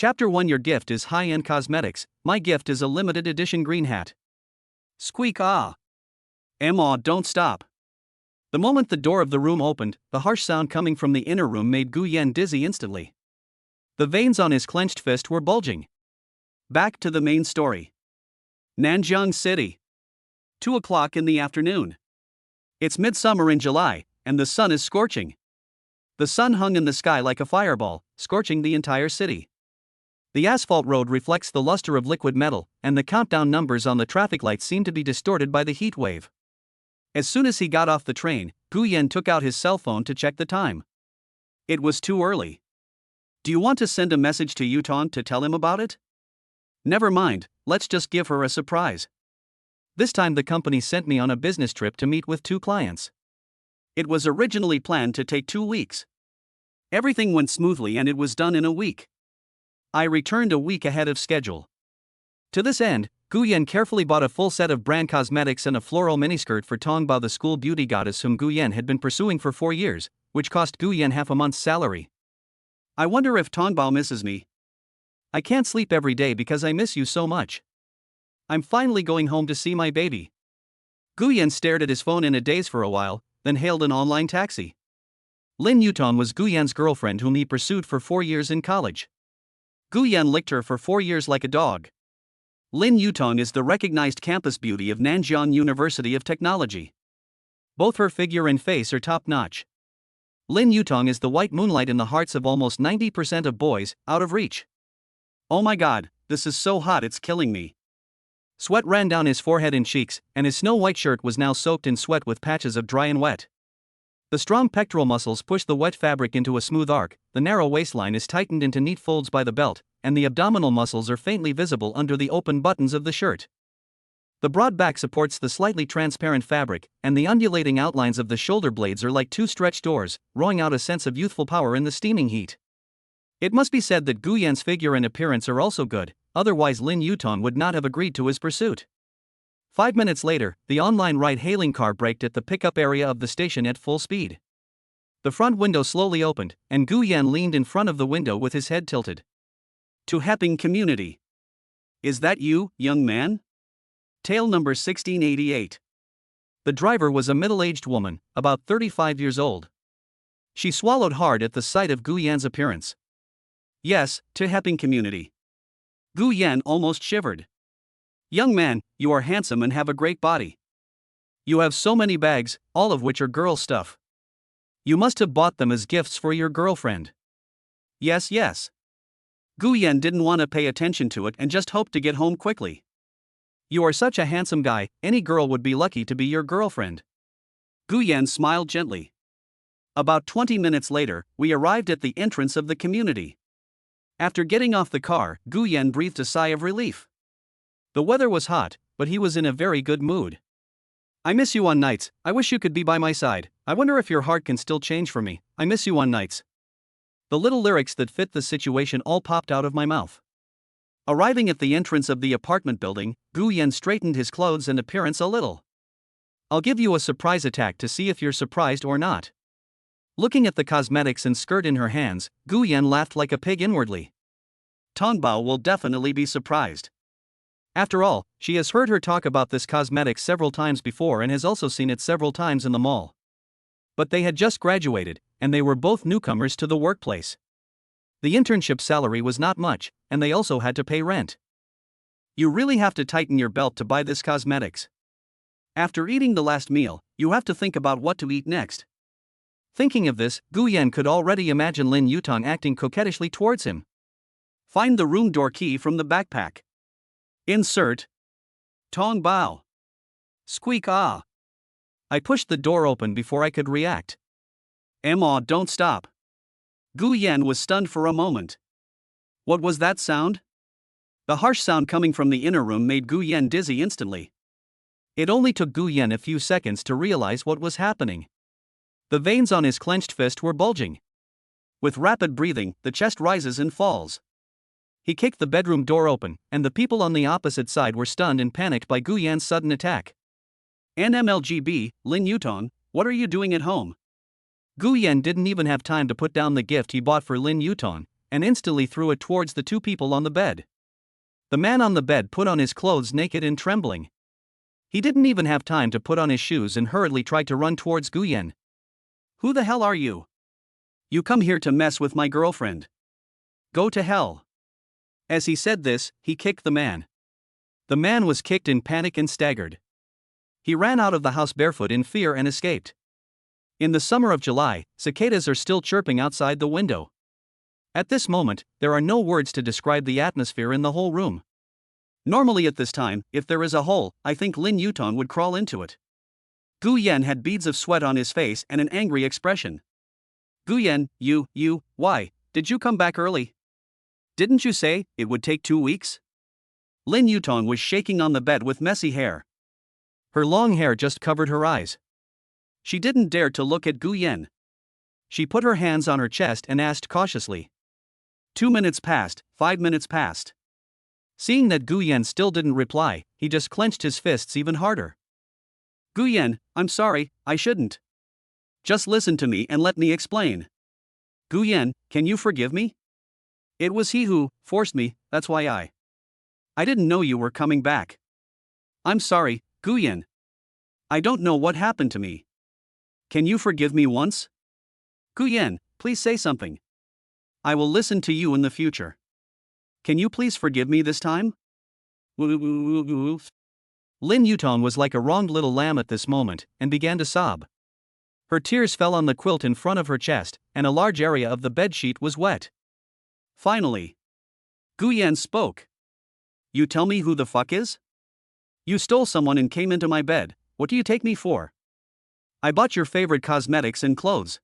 Chapter 1. Your gift is high-end cosmetics. My gift is a limited edition green hat. Squeak ah. Aw, don't stop. The moment the door of the room opened, the harsh sound coming from the inner room made Guan dizzy instantly. The veins on his clenched fist were bulging. Back to the main story. Nanjiang City. 2 o'clock in the afternoon. It's midsummer in July, and the sun is scorching. The sun hung in the sky like a fireball, scorching the entire city. The asphalt road reflects the luster of liquid metal, and the countdown numbers on the traffic lights seem to be distorted by the heat wave. As soon as he got off the train, Guyan took out his cell phone to check the time. It was too early. Do you want to send a message to Yutong to tell him about it? Never mind, let's just give her a surprise. This time the company sent me on a business trip to meet with 2 clients. It was originally planned to take 2 weeks. Everything went smoothly and it was done in a week. I returned a week ahead of schedule. To this end, Guyan carefully bought a full set of brand cosmetics and a floral miniskirt for Tongbao, the school beauty goddess whom Guyan had been pursuing for 4 years, which cost Guyan half a month's salary. I wonder if Tongbao misses me. I can't sleep every day because I miss you so much. I'm finally going home to see my baby. Guyan stared at his phone in a daze for a while, then hailed an online taxi. Lin Yutong was Guyan's girlfriend whom he pursued for 4 years in college. Guyan licked her for 4 years like a dog. Lin Yutong is the recognized campus beauty of Nanjiang University of Technology. Both her figure and face are top-notch. Lin Yutong is the white moonlight in the hearts of almost 90% of boys, out of reach. Oh my god, this is so hot it's killing me. Sweat ran down his forehead and cheeks, and his snow-white shirt was now soaked in sweat with patches of dry and wet. The strong pectoral muscles push the wet fabric into a smooth arc, the narrow waistline is tightened into neat folds by the belt, and the abdominal muscles are faintly visible under the open buttons of the shirt. The broad back supports the slightly transparent fabric, and the undulating outlines of the shoulder blades are like 2 stretched doors, rowing out a sense of youthful power in the steaming heat. It must be said that Guyan's figure and appearance are also good, otherwise Lin Yutong would not have agreed to his pursuit. 5 minutes later, the online ride-hailing car braked at the pickup area of the station at full speed. The front window slowly opened, and Guyan leaned in front of the window with his head tilted. To Happing Community. Is that you, young man? Tale number 1688. The driver was a middle-aged woman, about 35 years old. She swallowed hard at the sight of Guyan's appearance. Yes, to Happing Community. Guyan almost shivered. Young man, you are handsome and have a great body. You have so many bags, all of which are girl stuff. You must have bought them as gifts for your girlfriend. Yes. Guyan didn't want to pay attention to it and just hoped to get home quickly. You are such a handsome guy, any girl would be lucky to be your girlfriend. Guyan smiled gently. About 20 minutes later, we arrived at the entrance of the community. After getting off the car, Guyan breathed a sigh of relief. The weather was hot, but he was in a very good mood. I miss you on nights, I wish you could be by my side, I wonder if your heart can still change for me, I miss you on nights. The little lyrics that fit the situation all popped out of my mouth. Arriving at the entrance of the apartment building, Guyan straightened his clothes and appearance a little. I'll give you a surprise attack to see if you're surprised or not. Looking at the cosmetics and skirt in her hands, Guyan laughed like a pig inwardly. Tongbao will definitely be surprised. After all, she has heard her talk about this cosmetic several times before and has also seen it several times in the mall. But they had just graduated, and they were both newcomers to the workplace. The internship salary was not much, and they also had to pay rent. You really have to tighten your belt to buy this cosmetics. After eating the last meal, you have to think about what to eat next. Thinking of this, Guyan could already imagine Lin Yutong acting coquettishly towards him. Find the room door key from the backpack. Insert. Tongbao. Squeak ah. I pushed the door open before I could react. Aw, don't stop. Guyan was stunned for a moment. What was that sound? The harsh sound coming from the inner room made Guyan dizzy instantly. It only took Guyan a few seconds to realize what was happening. The veins on his clenched fist were bulging. With rapid breathing, the chest rises and falls. He kicked the bedroom door open, and the people on the opposite side were stunned and panicked by Guyan's sudden attack. NMLGB, Lin Yutong, what are you doing at home? Guyan didn't even have time to put down the gift he bought for Lin Yutong, and instantly threw it towards the two people on the bed. The man on the bed put on his clothes naked and trembling. He didn't even have time to put on his shoes and hurriedly tried to run towards Guan. "Who the hell are you? You come here to mess with my girlfriend. Go to hell." As he said this, he kicked the man. The man was kicked in panic and staggered. He ran out of the house barefoot in fear and escaped. In the summer of July, cicadas are still chirping outside the window. At this moment, there are no words to describe the atmosphere in the whole room. Normally at this time, if there is a hole, I think Lin Yutong would crawl into it. Guan had beads of sweat on his face and an angry expression. "Guan, why, did you come back early? Didn't you say it would take 2 weeks?" Lin Yutong was shaking on the bed with messy hair. Her long hair just covered her eyes. She didn't dare to look at Guan. She put her hands on her chest and asked cautiously. 2 minutes passed, 5 minutes passed. Seeing that Guan still didn't reply, he just clenched his fists even harder. "Guan, I'm sorry, I shouldn't. Just listen to me and let me explain. Guan, can you forgive me? It was he who forced me, that's why I didn't know you were coming back. I'm sorry, Guan. I don't know what happened to me. Can you forgive me once? Guan, please say something. I will listen to you in the future. Can you please forgive me this time?" Lin Yutong was like a wronged little lamb at this moment, and began to sob. Her tears fell on the quilt in front of her chest, and a large area of the bedsheet was wet. Finally, Guan spoke. "You tell me who the fuck is? You stole someone and came into my bed, what do you take me for? I bought your favorite cosmetics and clothes.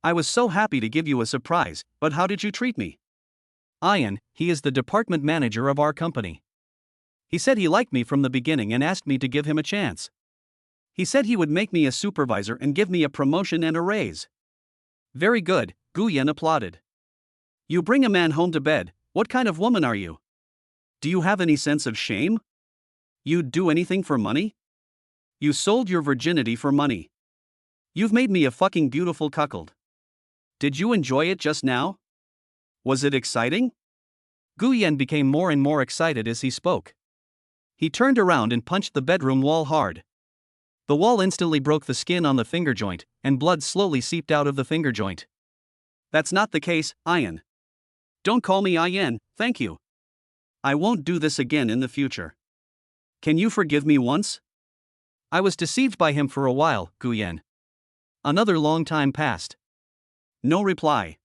I was so happy to give you a surprise, but how did you treat me?" "Ian, he is the department manager of our company. He said he liked me from the beginning and asked me to give him a chance. He said he would make me a supervisor and give me a promotion and a raise." "Very good," Guan applauded. "You bring a man home to bed, what kind of woman are you? Do you have any sense of shame? You'd do anything for money? You sold your virginity for money. You've made me a fucking beautiful cuckold. Did you enjoy it just now? Was it exciting?" Guyan became more and more excited as he spoke. He turned around and punched the bedroom wall hard. The wall instantly broke the skin on the finger joint, and blood slowly seeped out of the finger joint. "That's not the case, Ian. Don't call me Ian, thank you. I won't do this again in the future. Can you forgive me once?" "I was deceived by him for a while, Guyan." Another long time passed. No reply.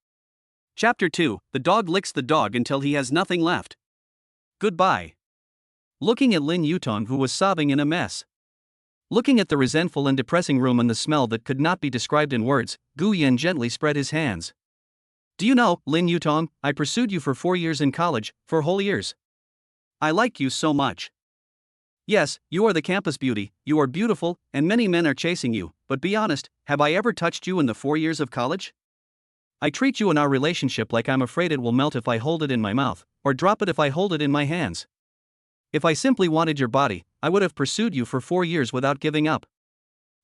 Chapter 2, The Dog Licks the Dog Until He Has Nothing Left. Goodbye. Looking at Lin Yutong, who was sobbing in a mess. Looking at the resentful and depressing room and the smell that could not be described in words, Guyan gently spread his hands. "Do you know, Lin Yutong, I pursued you for 4 years in college, 4 whole years. I like you so much. Yes, you are the campus beauty, you are beautiful, and many men are chasing you, but be honest, have I ever touched you in the 4 years of college? I treat you in our relationship like I'm afraid it will melt if I hold it in my mouth, or drop it if I hold it in my hands. If I simply wanted your body, I would have pursued you for 4 years without giving up.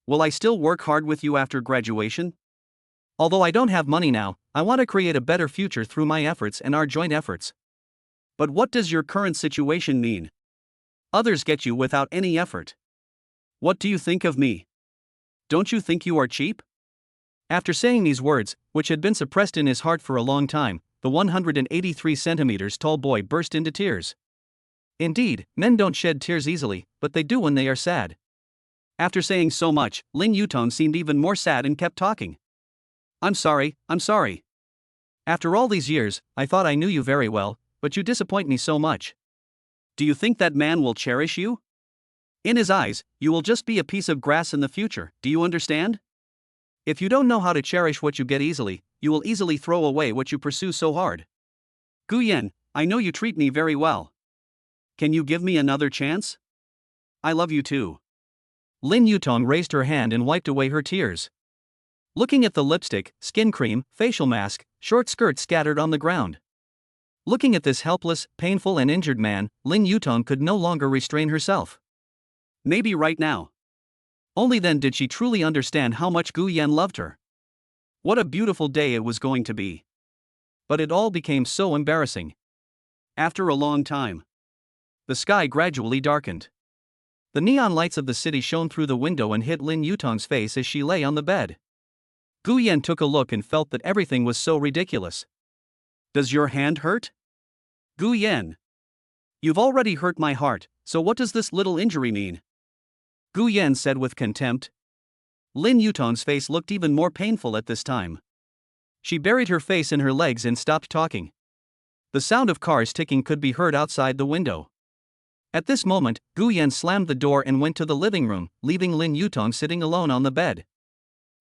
Will I still work hard with you after graduation? Although I don't have money now, I want to create a better future through my efforts and our joint efforts. But what does your current situation mean? Others get you without any effort. What do you think of me? Don't you think you are cheap?" After saying these words, which had been suppressed in his heart for a long time, the 183 centimeters tall boy burst into tears. Indeed, men don't shed tears easily, but they do when they are sad. After saying so much, Lin Yutong seemed even more sad and kept talking. I'm sorry. After all these years, I thought I knew you very well, but you disappoint me so much. Do you think that man will cherish you? In his eyes, you will just be a piece of grass in the future, do you understand? If you don't know how to cherish what you get easily, you will easily throw away what you pursue so hard. Guyan, I know you treat me very well. Can you give me another chance? I love you too. Lin Yutong raised her hand and wiped away her tears. Looking at the lipstick, skin cream, facial mask, short skirt scattered on the ground. Looking at this helpless, painful and injured man, Lin Yutong could no longer restrain herself. Maybe right now. Only then did she truly understand how much Guyan loved her. What a beautiful day it was going to be. but it all became so embarrassing. After a long time, the sky gradually darkened. The neon lights of the city shone through the window and hit Lin Yutong's face as she lay on the bed. Guyan took a look and felt that everything was so ridiculous. Does your hand hurt? Guyan. You've already hurt my heart, so what does this little injury mean? Guyan said with contempt. Lin Yutong's face looked even more painful at this time. She buried her face in her legs and stopped talking. The sound of cars ticking could be heard outside the window. At this moment, Guyan slammed the door and went to the living room, leaving Lin Yutong sitting alone on the bed.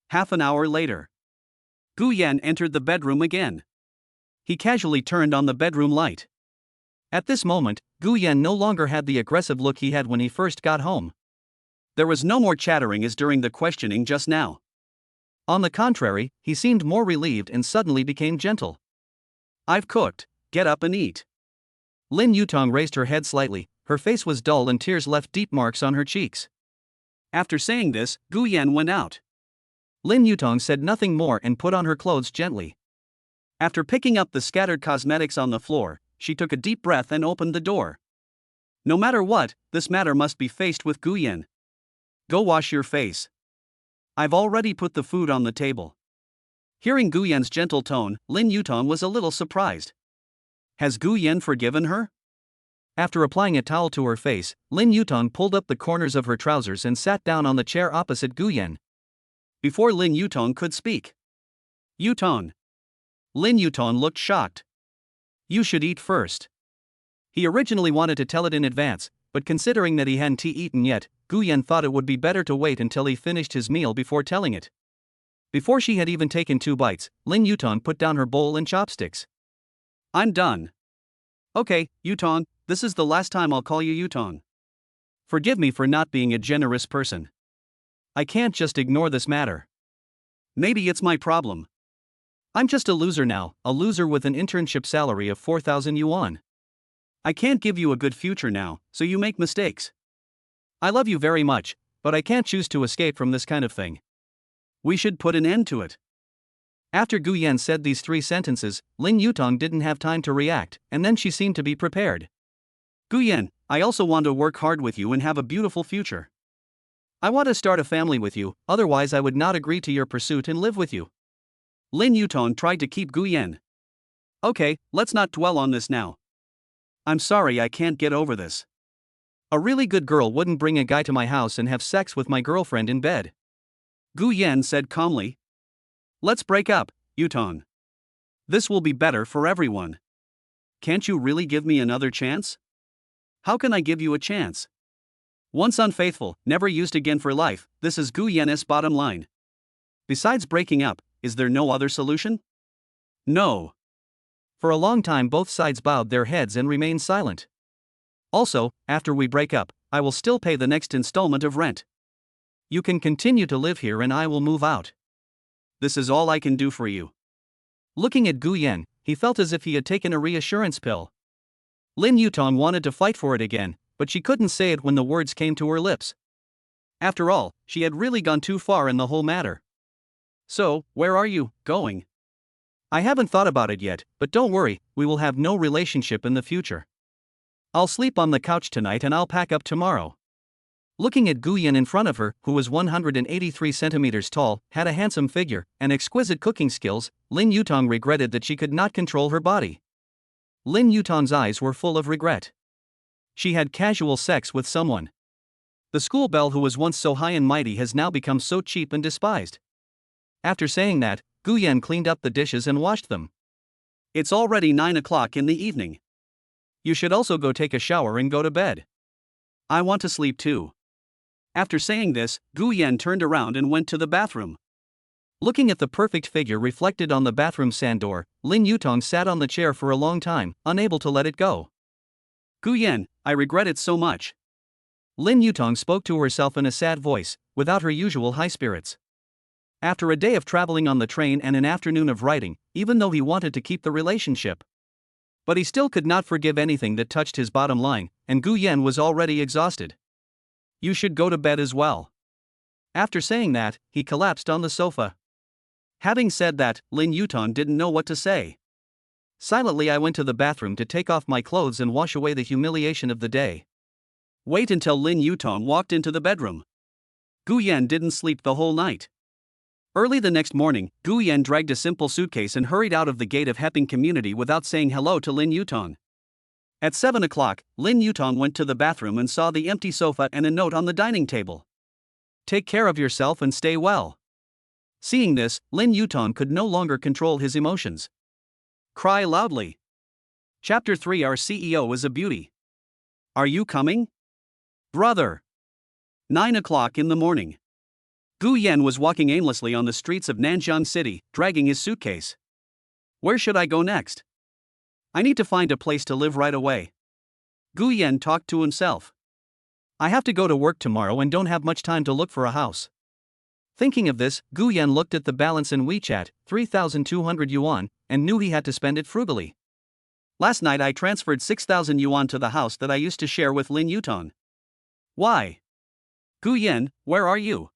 Half an hour later, Guyan entered the bedroom again. He casually turned on the bedroom light. At this moment, Guyan no longer had the aggressive look he had when he first got home. There was no more chattering as during the questioning just now. On the contrary, he seemed more relieved and suddenly became gentle. I've cooked, get up and eat. Lin Yutong raised her head slightly, her face was dull and tears left deep marks on her cheeks. After saying this, Guyan went out. Lin Yutong said nothing more and put on her clothes gently. After picking up the scattered cosmetics on the floor, she took a deep breath and opened the door. No matter what, this matter must be faced with Guyan. Go wash your face. I've already put the food on the table. Hearing Guyan's gentle tone, Lin Yutong was a little surprised. Has Guyan forgiven her? After applying a towel to her face, Lin Yutong pulled up the corners of her trousers and sat down on the chair opposite Guyan. Before Lin Yutong could speak. Yutong. Lin Yutong looked shocked. You should eat first. He originally wanted to tell it in advance, but considering that he hadn't eaten yet, Guyan thought it would be better to wait until he finished his meal before telling it. Before she had even taken 2 bites, Lin Yutong put down her bowl and chopsticks. I'm done. Okay, Yutong, this is the last time I'll call you Yutong. Forgive me for not being a generous person. I can't just ignore this matter. Maybe it's my problem. I'm just a loser now, a loser with an internship salary of 4,000 yuan. I can't give you a good future now, so you make mistakes. I love you very much, but I can't choose to escape from this kind of thing. We should put an end to it. After Guyan said these 3 sentences, Lin Yutong didn't have time to react, and then she seemed to be prepared. Guyan, I also want to work hard with you and have a beautiful future. I want to start a family with you, otherwise I would not agree to your pursuit and live with you. Lin Yutong tried to keep Guyan. Okay, let's not dwell on this now. I'm sorry I can't get over this. A really good girl wouldn't bring a guy to my house and have sex with my girlfriend in bed. Guyan said calmly. Let's break up, Yutong. This will be better for everyone. Can't you really give me another chance? How can I give you a chance? Once unfaithful, never used again for life, this is Guyan's bottom line. Besides breaking up, is there no other solution? No. For a long time both sides bowed their heads and remained silent. Also, after we break up, I will still pay the next installment of rent. You can continue to live here and I will move out. This is all I can do for you. Looking at Guyan, he felt as if he had taken a reassurance pill. Lin Yutong wanted to fight for it again, but she couldn't say it when the words came to her lips. After all, she had really gone too far in the whole matter. So, where are you going? I haven't thought about it yet, but don't worry, we will have no relationship in the future. I'll sleep on the couch tonight and I'll pack up tomorrow. Looking at Guyan in front of her, who was 183 centimeters tall, had a handsome figure, and exquisite cooking skills, Lin Yutong regretted that she could not control her body. Lin Yutong's eyes were full of regret. She had casual sex with someone. The school belle who was once so high and mighty has now become so cheap and despised. After saying that, Guyan cleaned up the dishes and washed them. It's already 9 o'clock in the evening. You should also go take a shower and go to bed. I want to sleep too. After saying this, Guyan turned around and went to the bathroom. Looking at the perfect figure reflected on the bathroom sand door, Lin Yutong sat on the chair for a long time, unable to let it go. Guyan, I regret it so much. Lin Yutong spoke to herself in a sad voice, without her usual high spirits. After a day of traveling on the train and an afternoon of writing, even though he wanted to keep the relationship. But he still could not forgive anything that touched his bottom line, and Guyan was already exhausted. You should go to bed as well. After saying that, he collapsed on the sofa. Having said that, Lin Yutong didn't know what to say. Silently, I went to the bathroom to take off my clothes and wash away the humiliation of the day. Wait until Lin Yutong walked into the bedroom. Gu Yan didn't sleep the whole night. Early the next morning, Gu Yan dragged a simple suitcase and hurried out of the gate of Heping community without saying hello to Lin Yutong. At 7 o'clock, Lin Yutong went to the bathroom and saw the empty sofa and a note on the dining table. Take care of yourself and stay well. Seeing this, Lin Yutong could no longer control his emotions. Cry loudly. Chapter 3. Our CEO is a beauty. Are you coming? Brother. 9 o'clock in the morning. Gu Yan was walking aimlessly on the streets of Nanjiang City, dragging his suitcase. Where should I go next? I need to find a place to live right away. Gu Yan talked to himself. I have to go to work tomorrow and don't have much time to look for a house. Thinking of this, Gu Yan looked at the balance in WeChat, 3,200 yuan, and knew he had to spend it frugally. Last night I transferred 6,000 yuan to the house that I used to share with Lin Yutong. Why? Gu Yan, where are you?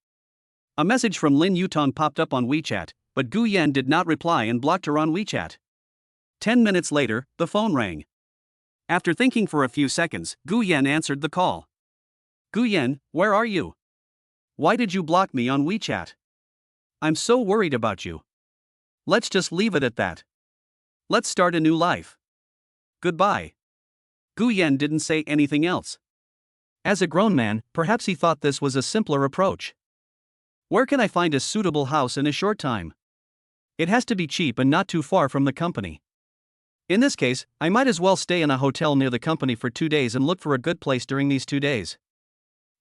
A message from Lin Yutong popped up on WeChat, but Gu Yan did not reply and blocked her on WeChat. 10 minutes later, the phone rang. After thinking for a few seconds, Gu Yan answered the call. Gu Yan, where are you? Why did you block me on WeChat? I'm so worried about you. Let's just leave it at that. Let's start a new life. Goodbye. Gu Yan didn't say anything else. As a grown man, perhaps he thought this was a simpler approach. Where can I find a suitable house in a short time? It has to be cheap and not too far from the company. In this case, I might as well stay in a hotel near the company for 2 days and look for a good place during these 2 days.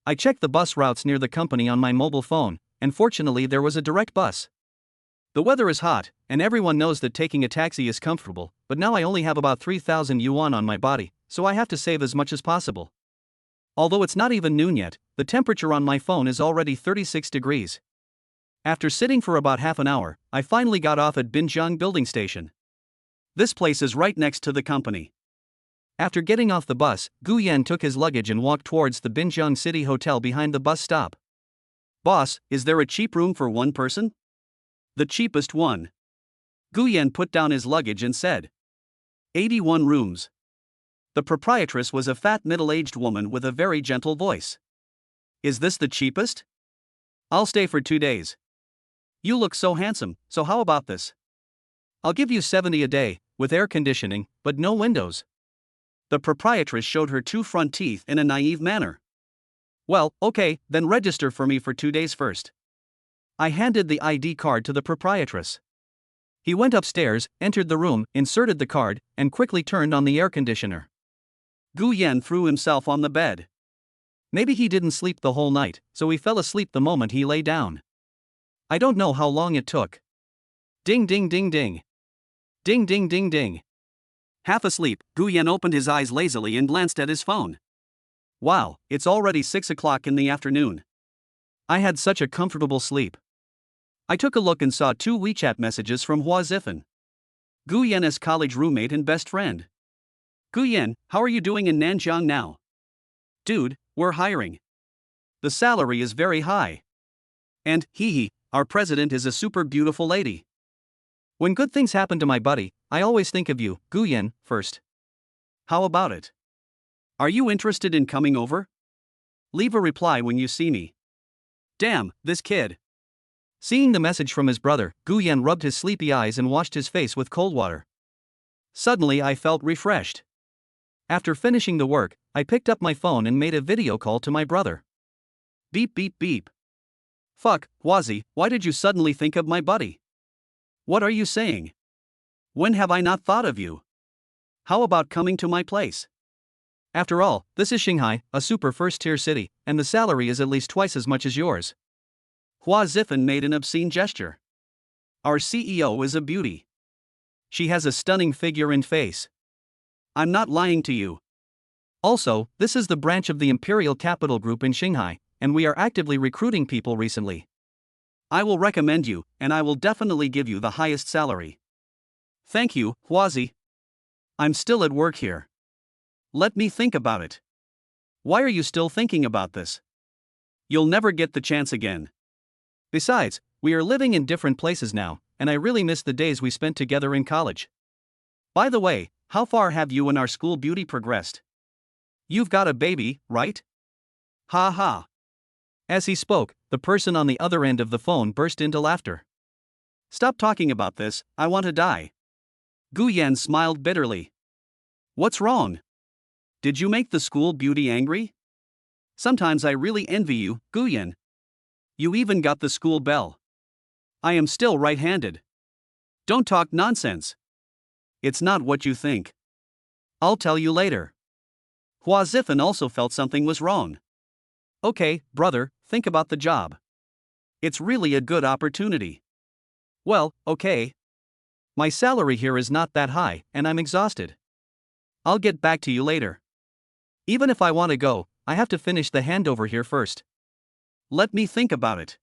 I checked the bus routes near the company on my mobile phone, and fortunately there was a direct bus. The weather is hot, and everyone knows that taking a taxi is comfortable, but now I only have about 3,000 yuan on my body, so I have to save as much as possible. Although it's not even noon yet, the temperature on my phone is already 36 degrees. After sitting for about half an hour, I finally got off at Binjiang Building Station. This place is right next to the company. After getting off the bus, Gu Yan took his luggage and walked towards the Binjiang City Hotel behind the bus stop. Boss, is there a cheap room for one person? The cheapest one. Gu Yan put down his luggage and said. 81 rooms. The proprietress was a fat middle-aged woman with a very gentle voice. Is this the cheapest? I'll stay for 2 days. You look so handsome, so how about this? I'll give you 70 a day, with air conditioning, but no windows. The proprietress showed her 2 front teeth in a naive manner. Well, okay, then register for me for 2 days first. I handed the ID card to the proprietress. He went upstairs, entered the room, inserted the card, and quickly turned on the air conditioner. Gu Yan threw himself on the bed. Maybe he didn't sleep the whole night, so he fell asleep the moment he lay down. I don't know how long it took. Ding ding ding ding. Ding ding ding ding. Half asleep, Gu Yan opened his eyes lazily and glanced at his phone. Wow, it's already 6 o'clock in the afternoon. I had such a comfortable sleep. I took a look and saw 2 WeChat messages from Hua Zifen. Gu Yan's college roommate and best friend. Gu Yan, how are you doing in Nanjiang now? Dude, we're hiring. The salary is very high. And, hee, our president is a super beautiful lady. When good things happen to my buddy, I always think of you, Gu Yan, first. How about it? Are you interested in coming over? Leave a reply when you see me. Damn, this kid. Seeing the message from his brother, Gu Yan rubbed his sleepy eyes and washed his face with cold water. Suddenly I felt refreshed. After finishing the work, I picked up my phone and made a video call to my brother. Beep beep beep. Fuck, Huazi, why did you suddenly think of my buddy? What are you saying? When have I not thought of you? How about coming to my place? After all, this is Shanghai, a super first-tier city, and the salary is at least twice as much as yours. Hua Zifen made an obscene gesture. Our CEO is a beauty. She has a stunning figure and face. I'm not lying to you. Also, this is the branch of the Imperial Capital Group in Shanghai, and we are actively recruiting people recently. I will recommend you, and I will definitely give you the highest salary. Thank you, Huazi. I'm still at work here. Let me think about it. Why are you still thinking about this? You'll never get the chance again. Besides, we are living in different places now, and I really miss the days we spent together in college. By the way, how far have you and our school beauty progressed? You've got a baby, right? Ha ha. As he spoke, the person on the other end of the phone burst into laughter. Stop talking about this, I want to die. Guyan smiled bitterly. What's wrong? Did you make the school beauty angry? Sometimes I really envy you, Guyan. You even got the school bell. I am still right-handed. Don't talk nonsense. It's not what you think. I'll tell you later. Hua Zifan also felt something was wrong. Okay, brother, think about the job. It's really a good opportunity. Well, okay. My salary here is not that high, and I'm exhausted. I'll get back to you later. Even if I want to go, I have to finish the handover here first. Let me think about it.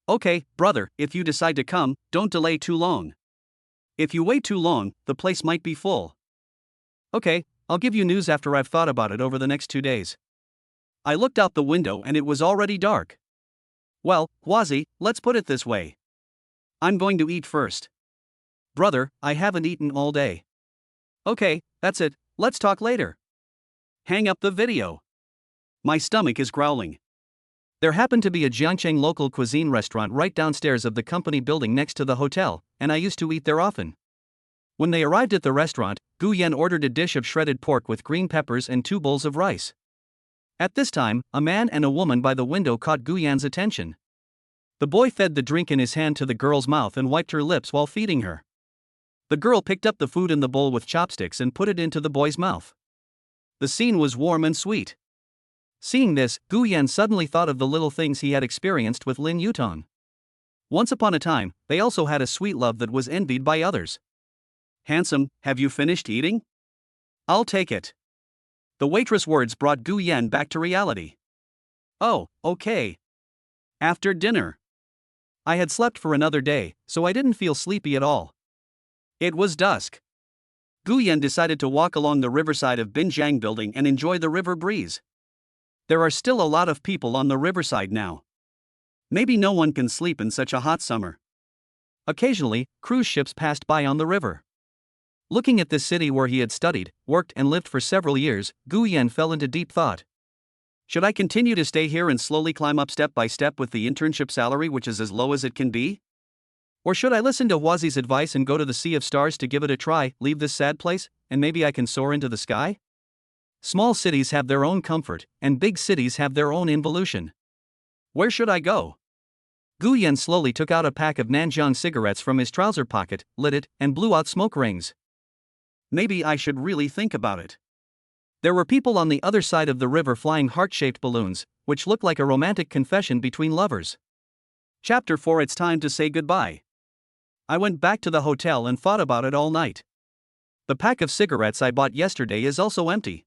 Okay, brother, if you decide to come, don't delay too long. If you wait too long, the place might be full. Okay, I'll give you news after I've thought about it over the next 2 days. I looked out the window and it was already dark. Well, Huazi, let's put it this way. I'm going to eat first. Brother, I haven't eaten all day. Okay, that's it, let's talk later. Hang up the video. My stomach is growling. There happened to be a Jiangcheng local cuisine restaurant right downstairs of the company building next to the hotel, and I used to eat there often. When they arrived at the restaurant, Gu Yan ordered a dish of shredded pork with green peppers and 2 bowls of rice. At this time, a man and a woman by the window caught Gu Yan's attention. The boy fed the drink in his hand to the girl's mouth and wiped her lips while feeding her. The girl picked up the food in the bowl with chopsticks and put it into the boy's mouth. The scene was warm and sweet. Seeing this, Gu Yan suddenly thought of the little things he had experienced with Lin Yutong. Once upon a time, they also had a sweet love that was envied by others. Handsome, have you finished eating? I'll take it. The waitress' words brought Gu Yan back to reality. Oh, okay. After dinner. I had slept for another day, so I didn't feel sleepy at all. It was dusk. Gu Yan decided to walk along the riverside of Binjiang building and enjoy the river breeze. There are still a lot of people on the riverside now. Maybe no one can sleep in such a hot summer. Occasionally, cruise ships passed by on the river. Looking at this city where he had studied, worked and lived for several years, Gu Yan fell into deep thought. Should I continue to stay here and slowly climb up step by step with the internship salary which is as low as it can be? Or should I listen to Huazi's advice and go to the Sea of Stars to give it a try, leave this sad place, and maybe I can soar into the sky? Small cities have their own comfort, and big cities have their own involution. Where should I go? Gu Yan slowly took out a pack of Nanjiang cigarettes from his trouser pocket, lit it, and blew out smoke rings. Maybe I should really think about it. There were people on the other side of the river flying heart-shaped balloons, which looked like a romantic confession between lovers. Chapter 4. It's time to say goodbye. I went back to the hotel and thought about it all night. The pack of cigarettes I bought yesterday is also empty.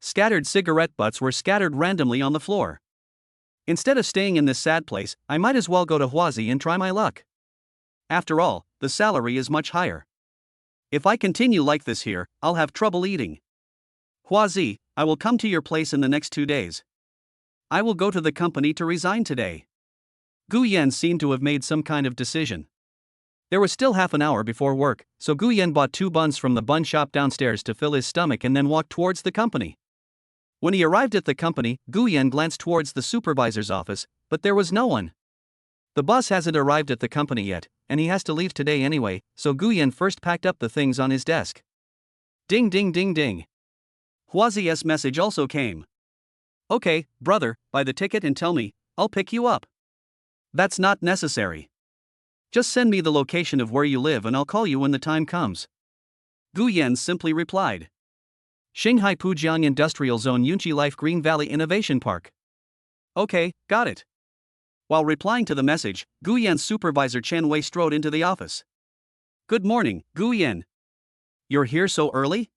Scattered cigarette butts were scattered randomly on the floor. Instead of staying in this sad place, I might as well go to Huazi and try my luck. After all, the salary is much higher. If I continue like this here, I'll have trouble eating. Huazi, I will come to your place in the next 2 days. I will go to the company to resign today. Gu Yan seemed to have made some kind of decision. There was still half an hour before work, so Gu Yan bought 2 buns from the bun shop downstairs to fill his stomach and then walked towards the company. When he arrived at the company, Gu Yan glanced towards the supervisor's office, but there was no one. The boss hasn't arrived at the company yet, and he has to leave today anyway, so Gu Yan first packed up the things on his desk. Ding ding ding ding. Huazi's message also came. Okay, brother, buy the ticket and tell me, I'll pick you up. That's not necessary. Just send me the location of where you live and I'll call you when the time comes. Gu Yan simply replied. Shanghai Pujiang Industrial Zone Yunqi Life Green Valley Innovation Park. Okay, got it. While replying to the message, Gu Yan's supervisor Chen Wei strode into the office. Good morning, Gu Yan. You're here so early?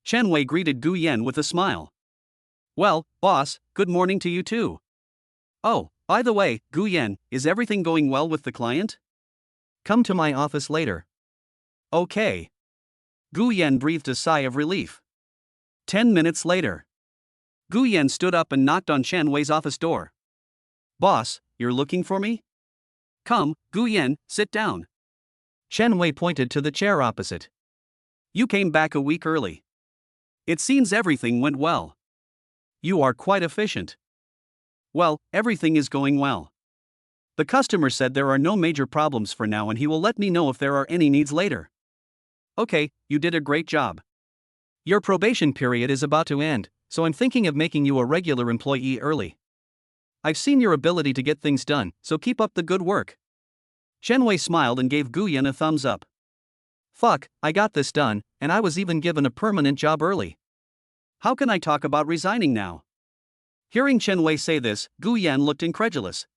Chen Wei greeted Gu Yan with a smile. Well, boss, good morning to you too. Oh, by the way, Gu Yan, is everything going well with the client? Come to my office later. Okay. Gu Yan breathed a sigh of relief. 10 minutes later. Gu Yan stood up and knocked on Chen Wei's office door. Boss, you're looking for me? Come, Gu Yan, sit down. Chen Wei pointed to the chair opposite. You came back a week early. It seems everything went well. You are quite efficient. Well, everything is going well. The customer said there are no major problems for now and he will let me know if there are any needs later. Okay, you did a great job. Your probation period is about to end, so I'm thinking of making you a regular employee early. I've seen your ability to get things done, so keep up the good work. Chen Wei smiled and gave Guyan a thumbs up. Fuck, I got this done, and I was even given a permanent job early. How can I talk about resigning now? Hearing Chen Wei say this, Guyan looked incredulous.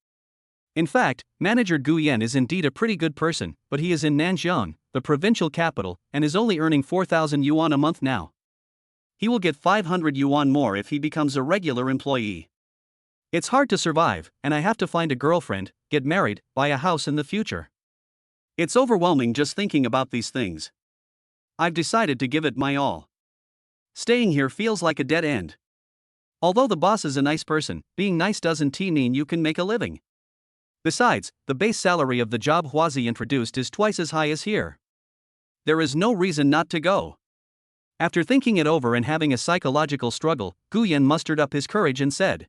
In fact, Manager Guyan is indeed a pretty good person, but he is in Nanjing, the provincial capital, and is only earning 4,000 yuan a month now. He will get 500 yuan more if he becomes a regular employee. It's hard to survive, and I have to find a girlfriend, get married, buy a house in the future. It's overwhelming just thinking about these things. I've decided to give it my all. Staying here feels like a dead end. Although the boss is a nice person, being nice doesn't mean you can make a living. Besides, the base salary of the job Huazi introduced is twice as high as here. There is no reason not to go. After thinking it over and having a psychological struggle, Guyan mustered up his courage and said,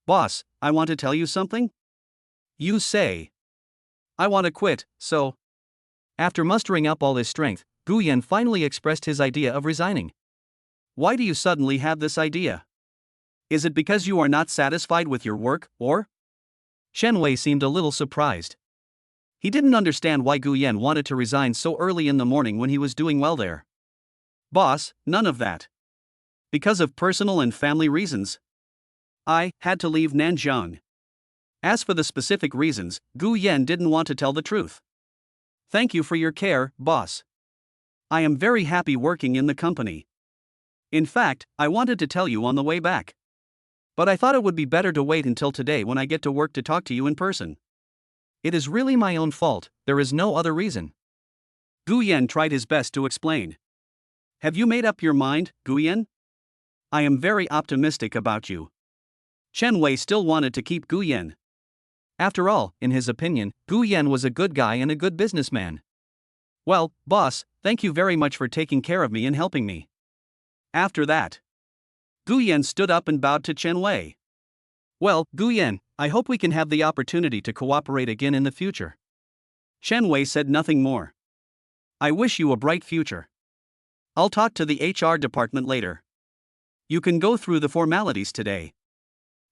Boss, I want to tell you something? You say. I want to quit, so. After mustering up all his strength, Guyan finally expressed his idea of resigning. Why do you suddenly have this idea? Is it because you are not satisfied with your work, or? Chen Wei seemed a little surprised. He didn't understand why Guyan wanted to resign so early in the morning when he was doing well there. Boss, none of that. Because of personal and family reasons. I had to leave Nanjing. As for the specific reasons, Guyan didn't want to tell the truth. Thank you for your care, boss. I am very happy working in the company. In fact, I wanted to tell you on the way back. But I thought it would be better to wait until today when I get to work to talk to you in person. It is really my own fault, there is no other reason. Guyan tried his best to explain. Have you made up your mind, Guyan? I am very optimistic about you. Chen Wei still wanted to keep Guyan. After all, in his opinion, Guyan was a good guy and a good businessman. Well, boss, thank you very much for taking care of me and helping me. After that, Guyan stood up and bowed to Chen Wei. Well, Guyan, I hope we can have the opportunity to cooperate again in the future. Chen Wei said nothing more. I wish you a bright future. I'll talk to the HR department later. You can go through the formalities today.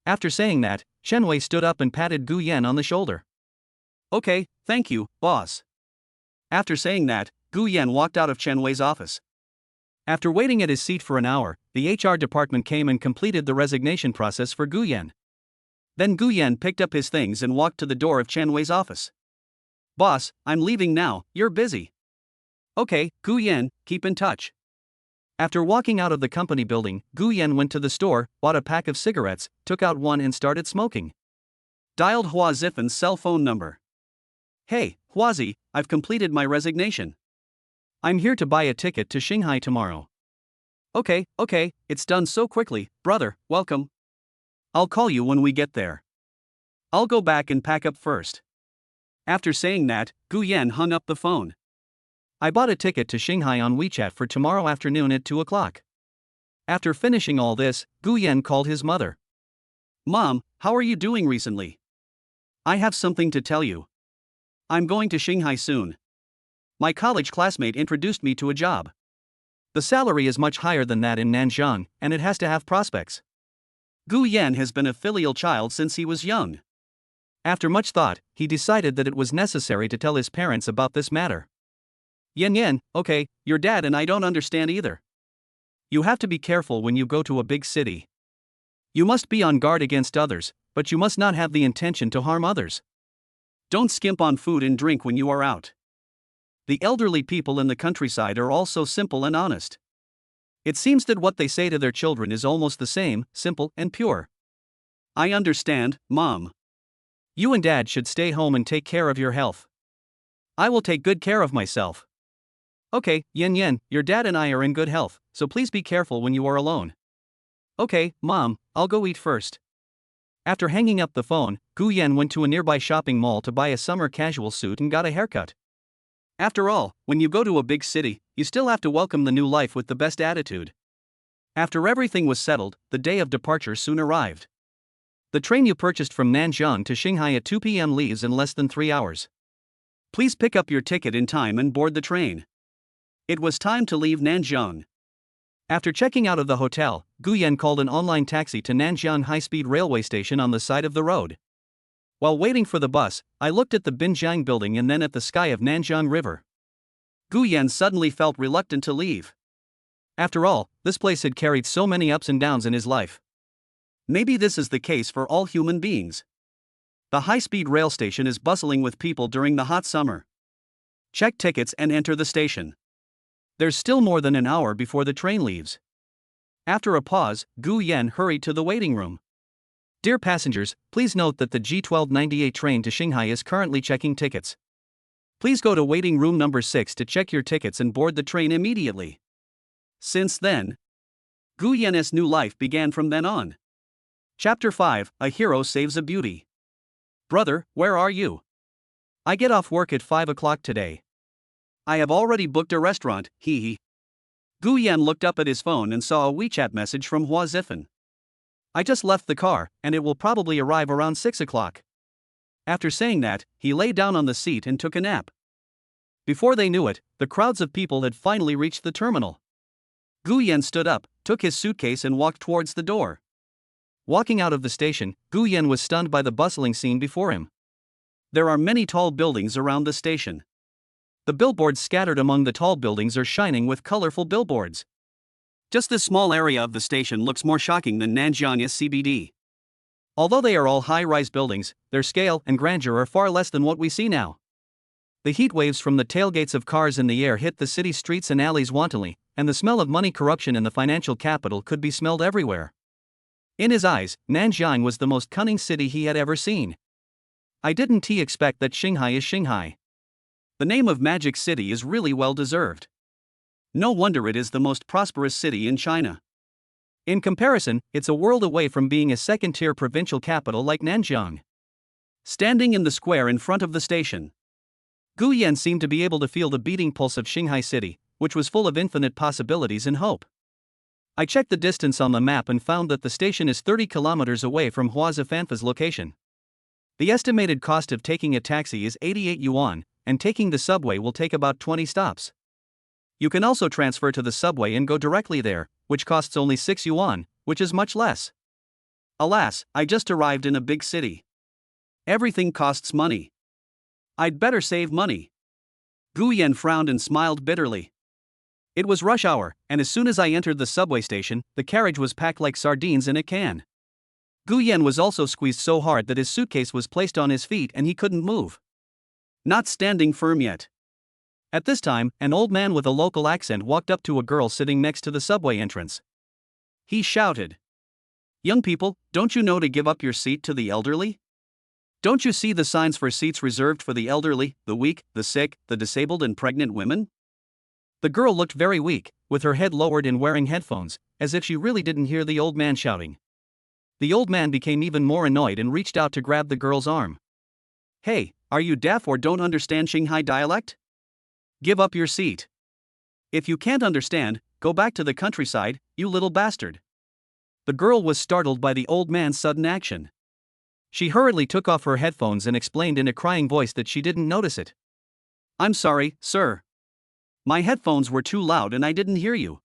After saying that, Chen Wei stood up and patted Guyan on the shoulder. Okay, thank you, boss. After saying that, Guyan walked out of Chen Wei's office. After waiting at his seat for an hour, the HR department came and completed the resignation process for Guyan. Then Guyan picked up his things and walked to the door of Chen Wei's office. Boss, I'm leaving now, you're busy. Okay, Guyan, keep in touch. After walking out of the company building, Guyan went to the store, bought a pack of cigarettes, took out one and started smoking. Dialed Hua Zifen's cell phone number. Hey, Huazi, I've completed my resignation. I'm here to buy a ticket to Shanghai tomorrow. Okay, it's done so quickly, brother, welcome. I'll call you when we get there. I'll go back and pack up first. After saying that, Guyan hung up the phone. I bought a ticket to Shanghai on WeChat for tomorrow afternoon at 2 o'clock. After finishing all this, Guyan called his mother. Mom, how are you doing recently? I have something to tell you. I'm going to Shanghai soon. My college classmate introduced me to a job. The salary is much higher than that in Nanjing, and it has to have prospects. Guyan has been a filial child since he was young. After much thought, he decided that it was necessary to tell his parents about this matter. Yan, okay, your dad and I don't understand either. You have to be careful when you go to a big city. You must be on guard against others, but you must not have the intention to harm others. Don't skimp on food and drink when you are out. The elderly people in the countryside are also simple and honest. It seems that what they say to their children is almost the same, simple and pure. I understand, Mom. You and Dad should stay home and take care of your health. I will take good care of myself. Okay, Yan, your dad and I are in good health, so please be careful when you are alone. Okay, Mom, I'll go eat first. After hanging up the phone, Guyan went to a nearby shopping mall to buy a summer casual suit and got a haircut. After all, when you go to a big city, you still have to welcome the new life with the best attitude. After everything was settled, the day of departure soon arrived. The train you purchased from Nanjing to Shanghai at 2 p.m. leaves in less than 3 hours. Please pick up your ticket in time and board the train. It was time to leave Nanjing. After checking out of the hotel, Guan called an online taxi to Nanjing high-speed railway station on the side of the road. While waiting for the bus, I looked at the Binjiang building and then at the sky of Nanjing River. Guyan suddenly felt reluctant to leave. After all, this place had carried so many ups and downs in his life. Maybe this is the case for all human beings. The high-speed rail station is bustling with people during the hot summer. Check tickets and enter the station. There's still more than an hour before the train leaves. After a pause, Gu Yan hurried to the waiting room. Dear passengers, please note that the G1298 train to Shanghai is currently checking tickets. Please go to waiting room number 6 to check your tickets and board the train immediately. Since then, Gu Yan's new life began from then on. Chapter 5, A Hero Saves a Beauty. Brother, where are you? I get off work at 5 o'clock today. I have already booked a restaurant, hee. Gu Yan looked up at his phone and saw a WeChat message from Hua Zifan. I just left the car, and it will probably arrive around 6 o'clock. After saying that, he lay down on the seat and took a nap. Before they knew it, the crowds of people had finally reached the terminal. Gu Yan stood up, took his suitcase and walked towards the door. Walking out of the station, Gu Yan was stunned by the bustling scene before him. There are many tall buildings around the station. The billboards scattered among the tall buildings are shining with colorful billboards. Just this small area of the station looks more shocking than Nanjing's CBD. Although they are all high-rise buildings, their scale and grandeur are far less than what we see now. The heat waves from the tailgates of cars in the air hit the city streets and alleys wantonly, and the smell of money corruption in the financial capital could be smelled everywhere. In his eyes, Nanjing was the most cunning city he had ever seen. I didn't expect that Shanghai is Shanghai. The name of Magic City is really well deserved. No wonder it is the most prosperous city in China. In comparison, it's a world away from being a second-tier provincial capital like Nanjing. Standing in the square in front of the station, Gu Yan seemed to be able to feel the beating pulse of Shanghai City, which was full of infinite possibilities and hope. I checked the distance on the map and found that the station is 30 kilometers away from Hua Zifanfa's location. The estimated cost of taking a taxi is 88 yuan, and taking the subway will take about 20 stops. You can also transfer to the subway and go directly there, which costs only 6 yuan, which is much less. Alas, I just arrived in a big city. Everything costs money. I'd better save money. Gu Yan frowned and smiled bitterly. It was rush hour, and as soon as I entered the subway station, the carriage was packed like sardines in a can. Gu Yan was also squeezed so hard that his suitcase was placed on his feet and he couldn't move. Not standing firm yet. At this time, an old man with a local accent walked up to a girl sitting next to the subway entrance. He shouted, "Young people, don't you know to give up your seat to the elderly? Don't you see the signs for seats reserved for the elderly, the weak, the sick, the disabled and pregnant women?" The girl looked very weak, with her head lowered and wearing headphones, as if she really didn't hear the old man shouting. The old man became even more annoyed and reached out to grab the girl's arm. "Hey, are you deaf or don't understand Shanghai dialect? Give up your seat. If you can't understand, go back to the countryside, you little bastard." The girl was startled by the old man's sudden action. She hurriedly took off her headphones and explained in a crying voice that she didn't notice it. "I'm sorry, sir. My headphones were too loud and I didn't hear you."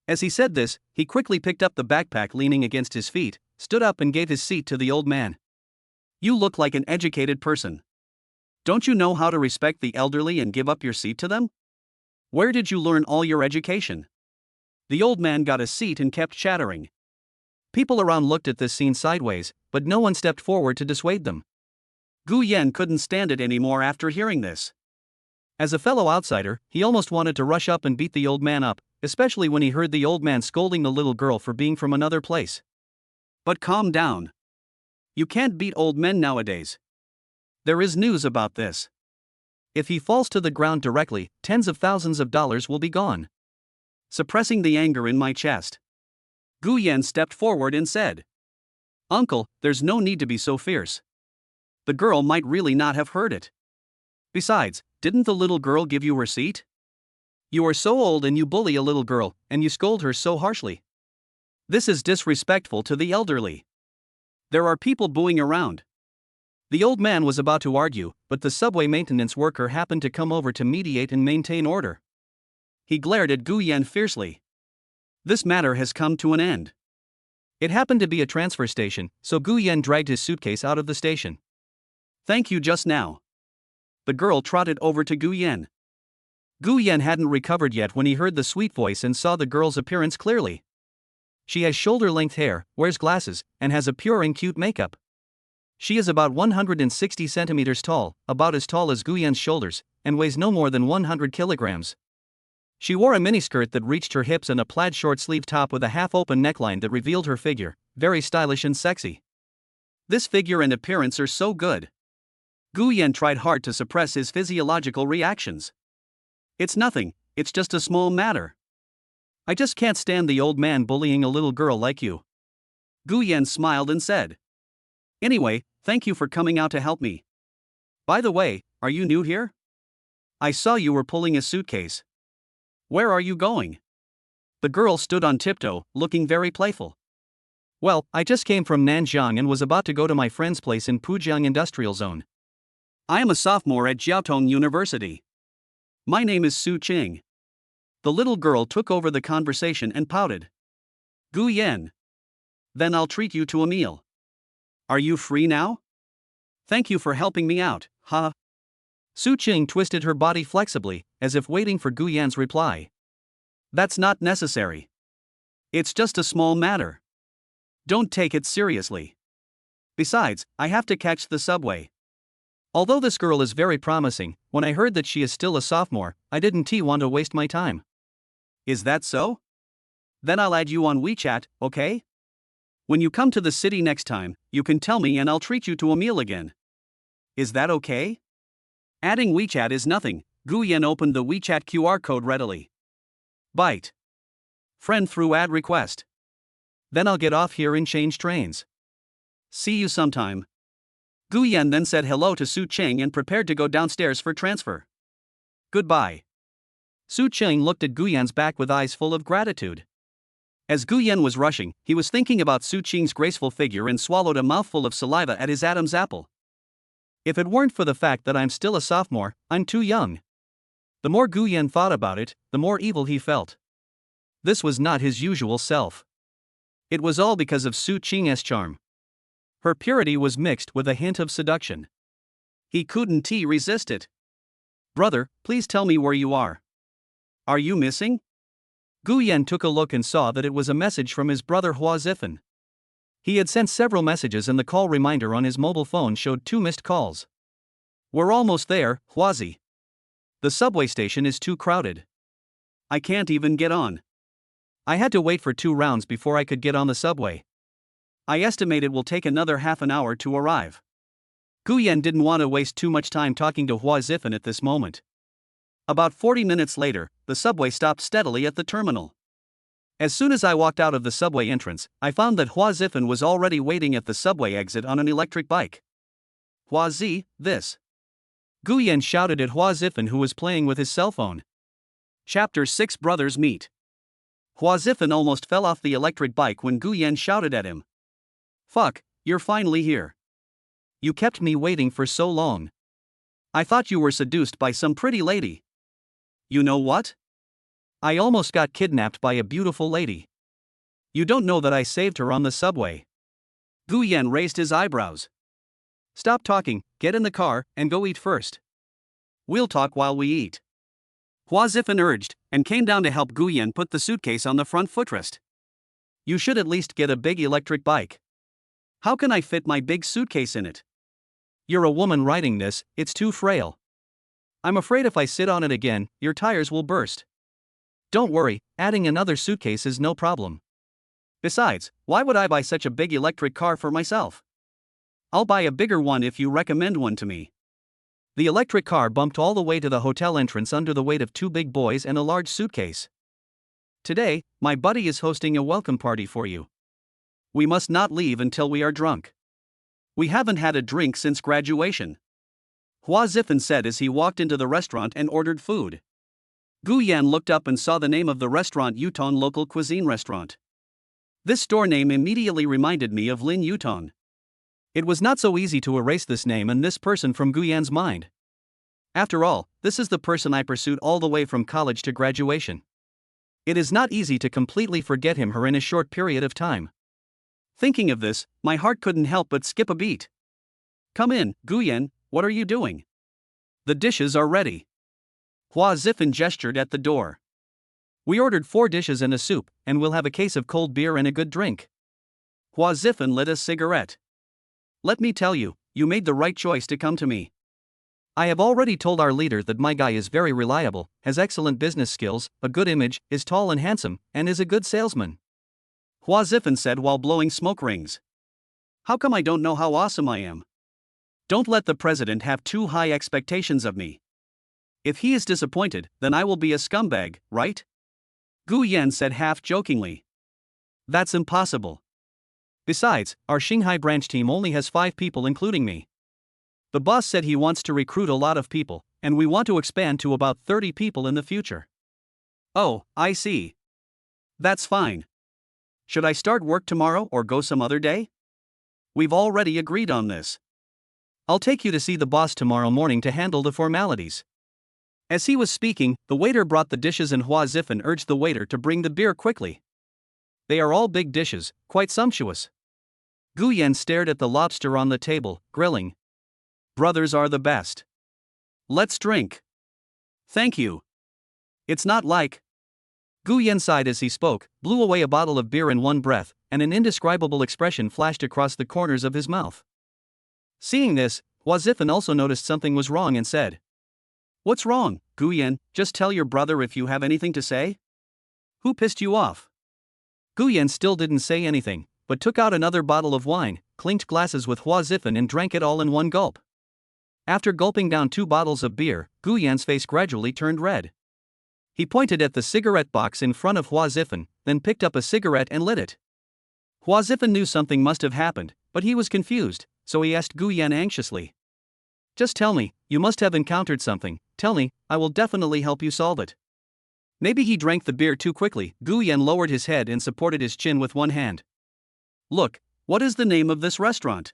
As he said this, he quickly picked up the backpack leaning against his feet, stood up and gave his seat to the old man. "You look like an educated person. Don't you know how to respect the elderly and give up your seat to them? Where did you learn all your education?" The old man got a seat and kept chattering. People around looked at this scene sideways, but no one stepped forward to dissuade them. Gu Yan couldn't stand it anymore after hearing this. As a fellow outsider, he almost wanted to rush up and beat the old man up, especially when he heard the old man scolding the little girl for being from another place. But calm down. You can't beat old men nowadays. There is news about this. If he falls to the ground directly, tens of thousands of dollars will be gone. Suppressing the anger in my chest, Gu Yan stepped forward and said, "Uncle, there's no need to be so fierce. The girl might really not have heard it. Besides, Didn't the little girl give you her seat? You are so old and you bully a little girl, and you scold her so harshly. This is disrespectful to the elderly. There are people booing around. The old man was about to argue, but the subway maintenance worker happened to come over to mediate and maintain order. He glared at Guan fiercely. This matter has come to an end. It happened to be a transfer station, so Guyan dragged his suitcase out of the station. Thank you just now. The girl trotted over to Guyan. Guyan hadn't recovered yet when he heard the sweet voice and saw the girl's appearance clearly. She has shoulder-length hair, wears glasses, and has a pure and cute makeup. She is about 160 centimeters tall, about as tall as Guyan's shoulders, and weighs no more than 100 kilograms. She wore a miniskirt that reached her hips and a plaid short-sleeve top with a half-open neckline that revealed her figure, very stylish and sexy. This figure and appearance are so good. Guyan tried hard to suppress his physiological reactions. It's nothing, it's just a small matter. I just can't stand the old man bullying a little girl like you. Guyan smiled and said. Anyway, thank you for coming out to help me. By the way, are you new here? I saw you were pulling a suitcase. Where are you going? The girl stood on tiptoe, looking very playful. Well, I just came from Nanjiang and was about to go to my friend's place in Pujiang Industrial Zone. I am a sophomore at Jiaotong University. My name is Su Qing. The little girl took over the conversation and pouted. Guyan. Then I'll treat you to a meal. Are you free now? Thank you for helping me out, huh? Su Qing twisted her body flexibly, as if waiting for Guyan's reply. That's not necessary. It's just a small matter. Don't take it seriously. Besides, I have to catch the subway. Although this girl is very promising, when I heard that she is still a sophomore, I didn't want to waste my time. Is that so? Then I'll add you on WeChat, okay? When you come to the city next time, you can tell me and I'll treat you to a meal again. Is that okay? Adding WeChat is nothing. Guyan opened the WeChat QR code readily. Byte. Friend through add request. Then I'll get off here and change trains. See you sometime. Guyan then said hello to Su Qing and prepared to go downstairs for transfer. Goodbye. Su Qing looked at Guyan's back with eyes full of gratitude. As Guyan was rushing, he was thinking about Su Qing's graceful figure and swallowed a mouthful of saliva at his Adam's apple. If it weren't for the fact that I'm still a sophomore, I'm too young. The more Guyan thought about it, the more evil he felt. This was not his usual self. It was all because of Su Qing's charm. Her purity was mixed with a hint of seduction. He couldn't resist it. Brother, please tell me where you are. Are you missing? Guyan took a look and saw that it was a message from his brother Hua Zifan. He had sent several messages and the call reminder on his mobile phone showed 2 missed calls. We're almost there, Huazi. The subway station is too crowded. I can't even get on. I had to wait for 2 rounds before I could get on the subway. I estimate it will take another half an hour to arrive. Guyan didn't want to waste too much time talking to Hua Zifan at this moment. About 40 minutes later, the subway stopped steadily at the terminal. As soon as I walked out of the subway entrance, I found that Hua Zifan was already waiting at the subway exit on an electric bike. Hua Zi, this. Guyan shouted at Hua Zifan, who was playing with his cell phone. Chapter 6 Brothers Meet. Hua Zifan almost fell off the electric bike when Guyan shouted at him. Fuck, you're finally here. You kept me waiting for so long. I thought you were seduced by some pretty lady. You know what? I almost got kidnapped by a beautiful lady. You don't know that I saved her on the subway. Guyan raised his eyebrows. Stop talking, get in the car, and go eat first. We'll talk while we eat. Hua Zifan urged, and came down to help Guyan put the suitcase on the front footrest. You should at least get a big electric bike. How can I fit my big suitcase in it? You're a woman riding this, it's too frail. I'm afraid if I sit on it again, your tires will burst. Don't worry, adding another suitcase is no problem. Besides, why would I buy such a big electric car for myself? I'll buy a bigger one if you recommend one to me. The electric car bumped all the way to the hotel entrance under the weight of 2 big boys and a large suitcase. Today, my buddy is hosting a welcome party for you. We must not leave until we are drunk. We haven't had a drink since graduation. Hua Zifen said as he walked into the restaurant and ordered food. Gu Yan looked up and saw the name of the restaurant Yutong Local Cuisine Restaurant. This store name immediately reminded me of Lin Yutong. It was not so easy to erase this name and this person from Gu Yan's mind. After all, this is the person I pursued all the way from college to graduation. It is not easy to completely forget him or her in a short period of time. Thinking of this, my heart couldn't help but skip a beat. Come in, Gu Yan, what are you doing? The dishes are ready. Hua Zifen gestured at the door. We ordered 4 dishes and a soup, and we'll have a case of cold beer and a good drink. Hua Zifen lit a cigarette. Let me tell you, you made the right choice to come to me. I have already told our leader that my guy is very reliable, has excellent business skills, a good image, is tall and handsome, and is a good salesman. Hua Zifen said while blowing smoke rings. How come I don't know how awesome I am? Don't let the president have too high expectations of me. If he is disappointed, then I will be a scumbag, right? Gu Yan said half-jokingly. That's impossible. Besides, our Shanghai branch team only has 5 people including me. The boss said he wants to recruit a lot of people, and we want to expand to about 30 people in the future. Oh, I see. That's fine. Should I start work tomorrow or go some other day? We've already agreed on this. I'll take you to see the boss tomorrow morning to handle the formalities. As he was speaking, the waiter brought the dishes and Hua Zifen urged the waiter to bring the beer quickly. They are all big dishes, quite sumptuous. Gu Yan stared at the lobster on the table, grilling. Brothers are the best. Let's drink. Thank you. It's not like. Gu Yan sighed as he spoke, blew away a bottle of beer in one breath, and an indescribable expression flashed across the corners of his mouth. Seeing this, Hua Zifen also noticed something was wrong and said, What's wrong, Gu Yan? Just tell your brother if you have anything to say. Who pissed you off? Gu Yan still didn't say anything, but took out another bottle of wine, clinked glasses with Hua Zifen and drank it all in one gulp. After gulping down 2 bottles of beer, Gu Yan's face gradually turned red. He pointed at the cigarette box in front of Hua Zifen, then picked up a cigarette and lit it. Hua Zifen knew something must have happened, but he was confused, so he asked Gu Yan anxiously. Just tell me, you must have encountered something, tell me, I will definitely help you solve it. Maybe he drank the beer too quickly. Gu Yan lowered his head and supported his chin with one hand. Look, what is the name of this restaurant?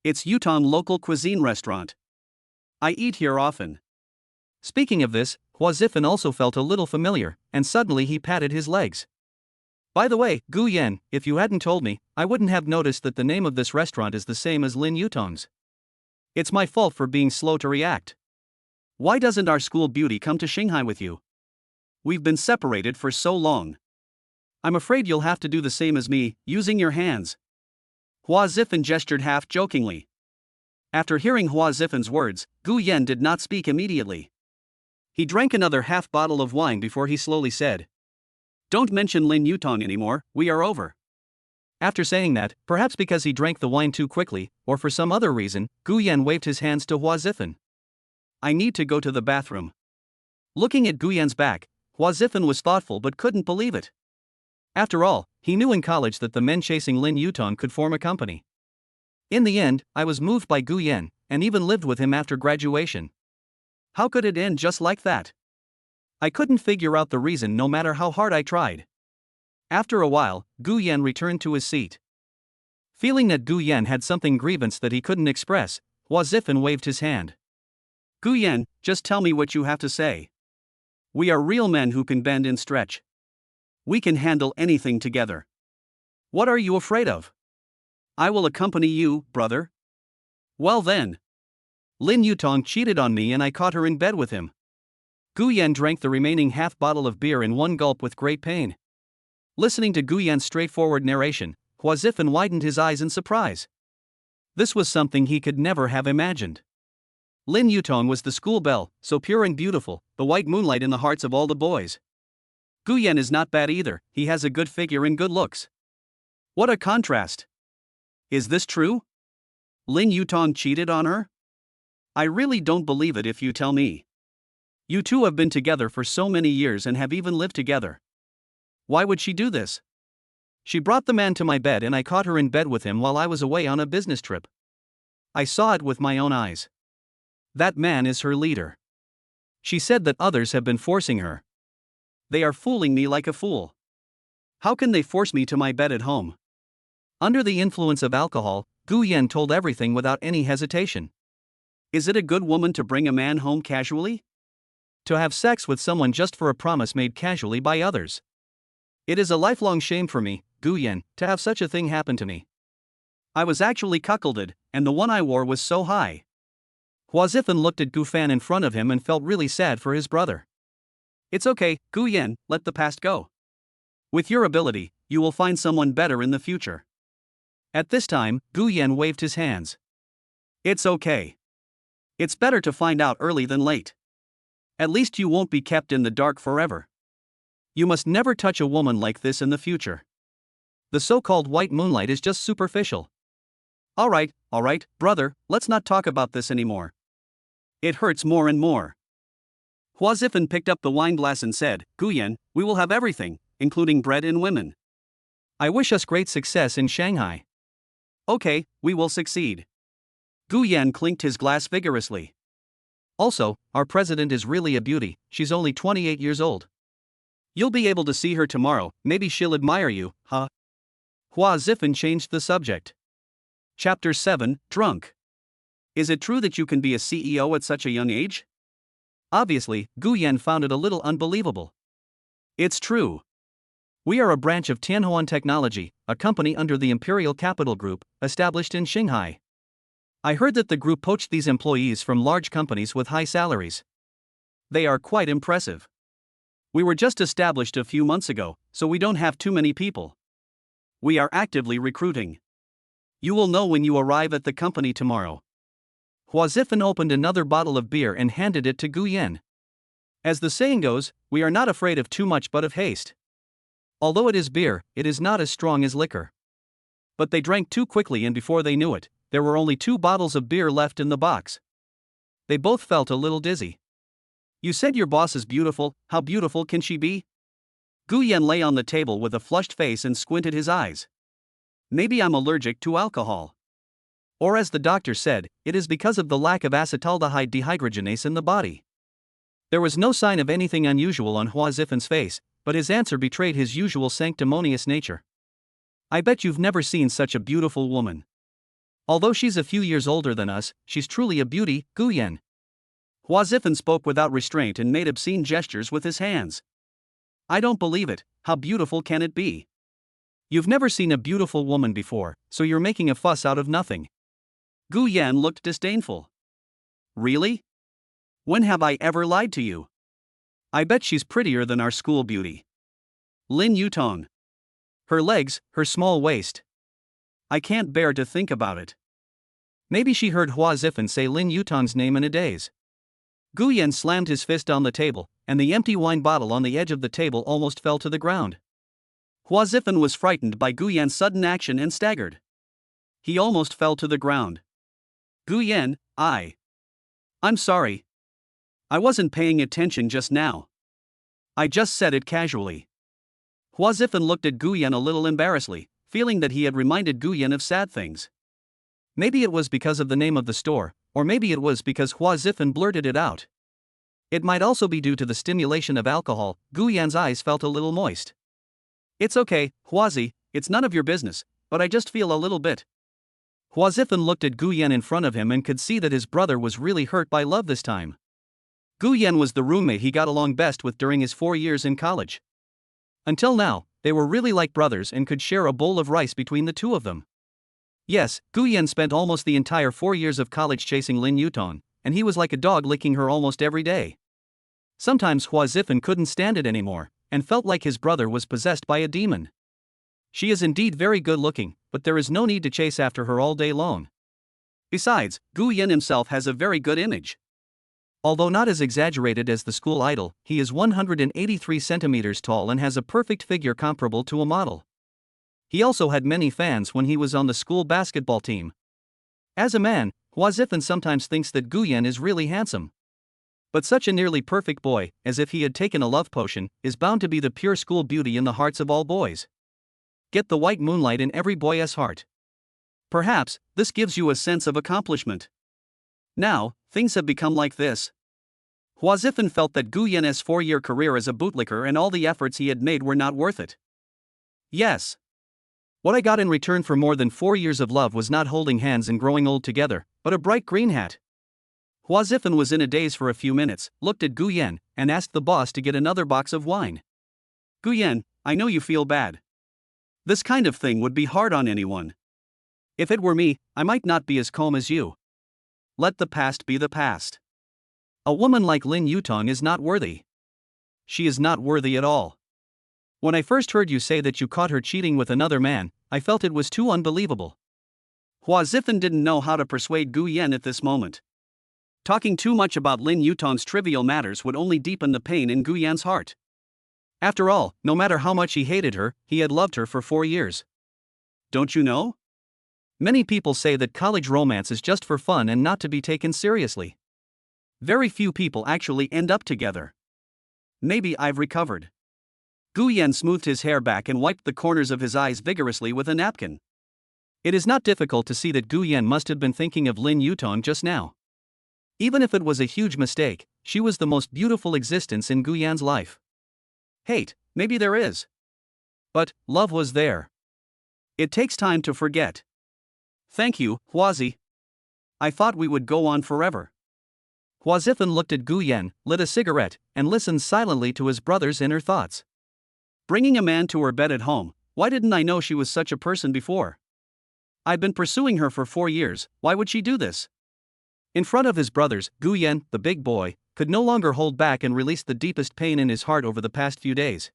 It's Yutong Local Cuisine Restaurant. I eat here often. Speaking of this, Hua Zifen also felt a little familiar, and suddenly he patted his legs. By the way, Gu Yan, if you hadn't told me, I wouldn't have noticed that the name of this restaurant is the same as Lin Yutong's. It's my fault for being slow to react. Why doesn't our school beauty come to Shanghai with you? We've been separated for so long. I'm afraid you'll have to do the same as me, using your hands. Hua Zifen gestured half-jokingly. After hearing Hua Zifen's words, Gu Yan did not speak immediately. He drank another half bottle of wine before he slowly said, Don't mention Lin Yutong anymore, we are over. After saying that, perhaps because he drank the wine too quickly, or for some other reason, Gu Yan waved his hands to Hua Zifen. I need to go to the bathroom. Looking at Gu Yan's back, Hua Zifen was thoughtful but couldn't believe it. After all, he knew in college that the men chasing Lin Yutong could form a company. In the end, I was moved by Gu Yan, and even lived with him after graduation. How could it end just like that? I couldn't figure out the reason no matter how hard I tried. After a while, Gu Yan returned to his seat. Feeling that Gu Yan had something grievance that he couldn't express, Hua Zifen waved his hand. Gu Yan, just tell me what you have to say. We are real men who can bend and stretch. We can handle anything together. What are you afraid of? I will accompany you, brother. Well then. Lin Yutong cheated on me and I caught her in bed with him. Gu Yan drank the remaining half bottle of beer in one gulp with great pain. Listening to Gu Yan's straightforward narration, Hua Zifen widened his eyes in surprise. This was something he could never have imagined. Lin Yutong was the school belle, so pure and beautiful, the white moonlight in the hearts of all the boys. Gu Yan is not bad either, he has a good figure and good looks. What a contrast! Is this true? Lin Yutong cheated on her? I really don't believe it if you tell me. You two have been together for so many years and have even lived together. Why would she do this? She brought the man to my bed and I caught her in bed with him while I was away on a business trip. I saw it with my own eyes. That man is her leader. She said that others have been forcing her. They are fooling me like a fool. How can they force me to my bed at home? Under the influence of alcohol, Guyan told everything without any hesitation. Is it a good woman to bring a man home casually? To have sex with someone just for a promise made casually by others? It is a lifelong shame for me, Guyan, to have such a thing happen to me. I was actually cuckolded, and the one I wore was so high. Huazifan looked at Gufan in front of him and felt really sad for his brother. It's okay, Guyan, let the past go. With your ability, you will find someone better in the future. At this time, Guyan waved his hands. It's okay. It's better to find out early than late. At least you won't be kept in the dark forever. You must never touch a woman like this in the future. The so-called white moonlight is just superficial. Alright, brother, let's not talk about this anymore. It hurts more and more. Huazifan picked up the wine glass and said, Guyan, we will have everything, including bread and women. I wish us great success in Shanghai. Okay, we will succeed. Guyan clinked his glass vigorously. Also, our president is really a beauty, she's only 28 years old. You'll be able to see her tomorrow, maybe she'll admire you, huh? Huazifan changed the subject. Chapter 7, Drunk. Is it true that you can be a CEO at such a young age? Obviously, Guyan found it a little unbelievable. It's true. We are a branch of Tianhuan Technology, a company under the Imperial Capital Group, established in Shanghai. I heard that the group poached these employees from large companies with high salaries. They are quite impressive. We were just established a few months ago, so we don't have too many people. We are actively recruiting. You will know when you arrive at the company tomorrow. Huazifan opened another bottle of beer and handed it to Guyan. As the saying goes, we are not afraid of too much but of haste. Although it is beer, it is not as strong as liquor. But they drank too quickly, and before they knew it, there were only 2 bottles of beer left in the box. They both felt a little dizzy. You said your boss is beautiful, how beautiful can she be? Guyan lay on the table with a flushed face and squinted his eyes. Maybe I'm allergic to alcohol. Or as the doctor said, it is because of the lack of acetaldehyde dehydrogenase in the body. There was no sign of anything unusual on Huazifan's face, but his answer betrayed his usual sanctimonious nature. I bet you've never seen such a beautiful woman. Although she's a few years older than us, she's truly a beauty, Guyan. Huazifan spoke without restraint and made obscene gestures with his hands. I don't believe it, how beautiful can it be? You've never seen a beautiful woman before, so you're making a fuss out of nothing. Guyan looked disdainful. Really? When have I ever lied to you? I bet she's prettier than our school beauty. Lin Yutong. Her legs, her small waist. I can't bear to think about it. Maybe she heard Huazifan say Lin Yutong's name in a daze. Guyan slammed his fist on the table, and the empty wine bottle on the edge of the table almost fell to the ground. Huazifan was frightened by Guyan's sudden action and staggered. He almost fell to the ground. Guyan, I'm sorry. I wasn't paying attention just now. I just said it casually. Huazifan looked at Guyan a little embarrassedly, feeling that he had reminded Guyan of sad things. Maybe it was because of the name of the store, or maybe it was because Huazifan blurted it out. It might also be due to the stimulation of alcohol. Guyan's eyes felt a little moist. It's okay, Huazi, it's none of your business, but I just feel a little bit. Huazifan looked at Guyan in front of him and could see that his brother was really hurt by love this time. Guyan was the roommate he got along best with during his 4 years in college. Until now, they were really like brothers and could share a bowl of rice between the two of them. Yes, Guyan spent almost the entire 4 years of college chasing Lin Yutong, and he was like a dog licking her almost every day. Sometimes Huazifan couldn't stand it anymore, and felt like his brother was possessed by a demon. She is indeed very good looking, but there is no need to chase after her all day long. Besides, Guyan himself has a very good image. Although not as exaggerated as the school idol, he is 183 centimeters tall and has a perfect figure comparable to a model. He also had many fans when he was on the school basketball team. As a man, Huazifan sometimes thinks that Guyan is really handsome. But such a nearly perfect boy, as if he had taken a love potion, is bound to be the pure school beauty in the hearts of all boys. Get the white moonlight in every boy's heart. Perhaps, this gives you a sense of accomplishment. Now, things have become like this. Hua Zifan felt that Gu Yan's 4-year career as a bootlicker and all the efforts he had made were not worth it. Yes. What I got in return for more than 4 years of love was not holding hands and growing old together, but a bright green hat. Hua Zifan was in a daze for a few minutes, looked at Gu Yan, and asked the boss to get another box of wine. Gu Yan, I know you feel bad. This kind of thing would be hard on anyone. If it were me, I might not be as calm as you. Let the past be the past. A woman like Lin Yutong is not worthy. She is not worthy at all. When I first heard you say that you caught her cheating with another man, I felt it was too unbelievable. Hua Zifan didn't know how to persuade Gu Yan at this moment. Talking too much about Lin Yutong's trivial matters would only deepen the pain in Gu Yan's heart. After all, no matter how much he hated her, he had loved her for 4 years. Don't you know? Many people say that college romance is just for fun and not to be taken seriously. Very few people actually end up together. Maybe I've recovered. Gu Yan smoothed his hair back and wiped the corners of his eyes vigorously with a napkin. It is not difficult to see that Gu Yan must have been thinking of Lin Yutong just now. Even if it was a huge mistake, she was the most beautiful existence in Gu Yan's life. Hate, maybe there is. But love was there. It takes time to forget. Thank you, Huazi. I thought we would go on forever. Hua Zifan looked at Gu Yan, lit a cigarette, and listened silently to his brother's inner thoughts. Bringing a man to her bed at home, why didn't I know she was such a person before? I've been pursuing her for 4 years, why would she do this? In front of his brothers, Gu Yan, the big boy, could no longer hold back and released the deepest pain in his heart over the past few days.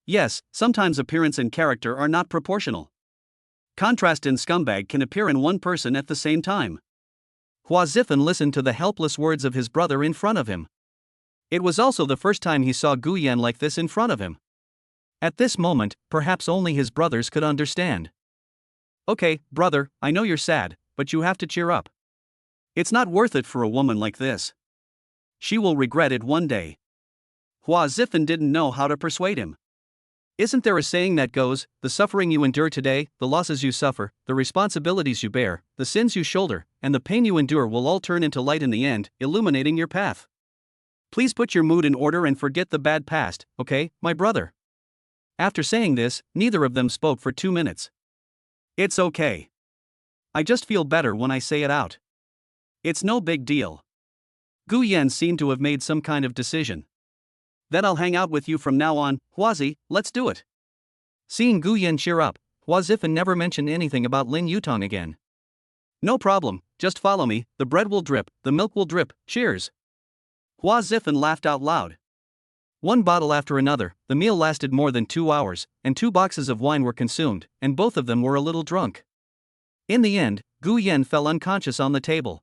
Yes, sometimes appearance and character are not proportional. Contrast and scumbag can appear in one person at the same time. Hua Zifan listened to the helpless words of his brother in front of him. It was also the first time he saw Gu Yan like this in front of him. At this moment, perhaps only his brothers could understand. Okay, brother, I know you're sad, but you have to cheer up. It's not worth it for a woman like this. She will regret it one day. Hua Zifan didn't know how to persuade him. Isn't there a saying that goes, the suffering you endure today, the losses you suffer, the responsibilities you bear, the sins you shoulder, and the pain you endure will all turn into light in the end, illuminating your path. Please put your mood in order and forget the bad past, okay, my brother? After saying this, neither of them spoke for 2 minutes. It's okay. I just feel better when I say it out. It's no big deal. Gu Yan seemed to have made some kind of decision. Then I'll hang out with you from now on, Huazi, let's do it. Seeing Gu Yan cheer up, Hua Zifan never mentioned anything about Lin Yutong again. No problem, just follow me, the bread will drip, the milk will drip, cheers. Hua Zifan laughed out loud. One bottle after another, the meal lasted more than 2 hours, and 2 boxes of wine were consumed, and both of them were a little drunk. In the end, Gu Yan fell unconscious on the table.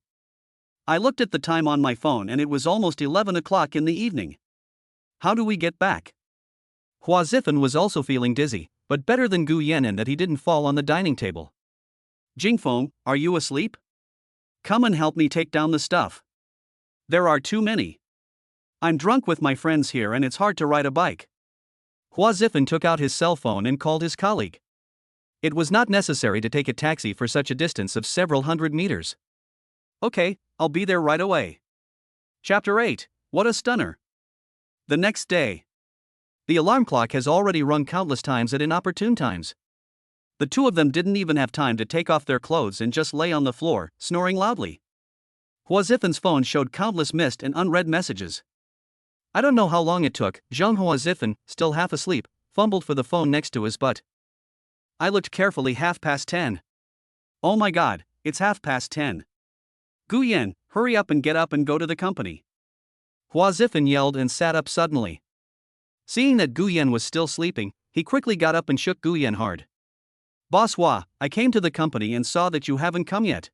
I looked at the time on my phone and it was almost 11 o'clock in the evening. How do we get back? Hua Zifan was also feeling dizzy, but better than Gu Yan in that he didn't fall on the dining table. Jingfeng, are you asleep? Come and help me take down the stuff. There are too many. I'm drunk with my friends here and it's hard to ride a bike. Hua Zifan took out his cell phone and called his colleague. It was not necessary to take a taxi for such a distance of several hundred meters. Okay, I'll be there right away. Chapter 8, what a stunner. The next day. The alarm clock has already rung countless times at inopportune times. The two of them didn't even have time to take off their clothes and just lay on the floor, snoring loudly. Hua Zifan's phone showed countless missed and unread messages. I don't know how long it took. Zhang Hua Zifan, still half asleep, fumbled for the phone next to his butt. I looked carefully. 10:30. Oh my god, it's 10:30. Gu Yan, hurry up and get up and go to the company. Hua Zifan yelled and sat up suddenly. Seeing that Gu Yan was still sleeping, he quickly got up and shook Gu Yan hard. Boss Hua, I came to the company and saw that you haven't come yet.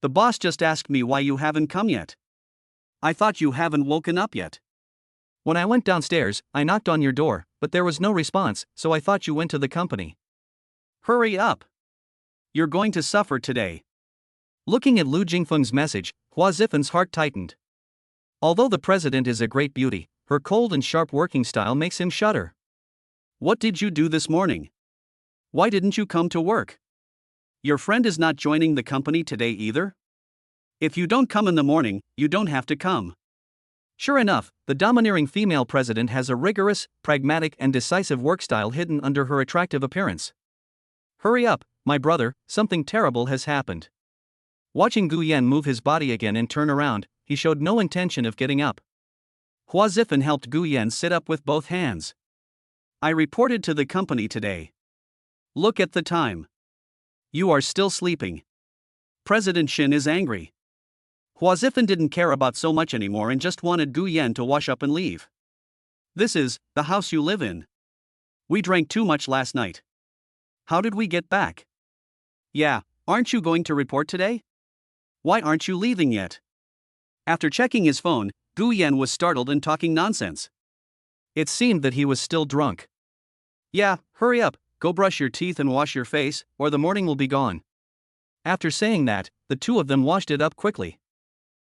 The boss just asked me why you haven't come yet. I thought you haven't woken up yet. When I went downstairs, I knocked on your door, but there was no response, so I thought you went to the company. Hurry up. You're going to suffer today. Looking at Lu Jingfeng's message, Hua Zifan's heart tightened. Although the president is a great beauty, her cold and sharp working style makes him shudder. What did you do this morning? Why didn't you come to work? Your friend is not joining the company today either? If you don't come in the morning, you don't have to come. Sure enough, the domineering female president has a rigorous, pragmatic, and decisive work style hidden under her attractive appearance. Hurry up, my brother, something terrible has happened. Watching Guan move his body again and turn around, he showed no intention of getting up. Hua Zifan helped Guan sit up with both hands. I reported to the company today. Look at the time. You are still sleeping. President Shin is angry. Hua Zifan didn't care about so much anymore and just wanted Guan to wash up and leave. This is the house you live in. We drank too much last night. How did we get back? Yeah, aren't you going to report today? Why aren't you leaving yet? After checking his phone, Guan was startled and talking nonsense. It seemed that he was still drunk. Yeah, hurry up, go brush your teeth and wash your face, or the morning will be gone. After saying that, the two of them washed it up quickly.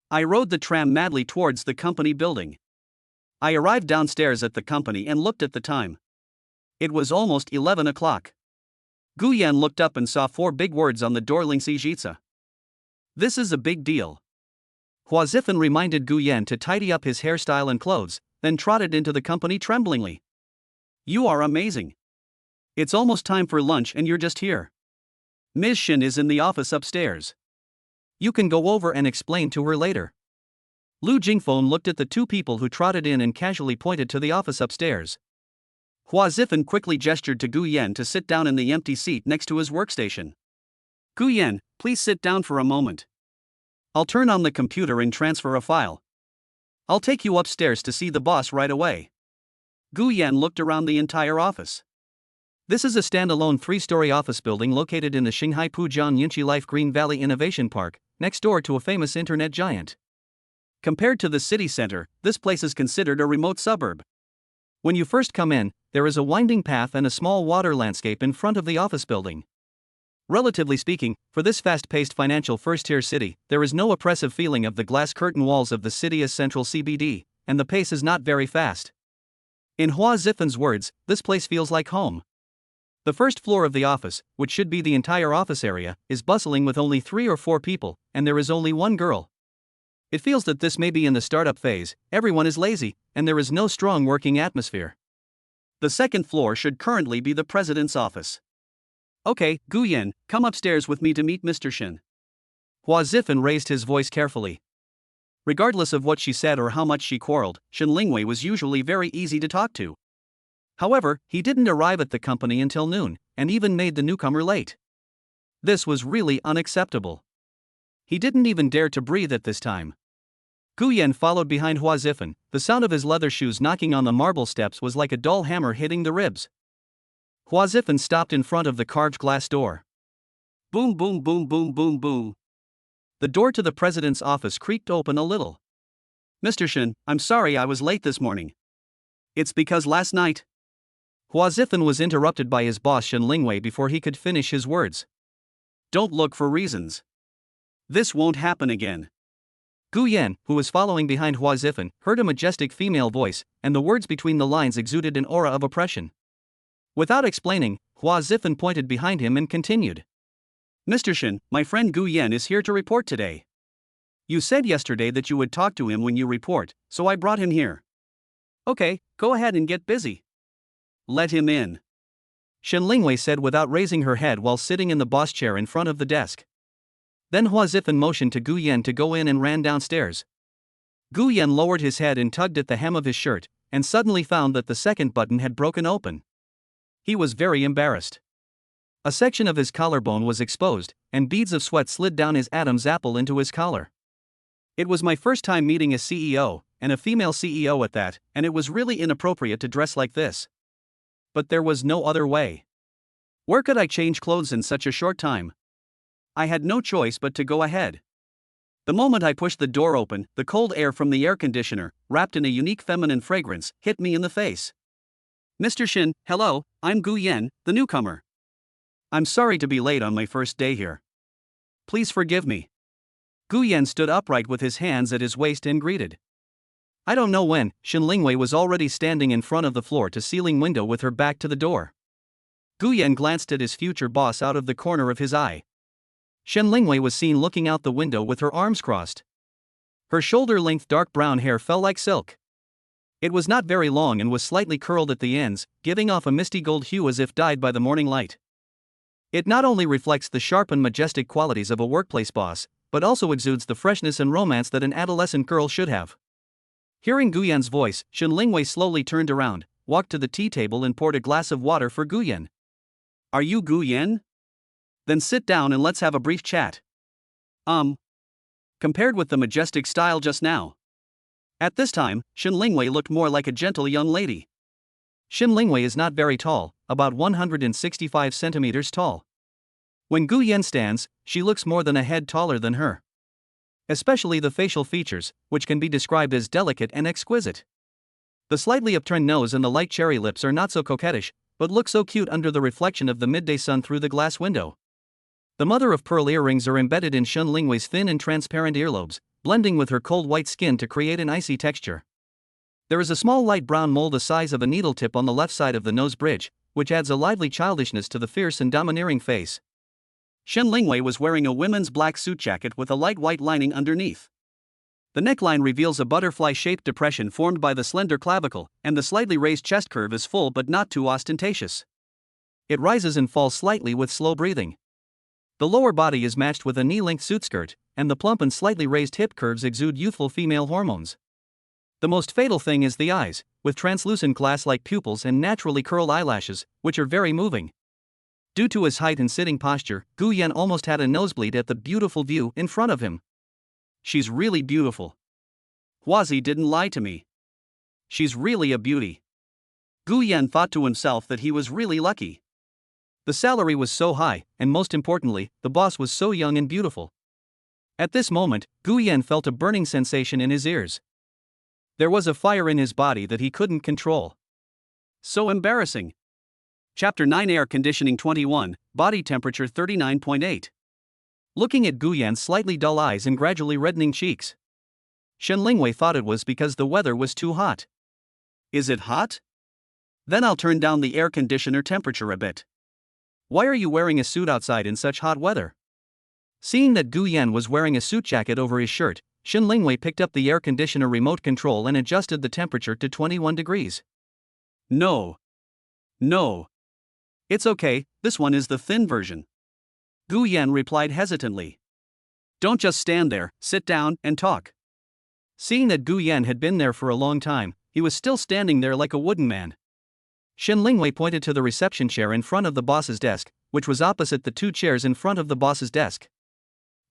I rode the tram madly towards the company building. I arrived downstairs at the company and looked at the time. It was almost 11 o'clock. Guyan looked up and saw 4 big words on the door: Lingxi Jitsa. This is a big deal. Hua Zifan reminded Guyan to tidy up his hairstyle and clothes, then trotted into the company tremblingly. You are amazing. It's almost time for lunch and you're just here. Ms. Shin is in the office upstairs. You can go over and explain to her later. Lu Jingfeng looked at the 2 people who trotted in and casually pointed to the office upstairs. Hua Zifan quickly gestured to Guyan to sit down in the empty seat next to his workstation. Guyan, please sit down for a moment. I'll turn on the computer and transfer a file. I'll take you upstairs to see the boss right away. Guyan looked around the entire office. This is a standalone 3-story office building located in the Shanghai Pujian Yunqi Life Green Valley Innovation Park, next door to a famous internet giant. Compared to the city center, this place is considered a remote suburb. When you first come in, there is a winding path and a small water landscape in front of the office building. Relatively speaking, for this fast-paced financial first-tier city, there is no oppressive feeling of the glass curtain walls of the city as central CBD, and the pace is not very fast. In Hua Zifan's words, this place feels like home. The first floor of the office, which should be the entire office area, is bustling with only 3 or 4 people, and there is only 1 girl. It feels that this may be in the startup phase, everyone is lazy, and there is no strong working atmosphere. The second floor should currently be the president's office. Okay, Guyan, come upstairs with me to meet Mr. Shin. Hua Zifan raised his voice carefully. Regardless of what she said or how much she quarreled, Shin Lingwei was usually very easy to talk to. However, he didn't arrive at the company until noon, and even made the newcomer late. This was really unacceptable. He didn't even dare to breathe at this time. Guyan followed behind Hua Zifan. The sound of his leather shoes knocking on the marble steps was like a dull hammer hitting the ribs. Hua Zifan stopped in front of the carved glass door. Boom, boom, boom, boom, boom, boom. The door to the president's office creaked open a little. Mr. Shin, I'm sorry I was late this morning. It's because last night. Hua Zifan was interrupted by his boss Shin Lingwei before he could finish his words. Don't look for reasons. This won't happen again. Guyan, who was following behind Hua Zifan, heard a majestic female voice, and the words between the lines exuded an aura of oppression. Without explaining, Hua Zifan pointed behind him and continued. Mr. Shin, my friend Guyan is here to report today. You said yesterday that you would talk to him when you report, so I brought him here. Okay, go ahead and get busy. Let him in. Shin Lingwei said without raising her head while sitting in the boss chair in front of the desk. Then Hua Zifan motioned to Guyan to go in and ran downstairs. Guyan lowered his head and tugged at the hem of his shirt, and suddenly found that the second button had broken open. He was very embarrassed. A section of his collarbone was exposed, and beads of sweat slid down his Adam's apple into his collar. It was my first time meeting a CEO, and a female CEO at that, and it was really inappropriate to dress like this. But there was no other way. Where could I change clothes in such a short time? I had no choice but to go ahead. The moment I pushed the door open, the cold air from the air conditioner, wrapped in a unique feminine fragrance, hit me in the face. Mr. Shin, hello, I'm Guyan, the newcomer. I'm sorry to be late on my first day here. Please forgive me. Guyan stood upright with his hands at his waist and greeted. I don't know when, Shin Lingwei was already standing in front of the floor-to-ceiling window with her back to the door. Guyan glanced at his future boss out of the corner of his eye. Shen Lingwei was seen looking out the window with her arms crossed. Her shoulder-length dark brown hair fell like silk. It was not very long and was slightly curled at the ends, giving off a misty gold hue as if dyed by the morning light. It not only reflects the sharp and majestic qualities of a workplace boss, but also exudes the freshness and romance that an adolescent girl should have. Hearing Guyan's voice, Shen Lingwei slowly turned around, walked to the tea table and poured a glass of water for Guyan. "Are you Guyan? Then sit down and let's have a brief chat." Compared with the majestic style just now. At this time, Shen Lingwei looked more like a gentle young lady. Shen Lingwei is not very tall, about 165 centimeters tall. When Guyan stands, she looks more than a head taller than her. Especially the facial features, which can be described as delicate and exquisite. The slightly upturned nose and the light cherry lips are not so coquettish, but look so cute under the reflection of the midday sun through the glass window. The mother-of-pearl earrings are embedded in Shen Lingwei's thin and transparent earlobes, blending with her cold white skin to create an icy texture. There is a small light brown mole the size of a needle tip on the left side of the nose bridge, which adds a lively childishness to the fierce and domineering face. Shen Lingwei was wearing a women's black suit jacket with a light white lining underneath. The neckline reveals a butterfly-shaped depression formed by the slender clavicle, and the slightly raised chest curve is full but not too ostentatious. It rises and falls slightly with slow breathing. The lower body is matched with a knee-length suit skirt, and the plump and slightly raised hip curves exude youthful female hormones. The most fatal thing is the eyes, with translucent glass-like pupils and naturally curled eyelashes, which are very moving. Due to his height and sitting posture, Guyan almost had a nosebleed at the beautiful view in front of him. "She's really beautiful. Huazi didn't lie to me. She's really a beauty." Guyan thought to himself that he was really lucky. The salary was so high, and most importantly, the boss was so young and beautiful. At this moment, Guyan felt a burning sensation in his ears. There was a fire in his body that he couldn't control. So embarrassing. Chapter 9 Air Conditioning 21, Body Temperature 39.8. Looking at Guyan's slightly dull eyes and gradually reddening cheeks, Shen Lingwei thought it was because the weather was too hot. "Is it hot? Then I'll turn down the air conditioner temperature a bit. Why are you wearing a suit outside in such hot weather?" Seeing that Guyan was wearing a suit jacket over his shirt, Shen Lingwei picked up the air conditioner remote control and adjusted the temperature to 21 degrees. No. It's okay, this one is the thin version." Guyan replied hesitantly. "Don't just stand there, sit down and talk." Seeing that Guyan had been there for a long time, he was still standing there like a wooden man. Shen Lingwei pointed to the reception chair in front of the boss's desk, which was opposite the two chairs in front of the boss's desk.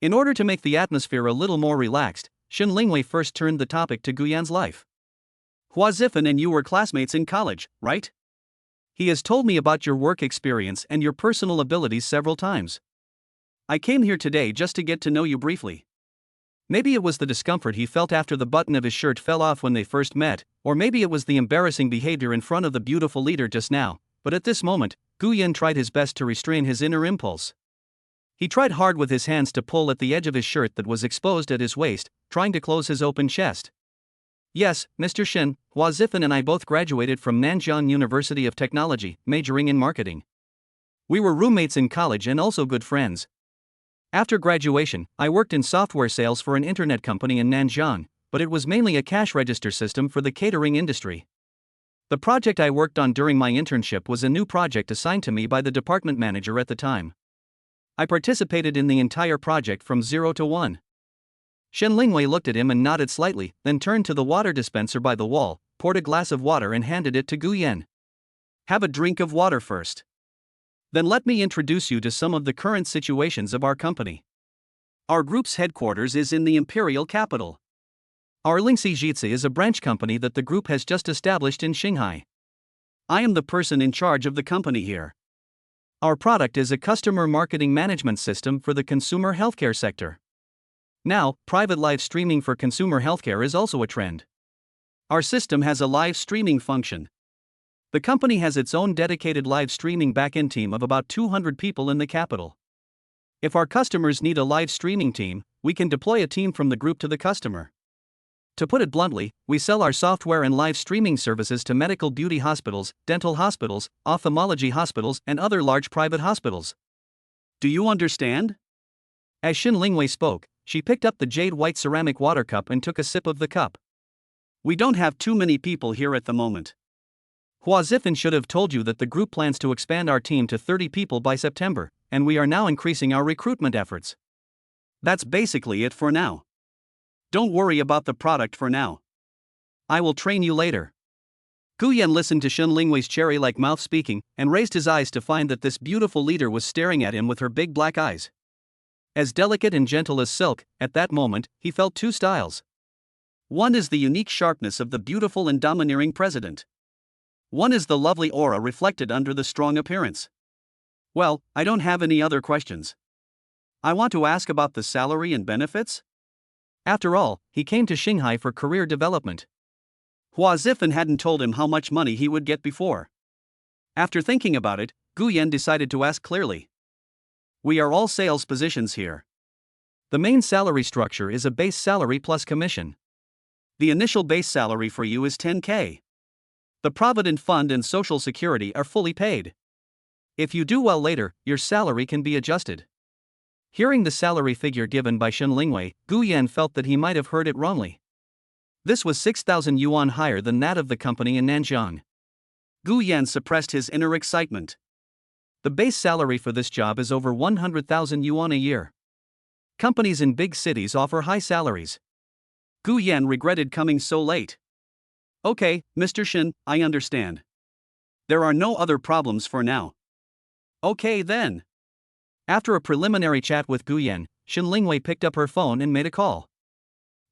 In order to make the atmosphere a little more relaxed, Shen Lingwei first turned the topic to Guyan's life. "Huazifan and you were classmates in college, right? He has told me about your work experience and your personal abilities several times. I came here today just to get to know you briefly." Maybe it was the discomfort he felt after the button of his shirt fell off when they first met, or maybe it was the embarrassing behavior in front of the beautiful leader just now, but at this moment, Guyan tried his best to restrain his inner impulse. He tried hard with his hands to pull at the edge of his shirt that was exposed at his waist, trying to close his open chest. "Yes, Mr. Shen, Huazifan and I both graduated from Nanjiang University of Technology, majoring in marketing. We were roommates in college and also good friends. After graduation, I worked in software sales for an internet company in Nanjiang, but it was mainly a cash register system for the catering industry. The project I worked on during my internship was a new project assigned to me by the department manager at the time. I participated in the entire project from 0 to 1. Shen Lingwei looked at him and nodded slightly, then turned to the water dispenser by the wall, poured a glass of water and handed it to Guyan. "Have a drink of water first. Then let me introduce you to some of the current situations of our company. Our group's headquarters is in the imperial capital. Our Lingxi Jitsi is a branch company that the group has just established in Shanghai. I am the person in charge of the company here. Our product is a customer marketing management system for the consumer healthcare sector. Now, private live streaming for consumer healthcare is also a trend. Our system has a live streaming function. The company has its own dedicated live streaming backend team of about 200 people in the capital. If our customers need a live streaming team, we can deploy a team from the group to the customer. To put it bluntly, we sell our software and live streaming services to medical beauty hospitals, dental hospitals, ophthalmology hospitals, and other large private hospitals. Do you understand?" As Shin Lingwei spoke, she picked up the jade-white ceramic water cup and took a sip of the cup. We don't have too many people here at the moment. Hua Zifan should have told you that the group plans to expand our team to 30 people by September, and we are now increasing our recruitment efforts. That's basically it for now. Don't worry about the product for now. I will train you later. Gu Yan listened to Shin Lingwei's cherry-like mouth speaking and raised his eyes to find that this beautiful leader was staring at him with her big black eyes. As delicate and gentle as silk, at that moment, he felt two styles. One is the unique sharpness of the beautiful and domineering president. One is the lovely aura reflected under the strong appearance. Well, I don't have any other questions. I want to ask about the salary and benefits? After all, he came to Shanghai for career development. Hua Zifan hadn't told him how much money he would get before. After thinking about it, Gu Yan decided to ask clearly. We are all sales positions here. The main salary structure is a base salary plus commission. The initial base salary for you is 10K. The Provident Fund and Social Security are fully paid. If you do well later, your salary can be adjusted. Hearing the salary figure given by Shin Lingwei, Gu Yan felt that he might have heard it wrongly. This was 6,000 yuan higher than that of the company in Nanjiang. Gu Yan suppressed his inner excitement. The base salary for this job is over 100,000 yuan a year. Companies in big cities offer high salaries. Gu Yan regretted coming so late. Okay, Mr. Shin, I understand. There are no other problems for now. Okay then. After a preliminary chat with Gu Yan, Shin Lingwei picked up her phone and made a call.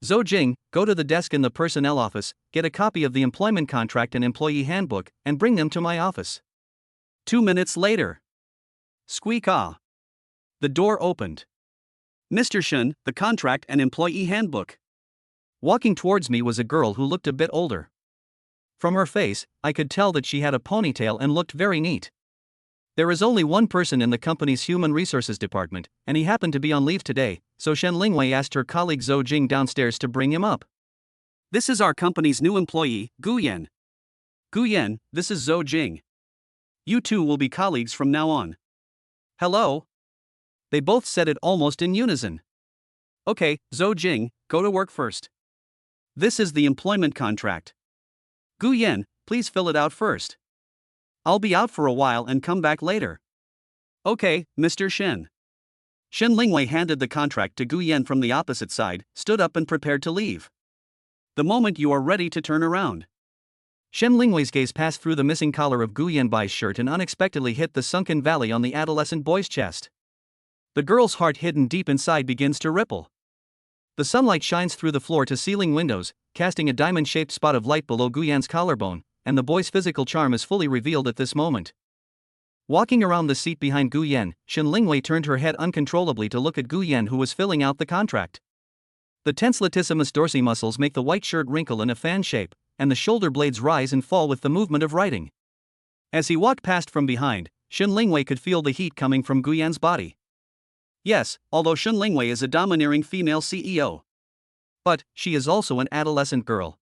Zhou Jing, go to the desk in the personnel office, get a copy of the employment contract and employee handbook, and bring them to my office. 2 minutes later. Squeak ah. The door opened. Mr. Shin, the contract and employee handbook. Walking towards me was a girl who looked a bit older. From her face, I could tell that she had a ponytail and looked very neat. There is only one person in the company's human resources department, and he happened to be on leave today, so Shen Lingwei asked her colleague Zhou Jing downstairs to bring him up. This is our company's new employee, Gu Yan. Gu Yan, this is Zhou Jing. You two will be colleagues from now on. Hello? They both said it almost in unison. Okay, Zhou Jing, go to work first. This is the employment contract. Gu Yan, please fill it out first. I'll be out for a while and come back later. Okay, Mr. Shen. Shen Lingwei handed the contract to Gu Yan from the opposite side, stood up and prepared to leave. The moment you are ready to turn around. Shen Lingwei's gaze passed through the missing collar of Gu Yanbai's shirt and unexpectedly hit the sunken valley on the adolescent boy's chest. The girl's heart hidden deep inside begins to ripple. The sunlight shines through the floor-to-ceiling windows, casting a diamond-shaped spot of light below Gu Yan's collarbone, and the boy's physical charm is fully revealed at this moment. Walking around the seat behind Gu Yan, Shen Lingwei turned her head uncontrollably to look at Gu Yan, who was filling out the contract. The tense latissimus dorsi muscles make the white shirt wrinkle in a fan shape, and the shoulder blades rise and fall with the movement of writing. As he walked past from behind, Shen Lingwei could feel the heat coming from Gu Yan's body. Yes, although Shen Lingwei is a domineering female CEO. But she is also an adolescent girl.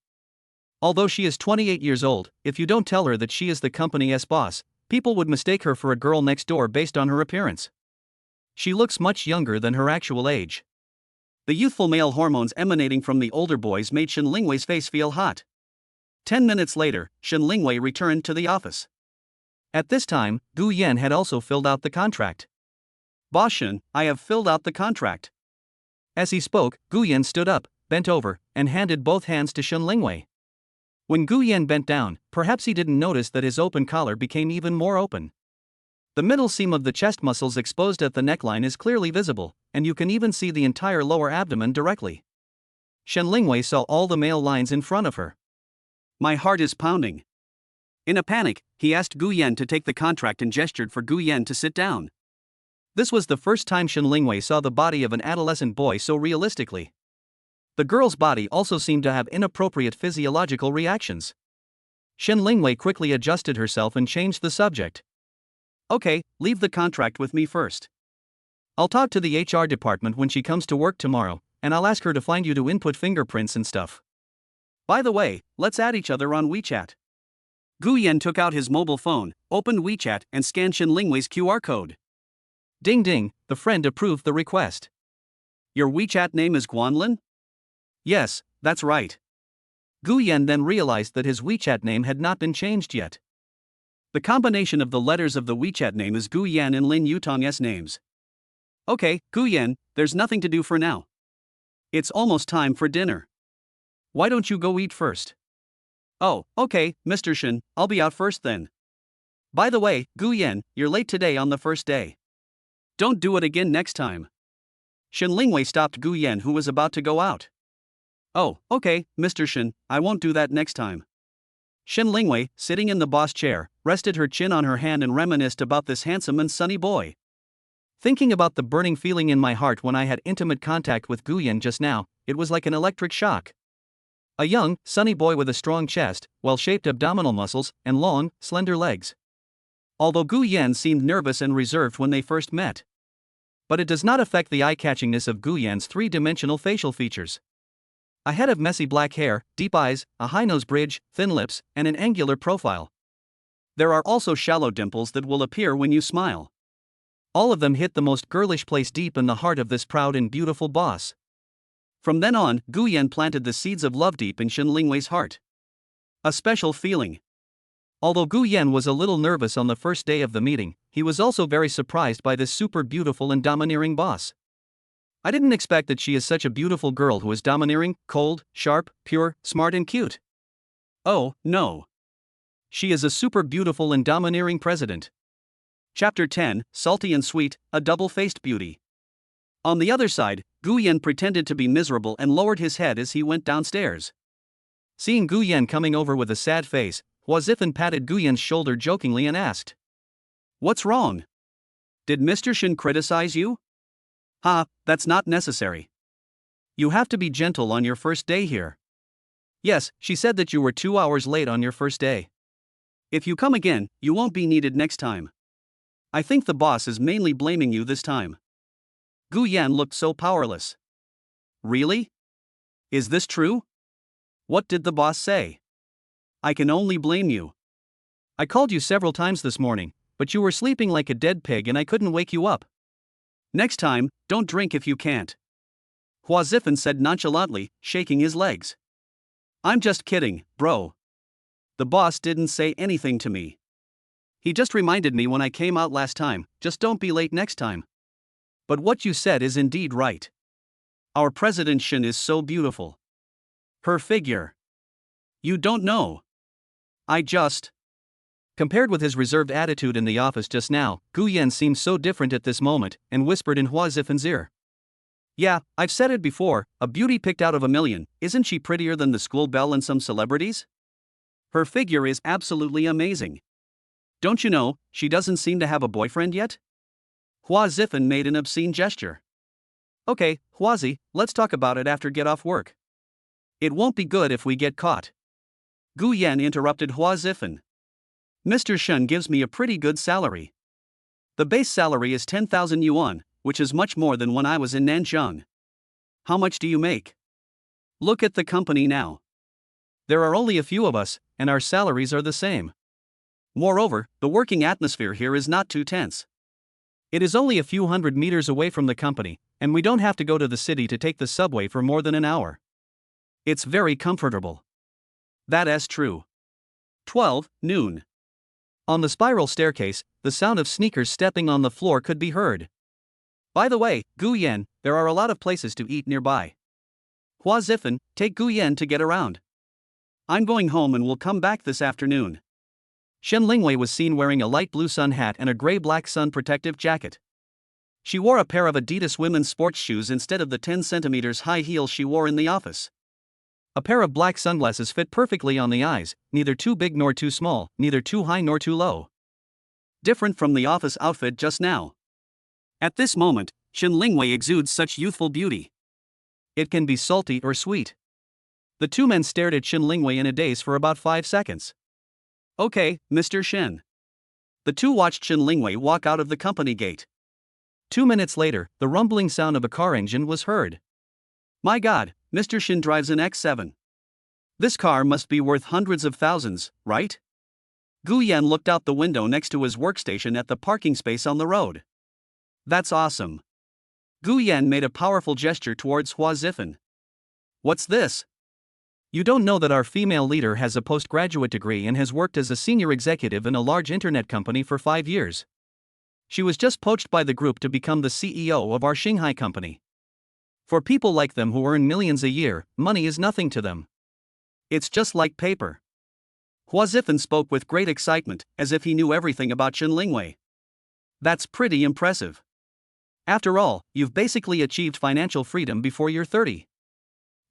Although she is 28 years old, if you don't tell her that she is the company's boss, people would mistake her for a girl next door based on her appearance. She looks much younger than her actual age. The youthful male hormones emanating from the older boys made Shen Lingwei's face feel hot. 10 minutes later, Shen Lingwei returned to the office. At this time, Gu Yan had also filled out the contract. Boss Shen, I have filled out the contract. As he spoke, Gu Yan stood up, bent over, and handed both hands to Shen Lingwei. When Gu Yan bent down, perhaps he didn't notice that his open collar became even more open. The middle seam of the chest muscles exposed at the neckline is clearly visible, and you can even see the entire lower abdomen directly. Shen Lingwei saw all the male lines in front of her. My heart is pounding. In a panic, he asked Gu Yan to take the contract and gestured for Gu Yan to sit down. This was the first time Shen Lingwei saw the body of an adolescent boy so realistically. The girl's body also seemed to have inappropriate physiological reactions. Shen Lingwei quickly adjusted herself and changed the subject. Okay, leave the contract with me first. I'll talk to the HR department when she comes to work tomorrow, and I'll ask her to find you to input fingerprints and stuff. By the way, let's add each other on WeChat. Gu Yan took out his mobile phone, opened WeChat, and scanned Shen Lingwei's QR code. Ding ding, the friend approved the request. Your WeChat name is Guanlin? Yes, that's right. Gu Yan then realized that his WeChat name had not been changed yet. The combination of the letters of the WeChat name is Gu Yan and Lin Yutong's names. Okay, Gu Yan, there's nothing to do for now. It's almost time for dinner. Why don't you go eat first? Oh, okay, Mr. Shen, I'll be out first then. By the way, Gu Yan, you're late today on the first day. Don't do it again next time. Shen Lingwei stopped Gu Yan, who was about to go out. Oh, okay, Mr. Shen, I won't do that next time. Shen Lingwei, sitting in the boss chair, rested her chin on her hand and reminisced about this handsome and sunny boy. Thinking about the burning feeling in my heart when I had intimate contact with Gu Yan just now, it was like an electric shock. A young, sunny boy with a strong chest, well-shaped abdominal muscles, and long, slender legs. Although Gu Yan seemed nervous and reserved when they first met. But it does not affect the eye-catchingness of Gu Yan's three-dimensional facial features. A head of messy black hair, deep eyes, a high nose bridge, thin lips, and an angular profile. There are also shallow dimples that will appear when you smile. All of them hit the most girlish place deep in the heart of this proud and beautiful boss. From then on, Gu Yan planted the seeds of love deep in Shen Lingwei's heart. A special feeling. Although Gu Yan was a little nervous on the first day of the meeting, he was also very surprised by this super beautiful and domineering boss. I didn't expect that she is such a beautiful girl who is domineering, cold, sharp, pure, smart and cute. Oh, no. She is a super beautiful and domineering president. Chapter 10, Salty and Sweet, a double-faced beauty. On the other side, Gu Yan pretended to be miserable and lowered his head as he went downstairs. Seeing Gu Yan coming over with a sad face, Hua Zifen patted Gu Yan's shoulder jokingly and asked, "What's wrong? Did Mr. Shen criticize you?" "Ha, that's not necessary. You have to be gentle on your first day here." "Yes, she said that you were 2 hours late on your first day. If you come again, you won't be needed next time. I think the boss is mainly blaming you this time." Gu Yan looked so powerless. "Really? Is this true? What did the boss say?" "I can only blame you. I called you several times this morning, but you were sleeping like a dead pig and I couldn't wake you up. Next time, don't drink if you can't." Hua Zifen said nonchalantly, shaking his legs. "I'm just kidding, bro. The boss didn't say anything to me. He just reminded me when I came out last time, just don't be late next time. But what you said is indeed right. Our President Shen is so beautiful. Her figure. You don't know. I just..." Compared with his reserved attitude in the office just now, Gu Yan seemed so different at this moment, and whispered in Hua Zifen's ear. "Yeah, I've said it before, a beauty picked out of a million, isn't she prettier than the school belle and some celebrities? Her figure is absolutely amazing. Don't you know, she doesn't seem to have a boyfriend yet?" Hua Zifen made an obscene gesture. "Okay, Huazi, let's talk about it after get off work. It won't be good if we get caught." Gu Yan interrupted Hua Zifen. "Mr. Shen gives me a pretty good salary. The base salary is 10,000 yuan, which is much more than when I was in Nanjing. How much do you make? Look at the company now. There are only a few of us, and our salaries are the same. Moreover, the working atmosphere here is not too tense. It is only a few hundred meters away from the company, and we don't have to go to the city to take the subway for more than an hour. It's very comfortable." That is true. 12 noon. On the spiral staircase, the sound of sneakers stepping on the floor could be heard. "By the way, Gu Yan, there are a lot of places to eat nearby. Hua Zifen, take Gu Yan to get around. I'm going home and will come back this afternoon." Shen Lingwei was seen wearing a light blue sun hat and a gray-black sun protective jacket. She wore a pair of Adidas women's sports shoes instead of the 10 cm high heels she wore in the office. A pair of black sunglasses fit perfectly on the eyes, neither too big nor too small, neither too high nor too low. Different from the office outfit just now. At this moment, Shen Lingwei exudes such youthful beauty. It can be salty or sweet. The two men stared at Shen Lingwei in a daze for about 5 seconds. "Okay, Mr. Shen." The two watched Shen Lingwei walk out of the company gate. 2 minutes later, the rumbling sound of a car engine was heard. "My God, Mr. Shen drives an X7. This car must be worth hundreds of thousands, right?" Gu Yan looked out the window next to his workstation at the parking space on the road. "That's awesome." Gu Yan made a powerful gesture towards Hua Zifen. What's this? You don't know that our female leader has a postgraduate degree and has worked as a senior executive in a large internet company for 5 years. She was just poached by the group to become the CEO of our Shanghai company. For people like them who earn millions a year, money is nothing to them. It's just like paper. Hua Zifen spoke with great excitement, as if he knew everything about Shen Lingwei. That's pretty impressive. After all, you've basically achieved financial freedom before you're 30.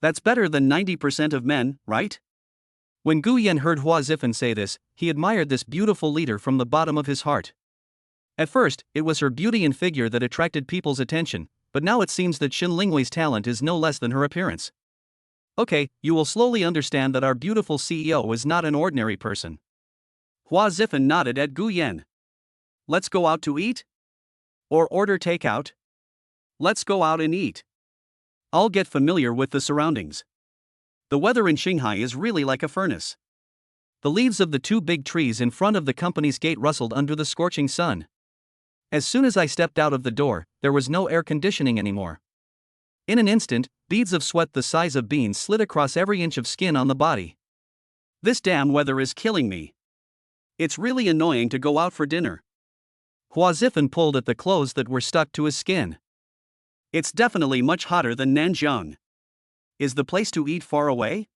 That's better than 90% of men, right? When Gu Yan heard Hua Zifen say this, he admired this beautiful leader from the bottom of his heart. At first, it was her beauty and figure that attracted people's attention, but now it seems that Shen Lingwei's talent is no less than her appearance. Okay, you will slowly understand that our beautiful CEO is not an ordinary person. Hua Zifen nodded at Gu Yan. Let's go out to eat? Or order takeout? Let's go out and eat. I'll get familiar with the surroundings. The weather in Shanghai is really like a furnace. The leaves of the 2 big trees in front of the company's gate rustled under the scorching sun. As soon as I stepped out of the door, there was no air conditioning anymore. In an instant, beads of sweat the size of beans slid across every inch of skin on the body. This damn weather is killing me. It's really annoying to go out for dinner. Hua Zifen pulled at the clothes that were stuck to his skin. It's definitely much hotter than Nanjiang. Is the place to eat far away?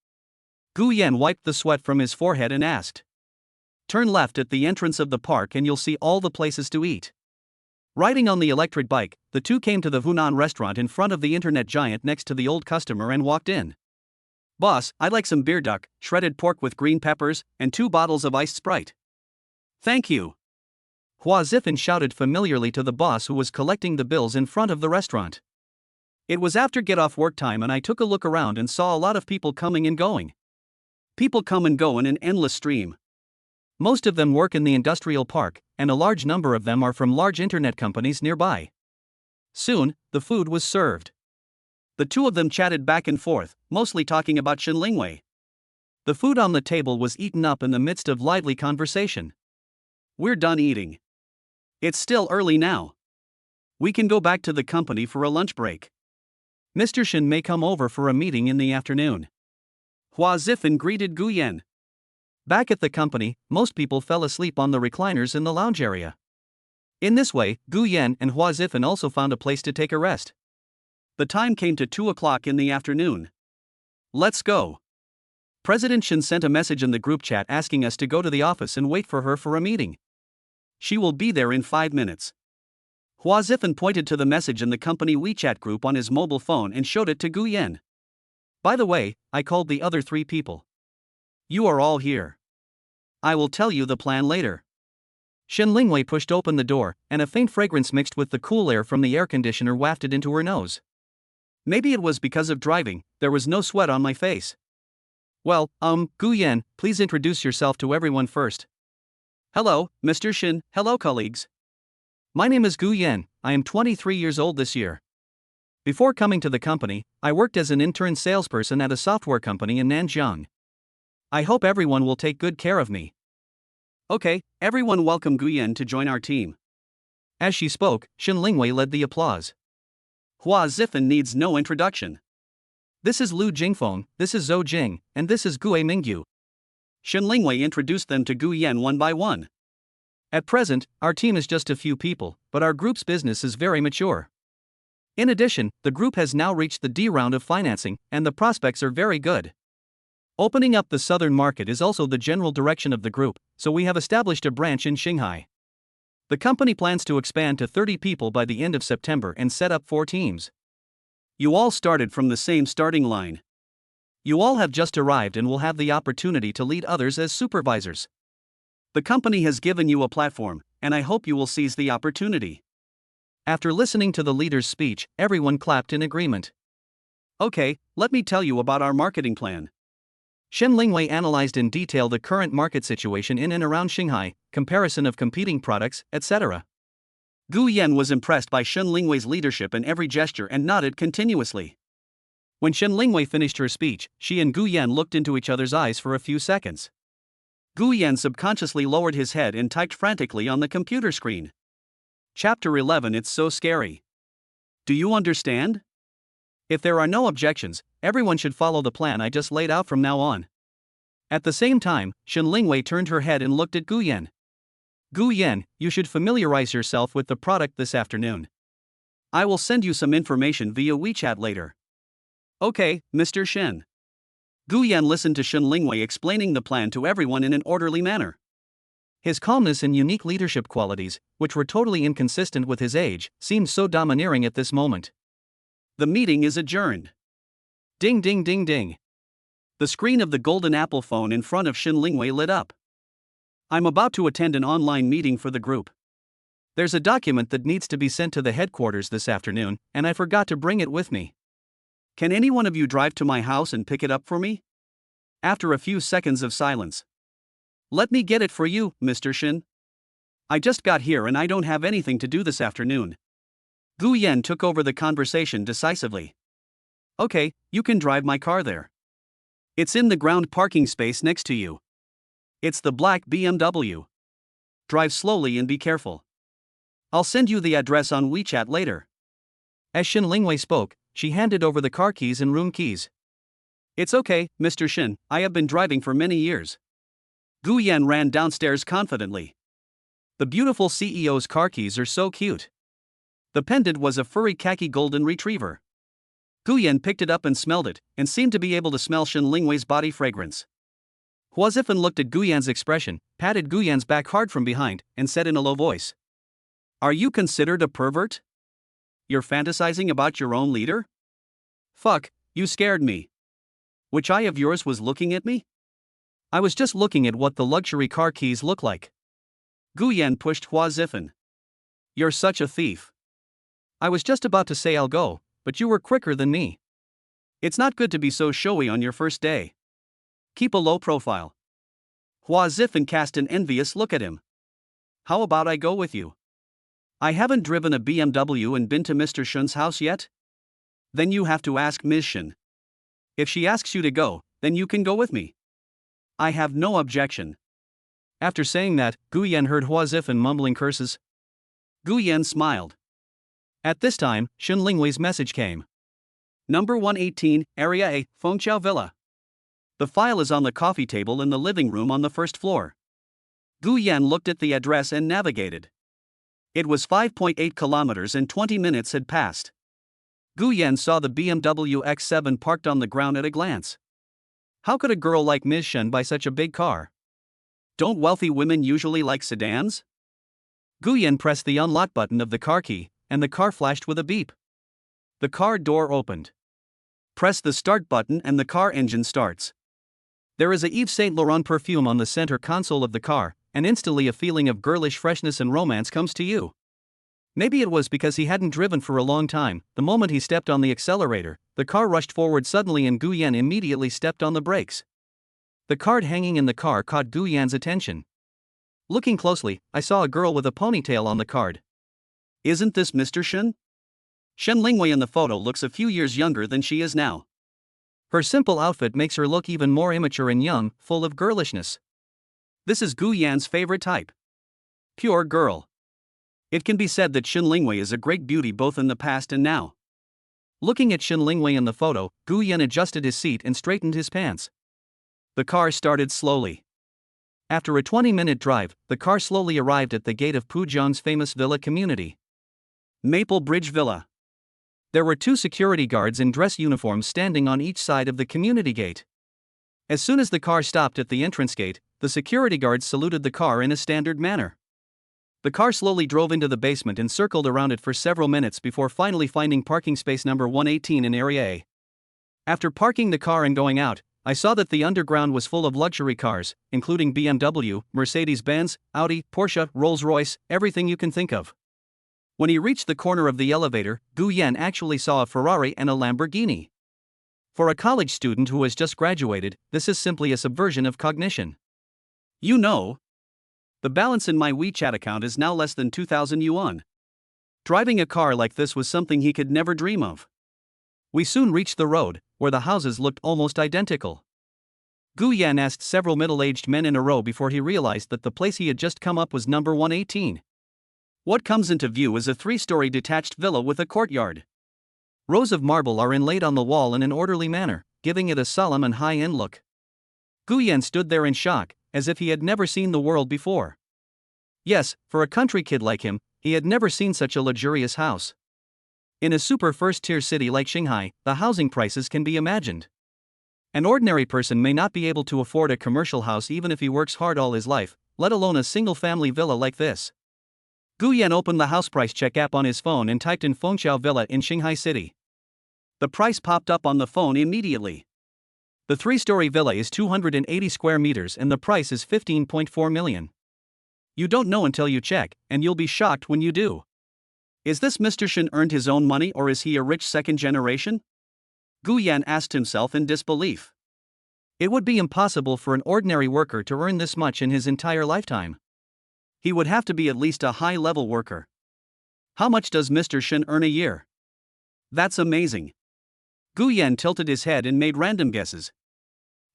Gu Yan wiped the sweat from his forehead and asked. Turn left at the entrance of the park and you'll see all the places to eat. Riding on the electric bike, the two came to the Hunan restaurant in front of the internet giant next to the old customer and walked in. Boss, I'd like some beer duck, shredded pork with green peppers, and 2 bottles of iced Sprite. Thank you. Hua Zifen shouted familiarly to the boss who was collecting the bills in front of the restaurant. It was after get-off-work time and I took a look around and saw a lot of people coming and going. People come and go in an endless stream. Most of them work in the industrial park, and a large number of them are from large internet companies nearby. Soon, the food was served. The 2 of them chatted back and forth, mostly talking about Shen Lingwei. The food on the table was eaten up in the midst of lively conversation. We're done eating. It's still early now. We can go back to the company for a lunch break. Mr. Shen may come over for a meeting in the afternoon. Hua Zifen greeted Gu Yan. Back at the company, most people fell asleep on the recliners in the lounge area. In this way, Gu Yan and Hua Zifen also found a place to take a rest. The time came to 2 o'clock in the afternoon. Let's go. President Shen sent a message in the group chat asking us to go to the office and wait for her for a meeting. She will be there in 5 minutes. Hua Zifen pointed to the message in the company WeChat group on his mobile phone and showed it to Gu Yan. By the way, I called the other 3 people. You are all here. I will tell you the plan later. Shen Lingwei pushed open the door, and a faint fragrance mixed with the cool air from the air conditioner wafted into her nose. Maybe it was because of driving, there was no sweat on my face. Well, Gu Yan, please introduce yourself to everyone first. Hello, Mr. Shen, hello colleagues. My name is Gu Yan, I am 23 years old this year. Before coming to the company, I worked as an intern salesperson at a software company in Nanjiang. I hope everyone will take good care of me. Okay, everyone welcome Gu Yan to join our team. As she spoke, Shen Lingwei led the applause. Hua Zifen needs no introduction. This is Lu Jingfeng, this is Zhou Jing, and this is Gue Mingyu. Shen Lingwei introduced them to Gu Yan one by one. At present, our team is just a few people, but our group's business is very mature. In addition, the group has now reached the D round of financing, and the prospects are very good. Opening up the southern market is also the general direction of the group, so we have established a branch in Shanghai. The company plans to expand to 30 people by the end of September and set up 4 teams. You all started from the same starting line. You all have just arrived and will have the opportunity to lead others as supervisors. The company has given you a platform, and I hope you will seize the opportunity. After listening to the leader's speech, everyone clapped in agreement. Okay, let me tell you about our marketing plan. Shen Lingwei analyzed in detail the current market situation in and around Shanghai, comparison of competing products, etc. Gu Yan was impressed by Shen Lingwei's leadership in every gesture and nodded continuously. When Shen Lingwei finished her speech, she and Gu Yan looked into each other's eyes for a few seconds. Gu Yan subconsciously lowered his head and typed frantically on the computer screen. Chapter 11. It's so scary. Do you understand? If there are no objections, everyone should follow the plan I just laid out from now on. At the same time, Shen Lingwei turned her head and looked at Gu Yan. Gu Yan, you should familiarize yourself with the product this afternoon. I will send you some information via WeChat later. Okay, Mr. Shen. Gu Yan listened to Shen Lingwei explaining the plan to everyone in an orderly manner. His calmness and unique leadership qualities, which were totally inconsistent with his age, seemed so domineering at this moment. The meeting is adjourned. Ding ding ding ding. The screen of the golden Apple phone in front of Shen Lingwei lit up. I'm about to attend an online meeting for the group. There's a document that needs to be sent to the headquarters this afternoon, and I forgot to bring it with me. Can any one of you drive to my house and pick it up for me? After a few seconds of silence. Let me get it for you, Mr. Shen. I just got here and I don't have anything to do this afternoon. Gu Yan took over the conversation decisively. Okay, you can drive my car there. It's in the ground parking space next to you. It's the black BMW. Drive slowly and be careful. I'll send you the address on WeChat later. As Shen Lingwei spoke, she handed over the car keys and room keys. It's okay, Mr. Shen, I have been driving for many years. Gu Yan ran downstairs confidently. The beautiful CEO's car keys are so cute. The pendant was a furry khaki golden retriever. Gu Yan picked it up and smelled it, and seemed to be able to smell Shen Lingwei's body fragrance. Hua Zifan looked at Gu Yan's expression, patted Gu Yan's back hard from behind, and said in a low voice. Are you considered a pervert? You're fantasizing about your own leader? Fuck, you scared me. Which eye of yours was looking at me? I was just looking at what the luxury car keys look like. Gu Yan pushed Hua Zifan. You're such a thief. I was just about to say I'll go, but you were quicker than me. It's not good to be so showy on your first day. Keep a low profile. Hua Zifan cast an envious look at him. How about I go with you? I haven't driven a BMW and been to Mr. Shen's house yet? Then you have to ask Ms. Shen. If she asks you to go, then you can go with me. I have no objection. After saying that, Gu Yan heard Hua Zifan mumbling curses. Gu Yan smiled. At this time, Shen Lingwei's message came. Number 118, Area A, Fengqiao Villa. The file is on the coffee table in the living room on the first floor. Gu Yan looked at the address and navigated. It was 5.8 kilometers and 20 minutes had passed. Gu Yan saw the BMW X7 parked on the ground at a glance. How could a girl like Ms. Shen buy such a big car? Don't wealthy women usually like sedans? Gu Yan pressed the unlock button of the car key, and the car flashed with a beep. The car door opened. Press the start button and the car engine starts. There is a Yves Saint Laurent perfume on the center console of the car, and instantly a feeling of girlish freshness and romance comes to you. Maybe it was because he hadn't driven for a long time. The moment he stepped on the accelerator, the car rushed forward suddenly and Gu Yan immediately stepped on the brakes. The card hanging in the car caught Gu Yan's attention. Looking closely, I saw a girl with a ponytail on the card. Isn't this Mr. Shen? Shen Lingwei in the photo looks a few years younger than she is now. Her simple outfit makes her look even more immature and young, full of girlishness. This is Gu Yan's favorite type. Pure girl. It can be said that Shen Lingwei is a great beauty both in the past and now. Looking at Shen Lingwei in the photo, Gu Yan adjusted his seat and straightened his pants. The car started slowly. After a 20-minute drive, the car slowly arrived at the gate of Pujiang's famous villa community. Maple Bridge Villa. There were 2 security guards in dress uniforms standing on each side of the community gate. As soon as the car stopped at the entrance gate, the security guards saluted the car in a standard manner. The car slowly drove into the basement and circled around it for several minutes before finally finding parking space number 118 in Area A. After parking the car and going out, I saw that the underground was full of luxury cars, including BMW, Mercedes-Benz, Audi, Porsche, Rolls-Royce, everything you can think of. When he reached the corner of the elevator, Gu Yan actually saw a Ferrari and a Lamborghini. For a college student who has just graduated, this is simply a subversion of cognition. You know, the balance in my WeChat account is now less than 2,000 yuan. Driving a car like this was something he could never dream of. We soon reached the road, where the houses looked almost identical. Gu Yan asked several middle-aged men in a row before he realized that the place he had just come up was number 118. What comes into view is a 3-story detached villa with a courtyard. Rows of marble are inlaid on the wall in an orderly manner, giving it a solemn and high-end look. Guyan stood there in shock, as if he had never seen the world before. Yes, for a country kid like him, he had never seen such a luxurious house. In a super first-tier city like Shanghai, the housing prices can be imagined. An ordinary person may not be able to afford a commercial house even if he works hard all his life, let alone a single-family villa like this. Guyan opened the house price check app on his phone and typed in Fengqiao Villa in Shanghai City. The price popped up on the phone immediately. The 3-story villa is 280 square meters and the price is 15.4 million. You don't know until you check, and you'll be shocked when you do. Is this Mr. Shen earned his own money or is he a rich second generation? Guyan asked himself in disbelief. It would be impossible for an ordinary worker to earn this much in his entire lifetime. He would have to be at least a high-level worker. How much does Mr. Shen earn a year? That's amazing. Guyan tilted his head and made random guesses.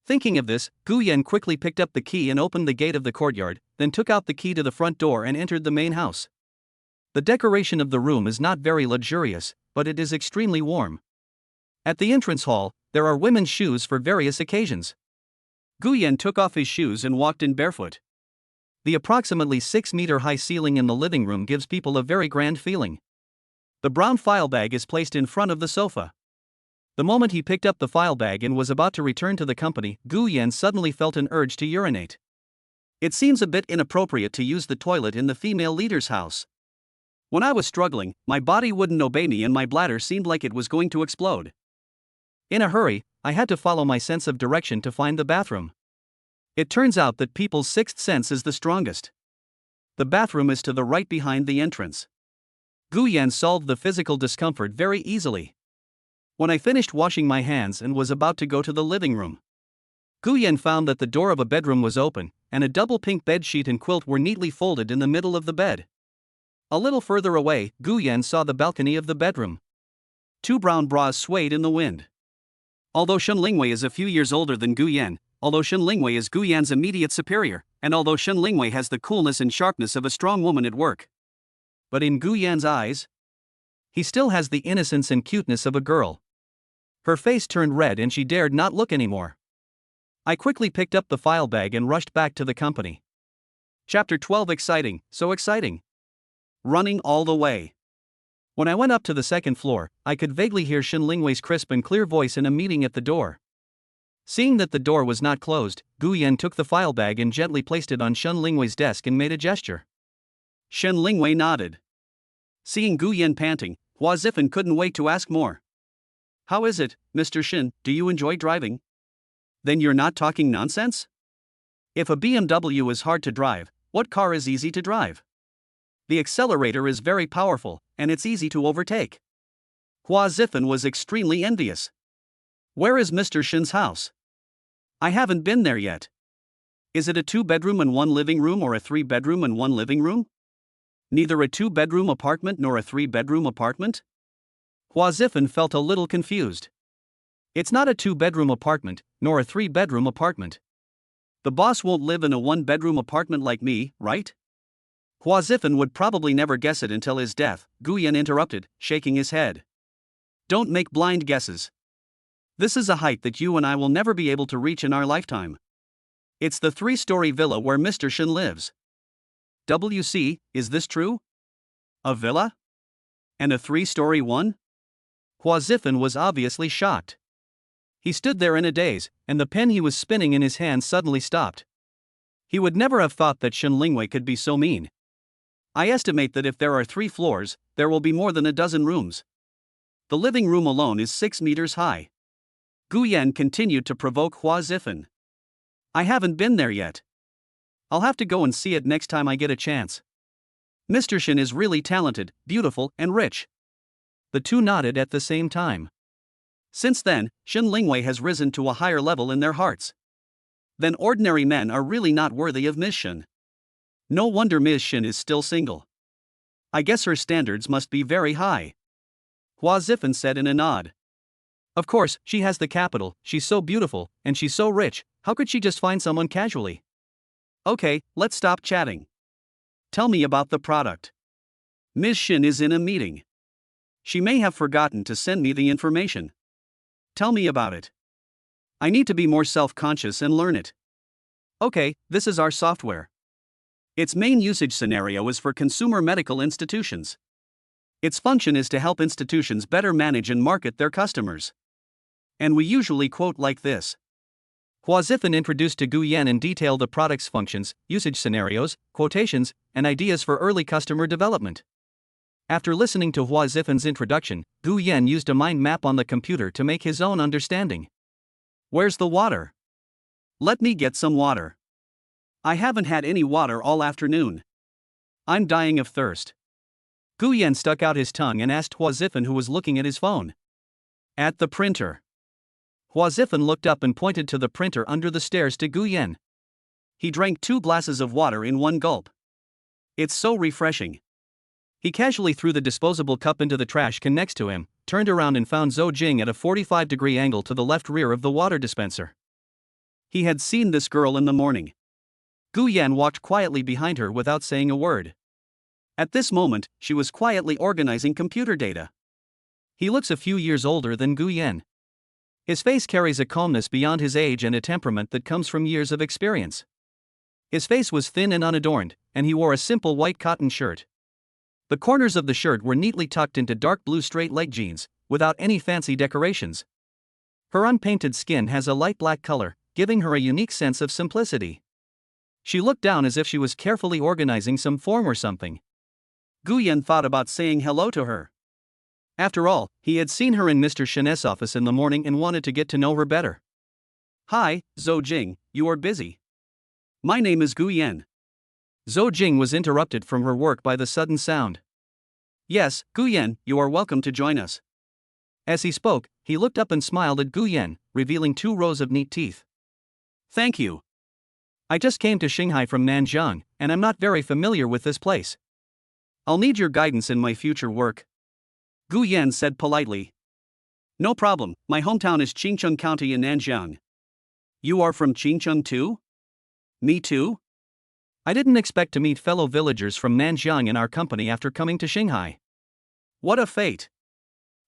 Thinking of this, Guyan quickly picked up the key and opened the gate of the courtyard, then took out the key to the front door and entered the main house. The decoration of the room is not very luxurious, but it is extremely warm. At the entrance hall, there are women's shoes for various occasions. Guyan took off his shoes and walked in barefoot. The approximately 6-meter-high ceiling in the living room gives people a very grand feeling. The brown file bag is placed in front of the sofa. The moment he picked up the file bag and was about to return to the company, Guyan suddenly felt an urge to urinate. It seems a bit inappropriate to use the toilet in the female leader's house. When I was struggling, my body wouldn't obey me and my bladder seemed like it was going to explode. In a hurry, I had to follow my sense of direction to find the bathroom. It turns out that people's sixth sense is the strongest. The bathroom is to the right behind the entrance. Guyan solved the physical discomfort very easily. When I finished washing my hands and was about to go to the living room, Guyan found that the door of a bedroom was open, and a double pink bedsheet and quilt were neatly folded in the middle of the bed. A little further away, Guyan saw the balcony of the bedroom. 2 brown bras swayed in the wind. Although Shen Lingwei is a few years older than Guyan, although Shen Lingwei is Guyan's immediate superior, and although Shen Lingwei has the coolness and sharpness of a strong woman at work. But in Guyan's eyes, he still has the innocence and cuteness of a girl. Her face turned red and she dared not look anymore. I quickly picked up the file bag and rushed back to the company. Chapter 12. Exciting, so exciting. Running all the way. When I went up to the second floor, I could vaguely hear Shen Lingwei's crisp and clear voice in a meeting at the door. Seeing that the door was not closed, Guyan took the file bag and gently placed it on Shen Lingwei's desk and made a gesture. Shen Lingwei nodded. Seeing Guyan panting, Hua Zifan couldn't wait to ask more. How is it, Mr. Shen, do you enjoy driving? Then you're not talking nonsense? If a BMW is hard to drive, what car is easy to drive? The accelerator is very powerful, and it's easy to overtake. Hua Zifan was extremely envious. Where is Mr. Shen's house? I haven't been there yet. Is it a 2-bedroom and 1 living room or a 3-bedroom and 1 living room? Neither a 2-bedroom apartment nor a 3-bedroom apartment? Hua Zifan felt a little confused. It's not a 2-bedroom apartment, nor a 3-bedroom apartment. The boss won't live in a 1-bedroom apartment like me, right? Hua Zifan would probably never guess it until his death, Guyan interrupted, shaking his head. Don't make blind guesses. This is a height that you and I will never be able to reach in our lifetime. It's the 3-story villa where Mr. Shen lives. WC, is this true? A villa? And a 3-story one? Hua Zifan was obviously shocked. He stood there in a daze, and the pen he was spinning in his hand suddenly stopped. He would never have thought that Shen Lingwei could be so mean. I estimate that if there are 3 floors, there will be more than a dozen rooms. The living room alone is 6 meters high. Guyan continued to provoke Hua Zifan. I haven't been there yet. I'll have to go and see it next time I get a chance. Mr. Shen is really talented, beautiful, and rich. The two nodded at the same time. Since then, Shen Lingwei has risen to a higher level in their hearts. Then ordinary men are really not worthy of Ms. Shen. No wonder Ms. Shen is still single. I guess her standards must be very high. Hua Zifan said in a nod. Of course, she has the capital, she's so beautiful, and she's so rich, how could she just find someone casually? Okay, let's stop chatting. Tell me about the product. Ms. Shen is in a meeting. She may have forgotten to send me the information. Tell me about it. I need to be more self-conscious and learn it. Okay, this is our software. Its main usage scenario is for consumer medical institutions. Its function is to help institutions better manage and market their customers. And we usually quote like this. Hua Zifan introduced to Guan in detail the product's functions, usage scenarios, quotations, and ideas for early customer development. After listening to Hua Zifan's introduction, Guan used a mind map on the computer to make his own understanding. Where's the water? Let me get some water. I haven't had any water all afternoon. I'm dying of thirst. Guyan stuck out his tongue and asked Hua Zifan, who was looking at his phone. At the printer. Hua Zifan looked up and pointed to the printer under the stairs to Guyan. He drank 2 glasses of water in one gulp. It's so refreshing. He casually threw the disposable cup into the trash can next to him, turned around and found Zhou Jing at a 45-degree angle to the left rear of the water dispenser. He had seen this girl in the morning. Guyan walked quietly behind her without saying a word. At this moment, she was quietly organizing computer data. He looks a few years older than Guyan. His face carries a calmness beyond his age and a temperament that comes from years of experience. His face was thin and unadorned, and he wore a simple white cotton shirt. The corners of the shirt were neatly tucked into dark blue straight-leg jeans, without any fancy decorations. Her unpainted skin has a light black color, giving her a unique sense of simplicity. She looked down as if she was carefully organizing some form or something. Guyan thought about saying hello to her. After all, he had seen her in Mr. Shen's office in the morning and wanted to get to know her better. Hi, Zhou Jing, you are busy. My name is Guyan. Zhou Jing was interrupted from her work by the sudden sound. Yes, Guyan, you are welcome to join us. As he spoke, he looked up and smiled at Guyan, revealing 2 rows of neat teeth. Thank you. I just came to Shanghai from Nanjing, and I'm not very familiar with this place. I'll need your guidance in my future work. Guyan said politely. No problem, my hometown is Qingcheng County in Nanjing. You are from Qingcheng too? Me too? I didn't expect to meet fellow villagers from Nanjing in our company after coming to Shanghai. What a fate.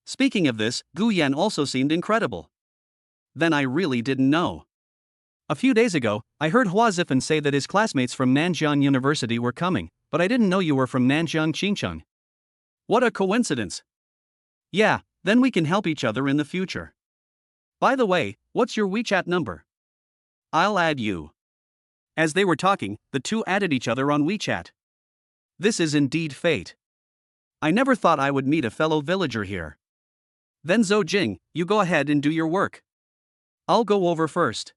Speaking of this, Guyan also seemed incredible. Then I really didn't know. A few days ago, I heard Hua Zifan say that his classmates from Nanjing University were coming, but I didn't know you were from Nanjing Qingcheng. What a coincidence. Yeah, then we can help each other in the future. By the way, what's your WeChat number? I'll add you. As they were talking, the two added each other on WeChat. This is indeed fate. I never thought I would meet a fellow villager here. Then Zhou Jing, you go ahead and do your work. I'll go over first.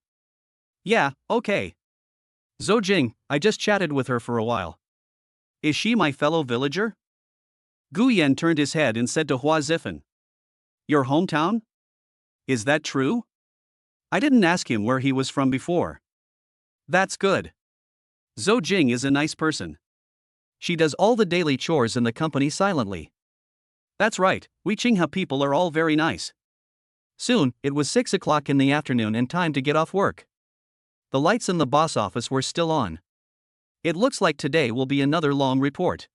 Yeah, okay. Zhou Jing, I just chatted with her for a while. Is she my fellow villager? Guyan turned his head and said to Hua Zifan. Your hometown? Is that true? I didn't ask him where he was from before. That's good. Zhou Jing is a nice person. She does all the daily chores in the company silently. That's right, we Qinghe people are all very nice. Soon, it was 6 o'clock in the afternoon and time to get off work. The lights in the boss office were still on. It looks like today will be another long report.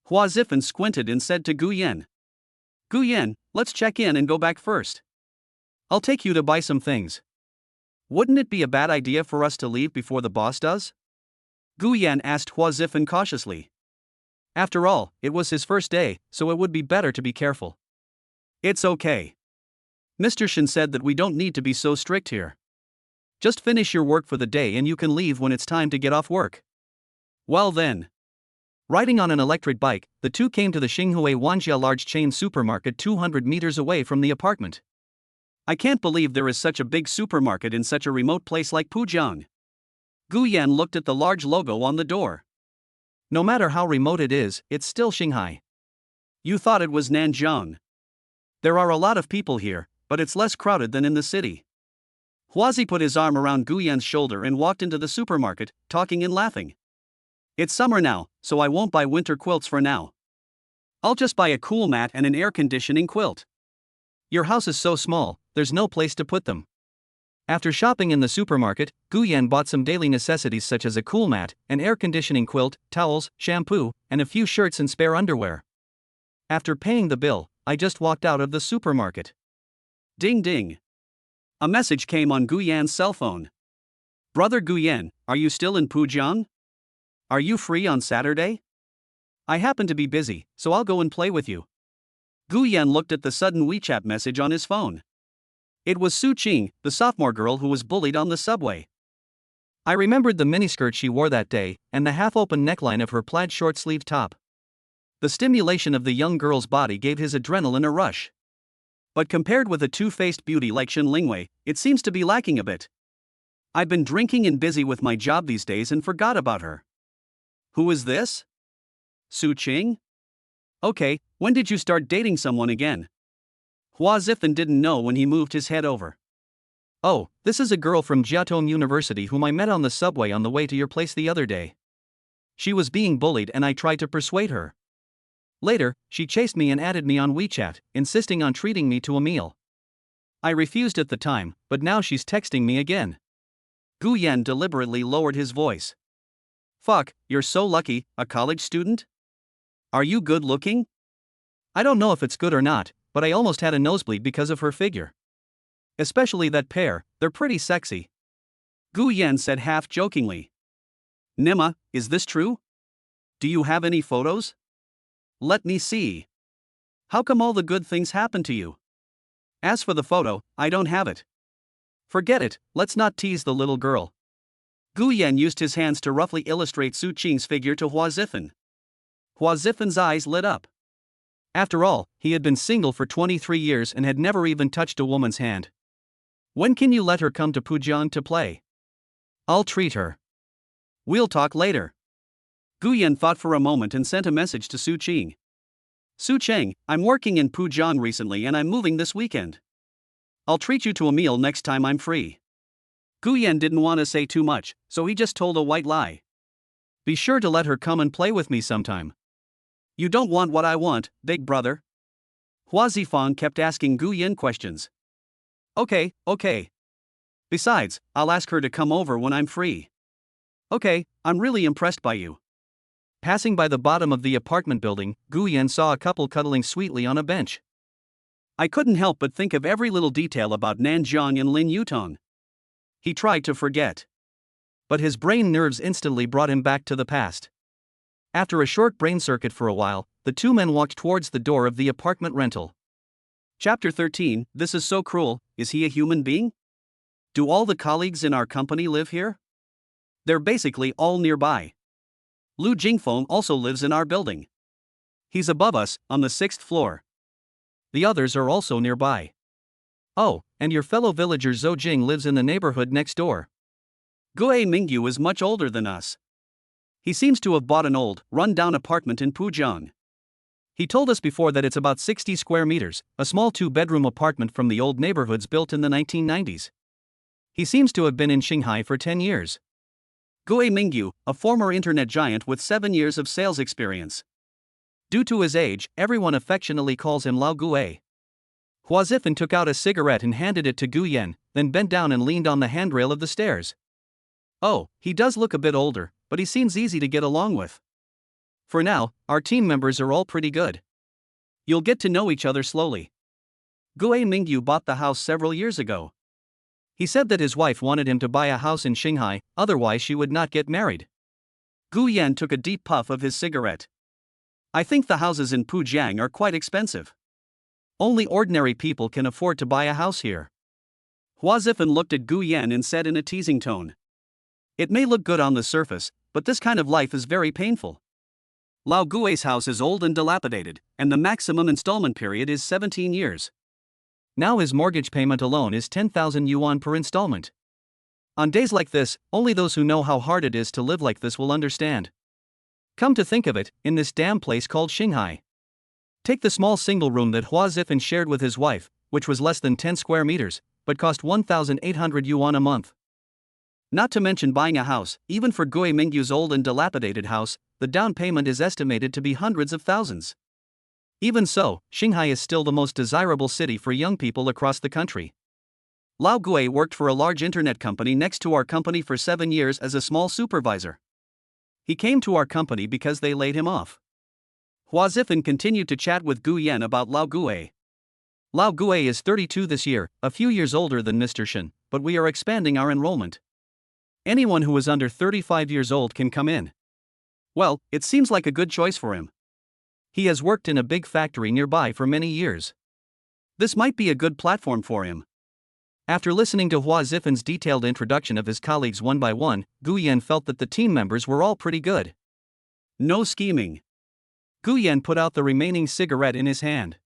Hua Zifan squinted and said to Guyan. Guyan, let's check in and go back first. I'll take you to buy some things. Wouldn't it be a bad idea for us to leave before the boss does? Guyan asked Hua Zifan cautiously. After all, it was his first day, so it would be better to be careful. It's okay. Mr. Shen said that we don't need to be so strict here. Just finish your work for the day and you can leave when it's time to get off work. Well then. Riding on an electric bike, the two came to the Xinhui Wanjia large chain supermarket 200 meters away from the apartment. I can't believe there is such a big supermarket in such a remote place like Pujiang. Guyan looked at the large logo on the door. No matter how remote it is, it's still Shanghai. You thought it was Nanjing. There are a lot of people here, but it's less crowded than in the city. Huazi put his arm around Guyan's shoulder and walked into the supermarket, talking and laughing. It's summer now, so I won't buy winter quilts for now. I'll just buy a cool mat and an air conditioning quilt. Your house is so small, there's no place to put them. After shopping in the supermarket, Guyan bought some daily necessities such as a cool mat, an air conditioning quilt, towels, shampoo, and a few shirts and spare underwear. After paying the bill, I just walked out of the supermarket. Ding ding. A message came on Guyan's cell phone. Brother Guyan, are you still in Pujiang? Are you free on Saturday? I happen to be busy, so I'll go and play with you. Guyan looked at the sudden WeChat message on his phone. It was Su Qing, the sophomore girl who was bullied on the subway. I remembered the miniskirt she wore that day, and the half-open neckline of her plaid short-sleeved top. The stimulation of the young girl's body gave his adrenaline a rush. But compared with a two-faced beauty like Shen Lingwei, it seems to be lacking a bit. I've been drinking and busy with my job these days and forgot about her. Who is this? Su Qing? Okay, when did you start dating someone again? Hua Zifan didn't know when he moved his head over. Oh, this is a girl from Jiaotong University whom I met on the subway on the way to your place the other day. She was being bullied and I tried to persuade her. Later, she chased me and added me on WeChat, insisting on treating me to a meal. I refused at the time, but now she's texting me again. Guyan deliberately lowered his voice. Fuck, you're so lucky, a college student? Are you good looking? I don't know if it's good or not, but I almost had a nosebleed because of her figure. Especially that pair, they're pretty sexy. Guyan said half jokingly. Nima, is this true? Do you have any photos? Let me see. How come all the good things happen to you? As for the photo, I don't have it. Forget it, let's not tease the little girl. Guyan used his hands to roughly illustrate Su Qing's figure to Hua Zifan. Hua Zifan's eyes lit up. After all, he had been single for 23 years and had never even touched a woman's hand. When can you let her come to Pujiang to play? I'll treat her. We'll talk later. Guyan thought for a moment and sent a message to Su Qing. Su Qing, I'm working in Pujiang recently and I'm moving this weekend. I'll treat you to a meal next time I'm free. Guyan didn't want to say too much, so he just told a white lie. Be sure to let her come and play with me sometime. You don't want what I want, big brother? Hua Zifang kept asking Guyan questions. Okay. Besides, I'll ask her to come over when I'm free. Okay, I'm really impressed by you. Passing by the bottom of the apartment building, Guyan saw a couple cuddling sweetly on a bench. I couldn't help but think of every little detail about Nanjiang and Lin Yutong. He tried to forget. But his brain nerves instantly brought him back to the past. After a short brain circuit for a while, the two men walked towards the door of the apartment rental. Chapter 13, This is so cruel, is he a human being? Do all the colleagues in our company live here? They're basically all nearby. Lu Jingfeng also lives in our building. He's above us, on the 6th floor. The others are also nearby. Oh, and your fellow villager Zhou Jing lives in the neighborhood next door. Gue Mingyu is much older than us. He seems to have bought an old, run-down apartment in Pujiang. He told us before that it's about 60 square meters, a small 2-bedroom apartment from the old neighborhoods built in the 1990s. He seems to have been in Shanghai for 10 years. Gue Mingyu, a former internet giant with 7 years of sales experience. Due to his age, everyone affectionately calls him Lao Gue. Hua Zifan took out a cigarette and handed it to Guyan, then bent down and leaned on the handrail of the stairs. Oh, he does look a bit older, but he seems easy to get along with. For now, our team members are all pretty good. You'll get to know each other slowly. Gue Mingyu bought the house several years ago. He said that his wife wanted him to buy a house in Shanghai, otherwise she would not get married. Guyan took a deep puff of his cigarette. I think the houses in Pujiang are quite expensive. Only ordinary people can afford to buy a house here. Hua Zifan looked at Guyan and said in a teasing tone. It may look good on the surface, but this kind of life is very painful. Lao Gue's house is old and dilapidated, and the maximum installment period is 17 years. Now his mortgage payment alone is 10,000 yuan per installment. On days like this, only those who know how hard it is to live like this will understand. Come to think of it, in this damn place called Shanghai. Take the small single room that Hua Zifan shared with his wife, which was less than 10 square meters, but cost 1,800 yuan a month. Not to mention buying a house, even for Gue Mingyu's old and dilapidated house, the down payment is estimated to be hundreds of thousands. Even so, Shanghai is still the most desirable city for young people across the country. Lao Gue worked for a large internet company next to our company for 7 years as a small supervisor. He came to our company because they laid him off. Hua Zifan continued to chat with Gu Yan about Lao Gue. Lao Gue is 32 this year, a few years older than Mr. Shen, but we are expanding our enrollment. Anyone who is under 35 years old can come in. Well, it seems like a good choice for him. He has worked in a big factory nearby for many years. This might be a good platform for him. After listening to Hua Zifan's detailed introduction of his colleagues one by one, Gu Yan felt that the team members were all pretty good. No scheming. Gu Yan put out the remaining cigarette in his hand.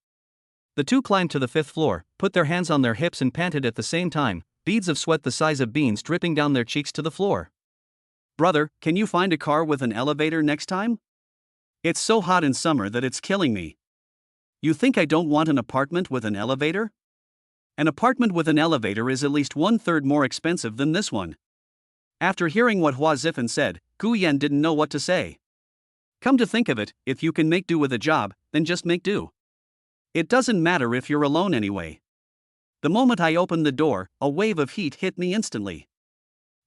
The two climbed to the 5th floor, put their hands on their hips and panted at the same time, beads of sweat the size of beans dripping down their cheeks to the floor. Brother, can you find a car with an elevator next time? It's so hot in summer that it's killing me. You think I don't want an apartment with an elevator? An apartment with an elevator is at least 1/3 more expensive than this one. After hearing what Hua Zifan said, Gu Yan didn't know what to say. Come to think of it, if you can make do with a job, then just make do. It doesn't matter if you're alone anyway. The moment I opened the door, a wave of heat hit me instantly.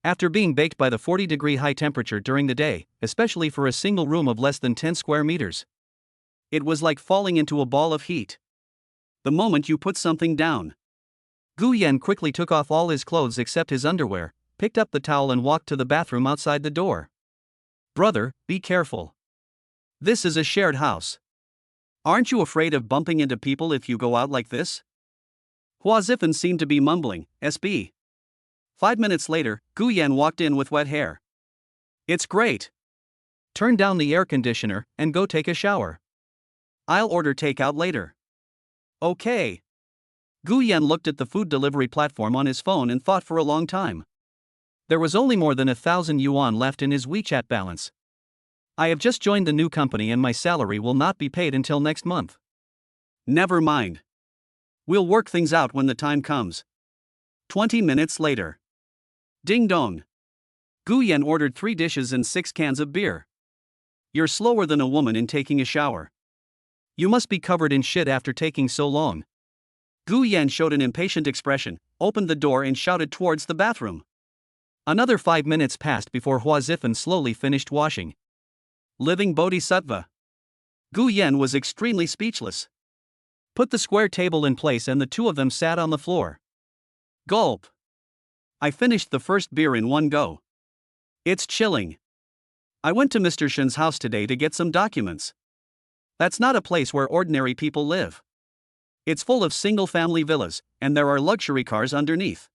After being baked by the 40-degree high temperature during the day, especially for a single room of less than 10 square meters, it was like falling into a ball of heat. The moment you put something down. Gu Yan quickly took off all his clothes except his underwear, picked up the towel and walked to the bathroom outside the door. Brother, be careful. This is a shared house. Aren't you afraid of bumping into people if you go out like this? Hua Zifan seemed to be mumbling, SB. 5 minutes later, Gu Yan walked in with wet hair. It's great. Turn down the air conditioner and go take a shower. I'll order takeout later. Okay. Gu Yan looked at the food delivery platform on his phone and thought for a long time. There was only more than 1,000 yuan left in his WeChat balance. I have just joined the new company and my salary will not be paid until next month. Never mind. We'll work things out when the time comes. 20 minutes later. Ding dong. Gu Yan ordered 3 dishes and 6 cans of beer. You're slower than a woman in taking a shower. You must be covered in shit after taking so long. Gu Yan showed an impatient expression, opened the door and shouted towards the bathroom. Another 5 minutes passed before Hua Zifan slowly finished washing. Living Bodhisattva. Gu Yan was extremely speechless. Put the square table in place and the two of them sat on the floor. Gulp. I finished the first beer in one go. It's chilling. I went to Mr. Shen's house today to get some documents. That's not a place where ordinary people live. It's full of single-family villas, and there are luxury cars underneath.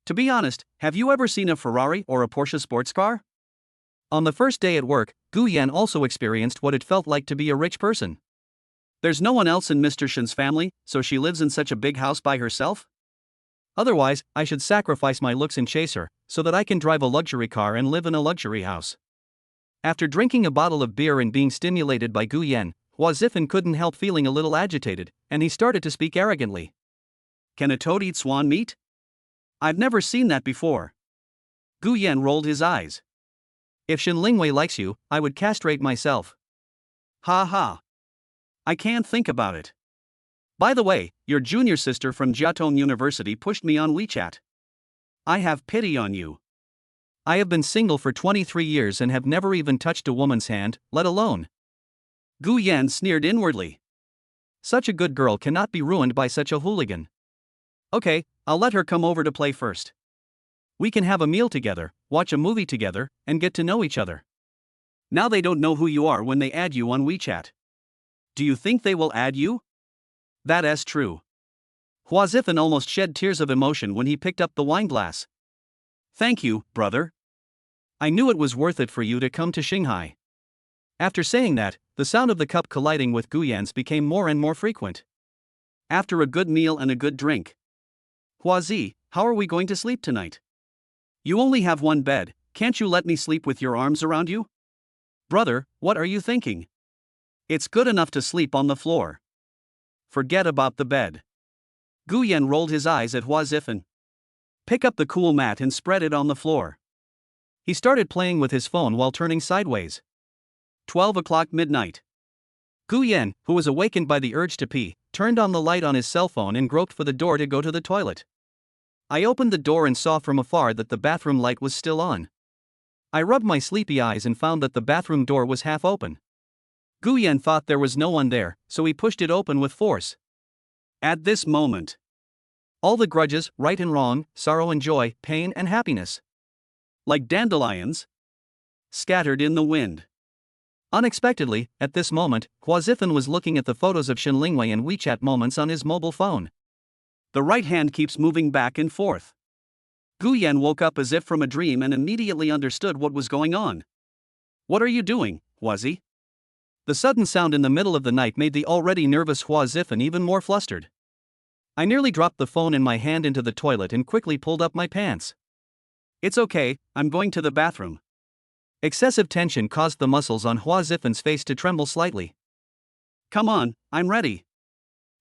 To be honest, have you ever seen a Ferrari or a Porsche sports car? On the first day at work, Gu Yan also experienced what it felt like to be a rich person. There's no one else in Mr. Shen's family, so she lives in such a big house by herself? Otherwise, I should sacrifice my looks and chase her, so that I can drive a luxury car and live in a luxury house. After drinking a bottle of beer and being stimulated by Gu Yan, Hua Zifan couldn't help feeling a little agitated, and he started to speak arrogantly. Can a toad eat swan meat? I've never seen that before. Gu Yan rolled his eyes. If Shen Lingwei likes you, I would castrate myself. Ha ha. I can't think about it. By the way, your junior sister from Jiaotong University pushed me on WeChat. I have pity on you. I have been single for 23 years and have never even touched a woman's hand, let alone. Gu Yan sneered inwardly. Such a good girl cannot be ruined by such a hooligan. Okay, I'll let her come over to play first. We can have a meal together, watch a movie together, and get to know each other. Now they don't know who you are when they add you on WeChat. Do you think they will add you? That is true. Hua Zifan almost shed tears of emotion when he picked up the wine glass. Thank you, brother. I knew it was worth it for you to come to Shanghai. After saying that, the sound of the cup colliding with Gu Yan's became more and more frequent. After a good meal and a good drink. Hua Zi, how are we going to sleep tonight? You only have one bed, can't you let me sleep with your arms around you? Brother, what are you thinking? It's good enough to sleep on the floor. Forget about the bed. Gu Yan rolled his eyes at Hua Zifan. Pick up the cool mat and spread it on the floor. He started playing with his phone while turning sideways. 12 o'clock midnight. Gu Yan, who was awakened by the urge to pee, turned on the light on his cell phone and groped for the door to go to the toilet. I opened the door and saw from afar that the bathroom light was still on. I rubbed my sleepy eyes and found that the bathroom door was half open. Gu Yan thought there was no one there, so he pushed it open with force. At this moment, all the grudges, right and wrong, sorrow and joy, pain and happiness, like dandelions, scattered in the wind. Unexpectedly, at this moment, Hua Zifan was looking at the photos of Shenlingwei and WeChat moments on his mobile phone. The right hand keeps moving back and forth. Gu Yan woke up as if from a dream and immediately understood what was going on. What are you doing, Huazi? The sudden sound in the middle of the night made the already nervous Hua Zifan even more flustered. I nearly dropped the phone in my hand into the toilet and quickly pulled up my pants. It's okay, I'm going to the bathroom. Excessive tension caused the muscles on Hua Zifan's face to tremble slightly. Come on, I'm ready.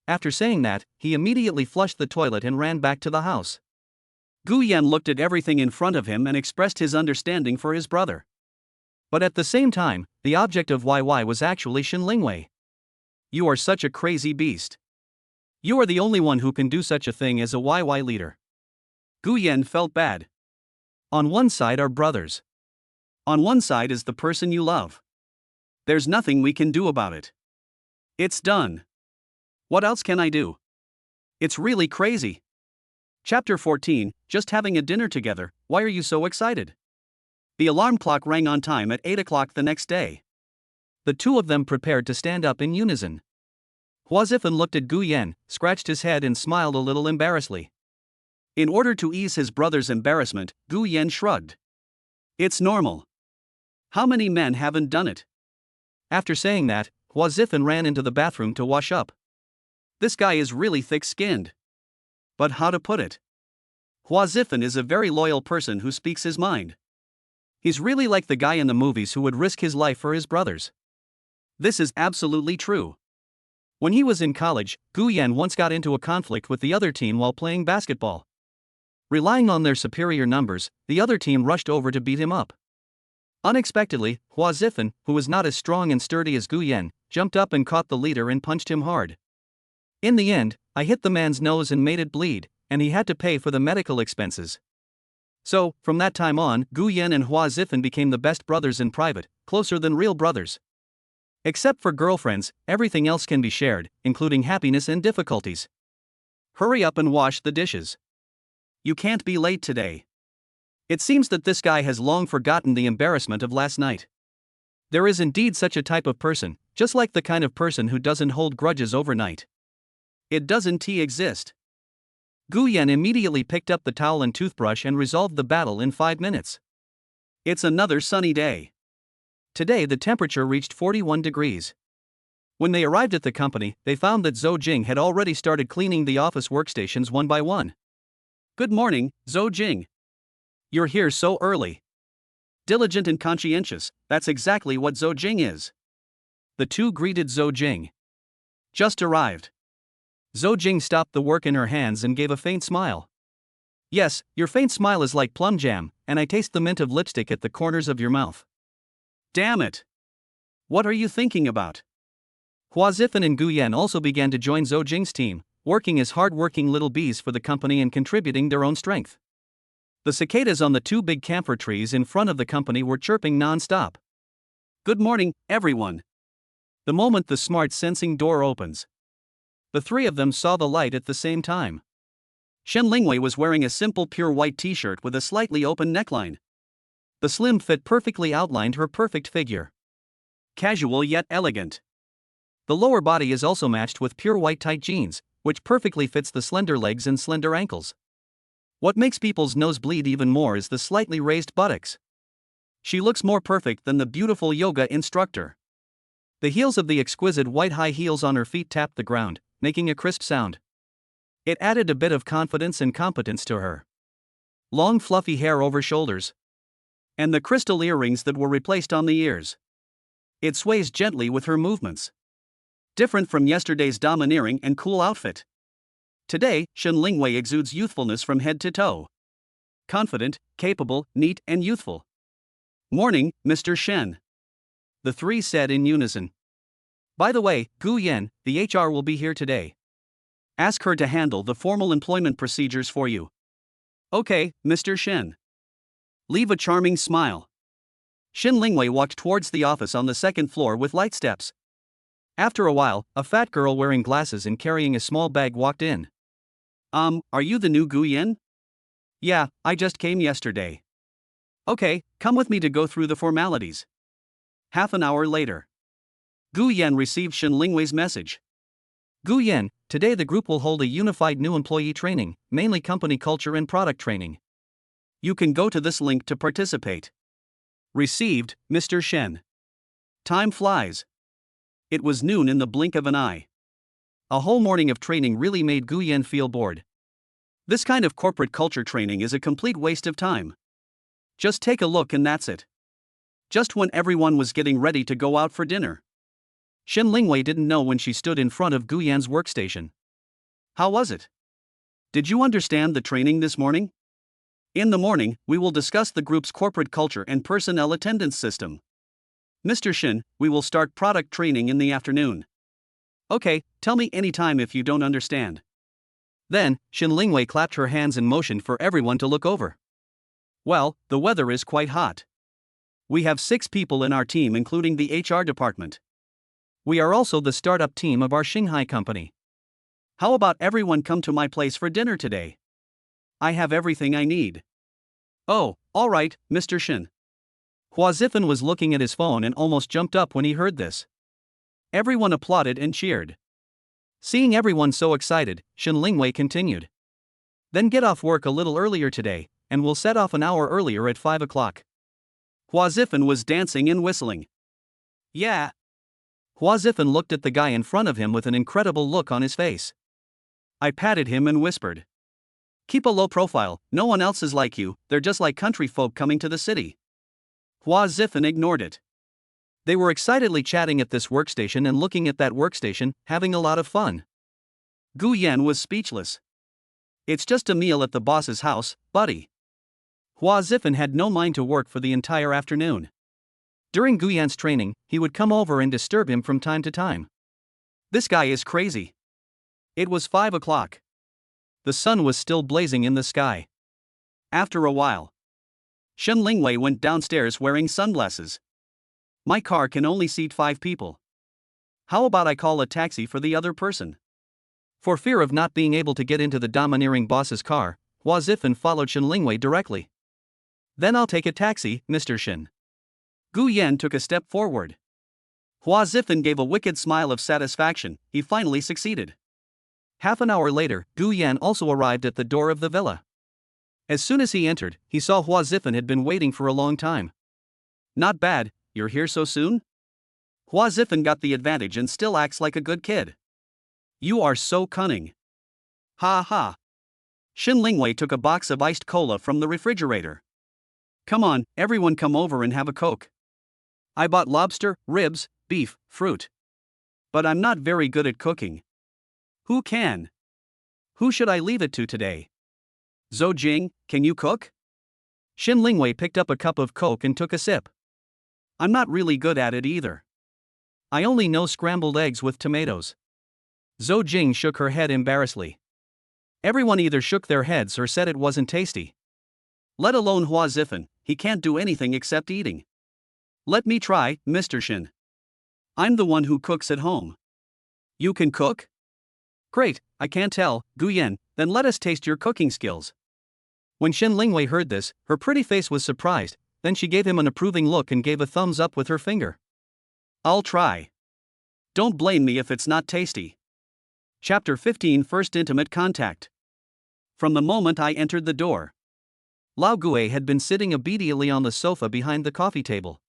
After saying that, he immediately flushed the toilet and ran back to the house. Gu Yan looked at everything in front of him and expressed his understanding for his brother. But at the same time, the object of YY was actually Shenlingwei. You are such a crazy beast. You are the only one who can do such a thing as a YY leader. Gu Yan felt bad. On one side are brothers. On one side is the person you love. There's nothing we can do about it. It's done. What else can I do? It's really crazy. Chapter 14, just having a dinner together, why are you so excited? The alarm clock rang on time at 8 o'clock the next day. The two of them prepared to stand up in unison. Hua Zifan looked at Gu Yan, scratched his head and smiled a little embarrassedly. In order to ease his brother's embarrassment, Gu Yan shrugged. It's normal. How many men haven't done it? After saying that, Hua Zifan ran into the bathroom to wash up. This guy is really thick-skinned. But how to put it? Hua Zifan is a very loyal person who speaks his mind. He's really like the guy in the movies who would risk his life for his brothers. This is absolutely true. When he was in college, Gu Yan once got into a conflict with the other team while playing basketball. Relying on their superior numbers, the other team rushed over to beat him up. Unexpectedly, Hua Zifan, who was not as strong and sturdy as Gu Yan, jumped up and caught the leader and punched him hard. In the end, I hit the man's nose and made it bleed, and he had to pay for the medical expenses. So, from that time on, Gu Yan and Hua Zifan became the best brothers in private, closer than real brothers. Except for girlfriends, everything else can be shared, including happiness and difficulties. Hurry up and wash the dishes. You can't be late today. It seems that this guy has long forgotten the embarrassment of last night. There is indeed such a type of person, just like the kind of person who doesn't hold grudges overnight. It doesn't exist. Gu Yan immediately picked up the towel and toothbrush and resolved the battle in 5 minutes. It's another sunny day. Today the temperature reached 41 degrees. When they arrived at the company, they found that Zhou Jing had already started cleaning the office workstations one by one. Good morning, Zhou Jing. You're here so early. Diligent and conscientious, that's exactly what Zhou Jing is. The two greeted Zhou Jing. Just arrived. Zhou Jing stopped the work in her hands and gave a faint smile. Yes, your faint smile is like plum jam, and I taste the mint of lipstick at the corners of your mouth. Damn it! What are you thinking about? Hua Zifan and Gu Yan also began to join Zhou Jing's team, working as hard-working little bees for the company and contributing their own strength. The cicadas on the 2 big camphor trees in front of the company were chirping non-stop. Good morning, everyone. The moment the smart sensing door opens, the 3 of them saw the light at the same time. Shenlingwei was wearing a simple pure white t-shirt with a slightly open neckline. The slim fit perfectly outlined her perfect figure. Casual yet elegant. The lower body is also matched with pure white tight jeans, which perfectly fits the slender legs and slender ankles. What makes people's nose bleed even more is the slightly raised buttocks. She looks more perfect than the beautiful yoga instructor. The heels of the exquisite white high heels on her feet tapped the ground, making a crisp sound. It added a bit of confidence and competence to her. Long fluffy hair over shoulders. And the crystal earrings that were replaced on the ears. It sways gently with her movements. Different from yesterday's domineering and cool outfit. Today, Shenlingwei exudes youthfulness from head to toe. Confident, capable, neat and youthful. Morning, Mr. Shen. The 3 said in unison. By the way, Gu Yan, the HR will be here today. Ask her to handle the formal employment procedures for you. Okay, Mr. Shen. Leave a charming smile. Shenlingwei walked towards the office on the 2nd floor with light steps, After a while, a fat girl wearing glasses and carrying a small bag walked in. Are you the new Guyan? Yeah, I just came yesterday. Okay, come with me to go through the formalities. Half an hour later. Guyan received Shen Lingwei's message. Guyan, today the group will hold a unified new employee training, mainly company culture and product training. You can go to this link to participate. Received, Mr. Shen. Time flies. It was noon in the blink of an eye. A whole morning of training really made Guyan feel bored. This kind of corporate culture training is a complete waste of time. Just take a look and that's it. Just when everyone was getting ready to go out for dinner. Shen Lingwei didn't know when she stood in front of Guyan's workstation. How was it? Did you understand the training this morning? In the morning, we will discuss the group's corporate culture and personnel attendance system. Mr. Shen, we will start product training in the afternoon. Okay, tell me anytime if you don't understand. Then, Shen Lingwei clapped her hands and motioned for everyone to look over. Well, the weather is quite hot. We have 6 people in our team including the HR department. We are also the startup team of our Shanghai company. How about everyone come to my place for dinner today? I have everything I need. Oh, all right, Mr. Shen. Hua Zifan was looking at his phone and almost jumped up when he heard this. Everyone applauded and cheered. Seeing everyone so excited, Shen Lingwei continued. Then get off work a little earlier today, and we'll set off an hour earlier at 5 o'clock. Hua Zifan was dancing and whistling. Yeah. Hua Zifan looked at the guy in front of him with an incredible look on his face. I patted him and whispered. Keep a low profile, no one else is like you, they're just like country folk coming to the city. Hua Zifan ignored it. They were excitedly chatting at this workstation and looking at that workstation, having a lot of fun. Guyan was speechless. It's just a meal at the boss's house, buddy. Hua Zifan had no mind to work for the entire afternoon. During Guyan's training, he would come over and disturb him from time to time. This guy is crazy. It was 5 o'clock. The sun was still blazing in the sky. After a while, Shen Lingwei went downstairs wearing sunglasses. My car can only seat 5 people. How about I call a taxi for the other person? For fear of not being able to get into the domineering boss's car, Hua Zifan followed Shen Lingwei directly. Then I'll take a taxi, Mr. Shen. Guyan took a step forward. Hua Zifan gave a wicked smile of satisfaction, he finally succeeded. Half an hour later, Guyan also arrived at the door of the villa. As soon as he entered, he saw Hua Zifan had been waiting for a long time. Not bad, you're here so soon? Hua Zifan got the advantage and still acts like a good kid. You are so cunning. Ha ha. Shen Lingwei took a box of iced cola from the refrigerator. Come on, everyone come over and have a Coke. I bought lobster, ribs, beef, fruit. But I'm not very good at cooking. Who can? Who should I leave it to today? Zhou Jing, can you cook? Shen Lingwei picked up a cup of Coke and took a sip. I'm not really good at it either. I only know scrambled eggs with tomatoes. Zhou Jing shook her head embarrassedly. Everyone either shook their heads or said it wasn't tasty. Let alone Hua Zifan, he can't do anything except eating. Let me try, Mr. Shen. I'm the one who cooks at home. You can cook? Great, I can't tell, Guyan, then let us taste your cooking skills. When Shen Lingwei heard this, her pretty face was surprised, then she gave him an approving look and gave a thumbs up with her finger. I'll try. Don't blame me if it's not tasty. Chapter 15 First Intimate Contact. From the moment I entered the door, Lao Gui had been sitting obediently on the sofa behind the coffee table.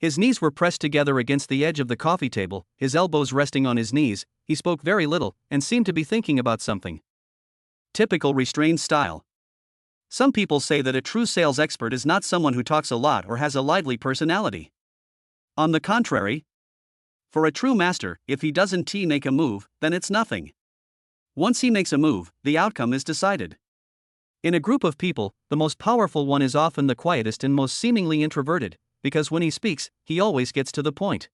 His knees were pressed together against the edge of the coffee table, his elbows resting on his knees, he spoke very little, and seemed to be thinking about something. Typical restrained style. Some people say that a true sales expert is not someone who talks a lot or has a lively personality. On the contrary, for a true master, if he doesn't make a move, then it's nothing. Once he makes a move, the outcome is decided. In a group of people, the most powerful one is often the quietest and most seemingly introverted, because when he speaks, he always gets to the point.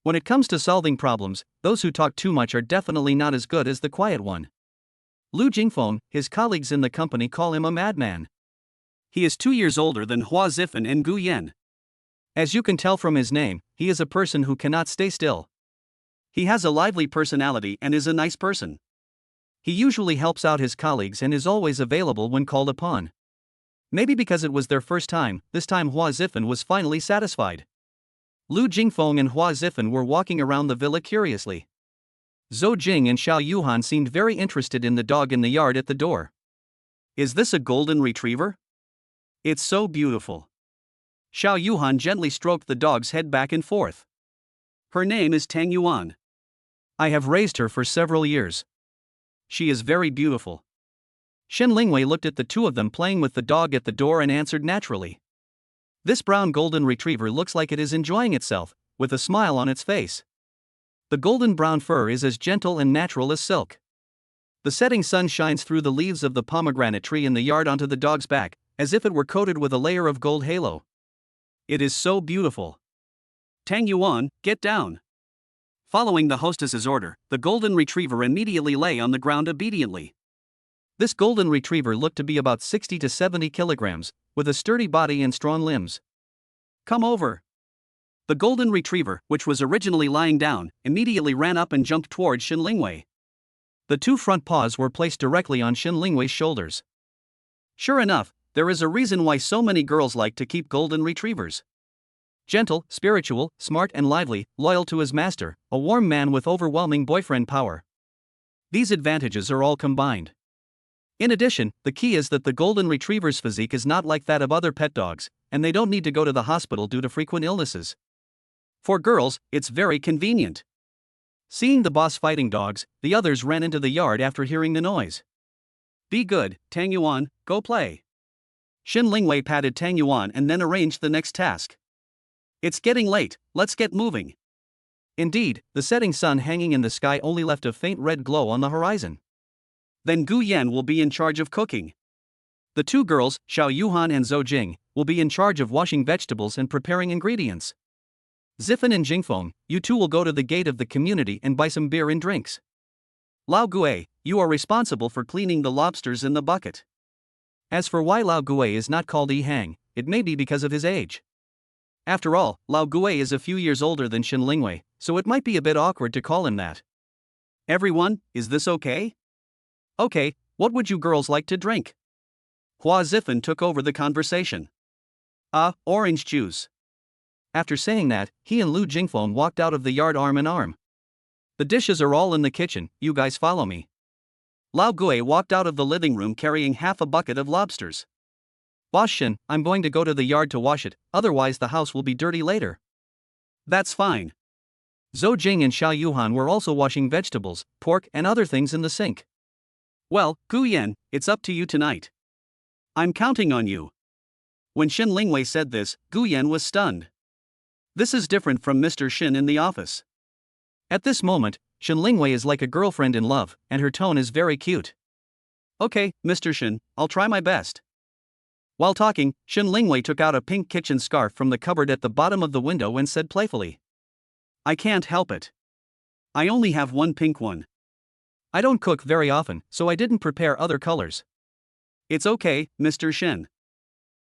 When it comes to solving problems, those who talk too much are definitely not as good as the quiet one. Lu Jingfeng, his colleagues in the company call him a madman. He is 2 years older than Hua Zifan and Guyan. As you can tell from his name, he is a person who cannot stay still. He has a lively personality and is a nice person. He usually helps out his colleagues and is always available when called upon. Maybe because it was their first time, this time Hua Zifan was finally satisfied. Lu Jingfeng and Hua Zifan were walking around the villa curiously. Zhou Jing and Xiao Yuhan seemed very interested in the dog in the yard at the door. Is this a golden retriever? It's so beautiful. Xiao Yuhan gently stroked the dog's head back and forth. Her name is Tang Yuan. I have raised her for several years. She is very beautiful. Shen Lingwei looked at the two of them playing with the dog at the door and answered naturally. This brown golden retriever looks like it is enjoying itself, with a smile on its face. The golden brown fur is as gentle and natural as silk. The setting sun shines through the leaves of the pomegranate tree in the yard onto the dog's back, as if it were coated with a layer of gold halo. It is so beautiful. Tang Yuan, get down. Following the hostess's order, the golden retriever immediately lay on the ground obediently. This golden retriever looked to be about 60 to 70 kilograms, with a sturdy body and strong limbs. Come over. The golden retriever, which was originally lying down, immediately ran up and jumped toward Shen Lingwei. The two front paws were placed directly on Shen Lingwei's shoulders. Sure enough, there is a reason why so many girls like to keep golden retrievers. Gentle, spiritual, smart and lively, loyal to his master, a warm man with overwhelming boyfriend power. These advantages are all combined. In addition, the key is that the golden retriever's physique is not like that of other pet dogs, and they don't need to go to the hospital due to frequent illnesses. For girls, it's very convenient. Seeing the boss fighting dogs, the others ran into the yard after hearing the noise. Be good, Tang Yuan, go play. Shen Lingwei patted Tang Yuan and then arranged the next task. It's getting late, let's get moving. Indeed, the setting sun hanging in the sky only left a faint red glow on the horizon. Then Gu Yan will be in charge of cooking. The two girls, Xiao Yuhan and Zhou Jing, will be in charge of washing vegetables and preparing ingredients. Zifan and Jingfeng, you two will go to the gate of the community and buy some beer and drinks. Lao Gui, you are responsible for cleaning the lobsters in the bucket. As for why Lao Gui is not called Yi Hang, it may be because of his age. After all, Lao Gui is a few years older than Shen Lingwei, so it might be a bit awkward to call him that. Everyone, is this okay? Okay, what would you girls like to drink? Hua Zifan took over the conversation. Orange juice. After saying that, he and Lu Jingfeng walked out of the yard arm in arm. The dishes are all in the kitchen, you guys follow me. Lao Gui walked out of the living room carrying half a bucket of lobsters. Boss Shen, I'm going to go to the yard to wash it, otherwise the house will be dirty later. That's fine. Zhou Jing and Xiao Yuhan were also washing vegetables, pork and other things in the sink. Well, Gu Yan, it's up to you tonight. I'm counting on you. When Shen Lingwei said this, Gu Yan was stunned. This is different from Mr. Shen in the office. At this moment, Shen Lingwei is like a girlfriend in love, and her tone is very cute. Okay, Mr. Shen, I'll try my best. While talking, Shen Lingwei took out a pink kitchen scarf from the cupboard at the bottom of the window and said playfully. I can't help it. I only have one pink one. I don't cook very often, so I didn't prepare other colors. It's okay, Mr. Shen.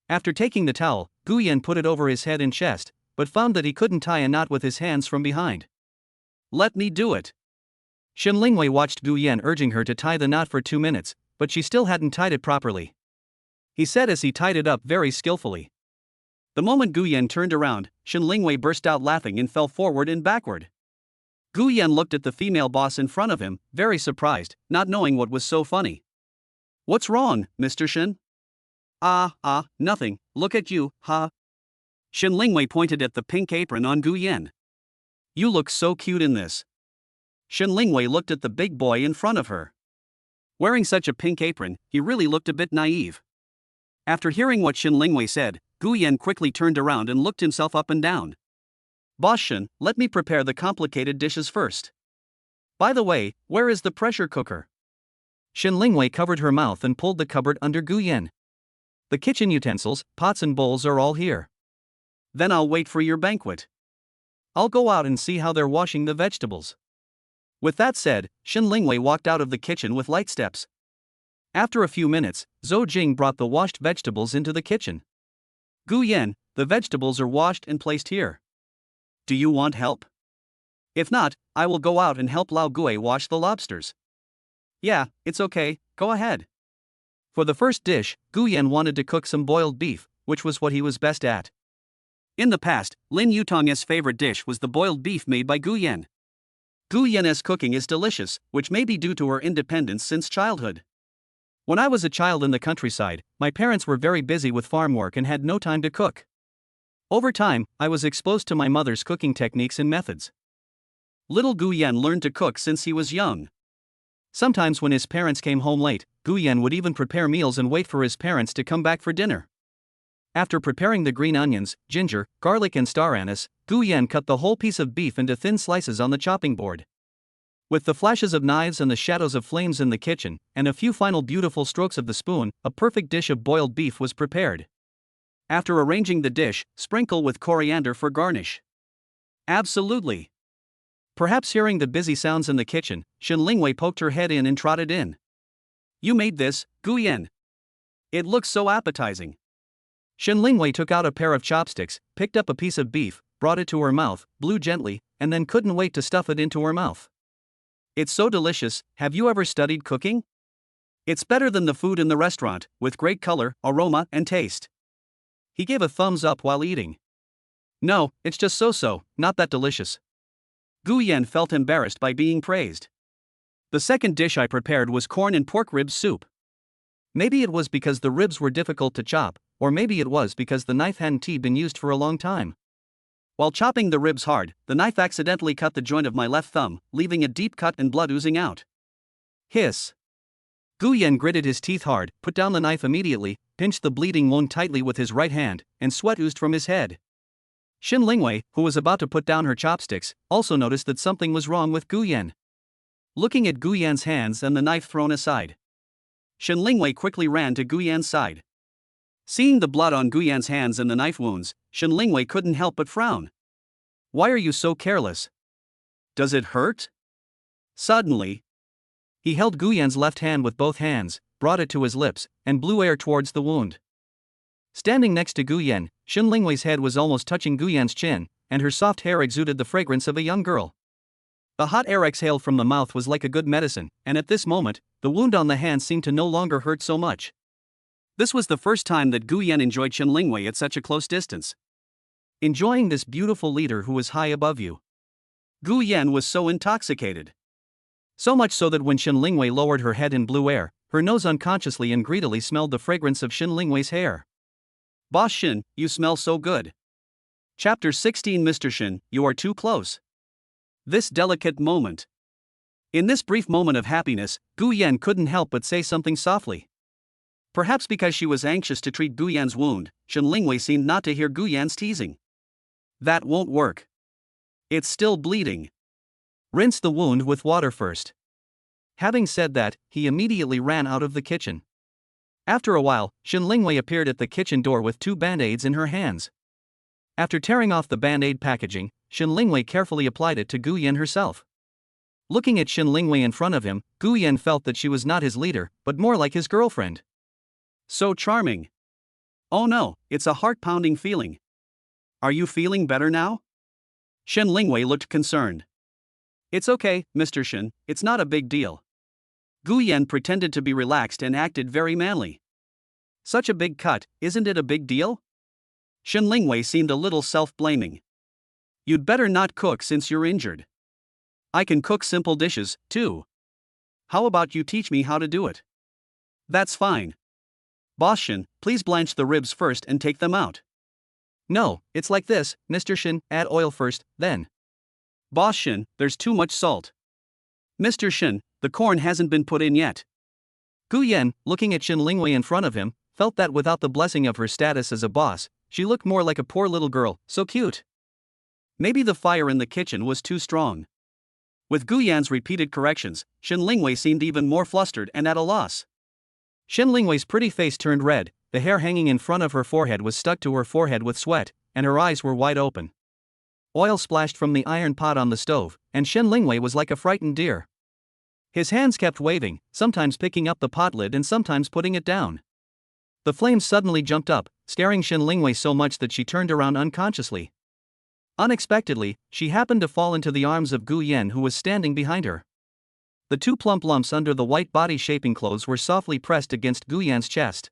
After taking the towel, Gu Yan put it over his head and chest, but found that he couldn't tie a knot with his hands from behind. Let me do it. Shen Lingwei watched Gu Yan urging her to tie the knot for 2 minutes, but she still hadn't tied it properly. He said as he tied it up very skillfully. The moment Gu Yan turned around, Shen Lingwei burst out laughing and fell forward and backward. Gu Yan looked at the female boss in front of him, very surprised, not knowing what was so funny. What's wrong, Mr. Shen? Nothing, look at you, ha. Shen Lingwei pointed at the pink apron on Gu Yan. You look so cute in this. Shen Lingwei looked at the big boy in front of her. Wearing such a pink apron, he really looked a bit naive. After hearing what Shen Lingwei said, Gu Yan quickly turned around and looked himself up and down. Boss Shen, let me prepare the complicated dishes first. By the way, where is the pressure cooker? Shen Lingwei covered her mouth and pulled the cupboard under Gu Yan. The kitchen utensils, pots and bowls are all here. Then I'll wait for your banquet. I'll go out and see how they're washing the vegetables. With that said, Shen Lingwei walked out of the kitchen with light steps. After a few minutes, Zhou Jing brought the washed vegetables into the kitchen. Gu Yan, the vegetables are washed and placed here. Do you want help? If not, I will go out and help Lao Gui wash the lobsters. Yeah, it's okay, go ahead. For the first dish, Guyan wanted to cook some boiled beef, which was what he was best at. In the past, Lin Yutong's favorite dish was the boiled beef made by Guyan. Guyan's cooking is delicious, which may be due to her independence since childhood. When I was a child in the countryside, my parents were very busy with farm work and had no time to cook. Over time, I was exposed to my mother's cooking techniques and methods. Little Guyan learned to cook since he was young. Sometimes when his parents came home late, Guyan would even prepare meals and wait for his parents to come back for dinner. After preparing the green onions, ginger, garlic and star anise, Guyan cut the whole piece of beef into thin slices on the chopping board. With the flashes of knives and the shadows of flames in the kitchen, and a few final beautiful strokes of the spoon, a perfect dish of boiled beef was prepared. After arranging the dish, sprinkle with coriander for garnish. Absolutely. Perhaps hearing the busy sounds in the kitchen, Shen Lingwei poked her head in and trotted in. You made this, Guyan. It looks so appetizing. Shen Lingwei took out a pair of chopsticks, picked up a piece of beef, brought it to her mouth, blew gently, and then couldn't wait to stuff it into her mouth. It's so delicious. Have you ever studied cooking? It's better than the food in the restaurant, with great color, aroma, and taste. He gave a thumbs up while eating. No, it's just so-so, not that delicious. Guyan felt embarrassed by being praised. The second dish I prepared was corn and pork rib soup. Maybe it was because the ribs were difficult to chop, or maybe it was because the knife hadn't been used for a long time. While chopping the ribs hard, the knife accidentally cut the joint of my left thumb, leaving a deep cut and blood oozing out. Hiss. Guyan gritted his teeth hard, put down the knife immediately, pinched the bleeding wound tightly with his right hand, and sweat oozed from his head. Shen Lingwei, who was about to put down her chopsticks, also noticed that something was wrong with Guyan. Looking at Guyan's hands and the knife thrown aside, Shen Lingwei quickly ran to Guyan's side. Seeing the blood on Guyan's hands and the knife wounds, Shen Lingwei couldn't help but frown. Why are you so careless? Does it hurt? Suddenly, he held Guyan's left hand with both hands, brought it to his lips, and blew air towards the wound. Standing next to Guyan, Shen Lingwei's head was almost touching Guyan's chin, and her soft hair exuded the fragrance of a young girl. The hot air exhaled from the mouth was like a good medicine, and at this moment, the wound on the hand seemed to no longer hurt so much. This was the first time that Guyan enjoyed Shen Lingwei at such a close distance. Enjoying this beautiful leader who was high above you. Guyan was so intoxicated. So much so that when Shen Lingwei lowered her head and blew air, her nose unconsciously and greedily smelled the fragrance of Shen Lingwei's hair. Boss Shen, you smell so good. Chapter 16 Mr. Shen, you are too close. This delicate moment. In this brief moment of happiness, Guyan couldn't help but say something softly. Perhaps because she was anxious to treat Guyan's wound, Shen Lingwei seemed not to hear Guyan's teasing. That won't work. It's still bleeding. Rinse the wound with water first. Having said that, he immediately ran out of the kitchen. After a while, Shen Lingwei appeared at the kitchen door with 2 band-aids in her hands. After tearing off the band-aid packaging, Shen Lingwei carefully applied it to Guyan herself. Looking at Shen Lingwei in front of him, Guyan felt that she was not his leader, but more like his girlfriend. So charming. Oh no, it's a heart-pounding feeling. Are you feeling better now? Shen Lingwei looked concerned. It's okay, Mr. Shen, it's not a big deal. Guyan pretended to be relaxed and acted very manly. Such a big cut, isn't it a big deal? Shen Lingwei seemed a little self-blaming. You'd better not cook since you're injured. I can cook simple dishes, too. How about you teach me how to do it? That's fine. Boss Shen, please blanch the ribs first and take them out. No, it's like this, Mr. Shen, add oil first, then. Boss Shen, there's too much salt. Mr. Shen, the corn hasn't been put in yet. Guyan, looking at Shen Lingwei in front of him, felt that without the blessing of her status as a boss, she looked more like a poor little girl, so cute. Maybe the fire in the kitchen was too strong. With Guyan's repeated corrections, Shen Lingwei seemed even more flustered and at a loss. Shen Lingwei's pretty face turned red, the hair hanging in front of her forehead was stuck to her forehead with sweat, and her eyes were wide open. Oil splashed from the iron pot on the stove, and Shen Lingwei was like a frightened deer. His hands kept waving, sometimes picking up the pot lid and sometimes putting it down. The flames suddenly jumped up, scaring Shen Lingwei so much that she turned around unconsciously. Unexpectedly, she happened to fall into the arms of Gu Yan, who was standing behind her. The two plump lumps under the white body-shaping clothes were softly pressed against Gu Yan's chest.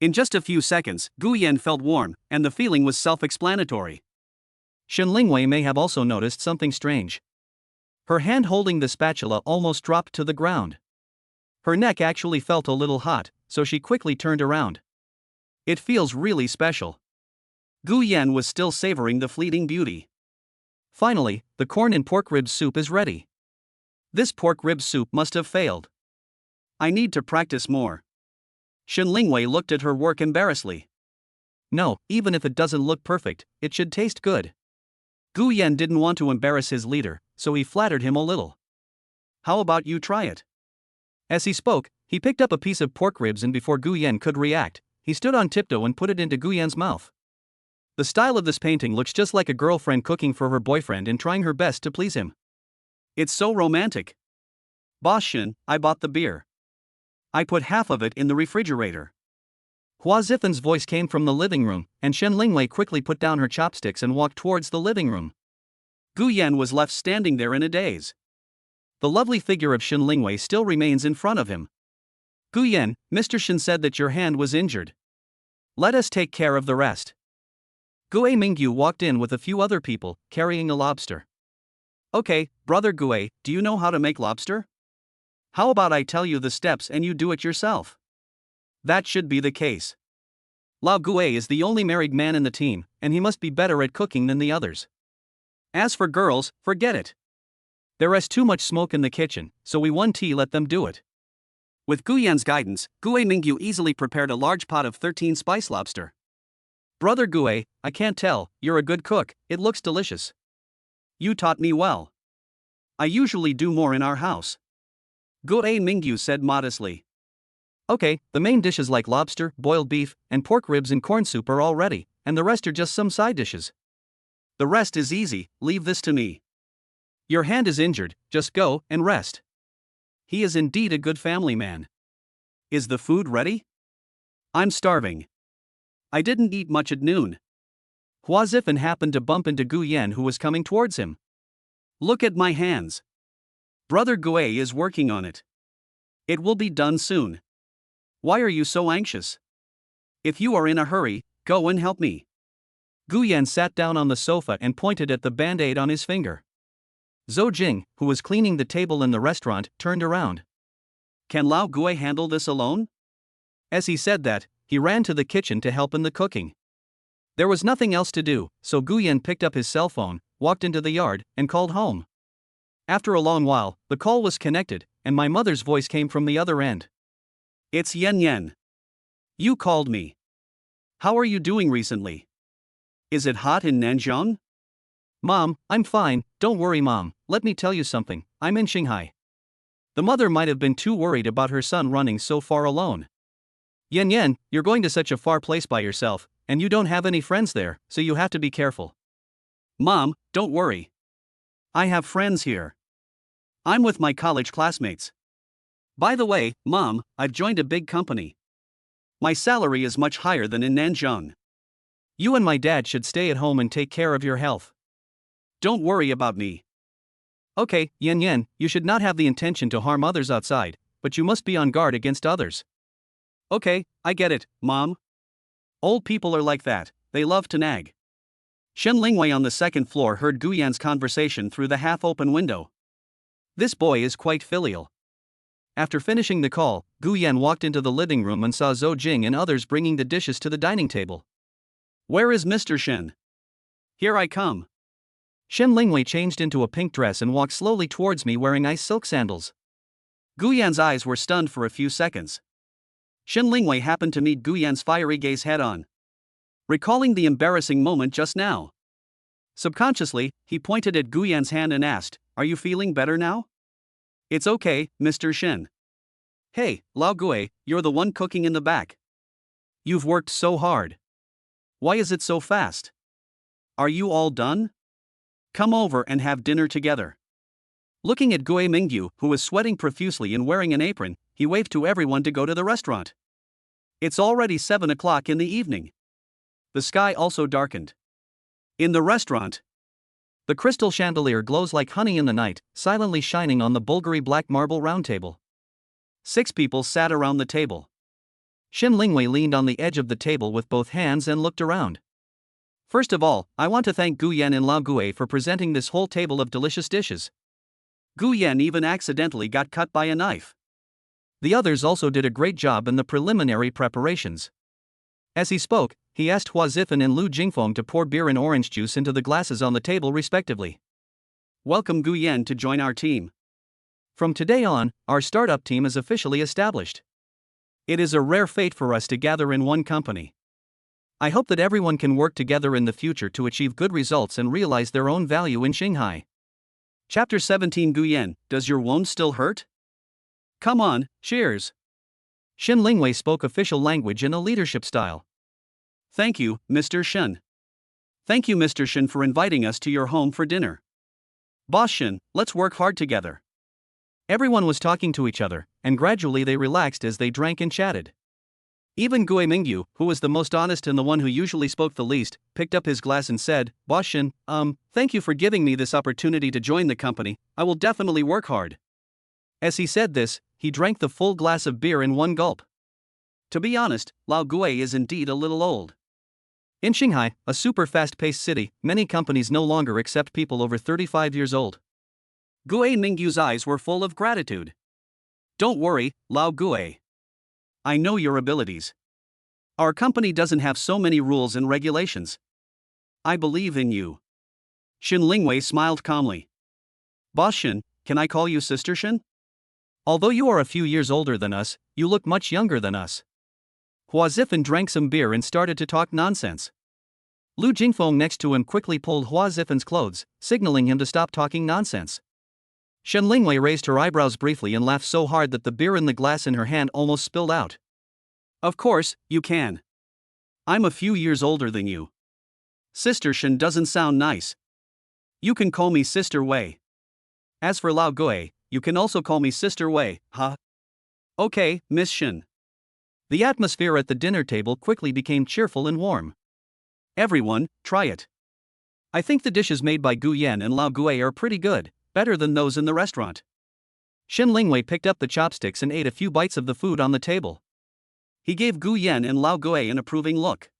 In just a few seconds, Gu Yan felt warm, and the feeling was self-explanatory. Shen Lingwei may have also noticed something strange. Her hand holding the spatula almost dropped to the ground. Her neck actually felt a little hot, so she quickly turned around. It feels really special. Gu Yan was still savoring the fleeting beauty. Finally, the corn and pork rib soup is ready. This pork rib soup must have failed. I need to practice more. Shen Lingwei looked at her work embarrassedly. No, even if it doesn't look perfect, it should taste good. Gu Yan didn't want to embarrass his leader, so he flattered him a little. How about you try it? As he spoke, he picked up a piece of pork ribs, and before Gu Yan could react, he stood on tiptoe and put it into Gu Yan's mouth. The style of this painting looks just like a girlfriend cooking for her boyfriend and trying her best to please him. It's so romantic. Boss Shen, I bought the beer. I put half of it in the refrigerator. Hua Zifen's voice came from the living room, and Shen Lingwei quickly put down her chopsticks and walked towards the living room. Gu Yan was left standing there in a daze. The lovely figure of Shen Lingwei still remains in front of him. Gu Yan, Mr. Shen said that your hand was injured. Let us take care of the rest. Gue Mingyu walked in with a few other people, carrying a lobster. Okay, brother Gue, do you know how to make lobster? How about I tell you the steps and you do it yourself? That should be the case. Lao Gue is the only married man in the team, and he must be better at cooking than the others. As for girls, forget it. There is too much smoke in the kitchen, so we let them do it. With Gu Yan's guidance, Gue Mingyu easily prepared a large pot of 13 spice lobster. Brother Gue, I can't tell, you're a good cook, it looks delicious. You taught me well. I usually do more in our house. Gue Mingyu said modestly. Okay, the main dishes like lobster, boiled beef, and pork ribs and corn soup are all ready, and the rest are just some side dishes. The rest is easy, leave this to me. Your hand is injured, just go and rest. He is indeed a good family man. Is the food ready? I'm starving. I didn't eat much at noon. Hua Zifen happened to bump into Gu Yan, who was coming towards him. Look at my hands. Brother Gue is working on it. It will be done soon. Why are you so anxious? If you are in a hurry, go and help me. Gu Yan sat down on the sofa and pointed at the band-aid on his finger. Zhou Jing, who was cleaning the table in the restaurant, turned around. Can Lao Gue handle this alone? As he said that, he ran to the kitchen to help in the cooking. There was nothing else to do, so Gu Yan picked up his cell phone, walked into the yard, and called home. After a long while, the call was connected, and my mother's voice came from the other end. It's Yen Yen. You called me. How are you doing recently? Is it hot in Nanjing? Mom, I'm fine, don't worry Mom, let me tell you something, I'm in Shanghai. The mother might have been too worried about her son running so far alone. Yen Yen, you're going to such a far place by yourself, and you don't have any friends there, so you have to be careful. Mom, don't worry. I have friends here. I'm with my college classmates. By the way, Mom, I've joined a big company. My salary is much higher than in Nanjing. You and my dad should stay at home and take care of your health. Don't worry about me. Okay, Yen Yen, you should not have the intention to harm others outside, but you must be on guard against others. Okay, I get it, Mom. Old people are like that, they love to nag. Shen Lingwei on the second floor heard Gu Yan's conversation through the half-open window. This boy is quite filial. After finishing the call, Gu Yan walked into the living room and saw Zhou Jing and others bringing the dishes to the dining table. Where is Mr. Shen? Here I come. Shen Lingwei changed into a pink dress and walked slowly towards me wearing ice silk sandals. Gu Yan's eyes were stunned for a few seconds. Shen Lingwei happened to meet Gu Yan's fiery gaze head-on. Recalling the embarrassing moment just now. Subconsciously, he pointed at Gu Yan's hand and asked, Are you feeling better now? It's okay, Mr. Shen. Hey, Lao Gue, you're the one cooking in the back. You've worked so hard. Why is it so fast? Are you all done? Come over and have dinner together. Looking at Gue Mingyu, who was sweating profusely and wearing an apron, he waved to everyone to go to the restaurant. It's already 7 o'clock in the evening. The sky also darkened. In the restaurant, The crystal chandelier glows like honey in the night, silently shining on the Bulgari black marble round table. 6 people sat around the table. Shin Lingwei leaned on the edge of the table with both hands and looked around. First of all, I want to thank Gu Yan and Lao Gui for presenting this whole table of delicious dishes. Gu Yan even accidentally got cut by a knife. The others also did a great job in the preliminary preparations. As he spoke, he asked Hua Zifan and Lu Jingfeng to pour beer and orange juice into the glasses on the table respectively. Welcome Gu Yan to join our team. From today on, our startup team is officially established. It is a rare fate for us to gather in one company. I hope that everyone can work together in the future to achieve good results and realize their own value in Shanghai. Chapter 17 Gu Yan, does your wound still hurt? Come on, cheers. Shin Lingwei spoke official language in a leadership style. Thank you, Mr. Shen. Thank you, Mr. Shen, for inviting us to your home for dinner. Boss Shen, let's work hard together. Everyone was talking to each other, and gradually they relaxed as they drank and chatted. Even Gui Mingyu, who was the most honest and the one who usually spoke the least, picked up his glass and said, Boss Shen, thank you for giving me this opportunity to join the company, I will definitely work hard. As he said this, he drank the full glass of beer in one gulp. To be honest, Lao Gui is indeed a little old. In Shanghai, a super fast-paced city, many companies no longer accept people over 35 years old. Gui Mingyu's eyes were full of gratitude. Don't worry, Lao Gui. I know your abilities. Our company doesn't have so many rules and regulations. I believe in you. Shin Lingwei smiled calmly. Boss Shin, can I call you Sister Shin? Although you are a few years older than us, you look much younger than us. Hua Zifan drank some beer and started to talk nonsense. Lu Jingfeng next to him quickly pulled Hua Zifan's clothes, signaling him to stop talking nonsense. Shen Lingwei raised her eyebrows briefly and laughed so hard that the beer in the glass in her hand almost spilled out. Of course, you can. I'm a few years older than you. Sister Shen doesn't sound nice. You can call me Sister Wei. As for Lao Gui, you can also call me Sister Wei, huh? Okay, Miss Shen. The atmosphere at the dinner table quickly became cheerful and warm. Everyone, try it. I think the dishes made by Gu Yan and Lao Gui are pretty good, better than those in the restaurant. Shin Lingwei picked up the chopsticks and ate a few bites of the food on the table. He gave Gu Yan and Lao Gui an approving look.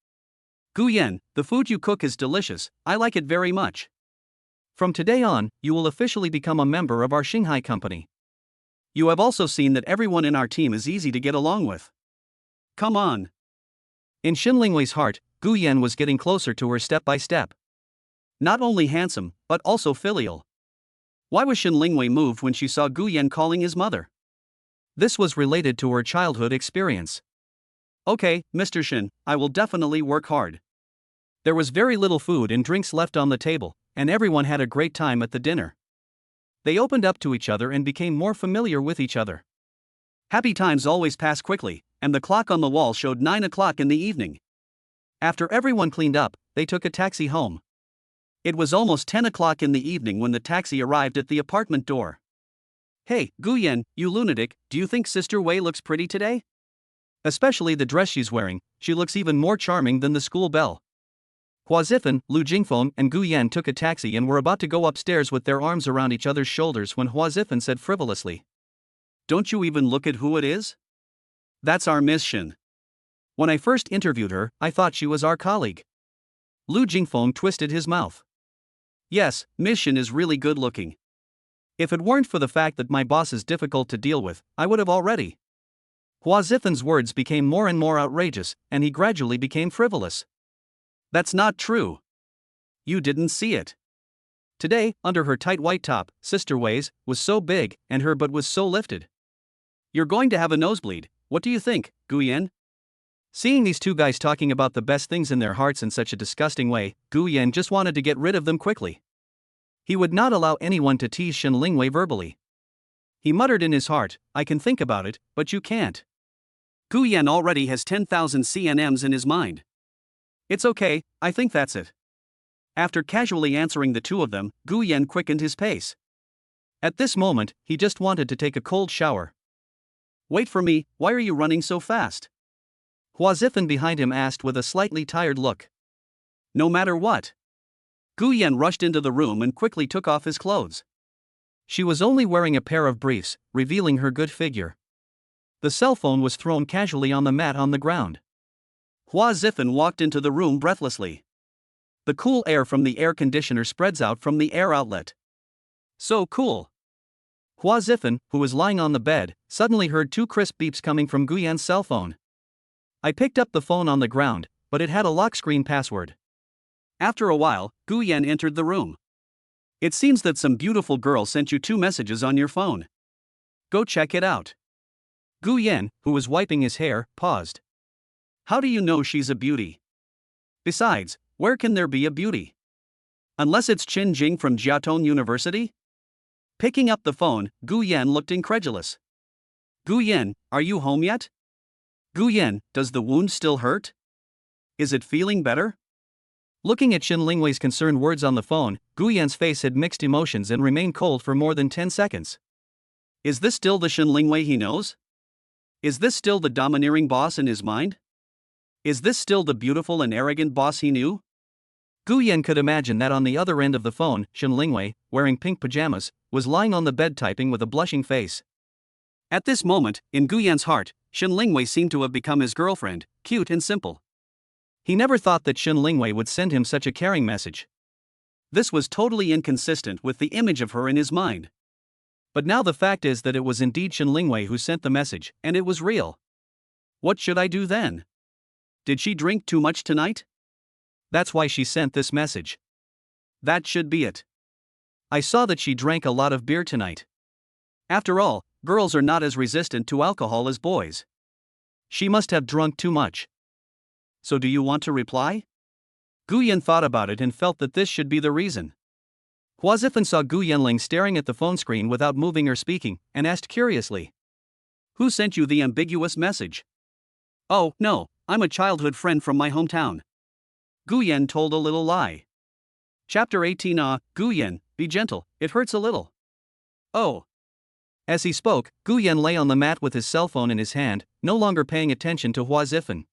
Gu Yan, the food you cook is delicious, I like it very much. From today on, you will officially become a member of our Shanghai company. You have also seen that everyone in our team is easy to get along with. Come on. In Shin Lingwei's heart, Gu Yan was getting closer to her step by step. Not only handsome, but also filial. Why was Shin Lingwei moved when she saw Gu Yan calling his mother? This was related to her childhood experience. Okay, Mr. Shin, I will definitely work hard. There was very little food and drinks left on the table, and everyone had a great time at the dinner. They opened up to each other and became more familiar with each other. Happy times always pass quickly, and the clock on the wall showed 9 o'clock in the evening. After everyone cleaned up, they took a taxi home. It was almost 10 o'clock in the evening when the taxi arrived at the apartment door. Hey, Gu Yan, you lunatic, do you think Sister Wei looks pretty today? Especially the dress she's wearing, she looks even more charming than the school belle. Hua Zifan, Lu Jingfeng, and Gu Yan took a taxi and were about to go upstairs with their arms around each other's shoulders when Hua Zifan said frivolously. Don't you even look at who it is? That's our Miss Shin. When I first interviewed her, I thought she was our colleague. Lu Jingfeng twisted his mouth. Yes, Miss Shin is really good looking. If it weren't for the fact that my boss is difficult to deal with, I would have already. Hua Zifan's words became more and more outrageous, and he gradually became frivolous. That's not true. You didn't see it. Today, under her tight white top, Sister Wei's was so big, and her butt was so lifted. You're going to have a nosebleed, what do you think, Gu Yan? Seeing these two guys talking about the best things in their hearts in such a disgusting way, Gu Yan just wanted to get rid of them quickly. He would not allow anyone to tease Shin Lingwei verbally. He muttered in his heart, I can think about it, but you can't. Gu Yan already has 10,000 CNMs in his mind. It's okay, I think that's it. After casually answering the two of them, Gu Yan quickened his pace. At this moment, he just wanted to take a cold shower. Wait for me, why are you running so fast? Hua Zifan behind him asked with a slightly tired look. No matter what. Guyan rushed into the room and quickly took off his clothes. She was only wearing a pair of briefs, revealing her good figure. The cell phone was thrown casually on the mat on the ground. Hua Zifen walked into the room breathlessly. The cool air from the air conditioner spreads out from the air outlet. So cool. Hua Zifen, who was lying on the bed, suddenly heard two crisp beeps coming from Guyan's cell phone. I picked up the phone on the ground, but it had a lock screen password. After a while, Guyan entered the room. It seems that some beautiful girl sent you 2 messages on your phone. Go check it out. Guyan, who was wiping his hair, paused. How do you know she's a beauty? Besides, where can there be a beauty? Unless it's Qin Jing from Jiaotong University? Picking up the phone, Guyan looked incredulous. Guyan, are you home yet? Guyan, does the wound still hurt? Is it feeling better? Looking at Shen Lingwei's concerned words on the phone, Guyan's face had mixed emotions and remained cold for more than 10 seconds. Is this still the Shen Lingwei he knows? Is this still the domineering boss in his mind? Is this still the beautiful and arrogant boss he knew? Guyan could imagine that on the other end of the phone, Shen Lingwei, wearing pink pajamas, was lying on the bed typing with a blushing face. At this moment, in Guyan's heart, Shen Lingwei seemed to have become his girlfriend, cute and simple. He never thought that Shen Lingwei would send him such a caring message. This was totally inconsistent with the image of her in his mind. But now the fact is that it was indeed Shen Lingwei who sent the message, and it was real. What should I do then? Did she drink too much tonight? That's why she sent this message. That should be it. I saw that she drank a lot of beer tonight. After all, girls are not as resistant to alcohol as boys. She must have drunk too much. So do you want to reply? Guyan thought about it and felt that this should be the reason. Hua Zifen saw Gu Yanling staring at the phone screen without moving or speaking, and asked curiously. Who sent you the ambiguous message? Oh, no, I'm a childhood friend from my hometown. Guyan told a little lie. Chapter 18 Guyan, be gentle, it hurts a little. Oh. As he spoke, Guyan lay on the mat with his cell phone in his hand, no longer paying attention to Hua Zifen.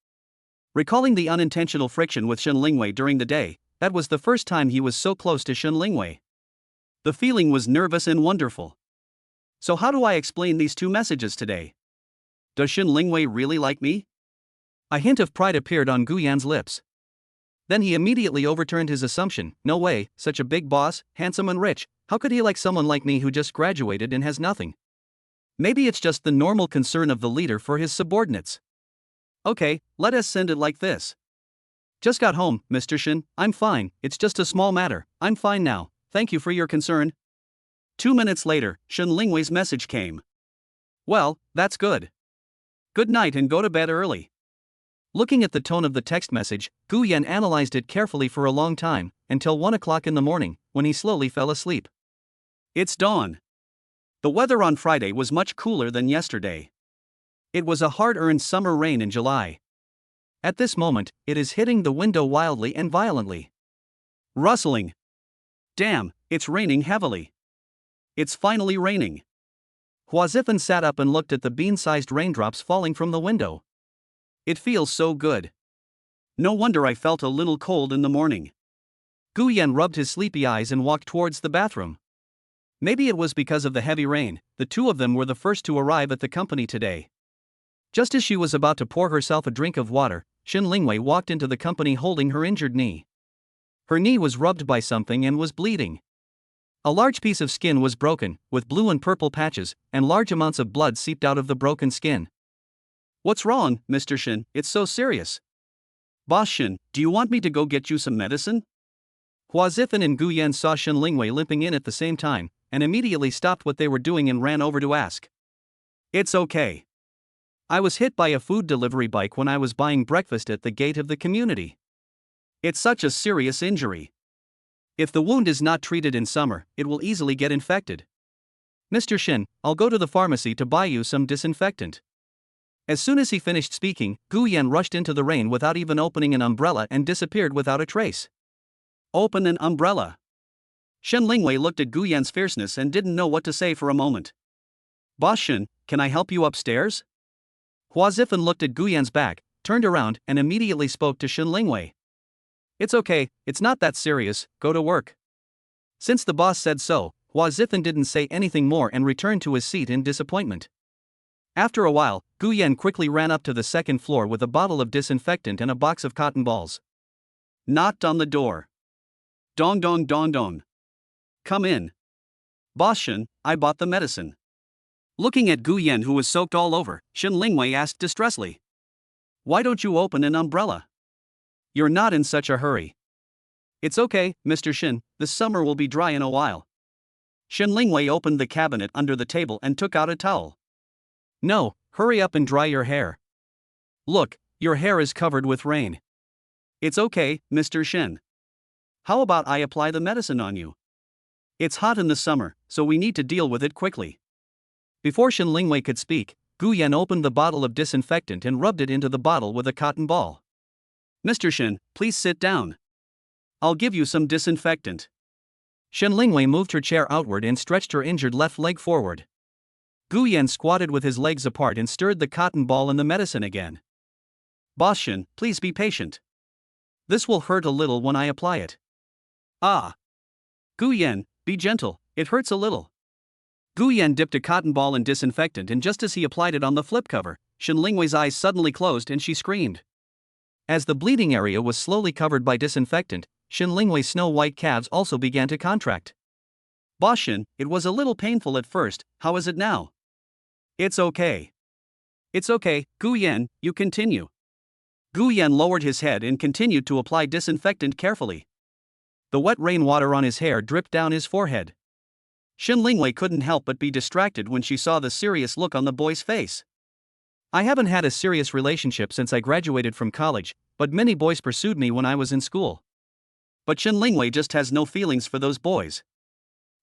Recalling the unintentional friction with Shen Lingwei during the day, that was the first time he was so close to Shen Lingwei. The feeling was nervous and wonderful. So how do I explain these 2 messages today? Does Shen Lingwei really like me? A hint of pride appeared on Guyan's lips. Then he immediately overturned his assumption. No way, such a big boss, handsome and rich, how could he like someone like me who just graduated and has nothing? Maybe it's just the normal concern of the leader for his subordinates. Okay, let us send it like this. Just got home, Mr. Shen, I'm fine, it's just a small matter, I'm fine now, thank you for your concern. 2 minutes later, Shen Lingwei's message came. Well, that's good. Good night and go to bed early. Looking at the tone of the text message, Guyan analyzed it carefully for a long time, until 1 o'clock in the morning, when he slowly fell asleep. It's dawn. The weather on Friday was much cooler than yesterday. It was a hard-earned summer rain in July. At this moment, it is hitting the window wildly and violently. Rustling. Damn, it's raining heavily. It's finally raining. Hua Zifen sat up and looked at the bean-sized raindrops falling from the window. It feels so good. No wonder I felt a little cold in the morning. Guyan rubbed his sleepy eyes and walked towards the bathroom. Maybe it was because of the heavy rain, the 2 of them were the first to arrive at the company today. Just as she was about to pour herself a drink of water, Shen Lingwei walked into the company holding her injured knee. Her knee was rubbed by something and was bleeding. A large piece of skin was broken, with blue and purple patches, and large amounts of blood seeped out of the broken skin. What's wrong, Mr. Shen? It's so serious. Boss Shen, do you want me to go get you some medicine? Hua Zifen and Guyan saw Shen Lingwei limping in at the same time, and immediately stopped what they were doing and ran over to ask. It's okay. I was hit by a food delivery bike when I was buying breakfast at the gate of the community. It's such a serious injury. If the wound is not treated in summer, it will easily get infected. Mr. Shen, I'll go to the pharmacy to buy you some disinfectant. As soon as he finished speaking, Guyan rushed into the rain without even opening an umbrella and disappeared without a trace. Open an umbrella. Shen Lingwei looked at Guyan's fierceness and didn't know what to say for a moment. Boss Shen, can I help you upstairs? Hua Zifen looked at Guyan's back, turned around and immediately spoke to Shen Lingwei. It's okay, it's not that serious, go to work. Since the boss said so, Hua Zithan didn't say anything more and returned to his seat in disappointment. After a while, Gu Yan quickly ran up to the second floor with a bottle of disinfectant and a box of cotton balls. Knocked on the door. Dong dong dong dong. Come in. Boss Shen, I bought the medicine. Looking at Gu Yan, who was soaked all over, Shen Lingwei asked distressfully. Why don't you open an umbrella? You're not in such a hurry. It's okay, Mr. Shen, the summer will be dry in a while. Shen Lingwei opened the cabinet under the table and took out a towel. No, hurry up and dry your hair. Look, your hair is covered with rain. It's okay, Mr. Shen. How about I apply the medicine on you? It's hot in the summer, so we need to deal with it quickly. Before Shen Lingwei could speak, Gu Yan opened the bottle of disinfectant and rubbed it into the bottle with a cotton ball. Mr. Shen, please sit down. I'll give you some disinfectant. Shen Lingwei moved her chair outward and stretched her injured left leg forward. Gu Yan squatted with his legs apart and stirred the cotton ball and the medicine again. Boss Shen, please be patient. This will hurt a little when I apply it. Ah. Gu Yan, be gentle, it hurts a little. Gu Yan dipped a cotton ball in disinfectant, and just as he applied it on the flip cover, Shen Lingwei's eyes suddenly closed and she screamed. As the bleeding area was slowly covered by disinfectant, Shen Lingwei's snow-white calves also began to contract. Boss Shen, it was a little painful at first, how is it now? It's okay. It's okay, Gu Yan, you continue. Gu Yan lowered his head and continued to apply disinfectant carefully. The wet rainwater on his hair dripped down his forehead. Shen Lingwei couldn't help but be distracted when she saw the serious look on the boy's face. I haven't had a serious relationship since I graduated from college, but many boys pursued me when I was in school. But Shen Lingwei just has no feelings for those boys.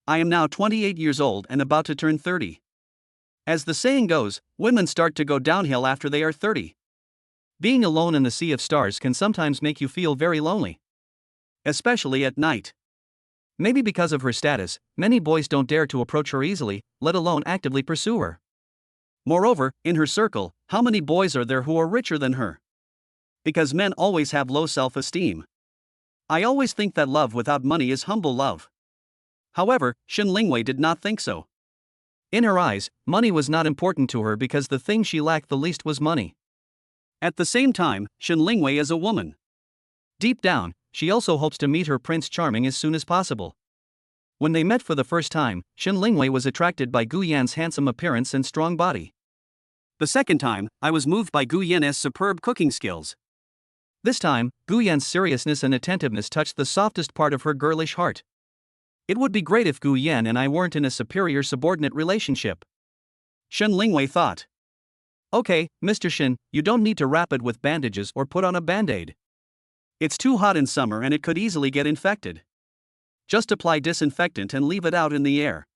I am now 28 years old and about to turn 30. As the saying goes, women start to go downhill after they are 30. Being alone in the sea of stars can sometimes make you feel very lonely. Especially at night. Maybe because of her status, many boys don't dare to approach her easily, let alone actively pursue her. Moreover, in her circle, how many boys are there who are richer than her? Because men always have low self-esteem. I always think that love without money is humble love. However, Shen Lingwei did not think so. In her eyes, money was not important to her because the thing she lacked the least was money. At the same time, Shen Lingwei is a woman. Deep down, she also hopes to meet her Prince Charming as soon as possible. When they met for the first time, Shen Lingwei was attracted by Gu Yan's handsome appearance and strong body. The second time, I was moved by Gu Yan's superb cooking skills. This time, Gu Yan's seriousness and attentiveness touched the softest part of her girlish heart. It would be great if Gu Yan and I weren't in a superior-subordinate relationship. Shen Lingwei thought. Okay, Mr. Shen, you don't need to wrap it with bandages or put on a band-aid. It's too hot in summer and it could easily get infected. Just apply disinfectant and leave it out in the air.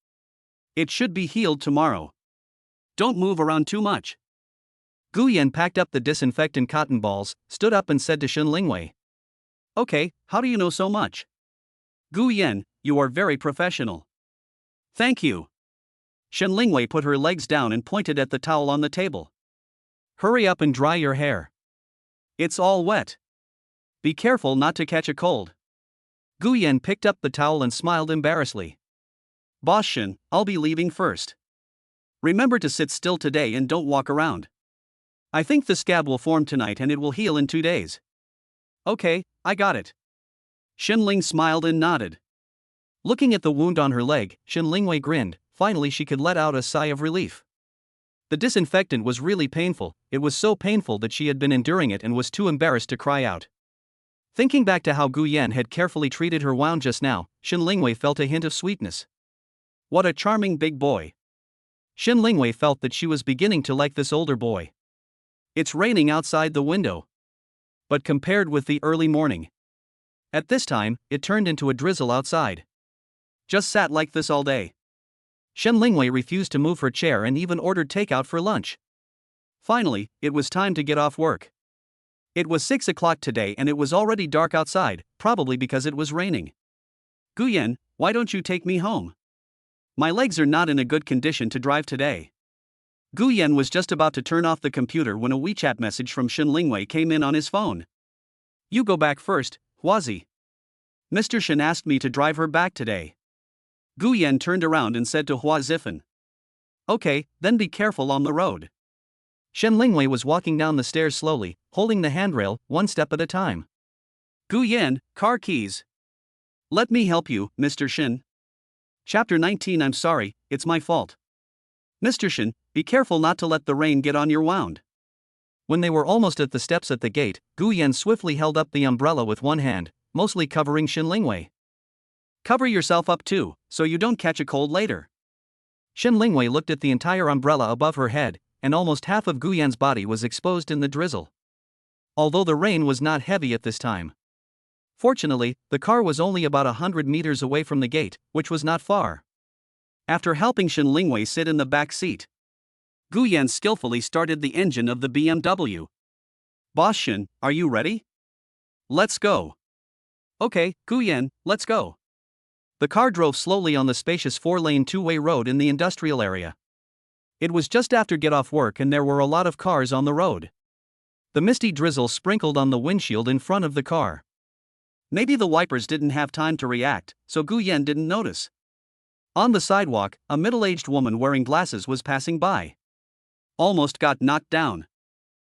It should be healed tomorrow. Don't move around too much. Gu Yan packed up the disinfectant cotton balls, stood up and said to Shen Lingwei. Okay, how do you know so much? Gu Yan, you are very professional. Thank you. Shen Lingwei put her legs down and pointed at the towel on the table. Hurry up and dry your hair. It's all wet. Be careful not to catch a cold. Gu Yan picked up the towel and smiled embarrassedly. Boss Shen, I'll be leaving first. Remember to sit still today and don't walk around. I think the scab will form tonight and it will heal in 2 days. Okay, I got it. Shen Ling smiled and nodded. Looking at the wound on her leg, Shen Lingwei grinned. Finally she could let out a sigh of relief. The disinfectant was really painful, it was so painful that she had been enduring it and was too embarrassed to cry out. Thinking back to how Gu Yan had carefully treated her wound just now, Shen Lingwei felt a hint of sweetness. What a charming big boy. Shen Lingwei felt that she was beginning to like this older boy. It's raining outside the window. But compared with the early morning. At this time, it turned into a drizzle outside. Just sat like this all day. Shen Lingwei refused to move her chair and even ordered takeout for lunch. Finally, it was time to get off work. It was 6 o'clock today and it was already dark outside, probably because it was raining. Gu Yan, why don't you take me home? My legs are not in a good condition to drive today. Gu Yan was just about to turn off the computer when a WeChat message from Shen Lingwei came in on his phone. You go back first, Huazi. Mr. Shen asked me to drive her back today. Gu Yan turned around and said to Hua Zifen. Okay, then be careful on the road. Shen Lingwei was walking down the stairs slowly, holding the handrail, one step at a time. Gu Yan, car keys. Let me help you, Mr. Shen. Chapter 19. I'm sorry, it's my fault. Mr. Shen, be careful not to let the rain get on your wound. When they were almost at the steps at the gate, Gu Yan swiftly held up the umbrella with one hand, mostly covering Shen Lingwei. Cover yourself up too, so you don't catch a cold later. Shen Lingwei looked at the entire umbrella above her head, and almost half of Gu Yan's body was exposed in the drizzle. Although the rain was not heavy at this time. Fortunately, the car was only about 100 meters away from the gate, which was not far. After helping Shen Lingwei sit in the back seat, Gu Yan skillfully started the engine of the BMW. Boss Shen, are you ready? Let's go. Okay, Gu Yan, let's go. The car drove slowly on the spacious 4-lane two-way road in the industrial area. It was just after get-off work and there were a lot of cars on the road. The misty drizzle sprinkled on the windshield in front of the car. Maybe the wipers didn't have time to react, so Gu Yan didn't notice. On the sidewalk, a middle-aged woman wearing glasses was passing by. Almost got knocked down.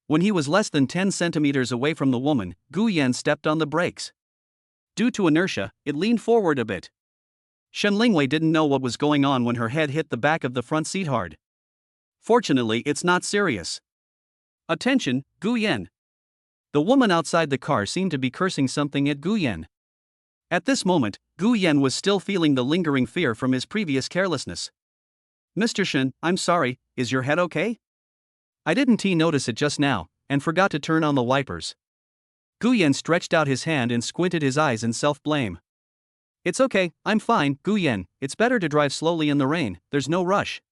When he was less than 10 centimeters away from the woman, Gu Yan stepped on the brakes. Due to inertia, it leaned forward a bit. Shen Lingwei didn't know what was going on when her head hit the back of the front seat hard. Fortunately, it's not serious. Attention, Gu Yan. The woman outside the car seemed to be cursing something at Gu Yan. At this moment, Gu Yan was still feeling the lingering fear from his previous carelessness. Mr. Shen, I'm sorry, is your head okay? I didn't notice it just now, and forgot to turn on the wipers. Gu Yan stretched out his hand and squinted his eyes in self-blame. It's okay, I'm fine, Gu Yan, it's better to drive slowly in the rain, there's no rush.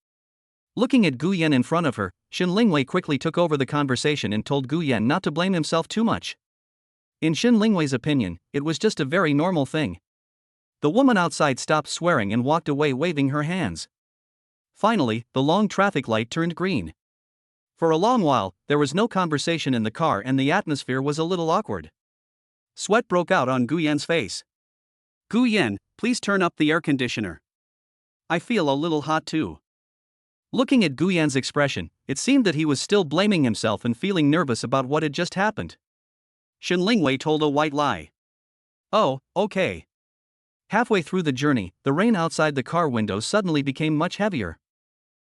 Looking at Gu Yan in front of her, Shen Lingwei quickly took over the conversation and told Gu Yan not to blame himself too much. In Shen Lingwei's opinion, it was just a very normal thing. The woman outside stopped swearing and walked away waving her hands. Finally, the long traffic light turned green. For a long while, there was no conversation in the car and the atmosphere was a little awkward. Sweat broke out on Gu Yan's face. Gu Yan, please turn up the air conditioner. I feel a little hot too. Looking at Gu Yan's expression, it seemed that he was still blaming himself and feeling nervous about what had just happened. Shen Lingwei told a white lie. Oh, okay. Halfway through the journey, the rain outside the car windows suddenly became much heavier.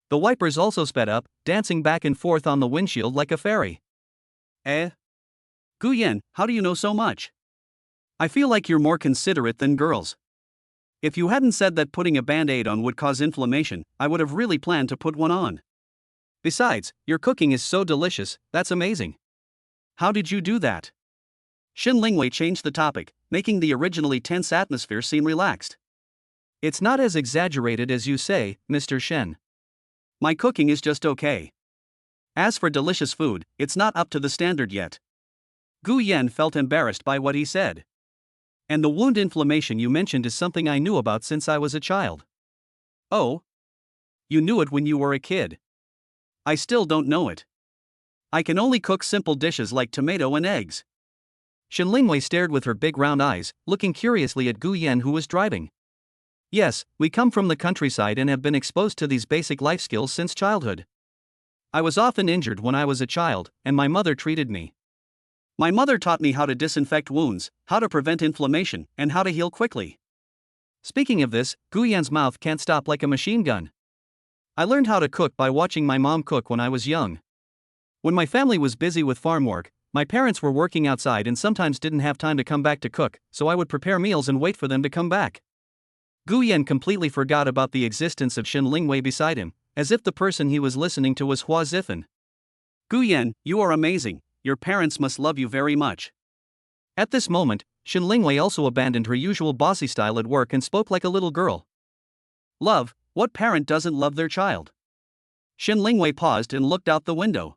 The wipers also sped up, dancing back and forth on the windshield like a fairy. Gu Yan, how do you know so much? I feel like you're more considerate than girls. If you hadn't said that putting a band-aid on would cause inflammation, I would have really planned to put one on. Besides, your cooking is so delicious, that's amazing. How did you do that? Shen Lingwei changed the topic, making the originally tense atmosphere seem relaxed. It's not as exaggerated as you say, Mr. Shen. My cooking is just okay. As for delicious food, it's not up to the standard yet. Gu Yan felt embarrassed by what he said. And the wound inflammation you mentioned is something I knew about since I was a child. Oh? You knew it when you were a kid. I still don't know it. I can only cook simple dishes like tomato and eggs. Shen Lingwei stared with her big round eyes, looking curiously at Gu Yan who was driving. Yes, we come from the countryside and have been exposed to these basic life skills since childhood. I was often injured when I was a child, and my mother treated me. My mother taught me how to disinfect wounds, how to prevent inflammation, and how to heal quickly. Speaking of this, Gu Yan's mouth can't stop like a machine gun. I learned how to cook by watching my mom cook when I was young. When my family was busy with farm work, my parents were working outside and sometimes didn't have time to come back to cook, so I would prepare meals and wait for them to come back. Gu Yan completely forgot about the existence of Shen Lingwei beside him, as if the person he was listening to was Hua Zifen. Gu Yan, you are amazing. Your parents must love you very much. At this moment, Shen Lingwei also abandoned her usual bossy style at work and spoke like a little girl. Love, what parent doesn't love their child? Shen Lingwei paused and looked out the window.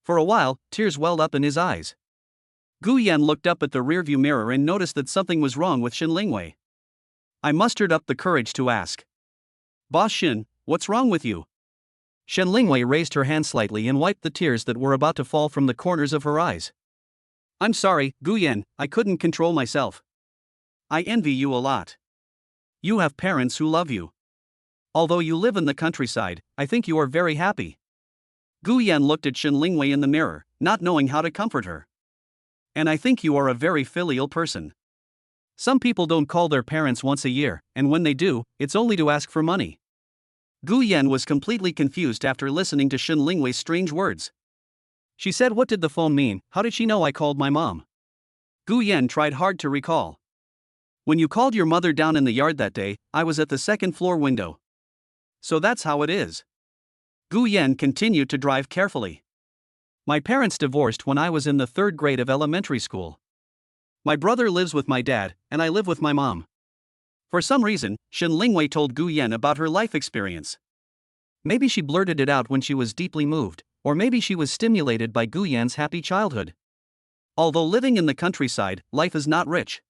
For a while, tears welled up in his eyes. Gu Yan looked up at the rearview mirror and noticed that something was wrong with Shen Lingwei. I mustered up the courage to ask. Boss Shen, what's wrong with you? Shen Lingwei raised her hand slightly and wiped the tears that were about to fall from the corners of her eyes. I'm sorry, Guyan, I couldn't control myself. I envy you a lot. You have parents who love you. Although you live in the countryside, I think you are very happy. Guyan looked at Shen Lingwei in the mirror, not knowing how to comfort her. And I think you are a very filial person. Some people don't call their parents once a year, and when they do, it's only to ask for money. Guyan was completely confused after listening to Shen Lingwei's strange words. She said, what did the phone mean? How did she know I called my mom? Guyan tried hard to recall. When you called your mother down in the yard that day, I was at the second floor window. So that's how it is. Guyan continued to drive carefully. My parents divorced when I was in the 3rd grade of elementary school. My brother lives with my dad, and I live with my mom. For some reason, Shen Lingwei told Guyan about her life experience. Maybe she blurted it out when she was deeply moved, or maybe she was stimulated by Guyan's happy childhood. Although living in the countryside, life is not rich.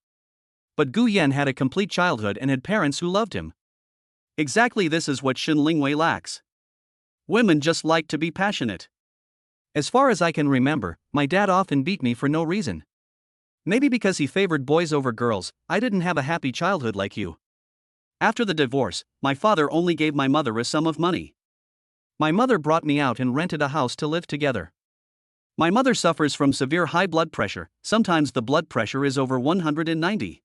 But Guyan had a complete childhood and had parents who loved him. Exactly this is what Shen Lingwei lacks. Women just like to be passionate. As far as I can remember, my dad often beat me for no reason. Maybe because he favored boys over girls, I didn't have a happy childhood like you. After the divorce, my father only gave my mother a sum of money. My mother brought me out and rented a house to live together. My mother suffers from severe high blood pressure, sometimes the blood pressure is over 190.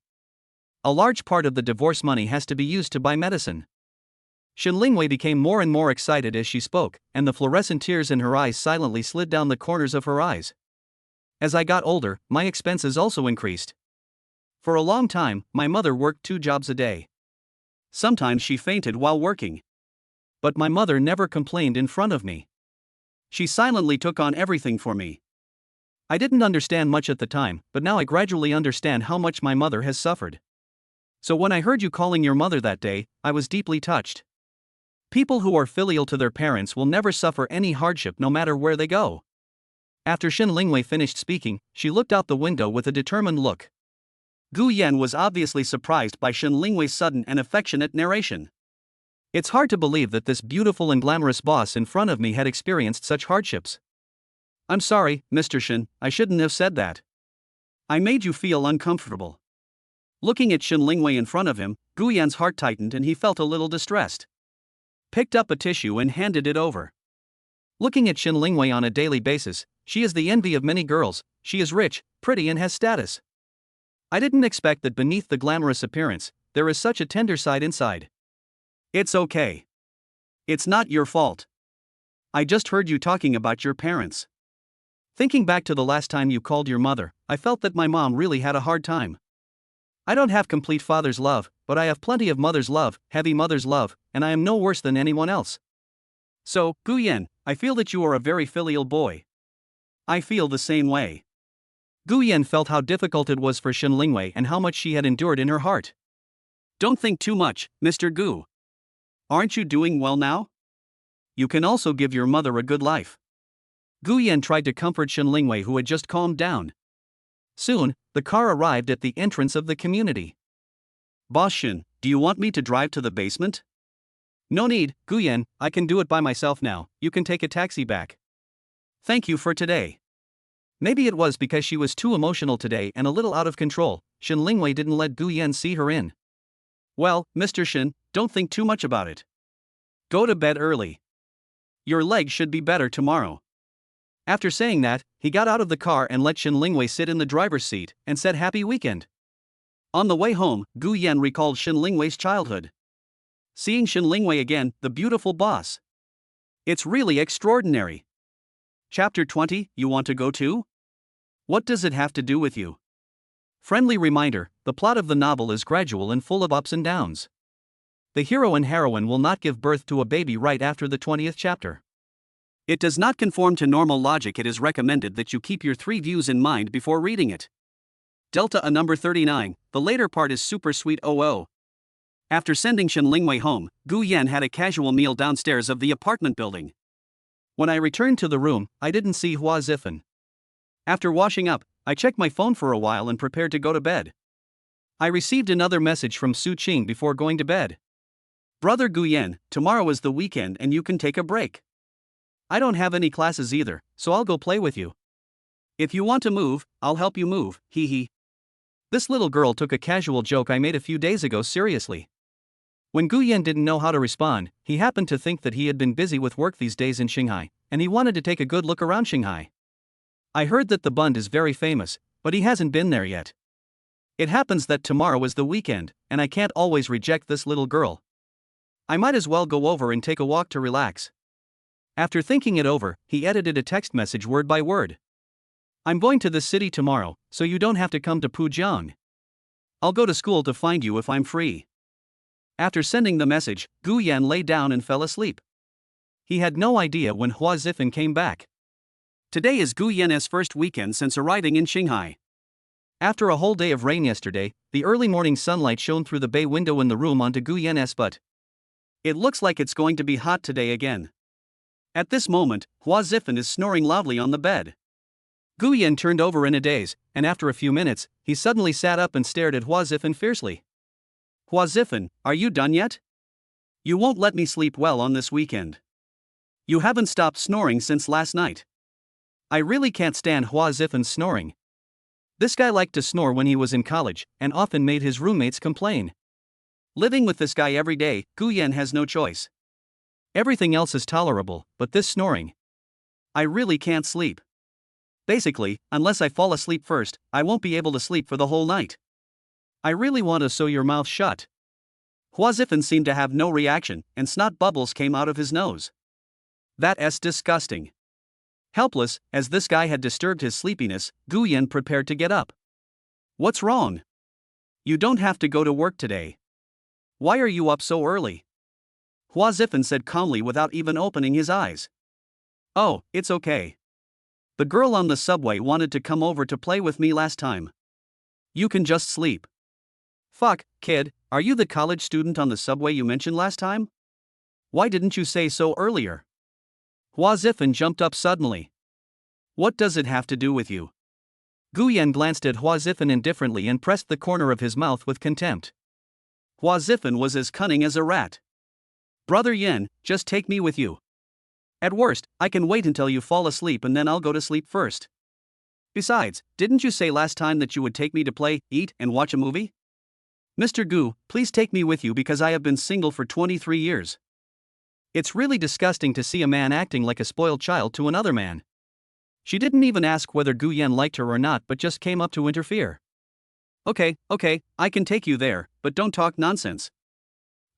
A large part of the divorce money has to be used to buy medicine. Shen Lingwei became more and more excited as she spoke, and the fluorescent tears in her eyes silently slid down the corners of her eyes. As I got older, my expenses also increased. For a long time, my mother worked 2 jobs a day. Sometimes she fainted while working. But my mother never complained in front of me. She silently took on everything for me. I didn't understand much at the time, but now I gradually understand how much my mother has suffered. So when I heard you calling your mother that day, I was deeply touched. People who are filial to their parents will never suffer any hardship no matter where they go. After Shen Lingwei finished speaking, she looked out the window with a determined look. Guyan was obviously surprised by Shen Lingwei's sudden and affectionate narration. It's hard to believe that this beautiful and glamorous boss in front of me had experienced such hardships. I'm sorry, Mr. Shen, I shouldn't have said that. I made you feel uncomfortable. Looking at Shen Lingwei in front of him, Guyan's heart tightened and he felt a little distressed. Picked up a tissue and handed it over. Looking at Shen Lingwei on a daily basis, she is the envy of many girls. She is rich, pretty and has status. I didn't expect that beneath the glamorous appearance, there is such a tender side inside. It's okay. It's not your fault. I just heard you talking about your parents. Thinking back to the last time you called your mother, I felt that my mom really had a hard time. I don't have complete father's love, but I have plenty of mother's love, heavy mother's love, and I am no worse than anyone else. So, Guyan, I feel that you are a very filial boy. I feel the same way. Guyan felt how difficult it was for Shen Lingwei and how much she had endured in her heart. Don't think too much, Mr. Gu. Aren't you doing well now? You can also give your mother a good life. Guyan tried to comfort Shen Lingwei, who had just calmed down. Soon, the car arrived at the entrance of the community. Boss Shen, do you want me to drive to the basement? No need, Guyan, I can do it by myself now, you can take a taxi back. Thank you for today. Maybe it was because she was too emotional today and a little out of control, Shen Lingwei didn't let Guyan see her in. Well, Mr. Shen, don't think too much about it. Go to bed early. Your leg should be better tomorrow. After saying that, he got out of the car and let Shen Lingwei sit in the driver's seat and said happy weekend. On the way home, Guyan recalled Shen Lingwei's childhood. Seeing Shen Lingwei again, the beautiful boss. It's really extraordinary. Chapter 20, you want to go too? What does it have to do with you? Friendly reminder, the plot of the novel is gradual and full of ups and downs. The hero and heroine will not give birth to a baby right after the 20th chapter. It does not conform to normal logic. It is recommended that you keep your 3 views in mind before reading it. Delta a number 39, the later part is super sweet. After sending Shen Lingwei home, Guyan had a casual meal downstairs of the apartment building. When I returned to the room, I didn't see Hua Zifen. After washing up, I checked my phone for a while and prepared to go to bed. I received another message from Su Qing before going to bed. Brother Guyan, tomorrow is the weekend and you can take a break. I don't have any classes either, so I'll go play with you. If you want to move, I'll help you move, hee hee. This little girl took a casual joke I made a few days ago seriously. When Guyan didn't know how to respond, he happened to think that he had been busy with work these days in Shanghai, and he wanted to take a good look around Shanghai. I heard that the Bund is very famous, but he hasn't been there yet. It happens that tomorrow is the weekend, and I can't always reject this little girl. I might as well go over and take a walk to relax. After thinking it over, he edited a text message word by word. I'm going to the city tomorrow, so you don't have to come to Pujiang. I'll go to school to find you if I'm free. After sending the message, Guyan lay down and fell asleep. He had no idea when Hua Zifan came back. Today is Guyan's first weekend since arriving in Shanghai. After a whole day of rain yesterday, the early morning sunlight shone through the bay window in the room onto Guyan's butt. It looks like it's going to be hot today again. At this moment, Hua Zifan is snoring loudly on the bed. Guyan turned over in a daze, and after a few minutes, he suddenly sat up and stared at Hua Zifan fiercely. Hua Zifan, are you done yet? You won't let me sleep well on this weekend. You haven't stopped snoring since last night. I really can't stand Hua Zifan's snoring. This guy liked to snore when he was in college, and often made his roommates complain. Living with this guy every day, Guyan has no choice. Everything else is tolerable, but this snoring. I really can't sleep. Basically, unless I fall asleep first, I won't be able to sleep for the whole night. I really want to sew your mouth shut. Hua Zifan seemed to have no reaction, and snot bubbles came out of his nose. That's disgusting. Helpless, as this guy had disturbed his sleepiness, Guyan prepared to get up. What's wrong? You don't have to go to work today. Why are you up so early? Hua Zifan said calmly without even opening his eyes. Oh, it's okay. The girl on the subway wanted to come over to play with me last time. You can just sleep. Fuck, kid, are you the college student on the subway you mentioned last time? Why didn't you say so earlier? Hua Zifan jumped up suddenly. What does it have to do with you? Guyan glanced at Hua Zifan indifferently and pressed the corner of his mouth with contempt. Hua Zifan was as cunning as a rat. Brother Yen, just take me with you. At worst, I can wait until you fall asleep and then I'll go to sleep first. Besides, didn't you say last time that you would take me to play, eat, and watch a movie? Mr. Gu, please take me with you because I have been single for 23 years. It's really disgusting to see a man acting like a spoiled child to another man. She didn't even ask whether Guyan liked her or not but just came up to interfere. Okay, I can take you there, but don't talk nonsense.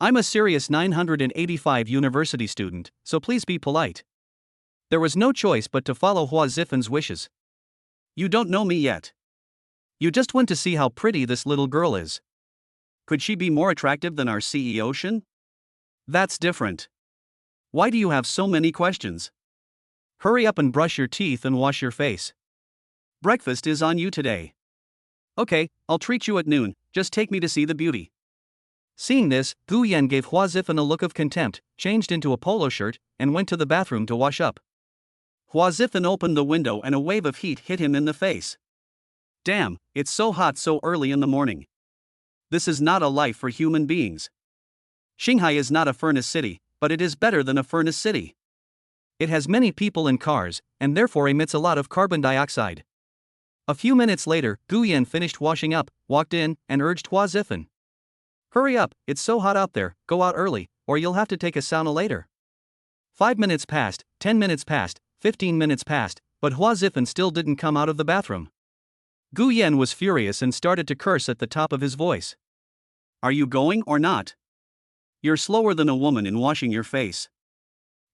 I'm a serious 985 university student, so please be polite. There was no choice but to follow Hua Zifan's wishes. You don't know me yet. You just went to see how pretty this little girl is. Could she be more attractive than our CEO Shin? That's different. Why do you have so many questions? Hurry up and brush your teeth and wash your face. Breakfast is on you today. Okay, I'll treat you at noon, just take me to see the beauty. Seeing this, Guyan gave Hua Zifan a look of contempt, changed into a polo shirt, and went to the bathroom to wash up. Hua Zifan opened the window and a wave of heat hit him in the face. Damn, it's so hot so early in the morning. This is not a life for human beings. Shanghai is not a furnace city, but it is better than a furnace city. It has many people and cars, and therefore emits a lot of carbon dioxide. A few minutes later, Guyan finished washing up, walked in, and urged Hua Zifan. Hurry up, it's so hot out there, go out early, or you'll have to take a sauna later. 5 minutes passed, 10 minutes passed, 15 minutes passed, but Hua Zifan still didn't come out of the bathroom. Guyan was furious and started to curse at the top of his voice. Are you going or not? You're slower than a woman in washing your face.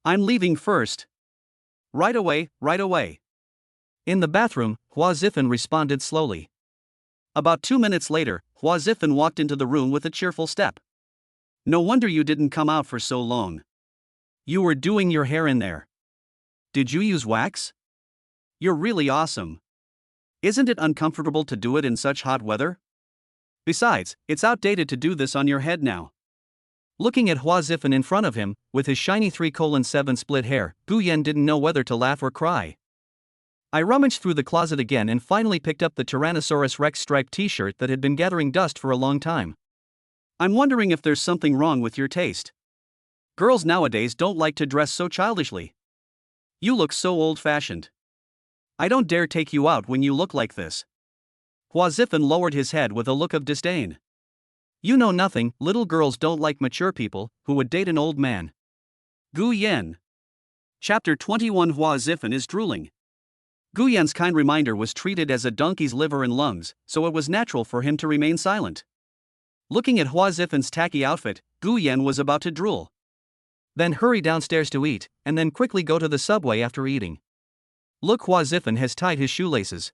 I'm leaving first. Right away. In the bathroom, Hua Zifan responded slowly. About 2 minutes later, Hua Zifan walked into the room with a cheerful step. No wonder you didn't come out for so long. You were doing your hair in there. Did you use wax? You're really awesome. Isn't it uncomfortable to do it in such hot weather? Besides, it's outdated to do this on your head now. Looking at Hua Zifan in front of him, with his shiny 3:7 split hair, Guyan didn't know whether to laugh or cry. I rummaged through the closet again and finally picked up the Tyrannosaurus Rex striped t-shirt that had been gathering dust for a long time. I'm wondering if there's something wrong with your taste. Girls nowadays don't like to dress so childishly. You look so old-fashioned. I don't dare take you out when you look like this. Hua Zifen lowered his head with a look of disdain. You know nothing, little girls don't like mature people who would date an old man. Gu Yan. Chapter 21. Hua Zifen is drooling. Gu Yan's kind reminder was treated as a donkey's liver and lungs, so it was natural for him to remain silent. Looking at Hua Zifen's tacky outfit, Gu Yan was about to drool. Then hurry downstairs to eat, and then quickly go to the subway after eating. Look, Hua Zifen has tied his shoelaces.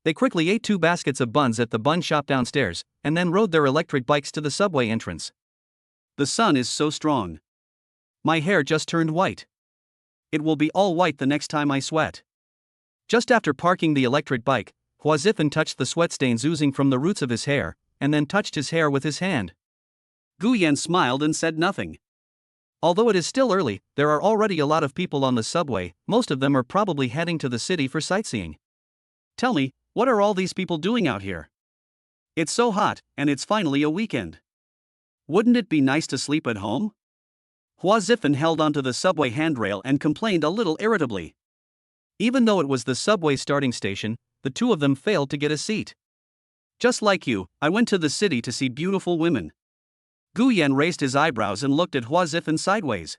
They quickly ate 2 baskets of buns at the bun shop downstairs, and then rode their electric bikes to the subway entrance. The sun is so strong. My hair just turned white. It will be all white the next time I sweat. Just after parking the electric bike, Hua Zifen touched the sweat stains oozing from the roots of his hair, and then touched his hair with his hand. Gu Yan smiled and said nothing. Although it is still early, there are already a lot of people on the subway, most of them are probably heading to the city for sightseeing. Tell me, what are all these people doing out here? It's so hot, and it's finally a weekend. Wouldn't it be nice to sleep at home? Hua Zifen held onto the subway handrail and complained a little irritably. Even though it was the subway starting station, the 2 of them failed to get a seat. Just like you, I went to the city to see beautiful women. Gu Yan raised his eyebrows and looked at Hua Zifen sideways.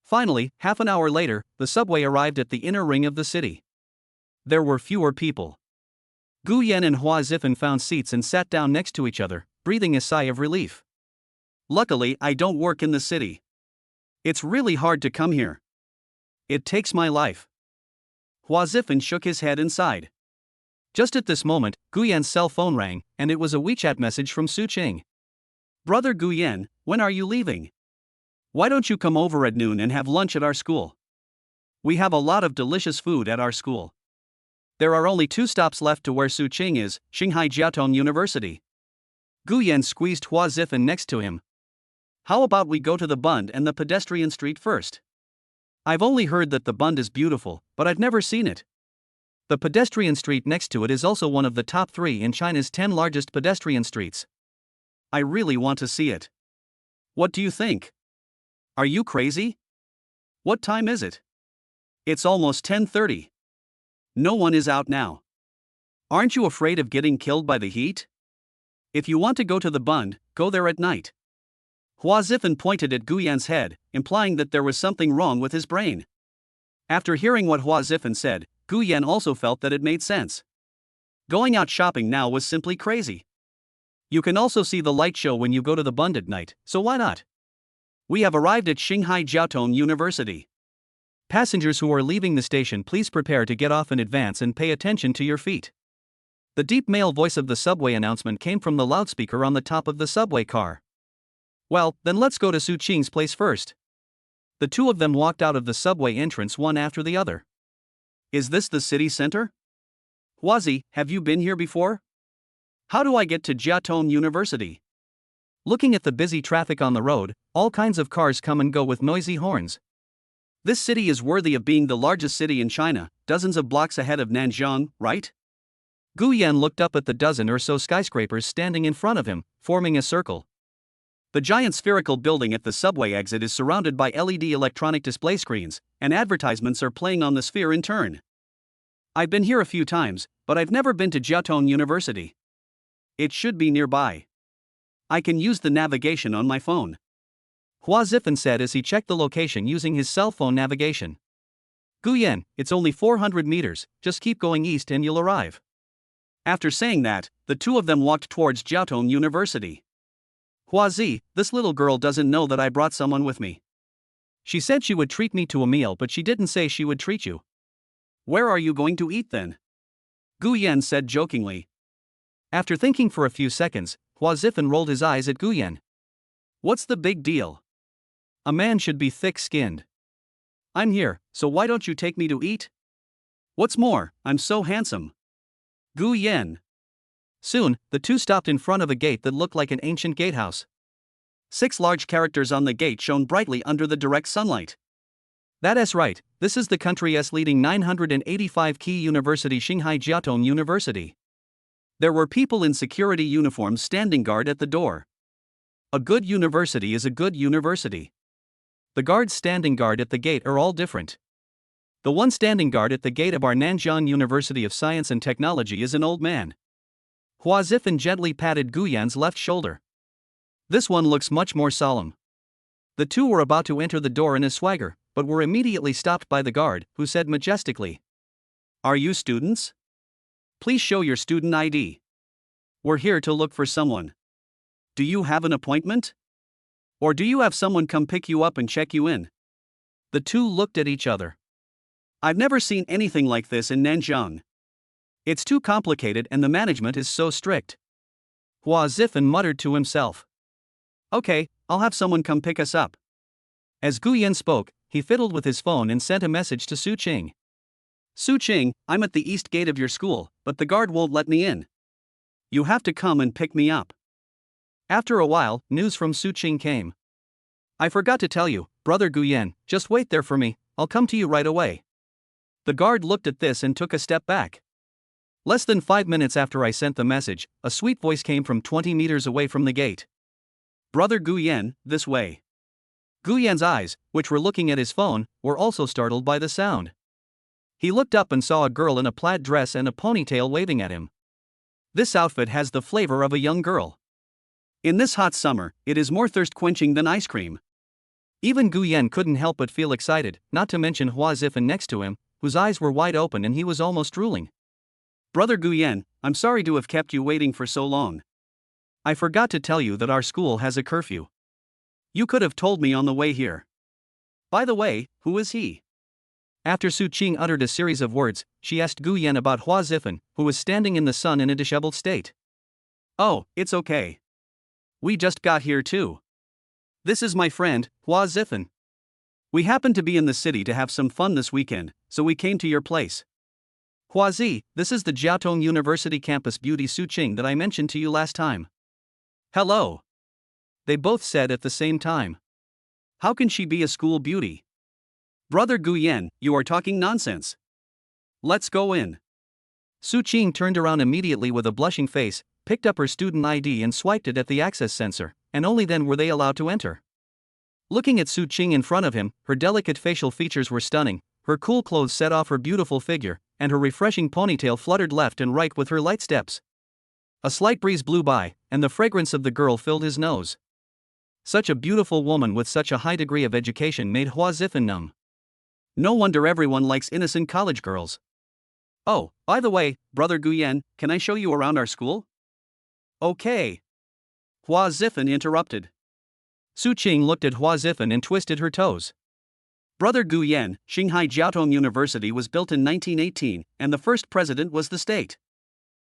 Finally, half an hour later, the subway arrived at the inner ring of the city. There were fewer people. Gu Yan and Hua Zifen found seats and sat down next to each other, breathing a sigh of relief. Luckily, I don't work in the city. It's really hard to come here. It takes my life. Hua Zifen shook his head and sighed. Just at this moment, Gu Yan's cell phone rang, and it was a WeChat message from Su Qing. Brother Gu Yan, when are you leaving? Why don't you come over at noon and have lunch at our school? We have a lot of delicious food at our school. There are only 2 stops left to where Su Qing is, Shanghai Jiaotong University. Gu Yan squeezed Hua Zifen next to him. How about we go to the Bund and the pedestrian street first? I've only heard that the Bund is beautiful, but I've never seen it. The pedestrian street next to it is also one of the top 3 in China's 10 largest pedestrian streets. I really want to see it. What do you think? Are you crazy? What time is it? It's almost 10:30. No one is out now. Aren't you afraid of getting killed by the heat? If you want to go to the Bund, go there at night. Hua Zifen pointed at Gu Yan's head, implying that there was something wrong with his brain. After hearing what Hua Zifen said, Gu Yan also felt that it made sense. Going out shopping now was simply crazy. You can also see the light show when you go to the Bund at night, so why not? We have arrived at Shanghai Jiaotong University. Passengers who are leaving the station, please prepare to get off in advance and pay attention to your feet. The deep male voice of the subway announcement came from the loudspeaker on the top of the subway car. Well, then let's go to Su Qing's place first. The 2 of them walked out of the subway entrance one after the other. Is this the city center? Huazi, have you been here before? How do I get to Jiaotong University? Looking at the busy traffic on the road, all kinds of cars come and go with noisy horns. This city is worthy of being the largest city in China, dozens of blocks ahead of Nanjing, right? Gu Yan looked up at the dozen or so skyscrapers standing in front of him, forming a circle. The giant spherical building at the subway exit is surrounded by LED electronic display screens, and advertisements are playing on the sphere in turn. I've been here a few times, but I've never been to Jiaotong University. It should be nearby. I can use the navigation on my phone. Hua Zifen said as he checked the location using his cell phone navigation. Gu Yan, it's only 400 meters, just keep going east and you'll arrive. After saying that, the 2 of them walked towards Jiaotong University. Huazi, this little girl doesn't know that I brought someone with me. She said she would treat me to a meal, but she didn't say she would treat you. Where are you going to eat then? Gu Yan said jokingly. After thinking for a few seconds, Hua Zifen rolled his eyes at Gu Yan. What's the big deal? A man should be thick-skinned. I'm here, so why don't you take me to eat? What's more, I'm so handsome. Gu Yan. Soon, the 2 stopped in front of a gate that looked like an ancient gatehouse. 6 large characters on the gate shone brightly under the direct sunlight. That's right, this is the country's leading 985 key university, Shanghai Jiaotong University. There were people in security uniforms standing guard at the door. A good university is a good university. The guards standing guard at the gate are all different. The one standing guard at the gate of our Nanjing University of Science and Technology is an old man. Hua Zifan gently patted Guyan's left shoulder. This one looks much more solemn. The two were about to enter the door in a swagger, but were immediately stopped by the guard, who said majestically, "Are you students? Please show your student ID. We're here to look for someone. Do you have an appointment? Or do you have someone come pick you up and check you in?" The two looked at each other. "I've never seen anything like this in Nanjing. It's too complicated and the management is so strict." Hua Zifan muttered to himself. "Okay, I'll have someone come pick us up." As Guyan spoke, he fiddled with his phone and sent a message to Su Qing. "Su Qing, I'm at the east gate of your school, but the guard won't let me in. You have to come and pick me up." After a while, news from Su Qing came. "I forgot to tell you, Brother Guyan, just wait there for me, I'll come to you right away." The guard looked at this and took a step back. Less than 5 minutes after I sent the message, a sweet voice came from 20 meters away from the gate. "Brother Guyan, this way." Guyan's eyes, which were looking at his phone, were also startled by the sound. He looked up and saw a girl in a plaid dress and a ponytail waving at him. This outfit has the flavor of a young girl. In this hot summer, it is more thirst-quenching than ice cream. Even Guyan couldn't help but feel excited, not to mention Hua Zifan next to him, whose eyes were wide open and he was almost drooling. "Brother Guyan, I'm sorry to have kept you waiting for so long. I forgot to tell you that our school has a curfew. You could have told me on the way here. By the way, who is he?" After Su Qing uttered a series of words, she asked Guyan about Hua Zifan, who was standing in the sun in a disheveled state. "Oh, it's okay. We just got here too. This is my friend, Hua Zifan. We happened to be in the city to have some fun this weekend, so we came to your place. Hua Zi, this is the Jiaotong University campus beauty Su Qing that I mentioned to you last time." "Hello," they both said at the same time. "How can she be a school beauty?" "Brother Guyan, you are talking nonsense. Let's go in." Su Qing turned around immediately with a blushing face, picked up her student ID and swiped it at the access sensor, and only then were they allowed to enter. Looking at Su Qing in front of him, her delicate facial features were stunning, her cool clothes set off her beautiful figure, and her refreshing ponytail fluttered left and right with her light steps. A slight breeze blew by, and the fragrance of the girl filled his nose. Such a beautiful woman with such a high degree of education made Hua Zifan numb. No wonder everyone likes innocent college girls. "Oh, by the way, Brother Guyan, can I show you around our school?" "Okay." Hua Zifan interrupted. Su Qing looked at Hua Zifan and twisted her toes. "Brother Guyan, Shanghai Jiaotong University was built in 1918, and the first president was the state.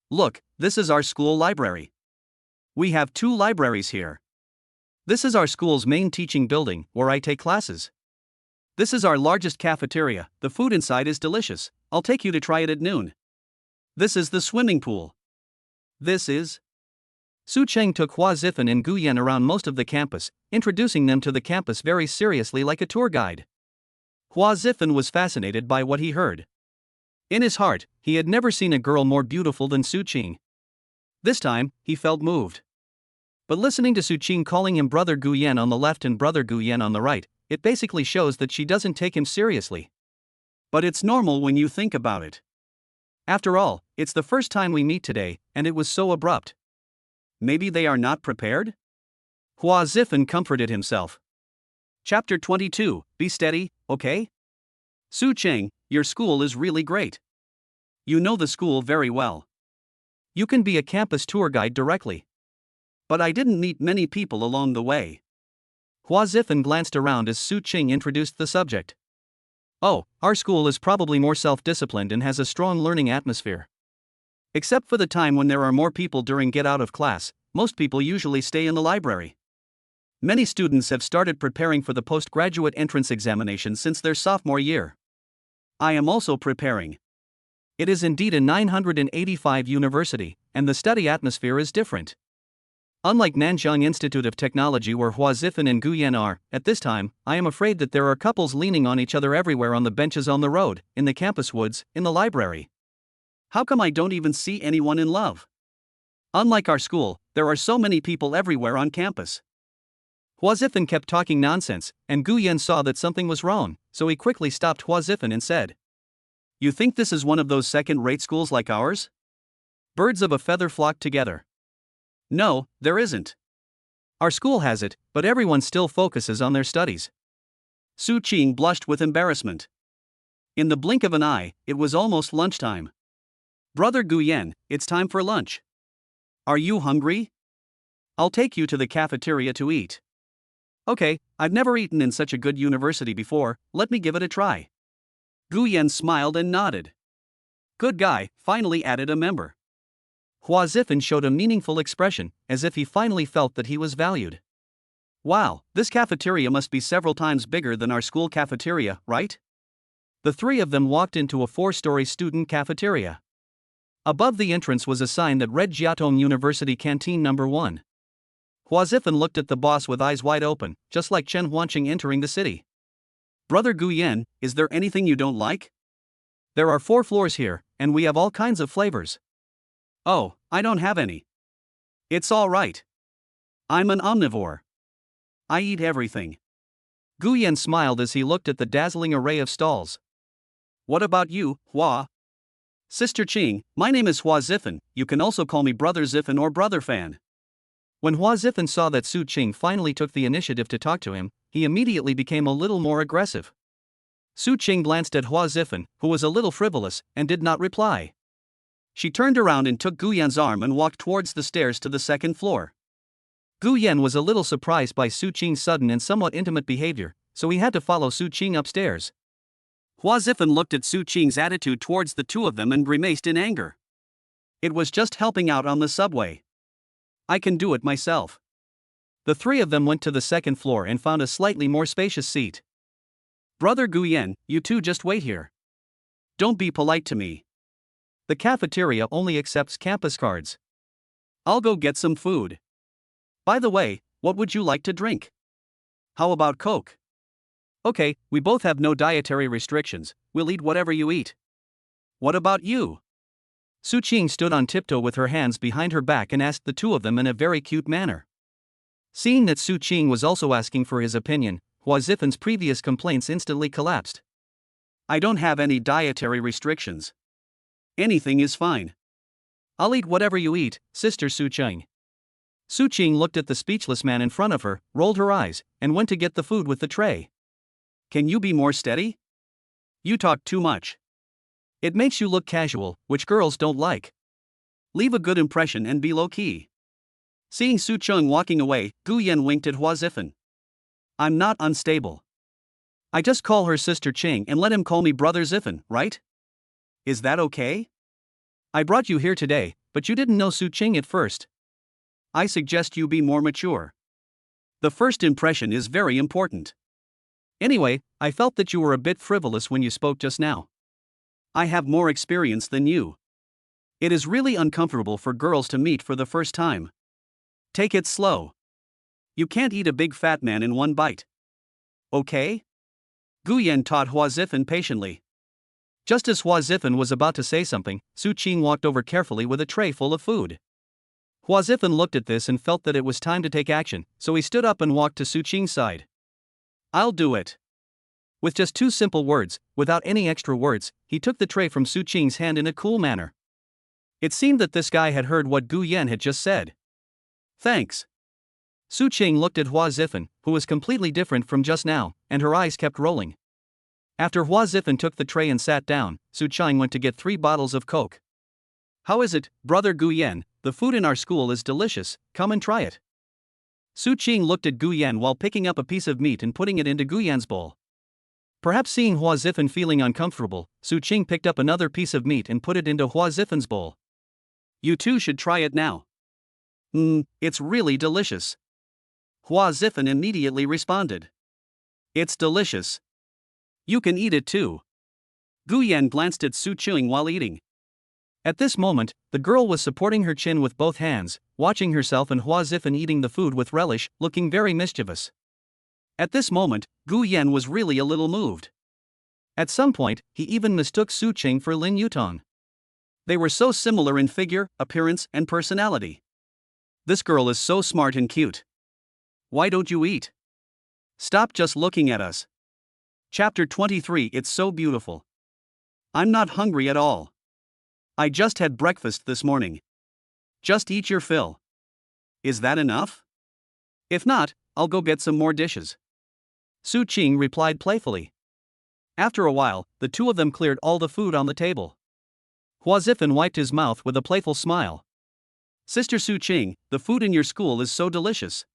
Look, this is our school library. We have 2 libraries here. This is our school's main teaching building, where I take classes. This is our largest cafeteria, the food inside is delicious, I'll take you to try it at noon. This is the swimming pool. This is..." Su Qing took Hua Zifan and Guyan around most of the campus, introducing them to the campus very seriously like a tour guide. Hua Zifan was fascinated by what he heard. In his heart, he had never seen a girl more beautiful than Su Qing. This time, he felt moved. But listening to Su Qing calling him Brother Guyan on the left and Brother Guyan on the right, it basically shows that she doesn't take him seriously. But it's normal when you think about it. After all, it's the first time we meet today, and it was so abrupt. Maybe they are not prepared? Hua Zifan comforted himself. Chapter 22, Be steady, okay? Su Qing, your school is really great. You know the school very well. You can be a campus tour guide directly. But I didn't meet many people along the way. Hua Zifan glanced around as Su Qing introduced the subject. "Oh, our school is probably more self-disciplined and has a strong learning atmosphere. Except for the time when there are more people during get out of class, most people usually stay in the library. Many students have started preparing for the postgraduate entrance examination since their sophomore year. I am also preparing. It is indeed a 985 university, and the study atmosphere is different. Unlike Nanjing Institute of Technology where Hua Zifan and Guyan are, at this time, I am afraid that there are couples leaning on each other everywhere on the benches on the road, in the campus woods, in the library. How come I don't even see anyone in love? Unlike our school, there are so many people everywhere on campus. Hua Zifan kept talking nonsense, and Gu Yan saw that something was wrong, so he quickly stopped Hua Zifan and said, "You think this is one of those second-rate schools like ours? Birds of a feather flock together. No, there isn't. Our school has it, but everyone still focuses on their studies." Su Qing blushed with embarrassment. In the blink of an eye, it was almost lunchtime. "Brother Gu Yan, it's time for lunch. Are you hungry? I'll take you to the cafeteria to eat." "Okay, I've never eaten in such a good university before, let me give it a try." Gu Yan smiled and nodded. "Good guy," finally added a member. Hua Zifan showed a meaningful expression, as if he finally felt that he was valued. "Wow, this cafeteria must be several times bigger than our school cafeteria, right?" The three of them walked into a 4-story student cafeteria. Above the entrance was a sign that read Jiatong University Canteen No. 1. Hua Zifan looked at the boss with eyes wide open, just like Chen Huanqing entering the city. "Brother Gu Yan, is there anything you don't like? There are 4 floors here, and we have all kinds of flavors." "Oh, I don't have any. It's all right. I'm an omnivore. I eat everything." Gu Yan smiled as he looked at the dazzling array of stalls. "What about you, Hua?" "Sister Qing, my name is Hua Zifan, you can also call me Brother Zifan or Brother Fan." When Hua Zifan saw that Su Qing finally took the initiative to talk to him, he immediately became a little more aggressive. Su Qing glanced at Hua Zifan, who was a little frivolous, and did not reply. She turned around and took Gu Yan's arm and walked towards the stairs to the 2nd floor. Gu Yan was a little surprised by Su Qing's sudden and somewhat intimate behavior, so he had to follow Su Qing upstairs. Hua Zifan looked at Su Qing's attitude towards the two of them and grimaced in anger. "It was just helping out on the subway. I can do it myself." The three of them went to the 2nd floor and found a slightly more spacious seat. "Brother Gu Yan, you two just wait here. Don't be polite to me. The cafeteria only accepts campus cards. I'll go get some food. By the way, what would you like to drink? How about Coke?" "Okay, we both have no dietary restrictions, we'll eat whatever you eat." "What about you?" Su Qing stood on tiptoe with her hands behind her back and asked the two of them in a very cute manner. Seeing that Su Qing was also asking for his opinion, Hua Zifan's previous complaints instantly collapsed. "I don't have any dietary restrictions. Anything is fine. I'll eat whatever you eat, Sister Su Qing." Su Qing looked at the speechless man in front of her, rolled her eyes, and went to get the food with the tray. "Can you be more steady? You talk too much. It makes you look casual, which girls don't like. Leave a good impression and be low-key." Seeing Su Qing walking away, Gu Yan winked at Hua Zifan. "I'm not unstable. I just call her Sister Qing and let him call me Brother Zifan, right? Is that okay? I brought you here today, but you didn't know Su Qing at first. I suggest you be more mature. The first impression is very important. Anyway, I felt that you were a bit frivolous when you spoke just now. I have more experience than you. It is really uncomfortable for girls to meet for the first time. Take it slow. You can't eat a big fat man in one bite. Okay?" Gu Yan taught Hua Zifan patiently. Just as Hua Zifan was about to say something, Su Qing walked over carefully with a tray full of food. Hua Zifan looked at this and felt that it was time to take action, so he stood up and walked to Su Qing's side. "I'll do it." With just 2 simple words, without any extra words, he took the tray from Su Qing's hand in a cool manner. It seemed that this guy had heard what Gu Yan had just said. "Thanks." Su Qing looked at Hua Zifan, who was completely different from just now, and her eyes kept rolling. After Hua Zifan took the tray and sat down, Su Qing went to get 3 bottles of Coke. "How is it, Brother Gu Yan? The food in our school is delicious, come and try it." Su Qing looked at Gu Yan while picking up a piece of meat and putting it into Gu Yan's bowl. Perhaps seeing Hua Zifan feeling uncomfortable, Su Qing picked up another piece of meat and put it into Hua Zifan's bowl. "You two should try it now. It's really delicious." Hua Zifan immediately responded. "It's delicious. You can eat it too." Gu Yan glanced at Su Qing while eating. At this moment, the girl was supporting her chin with both hands, watching herself and Hua Zifan eating the food with relish, looking very mischievous. At this moment, Gu Yan was really a little moved. At some point, he even mistook Su Qing for Lin Yutong. They were so similar in figure, appearance, and personality. This girl is so smart and cute. Why don't you eat? Stop just looking at us. Chapter 23. It's so beautiful. I'm not hungry at all. I just had breakfast this morning. Just eat your fill. Is that enough? If not, I'll go get some more dishes. Su Qing replied playfully. After a while, the two of them cleared all the food on the table. Hua Zifen wiped his mouth with a playful smile. Sister Su Qing, the food in your school is so delicious.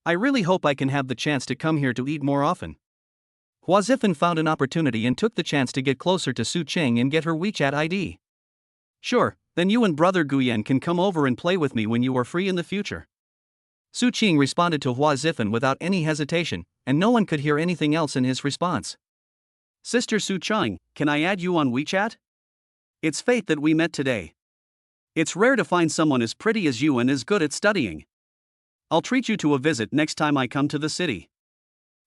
I really hope I can have the chance to come here to eat more often. Hua Zifen found an opportunity and took the chance to get closer to Su Qing and get her WeChat ID. Sure, then you and brother Guyan can come over and play with me when you are free in the future. Su Qing responded to Hua Zifen without any hesitation, and no one could hear anything else in his response. Sister Su Qing, can I add you on WeChat? It's fate that we met today. It's rare to find someone as pretty as you and as good at studying. I'll treat you to a visit next time I come to the city.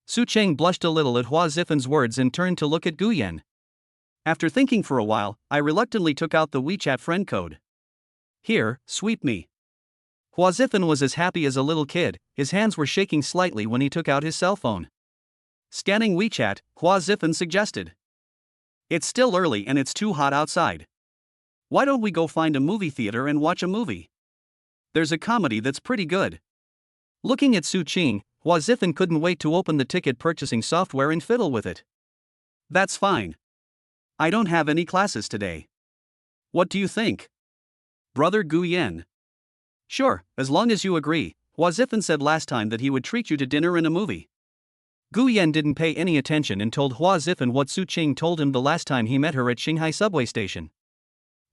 Su Qing blushed a little at Hua Zifen's words and turned to look at Guyan. After thinking for a while, I reluctantly took out the WeChat friend code. Here, sweep me. Hua Zifen was as happy as a little kid, his hands were shaking slightly when he took out his cell phone. Scanning WeChat, Hua Zifen suggested. It's still early and it's too hot outside. Why don't we go find a movie theater and watch a movie? There's a comedy that's pretty good. Looking at Su Qing, Hua Zifen couldn't wait to open the ticket purchasing software and fiddle with it. That's fine. I don't have any classes today. What do you think? Brother Guyan. Sure, as long as you agree. Hua Zifen said last time that he would treat you to dinner and a movie. Guyan didn't pay any attention and told Hua Zifen what Su Qing told him the last time he met her at Shanghai subway station.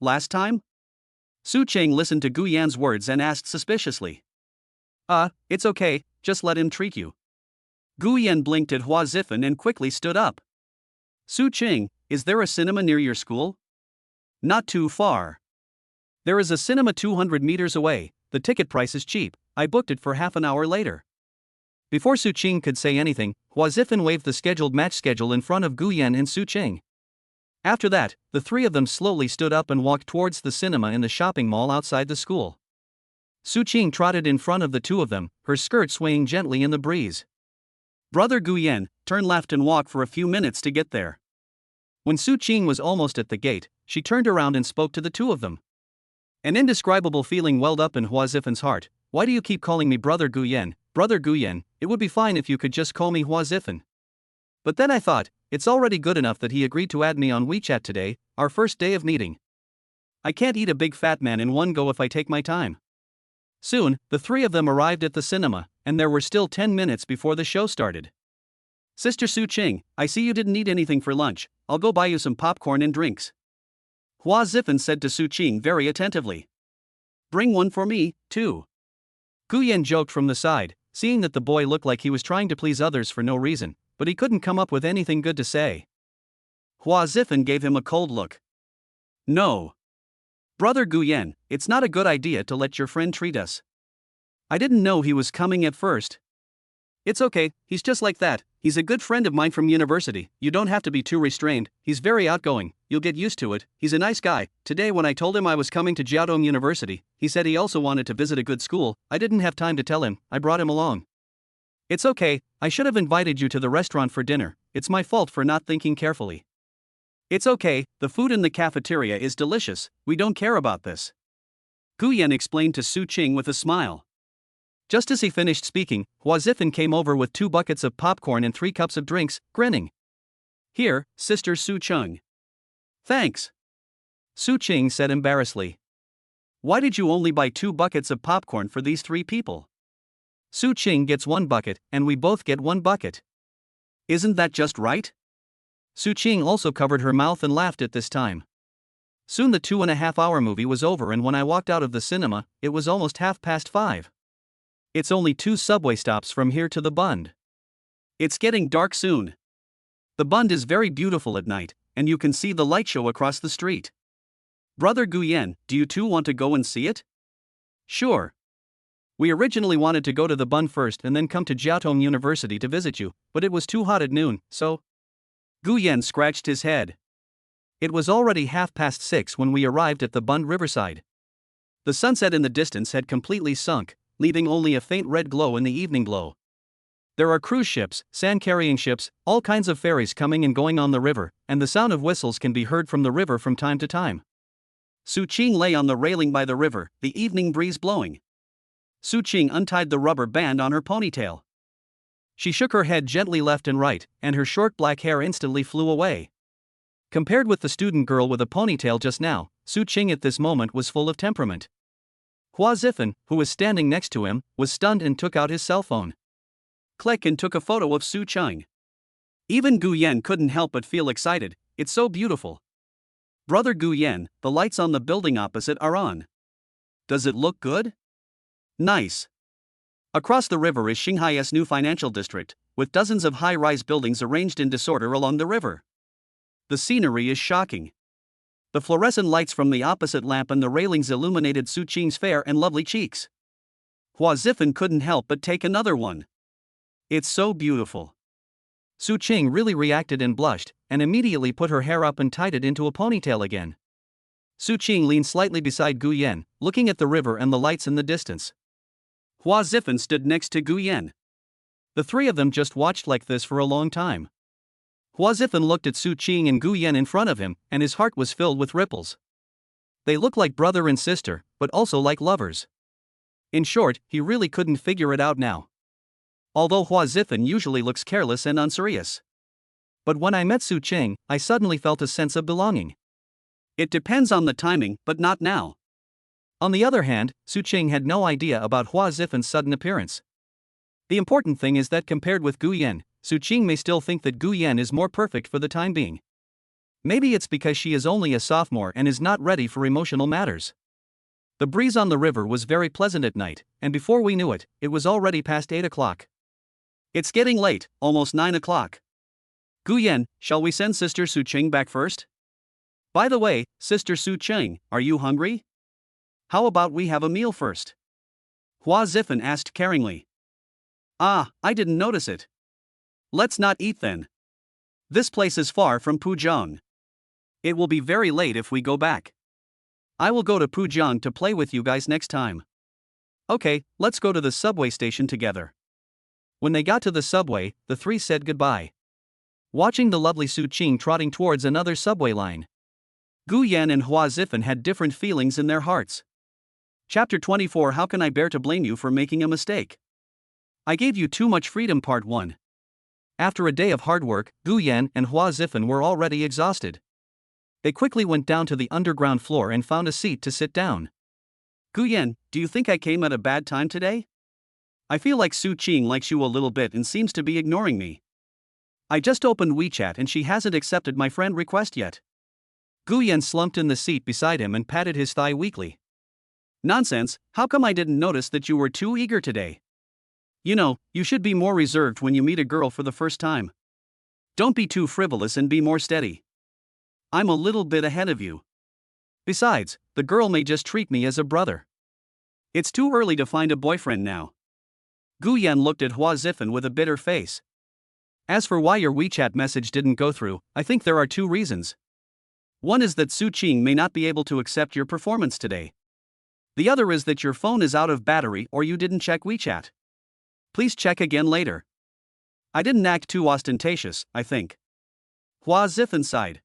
Last time? Su Qing listened to Guyan's words and asked suspiciously. It's okay, just let him treat you. Guyan blinked at Hua Zifen and quickly stood up. Su Qing, is there a cinema near your school? Not too far. There is a cinema 200 meters away, the ticket price is cheap, I booked it for half an hour later. Before Su Qing could say anything, Hua Zifen waved the scheduled match schedule in front of Guyan and Su Qing. After that, the three of them slowly stood up and walked towards the cinema in the shopping mall outside the school. Su Qing trotted in front of the two of them, her skirt swaying gently in the breeze. Brother Guyan, turn left and walk for a few minutes to get there. When Su Qing was almost at the gate, she turned around and spoke to the two of them. An indescribable feeling welled up in Hua Zifen's heart. Why do you keep calling me Brother Guyan? Brother Guyan, it would be fine if you could just call me Hua Zifen. But then I thought, it's already good enough that he agreed to add me on WeChat today, our first day of meeting. I can't eat a big fat man in one go if I take my time. Soon, the three of them arrived at the cinema, and there were still 10 minutes before the show started. Sister Su Qing, I see you didn't eat anything for lunch, I'll go buy you some popcorn and drinks. Hua Zifen said to Su Qing very attentively. Bring one for me, too. Guyan joked from the side, seeing that the boy looked like he was trying to please others for no reason, but he couldn't come up with anything good to say. Hua Zifen gave him a cold look. No. Brother Guyan, it's not a good idea to let your friend treat us. I didn't know he was coming at first. It's okay, he's just like that, he's a good friend of mine from university, you don't have to be too restrained, he's very outgoing, you'll get used to it, he's a nice guy. Today when I told him I was coming to Jiaotong University, he said he also wanted to visit a good school, I didn't have time to tell him, I brought him along. It's okay, I should have invited you to the restaurant for dinner, it's my fault for not thinking carefully. It's okay, the food in the cafeteria is delicious, we don't care about this. Guyan explained to Su Qing with a smile. Just as he finished speaking, Hua Zifen came over with 2 buckets of popcorn and 3 cups of drinks, grinning. Here, Sister Su Qing. Thanks. Su Qing said embarrassedly. Why did you only buy 2 buckets of popcorn for these 3 people? Su Qing gets 1 bucket, and we both get 1 bucket. Isn't that just right? Su Qing also covered her mouth and laughed at this time. Soon the 2.5-hour movie was over, and when I walked out of the cinema, it was almost 5:30. It's only 2 subway stops from here to the Bund. It's getting dark soon. The Bund is very beautiful at night, and you can see the light show across the street. Brother Guyan, do you too want to go and see it? Sure. We originally wanted to go to the Bund first and then come to Jiaotong University to visit you, but it was too hot at noon, so... Guyan scratched his head. It was already 6:30 when we arrived at the Bund riverside. The sunset in the distance had completely sunk, leaving only a faint red glow in the evening glow. There are cruise ships, sand-carrying ships, all kinds of ferries coming and going on the river, and the sound of whistles can be heard from the river from time to time. Su Qing lay on the railing by the river, the evening breeze blowing. Su Qing untied the rubber band on her ponytail. She shook her head gently left and right, and her short black hair instantly flew away. Compared with the student girl with a ponytail just now, Su Qing at this moment was full of temperament. Hua Zifen, who was standing next to him, was stunned and took out his cell phone. Click and took a photo of Su Qing. Even Gu Yan couldn't help but feel excited. It's so beautiful. Brother Gu Yan, the lights on the building opposite are on. Does it look good? Nice. Across the river is Shanghai's new financial district, with dozens of high-rise buildings arranged in disorder along the river. The scenery is shocking. The fluorescent lights from the opposite lamp and the railings illuminated Su Qing's fair and lovely cheeks. Hua Zifen couldn't help but take another one. It's so beautiful. Su Qing really reacted and blushed, and immediately put her hair up and tied it into a ponytail again. Su Qing leaned slightly beside Gu Yan, looking at the river and the lights in the distance. Hua Zifen stood next to Gu Yan. The three of them just watched like this for a long time. Hua Zifen looked at Su Qing and Gu Yan in front of him, and his heart was filled with ripples. They looked like brother and sister, but also like lovers. In short, he really couldn't figure it out now. Although Hua Zifen usually looks careless and unserious. But when I met Su Qing, I suddenly felt a sense of belonging. It depends on the timing, but not now. On the other hand, Su Qing had no idea about Hua Zifen's sudden appearance. The important thing is that compared with Gu Yan, Su Qing may still think that Gu Yan is more perfect for the time being. Maybe it's because she is only a sophomore and is not ready for emotional matters. The breeze on the river was very pleasant at night, and before we knew it, it was already past 8 o'clock. It's getting late, almost 9 o'clock. Gu Yan, shall we send Sister Su Qing back first? By the way, Sister Su Qing, are you hungry? How about we have a meal first? Hua Zifen asked caringly. Ah, I didn't notice it. Let's not eat then. This place is far from Pujiang. It will be very late if we go back. I will go to Pujiang to play with you guys next time. Okay, let's go to the subway station together. When they got to the subway, the three said goodbye. Watching the lovely Su Qing trotting towards another subway line. Gu Yan and Hua Zifen had different feelings in their hearts. Chapter 24. How can I bear to blame you for making a mistake? I gave you too much freedom. Part 1. After a day of hard work, Gu Yan and Hua Zifen were already exhausted. They quickly went down to the underground floor and found a seat to sit down. Gu Yan, do you think I came at a bad time today? I feel like Su Qing likes you a little bit and seems to be ignoring me. I just opened WeChat and she hasn't accepted my friend request yet. Gu Yan slumped in the seat beside him and patted his thigh weakly. Nonsense, how come I didn't notice that you were too eager today? You know, you should be more reserved when you meet a girl for the first time. Don't be too frivolous and be more steady. I'm a little bit ahead of you. Besides, the girl may just treat me as a brother. It's too early to find a boyfriend now. Gu Yan looked at Hua Zifen with a bitter face. As for why your WeChat message didn't go through, I think there are two reasons. One is that Su Qing may not be able to accept your performance today. The other is that your phone is out of battery or you didn't check WeChat. Please check again later. I didn't act too ostentatious, I think. Hua Zifen sighed.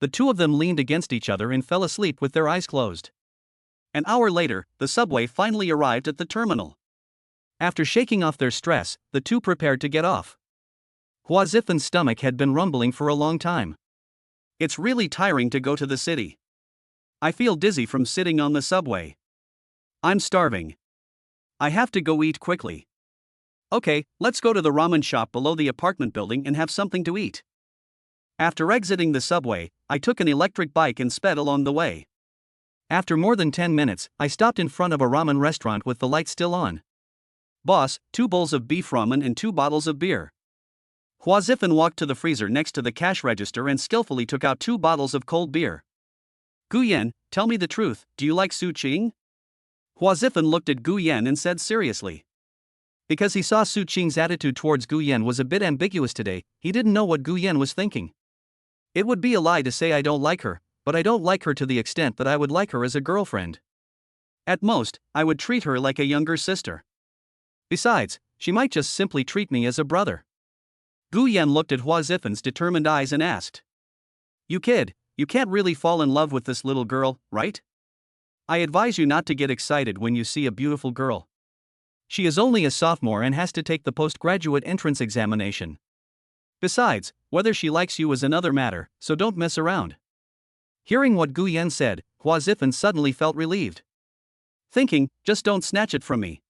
The two of them leaned against each other and fell asleep with their eyes closed. An hour later, the subway finally arrived at the terminal. After shaking off their stress, the two prepared to get off. Hua Zifen's stomach had been rumbling for a long time. It's really tiring to go to the city. I feel dizzy from sitting on the subway. I'm starving. I have to go eat quickly. Okay, let's go to the ramen shop below the apartment building and have something to eat. After exiting the subway, I took an electric bike and sped along the way. After more than 10 minutes, I stopped in front of a ramen restaurant with the lights still on. Boss, 2 bowls of beef ramen and 2 bottles of beer. Hua Zifen walked to the freezer next to the cash register and skillfully took out 2 bottles of cold beer. Gu Yan, tell me the truth, do you like Su Qing? Hua Zifen looked at Gu Yan and said seriously. Because he saw Su Qing's attitude towards Gu Yan was a bit ambiguous today, he didn't know what Gu Yan was thinking. It would be a lie to say I don't like her, but I don't like her to the extent that I would like her as a girlfriend. At most, I would treat her like a younger sister. Besides, she might just simply treat me as a brother. Guyan looked at Hua Zifen's determined eyes and asked. You kid, you can't really fall in love with this little girl, right? I advise you not to get excited when you see a beautiful girl. She is only a sophomore and has to take the postgraduate entrance examination. Besides, whether she likes you is another matter, so don't mess around. Hearing what Guyan said, Hua Zifen suddenly felt relieved. Thinking, just don't snatch it from me.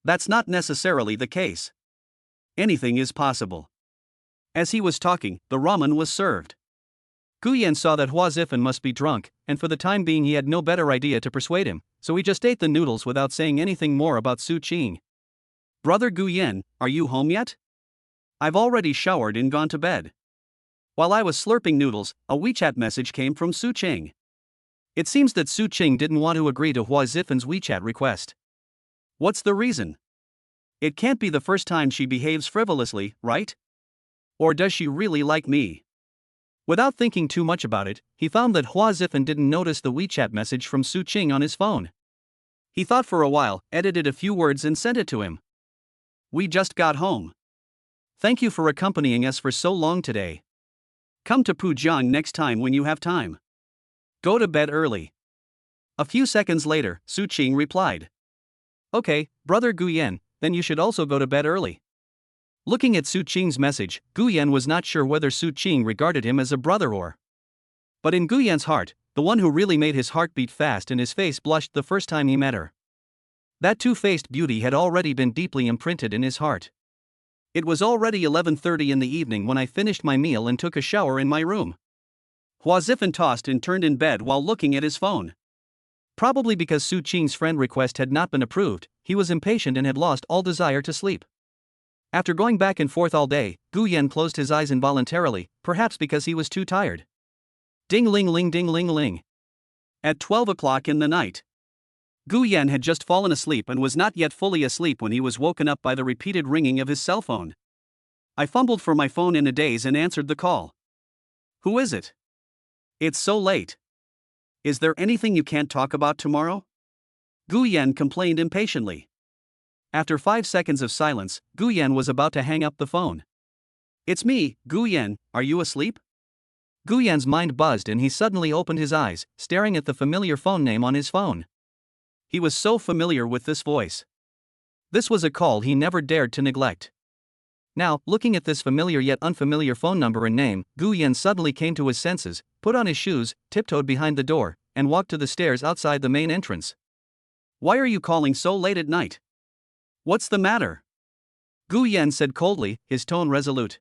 That's not necessarily the case. Anything is possible. As he was talking, the ramen was served. Guyan saw that Hua Zifen must be drunk, and for the time being he had no better idea to persuade him, so he just ate the noodles without saying anything more about Su Qing. Brother Guyan, are you home yet? I've already showered and gone to bed. While I was slurping noodles, a WeChat message came from Su Qing. It seems that Su Qing didn't want to agree to Hua Zifen's WeChat request. What's the reason? It can't be the first time she behaves frivolously, right? Or does she really like me? Without thinking too much about it, he found that Hua Zifen didn't notice the WeChat message from Su Qing on his phone. He thought for a while, edited a few words and sent it to him. We just got home. Thank you for accompanying us for so long today. Come to Pujiang next time when you have time. Go to bed early. A few seconds later, Su Qing replied. Okay, brother Guyan, then you should also go to bed early. Looking at Su Qing's message, Guyan was not sure whether Su Qing regarded him as a brother or. But in Guyan's heart, the one who really made his heart beat fast and his face blushed the first time he met her. That two-faced beauty had already been deeply imprinted in his heart. It was already 11:30 in the evening when I finished my meal and took a shower in my room. Hua Zifen tossed and turned in bed while looking at his phone. Probably because Su Qing's friend request had not been approved, he was impatient and had lost all desire to sleep. After going back and forth all day, Guyan closed his eyes involuntarily, perhaps because he was too tired. Ding-ling-ling ding-ling-ling. At 12 o'clock in the night. Guyan had just fallen asleep and was not yet fully asleep when he was woken up by the repeated ringing of his cell phone. I fumbled for my phone in a daze and answered the call. Who is it? It's so late. Is there anything you can't talk about tomorrow? Guyan complained impatiently. After 5 seconds of silence, Guyan was about to hang up the phone. It's me, Guyan, are you asleep? Guyan's mind buzzed and he suddenly opened his eyes, staring at the familiar phone name on his phone. He was so familiar with this voice. This was a call he never dared to neglect. Now, looking at this familiar yet unfamiliar phone number and name, Guyan suddenly came to his senses, put on his shoes, tiptoed behind the door, and walked to the stairs outside the main entrance. Why are you calling so late at night? What's the matter? Guyan said coldly, his tone resolute.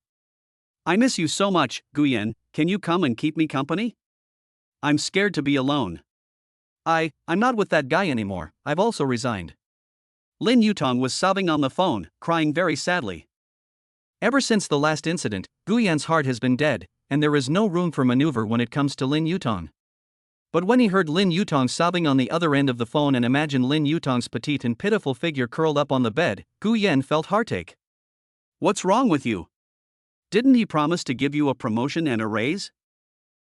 I miss you so much, Guyan, can you come and keep me company? I'm scared to be alone. I'm not with that guy anymore, I've also resigned. Lin Yutong was sobbing on the phone, crying very sadly. Ever since the last incident, Guyan's heart has been dead, and there is no room for maneuver when it comes to Lin Yutong. But when he heard Lin Yutong sobbing on the other end of the phone and imagined Lin Yutong's petite and pitiful figure curled up on the bed, Guyan felt heartache. What's wrong with you? Didn't he promise to give you a promotion and a raise?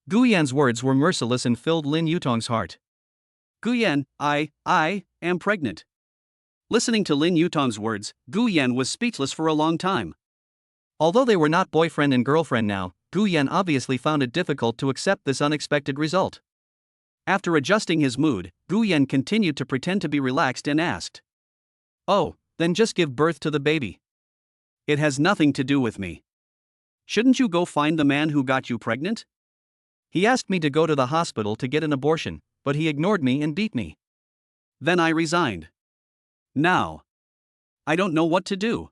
Guyan's words were merciless and filled Lin Yutong's heart. Guyan, I am pregnant. Listening to Lin Yutong's words, Guyan was speechless for a long time. Although they were not boyfriend and girlfriend now, Guyan obviously found it difficult to accept this unexpected result. After adjusting his mood, Guyan continued to pretend to be relaxed and asked. Oh, then just give birth to the baby. It has nothing to do with me. Shouldn't you go find the man who got you pregnant? He asked me to go to the hospital to get an abortion, but he ignored me and beat me. Then I resigned. Now, I don't know what to do.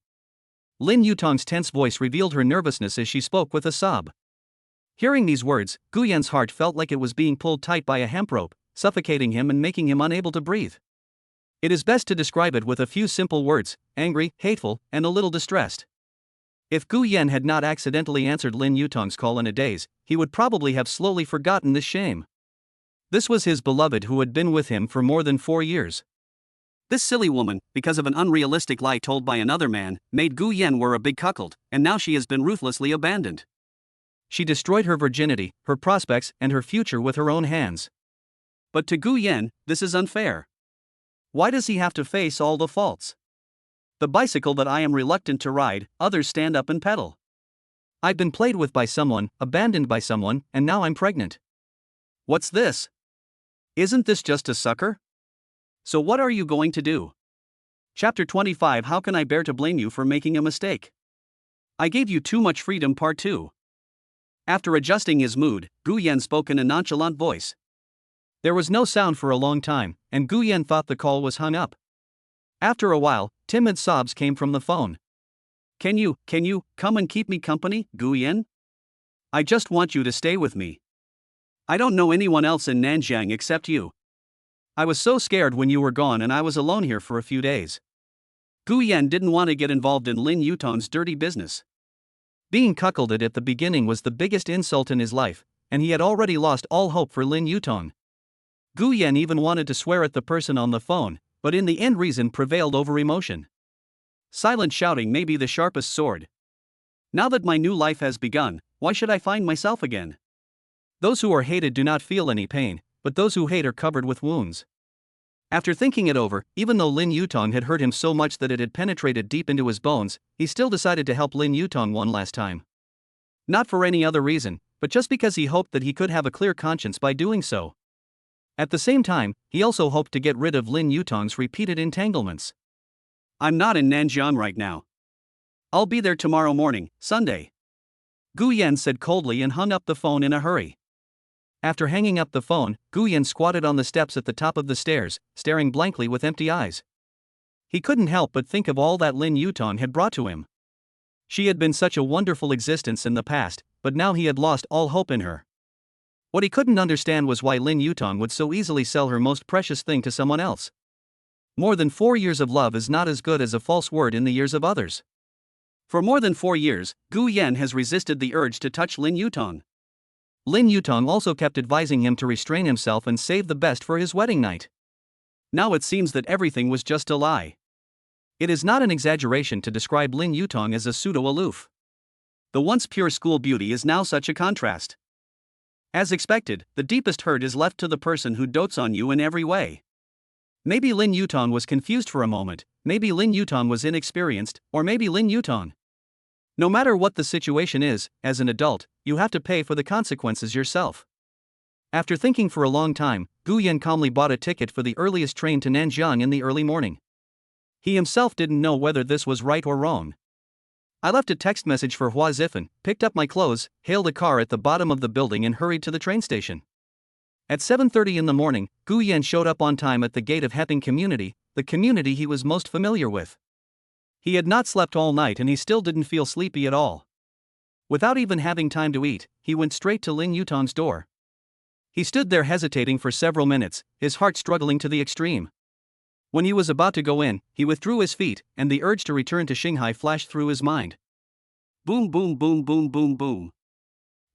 Lin Yutong's tense voice revealed her nervousness as she spoke with a sob. Hearing these words, Guyan's heart felt like it was being pulled tight by a hemp rope, suffocating him and making him unable to breathe. It is best to describe it with a few simple words: angry, hateful, and a little distressed. If Guyan had not accidentally answered Lin Yutong's call in a daze, he would probably have slowly forgotten this shame. This was his beloved who had been with him for more than 4 years. This silly woman, because of an unrealistic lie told by another man, made Guyan wear a big cuckold, and now she has been ruthlessly abandoned. She destroyed her virginity, her prospects, and her future with her own hands. But to Guyan, this is unfair. Why does he have to face all the faults? The bicycle that I am reluctant to ride, others stand up and pedal. I've been played with by someone, abandoned by someone, and now I'm pregnant. What's this? Isn't this just a sucker? So what are you going to do? Chapter 25. How can I bear to blame you for making a mistake? I gave you too much freedom. Part 2. After adjusting his mood, Guan spoke in a nonchalant voice. There was no sound for a long time, and Guan thought the call was hung up. After a while, timid sobs came from the phone. Can you come and keep me company, Guan? I just want you to stay with me. I don't know anyone else in Nanjiang except you. I was so scared when you were gone and I was alone here for a few days. Guan didn't want to get involved in Lin Yutong's dirty business. Being cuckolded at the beginning was the biggest insult in his life, and he had already lost all hope for Lin Yutong. Guan even wanted to swear at the person on the phone, but in the end reason prevailed over emotion. Silent shouting may be the sharpest sword. Now that my new life has begun, why should I find myself again? Those who are hated do not feel any pain, but those who hate are covered with wounds. After thinking it over, even though Lin Yutong had hurt him so much that it had penetrated deep into his bones, he still decided to help Lin Yutong one last time. Not for any other reason, but just because he hoped that he could have a clear conscience by doing so. At the same time, he also hoped to get rid of Lin Yutong's repeated entanglements. I'm not in Nanjiang right now. I'll be there tomorrow morning, Sunday. Guyan said coldly and hung up the phone in a hurry. After hanging up the phone, Guyan squatted on the steps at the top of the stairs, staring blankly with empty eyes. He couldn't help but think of all that Lin Yutong had brought to him. She had been such a wonderful existence in the past, but now he had lost all hope in her. What he couldn't understand was why Lin Yutong would so easily sell her most precious thing to someone else. More than 4 years of love is not as good as a false word in the ears of others. For more than 4 years, Gu Yan has resisted the urge to touch Lin Yutong. Lin Yutong also kept advising him to restrain himself and save the best for his wedding night. Now it seems that everything was just a lie. It is not an exaggeration to describe Lin Yutong as a pseudo-aloof. The once pure school beauty is now such a contrast. As expected, the deepest hurt is left to the person who dotes on you in every way. Maybe Lin Yutong was confused for a moment, maybe Lin Yutong was inexperienced, or maybe Lin Yutong. No matter what the situation is, as an adult, you have to pay for the consequences yourself. After thinking for a long time, Gu Yan calmly bought a ticket for the earliest train to Nanjiang in the early morning. He himself didn't know whether this was right or wrong. I left a text message for Hua Zifan, picked up my clothes, hailed a car at the bottom of the building and hurried to the train station. At 7:30 in the morning, Gu Yan showed up on time at the gate of Heping Community, the community he was most familiar with. He had not slept all night and he still didn't feel sleepy at all. Without even having time to eat, he went straight to Lin Yutong's door. He stood there hesitating for several minutes, his heart struggling to the extreme. When he was about to go in, he withdrew his feet, and the urge to return to Shanghai flashed through his mind. Boom boom boom boom boom boom.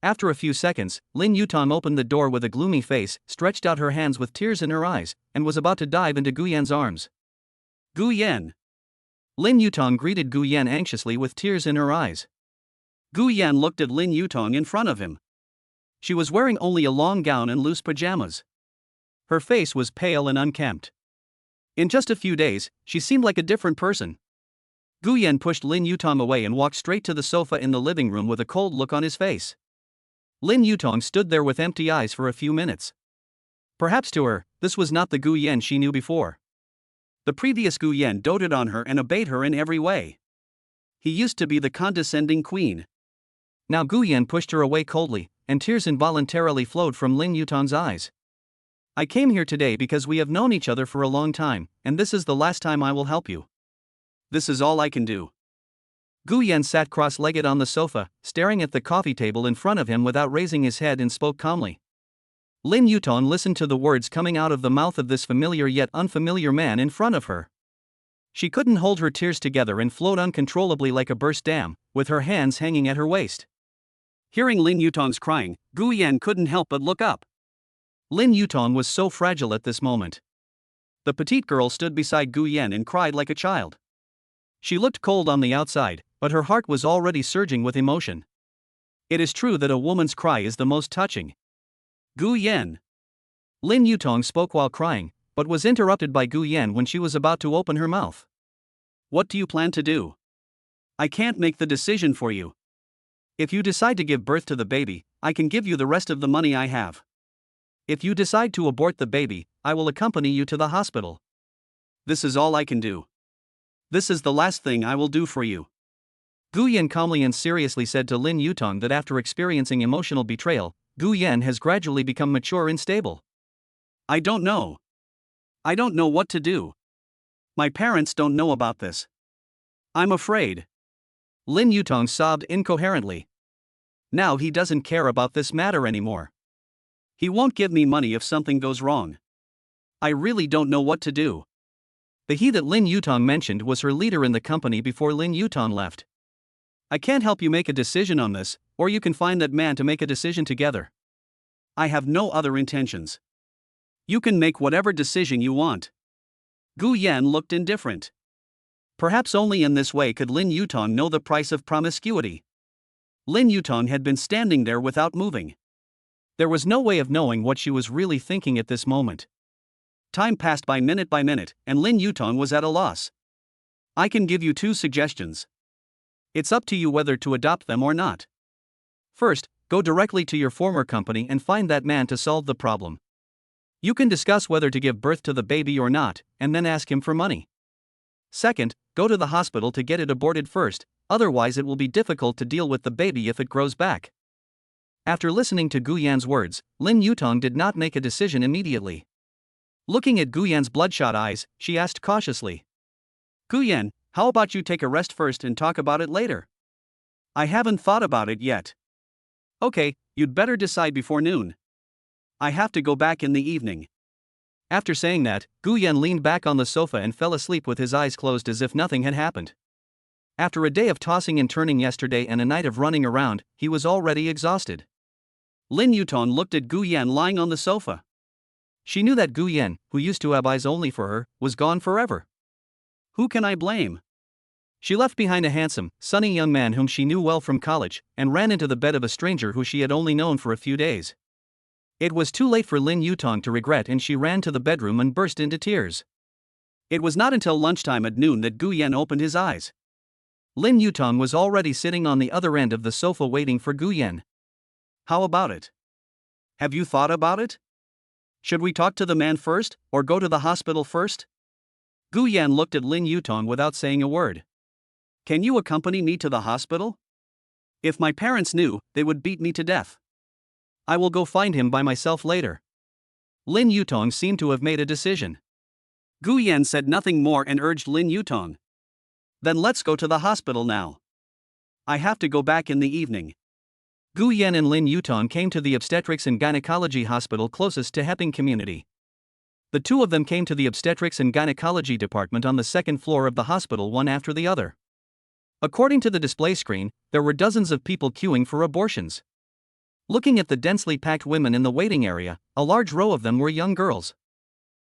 After a few seconds, Lin Yutong opened the door with a gloomy face, stretched out her hands with tears in her eyes, and was about to dive into Gu Yan's arms. Gu Yan. Lin Yutong greeted Gu Yan anxiously with tears in her eyes. Gu Yan looked at Lin Yutong in front of him. She was wearing only a long gown and loose pajamas. Her face was pale and unkempt. In just a few days, she seemed like a different person. Gu Yan pushed Lin Yutong away and walked straight to the sofa in the living room with a cold look on his face. Lin Yutong stood there with empty eyes for a few minutes. Perhaps to her, this was not the Gu Yan she knew before. The previous Gu Yan doted on her and obeyed her in every way. He used to be the condescending queen. Now Gu Yan pushed her away coldly, and tears involuntarily flowed from Lin Yutong's eyes. I came here today because we have known each other for a long time, and this is the last time I will help you. This is all I can do. Gu Yan sat cross-legged on the sofa, staring at the coffee table in front of him without raising his head and spoke calmly. Lin Yutong listened to the words coming out of the mouth of this familiar yet unfamiliar man in front of her. She couldn't hold her tears together and flowed uncontrollably like a burst dam, with her hands hanging at her waist. Hearing Lin Yutong's crying, Gu Yan couldn't help but look up. Lin Yutong was so fragile at this moment. The petite girl stood beside Gu Yan and cried like a child. She looked cold on the outside, but her heart was already surging with emotion. It is true that a woman's cry is the most touching. Gu Yan. Lin Yutong spoke while crying, but was interrupted by Gu Yan when she was about to open her mouth. What do you plan to do? I can't make the decision for you. If you decide to give birth to the baby, I can give you the rest of the money I have. If you decide to abort the baby, I will accompany you to the hospital. This is all I can do. This is the last thing I will do for you. Gu Yan calmly and seriously said to Lin Yutong that after experiencing emotional betrayal, Gu Yan has gradually become mature and stable. I don't know. I don't know what to do. My parents don't know about this. I'm afraid. Lin Yutong sobbed incoherently. Now he doesn't care about this matter anymore. He won't give me money if something goes wrong. I really don't know what to do. The he that Lin Yutong mentioned was her leader in the company before Lin Yutong left. I can't help you make a decision on this, or you can find that man to make a decision together. I have no other intentions. You can make whatever decision you want. Gu Yan looked indifferent. Perhaps only in this way could Lin Yutong know the price of promiscuity. Lin Yutong had been standing there without moving. There was no way of knowing what she was really thinking at this moment. Time passed by minute, and Lin Yutong was at a loss. I can give you 2 suggestions. It's up to you whether to adopt them or not. First, go directly to your former company and find that man to solve the problem. You can discuss whether to give birth to the baby or not, and then ask him for money. Second, go to the hospital to get it aborted first, otherwise it will be difficult to deal with the baby if it grows back. After listening to Gu Yan's words, Lin Yutong did not make a decision immediately. Looking at Gu Yan's bloodshot eyes, she asked cautiously. Gu Yan, how about you take a rest first and talk about it later? I haven't thought about it yet. Okay, you'd better decide before noon. I have to go back in the evening. After saying that, Gu Yan leaned back on the sofa and fell asleep with his eyes closed as if nothing had happened. After a day of tossing and turning yesterday and a night of running around, he was already exhausted. Lin Yutong looked at Gu Yan lying on the sofa. She knew that Gu Yan, who used to have eyes only for her, was gone forever. Who can I blame? She left behind a handsome, sunny young man whom she knew well from college, and ran into the bed of a stranger who she had only known for a few days. It was too late for Lin Yutong to regret, and she ran to the bedroom and burst into tears. It was not until lunchtime at noon that Gu Yan opened his eyes. Lin Yutong was already sitting on the other end of the sofa waiting for Gu Yan. How about it? Have you thought about it? Should we talk to the man first, or go to the hospital first? Gu Yan looked at Lin Yutong without saying a word. Can you accompany me to the hospital? If my parents knew, they would beat me to death. I will go find him by myself later. Lin Yutong seemed to have made a decision. Gu Yan said nothing more and urged Lin Yutong. Then let's go to the hospital now. I have to go back in the evening. Gu Yan and Lin Yutong came to the obstetrics and gynecology hospital closest to Heping community. The two of them came to the obstetrics and gynecology department on the second floor of the hospital one after the other. According to the display screen, there were dozens of people queuing for abortions. Looking at the densely packed women in the waiting area, a large row of them were young girls.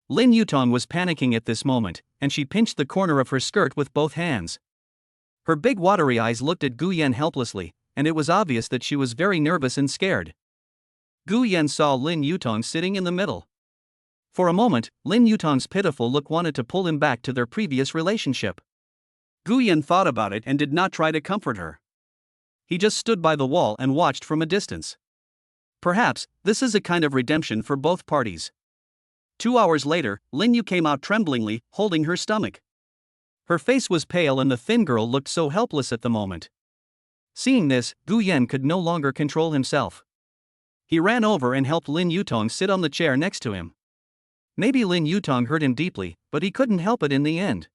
Lin Yutong was panicking at this moment, and she pinched the corner of her skirt with both hands. Her big watery eyes looked at Gu Yan helplessly, and it was obvious that she was very nervous and scared. Gu Yan saw Lin Yutong sitting in the middle. For a moment, Lin Yutong's pitiful look wanted to pull him back to their previous relationship. Gu Yan thought about it and did not try to comfort her. He just stood by the wall and watched from a distance. Perhaps, this is a kind of redemption for both parties. 2 hours later, Lin Yu came out tremblingly, holding her stomach. Her face was pale and the thin girl looked so helpless at the moment. Seeing this, Gu Yan could no longer control himself. He ran over and helped Lin Yutong sit on the chair next to him. Maybe Lin Yutong hurt him deeply, but he couldn't help it in the end.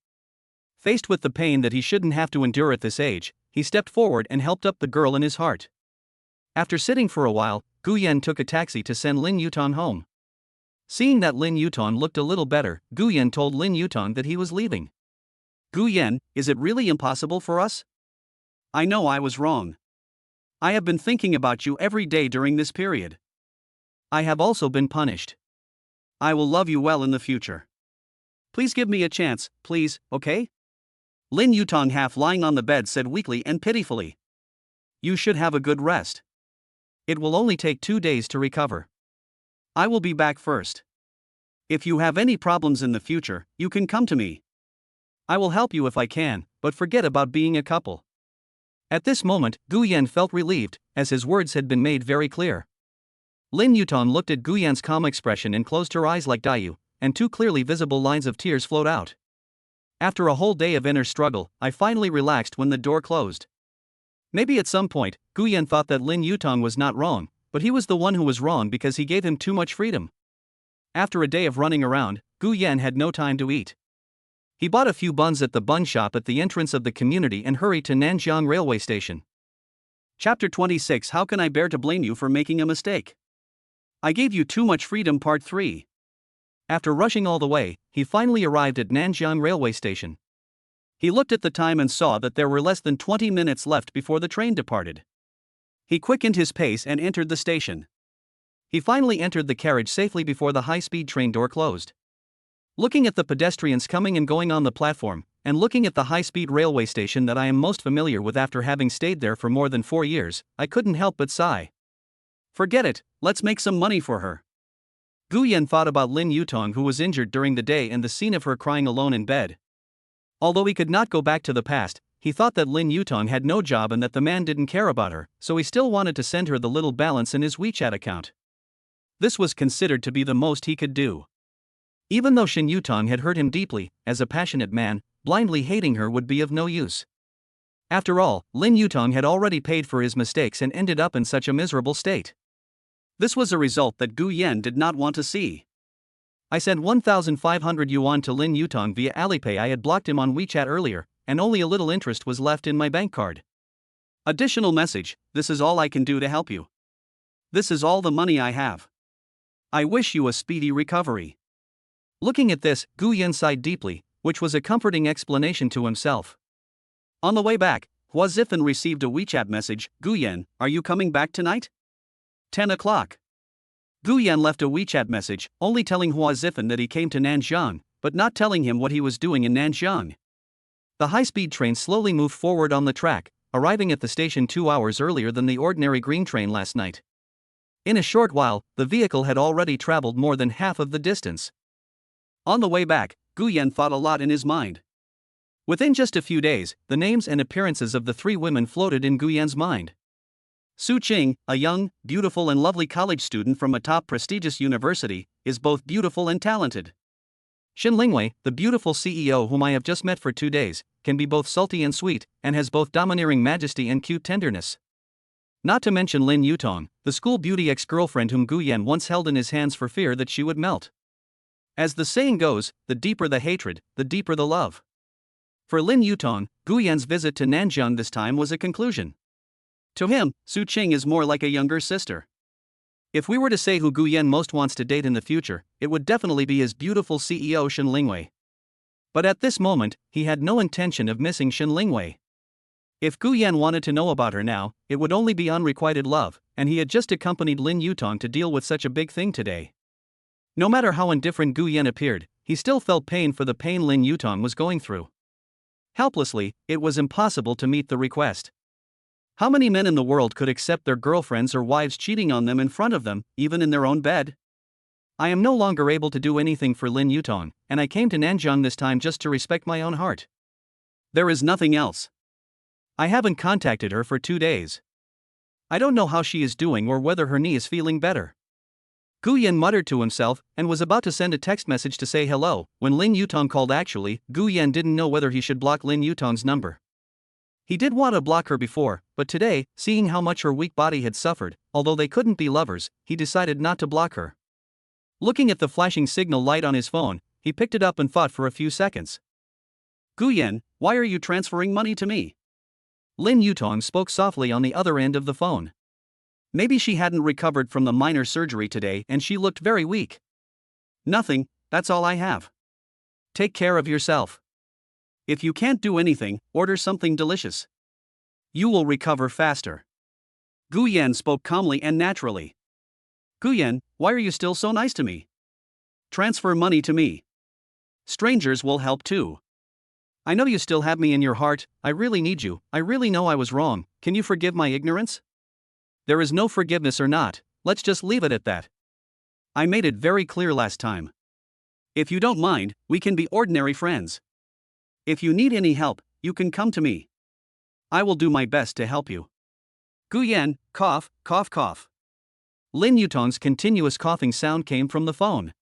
Faced with the pain that he shouldn't have to endure at this age, he stepped forward and helped up the girl in his heart. After sitting for a while, Gu Yan took a taxi to send Lin Yutong home. Seeing that Lin Yutong looked a little better, Gu Yan told Lin Yutong that he was leaving. Gu Yan, is it really impossible for us? I know I was wrong. I have been thinking about you every day during this period. I have also been punished. I will love you well in the future. Please give me a chance, please, okay? Lin Yutong, half lying on the bed, said weakly and pitifully. You should have a good rest. It will only take 2 days to recover. I will be back first. If you have any problems in the future, you can come to me. I will help you if I can, but forget about being a couple. At this moment, Guyan felt relieved, as his words had been made very clear. Lin Yutong looked at Guyan's calm expression and closed her eyes like Dayu, and two clearly visible lines of tears flowed out. After a whole day of inner struggle, I finally relaxed when the door closed. Maybe at some point, Guyan thought that Lin Yutong was not wrong, but he was the one who was wrong because he gave him too much freedom. After a day of running around, Guyan had no time to eat. He bought a few buns at the bun shop at the entrance of the community and hurried to Nanjiang railway station. Chapter 26. How can I bear to blame you for making a mistake? I gave you too much freedom. Part 3. After rushing all the way, he finally arrived at Nanjiang railway station. He looked at the time and saw that there were less than 20 minutes left before the train departed. He quickened his pace and entered the station. He finally entered the carriage safely before the high-speed train door closed. Looking at the pedestrians coming and going on the platform, and looking at the high-speed railway station that I am most familiar with after having stayed there for more than 4 years, I couldn't help but sigh. Forget it, let's make some money for her. Guyan thought about Lin Yutong, who was injured during the day, and the scene of her crying alone in bed. Although he could not go back to the past, he thought that Lin Yutong had no job and that the man didn't care about her, so he still wanted to send her the little balance in his WeChat account. This was considered to be the most he could do. Even though Shin Yutong had hurt him deeply, as a passionate man, blindly hating her would be of no use. After all, Lin Yutong had already paid for his mistakes and ended up in such a miserable state. This was a result that Guyan did not want to see. I sent 1,500 yuan to Lin Yutong via Alipay. I had blocked him on WeChat earlier, and only a little interest was left in my bank card. Additional message: this is all I can do to help you. This is all the money I have. I wish you a speedy recovery. Looking at this, Guyan sighed deeply, which was a comforting explanation to himself. On the way back, Hua Zifan received a WeChat message: Guyan, are you coming back tonight? 10 o'clock. Guyan left a WeChat message, only telling Hua Zifan that he came to Nanjiang, but not telling him what he was doing in Nanjiang. The high-speed train slowly moved forward on the track, arriving at the station 2 hours earlier than the ordinary green train last night. In a short while, the vehicle had already traveled more than half of the distance. On the way back, Guyan thought a lot in his mind. Within just a few days, the names and appearances of the 3 women floated in Guyan's mind. Su Qing, a young, beautiful and lovely college student from a top prestigious university, is both beautiful and talented. Shin Lingwei, the beautiful CEO whom I have just met for 2 days, can be both salty and sweet, and has both domineering majesty and cute tenderness. Not to mention Lin Yutong, the school beauty ex-girlfriend whom Guyan once held in his hands for fear that she would melt. As the saying goes, the deeper the hatred, the deeper the love. For Lin Yutong, Guyan's visit to Nanjiang this time was a conclusion. To him, Su Qing is more like a younger sister. If we were to say who Guyan most wants to date in the future, it would definitely be his beautiful CEO Shin Lingwei. But at this moment, he had no intention of missing Shin Lingwei. If Guyan wanted to know about her now, it would only be unrequited love, and he had just accompanied Lin Yutong to deal with such a big thing today. No matter how indifferent Guyan appeared, he still felt pain for the pain Lin Yutong was going through. Helplessly, it was impossible to meet the request. How many men in the world could accept their girlfriends or wives cheating on them in front of them, even in their own bed? I am no longer able to do anything for Lin Yutong, and I came to Nanjiang this time just to respect my own heart. There is nothing else. I haven't contacted her for 2 days. I don't know how she is doing or whether her knee is feeling better. Guyan muttered to himself and was about to send a text message to say hello, when Lin Yutong called. Actually, Guyan didn't know whether he should block Lin Yutong's number. He did want to block her before, but today, seeing how much her weak body had suffered, although they couldn't be lovers, he decided not to block her. Looking at the flashing signal light on his phone, he picked it up and thought for a few seconds. Guyan, why are you transferring money to me? Lin Yutong spoke softly on the other end of the phone. Maybe she hadn't recovered from the minor surgery today and she looked very weak. Nothing, that's all I have. Take care of yourself. If you can't do anything, order something delicious. You will recover faster. Guyan spoke calmly and naturally. Guyan, why are you still so nice to me? Transfer money to me. Strangers will help too. I know you still have me in your heart. I really need you. I really know I was wrong. Can you forgive my ignorance? There is no forgiveness or not, let's just leave it at that. I made it very clear last time. If you don't mind, we can be ordinary friends. If you need any help, you can come to me. I will do my best to help you. Guyan, cough, cough, cough. Lin Yutong's continuous coughing sound came from the phone.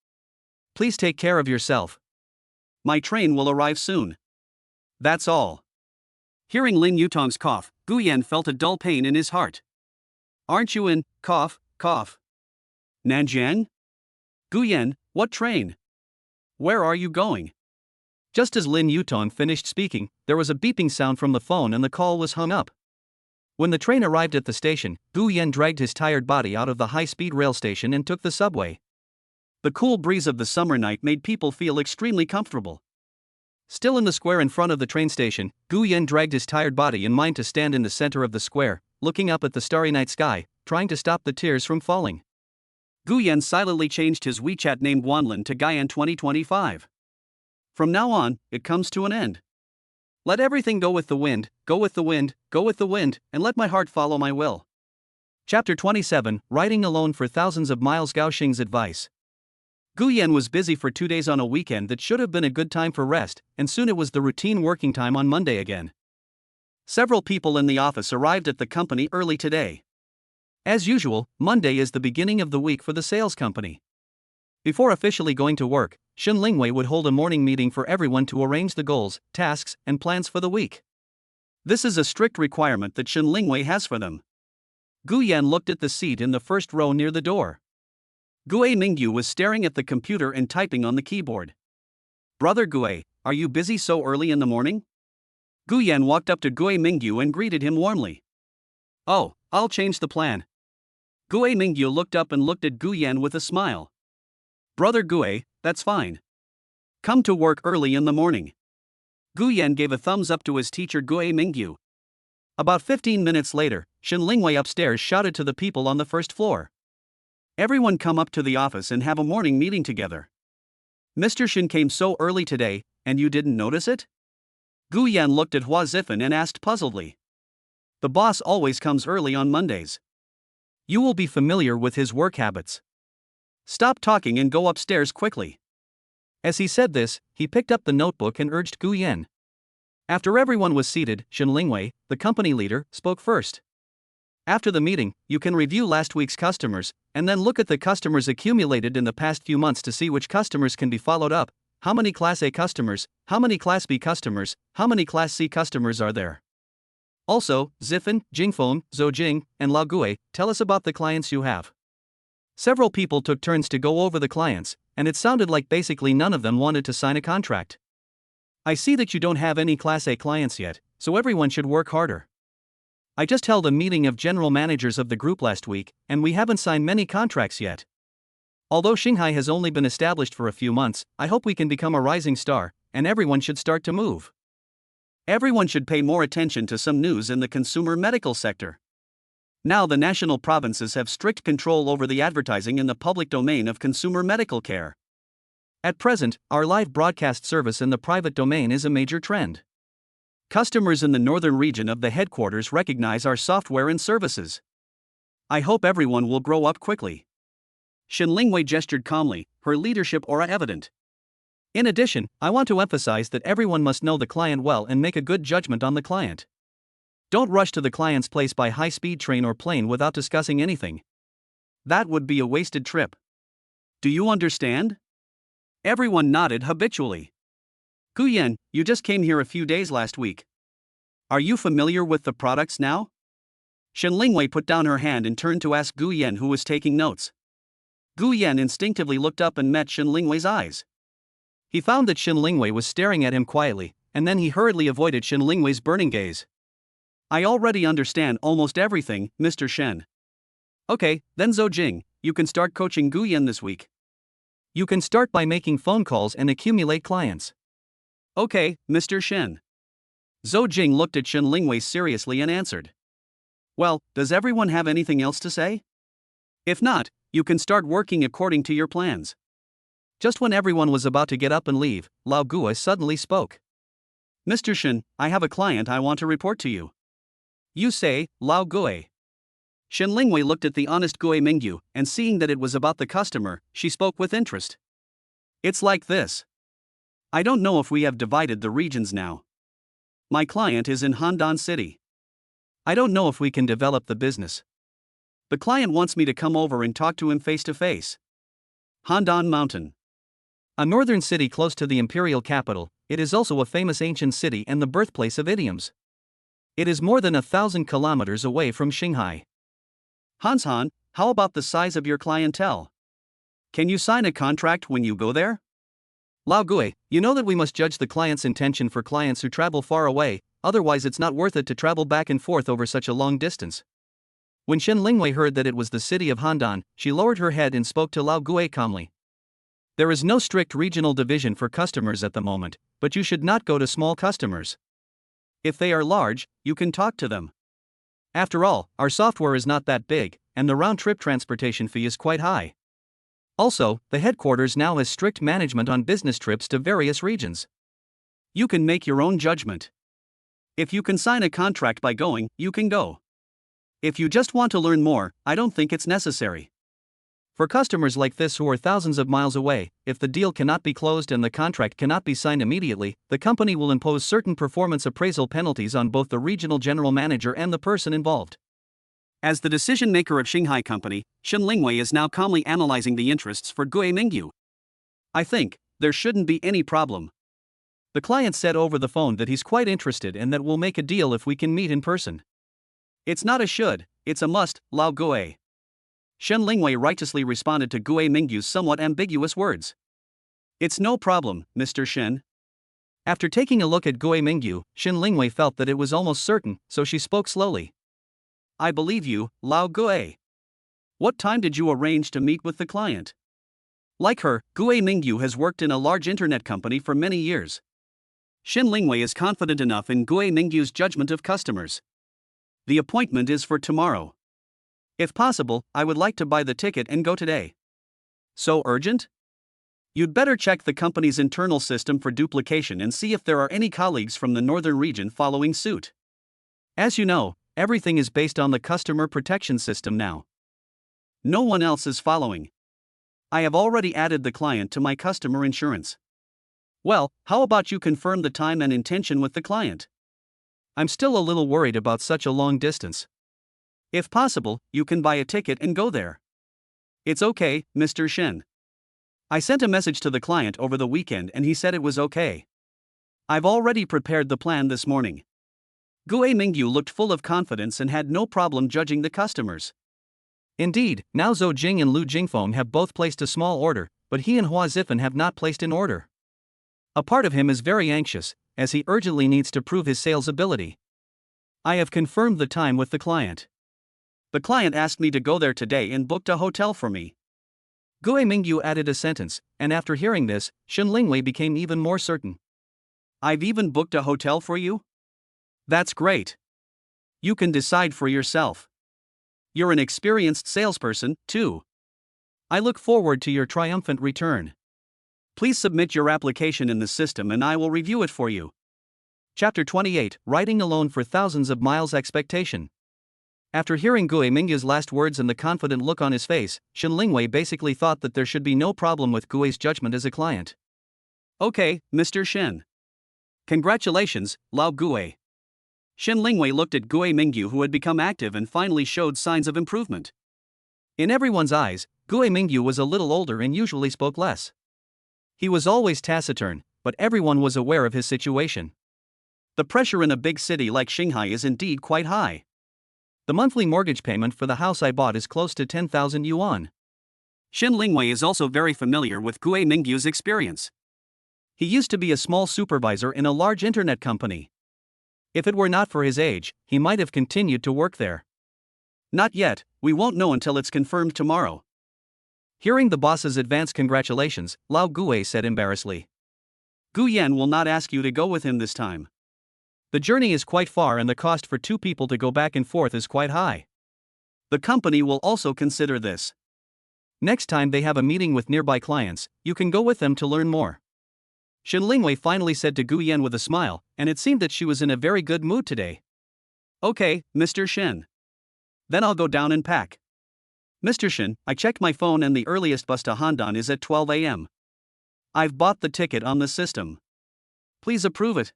Please take care of yourself. My train will arrive soon. That's all. Hearing Lin Yutong's cough, Guyan felt a dull pain in his heart. Aren't you in, cough, cough? Nanjing? Guyan, what train? Where are you going? Just as Lin Yutong finished speaking, there was a beeping sound from the phone and the call was hung up. When the train arrived at the station, Guyan dragged his tired body out of the high-speed rail station and took the subway. The cool breeze of the summer night made people feel extremely comfortable. Still in the square in front of the train station, Guyan dragged his tired body and mind to stand in the center of the square, looking up at the starry night sky, trying to stop the tears from falling. Guyan silently changed his WeChat name Guanlin to Guyan 2025. From now on, it comes to an end. Let everything go with the wind, go with the wind, go with the wind, and let my heart follow my will. Chapter 27, Riding Alone for Thousands of Miles. Gao Xing's advice. Guyan was busy for 2 days on a weekend that should have been a good time for rest, and soon it was the routine working time on Monday again. Several people in the office arrived at the company early today. As usual, Monday is the beginning of the week for the sales company. Before officially going to work, Shen Lingwei would hold a morning meeting for everyone to arrange the goals, tasks, and plans for the week. This is a strict requirement that Shen Lingwei has for them. Guyan looked at the seat in the first row near the door. Gue Mingyu was staring at the computer and typing on the keyboard. Brother Gue, are you busy so early in the morning? Guyan walked up to Gue Mingyu and greeted him warmly. Oh, I'll change the plan. Gue Mingyu looked up and looked at Guyan with a smile. Brother Gue, that's fine. Come to work early in the morning. Guyan gave a thumbs up to his teacher Gue Mingyu. About 15 minutes later, Shen Lingwei upstairs shouted to the people on the first floor. Everyone come up to the office and have a morning meeting together. Mr. Shen came so early today, and you didn't notice it? Guyan looked at Hua Zifen and asked puzzledly. The boss always comes early on Mondays. You will be familiar with his work habits. Stop talking and go upstairs quickly. As he said this, he picked up the notebook and urged Guyan. After everyone was seated, Shen Lingwei, the company leader, spoke first. After the meeting, you can review last week's customers, and then look at the customers accumulated in the past few months to see which customers can be followed up. How many Class A customers, how many Class B customers, how many Class C customers are there? Also, Zifen, Jingfeng, Zhou and Lao Gue, tell us about the clients you have. Several people took turns to go over the clients, and it sounded like basically none of them wanted to sign a contract. I see that you don't have any Class A clients yet, so everyone should work harder. I just held a meeting of general managers of the group last week, and we haven't signed many contracts yet. Although Shanghai has only been established for a few months, I hope we can become a rising star, and everyone should start to move. Everyone should pay more attention to some news in the consumer medical sector. Now the national provinces have strict control over the advertising in the public domain of consumer medical care. At present, our live broadcast service in the private domain is a major trend. Customers in the northern region of the headquarters recognize our software and services. I hope everyone will grow up quickly. Shen Lingwei gestured calmly, her leadership aura evident. In addition, I want to emphasize that everyone must know the client well and make a good judgment on the client. Don't rush to the client's place by high-speed train or plane without discussing anything. That would be a wasted trip. Do you understand? Everyone nodded habitually. Guyan, you just came here a few days last week. Are you familiar with the products now? Shen Lingwei put down her hand and turned to ask Guyan, who was taking notes. Guyan instinctively looked up and met Shen Lingwei's eyes. He found that Shen Lingwei was staring at him quietly, and then he hurriedly avoided Shen Lingwei's burning gaze. I already understand almost everything, Mr. Shen. Okay, then Zhou Jing, you can start coaching Guyan this week. You can start by making phone calls and accumulate clients. Okay, Mr. Shen. Zhou Jing looked at Shen Lingwei seriously and answered. Well, does everyone have anything else to say? If not, you can start working according to your plans. Just when everyone was about to get up and leave, Lao Gue suddenly spoke. Mr. Shen, I have a client I want to report to you. You say, Lao Gue. Shen Lingwei looked at the honest Gue Mingyu, and seeing that it was about the customer, she spoke with interest. It's like this. I don't know if we have divided the regions now. My client is in Handan City. I don't know if we can develop the business. The client wants me to come over and talk to him face to face. Handan Mountain. A northern city close to the imperial capital, it is also a famous ancient city and the birthplace of idioms. It is more than 1,000 kilometers away from Shanghai. Han, how about the size of your clientele? Can you sign a contract when you go there? Lao Gui, you know that we must judge the client's intention for clients who travel far away, otherwise it's not worth it to travel back and forth over such a long distance. When Shen Lingwei heard that it was the city of Handan, she lowered her head and spoke to Lao Gui calmly. There is no strict regional division for customers at the moment, but you should not go to small customers. If they are large, you can talk to them. After all, our software is not that big, and the round-trip transportation fee is quite high. Also, the headquarters now has strict management on business trips to various regions. You can make your own judgment. If you can sign a contract by going, you can go. If you just want to learn more, I don't think it's necessary. For customers like this who are thousands of miles away, if the deal cannot be closed and the contract cannot be signed immediately, the company will impose certain performance appraisal penalties on both the regional general manager and the person involved. As the decision maker of Shanghai Company, Shen Lingwei is now calmly analyzing the interests for Gui Mingyu. I think there shouldn't be any problem. The client said over the phone that he's quite interested and that we'll make a deal if we can meet in person. It's not a should, it's a must, Lao Gui. Shen Lingwei righteously responded to Gui Mingyu's somewhat ambiguous words. It's no problem, Mr. Shen. After taking a look at Gui Mingyu, Shen Lingwei felt that it was almost certain, so she spoke slowly. I believe you, Lao Gui. What time did you arrange to meet with the client? Like her, Gui Mingyu has worked in a large internet company for many years. Shen Lingwei is confident enough in Gui Mingyu's judgment of customers. The appointment is for tomorrow. If possible, I would like to buy the ticket and go today. So urgent? You'd better check the company's internal system for duplication and see if there are any colleagues from the northern region following suit. As you know, everything is based on the customer protection system now. No one else is following. I have already added the client to my customer insurance. Well, how about you confirm the time and intention with the client? I'm still a little worried about such a long distance. If possible, you can buy a ticket and go there. It's okay, Mr. Shen. I sent a message to the client over the weekend and he said it was okay. I've already prepared the plan this morning. Gui Mingyu looked full of confidence and had no problem judging the customers. Indeed, now Zhou Jing and Lu Jingfeng have both placed a small order, but he and Hua Zifen have not placed an order. A part of him is very anxious, as he urgently needs to prove his sales ability. I have confirmed the time with the client. The client asked me to go there today and booked a hotel for me. Gui Mingyu added a sentence, and after hearing this, Shen Lingwei became even more certain. I've even booked a hotel for you? That's great. You can decide for yourself. You're an experienced salesperson, too. I look forward to your triumphant return. Please submit your application in the system and I will review it for you. Chapter 28, Riding Alone for Thousands of Miles Expectation. After hearing Gui Mingyu's last words and the confident look on his face, Shen Lingwei basically thought that there should be no problem with Gui's judgment as a client. Okay, Mr. Shen. Congratulations, Lao Gui. Shen Lingwei looked at Gui Mingyu, who had become active and finally showed signs of improvement. In everyone's eyes, Gui Mingyu was a little older and usually spoke less. He was always taciturn, but everyone was aware of his situation. The pressure in a big city like Shanghai is indeed quite high. The monthly mortgage payment for the house I bought is close to 10,000 yuan. Shen Lingwei is also very familiar with Gui Mingyu's experience. He used to be a small supervisor in a large internet company. If it were not for his age, he might have continued to work there. Not yet, we won't know until it's confirmed tomorrow. Hearing the boss's advance congratulations, Lao Gui said embarrassedly. Gu Yan will not ask you to go with him this time. The journey is quite far and the cost for two people to go back and forth is quite high. The company will also consider this. Next time they have a meeting with nearby clients, you can go with them to learn more. Shen Lingwei finally said to Gu Yan with a smile, and it seemed that she was in a very good mood today. Okay, Mr. Shen. Then I'll go down and pack. Mr. Shen, I checked my phone and the earliest bus to Handan is at 12 a.m. I've bought the ticket on the system. Please approve it.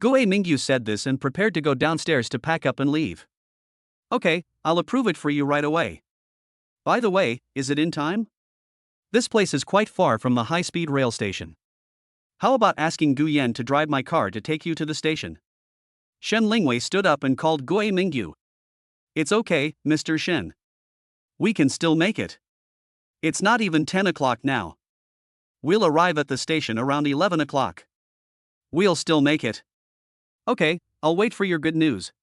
Guo Mingyu said this and prepared to go downstairs to pack up and leave. Okay, I'll approve it for you right away. By the way, is it in time? This place is quite far from the high-speed rail station. How about asking Gu Yan to drive my car to take you to the station? Shen Lingwei stood up and called Guo Mingyu. It's okay, Mr. Shen. We can still make it. It's not even 10 o'clock now. We'll arrive at the station around 11 o'clock. We'll still make it. Okay, I'll wait for your good news.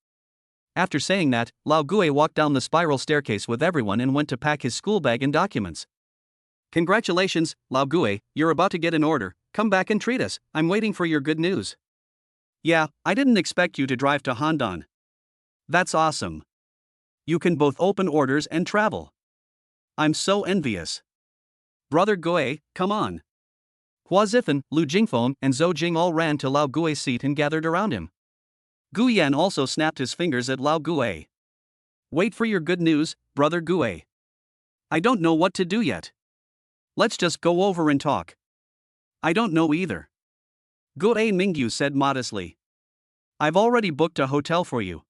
After saying that, Lao Guo walked down the spiral staircase with everyone and went to pack his school bag and documents. Congratulations, Lao Guo, you're about to get an order. Come back and treat us. I'm waiting for your good news. Yeah, I didn't expect you to drive to Handan. That's awesome. You can both open orders and travel. I'm so envious. Brother Guo, come on. Hua Zifan, Lu Jingfeng, and Zhou Jing all ran to Lao Guo's seat and gathered around him. Gu Yan also snapped his fingers at Lao Guo. Wait for your good news, Brother Guo. I don't know what to do yet. Let's just go over and talk. I don't know either. Guo Mingyu said modestly. I've already booked a hotel for you.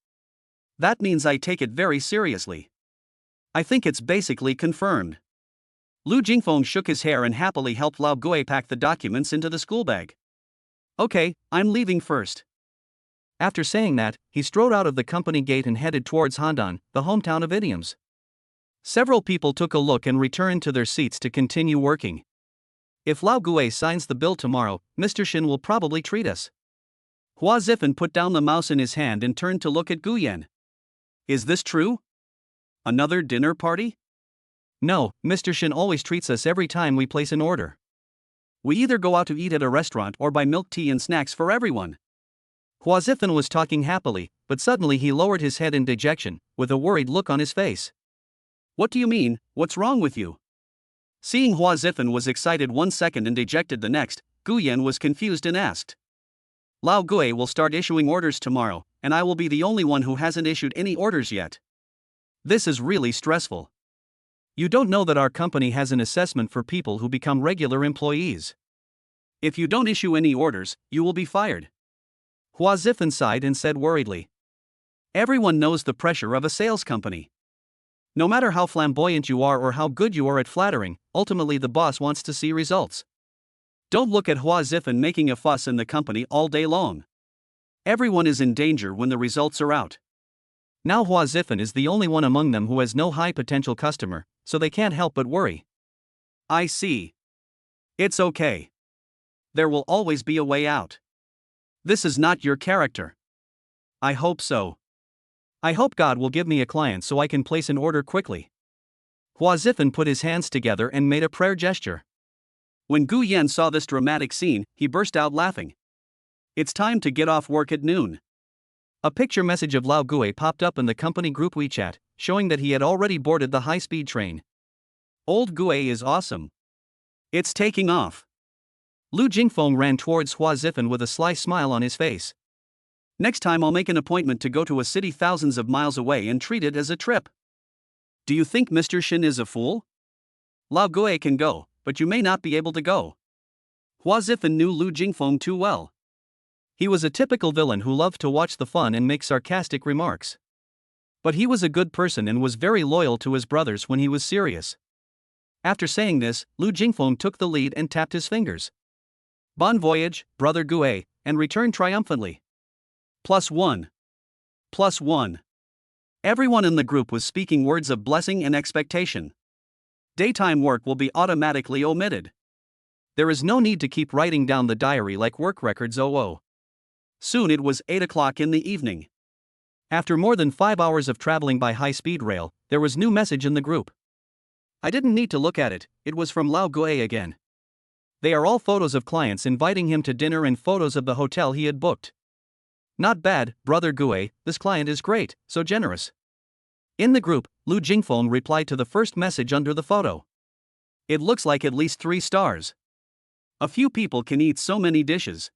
That means I take it very seriously. I think it's basically confirmed. Lu Jingfeng shook his hair and happily helped Lao Guo pack the documents into the school bag. Okay, I'm leaving first. After saying that, he strode out of the company gate and headed towards Handan, the hometown of idioms. Several people took a look and returned to their seats to continue working. If Lao Guo signs the bill tomorrow, Mr. Shin will probably treat us. Hua Zifan put down the mouse in his hand and turned to look at Gu Yan. Is this true? Another dinner party? No, Mr. Shin always treats us every time we place an order. We either go out to eat at a restaurant or buy milk tea and snacks for everyone. Hua Zifan was talking happily, but suddenly he lowered his head in dejection, with a worried look on his face. What do you mean, what's wrong with you? Seeing Hua Zifan was excited one second and dejected the next, Gu Yan was confused and asked. Lao Guo will start issuing orders tomorrow, and I will be the only one who hasn't issued any orders yet. This is really stressful. You don't know that our company has an assessment for people who become regular employees. If you don't issue any orders, you will be fired. Hua Zifan sighed and said worriedly. Everyone knows the pressure of a sales company. No matter how flamboyant you are or how good you are at flattering, ultimately the boss wants to see results. Don't look at Hua Zifan making a fuss in the company all day long. Everyone is in danger when the results are out. Now Hua Zifan is the only one among them who has no high potential customer, so they can't help but worry. I see. It's okay. There will always be a way out. This is not your character. I hope so. I hope God will give me a client so I can place an order quickly. Hua Zifan put his hands together and made a prayer gesture. When Gu Yan saw this dramatic scene, he burst out laughing. It's time to get off work at noon. A picture message of Lao Guo popped up in the company group WeChat, showing that he had already boarded the high-speed train. Old Guo is awesome. It's taking off. Lu Jingfeng ran towards Hua Zifan with a sly smile on his face. Next time I'll make an appointment to go to a city thousands of miles away and treat it as a trip. Do you think Mr. Shin is a fool? Lao Guo can go, but you may not be able to go. Hua Zifan knew Lu Jingfeng too well. He was a typical villain who loved to watch the fun and make sarcastic remarks. But he was a good person and was very loyal to his brothers when he was serious. After saying this, Lu Jingfeng took the lead and tapped his fingers. Bon voyage, Brother Guo, and returned triumphantly. +1. +1. Everyone in the group was speaking words of blessing and expectation. Daytime work will be automatically omitted. There is no need to keep writing down the diary like work records. Soon it was 8 o'clock in the evening. After more than 5 hours of traveling by high-speed rail, there was new message in the group. I didn't need to look at it, it was from Lao Guo again. They are all photos of clients inviting him to dinner and photos of the hotel he had booked. Not bad, Brother Guo, this client is great, so generous. In the group, Lu Jingfeng replied to the first message under the photo. It looks like at least 3 stars. A few people can eat so many dishes.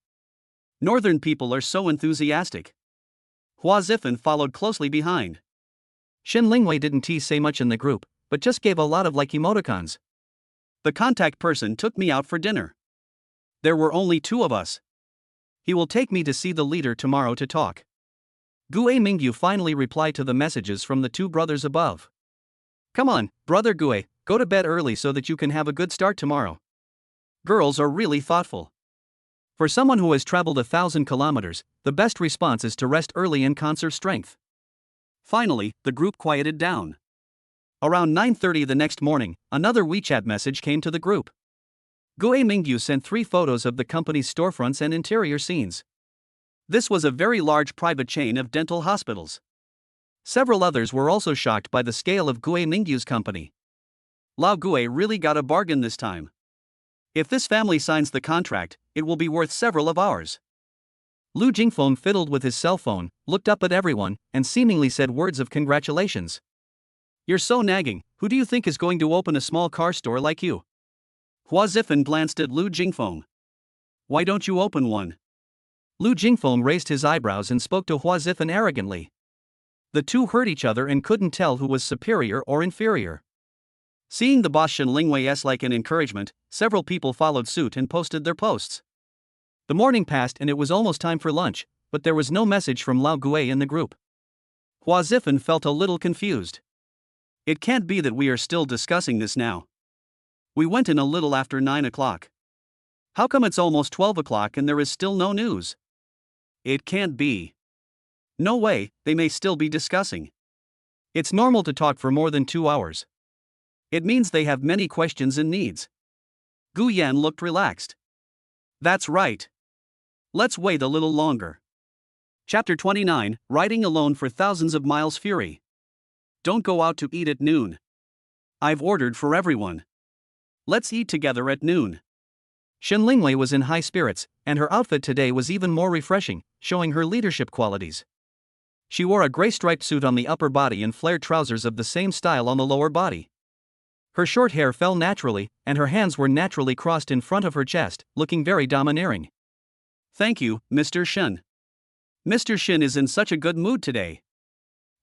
Northern people are so enthusiastic. Hua Zifan followed closely behind. Shen Lingwei didn't say much in the group, but just gave a lot of like emoticons. The contact person took me out for dinner. There were only two of us. He will take me to see the leader tomorrow to talk. Gue Mingyu finally replied to the messages from the two brothers above. Come on, brother Gue, go to bed early so that you can have a good start tomorrow. Girls are really thoughtful. For someone who has traveled 1,000 kilometers, the best response is to rest early and conserve strength. Finally, the group quieted down. Around 9:30 the next morning, another WeChat message came to the group. Gue Mingyu sent 3 photos of the company's storefronts and interior scenes. This was a very large private chain of dental hospitals. Several others were also shocked by the scale of Gue Mingyu's company. Lao Gue really got a bargain this time. If this family signs the contract, it will be worth several of ours. Lu Jingfeng fiddled with his cell phone, looked up at everyone, and seemingly said words of congratulations. You're so nagging, who do you think is going to open a small car store like you? Hua Zifen glanced at Lu Jingfeng. Why don't you open one? Lu Jingfeng raised his eyebrows and spoke to Hua Zifen arrogantly. The two heard each other and couldn't tell who was superior or inferior. Seeing the boss Shen Lingwei's like an encouragement, several people followed suit and posted their posts. The morning passed and it was almost time for lunch, but there was no message from Lao Gue in the group. Hua Zifen felt a little confused. It can't be that we are still discussing this now. We went in a little after 9 o'clock. How come it's almost 12 o'clock and there is still no news? It can't be. No way, they may still be discussing. It's normal to talk for more than 2 hours. It means they have many questions and needs. Gu Yan looked relaxed. That's right. Let's wait a little longer. Chapter 29, Riding Alone for Thousands of Miles Fury. Don't go out to eat at noon. I've ordered for everyone. Let's eat together at noon. Shen Lingwei was in high spirits, and her outfit today was even more refreshing, showing her leadership qualities. She wore a gray striped suit on the upper body and flared trousers of the same style on the lower body. Her short hair fell naturally, and her hands were naturally crossed in front of her chest, looking very domineering. Thank you, Mr. Shen. Mr. Shen is in such a good mood today.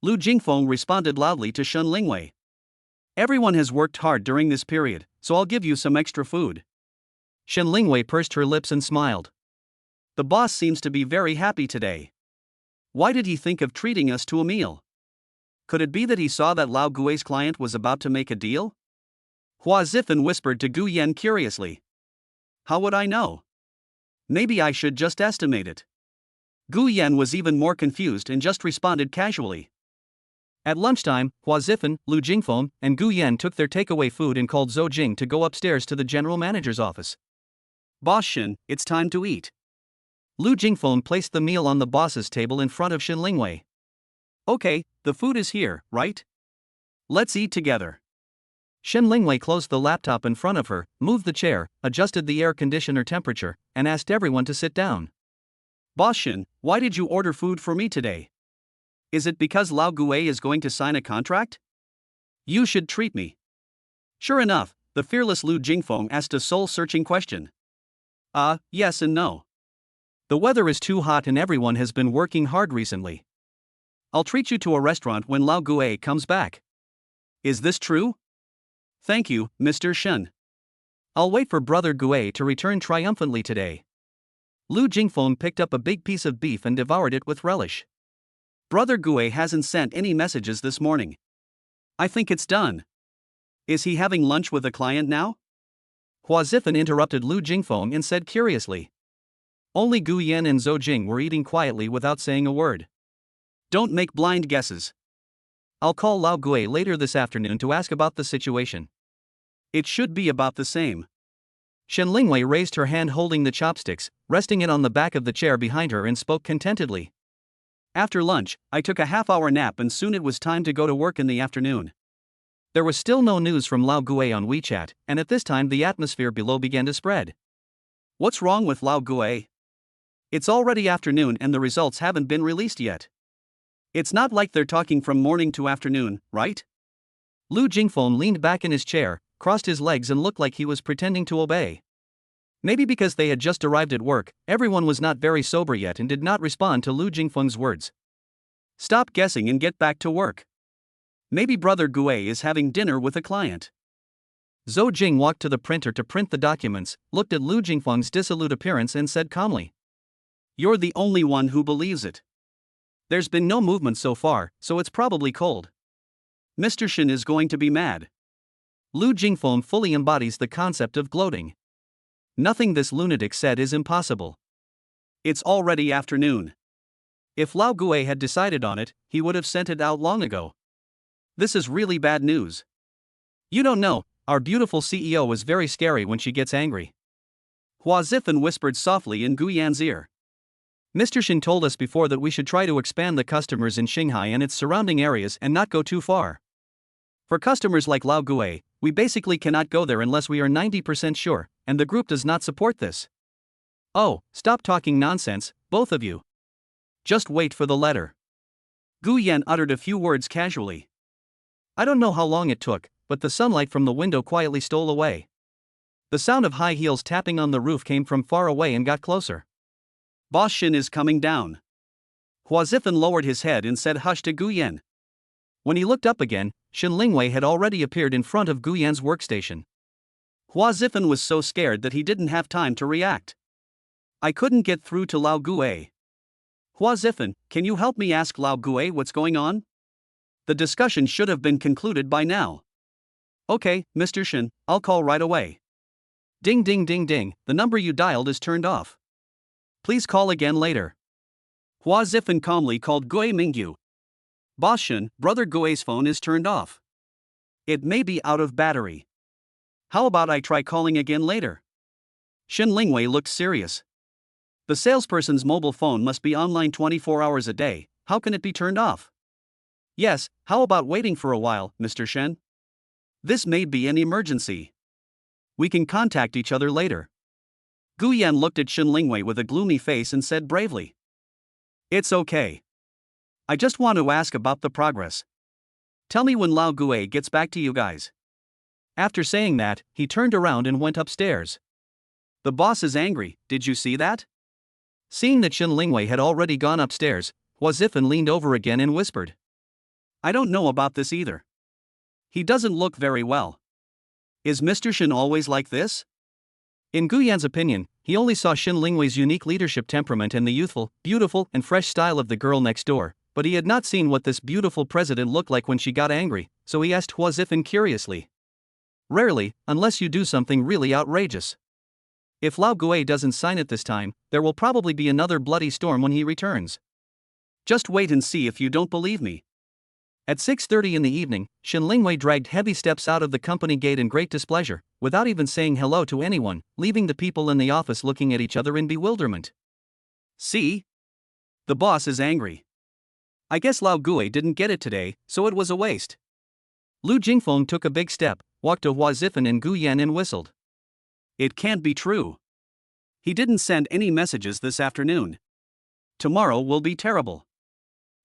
Lu Jingfeng responded loudly to Shen Lingwei. Everyone has worked hard during this period, so I'll give you some extra food. Shen Lingwei pursed her lips and smiled. The boss seems to be very happy today. Why did he think of treating us to a meal? Could it be that he saw that Lao Gue's client was about to make a deal? Hua Zifen whispered to Gu Yan curiously. How would I know? Maybe I should just estimate it. Gu Yan was even more confused and just responded casually. At lunchtime, Hua Zifen, Lu Jingfeng, and Gu Yan took their takeaway food and called Zhou Jing to go upstairs to the general manager's office. Boss Shen, it's time to eat. Lu Jingfeng placed the meal on the boss's table in front of Shen Lingwei. Okay, the food is here, right? Let's eat together. Shen Lingwei closed the laptop in front of her, moved the chair, adjusted the air conditioner temperature, and asked everyone to sit down. Boss Shen, why did you order food for me today? Is it because Lao Gue is going to sign a contract? You should treat me. Sure enough, the fearless Lu Jingfeng asked a soul-searching question. Yes and no. The weather is too hot and everyone has been working hard recently. I'll treat you to a restaurant when Lao Gue comes back. Is this true? Thank you, Mr. Shen. I'll wait for Brother Gue to return triumphantly today. Lu Jingfeng picked up a big piece of beef and devoured it with relish. Brother Gue hasn't sent any messages this morning. I think it's done. Is he having lunch with a client now? Hua Zifen interrupted Lu Jingfeng and said curiously. Only Gu Yan and Zhou Jing were eating quietly without saying a word. Don't make blind guesses. I'll call Lao Gue later this afternoon to ask about the situation. It should be about the same. Shen Lingwei raised her hand holding the chopsticks, resting it on the back of the chair behind her and spoke contentedly. After lunch, I took a half-hour nap and soon it was time to go to work in the afternoon. There was still no news from Lao Gue on WeChat, and at this time the atmosphere below began to spread. What's wrong with Lao Gue? It's already afternoon and the results haven't been released yet. It's not like they're talking from morning to afternoon, right? Lu Jingfeng leaned back in his chair, crossed his legs and looked like he was pretending to obey. Maybe because they had just arrived at work, everyone was not very sober yet and did not respond to Lu Jingfeng's words. Stop guessing and get back to work. Maybe Brother Gue is having dinner with a client. Zhou Jing walked to the printer to print the documents, looked at Lu Jingfeng's dissolute appearance and said calmly, "You're the only one who believes it. There's been no movement so far, so it's probably cold. Mr. Shen is going to be mad." Lu Jingfeng fully embodies the concept of gloating. Nothing this lunatic said is impossible. It's already afternoon. If Lao Gui had decided on it, he would have sent it out long ago. This is really bad news. You don't know, our beautiful CEO is very scary when she gets angry. Hua Zifen whispered softly in Guyan's ear. Mr. Shen told us before that we should try to expand the customers in Shanghai and its surrounding areas and not go too far. For customers like Lao Gui, we basically cannot go there unless we are 90% sure, and the group does not support this. Oh, stop talking nonsense, both of you. Just wait for the letter. Guyan uttered a few words casually. I don't know how long it took, but the sunlight from the window quietly stole away. The sound of high heels tapping on the roof came from far away and got closer. Boss Shin is coming down. Hua Zifen lowered his head and said hush to Guyan. When he looked up again, Shin Lingwei had already appeared in front of Guyan's workstation. Hua Zifen was so scared that he didn't have time to react. I couldn't get through to Lao Gui. Hua Zifen, can you help me ask Lao Gui what's going on? The discussion should have been concluded by now. Okay, Mr. Shin, I'll call right away. Ding ding ding ding, the number you dialed is turned off. Please call again later. Hua Zifen calmly called Gui Mingyu. Boss Shin, Brother Gui's phone is turned off. It may be out of battery. How about I try calling again later? Shin Lingwei looked serious. The salesperson's mobile phone must be online 24 hours a day, how can it be turned off? Yes, how about waiting for a while, Mr. Shen? This may be an emergency. We can contact each other later. Guyan looked at Shin Lingwei with a gloomy face and said bravely. It's okay. I just want to ask about the progress. Tell me when Lao Gui gets back to you guys. After saying that, he turned around and went upstairs. The boss is angry, did you see that? Seeing that Shin Lingwei had already gone upstairs, Hua Zifen leaned over again and whispered. I don't know about this either. He doesn't look very well. Is Mr. Shin always like this? In Guyan's opinion, he only saw Shin Lingwei's unique leadership temperament and the youthful, beautiful, and fresh style of the girl next door, but he had not seen what this beautiful president looked like when she got angry, so he asked Hua Zifen curiously. Rarely, unless you do something really outrageous. If Lao Gui doesn't sign it this time, there will probably be another bloody storm when he returns. Just wait and see if you don't believe me. At 6:30 in the evening, Shin Lingwei dragged heavy steps out of the company gate in great displeasure, without even saying hello to anyone, leaving the people in the office looking at each other in bewilderment. See? The boss is angry. I guess Lao Gui didn't get it today, so it was a waste. Lu Jingfeng took a big step, walked to Hua Zifen and Guyan and whistled. It can't be true. He didn't send any messages this afternoon. Tomorrow will be terrible.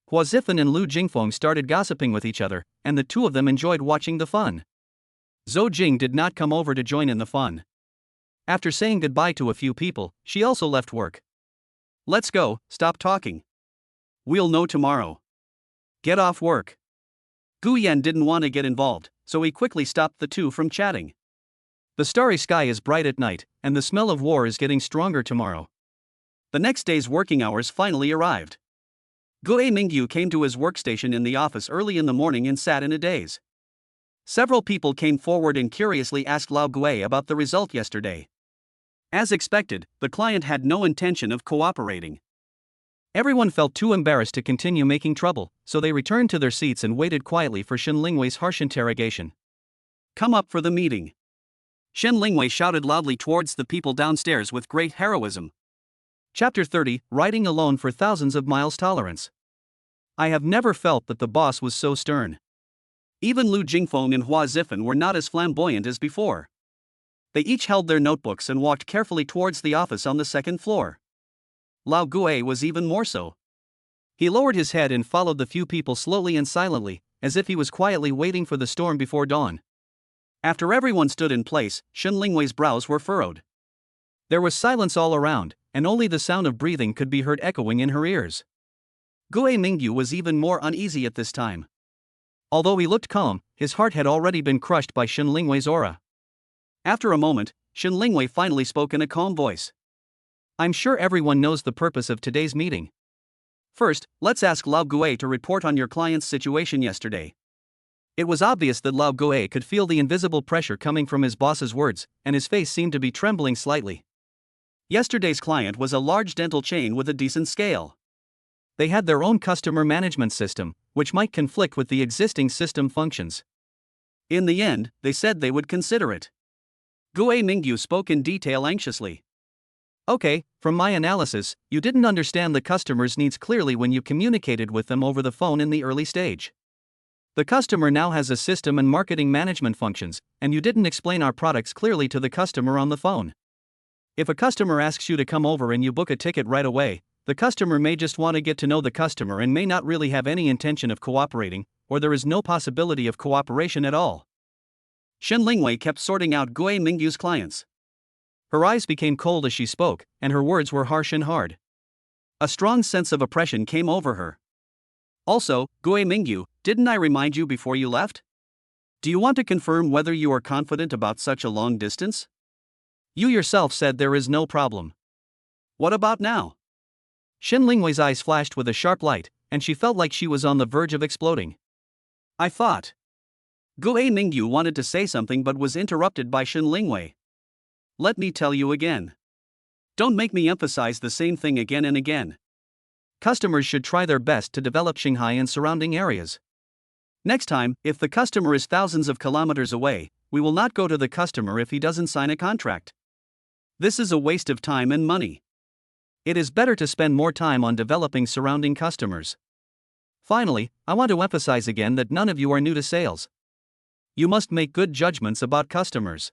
Hua Zifen and Lu Jingfeng started gossiping with each other, and the two of them enjoyed watching the fun. Zhou Jing did not come over to join in the fun. After saying goodbye to a few people, she also left work. Let's go, stop talking. We'll know tomorrow. Get off work. Guyan didn't want to get involved, so he quickly stopped the two from chatting. The starry sky is bright at night, and the smell of war is getting stronger tomorrow. The next day's working hours finally arrived. Gui Mingyu came to his workstation in the office early in the morning and sat in a daze. Several people came forward and curiously asked Lao Gui about the result yesterday. As expected, the client had no intention of cooperating. Everyone felt too embarrassed to continue making trouble, so they returned to their seats and waited quietly for Shin Lingwei's harsh interrogation. Come up for the meeting. Shin Lingwei shouted loudly towards the people downstairs with great heroism. Chapter 30, Riding Alone for Thousands of Miles Tolerance. I have never felt that the boss was so stern. Even Lu Jingfeng and Hua Zifen were not as flamboyant as before. They each held their notebooks and walked carefully towards the office on the second floor. Lao Gui was even more so. He lowered his head and followed the few people slowly and silently, as if he was quietly waiting for the storm before dawn. After everyone stood in place, Shin Lingwei's brows were furrowed. There was silence all around, and only the sound of breathing could be heard echoing in her ears. Gui Mingyu was even more uneasy at this time. Although he looked calm, his heart had already been crushed by Shin Lingwei's aura. After a moment, Shen Lingwei finally spoke in a calm voice. I'm sure everyone knows the purpose of today's meeting. First, let's ask Lao Gui to report on your client's situation yesterday. It was obvious that Lao Gui could feel the invisible pressure coming from his boss's words, and his face seemed to be trembling slightly. Yesterday's client was a large dental chain with a decent scale. They had their own customer management system, which might conflict with the existing system functions. In the end, they said they would consider it. Gui Mingyu spoke in detail anxiously. Okay, from my analysis, you didn't understand the customer's needs clearly when you communicated with them over the phone in the early stage. The customer now has a system and marketing management functions, and you didn't explain our products clearly to the customer on the phone. If a customer asks you to come over and you book a ticket right away, the customer may just want to get to know the customer and may not really have any intention of cooperating, or there is no possibility of cooperation at all. Shen Lingwei kept sorting out Gui Mingyu's clients. Her eyes became cold as she spoke, and her words were harsh and hard. A strong sense of oppression came over her. Also, Gui Mingyu, didn't I remind you before you left? Do you want to confirm whether you are confident about such a long distance? You yourself said there is no problem. What about now? Shen Lingwei's eyes flashed with a sharp light, and she felt like she was on the verge of exploding. I thought. Gui Mingyu wanted to say something but was interrupted by Shen Lingwei. Let me tell you again. Don't make me emphasize the same thing again and again. Customers should try their best to develop Shanghai and surrounding areas. Next time, if the customer is thousands of kilometers away, we will not go to the customer if he doesn't sign a contract. This is a waste of time and money. It is better to spend more time on developing surrounding customers. Finally, I want to emphasize again that none of you are new to sales. You must make good judgments about customers.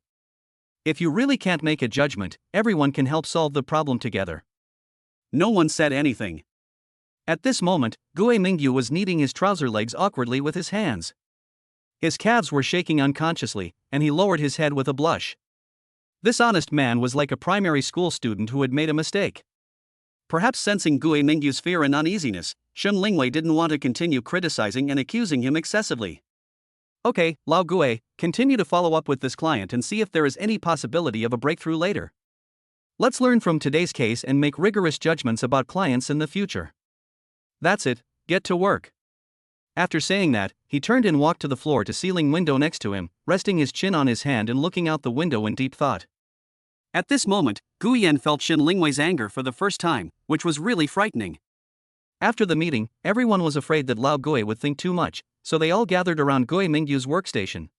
If you really can't make a judgment, everyone can help solve the problem together. No one said anything. At this moment, Gui Mingyu was kneading his trouser legs awkwardly with his hands. His calves were shaking unconsciously, and he lowered his head with a blush. This honest man was like a primary school student who had made a mistake. Perhaps sensing Gui Mingyu's fear and uneasiness, Shen Lingwei didn't want to continue criticizing and accusing him excessively. Okay, Lao Gui, continue to follow up with this client and see if there is any possibility of a breakthrough later. Let's learn from today's case and make rigorous judgments about clients in the future. That's it, get to work. After saying that, he turned and walked to the floor-to-ceiling window next to him, resting his chin on his hand and looking out the window in deep thought. At this moment, Gu Yan felt Shen Lingwei's anger for the first time, which was really frightening. After the meeting, everyone was afraid that Lao Gui would think too much, so they all gathered around Gui Mingyu's workstation.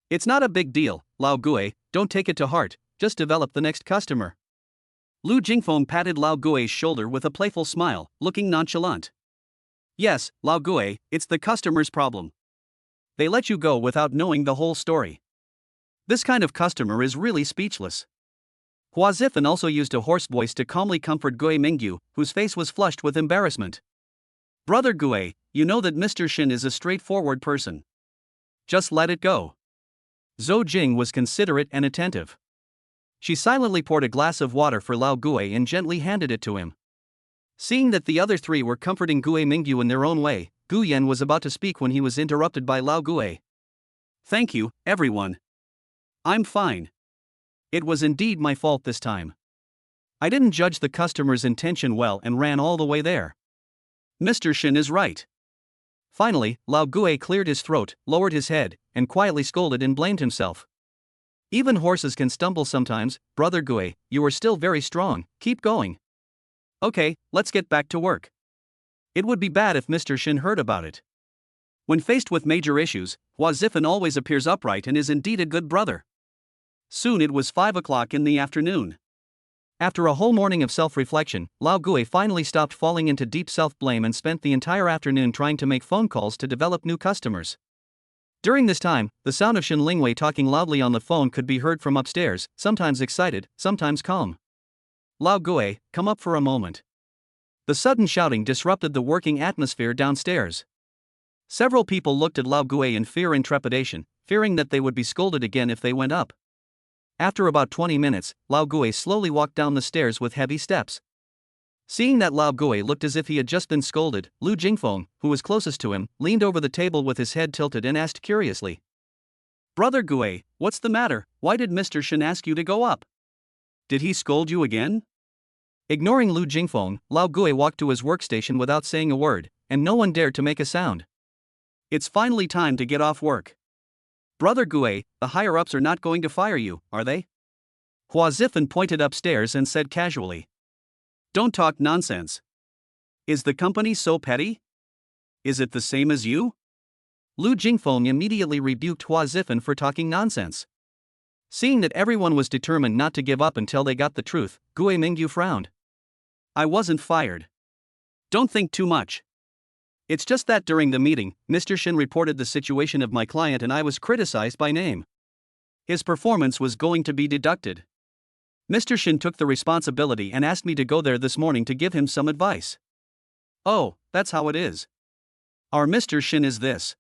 It's not a big deal, Lao Gui, don't take it to heart, just develop the next customer. Lu Jingfeng patted Lao Gui's shoulder with a playful smile, looking nonchalant. Yes, Lao Gui, it's the customer's problem. They let you go without knowing the whole story. This kind of customer is really speechless. Hua Zifan also used a hoarse voice to calmly comfort Gui Mingyu, whose face was flushed with embarrassment. Brother Gui, you know that Mr. Shin is a straightforward person. Just let it go. Zhou Jing was considerate and attentive. She silently poured a glass of water for Lao Gui and gently handed it to him. Seeing that the other three were comforting Gui Mingyu in their own way, Gu Yan was about to speak when he was interrupted by Lao Gui. Thank you, everyone. I'm fine. It was indeed my fault this time. I didn't judge the customer's intention well and ran all the way there. Mr. Shin is right. Finally, Lao Gui cleared his throat, lowered his head, and quietly scolded and blamed himself. Even horses can stumble sometimes, Brother Gui, you are still very strong, keep going. Okay, let's get back to work. It would be bad if Mr. Shin heard about it. When faced with major issues, Hua Zifan always appears upright and is indeed a good brother. Soon it was 5 o'clock in the afternoon. After a whole morning of self-reflection, Lao Gui finally stopped falling into deep self-blame and spent the entire afternoon trying to make phone calls to develop new customers. During this time, the sound of Shen Lingwei talking loudly on the phone could be heard from upstairs, sometimes excited, sometimes calm. Lao Gui, come up for a moment. The sudden shouting disrupted the working atmosphere downstairs. Several people looked at Lao Gui in fear and trepidation, fearing that they would be scolded again if they went up. After about 20 minutes, Lao Gui slowly walked down the stairs with heavy steps. Seeing that Lao Gui looked as if he had just been scolded, Lu Jingfeng, who was closest to him, leaned over the table with his head tilted and asked curiously. Brother Gue, what's the matter? Why did Mr. Shen ask you to go up? Did he scold you again? Ignoring Lu Jingfeng, Lao Gue walked to his workstation without saying a word, and no one dared to make a sound. It's finally time to get off work. Brother Gue, the higher-ups are not going to fire you, are they? Hua Zifen pointed upstairs and said casually. Don't talk nonsense. Is the company so petty? Is it the same as you? Lu Jingfeng immediately rebuked Hua Zifen for talking nonsense. Seeing that everyone was determined not to give up until they got the truth, Gue Mingyu frowned. I wasn't fired. Don't think too much. It's just that during the meeting, Mr. Shin reported the situation of my client and I was criticized by name. His performance was going to be deducted. Mr. Shin took the responsibility and asked me to go there this morning to give him some advice. Oh, that's how it is. Our Mr. Shin is this.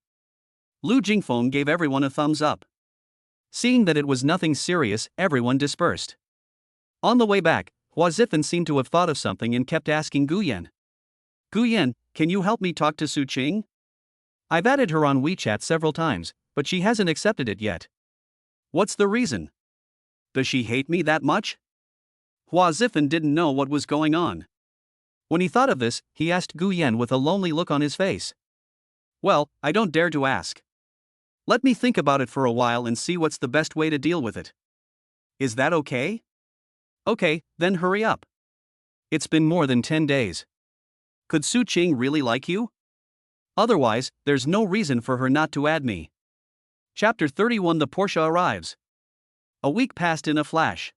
Lu Jingfeng gave everyone a thumbs up. Seeing that it was nothing serious, everyone dispersed. On the way back, Hua Zifen seemed to have thought of something and kept asking Guyan. Guyan, can you help me talk to Su Qing? I've added her on WeChat several times, but she hasn't accepted it yet. What's the reason? Does she hate me that much? Hua Zifen didn't know what was going on. When he thought of this, he asked Guyan with a lonely look on his face. Well, I don't dare to ask. Let me think about it for a while and see what's the best way to deal with it. Is that okay? Okay, then hurry up. It's been more than 10 days. Could Su Qing really like you? Otherwise, there's no reason for her not to add me. Chapter 31 The Porsche arrives. A week passed in a flash.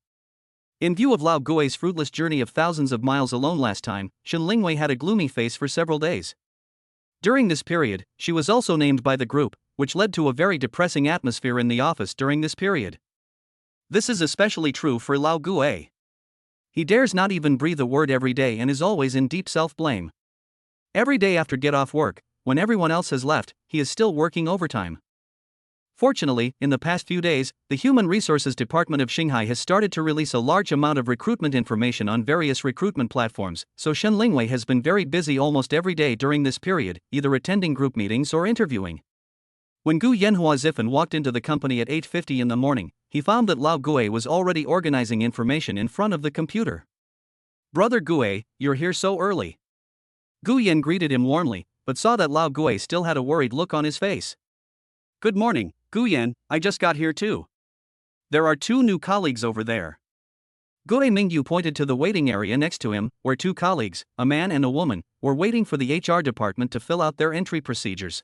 In view of Lao Gui's fruitless journey of thousands of miles alone last time, Shen Lingwei had a gloomy face for several days. During this period, she was also named by the group, which led to a very depressing atmosphere in the office during this period. This is especially true for Lao Gui. He dares not even breathe a word every day and is always in deep self-blame. Every day after get off work, when everyone else has left, he is still working overtime. Fortunately, in the past few days, the Human Resources Department of Shanghai has started to release a large amount of recruitment information on various recruitment platforms, so Shen Lingwei has been very busy almost every day during this period, either attending group meetings or interviewing. When Gu Yanhua Zifen walked into the company at 8:50 in the morning, he found that Lao Gui was already organizing information in front of the computer. Brother Gui, you're here so early. Gu Yan greeted him warmly, but saw that Lao Gui still had a worried look on his face. Good morning, Gu Yan, I just got here too. There are 2 new colleagues over there. Gue Mingyu pointed to the waiting area next to him, where 2 colleagues, a man and a woman, were waiting for the HR department to fill out their entry procedures.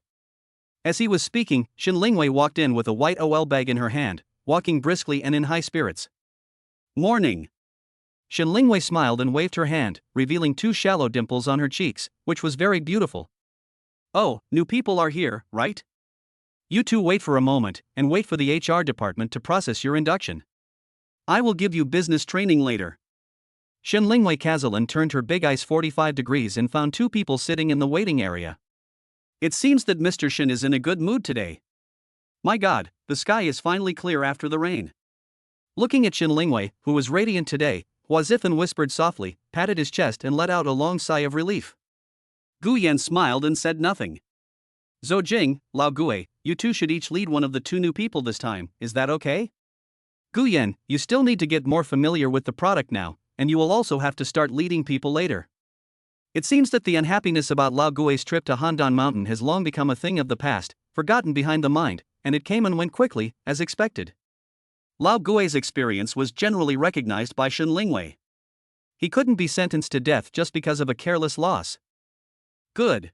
As he was speaking, Shen Lingwei walked in with a white OL bag in her hand, walking briskly and in high spirits. Morning. Shen Lingwei smiled and waved her hand, revealing 2 shallow dimples on her cheeks, which was very beautiful. Oh, new people are here, right? You 2 wait for a moment, and wait for the HR department to process your induction. I will give you business training later. Shen Lingwei Kazalan turned her big eyes 45 degrees and found 2 people sitting in the waiting area. It seems that Mr. Shen is in a good mood today. My God, the sky is finally clear after the rain. Looking at Shen Lingwei, who was radiant today, Hua Zifen whispered softly, patted his chest and let out a long sigh of relief. Gu Yan smiled and said nothing. Zhou Jing, Lao Gui, you 2 should each lead one of the 2 new people this time, is that okay? Gu Yan, you still need to get more familiar with the product now, and you will also have to start leading people later. It seems that the unhappiness about Lao Gui's trip to Handan Mountain has long become a thing of the past, forgotten behind the mind, and it came and went quickly, as expected. Lao Gui's experience was generally recognized by Shen Lingwei. He couldn't be sentenced to death just because of a careless loss. Good.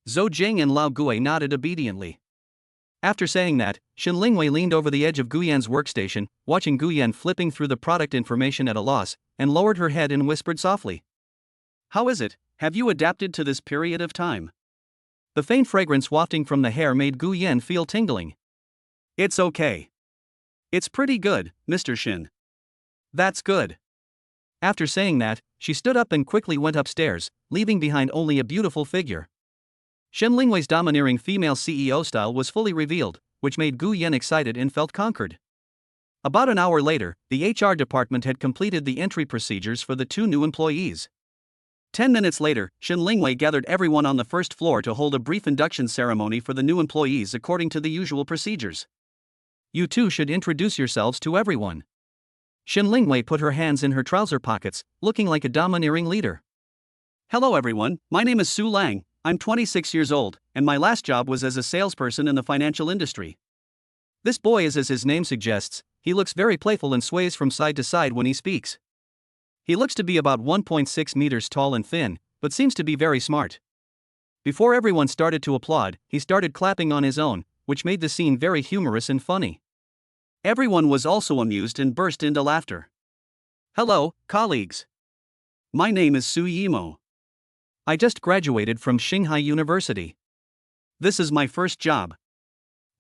Zhou Jing and Lao Gui nodded obediently. After saying that, Shen Lingwei leaned over the edge of Guyan's workstation, watching Guyan flipping through the product information at a loss, and lowered her head and whispered softly. How is it? Have you adapted to this period of time? The faint fragrance wafting from the hair made Guyan feel tingling. It's okay. It's pretty good, Mr. Shin. That's good. After saying that, she stood up and quickly went upstairs, leaving behind only a beautiful figure. Shen Lingwei's domineering female CEO style was fully revealed, which made Gu Yan excited and felt conquered. About an hour later, the HR department had completed the entry procedures for the 2 new employees. 10 minutes later, Shen Lingwei gathered everyone on the first floor to hold a brief induction ceremony for the new employees according to the usual procedures. You two should introduce yourselves to everyone. Xin Lingwei put her hands in her trouser pockets, looking like a domineering leader. Hello everyone, my name is Su Lang, I'm 26 years old, and my last job was as a salesperson in the financial industry. This boy is as his name suggests, he looks very playful and sways from side to side when he speaks. He looks to be about 1.6 meters tall and thin, but seems to be very smart. Before everyone started to applaud, he started clapping on his own, which made the scene very humorous and funny. Everyone was also amused and burst into laughter. Hello, colleagues. My name is Su Yimo. I just graduated from Shanghai University. This is my first job.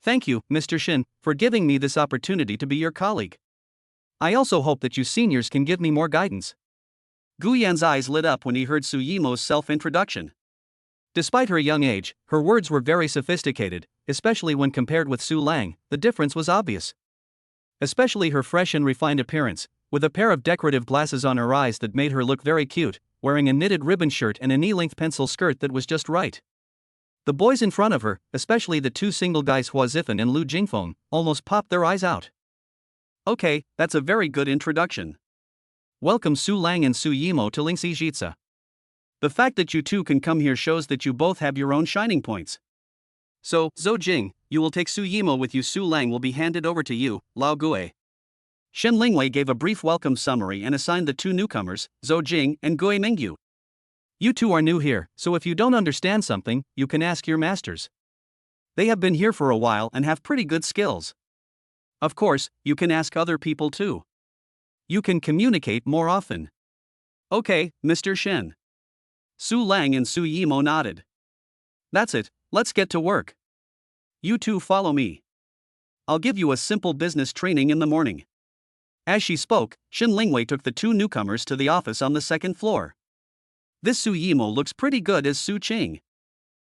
Thank you, Mr. Shin, for giving me this opportunity to be your colleague. I also hope that you seniors can give me more guidance. Gu Yan's eyes lit up when he heard Su Yimo's self-introduction. Despite her young age, her words were very sophisticated, especially when compared with Su Lang. The difference was obvious. Especially her fresh and refined appearance, with a pair of decorative glasses on her eyes that made her look very cute, wearing a knitted ribbon shirt and a knee-length pencil skirt that was just right. The boys in front of her, especially the two single guys Hua Zifan and Lu Jingfeng, almost popped their eyes out. Okay, that's a very good introduction. Welcome Su Lang and Su Yimo to Lingxi Jitsa. The fact that you two can come here shows that you both have your own shining points. So, Zhou Jing, you will take Su Yimo with you. Su Lang will be handed over to you, Lao Gue. Shen Lingwei gave a brief welcome summary and assigned the two newcomers, Zhou Jing and Gue Mingyu. You two are new here, so if you don't understand something, you can ask your masters. They have been here for a while and have pretty good skills. Of course, you can ask other people too. You can communicate more often. Okay, Mr. Shen. Su Lang and Su Yimo nodded. That's it, let's get to work. You two follow me. I'll give you a simple business training in the morning. As she spoke, Shin Lingwei took the two newcomers to the office on the second floor. This Su Yimo looks pretty good as Su Qing.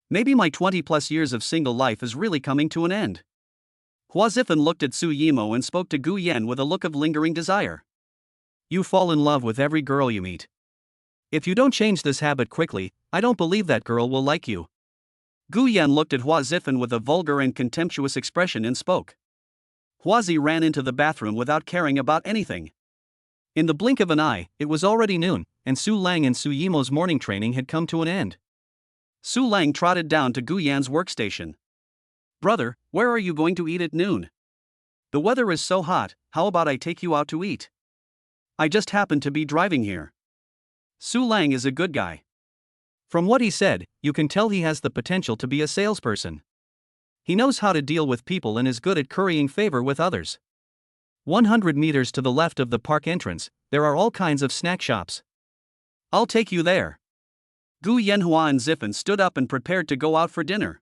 Maybe my 20+ years of single life is really coming to an end. Hua Zifan looked at Su Yimo and spoke to Gu Yan with a look of lingering desire. You fall in love with every girl you meet. If you don't change this habit quickly, I don't believe that girl will like you. Gu Yan looked at Hua Zifan with a vulgar and contemptuous expression and spoke. Huazi ran into the bathroom without caring about anything. In the blink of an eye, it was already noon, and Su Lang and Su Yimo's morning training had come to an end. Su Lang trotted down to Gu Yan's workstation. Brother, where are you going to eat at noon? The weather is so hot, how about I take you out to eat? I just happened to be driving here. Su Lang is a good guy. From what he said, you can tell he has the potential to be a salesperson. He knows how to deal with people and is good at currying favor with others. 100 meters to the left of the park entrance, there are all kinds of snack shops. I'll take you there. Gu Yanhua and Zifan stood up and prepared to go out for dinner.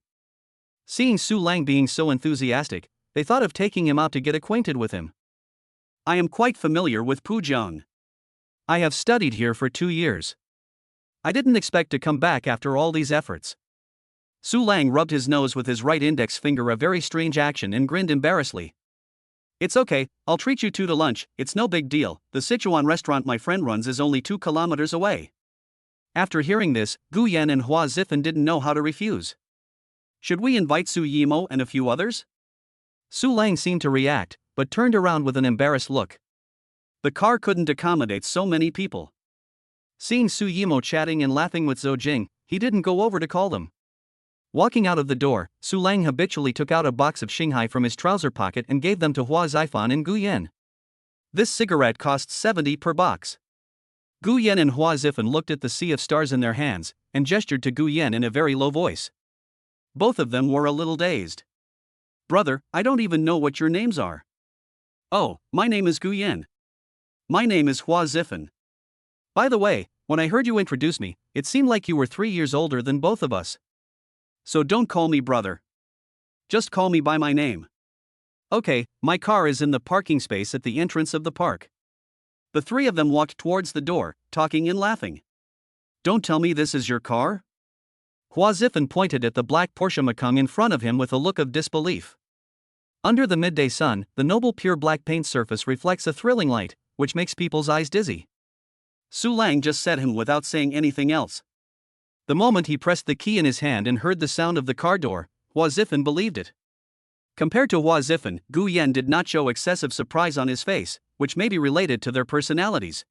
Seeing Su Lang being so enthusiastic, they thought of taking him out to get acquainted with him. I am quite familiar with Pujiang. I have studied here for 2 years. I didn't expect to come back after all these efforts. Su Lang rubbed his nose with his right index finger, a very strange action, and grinned embarrassedly. It's okay, I'll treat you two to lunch, it's no big deal, the Sichuan restaurant my friend runs is only 2 kilometers away. After hearing this, Gu Yan and Hua Zifan didn't know how to refuse. Should we invite Su Yimo and a few others? Su Lang seemed to react, but turned around with an embarrassed look. The car couldn't accommodate so many people. Seeing Su Yimo chatting and laughing with Zhou Jing, he didn't go over to call them. Walking out of the door, Su Lang habitually took out a box of Shanghai from his trouser pocket and gave them to Hua Zifan and Gu Yan. This cigarette costs 70 per box. Gu Yan and Hua Zifan looked at the sea of stars in their hands, and gestured to Gu Yan in a very low voice. Both of them were a little dazed. Brother, I don't even know what your names are. Oh, my name is Gu Yan. My name is Hua Zifan. By the way, when I heard you introduce me, it seemed like you were 3 years older than both of us. So don't call me brother. Just call me by my name. Okay, my car is in the parking space at the entrance of the park. The three of them walked towards the door, talking and laughing. Don't tell me this is your car? Hua Zifan pointed at the black Porsche Macan in front of him with a look of disbelief. Under the midday sun, the noble pure black paint surface reflects a thrilling light, which makes people's eyes dizzy. Su Lang just said him without saying anything else. The moment he pressed the key in his hand and heard the sound of the car door, Hua Zifan believed it. Compared to Hua Zifen, Gu Yan did not show excessive surprise on his face, which may be related to their personalities.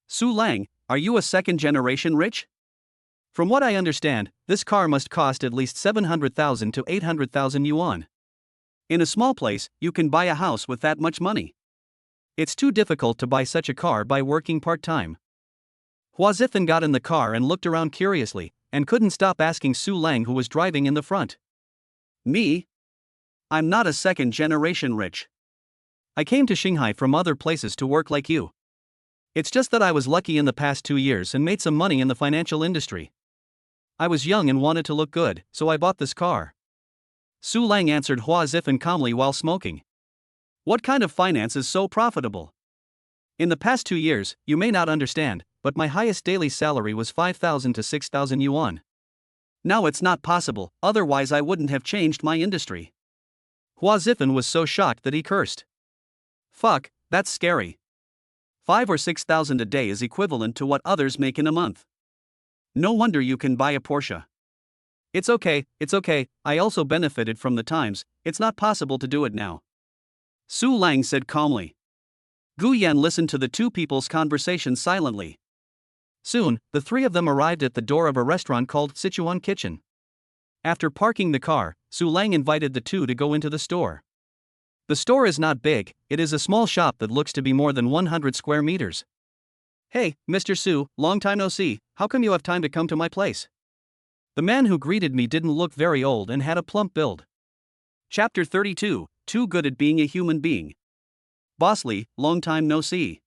Su Lang, are you a second-generation rich? From what I understand, this car must cost at least 700,000 to 800,000 yuan. In a small place, you can buy a house with that much money. It's too difficult to buy such a car by working part-time. Hua Zifen got in the car and looked around curiously, and couldn't stop asking Su Lang, who was driving in the front. Me? I'm not a second-generation rich. I came to Shanghai from other places to work like you. It's just that I was lucky in the past 2 years and made some money in the financial industry. I was young and wanted to look good, so I bought this car. Su Lang answered Hua Zifen calmly while smoking. What kind of finance is so profitable? In the past 2 years, you may not understand, but my highest daily salary was 5,000 to 6,000 yuan. Now it's not possible, otherwise I wouldn't have changed my industry. Hua Zifen was so shocked that he cursed. Fuck, that's scary. 5 or 6,000 a day is equivalent to what others make in a month. No wonder you can buy a Porsche. It's okay, I also benefited from the times, it's not possible to do it now. Su Lang said calmly. Gu Yan listened to the two people's conversation silently. Soon, the three of them arrived at the door of a restaurant called Sichuan Kitchen. After parking the car, Su Lang invited the two to go into the store. The store is not big, it is a small shop that looks to be more than 100 square meters. Hey, Mr. Su, long time no see, how come you have time to come to my place? The man who greeted me didn't look very old and had a plump build. Chapter 32, Too Good at Being a Human Being. Boss Lee, long time no see.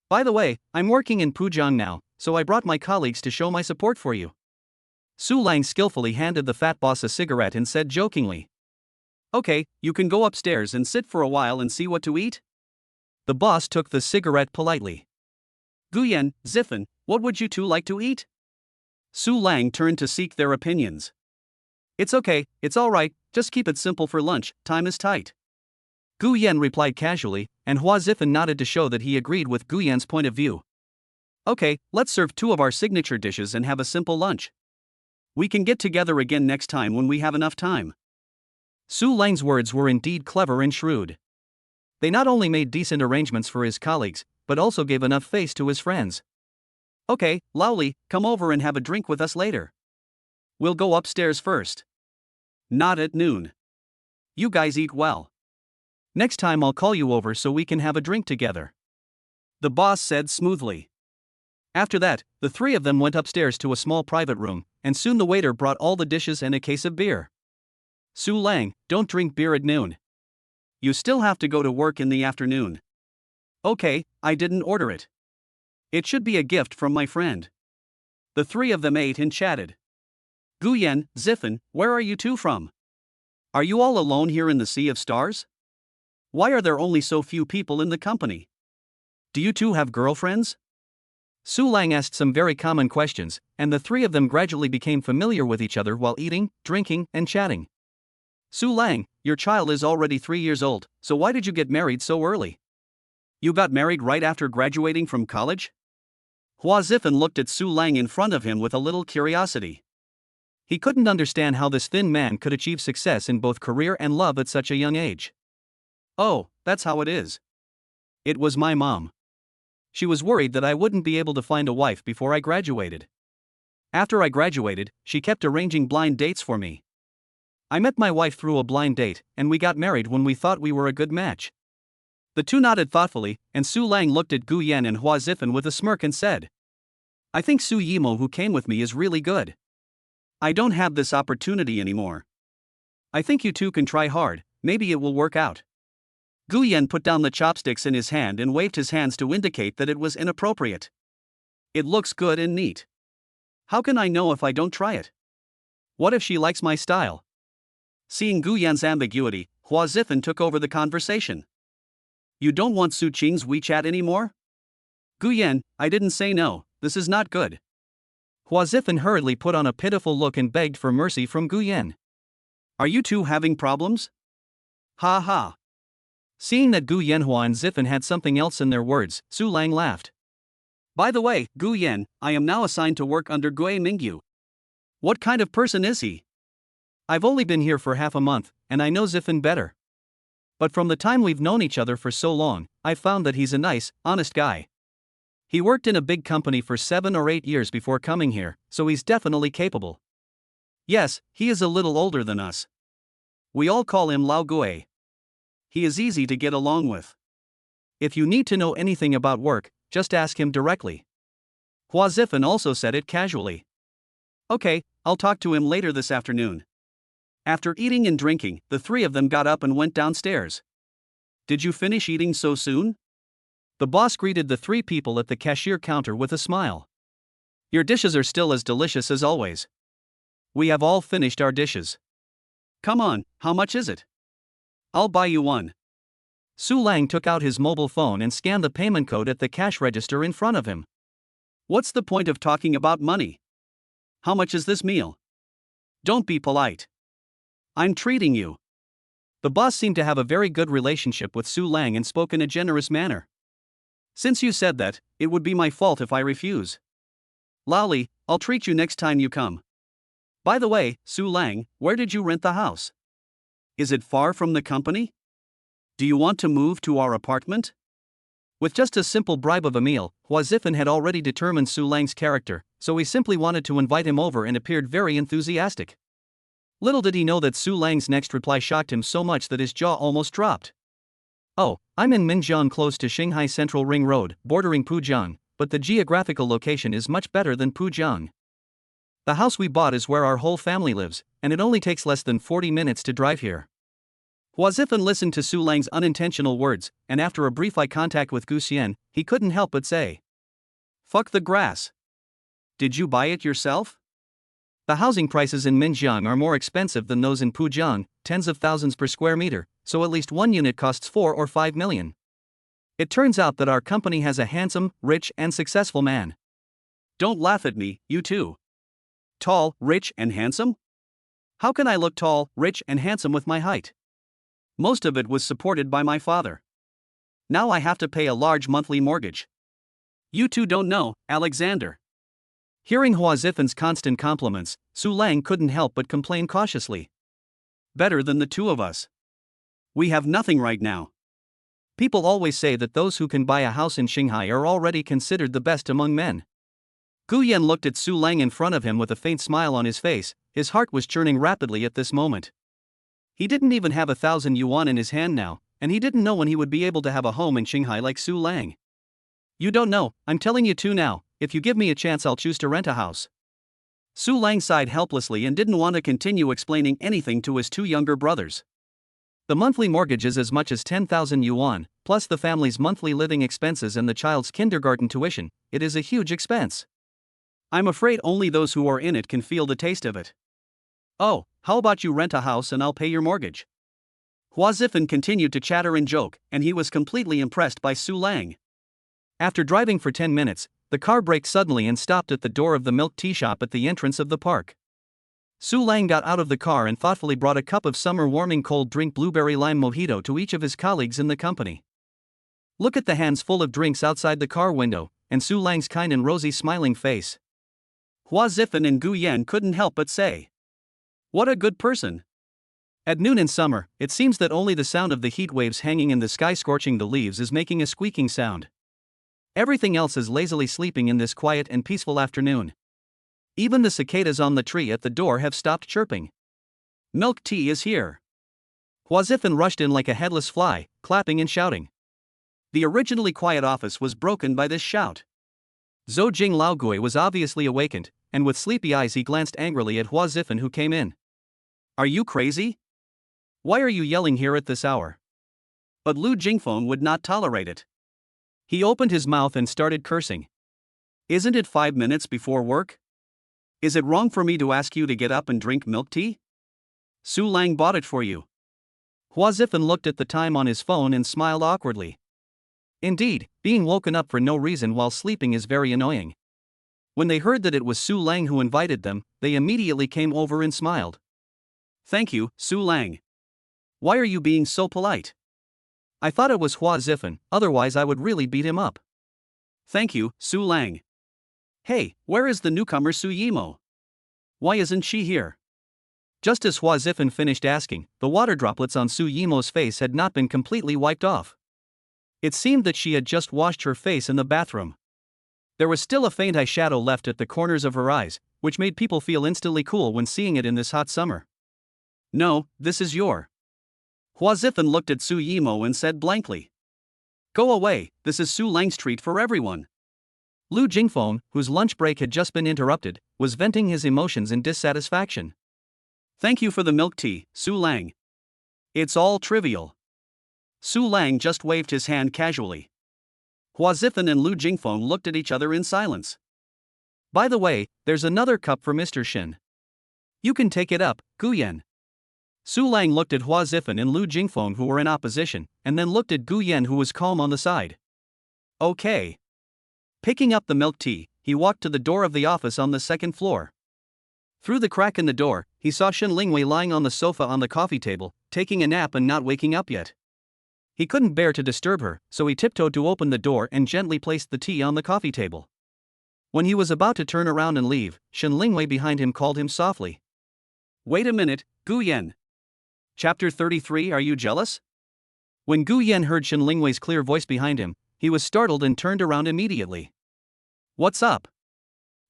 By the way, I'm working in Pujiang now, so I brought my colleagues to show my support for you. Su Lang skillfully handed the fat boss a cigarette and said jokingly. Okay, you can go upstairs and sit for a while and see what to eat? The boss took the cigarette politely. Guyan, Zifen, what would you two like to eat? Su Lang turned to seek their opinions. It's okay, it's alright, just keep it simple for lunch, time is tight. Gu Yan replied casually, and Hua Zifen nodded to show that he agreed with Gu Yan's point of view. Okay, let's serve 2 of our signature dishes and have a simple lunch. We can get together again next time when we have enough time. Su Lang's words were indeed clever and shrewd. They not only made decent arrangements for his colleagues, but also gave enough face to his friends. Okay, Laoli, come over and have a drink with us later. We'll go upstairs first. Not at noon. You guys eat well. Next time I'll call you over so we can have a drink together. The boss said smoothly. After that, the three of them went upstairs to a small private room, and soon the waiter brought all the dishes and a case of beer. Su Lang, don't drink beer at noon. You still have to go to work in the afternoon. Okay, I didn't order it. It should be a gift from my friend. The three of them ate and chatted. Guyan, Zifen, where are you two from? Are you all alone here in the Sea of Stars? Why are there only so few people in the company? Do you two have girlfriends? Su Lang asked some very common questions, and the three of them gradually became familiar with each other while eating, drinking, and chatting. Su Lang, your child is already 3 years old, so why did you get married so early? You got married right after graduating from college? Hua Zifen looked at Su Lang in front of him with a little curiosity. He couldn't understand how this thin man could achieve success in both career and love at such a young age. Oh, that's how it is. It was my mom. She was worried that I wouldn't be able to find a wife before I graduated. After I graduated, she kept arranging blind dates for me. I met my wife through a blind date, and we got married when we thought we were a good match. The two nodded thoughtfully, and Su Lang looked at Gu Yan and Hua Zifen with a smirk and said, I think Su Yimo, who came with me, is really good. I don't have this opportunity anymore. I think you two can try hard, maybe it will work out. Gu Yan put down the chopsticks in his hand and waved his hands to indicate that it was inappropriate. It looks good and neat. How can I know if I don't try it? What if she likes my style? Seeing Gu Yan's ambiguity, Hua Zifen took over the conversation. You don't want Su Qing's WeChat anymore? Gu Yan, I didn't say no, this is not good. Hua Zifen hurriedly put on a pitiful look and begged for mercy from Gu Yan. Are you two having problems? Ha ha. Seeing that Gu Yanhua and Zifen had something else in their words, Su Lang laughed. By the way, Gu Yan, I am now assigned to work under Gui Mingyu. What kind of person is he? I've only been here for half a month, and I know Ziffin better. But from the time we've known each other for so long, I've found that he's a nice, honest guy. He worked in a big company for 7 or 8 years before coming here, so he's definitely capable. Yes, he is a little older than us. We all call him Lao Gui. He is easy to get along with. If you need to know anything about work, just ask him directly. Hua Ziffin also said it casually. Okay, I'll talk to him later this afternoon. After eating and drinking, the three of them got up and went downstairs. Did you finish eating so soon? The boss greeted the three people at the cashier counter with a smile. Your dishes are still as delicious as always. We have all finished our dishes. Come on, how much is it? I'll buy you one. Su Lang took out his mobile phone and scanned the payment code at the cash register in front of him. What's the point of talking about money? How much is this meal? Don't be polite. I'm treating you. The boss seemed to have a very good relationship with Su Lang and spoke in a generous manner. Since you said that, it would be my fault if I refuse. Lali, I'll treat you next time you come. By the way, Su Lang, where did you rent the house? Is it far from the company? Do you want to move to our apartment? With just a simple bribe of a meal, Hua Ziffin had already determined Su Lang's character, so he simply wanted to invite him over and appeared very enthusiastic. Little did he know that Su Lang's next reply shocked him so much that his jaw almost dropped. Oh, I'm in Minjiang close to Shanghai Central Ring Road, bordering Pujiang, but the geographical location is much better than Pujiang. The house we bought is where our whole family lives, and it only takes less than 40 minutes to drive here. Hua Ziffin listened to Su Lang's unintentional words, and after a brief eye contact with Gu Xian, he couldn't help but say, "Fuck the grass. Did you buy it yourself?" The housing prices in Minjiang are more expensive than those in Pujiang, tens of thousands per square meter, so at least one unit costs 4 or 5 million. It turns out that our company has a handsome, rich, and successful man. Don't laugh at me, you too. Tall, rich, and handsome? How can I look tall, rich, and handsome with my height? Most of it was supported by my father. Now I have to pay a large monthly mortgage. You two don't know, Alexander. Hearing Hua Ziffin's constant compliments, Su Lang couldn't help but complain cautiously. Better than the two of us. We have nothing right now. People always say that those who can buy a house in Shanghai are already considered the best among men. Gu Yan looked at Su Lang in front of him with a faint smile on his face. His heart was churning rapidly at this moment. He didn't even have 1,000 yuan in his hand now, and he didn't know when he would be able to have a home in Shanghai like Su Lang. You don't know, I'm telling you two now, if you give me a chance I'll choose to rent a house. Su Lang sighed helplessly and didn't want to continue explaining anything to his two younger brothers. The monthly mortgage is as much as 10,000 yuan, plus the family's monthly living expenses and the child's kindergarten tuition. It is a huge expense. I'm afraid only those who are in it can feel the taste of it. Oh, how about you rent a house and I'll pay your mortgage? Hua Ziffin continued to chatter and joke, and he was completely impressed by Su Lang. After driving for 10 minutes, the car braked suddenly and stopped at the door of the milk tea shop at the entrance of the park. Su Lang got out of the car and thoughtfully brought a cup of summer warming cold drink blueberry lime mojito to each of his colleagues in the company. Look at the hands full of drinks outside the car window, and Su Lang's kind and rosy smiling face. Hua Ziffin and Gu Yan couldn't help but say, "What a good person." At noon in summer, it seems that only the sound of the heat waves hanging in the sky scorching the leaves is making a squeaking sound. Everything else is lazily sleeping in this quiet and peaceful afternoon. Even the cicadas on the tree at the door have stopped chirping. Milk tea is here. Hua Ziffin rushed in like a headless fly, clapping and shouting. The originally quiet office was broken by this shout. Zhou Jing Laogui was obviously awakened, and with sleepy eyes he glanced angrily at Hua Ziffin who came in. Are you crazy? Why are you yelling here at this hour? But Lu Jingfeng would not tolerate it. He opened his mouth and started cursing. Isn't it 5 minutes before work? Is it wrong for me to ask you to get up and drink milk tea? Su Lang bought it for you. Hua Ziffin looked at the time on his phone and smiled awkwardly. Indeed, being woken up for no reason while sleeping is very annoying. When they heard that it was Su Lang who invited them, they immediately came over and smiled. Thank you, Su Lang. Why are you being so polite? I thought it was Hua Ziffin, otherwise I would really beat him up. Thank you, Su Lang. Hey, where is the newcomer Su Yimo? Why isn't she here? Just as Hua Zifan finished asking, the water droplets on Su Yimo's face had not been completely wiped off. It seemed that she had just washed her face in the bathroom. There was still a faint eyeshadow left at the corners of her eyes, which made people feel instantly cool when seeing it in this hot summer. No, this is your. Hua Zifan looked at Su Yimo and said blankly. Go away, this is Su Lang's treat for everyone. Lu Jingfeng, whose lunch break had just been interrupted, was venting his emotions in dissatisfaction. Thank you for the milk tea, Su Lang. It's all trivial. Su Lang just waved his hand casually. Hua Zifan and Lu Jingfeng looked at each other in silence. By the way, there's another cup for Mr. Shin. You can take it up, Guyan. Su Lang looked at Hua Zifan and Lu Jingfeng, who were in opposition, and then looked at Guyan, who was calm on the side. Okay. Picking up the milk tea, he walked to the door of the office on the second floor. Through the crack in the door, he saw Shen Lingwei lying on the sofa on the coffee table, taking a nap and not waking up yet. He couldn't bear to disturb her, so he tiptoed to open the door and gently placed the tea on the coffee table. When he was about to turn around and leave, Shen Lingwei behind him called him softly. Wait a minute, Gu Yan. Chapter 33. Are you jealous? When Gu Yan heard Shen Lingwei's clear voice behind him, he was startled and turned around immediately. What's up?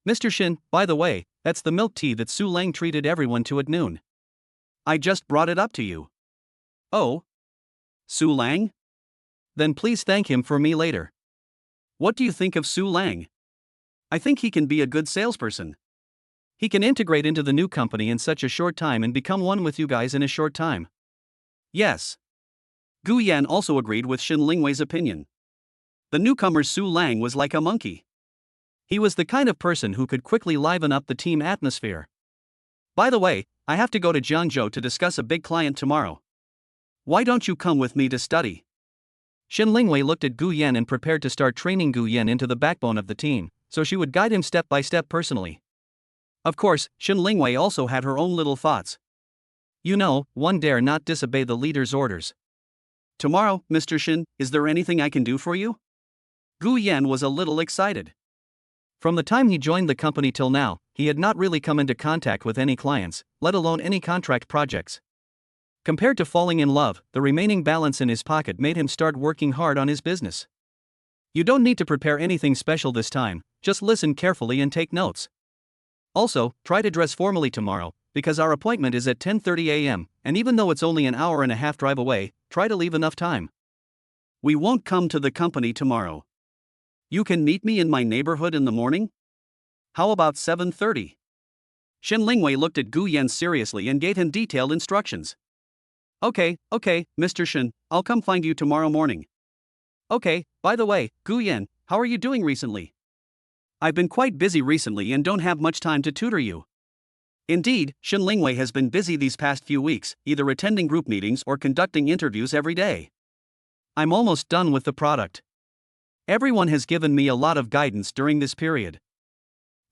Mr. Shin, by the way, that's the milk tea that Su Lang treated everyone to at noon. I just brought it up to you. Oh? Su Lang? Then please thank him for me later. What do you think of Su Lang? I think he can be a good salesperson. He can integrate into the new company in such a short time and become one with you guys in a short time. Yes. Gu Yan also agreed with Shen Lingwei's opinion. The newcomer Su Lang was like a monkey. He was the kind of person who could quickly liven up the team atmosphere. By the way, I have to go to Jiangzhou to discuss a big client tomorrow. Why don't you come with me to study? Shen Lingwei looked at Gu Yan and prepared to start training Gu Yan into the backbone of the team, so she would guide him step by step personally. Of course, Shen Lingwei also had her own little thoughts. You know, one dare not disobey the leader's orders. Tomorrow, Mr. Shin, is there anything I can do for you? Gu Yan was a little excited. From the time he joined the company till now, he had not really come into contact with any clients, let alone any contract projects. Compared to falling in love, the remaining balance in his pocket made him start working hard on his business. You don't need to prepare anything special this time, just listen carefully and take notes. Also, try to dress formally tomorrow, because our appointment is at 10:30 a.m., and even though it's only an hour and a half drive away, try to leave enough time. We won't come to the company tomorrow. You can meet me in my neighborhood in the morning? How about 7:30? Shen Lingwei looked at Gu Yan seriously and gave him detailed instructions. Okay, Mr. Shen, I'll come find you tomorrow morning. Okay, by the way, Gu Yan, how are you doing recently? I've been quite busy recently and don't have much time to tutor you. Indeed, Shen Lingwei has been busy these past few weeks, either attending group meetings or conducting interviews every day. I'm almost done with the product. Everyone has given me a lot of guidance during this period.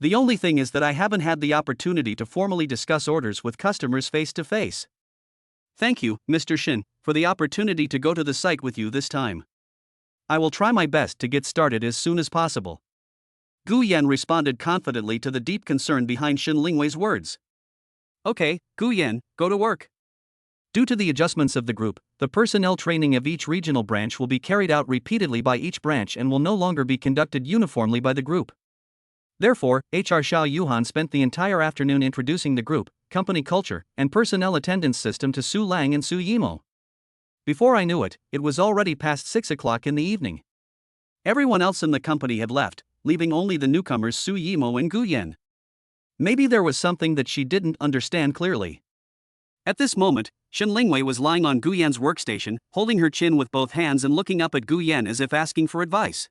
The only thing is that I haven't had the opportunity to formally discuss orders with customers face to face. Thank you, Mr. Shin, for the opportunity to go to the site with you this time. I will try my best to get started as soon as possible. Gu Yan responded confidently to the deep concern behind Shen Lingwei's words. Okay, Gu Yan, go to work. Due to the adjustments of the group, the personnel training of each regional branch will be carried out repeatedly by each branch and will no longer be conducted uniformly by the group. Therefore, HR Xiao Yuhan spent the entire afternoon introducing the group, company culture, and personnel attendance system to Su Lang and Su Yimo. Before I knew it, it was already past 6 o'clock in the evening. Everyone else in the company had left, leaving only the newcomers Su Yimo and Gu Yan. Maybe there was something that she didn't understand clearly. At this moment, Shen Lingwei was lying on Gu Yan's workstation, holding her chin with both hands and looking up at Gu Yan as if asking for advice.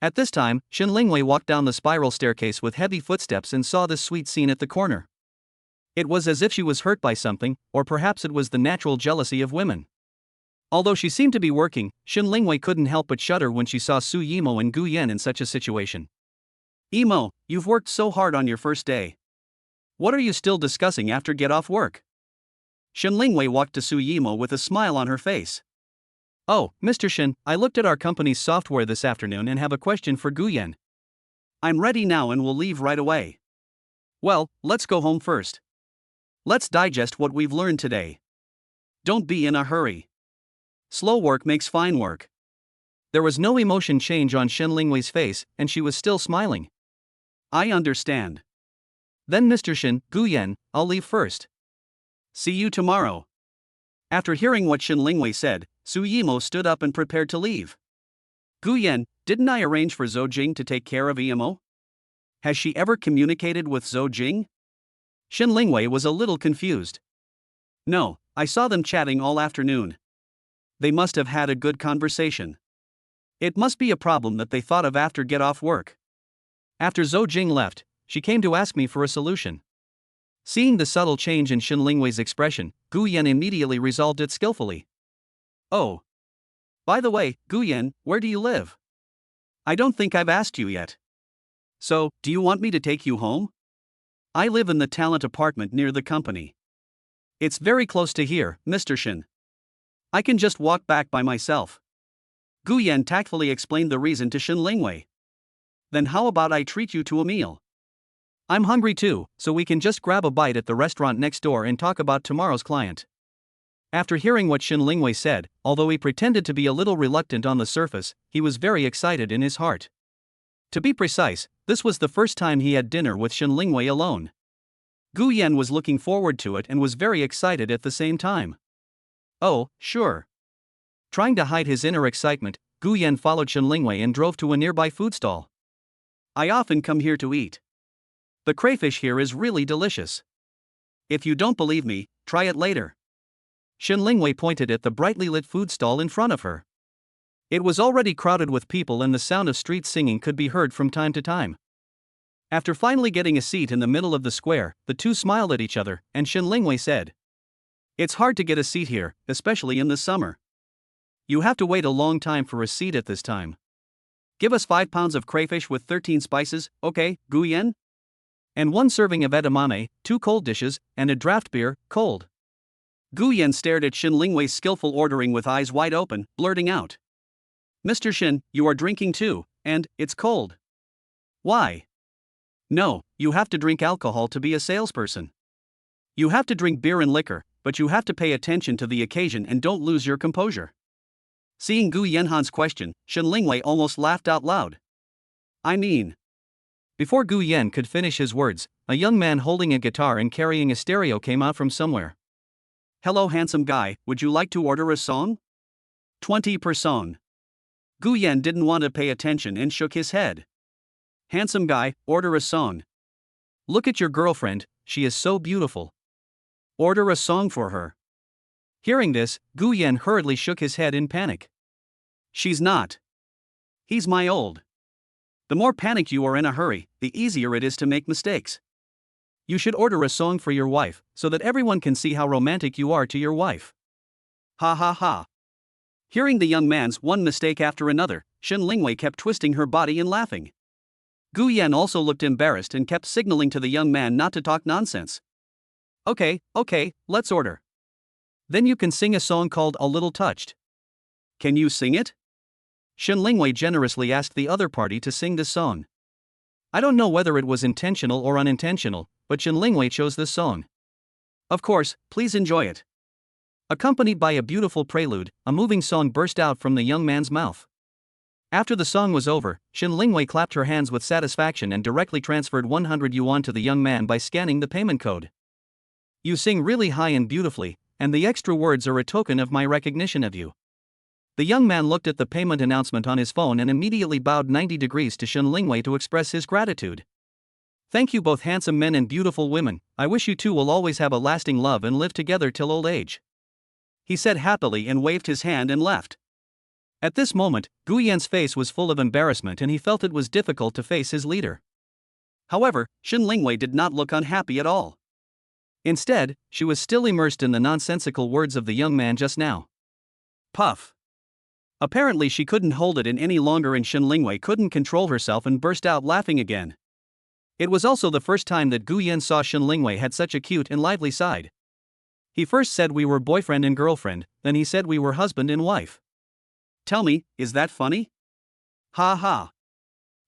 At this time, Shen Lingwei walked down the spiral staircase with heavy footsteps and saw this sweet scene at the corner. It was as if she was hurt by something, or perhaps it was the natural jealousy of women. Although she seemed to be working, Shen Lingwei couldn't help but shudder when she saw Su Yimo and Gu Yan in such a situation. Yimo, you've worked so hard on your first day. What are you still discussing after get off work? Shen Lingwei walked to Su Yimo with a smile on her face. Oh, Mr. Shen, I looked at our company's software this afternoon and have a question for Gu Yan. I'm ready now and will leave right away. Well, let's go home first. Let's digest what we've learned today. Don't be in a hurry. Slow work makes fine work. There was no emotion change on Shen Lingwei's face, and she was still smiling. I understand. Then Mr. Shen, Guyan, I'll leave first. See you tomorrow. After hearing what Shen Lingwei said, Su Yimo stood up and prepared to leave. Guyan, didn't I arrange for Zhou Jing to take care of Yimo? Has she ever communicated with Zhou Jing? Shen Lingwei was a little confused. No, I saw them chatting all afternoon. They must have had a good conversation. It must be a problem that they thought of after get off work. After Zhou Jing left, she came to ask me for a solution. Seeing the subtle change in Shen Lingwei's expression, Gu Yan immediately resolved it skillfully. Oh. By the way, Gu Yan, where do you live? I don't think I've asked you yet. So, do you want me to take you home? I live in the talent apartment near the company. It's very close to here, Mr. Shen. I can just walk back by myself. Gu Yan tactfully explained the reason to Shen Lingwei. Then how about I treat you to a meal? I'm hungry too, so we can just grab a bite at the restaurant next door and talk about tomorrow's client. After hearing what Shen Lingwei said, although he pretended to be a little reluctant on the surface, he was very excited in his heart. To be precise, this was the first time he had dinner with Shen Lingwei alone. Gu Yan was looking forward to it and was very excited at the same time. Oh, sure. Trying to hide his inner excitement, Gu Yan followed Shen Lingwei and drove to a nearby food stall. I often come here to eat. The crayfish here is really delicious. If you don't believe me, try it later. Shen Lingwei pointed at the brightly lit food stall in front of her. It was already crowded with people and the sound of street singing could be heard from time to time. After finally getting a seat in the middle of the square, the two smiled at each other, and Shen Lingwei said, "It's hard to get a seat here, especially in the summer. You have to wait a long time for a seat at this time. Give us 5 pounds of crayfish with 13 spices, okay, Gu Yan? And 1 serving of edamame, 2 cold dishes, and a draft beer, cold." Gu Yan stared at Shen Lingwei's skillful ordering with eyes wide open, blurting out, "Mr. Shen, you are drinking too, and it's cold. Why? No, you have to drink alcohol to be a salesperson. You have to drink beer and liquor, but you have to pay attention to the occasion and don't lose your composure." Seeing Gu Yanhan's question, Shen Lingwei almost laughed out loud. I mean. Before Gu Yan could finish his words, a young man holding a guitar and carrying a stereo came out from somewhere. "Hello handsome guy, would you like to order a song? 20 per song." Gu Yan didn't want to pay attention and shook his head. "Handsome guy, order a song. Look at your girlfriend, she is so beautiful. Order a song for her." Hearing this, Gu Yan hurriedly shook his head in panic. "She's not. He's my old." The more panicked you are in a hurry, the easier it is to make mistakes. You should order a song for your wife, so that everyone can see how romantic you are to your wife. Ha ha ha. Hearing the young man's one mistake after another, Shen Lingwei kept twisting her body and laughing. Gu Yan also looked embarrassed and kept signaling to the young man not to talk nonsense. Okay, let's order. Then you can sing a song called A Little Touched. Can you sing it? Shen Lingwei generously asked the other party to sing this song. I don't know whether it was intentional or unintentional, but Shen Lingwei chose this song. Of course, please enjoy it. Accompanied by a beautiful prelude, a moving song burst out from the young man's mouth. After the song was over, Shen Lingwei clapped her hands with satisfaction and directly transferred 100 yuan to the young man by scanning the payment code. You sing really high and beautifully, and the extra words are a token of my recognition of you. The young man looked at the payment announcement on his phone and immediately bowed 90 degrees to Shen Lingwei to express his gratitude. Thank you both handsome men and beautiful women, I wish you two will always have a lasting love and live together till old age. He said happily and waved his hand and left. At this moment, Gu Yan's face was full of embarrassment and he felt it was difficult to face his leader. However, Shen Lingwei did not look unhappy at all. Instead, she was still immersed in the nonsensical words of the young man just now. Puff. Apparently she couldn't hold it in any longer and Shen Lingwei couldn't control herself and burst out laughing again. It was also the first time that Gu Yan saw Shen Lingwei had such a cute and lively side. He first said we were boyfriend and girlfriend, then he said we were husband and wife. Tell me, is that funny? Ha ha.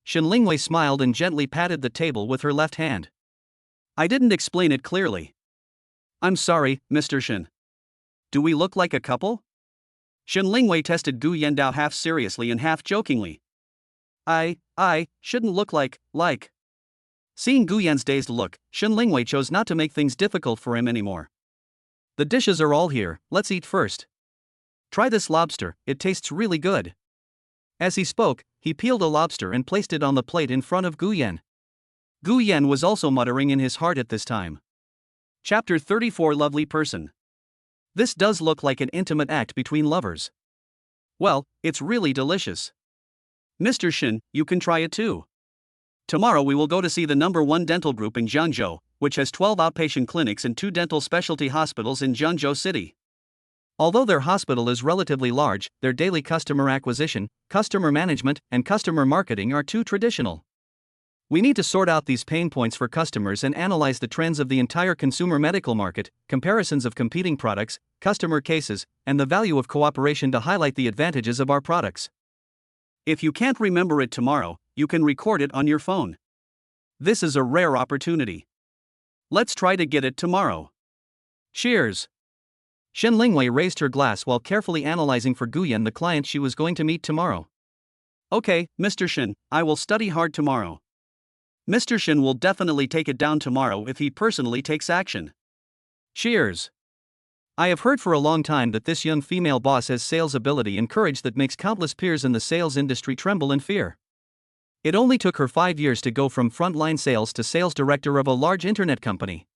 Shen Lingwei smiled and gently patted the table with her left hand. I didn't explain it clearly. I'm sorry, Mr. Shen. Do we look like a couple? Shen Lingwei tested Gu Yandao half seriously and half jokingly. I shouldn't look like. Seeing Gu Yan's dazed look, Shen Lingwei chose not to make things difficult for him anymore. The dishes are all here, let's eat first. Try this lobster, it tastes really good. As he spoke, he peeled a lobster and placed it on the plate in front of Gu Yan. Gu Yan was also muttering in his heart at this time. Chapter 34 Lovely Person. This does look like an intimate act between lovers. Well, it's really delicious. Mr. Shen, you can try it too. Tomorrow we will go to see the #1 dental group in Jiangzhou, which has 12 outpatient clinics and 2 dental specialty hospitals in Jiangzhou City. Although their hospital is relatively large, their daily customer acquisition, customer management, and customer marketing are too traditional. We need to sort out these pain points for customers and analyze the trends of the entire consumer medical market, comparisons of competing products, customer cases, and the value of cooperation to highlight the advantages of our products. If you can't remember it tomorrow, you can record it on your phone. This is a rare opportunity. Let's try to get it tomorrow. Cheers. Shen Lingwei raised her glass while carefully analyzing for Guyan the client she was going to meet tomorrow. Okay, Mr. Shen, I will study hard tomorrow. Mr. Shen will definitely take it down tomorrow if he personally takes action. Cheers. I have heard for a long time that this young female boss has sales ability and courage that makes countless peers in the sales industry tremble in fear. It only took her 5 years to go from frontline sales to sales director of a large internet company.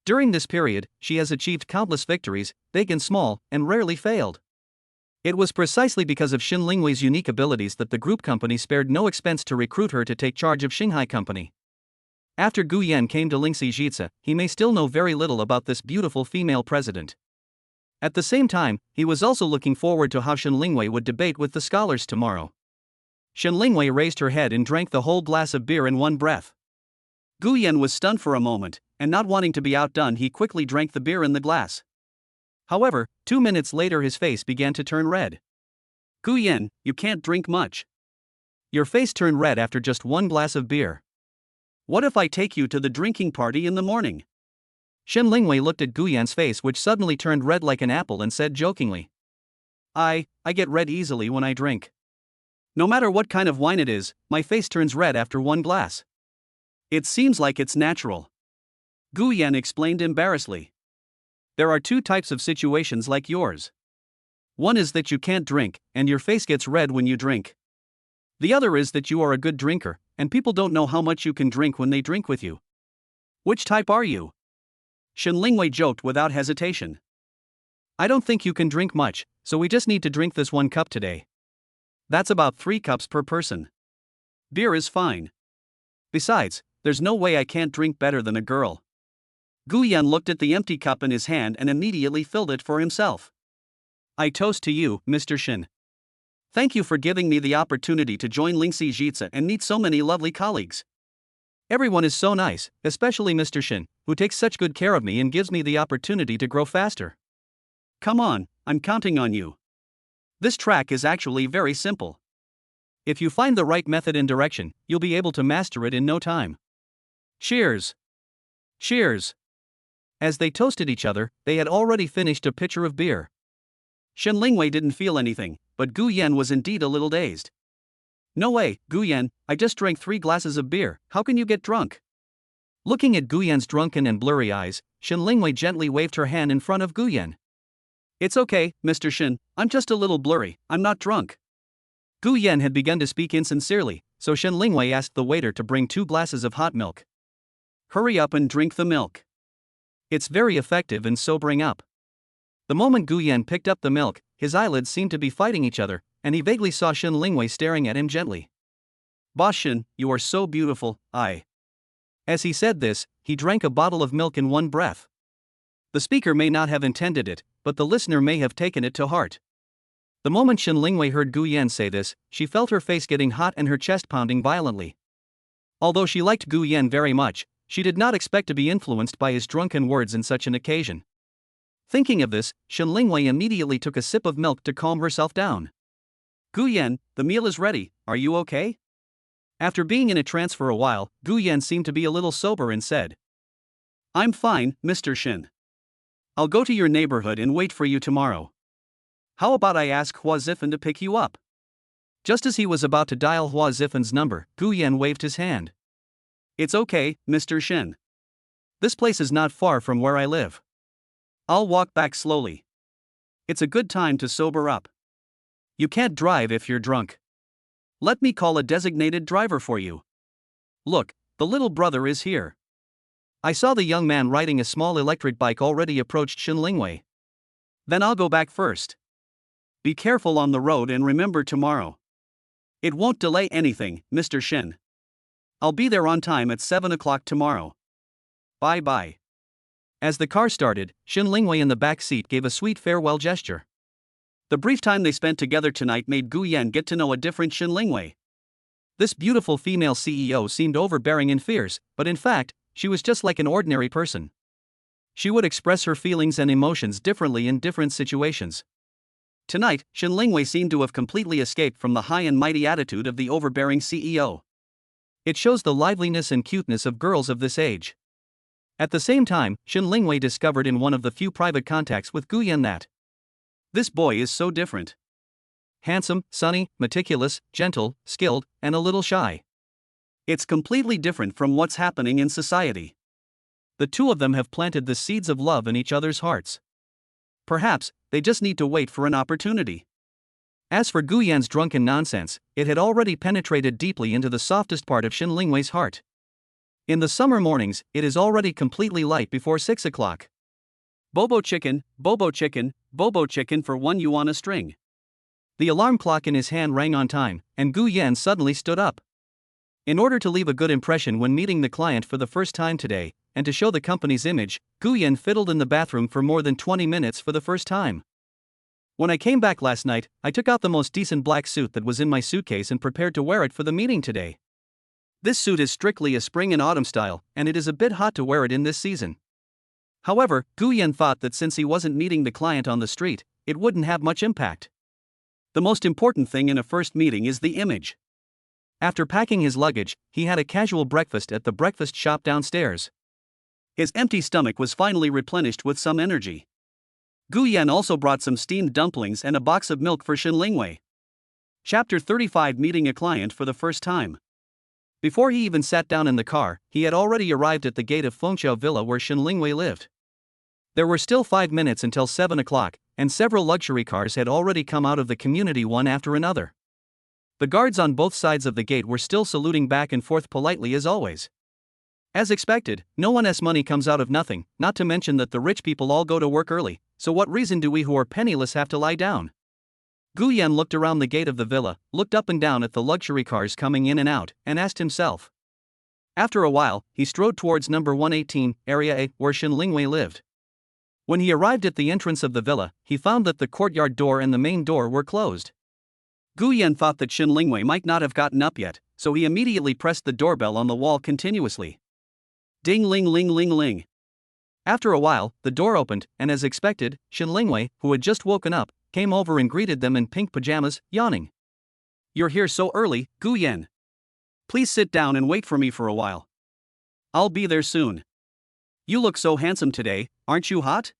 During this period, she has achieved countless victories, big and small, and rarely failed. It was precisely because of Shen Lingwei's unique abilities that the group company spared no expense to recruit her to take charge of Shanghai Company. After Gu Yan came to Lingxi Jitsa, he may still know very little about this beautiful female president. At the same time, he was also looking forward to how Shen Lingwei would debate with the scholars tomorrow. Shen Lingwei raised her head and drank the whole glass of beer in one breath. Gu Yan was stunned for a moment, and not wanting to be outdone, he quickly drank the beer in the glass. However, 2 minutes later his face began to turn red. Gu Yan, you can't drink much. Your face turned red after just 1 glass of beer. What if I take you to the drinking party in the morning? Shen Lingwei looked at Gu Yan's face, which suddenly turned red like an apple, and said jokingly. I get red easily when I drink. No matter what kind of wine it is, my face turns red after 1 glass. It seems like it's natural. Gu Yan explained embarrassedly. There are 2 types of situations like yours. One is that you can't drink, and your face gets red when you drink. The other is that you are a good drinker, and people don't know how much you can drink when they drink with you. Which type are you? Shen Lingwei joked without hesitation. I don't think you can drink much, so we just need to drink this 1 cup today. That's about 3 cups per person. Beer is fine. Besides, there's no way I can't drink better than a girl. Gu Yan looked at the empty cup in his hand and immediately filled it for himself. I toast to you, Mr. Shen. Thank you for giving me the opportunity to join Lingxi Jitsa and meet so many lovely colleagues. Everyone is so nice, especially Mr. Shen, who takes such good care of me and gives me the opportunity to grow faster. Come on, I'm counting on you. This track is actually very simple. If you find the right method and direction, you'll be able to master it in no time. Cheers! Cheers! As they toasted each other, they had already finished a pitcher of beer. Shen Lingwei didn't feel anything, but Gu Yan was indeed a little dazed. No way, Gu Yan, I just drank 3 glasses of beer, how can you get drunk? Looking at Gu Yan's drunken and blurry eyes, Shen Lingwei gently waved her hand in front of Gu Yan. It's okay, Mr. Shen, I'm just a little blurry, I'm not drunk. Gu Yan had begun to speak insincerely, so Shen Lingwei asked the waiter to bring 2 glasses of hot milk. Hurry up and drink the milk. It's very effective in sobering up. The moment Gu Yan picked up the milk, his eyelids seemed to be fighting each other, and he vaguely saw Shen Lingwei staring at him gently. Boss Shen, you are so beautiful, As he said this, he drank a bottle of milk in 1 breath. The speaker may not have intended it, but the listener may have taken it to heart. The moment Shen Lingwei heard Gu Yan say this, she felt her face getting hot and her chest pounding violently. Although she liked Gu Yan very much, she did not expect to be influenced by his drunken words in such an occasion. Thinking of this, Shen Lingwei immediately took a sip of milk to calm herself down. Gu Yan, the meal is ready, are you okay? After being in a trance for a while, Gu Yan seemed to be a little sober and said. I'm fine, Mr. Shen. I'll go to your neighborhood and wait for you tomorrow. How about I ask Hua Zifan to pick you up? Just as he was about to dial Hua Zifan's number, Guyan waved his hand. It's okay, Mr. Shin. This place is not far from where I live. I'll walk back slowly. It's a good time to sober up. You can't drive if you're drunk. Let me call a designated driver for you. Look, the little brother is here. I saw the young man riding a small electric bike already approached Shin Lingwei. Then I'll go back first. Be careful on the road and remember tomorrow. It won't delay anything, Mr. Shin. I'll be there on time at 7 o'clock tomorrow. Bye-bye. As the car started, Shin Lingwei in the back seat gave a sweet farewell gesture. The brief time they spent together tonight made Guyan get to know a different Shin Lingwei. This beautiful female CEO seemed overbearing and fierce, but in fact, she was just like an ordinary person. She would express her feelings and emotions differently in different situations. Tonight, Shin Lingwei seemed to have completely escaped from the high and mighty attitude of the overbearing CEO. It shows the liveliness and cuteness of girls of this age. At the same time, Shin Lingwei discovered in one of the few private contacts with Guyan that this boy is so different. Handsome, sunny, meticulous, gentle, skilled, and a little shy. It's completely different from what's happening in society. The two of them have planted the seeds of love in each other's hearts. Perhaps, they just need to wait for an opportunity. As for Guyan's drunken nonsense, it had already penetrated deeply into the softest part of Shin Lingwei's heart. In the summer mornings, it is already completely light before 6 o'clock. Bobo chicken for 1 yuan a string. The alarm clock in his hand rang on time, and Guyan suddenly stood up. In order to leave a good impression when meeting the client for the first time today, and to show the company's image, Guyan fiddled in the bathroom for more than 20 minutes for the first time. When I came back last night, I took out the most decent black suit that was in my suitcase and prepared to wear it for the meeting today. This suit is strictly a spring and autumn style, and it is a bit hot to wear it in this season. However, Guyan thought that since he wasn't meeting the client on the street, it wouldn't have much impact. The most important thing in a first meeting is the image. After packing his luggage, he had a casual breakfast at the breakfast shop downstairs. His empty stomach was finally replenished with some energy. Guyan also brought some steamed dumplings and a box of milk for Shin Lingwei. Chapter 35: Meeting a client for the first time. Before he even sat down in the car, he had already arrived at the gate of Fengqiao Villa where Shin Lingwei lived. There were still 5 minutes until 7 o'clock, and several luxury cars had already come out of the community one after another. The guards on both sides of the gate were still saluting back and forth politely as always. As expected, no one's money comes out of nothing, not to mention that the rich people all go to work early, so what reason do we who are penniless have to lie down? Guyan looked around the gate of the villa, looked up and down at the luxury cars coming in and out, and asked himself. After a while, he strode towards number 118, Area A, where Shin Lingwei lived. When he arrived at the entrance of the villa, he found that the courtyard door and the main door were closed. Guyan thought that Shin Lingwei might not have gotten up yet, so he immediately pressed the doorbell on the wall continuously. Ding ling ling ling ling. After a while, the door opened, and as expected, Shin Lingwei, who had just woken up, came over and greeted them in pink pajamas, yawning. You're here so early, Guyan. Please sit down and wait for me for a while. I'll be there soon. You look so handsome today, aren't you hot?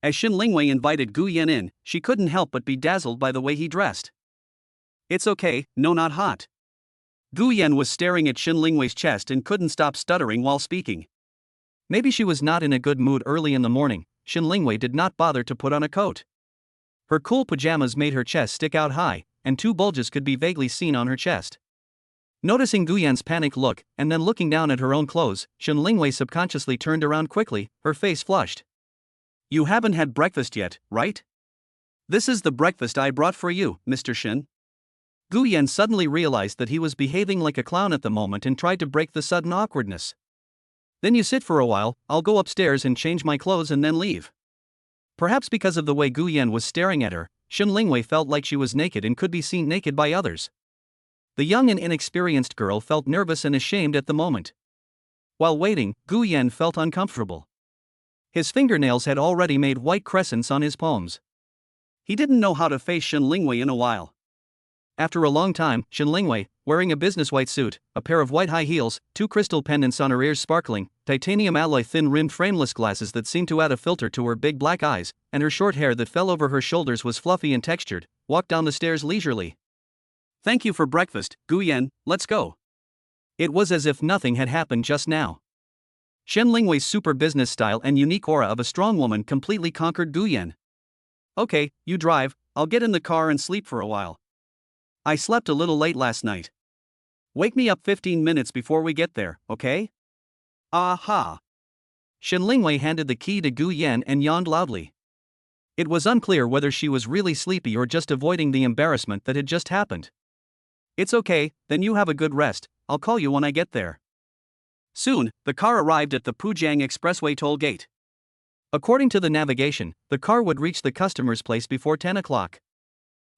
As Shin Lingwei invited Guyan in, she couldn't help but be dazzled by the way he dressed. It's okay, no, not hot. Guyan was staring at Shin Lingwei's chest and couldn't stop stuttering while speaking. Maybe she was not in a good mood early in the morning. Shin Lingwei did not bother to put on a coat. Her cool pajamas made her chest stick out high, and 2 bulges could be vaguely seen on her chest. Noticing Guyan's panicked look, and then looking down at her own clothes, Shin Lingwei subconsciously turned around quickly, her face flushed. You haven't had breakfast yet, right? This is the breakfast I brought for you, Mr. Shin. Guyan suddenly realized that he was behaving like a clown at the moment and tried to break the sudden awkwardness. Then you sit for a while, I'll go upstairs and change my clothes and then leave. Perhaps because of the way Guyan was staring at her, Shin Lingwei felt like she was naked and could be seen naked by others. The young and inexperienced girl felt nervous and ashamed at the moment. While waiting, Guyan felt uncomfortable. His fingernails had already made white crescents on his palms. He didn't know how to face Shin Lingwei in a while. After a long time, Shen Lingwei, wearing a business white suit, a pair of white high heels, 2 crystal pendants on her ears sparkling, titanium alloy thin-rimmed frameless glasses that seemed to add a filter to her big black eyes, and her short hair that fell over her shoulders was fluffy and textured, walked down the stairs leisurely. "Thank you for breakfast, Guyan, let's go." It was as if nothing had happened just now. Shen Lingwei's super business style and unique aura of a strong woman completely conquered Guyan. "Okay, you drive, I'll get in the car and sleep for a while. I slept a little late last night. Wake me up 15 minutes before we get there, okay?" "Aha." Shen Lingwei handed the key to Gu Yan and yawned loudly. It was unclear whether she was really sleepy or just avoiding the embarrassment that had just happened. "It's okay, then you have a good rest, I'll call you when I get there." Soon, the car arrived at the Pujiang Expressway toll gate. According to the navigation, the car would reach the customer's place before 10 o'clock.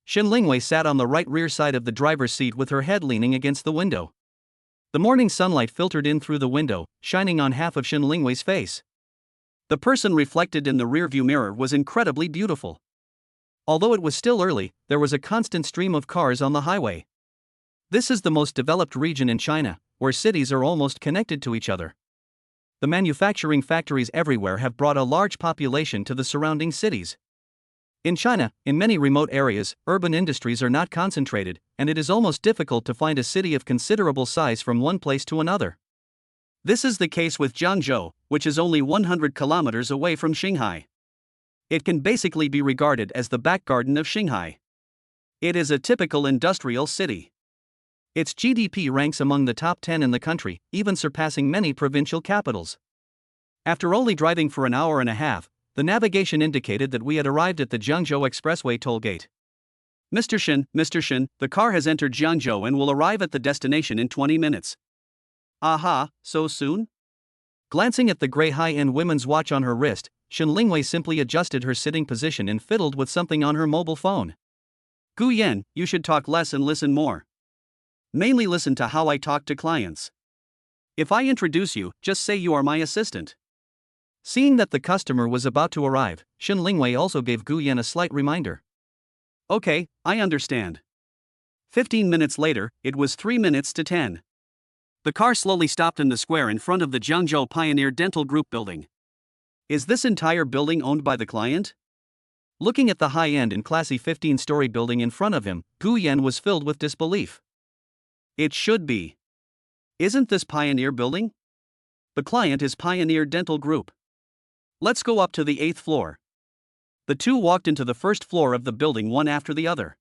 Shen Lingwei sat on the right rear side of the driver's seat with her head leaning against the window. The morning sunlight filtered in through the window, shining on half of Shen Lingwei's face. The person reflected in the rearview mirror was incredibly beautiful. Although it was still early, there was a constant stream of cars on the highway. This is the most developed region in China, where cities are almost connected to each other. The manufacturing factories everywhere have brought a large population to the surrounding cities. In China, in many remote areas, urban industries are not concentrated, and it is almost difficult to find a city of considerable size from one place to another. This is the case with Jiangzhou, which is only 100 kilometers away from Shanghai. It can basically be regarded as the back garden of Shanghai. It is a typical industrial city. Its GDP ranks among the top 10 in the country, even surpassing many provincial capitals. After only driving for an hour and a half, the navigation indicated that we had arrived at the Jiangzhou Expressway toll gate. Mr. Shen, the car has entered Jiangzhou and will arrive at the destination in 20 minutes. Aha, so soon?" Glancing at the gray high-end women's watch on her wrist, Shen Lingwei simply adjusted her sitting position and fiddled with something on her mobile phone. "Guyan, you should talk less and listen more. Mainly listen to how I talk to clients. If I introduce you, just say you are my assistant." Seeing that the customer was about to arrive, Shen Lingwei also gave Gu Yan a slight reminder. "Okay, I understand." 15 minutes later, it was 3 minutes to 10. The car slowly stopped in the square in front of the Jiangzhou Pioneer Dental Group building. Is this entire building owned by the client? Looking at the high-end and classy 15-story building in front of him, Gu Yan was filled with disbelief. It should be. Isn't this Pioneer building? The client is Pioneer Dental Group. Let's go up to the 8th floor. The two walked into the first floor of the building one after the other.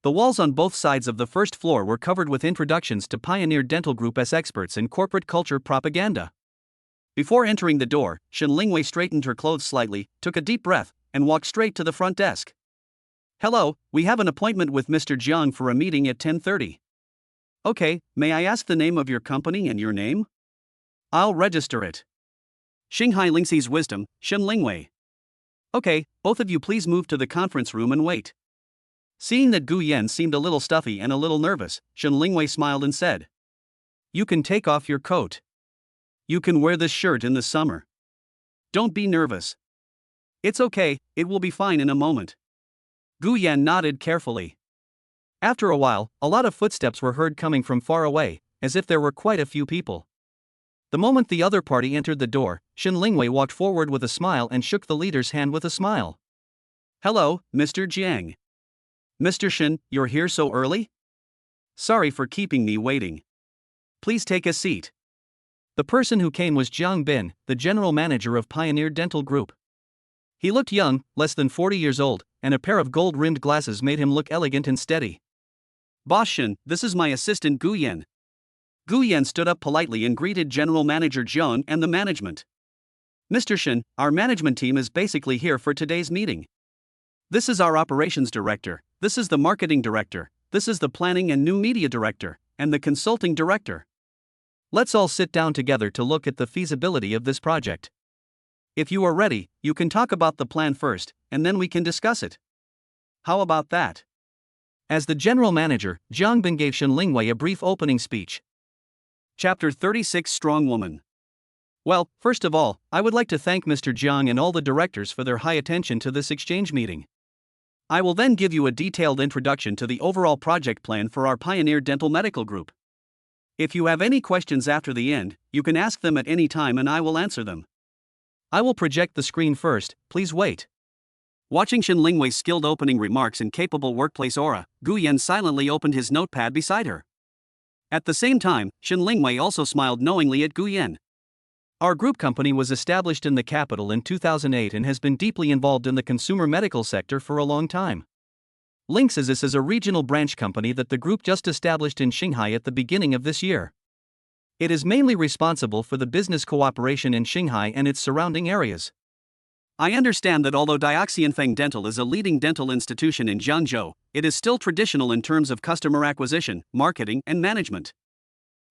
The walls on both sides of the first floor were covered with introductions to Pioneer Dental Group as experts in corporate culture propaganda. Before entering the door, Shen Lingwei straightened her clothes slightly, took a deep breath, and walked straight to the front desk. "Hello, we have an appointment with Mr. Jiang for a meeting at 10:30. "Okay, may I ask the name of your company and your name?" "I'll register it." Shanghai Lingxi's wisdom, Shen Lingwei. "Okay, both of you please move to the conference room and wait." Seeing that Gu Yan seemed a little stuffy and a little nervous, Shen Lingwei smiled and said, "You can take off your coat. You can wear this shirt in the summer. Don't be nervous. It's okay, it will be fine in a moment." Gu Yan nodded carefully. After a while, a lot of footsteps were heard coming from far away, as if there were quite a few people. The moment the other party entered the door, Shen Lingwei walked forward with a smile and shook the leader's hand with a smile. "Hello, Mr. Jiang. Mr. Shen, you're here so early? Sorry for keeping me waiting. Please take a seat." The person who came was Jiang Bin, the general manager of Pioneer Dental Group. He looked young, less than 40 years old, and a pair of gold-rimmed glasses made him look elegant and steady. "Boss Shen, this is my assistant Gu Yan." Gu Yan stood up politely and greeted General Manager Jiang and the management. "Mr. Shen, our management team is basically here for today's meeting. This is our operations director, this is the marketing director, this is the planning and new media director, and the consulting director. Let's all sit down together to look at the feasibility of this project. If you are ready, you can talk about the plan first, and then we can discuss it. How about that?" As the general manager, Jiang Bin gave Shen Lingwei a brief opening speech. Chapter 36 Strong Woman. "Well, first of all, I would like to thank Mr. Jiang and all the directors for their high attention to this exchange meeting. I will then give you a detailed introduction to the overall project plan for our Pioneer Dental Medical Group. If you have any questions after the end, you can ask them at any time and I will answer them. I will project the screen first, please wait. Watching Shin Lingwei's skilled opening remarks and capable workplace aura, Guan silently opened his notepad beside her. At the same time, Shin Lingwei also smiled knowingly at Guyan. Our group company was established in the capital in 2008 and has been deeply involved in the consumer medical sector for a long time. Linksys is a regional branch company that the group just established in Shanghai at the beginning of this year. It is mainly responsible for the business cooperation in Shanghai and its surrounding areas. I understand that although Dioxianfeng Dental is a leading dental institution in Jiangzhou, it is still traditional in terms of customer acquisition, marketing, and management.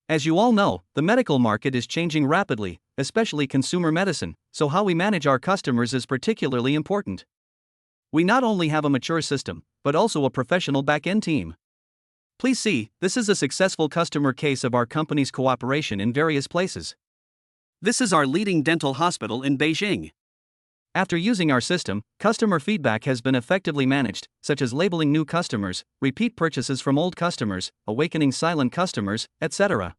As you all know, the medical market is changing rapidly, especially consumer medicine, so how we manage our customers is particularly important. We not only have a mature system, but also a professional back-end team. Please see, this is a successful customer case of our company's cooperation in various places. This is our leading dental hospital in Beijing. After using our system, customer feedback has been effectively managed, such as labeling new customers, repeat purchases from old customers, awakening silent customers, etc.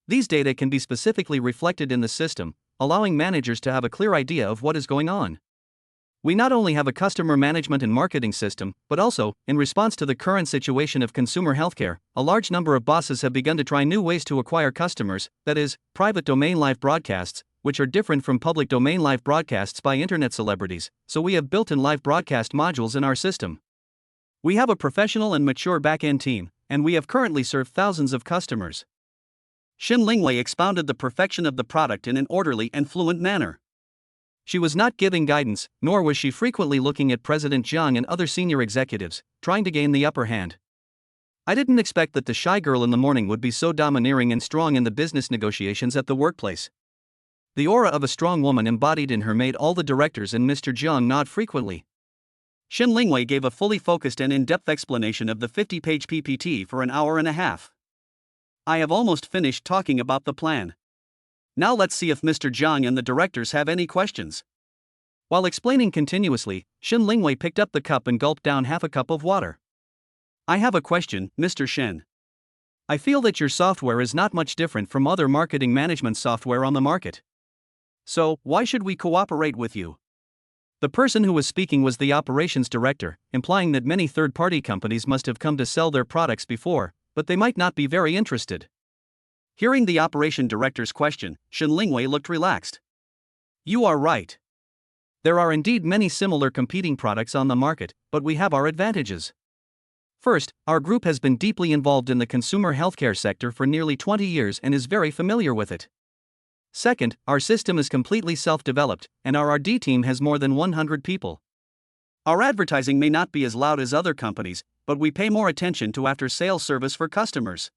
These data can be specifically reflected in the system, allowing managers to have a clear idea of what is going on. We not only have a customer management and marketing system, but also, in response to the current situation of consumer healthcare, a large number of bosses have begun to try new ways to acquire customers, that is, private domain live broadcasts, which are different from public domain live broadcasts by internet celebrities, so we have built-in live broadcast modules in our system. We have a professional and mature back-end team, and we have currently served thousands of customers. Shin Lingwei expounded the perfection of the product in an orderly and fluent manner. She was not giving guidance, nor was she frequently looking at President Jiang and other senior executives, trying to gain the upper hand. I didn't expect that the shy girl in the morning would be so domineering and strong in the business negotiations at the workplace. The aura of a strong woman embodied in her made all the directors and Mr. Jiang nod frequently. Shin Lingwei gave a fully focused and in-depth explanation of the 50-page PPT for an hour and a half. I have almost finished talking about the plan. Now let's see if Mr. Jiang and the directors have any questions. While explaining continuously, Shin Lingwei picked up the cup and gulped down half a cup of water. I have a question, Mr. Shin. I feel that your software is not much different from other marketing management software on the market. So, why should we cooperate with you? The person who was speaking was the operations director, implying that many third-party companies must have come to sell their products before, but they might not be very interested. Hearing the operation director's question, Shin Lingwei looked relaxed. You are right. There are indeed many similar competing products on the market, but we have our advantages. First, our group has been deeply involved in the consumer healthcare sector for nearly 20 years and is very familiar with it. Second, our system is completely self-developed, and our R&D team has more than 100 people. Our advertising may not be as loud as other companies, but we pay more attention to after-sales service for customers.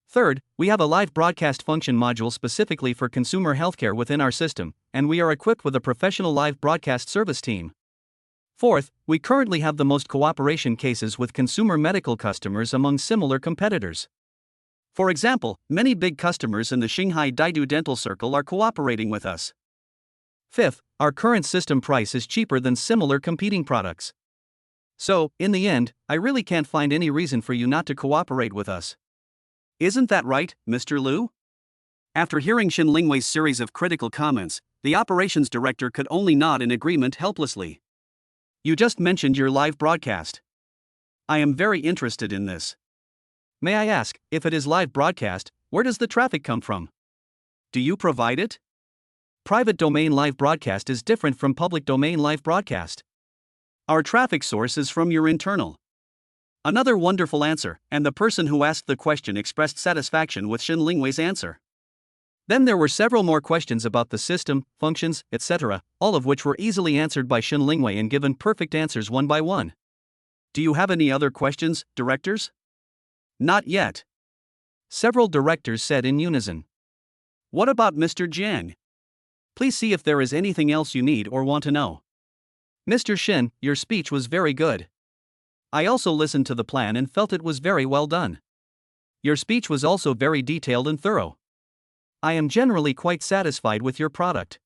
Third, we have a live broadcast function module specifically for consumer healthcare within our system, and we are equipped with a professional live broadcast service team. Fourth, we currently have the most cooperation cases with consumer medical customers among similar competitors. For example, many big customers in the Shanghai Daidu Dental Circle are cooperating with us. Fifth, our current system price is cheaper than similar competing products. So, in the end, I really can't find any reason for you not to cooperate with us. Isn't that right, Mr. Liu? After hearing Shin Lingwei's series of critical comments, the operations director could only nod in agreement helplessly. You just mentioned your live broadcast. I am very interested in this. May I ask, if it is live broadcast, where does the traffic come from? Do you provide it? Private domain live broadcast is different from public domain live broadcast. Our traffic source is from your internal. Another wonderful answer, and the person who asked the question expressed satisfaction with Shin Lingwei's answer. Then there were several more questions about the system, functions, etc., all of which were easily answered by Shin Lingwei and given perfect answers one by one. Do you have any other questions, directors? Not yet. Several directors said in unison. What about Mr. Jiang? Please see if there is anything else you need or want to know. Mr. Shin, your speech was very good. I also listened to the plan and felt it was very well done. Your speech was also very detailed and thorough. I am generally quite satisfied with your product.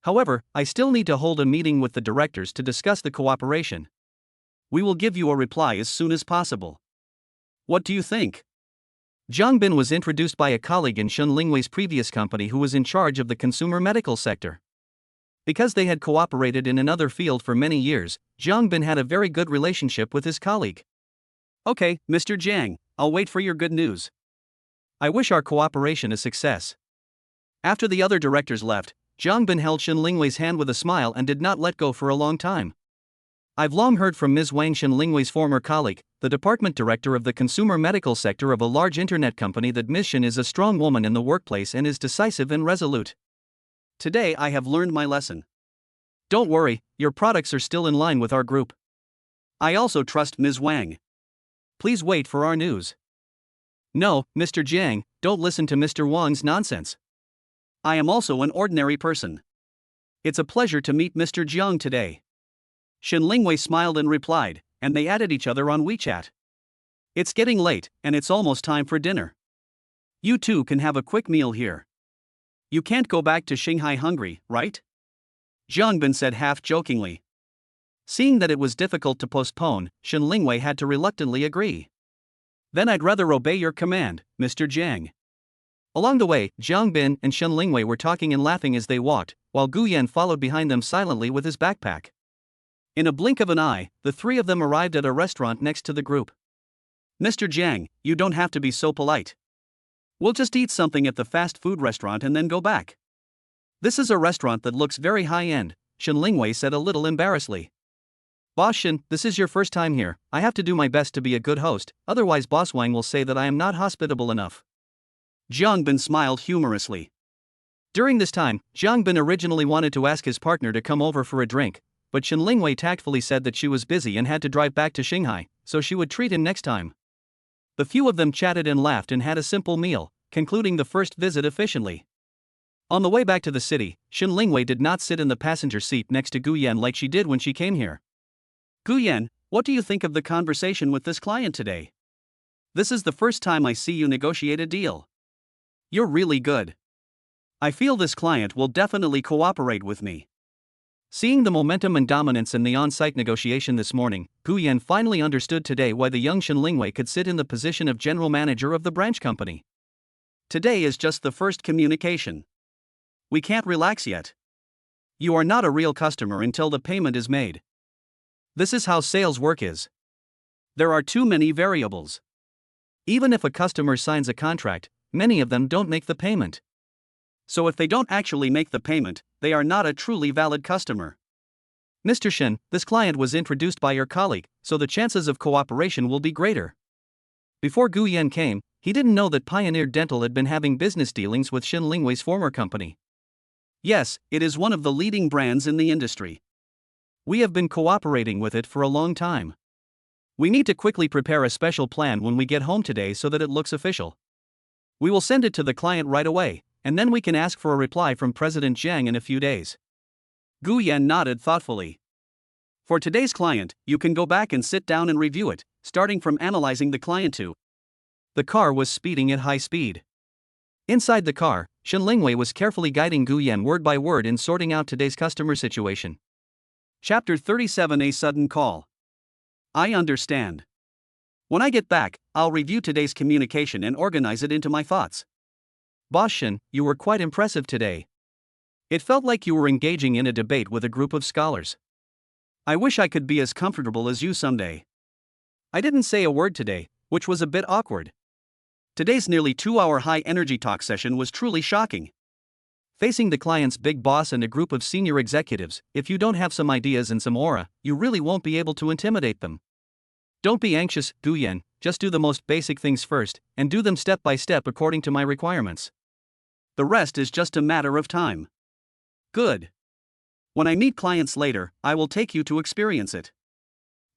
However, I still need to hold a meeting with the directors to discuss the cooperation. We will give you a reply as soon as possible. What do you think? Jiang Bin was introduced by a colleague in Shen Lingwei's previous company who was in charge of the consumer medical sector. Because they had cooperated in another field for many years, Jiang Bin had a very good relationship with his colleague. Okay, Mr. Jiang, I'll wait for your good news. I wish our cooperation a success. After the other directors left, Jiang Bin held Shen Lingwei's hand with a smile and did not let go for a long time. I've long heard from Ms. Wang, Shen Lingwei's former colleague, the department director of the consumer medical sector of a large internet company, that Ms. Shen is a strong woman in the workplace and is decisive and resolute. Today I have learned my lesson. Don't worry, your products are still in line with our group. I also trust Ms. Wang. Please wait for our news. No, Mr. Jiang, don't listen to Mr. Wang's nonsense. I am also an ordinary person. It's a pleasure to meet Mr. Jiang today. Shen Lingwei smiled and replied, and they added each other on WeChat. It's getting late, and it's almost time for dinner. You two can have a quick meal here. You can't go back to Shanghai hungry, right? Jiang Bin said half-jokingly. Seeing that it was difficult to postpone, Shen Lingwei had to reluctantly agree. Then I'd rather obey your command, Mr. Jiang. Along the way, Jiang Bin and Shen Lingwei were talking and laughing as they walked, while Guan followed behind them silently with his backpack. In a blink of an eye, the three of them arrived at a restaurant next to the group. Mr. Jiang, you don't have to be so polite. We'll just eat something at the fast food restaurant and then go back. This is a restaurant that looks very high-end, Shen Lingwei said a little embarrassedly. Boss Shen, this is your first time here. I have to do my best to be a good host, otherwise Boss Wang will say that I am not hospitable enough. Jiang Bin smiled humorously. During this time, Jiang Bin originally wanted to ask his partner to come over for a drink, but Shen Lingwei tactfully said that she was busy and had to drive back to Shanghai, so she would treat him next time. The few of them chatted and laughed and had a simple meal, concluding the first visit efficiently. On the way back to the city, Shen Lingwei did not sit in the passenger seat next to Guyan like she did when she came here. Guyan, what do you think of the conversation with this client today? This is the first time I see you negotiate a deal. You're really good. I feel this client will definitely cooperate with me. Seeing the momentum and dominance in the on-site negotiation this morning, Guyan finally understood today why the young Shen Lingwei could sit in the position of general manager of the branch company. Today is just the first communication. We can't relax yet. You are not a real customer until the payment is made. This is how sales work is. There are too many variables. Even if a customer signs a contract, many of them don't make the payment. So if they don't actually make the payment, they are not a truly valid customer. Mr. Shen, this client was introduced by your colleague, so the chances of cooperation will be greater. Before Guyan came, he didn't know that Pioneer Dental had been having business dealings with Shen Lingwei's former company. Yes, it is one of the leading brands in the industry. We have been cooperating with it for a long time. We need to quickly prepare a special plan when we get home today so that it looks official. We will send it to the client right away, and then we can ask for a reply from President Jiang in a few days. Guyan nodded thoughtfully. For today's client, you can go back and sit down and review it, starting from analyzing the client to. The car was speeding at high speed. Inside the car, Shen Lingwei was carefully guiding Guyan word by word in sorting out today's customer situation. Chapter 37: A Sudden Call. I understand. When I get back, I'll review today's communication and organize it into my thoughts. Boss Shen, you were quite impressive today. It felt like you were engaging in a debate with a group of scholars. I wish I could be as comfortable as you someday. I didn't say a word today, which was a bit awkward. Today's nearly 2-hour high-energy talk session was truly shocking. Facing the client's big boss and a group of senior executives, if you don't have some ideas and some aura, you really won't be able to intimidate them. Don't be anxious, Guyan, just do the most basic things first, and do them step by step according to my requirements. The rest is just a matter of time. Good. When I meet clients later, I will take you to experience it.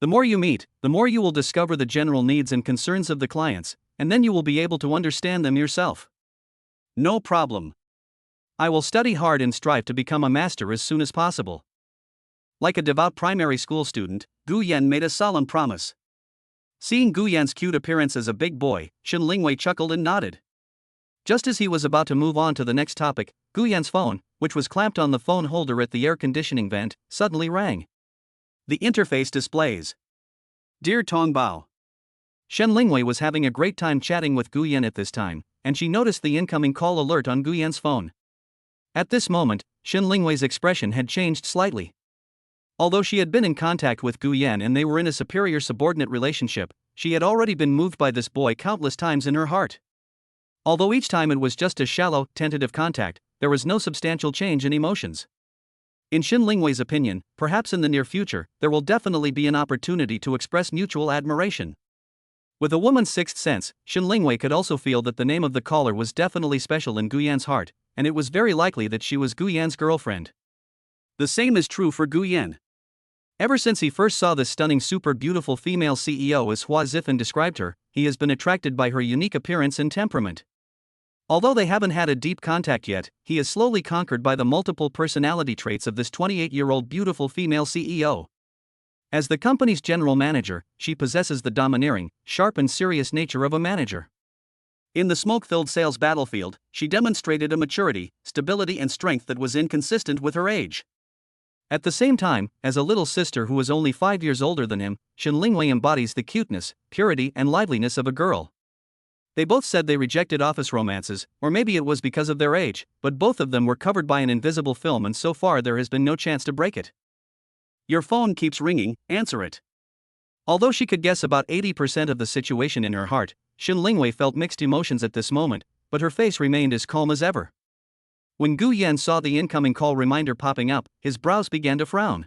The more you meet, the more you will discover the general needs and concerns of the clients, and then you will be able to understand them yourself. No problem. I will study hard and strive to become a master as soon as possible. Like a devout primary school student, Guyan made a solemn promise. Seeing Guyan's cute appearance as a big boy, Shen Lingwei chuckled and nodded. Just as he was about to move on to the next topic, Guyan's phone, which was clamped on the phone holder at the air conditioning vent, suddenly rang. The interface displays. Dear Tong Bao. Shen Lingwei was having a great time chatting with Gu Yan at this time, and she noticed the incoming call alert on Gu Yan's phone. At this moment, Shen Lingwei's expression had changed slightly. Although she had been in contact with Gu Yan and they were in a superior-subordinate relationship, she had already been moved by this boy countless times in her heart. Although each time it was just a shallow, tentative contact, there was no substantial change in emotions. In Shen Lingwei's opinion, perhaps in the near future, there will definitely be an opportunity to express mutual admiration. With a woman's sixth sense, Shen Lingwei could also feel that the name of the caller was definitely special in Gu Yan's heart, and it was very likely that she was Gu Yan's girlfriend. The same is true for Gu Yan. Ever since he first saw this stunning super beautiful female CEO as Hua Zifan described her, he has been attracted by her unique appearance and temperament. Although they haven't had a deep contact yet, he is slowly conquered by the multiple personality traits of this 28-year-old beautiful female CEO. As the company's general manager, she possesses the domineering, sharp and serious nature of a manager. In the smoke-filled sales battlefield, she demonstrated a maturity, stability and strength that was inconsistent with her age. At the same time, as a little sister who is only 5 years older than him, Shen Lingwei embodies the cuteness, purity and liveliness of a girl. They both said they rejected office romances, or maybe it was because of their age, but both of them were covered by an invisible film and so far there has been no chance to break it. Your phone keeps ringing, answer it. Although she could guess about 80% of the situation in her heart, Shen Lingwei felt mixed emotions at this moment, but her face remained as calm as ever. When Gu Yan saw the incoming call reminder popping up, his brows began to frown.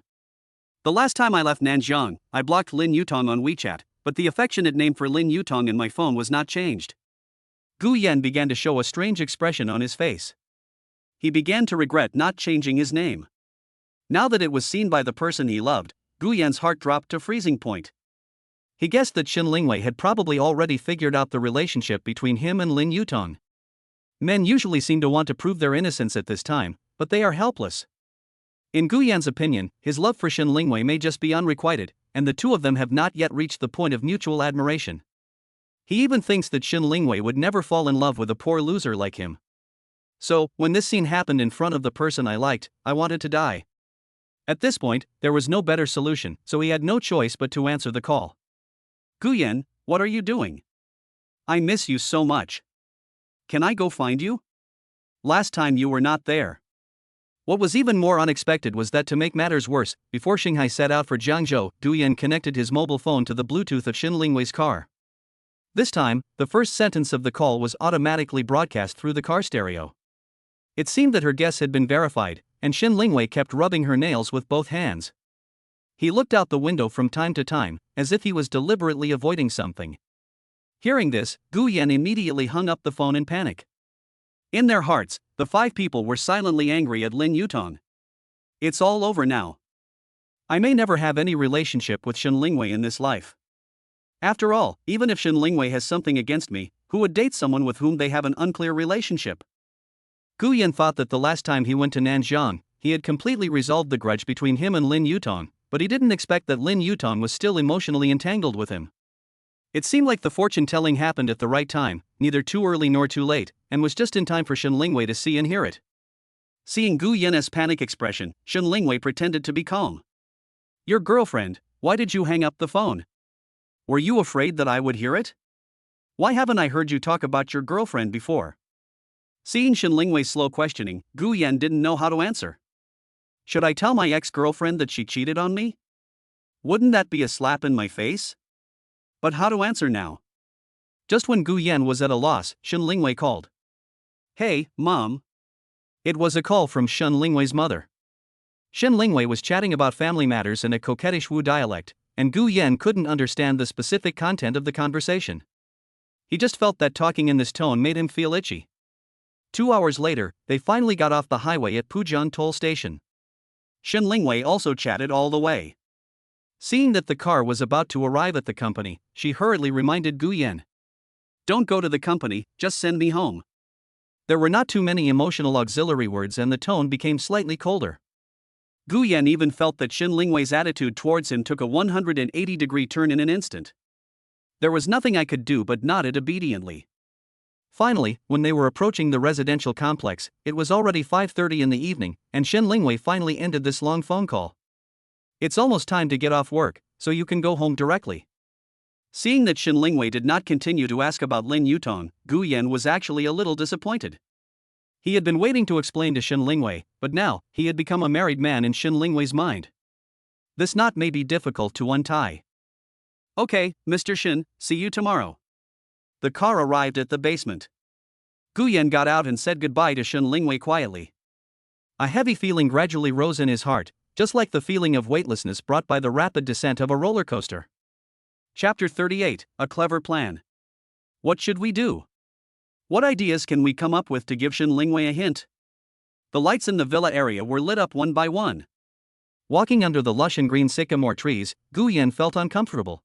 The last time I left Nanjiang, I blocked Lin Yutong on WeChat, but the affectionate name for Lin Yutong in my phone was not changed. Gu Yan began to show a strange expression on his face. He began to regret not changing his name. Now that it was seen by the person he loved, Gu Yan's heart dropped to freezing point. He guessed that Shen Lingwei had probably already figured out the relationship between him and Lin Yutong. Men usually seem to want to prove their innocence at this time, but they are helpless. In Gu Yan's opinion, his love for Shen Lingwei may just be unrequited, and the two of them have not yet reached the point of mutual admiration. He even thinks that Shen Lingwei would never fall in love with a poor loser like him. So, when this scene happened in front of the person I liked, I wanted to die. At this point, there was no better solution, so he had no choice but to answer the call. Gu Yan, what are you doing? I miss you so much. Can I go find you? Last time you were not there. What was even more unexpected was that to make matters worse, before Shanghai set out for Jiangzhou, Gu Yan connected his mobile phone to the Bluetooth of Shen Lingwei's car. This time, the first sentence of the call was automatically broadcast through the car stereo. It seemed that her guess had been verified, and Shen Lingwei kept rubbing her nails with both hands. He looked out the window from time to time, as if he was deliberately avoiding something. Hearing this, Gu Yan immediately hung up the phone in panic. In their hearts, the five people were silently angry at Lin Yutong. It's all over now. I may never have any relationship with Shen Lingwei in this life. After all, even if Shen Lingwei has something against me, who would date someone with whom they have an unclear relationship? Gu Yan thought that the last time he went to Nanjiang, he had completely resolved the grudge between him and Lin Yutong, but he didn't expect that Lin Yutong was still emotionally entangled with him. It seemed like the fortune-telling happened at the right time, neither too early nor too late, and was just in time for Shen Lingwei to see and hear it. Seeing Gu Yan's panic expression, Shen Lingwei pretended to be calm. Your girlfriend, why did you hang up the phone? Were you afraid that I would hear it? Why haven't I heard you talk about your girlfriend before? Seeing Shen Lingwei's slow questioning, Gu Yan didn't know how to answer. Should I tell my ex-girlfriend that she cheated on me? Wouldn't that be a slap in my face? But how to answer now? Just when Gu Yan was at a loss, Shen Lingwei called. Hey, Mom. It was a call from Shen Lingwei's mother. Shen Lingwei was chatting about family matters in a coquettish Wu dialect, and Gu Yan couldn't understand the specific content of the conversation. He just felt that talking in this tone made him feel itchy. 2 hours later, they finally got off the highway at Pujian Toll Station. Shen Lingwei also chatted all the way. Seeing that the car was about to arrive at the company, she hurriedly reminded Gu Yan. Don't go to the company, just send me home. There were not too many emotional auxiliary words and the tone became slightly colder. Gu Yan even felt that Shen Lingwei's attitude towards him took a 180-degree turn in an instant. There was nothing I could do but nodded obediently. Finally, when they were approaching the residential complex, it was already 5:30 in the evening, and Shen Lingwei finally ended this long phone call. It's almost time to get off work, so you can go home directly. Seeing that Shin Lingwei did not continue to ask about Lin Yutong, Gu Yan was actually a little disappointed. He had been waiting to explain to Shin Lingwei, but now, he had become a married man in Shin Lingwei's mind. This knot may be difficult to untie. Okay, Mr. Shin, see you tomorrow. The car arrived at the basement. Gu Yan got out and said goodbye to Shin Lingwei quietly. A heavy feeling gradually rose in his heart, just like the feeling of weightlessness brought by the rapid descent of a roller coaster. Chapter 38, A Clever Plan. What should we do? What ideas can we come up with to give Shin Lingwei a hint? The lights in the villa area were lit up one by one. Walking under the lush and green sycamore trees, Gu Yan felt uncomfortable.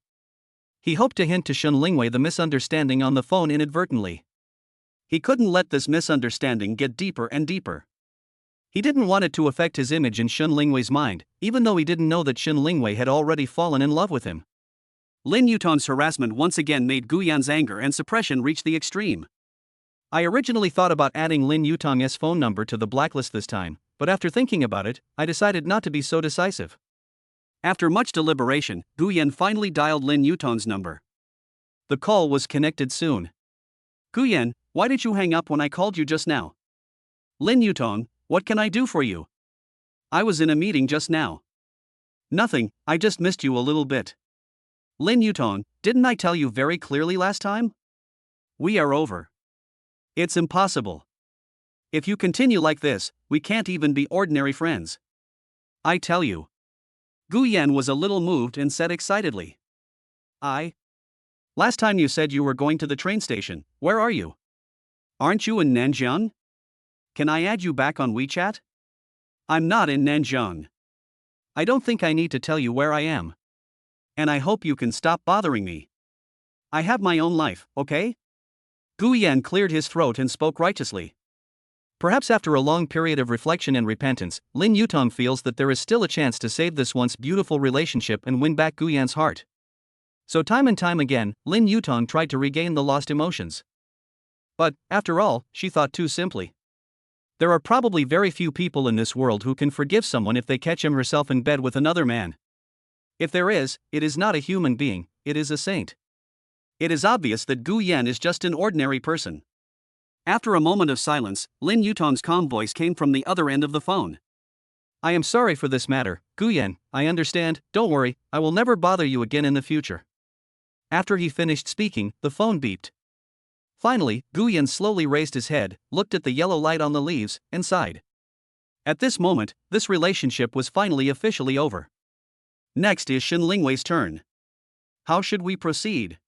He hoped to hint to Shin Lingwei the misunderstanding on the phone inadvertently. He couldn't let this misunderstanding get deeper and deeper. He didn't want it to affect his image in Shin Lingwei's mind, even though he didn't know that Shin Lingwei had already fallen in love with him. Lin Yutong's harassment once again made Gu Yan's anger and suppression reach the extreme. I originally thought about adding Lin Yutong's phone number to the blacklist this time, but after thinking about it, I decided not to be so decisive. After much deliberation, Gu Yan finally dialed Lin Yutong's number. The call was connected soon. Gu Yan, why did you hang up when I called you just now? Lin Yutong, what can I do for you? I was in a meeting just now. Nothing, I just missed you a little bit. Lin Yutong, didn't I tell you very clearly last time? We are over. It's impossible. If you continue like this, we can't even be ordinary friends. I tell you. Gu Yan was a little moved and said excitedly. Last time you said you were going to the train station, where are you? Aren't you in Nanjiang? Can I add you back on WeChat? I'm not in Nanjiang. I don't think I need to tell you where I am. And I hope you can stop bothering me. I have my own life, okay? Gu Yan cleared his throat and spoke righteously. Perhaps after a long period of reflection and repentance, Lin Yutong feels that there is still a chance to save this once beautiful relationship and win back Gu Yan's heart. So time and time again, Lin Yutong tried to regain the lost emotions. But, after all, she thought too simply. There are probably very few people in this world who can forgive someone if they catch him herself in bed with another man. If there is, it is not a human being, it is a saint. It is obvious that Gu Yan is just an ordinary person. After a moment of silence, Lin Yutong's calm voice came from the other end of the phone. I am sorry for this matter, Gu Yan, I understand, don't worry, I will never bother you again in the future. After he finished speaking, the phone beeped. Finally, Gu Yan slowly raised his head, looked at the yellow light on the leaves, and sighed. At this moment, this relationship was finally officially over. Next is Shin Lingwei's turn. How should we proceed?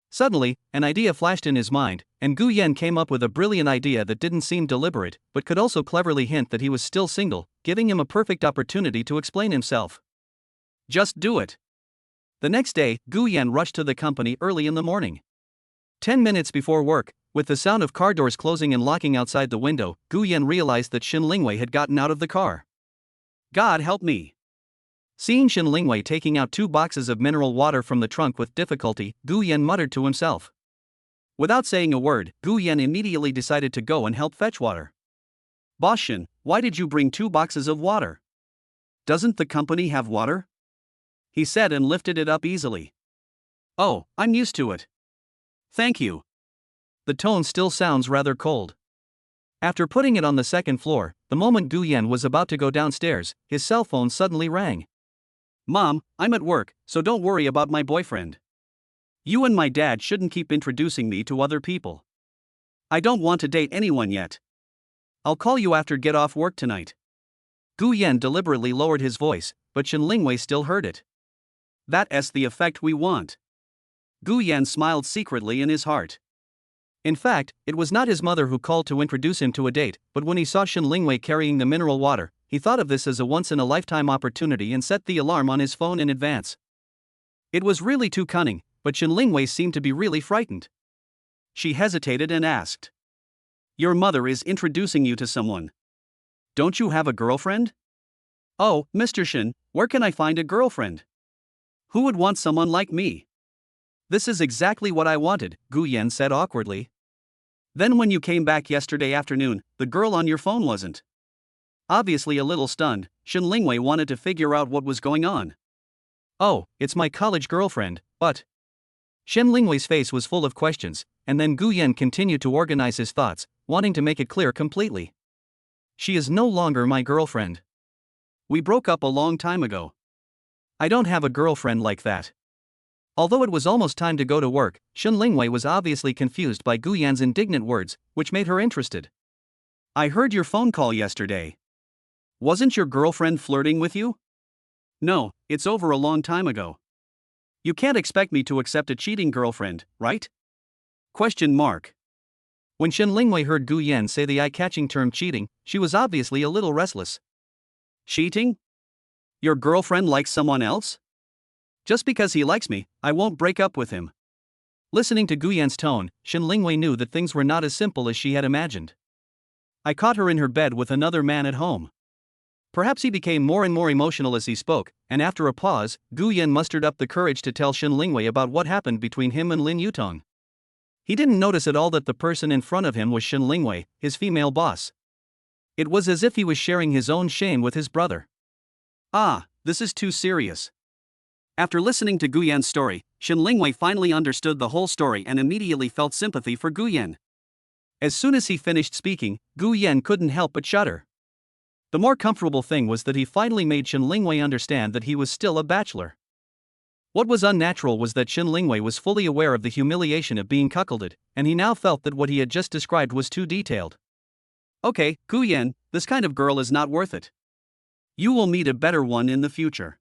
Suddenly, an idea flashed in his mind, and Gu Yan came up with a brilliant idea that didn't seem deliberate, but could also cleverly hint that he was still single, giving him a perfect opportunity to explain himself. Just do it. The next day, Gu Yan rushed to the company early in the morning. 10 minutes before work, with the sound of car doors closing and locking outside the window, Gu Yan realized that Shin Lingwei had gotten out of the car. God help me. Seeing Shin Lingwei taking out 2 boxes of mineral water from the trunk with difficulty, Gu Yan muttered to himself. Without saying a word, Gu Yan immediately decided to go and help fetch water. Boss Shin, why did you bring 2 boxes of water? Doesn't the company have water? He said and lifted it up easily. Oh, I'm used to it. Thank you. The tone still sounds rather cold. After putting it on the second floor, the moment Gu Yan was about to go downstairs, his cell phone suddenly rang. Mom, I'm at work, so don't worry about my boyfriend. You and my dad shouldn't keep introducing me to other people. I don't want to date anyone yet. I'll call you after get off work tonight. Gu Yan deliberately lowered his voice, but Shin Lingwei still heard it. That's the effect we want. Gu Yan smiled secretly in his heart. In fact, it was not his mother who called to introduce him to a date, but when he saw Shin Lingwei carrying the mineral water, he thought of this as a once-in-a-lifetime opportunity and set the alarm on his phone in advance. It was really too cunning, but Shin Lingwei seemed to be really frightened. She hesitated and asked. Your mother is introducing you to someone. Don't you have a girlfriend? Oh, Mr. Shin, where can I find a girlfriend? Who would want someone like me? This is exactly what I wanted, Gu Yan said awkwardly. Then when you came back yesterday afternoon, the girl on your phone wasn't. Obviously a little stunned, Shin Lingwei wanted to figure out what was going on. Oh, it's my college girlfriend, but... Shen Lingwei's face was full of questions, and then Gu Yan continued to organize his thoughts, wanting to make it clear completely. She is no longer my girlfriend. We broke up a long time ago. I don't have a girlfriend like that. Although it was almost time to go to work, Shen Lingwei was obviously confused by Gu Yan's indignant words, which made her interested. I heard your phone call yesterday. Wasn't your girlfriend flirting with you? No, it's over a long time ago. You can't expect me to accept a cheating girlfriend, right? Question mark. When Shen Lingwei heard Gu Yan say the eye-catching term cheating, she was obviously a little restless. Cheating? Your girlfriend likes someone else? Just because he likes me, I won't break up with him. Listening to Gu Yan's tone, Shen Lingwei knew that things were not as simple as she had imagined. I caught her in her bed with another man at home. Perhaps he became more and more emotional as he spoke, and after a pause, Gu Yan mustered up the courage to tell Shen Lingwei about what happened between him and Lin Yutong. He didn't notice at all that the person in front of him was Shen Lingwei, his female boss. It was as if he was sharing his own shame with his brother. Ah, this is too serious. After listening to Gu Yan's story, Shen Lingwei finally understood the whole story and immediately felt sympathy for Gu Yan. As soon as he finished speaking, Gu Yan couldn't help but shudder. The more comfortable thing was that he finally made Shen Lingwei understand that he was still a bachelor. What was unnatural was that Shen Lingwei was fully aware of the humiliation of being cuckolded, and he now felt that what he had just described was too detailed. Okay, Gu Yan, this kind of girl is not worth it. You will meet a better one in the future.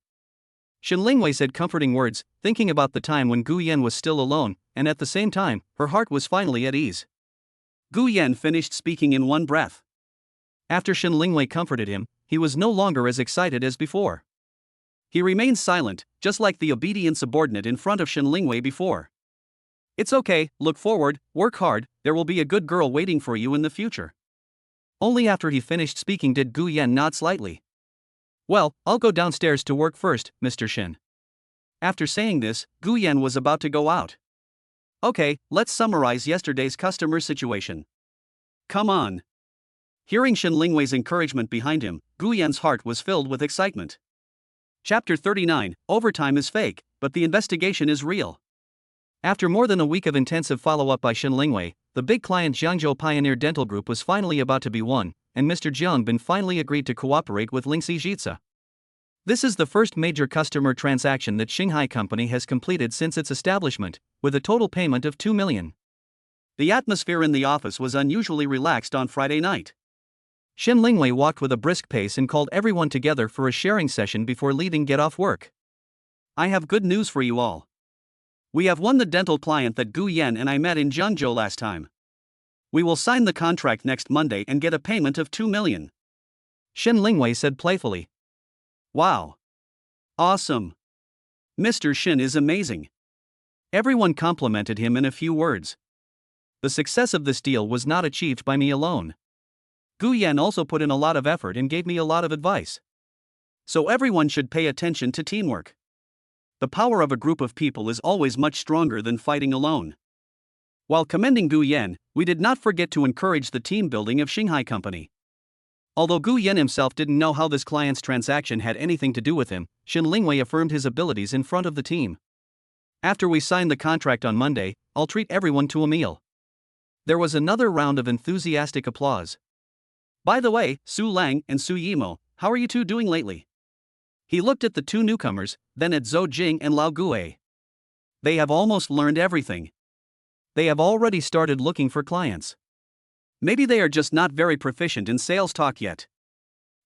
Shen Lingwei said comforting words, thinking about the time when Gu Yan was still alone, and at the same time, her heart was finally at ease. Gu Yan finished speaking in one breath. After Shen Lingwei comforted him, he was no longer as excited as before. He remained silent, just like the obedient subordinate in front of Shen Lingwei before. It's okay, look forward, work hard, there will be a good girl waiting for you in the future. Only after he finished speaking did Gu Yan nod slightly. Well, I'll go downstairs to work first, Mr. Shen. After saying this, Gu Yan was about to go out. Okay, let's summarize yesterday's customer situation. Come on. Hearing Shen Lingwei's encouragement behind him, Gu Yan's heart was filled with excitement. Chapter 39, Overtime is fake, but the investigation is real. After more than a week of intensive follow-up by Shen Lingwei, the big client Jiangzhou Pioneer Dental Group was finally about to be won, and Mr. Jiang Bin finally agreed to cooperate with Lingxi Jitsa. This is the first major customer transaction that Shanghai Company has completed since its establishment, with a total payment of 2 million. The atmosphere in the office was unusually relaxed on Friday night. Shen Lingwei walked with a brisk pace and called everyone together for a sharing session before leaving get off work. I have good news for you all. We have won the dental client that Gu Yan and I met in Jiangzhou last time. We will sign the contract next Monday and get a payment of 2 million. Shen Lingwei said playfully. Wow. Awesome. Mr. Shen is amazing. Everyone complimented him in a few words. The success of this deal was not achieved by me alone. Gu Yan also put in a lot of effort and gave me a lot of advice. So everyone should pay attention to teamwork. The power of a group of people is always much stronger than fighting alone. While commending Gu Yan, we did not forget to encourage the team building of Shanghai Company. Although Gu Yan himself didn't know how this client's transaction had anything to do with him, Shen Lingwei affirmed his abilities in front of the team. After we sign the contract on Monday, I'll treat everyone to a meal. There was another round of enthusiastic applause. By the way, Su Lang and Su Yimo, how are you two doing lately? He looked at the two newcomers, then at Zhou Jing and Lao Gue. They have almost learned everything. They have already started looking for clients. Maybe they are just not very proficient in sales talk yet.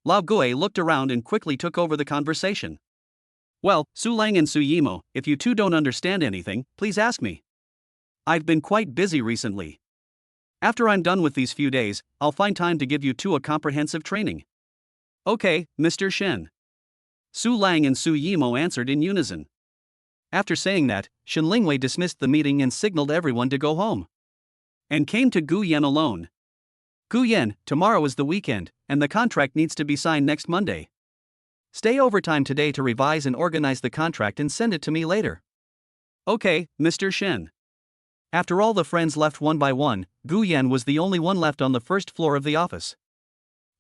Lao Gue looked around and quickly took over the conversation. Well, Su Lang and Su Yimo, if you two don't understand anything, please ask me. I've been quite busy recently. After I'm done with these few days, I'll find time to give you two a comprehensive training. Okay, Mr. Shen. Su Lang and Su Yimo answered in unison. After saying that, Shen Lingwei dismissed the meeting and signaled everyone to go home. And came to Gu Yan alone. Gu Yan, tomorrow is the weekend, and the contract needs to be signed next Monday. Stay overtime today to revise and organize the contract and send it to me later. Okay, Mr. Shen. After all the friends left one by one, Gu Yan was the only one left on the first floor of the office.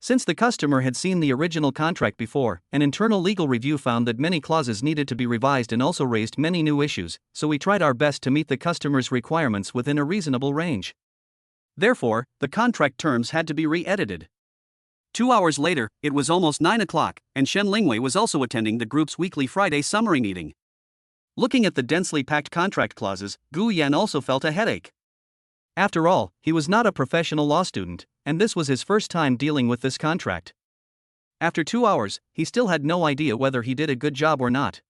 Since the customer had seen the original contract before, an internal legal review found that many clauses needed to be revised and also raised many new issues, so we tried our best to meet the customer's requirements within a reasonable range. Therefore, the contract terms had to be re-edited. 2 hours later, it was almost 9 o'clock, and Shen Lingwei was also attending the group's weekly Friday summary meeting. Looking at the densely packed contract clauses, Gu Yan also felt a headache. After all, he was not a professional law student, and this was his first time dealing with this contract. After 2 hours, he still had no idea whether he did a good job or not.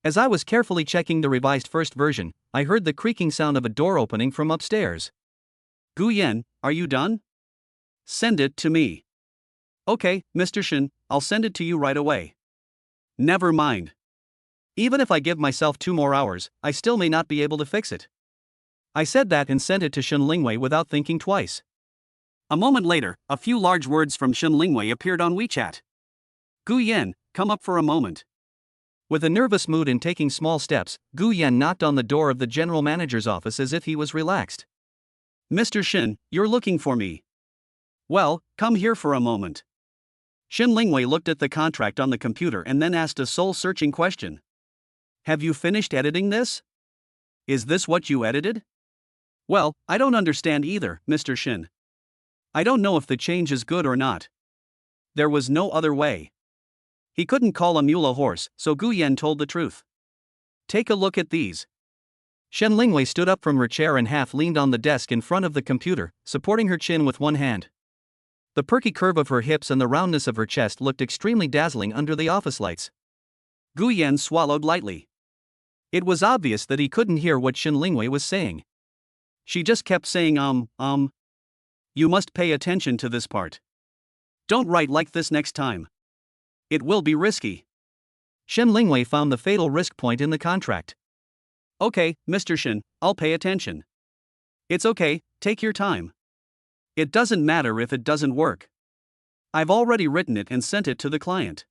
As I was carefully checking the revised first version, I heard the creaking sound of a door opening from upstairs. Gu Yan, are you done? Send it to me. Okay, Mr. Shen, I'll send it to you right away. Never mind. Even if I give myself 2 more hours, I still may not be able to fix it. I said that and sent it to Shen Lingwei without thinking twice. A moment later, a few large words from Shen Lingwei appeared on WeChat. Gu Yan, come up for a moment. With a nervous mood and taking small steps, Gu Yan knocked on the door of the general manager's office as if he was relaxed. Mr. Shen, you're looking for me. Well, come here for a moment. Shen Lingwei looked at the contract on the computer and then asked a soul-searching question. Have you finished editing this? Is this what you edited? Well, I don't understand either, Mr. Shen. I don't know if the change is good or not. There was no other way. He couldn't call a mule a horse, so Gu Yan told the truth. Take a look at these. Shen Lingwei stood up from her chair and half leaned on the desk in front of the computer, supporting her chin with one hand. The perky curve of her hips and the roundness of her chest looked extremely dazzling under the office lights. Gu Yan swallowed lightly. It was obvious that he couldn't hear what Shen Lingwei was saying. She just kept saying You must pay attention to this part. Don't write like this next time. It will be risky. Shen Lingwei found the fatal risk point in the contract. Okay, Mr. Shen, I'll pay attention. It's okay, take your time. It doesn't matter if it doesn't work. I've already written it and sent it to the client.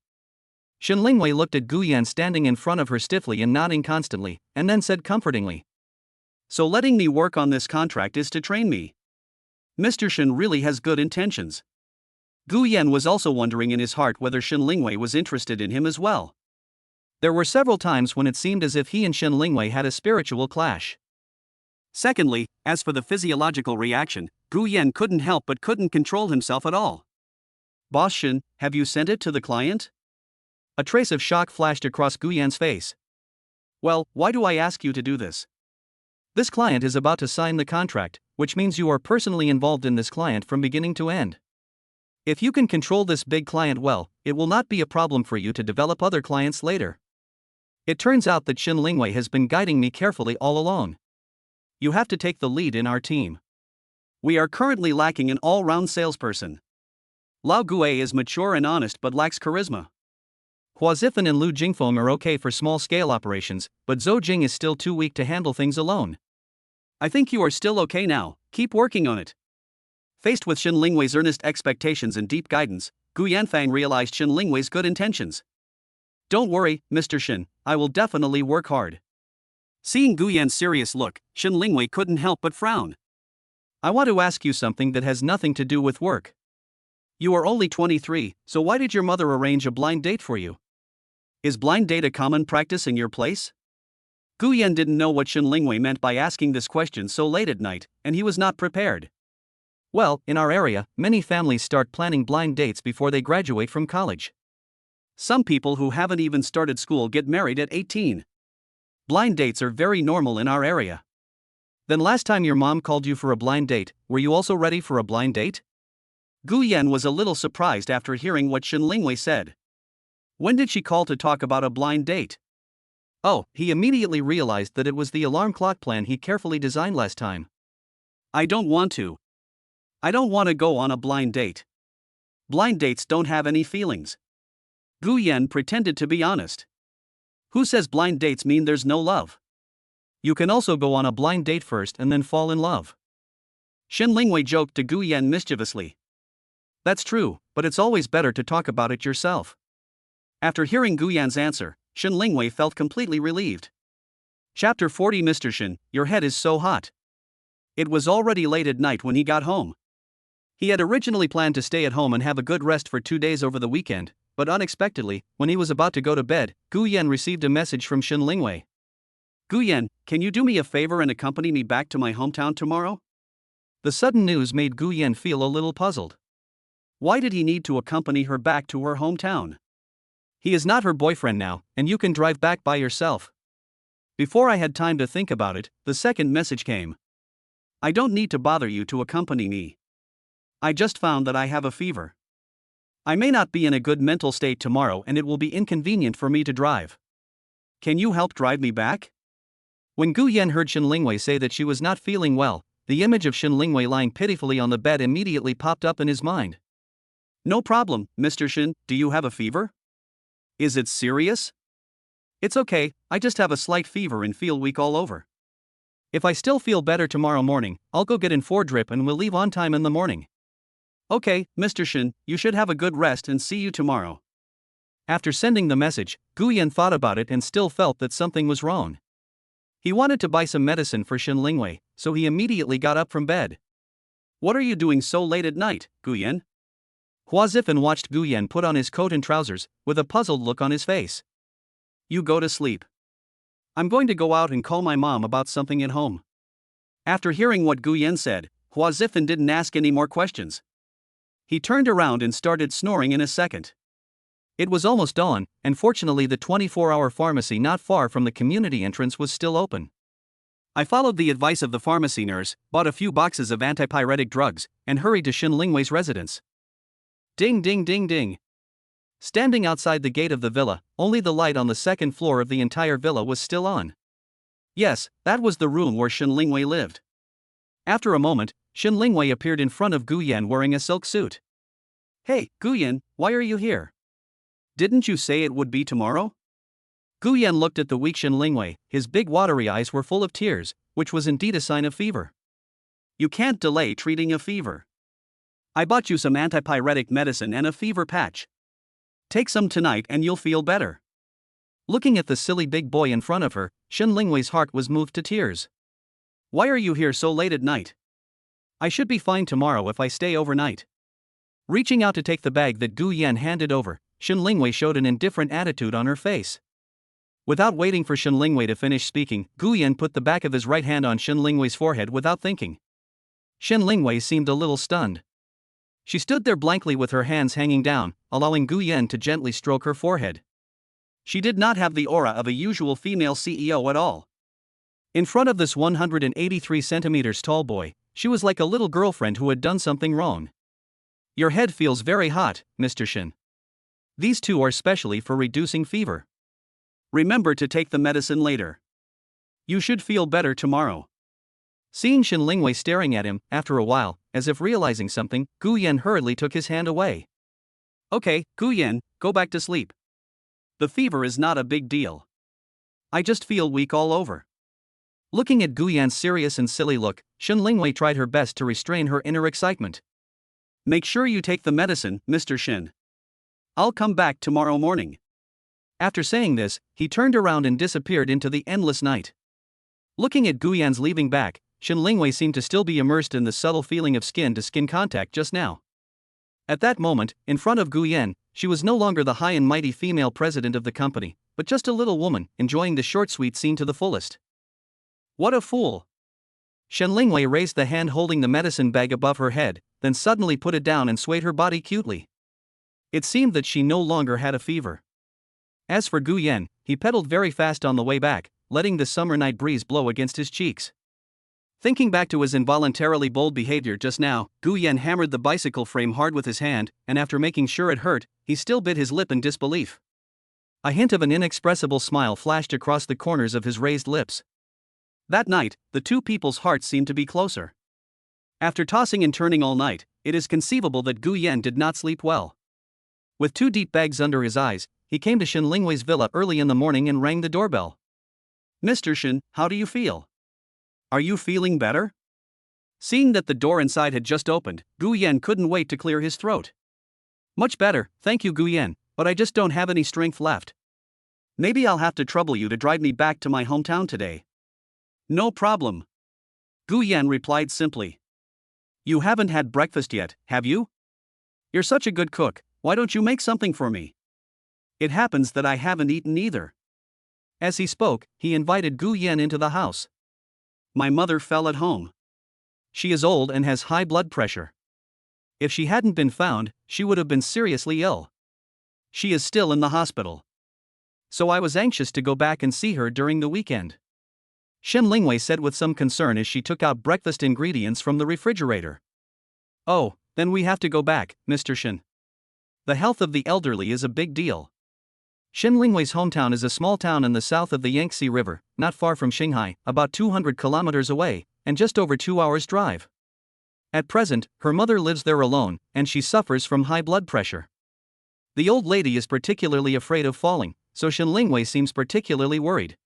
Shen Lingwei looked at Gu Yan standing in front of her stiffly and nodding constantly, and then said comfortingly. So letting me work on this contract is to train me. Mr. Shen really has good intentions. Gu Yan was also wondering in his heart whether Shen Lingwei was interested in him as well. There were several times when it seemed as if he and Shen Lingwei had a spiritual clash. Secondly, as for the physiological reaction, Gu Yan couldn't help but couldn't control himself at all. Boss Shen, have you sent it to the client? A trace of shock flashed across Gu Yan's face. Well, why do I ask you to do this? This client is about to sign the contract, which means you are personally involved in this client from beginning to end. If you can control this big client well, it will not be a problem for you to develop other clients later. It turns out that Shen Lingwei has been guiding me carefully all along. You have to take the lead in our team. We are currently lacking an all-round salesperson. Lao Gue is mature and honest but lacks charisma. Hua Zifan and Lu Jingfeng are okay for small-scale operations, but Zhou Jing is still too weak to handle things alone. I think you are still okay now, keep working on it. Faced with Shen Lingwei's earnest expectations and deep guidance, Gu Yanfang realized Shen Lingwei's good intentions. Don't worry, Mr. Shen, I will definitely work hard. Seeing Gu Yan's serious look, Shen Lingwei couldn't help but frown. I want to ask you something that has nothing to do with work. You are only 23, so why did your mother arrange a blind date for you? Is blind date a common practice in your place? Gu Yan didn't know what Shen Lingwei meant by asking this question so late at night, and he was not prepared. Well, in our area, many families start planning blind dates before they graduate from college. Some people who haven't even started school get married at 18. Blind dates are very normal in our area. Then last time your mom called you for a blind date, were you also ready for a blind date? Gu Yan was a little surprised after hearing what Shen Lingwei said. When did she call to talk about a blind date? Oh, he immediately realized that it was the alarm clock plan he carefully designed last time. I don't want to. I don't want to go on a blind date. Blind dates don't have any feelings. Gu Yan pretended to be honest. Who says blind dates mean there's no love? You can also go on a blind date first and then fall in love. Shen Lingwei joked to Gu Yan mischievously. That's true, but it's always better to talk about it yourself. After hearing Gu Yan's answer, Shen Lingwei felt completely relieved. Chapter 40 Mr. Shen, your head is so hot. It was already late at night when he got home. He had originally planned to stay at home and have a good rest for 2 days over the weekend, but unexpectedly, when he was about to go to bed, Guyan received a message from Shin Lingwei. Guyan, can you do me a favor and accompany me back to my hometown tomorrow? The sudden news made Guyan feel a little puzzled. Why did he need to accompany her back to her hometown? He is not her boyfriend now, and you can drive back by yourself. Before I had time to think about it, the second message came. I don't need to bother you to accompany me. I just found that I have a fever. I may not be in a good mental state tomorrow and it will be inconvenient for me to drive. Can you help drive me back? When Guyan heard Shin Lingwei say that she was not feeling well, the image of Shin Lingwei lying pitifully on the bed immediately popped up in his mind. No problem, Mr. Shin, do you have a fever? Is it serious? It's okay, I just have a slight fever and feel weak all over. If I still feel better tomorrow morning, I'll go get in for drip and we'll leave on time in the morning. Okay, Mr. Shin, you should have a good rest and see you tomorrow. After sending the message, Guyan thought about it and still felt that something was wrong. He wanted to buy some medicine for Shin Lingwei, so he immediately got up from bed. What are you doing so late at night, Guyan? Hua Zifan watched Guyan put on his coat and trousers, with a puzzled look on his face. You go to sleep. I'm going to go out and call my mom about something at home. After hearing what Guyan said, Hua Zifan didn't ask any more questions. He turned around and started snoring in a second. It was almost dawn, and fortunately the 24-hour pharmacy not far from the community entrance was still open. I followed the advice of the pharmacy nurse, bought a few boxes of antipyretic drugs, and hurried to Shin Lingwei's residence. Ding ding ding ding. Standing outside the gate of the villa, only the light on the second floor of the entire villa was still on. Yes, that was the room where Shin Lingwei lived. After a moment, Shin Lingwei appeared in front of Guyan wearing a silk suit. Hey, Guyan, why are you here? Didn't you say it would be tomorrow? Guyan looked at the weak Shin Lingwei, his big watery eyes were full of tears, which was indeed a sign of fever. You can't delay treating a fever. I bought you some antipyretic medicine and a fever patch. Take some tonight and you'll feel better. Looking at the silly big boy in front of her, Shin Lingwei's heart was moved to tears. Why are you here so late at night? I should be fine tomorrow if I stay overnight. Reaching out to take the bag that Guyan handed over, Shin Lingwei showed an indifferent attitude on her face. Without waiting for Shin Lingwei to finish speaking, Guyan put the back of his right hand on Shin Lingwei's forehead without thinking. Shin Lingwei seemed a little stunned. She stood there blankly with her hands hanging down, allowing Guyan to gently stroke her forehead. She did not have the aura of a usual female CEO at all. In front of this 183 centimeters tall boy, she was like a little girlfriend who had done something wrong. Your head feels very hot, Mr. Shin. These two are specially for reducing fever. Remember to take the medicine later. You should feel better tomorrow. Seeing Shin Lingwei staring at him, after a while, as if realizing something, Guyan hurriedly took his hand away. Okay, Guyan, go back to sleep. The fever is not a big deal. I just feel weak all over. Looking at Guyan's serious and silly look, Shin Lingwei tried her best to restrain her inner excitement. Make sure you take the medicine, Mr. Shin. I'll come back tomorrow morning. After saying this, he turned around and disappeared into the endless night. Looking at Guyan's leaving back, Shin Lingwei seemed to still be immersed in the subtle feeling of skin-to-skin contact just now. At that moment, in front of Guyan, she was no longer the high and mighty female president of the company, but just a little woman, enjoying the short sweet scene to the fullest. What a fool! Shin Lingwei raised the hand holding the medicine bag above her head, then suddenly put it down and swayed her body cutely. It seemed that she no longer had a fever. As for Guyan, he pedaled very fast on the way back, letting the summer night breeze blow against his cheeks. Thinking back to his involuntarily bold behavior just now, Guyan hammered the bicycle frame hard with his hand, and after making sure it hurt, he still bit his lip in disbelief. A hint of an inexpressible smile flashed across the corners of his raised lips. That night, the two people's hearts seemed to be closer. After tossing and turning all night, it is conceivable that Guyan did not sleep well. With 2 deep bags under his eyes, he came to Shin Lingwei's villa early in the morning and rang the doorbell. Mr. Shin, how do you feel? Are you feeling better? Seeing that the door inside had just opened, Guyan couldn't wait to clear his throat. Much better, thank you Guyan, but I just don't have any strength left. Maybe I'll have to trouble you to drive me back to my hometown today. No problem. Guyan replied simply. You haven't had breakfast yet, have you? You're such a good cook, why don't you make something for me? It happens that I haven't eaten either. As he spoke, he invited Gu Yan into the house. My mother fell at home. She is old and has high blood pressure. If she hadn't been found, she would have been seriously ill. She is still in the hospital. So I was anxious to go back and see her during the weekend. Shen Lingwei said with some concern as she took out breakfast ingredients from the refrigerator. Oh, then we have to go back, Mr. Shen. The health of the elderly is a big deal. Shen Lingwei's hometown is a small town in the south of the Yangtze River, not far from Shanghai, about 200 kilometers away, and just over 2 hours' drive. At present, her mother lives there alone, and she suffers from high blood pressure. The old lady is particularly afraid of falling, so Shen Lingwei seems particularly worried.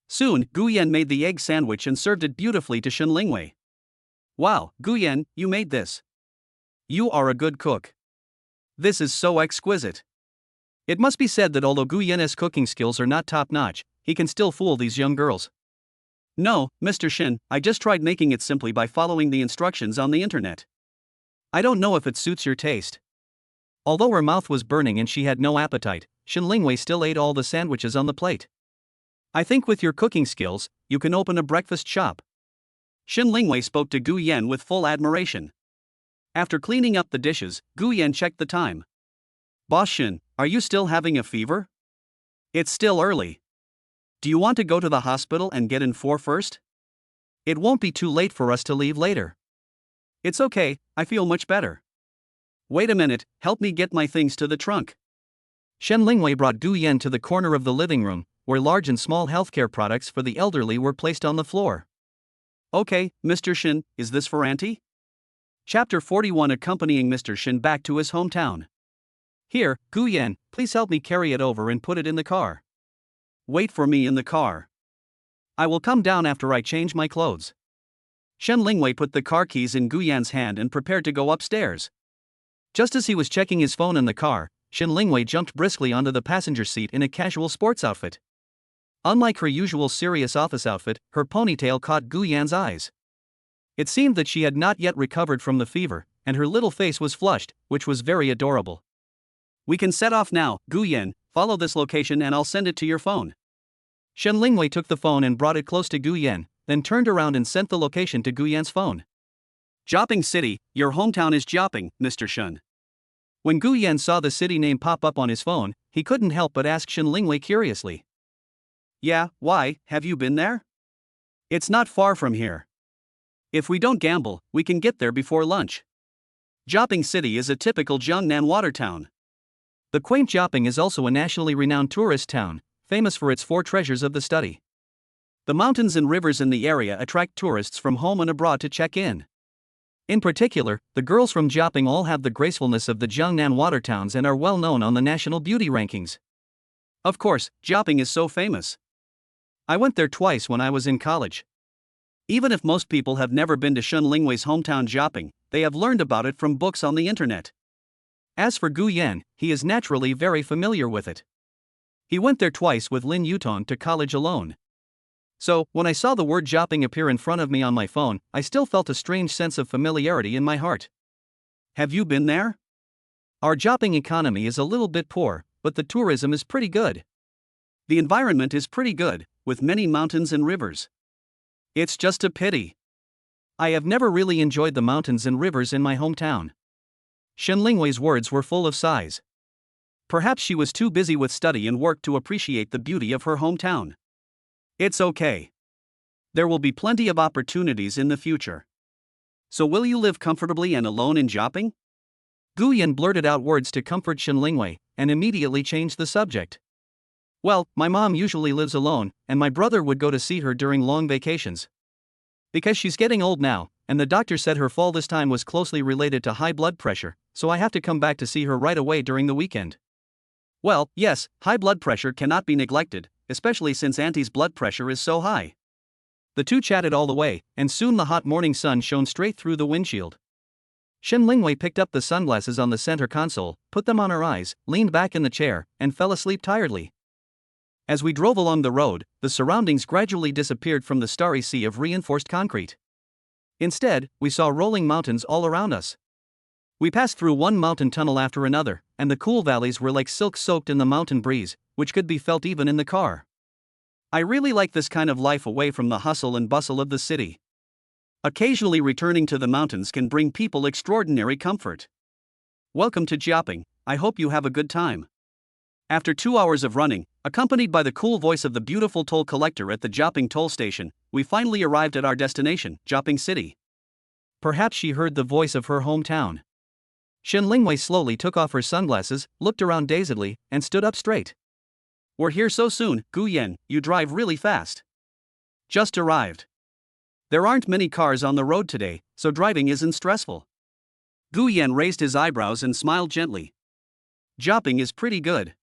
Soon, Gu Yan made the egg sandwich and served it beautifully to Shen Lingwei. Wow, Gu Yan, you made this. You are a good cook. This is so exquisite. It must be said that although Gu Yan's cooking skills are not top-notch, he can still fool these young girls. No, Mr. Shen, I just tried making it simply by following the instructions on the internet. I don't know if it suits your taste. Although her mouth was burning and she had no appetite, Shen Lingwei still ate all the sandwiches on the plate. I think with your cooking skills, you can open a breakfast shop. Shen Lingwei spoke to Gu Yan with full admiration. After cleaning up the dishes, Gu Yan checked the time. Boss Shen, are you still having a fever? It's still early. Do you want to go to the hospital and get in first? It won't be too late for us to leave later. It's okay, I feel much better. Wait a minute, help me get my things to the trunk. Shen Lingwei brought Gu Yan to the corner of the living room, where large and small healthcare products for the elderly were placed on the floor. Okay, Mr. Shen, is this for Auntie? Chapter 41 accompanying Mr. Shen back to his hometown. Here, Gu Yan, please help me carry it over and put it in the car. Wait for me in the car. I will come down after I change my clothes. Shen Lingwei put the car keys in Gu Yan's hand and prepared to go upstairs. Just as he was checking his phone in the car, Shen Lingwei jumped briskly onto the passenger seat in a casual sports outfit. Unlike her usual serious office outfit, her ponytail caught Gu Yan's eyes. It seemed that she had not yet recovered from the fever, and her little face was flushed, which was very adorable. We can set off now, Gu Yan, follow this location and I'll send it to your phone. Shen Lingwei took the phone and brought it close to Gu Yan, then turned around and sent the location to Gu Yan's phone. Jiaping City, your hometown is Jiaping, Mr. Shen. When Gu Yan saw the city name pop up on his phone, he couldn't help but ask Shen Lingwei curiously. Yeah, why, have you been there? It's not far from here. If we don't gamble, we can get there before lunch. Jiaping City is a typical Jiangnan water town. The quaint Jiaping is also a nationally renowned tourist town, famous for its 4 treasures of the study. The mountains and rivers in the area attract tourists from home and abroad to check in. In particular, the girls from Jiaping all have the gracefulness of the Jiangnan water towns and are well known on the national beauty rankings. Of course, Jiaping is so famous. I went there twice when I was in college. Even if most people have never been to Shen Lingwei's hometown Jiaping, they have learned about it from books on the internet. As for Gu Yan, he is naturally very familiar with it. He went there twice with Lin Yutong to college alone. So, when I saw the word Jiaping appear in front of me on my phone, I still felt a strange sense of familiarity in my heart. Have you been there? Our Jiaping economy is a little bit poor, but the tourism is pretty good. The environment is pretty good, with many mountains and rivers. It's just a pity. I have never really enjoyed the mountains and rivers in my hometown. Shen Lingwei's words were full of sighs. Perhaps she was too busy with study and work to appreciate the beauty of her hometown. It's okay. There will be plenty of opportunities in the future. So will you live comfortably and alone in Jiaping? Gu Yan blurted out words to comfort Shen Lingwei, and immediately changed the subject. Well, my mom usually lives alone, and my brother would go to see her during long vacations. Because she's getting old now, and the doctor said her fall this time was closely related to high blood pressure, so I have to come back to see her right away during the weekend. Well, yes, high blood pressure cannot be neglected, especially since Auntie's blood pressure is so high. The two chatted all the way, and soon the hot morning sun shone straight through the windshield. Shen Lingwei picked up the sunglasses on the center console, put them on her eyes, leaned back in the chair, and fell asleep tiredly. As we drove along the road, the surroundings gradually disappeared from the starry sea of reinforced concrete. Instead, we saw rolling mountains all around us. We passed through one mountain tunnel after another, and the cool valleys were like silk soaked in the mountain breeze, which could be felt even in the car. I really like this kind of life away from the hustle and bustle of the city. Occasionally returning to the mountains can bring people extraordinary comfort. Welcome to Deepening. I hope you have a good time. After 2 hours of running, accompanied by the cool voice of the beautiful toll collector at the Deepening toll station, we finally arrived at our destination, Deepening City. Perhaps she heard the voice of her hometown. Shenlingwei slowly took off her sunglasses, looked around dazedly, and stood up straight. We're here so soon, Guyan, you drive really fast. Just arrived. There aren't many cars on the road today, so driving isn't stressful. Guyan raised his eyebrows and smiled gently. Deepening is pretty good.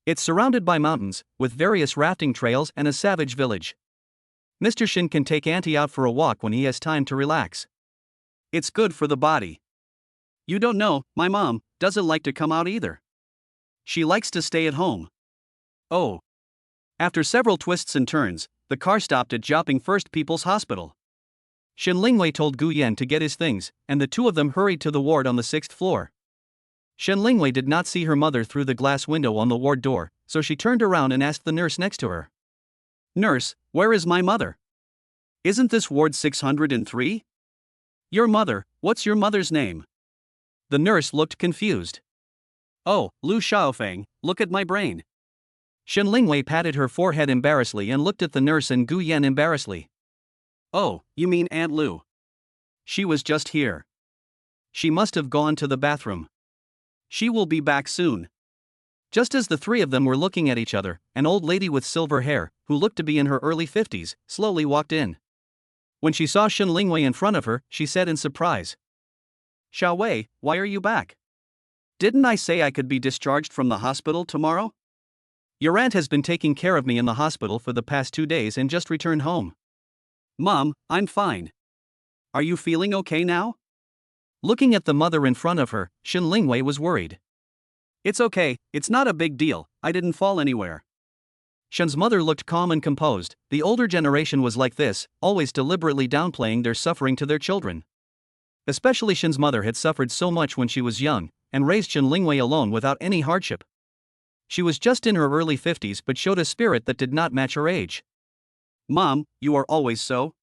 It's surrounded by mountains, with various rafting trails and a savage village. Mr. Shin can take Auntie out for a walk when he has time to relax. It's good for the body. You don't know, my mom doesn't like to come out either. She likes to stay at home. Oh. After several twists and turns, the car stopped at Deepening First People's Hospital. Shenlingwei told Guyan to get his things, and the two of them hurried to the ward on the 6th floor. Shenlingwei did not see her mother through the glass window on the ward door, so she turned around and asked the nurse next to her. Nurse, where is my mother? Isn't this ward 603? Your mother, what's your mother's name? The nurse looked confused. Oh, Lu Xiaofeng, look at my brain. Shenlingwei patted her forehead embarrassedly and looked at the nurse and Guyan embarrassedly. Oh, you mean Aunt Lu? She was just here. She must have gone to the bathroom. She will be back soon. Just as the three of them were looking at each other, an old lady with silver hair, who looked to be in her early 50s, slowly walked in. When she saw Shenlingwei in front of her, she said in surprise. Xiaowei, why are you back? Didn't I say I could be discharged from the hospital tomorrow? Your aunt has been taking care of me in the hospital for the past 2 days and just returned home. Mom, I'm fine. Are you feeling okay now? Looking at the mother in front of her, Shenlingwei was worried. It's okay, it's not a big deal, I didn't fall anywhere. Shen's mother looked calm and composed. The older generation was like this, always deliberately downplaying their suffering to their children. Especially Shen's mother had suffered so much when she was young, and raised Shenlingwei alone without any hardship. She was just in her early 50s but showed a spirit that did not match her age. Mom, you are always so.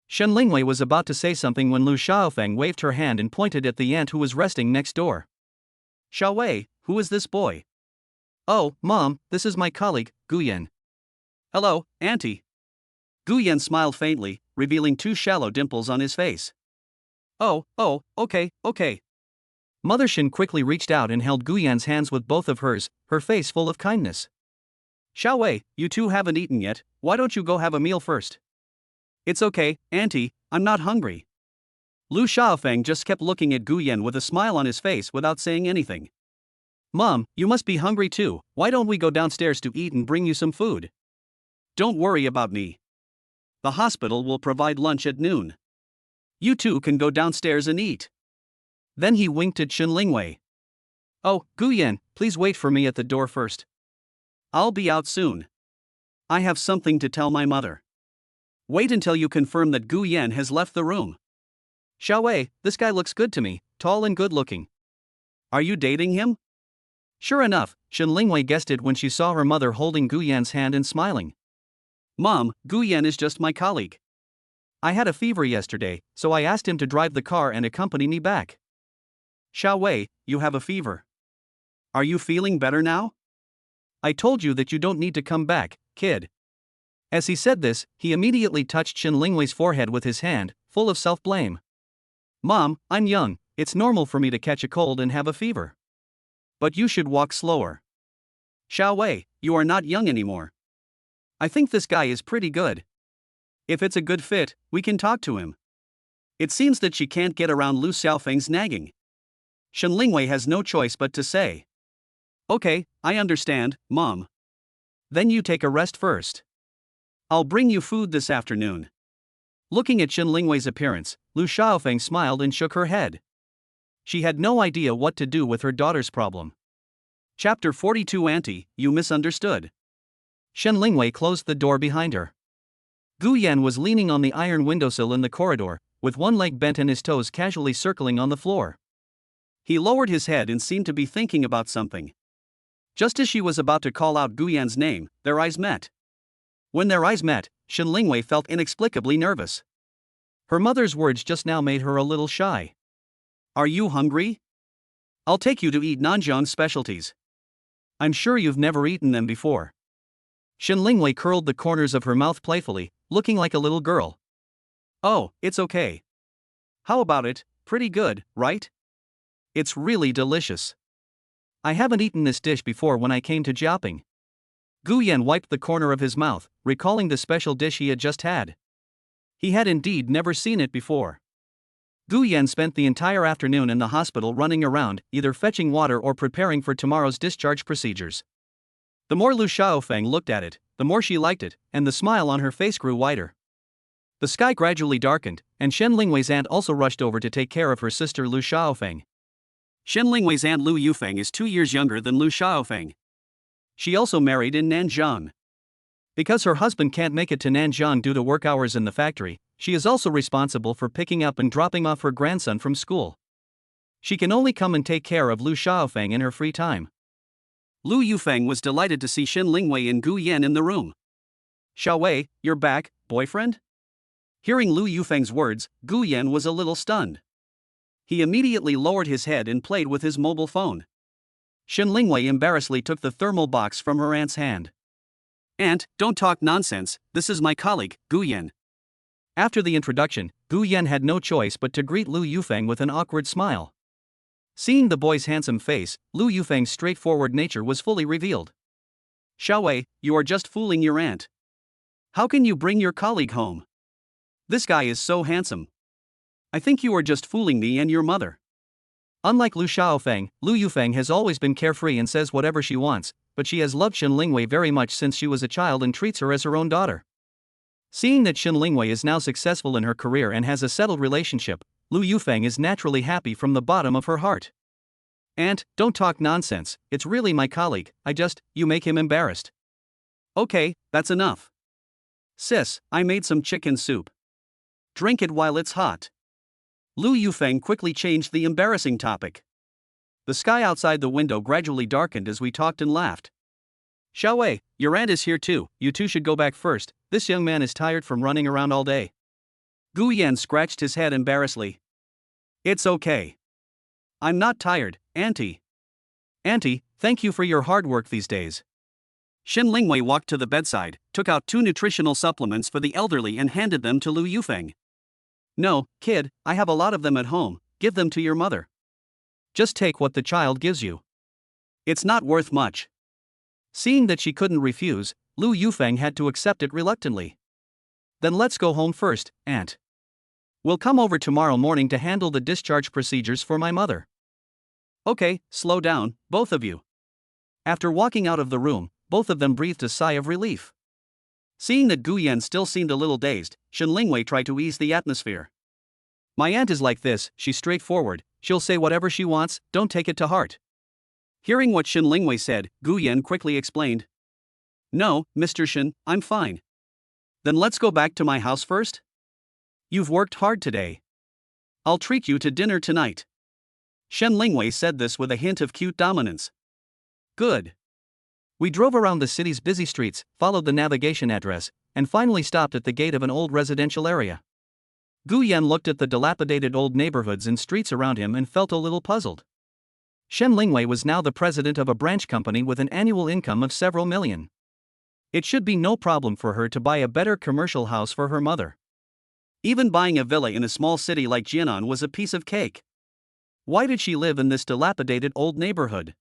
Shenlingwei was about to say something when Lu Xiaofeng waved her hand and pointed at the aunt who was resting next door. Xiaowei, who is this boy? Oh, Mom, this is my colleague, Guyan. Hello, Auntie. Guyan smiled faintly, revealing 2 shallow dimples on his face. Oh, okay. Mother Shin quickly reached out and held Guyan's hands with both of hers, her face full of kindness. Xiaowei, you two haven't eaten yet, why don't you go have a meal first? It's okay, Auntie, I'm not hungry. Lu Xiaofeng just kept looking at Guyan with a smile on his face without saying anything. Mom, you must be hungry too, why don't we go downstairs to eat and bring you some food? Don't worry about me. The hospital will provide lunch at noon. You two can go downstairs and eat. Then he winked at Shenlingwei. Oh, Guyan, please wait for me at the door first. I'll be out soon. I have something to tell my mother. Wait until you confirm that Guyan has left the room. Xiaowei, this guy looks good to me, tall and good looking. Are you dating him? Sure enough, Shenlingwei guessed it when she saw her mother holding Guyan's hand and smiling. Mom, Guyan is just my colleague. I had a fever yesterday, so I asked him to drive the car and accompany me back. Xiaowei, you have a fever. Are you feeling better now? I told you that you don't need to come back, kid. As he said this, he immediately touched Shenlingwei's forehead with his hand, full of self-blame. Mom, I'm young, it's normal for me to catch a cold and have a fever. But you should walk slower. Xiaowei, you are not young anymore. I think this guy is pretty good. If it's a good fit, we can talk to him. It seems that she can't get around Lu Xiaofeng's nagging. Shenlingwei has no choice but to say. Okay, I understand, Mom. Then you take a rest first. I'll bring you food this afternoon. Looking at Shenlingwei's appearance, Lu Xiaofeng smiled and shook her head. She had no idea what to do with her daughter's problem. Chapter 42 Auntie, you misunderstood. Shenlingwei closed the door behind her. Guyan was leaning on the iron windowsill in the corridor, with one leg bent and his toes casually circling on the floor. He lowered his head and seemed to be thinking about something. Just as she was about to call out Guyan's name, their eyes met. When their eyes met, Shen Lingwei felt inexplicably nervous. Her mother's words just now made her a little shy. Are you hungry? I'll take you to eat Nanjiang's specialties. I'm sure you've never eaten them before. Shen Lingwei curled the corners of her mouth playfully, looking like a little girl. Oh, it's okay. How about it? Pretty good, right? It's really delicious. I haven't eaten this dish before when I came to Jiaping. Guyan wiped the corner of his mouth, recalling the special dish he had just had. He had indeed never seen it before. Guyan spent the entire afternoon in the hospital running around, either fetching water or preparing for tomorrow's discharge procedures. The more Lu Xiaofeng looked at it, the more she liked it, and the smile on her face grew wider. The sky gradually darkened, and Shen Lingwei's aunt also rushed over to take care of her sister Lu Xiaofeng. Shen Lingwei's aunt Lu Yufeng is 2 years younger than Lu Xiaofeng. She also married in Nanjiang. Because her husband can't make it to Nanjiang due to work hours in the factory, she is also responsible for picking up and dropping off her grandson from school. She can only come and take care of Lu Xiaofeng in her free time. Lu Yufeng was delighted to see Shen Lingwei and Gu Yan in the room. Xiaowei, you're back, boyfriend? Hearing Lu Yufeng's words, Gu Yan was a little stunned. He immediately lowered his head and played with his mobile phone. Shen Lingwei embarrassedly took the thermal box from her aunt's hand. Aunt, don't talk nonsense, this is my colleague, Gu Yan. After the introduction, Gu Yan had no choice but to greet Lu Yufeng with an awkward smile. Seeing the boy's handsome face, Lu Yufeng's straightforward nature was fully revealed. Xiaowei, you are just fooling your aunt. How can you bring your colleague home? This guy is so handsome. I think you are just fooling me and your mother. Unlike Lu Xiaofeng, Lu Yufeng has always been carefree and says whatever she wants, but she has loved Shen Lingwei very much since she was a child and treats her as her own daughter. Seeing that Shen Lingwei is now successful in her career and has a settled relationship, Lu Yufeng is naturally happy from the bottom of her heart. Aunt, don't talk nonsense, it's really my colleague, you make him embarrassed. Okay, that's enough. Sis, I made some chicken soup. Drink it while it's hot. Lu Yufeng quickly changed the embarrassing topic. The sky outside the window gradually darkened as we talked and laughed. Xiaowei, your aunt is here too, you two should go back first, this young man is tired from running around all day. Gu Yan scratched his head embarrassedly. It's okay. I'm not tired, Auntie. Auntie, thank you for your hard work these days. Shen Lingwei walked to the bedside, took out 2 nutritional supplements for the elderly and handed them to Lu Yufeng. No, kid, I have a lot of them at home, give them to your mother. Just take what the child gives you. It's not worth much. Seeing that she couldn't refuse, Lu Yufeng had to accept it reluctantly. Then let's go home first, Aunt. We'll come over tomorrow morning to handle the discharge procedures for my mother. Okay, slow down, both of you. After walking out of the room, both of them breathed a sigh of relief. Seeing that Gu Yan still seemed a little dazed, Shen Lingwei tried to ease the atmosphere. My aunt is like this, she's straightforward, she'll say whatever she wants, don't take it to heart. Hearing what Shen Lingwei said, Gu Yan quickly explained. No, Mr. Shen, I'm fine. Then let's go back to my house first? You've worked hard today. I'll treat you to dinner tonight. Shen Lingwei said this with a hint of cute dominance. Good. We drove around the city's busy streets, followed the navigation address, and finally stopped at the gate of an old residential area. Gu Yan looked at the dilapidated old neighborhoods and streets around him and felt a little puzzled. Shen Lingwei was now the president of a branch company with an annual income of several million. It should be no problem for her to buy a better commercial house for her mother. Even buying a villa in a small city like Jianan was a piece of cake. Why did she live in this dilapidated old neighborhood?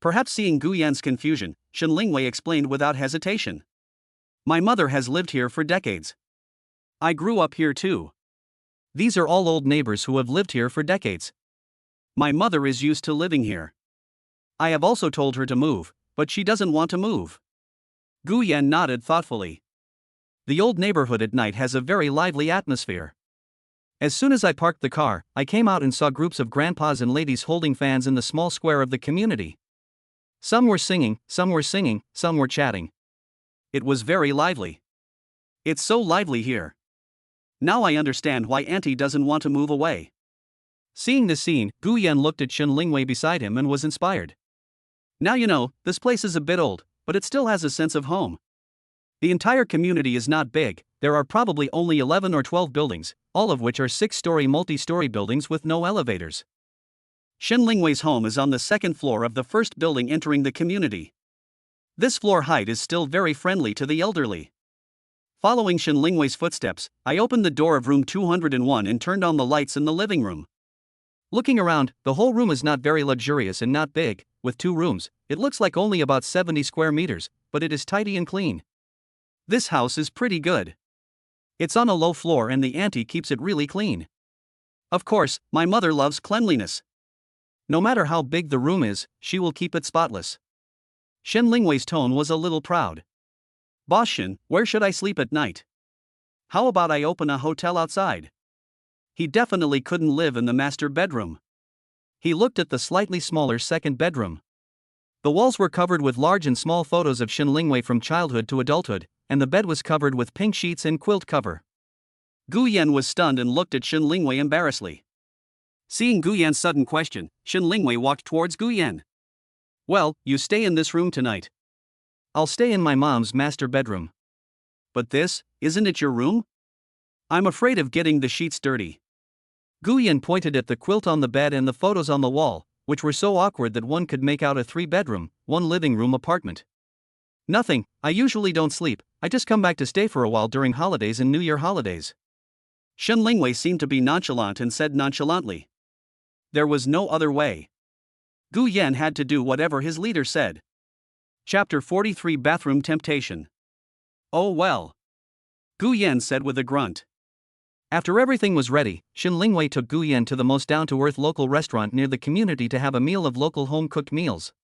Perhaps seeing Gu Yan's confusion, Shen Lingwei explained without hesitation. My mother has lived here for decades. I grew up here too. These are all old neighbors who have lived here for decades. My mother is used to living here. I have also told her to move, but she doesn't want to move. Gu Yan nodded thoughtfully. The old neighborhood at night has a very lively atmosphere. As soon as I parked the car, I came out and saw groups of grandpas and ladies holding fans in the small square of the community. Some were singing, some were chatting. It was very lively. It's so lively here. Now I understand why Auntie doesn't want to move away. Seeing the scene, Guyan looked at Shen Lingwei beside him and was inspired. Now you know, this place is a bit old, but it still has a sense of home. The entire community is not big, there are probably only 11 or 12 buildings, all of which are 6-story multi-story buildings with no elevators. Shen Lingwei's home is on the second floor of the first building entering the community. This floor height is still very friendly to the elderly. Following Shen Lingwei's footsteps, I opened the door of room 201 and turned on the lights in the living room. Looking around, the whole room is not very luxurious and not big, with 2 rooms, it looks like only about 70 square meters, but it is tidy and clean. This house is pretty good. It's on a low floor and the auntie keeps it really clean. Of course, my mother loves cleanliness. No matter how big the room is, she will keep it spotless. Shen Lingwei's tone was a little proud. Boss Shen, where should I sleep at night? How about I open a hotel outside? He definitely couldn't live in the master bedroom. He looked at the slightly smaller second bedroom. The walls were covered with large and small photos of Shen Lingwei from childhood to adulthood, and the bed was covered with pink sheets and quilt cover. Guyan was stunned and looked at Shen Lingwei embarrassedly. Seeing Guyan's sudden question, Shen Lingwei walked towards Guyan. Well, you stay in this room tonight. I'll stay in my mom's master bedroom. But this, isn't it your room? I'm afraid of getting the sheets dirty. Guyan pointed at the quilt on the bed and the photos on the wall, which were so awkward that one could make out a 3-bedroom, 1-living-room apartment. Nothing, I usually don't sleep, I just come back to stay for a while during holidays and New Year holidays. Shen Lingwei seemed to be nonchalant and said nonchalantly. There was no other way. Guyan had to do whatever his leader said. Chapter 43 Bathroom Temptation. Oh well. Guyan said with a grunt. After everything was ready, Shen Lingwei took Guyan to the most down-to-earth local restaurant near the community to have a meal of local home-cooked meals.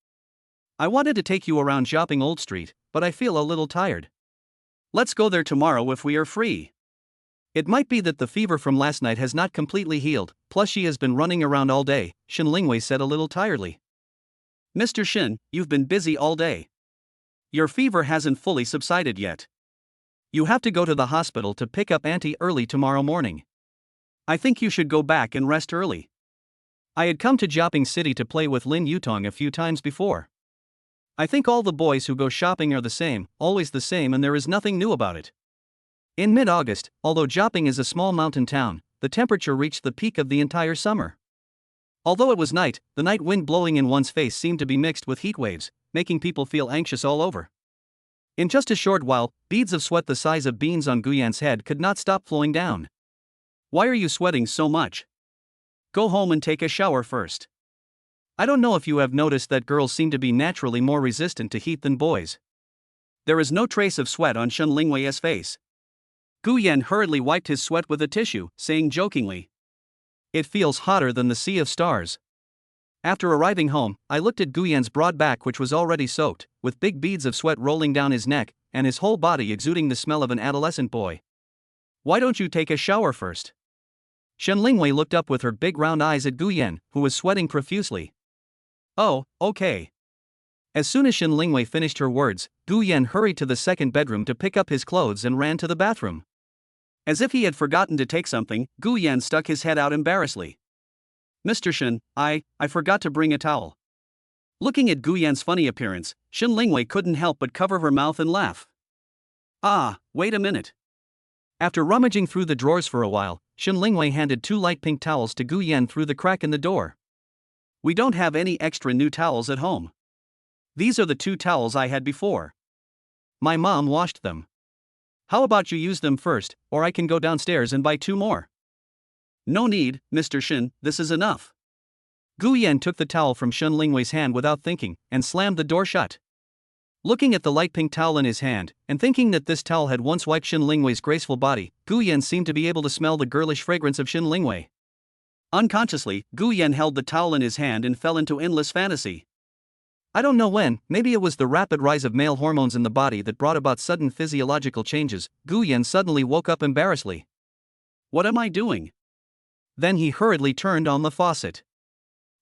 I wanted to take you around shopping Old Street, but I feel a little tired. Let's go there tomorrow if we are free. It might be that the fever from last night has not completely healed, plus she has been running around all day, Shen Lingwei said a little tiredly. Mr. Shen, you've been busy all day. Your fever hasn't fully subsided yet. You have to go to the hospital to pick up Auntie early tomorrow morning. I think you should go back and rest early. I had come to Jiaping City to play with Lin Yutong a few times before. I think all the boys who go shopping are the same, always the same, and there is nothing new about it. In mid-August, although Jiaping is a small mountain town, the temperature reached the peak of the entire summer. Although it was night, the night wind blowing in one's face seemed to be mixed with heat waves, making people feel anxious all over. In just a short while, beads of sweat the size of beans on Guyan's head could not stop flowing down. Why are you sweating so much? Go home and take a shower first. I don't know if you have noticed that girls seem to be naturally more resistant to heat than boys. There is no trace of sweat on Shen Lingwei's face. Guyan hurriedly wiped his sweat with a tissue, saying jokingly, "It feels hotter than the sea of stars." After arriving home, I looked at Guyan's broad back, which was already soaked, with big beads of sweat rolling down his neck, and his whole body exuding the smell of an adolescent boy. Why don't you take a shower first? Shen Lingwei looked up with her big round eyes at Guyan, who was sweating profusely. Oh, okay. As soon as Shen Lingwei finished her words, Guyan hurried to the second bedroom to pick up his clothes and ran to the bathroom. As if he had forgotten to take something, Guyan stuck his head out embarrassedly. Mr. Shen, I forgot to bring a towel. Looking at Guyan's funny appearance, Shen Lingwei couldn't help but cover her mouth and laugh. Ah, wait a minute. After rummaging through the drawers for a while, Shen Lingwei handed 2 light pink towels to Guyan through the crack in the door. We don't have any extra new towels at home. These are the 2 towels I had before. My mom washed them. How about you use them first, or I can go downstairs and buy 2 more. No need, Mr. Shen, this is enough. Guyan took the towel from Shen Lingwei's hand without thinking, and slammed the door shut. Looking at the light pink towel in his hand, and thinking that this towel had once wiped Shen Lingwei's graceful body, Guyan seemed to be able to smell the girlish fragrance of Shen Lingwei. Unconsciously, Guyan held the towel in his hand and fell into endless fantasy. I don't know when, maybe it was the rapid rise of male hormones in the body that brought about sudden physiological changes. Guyan suddenly woke up embarrassedly. What am I doing? Then he hurriedly turned on the faucet.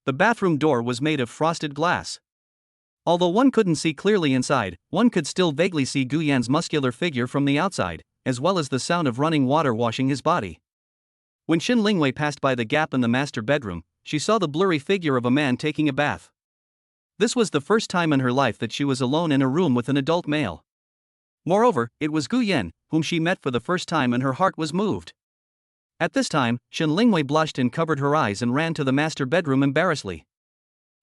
The bathroom door was made of frosted glass. Although one couldn't see clearly inside, one could still vaguely see Guyan's muscular figure from the outside, as well as the sound of running water washing his body. When Shin Lingwei passed by the gap in the master bedroom, she saw the blurry figure of a man taking a bath. This was the first time in her life that she was alone in a room with an adult male. Moreover, it was Gu Yan, whom she met for the first time, and her heart was moved. At this time, Shin Lingwei blushed and covered her eyes and ran to the master bedroom embarrassedly.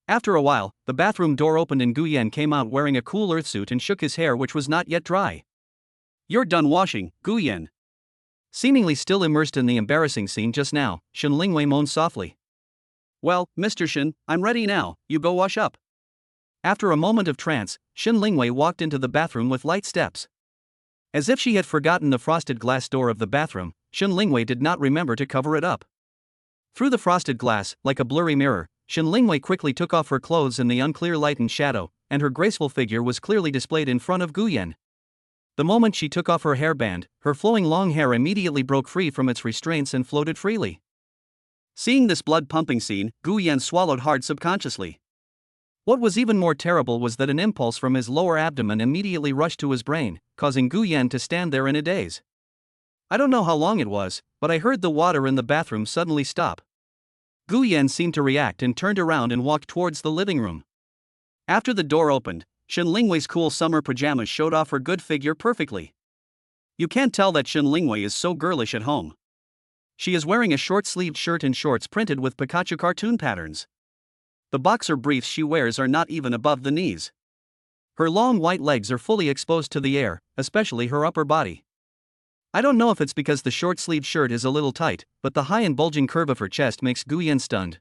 After a while, the bathroom door opened and Gu Yan came out wearing a cool earthsuit and shook his hair, which was not yet dry. "You're done washing, Gu Yan." Seemingly still immersed in the embarrassing scene just now, Shin Lingwei moaned softly. "Well, Mr. Shin, I'm ready now, you go wash up." After a moment of trance, Shin Lingwei walked into the bathroom with light steps. As if she had forgotten the frosted glass door of the bathroom, Shin Lingwei did not remember to cover it up. Through the frosted glass, like a blurry mirror, Shin Lingwei quickly took off her clothes in the unclear light and shadow, and her graceful figure was clearly displayed in front of Gu Yan. The moment she took off her hairband, her flowing long hair immediately broke free from its restraints and floated freely. Seeing this blood-pumping scene, Gu Yan swallowed hard subconsciously. What was even more terrible was that an impulse from his lower abdomen immediately rushed to his brain, causing Gu Yan to stand there in a daze. I don't know how long it was, but I heard the water in the bathroom suddenly stop. Gu Yan seemed to react and turned around and walked towards the living room. After the door opened, Shin Lingwei's cool summer pajamas showed off her good figure perfectly. You can't tell that Shin Lingwei is so girlish at home. She is wearing a short-sleeved shirt and shorts printed with Pikachu cartoon patterns. The boxer briefs she wears are not even above the knees. Her long white legs are fully exposed to the air, especially her upper body. I don't know if it's because the short-sleeved shirt is a little tight, but the high and bulging curve of her chest makes Gu Yan stunned.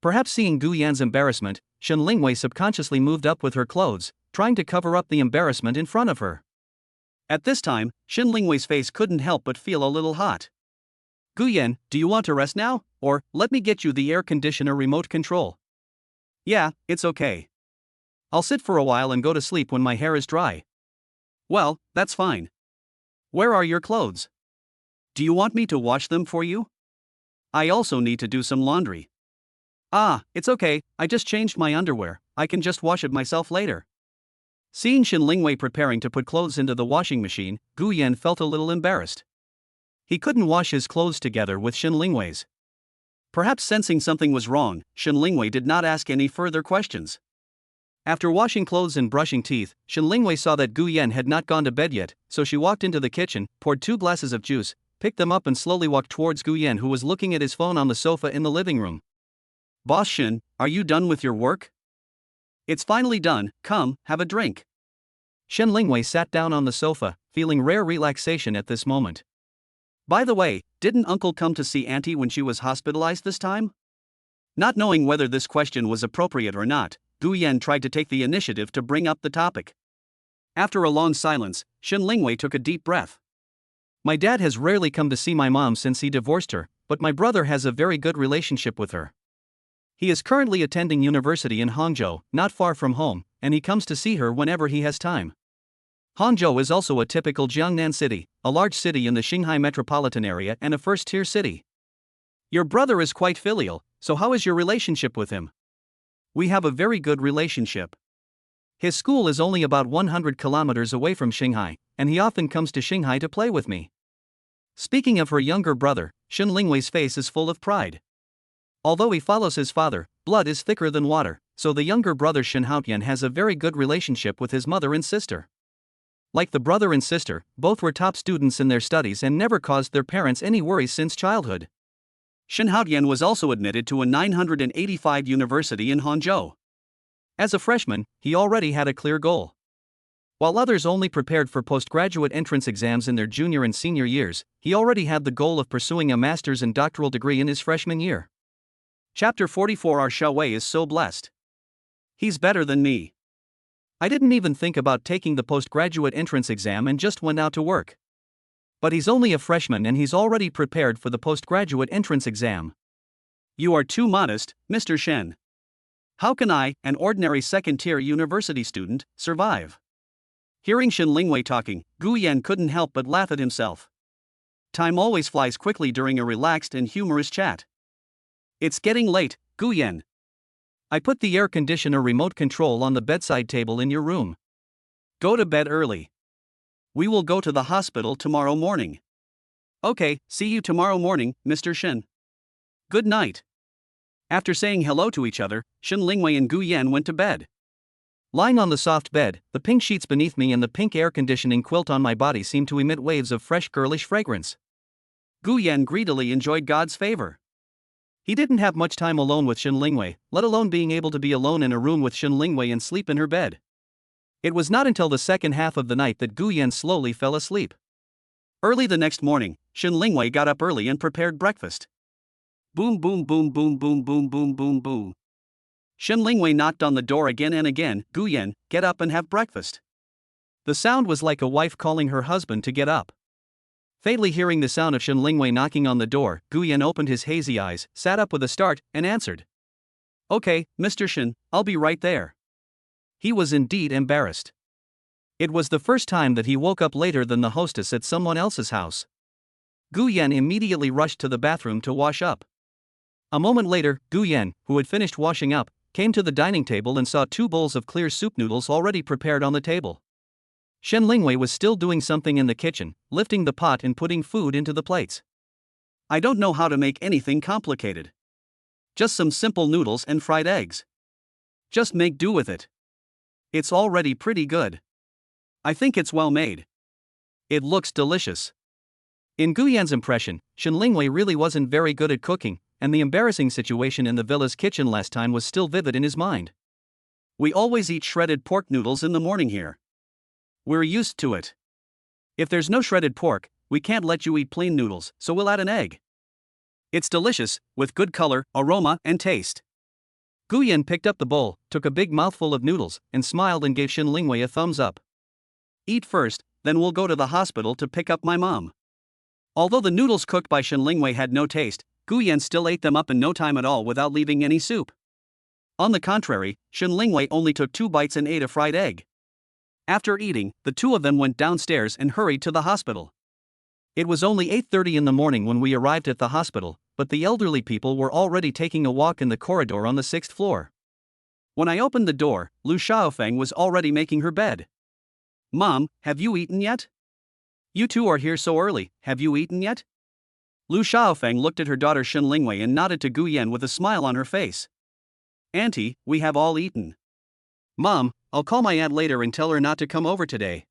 Perhaps seeing Gu Yan's embarrassment, Shin Lingwei subconsciously moved up with her clothes, trying to cover up the embarrassment in front of her. At this time, Shin Lingwei's face couldn't help but feel a little hot. "Gu Yan, do you want to rest now, or let me get you the air conditioner remote control?" "Yeah, it's okay. I'll sit for a while and go to sleep when my hair is dry." "Well, that's fine. Where are your clothes? Do you want me to wash them for you? I also need to do some laundry." "Ah, it's okay, I just changed my underwear, I can just wash it myself later." Seeing Shin Lingwei preparing to put clothes into the washing machine, Gu Yan felt a little embarrassed. He couldn't wash his clothes together with Shin Lingwei's. Perhaps sensing something was wrong, Shin Lingwei did not ask any further questions. After washing clothes and brushing teeth, Shin Lingwei saw that Gu Yan had not gone to bed yet, so she walked into the kitchen, poured 2 glasses of juice, picked them up and slowly walked towards Gu Yan, who was looking at his phone on the sofa in the living room. "Boss Shin, are you done with your work?" "It's finally done, come, have a drink." Shin Lingwei sat down on the sofa, feeling rare relaxation at this moment. "By the way, didn't Uncle come to see Auntie when she was hospitalized this time?" Not knowing whether this question was appropriate or not, Gu Yan tried to take the initiative to bring up the topic. After a long silence, Shin Lingwei took a deep breath. "My dad has rarely come to see my mom since he divorced her, but my brother has a very good relationship with her. He is currently attending university in Hangzhou, not far from home, and he comes to see her whenever he has time. Hangzhou is also a typical Jiangnan city, a large city in the Shanghai metropolitan area and a first-tier city. Your brother is quite filial, so how is your relationship with him?" "We have a very good relationship. His school is only about 100 kilometers away from Shanghai, and he often comes to Shanghai to play with me." Speaking of her younger brother, Shin Lingwei's face is full of pride. Although he follows his father, blood is thicker than water, so the younger brother Shin Haotian has a very good relationship with his mother and sister. Like the brother and sister, both were top students in their studies and never caused their parents any worries since childhood. Shin Haotian was also admitted to a 985 university in Hangzhou. As a freshman, he already had a clear goal. While others only prepared for postgraduate entrance exams in their junior and senior years, he already had the goal of pursuing a master's and doctoral degree in his freshman year. Chapter 44. Our Xiaowei is so blessed. He's better than me. I didn't even think about taking the postgraduate entrance exam and just went out to work. But he's only a freshman and he's already prepared for the postgraduate entrance exam. You are too modest, Mr. Shen. How can I, an ordinary second-tier university student, survive? Hearing Shin Lingwei talking, Gu Yan couldn't help but laugh at himself. Time always flies quickly during a relaxed and humorous chat. It's getting late, Gu Yan. I put the air conditioner remote control on the bedside table in your room. Go to bed early. We will go to the hospital tomorrow morning. Okay, see you tomorrow morning, Mr. Shen. Good night. After saying hello to each other, Shen Lingwei and Gu Yan went to bed. Lying on the soft bed, the pink sheets beneath me and the pink air conditioning quilt on my body seemed to emit waves of fresh girlish fragrance. Gu Yan greedily enjoyed God's favor. He didn't have much time alone with Shen Lingwei, let alone being able to be alone in a room with Shen Lingwei and sleep in her bed. It was not until the second half of the night that Gu Yan slowly fell asleep. Early the next morning, Shen Lingwei got up early and prepared breakfast. Boom boom boom boom boom boom boom boom boom. Shen Lingwei knocked on the door again and again. Gu Yan, get up and have breakfast. The sound was like a wife calling her husband to get up. Faintly hearing the sound of Shen Lingwei knocking on the door, Gu Yan opened his hazy eyes, sat up with a start, and answered. Okay, Mr. Shen, I'll be right there. He was indeed embarrassed. It was the first time that he woke up later than the hostess at someone else's house. Gu Yan immediately rushed to the bathroom to wash up. A moment later, Gu Yan, who had finished washing up, came to the dining table and saw 2 bowls of clear soup noodles already prepared on the table. Shen Lingwei was still doing something in the kitchen, lifting the pot and putting food into the plates. I don't know how to make anything complicated. Just some simple noodles and fried eggs. Just make do with it. It's already pretty good. I think it's well made. It looks delicious. In Gu Yan's impression, Shen Lingwei really wasn't very good at cooking, and the embarrassing situation in the villa's kitchen last time was still vivid in his mind. We always eat shredded pork noodles in the morning here. We're used to it. If there's no shredded pork, we can't let you eat plain noodles, so we'll add an egg. It's delicious, with good color, aroma, and taste. Gu Yan picked up the bowl, took a big mouthful of noodles, and smiled and gave Shen Lingwei a thumbs up. Eat first, then we'll go to the hospital to pick up my mom. Although the noodles cooked by Shen Lingwei had no taste, Gu Yan still ate them up in no time at all without leaving any soup. On the contrary, Shen Lingwei only took 2 bites and ate a fried egg. After eating, the 2 of them went downstairs and hurried to the hospital. It was only 8:30 in the morning when we arrived at the hospital, but the elderly people were already taking a walk in the corridor on the 6th floor. When I opened the door, Lu Xiaofeng was already making her bed. Mom, have you eaten yet? You two are here so early, have you eaten yet? Lu Xiaofeng looked at her daughter Shen Lingwei and nodded to Gu Yan with a smile on her face. Auntie, we have all eaten. Mom, I'll call my aunt later and tell her not to come over today.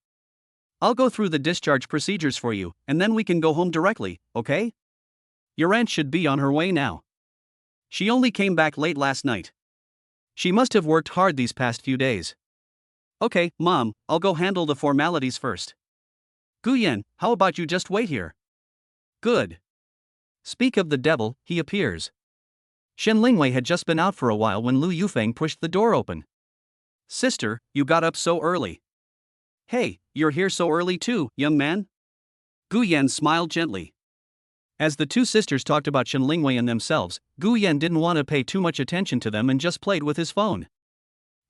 I'll go through the discharge procedures for you, and then we can go home directly, okay? Your aunt should be on her way now. She only came back late last night. She must have worked hard these past few days. Okay, Mom, I'll go handle the formalities first. Gu Yan, how about you just wait here? Good. Speak of the devil, he appears. Shen Lingwei had just been out for a while when Lu Yufeng pushed the door open. Sister, you got up so early. Hey, you're here so early too, young man? Gu Yan smiled gently. As the 2 sisters talked about Shen Lingwei and themselves, Gu Yan didn't want to pay too much attention to them and just played with his phone.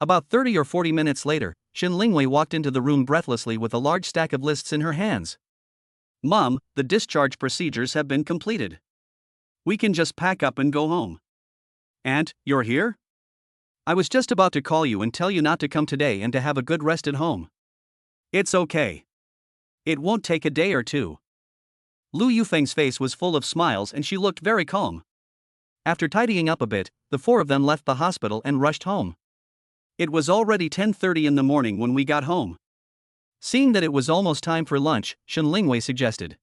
About 30 or 40 minutes later, Shen Lingwei walked into the room breathlessly with a large stack of lists in her hands. Mom, the discharge procedures have been completed. We can just pack up and go home. Aunt, you're here? I was just about to call you and tell you not to come today and to have a good rest at home. It's okay. It won't take a day or 2. Lu Yufeng's face was full of smiles and she looked very calm. After tidying up a bit, the 4 of them left the hospital and rushed home. It was already 10:30 in the morning when we got home. Seeing that it was almost time for lunch, Shen Lingwei suggested.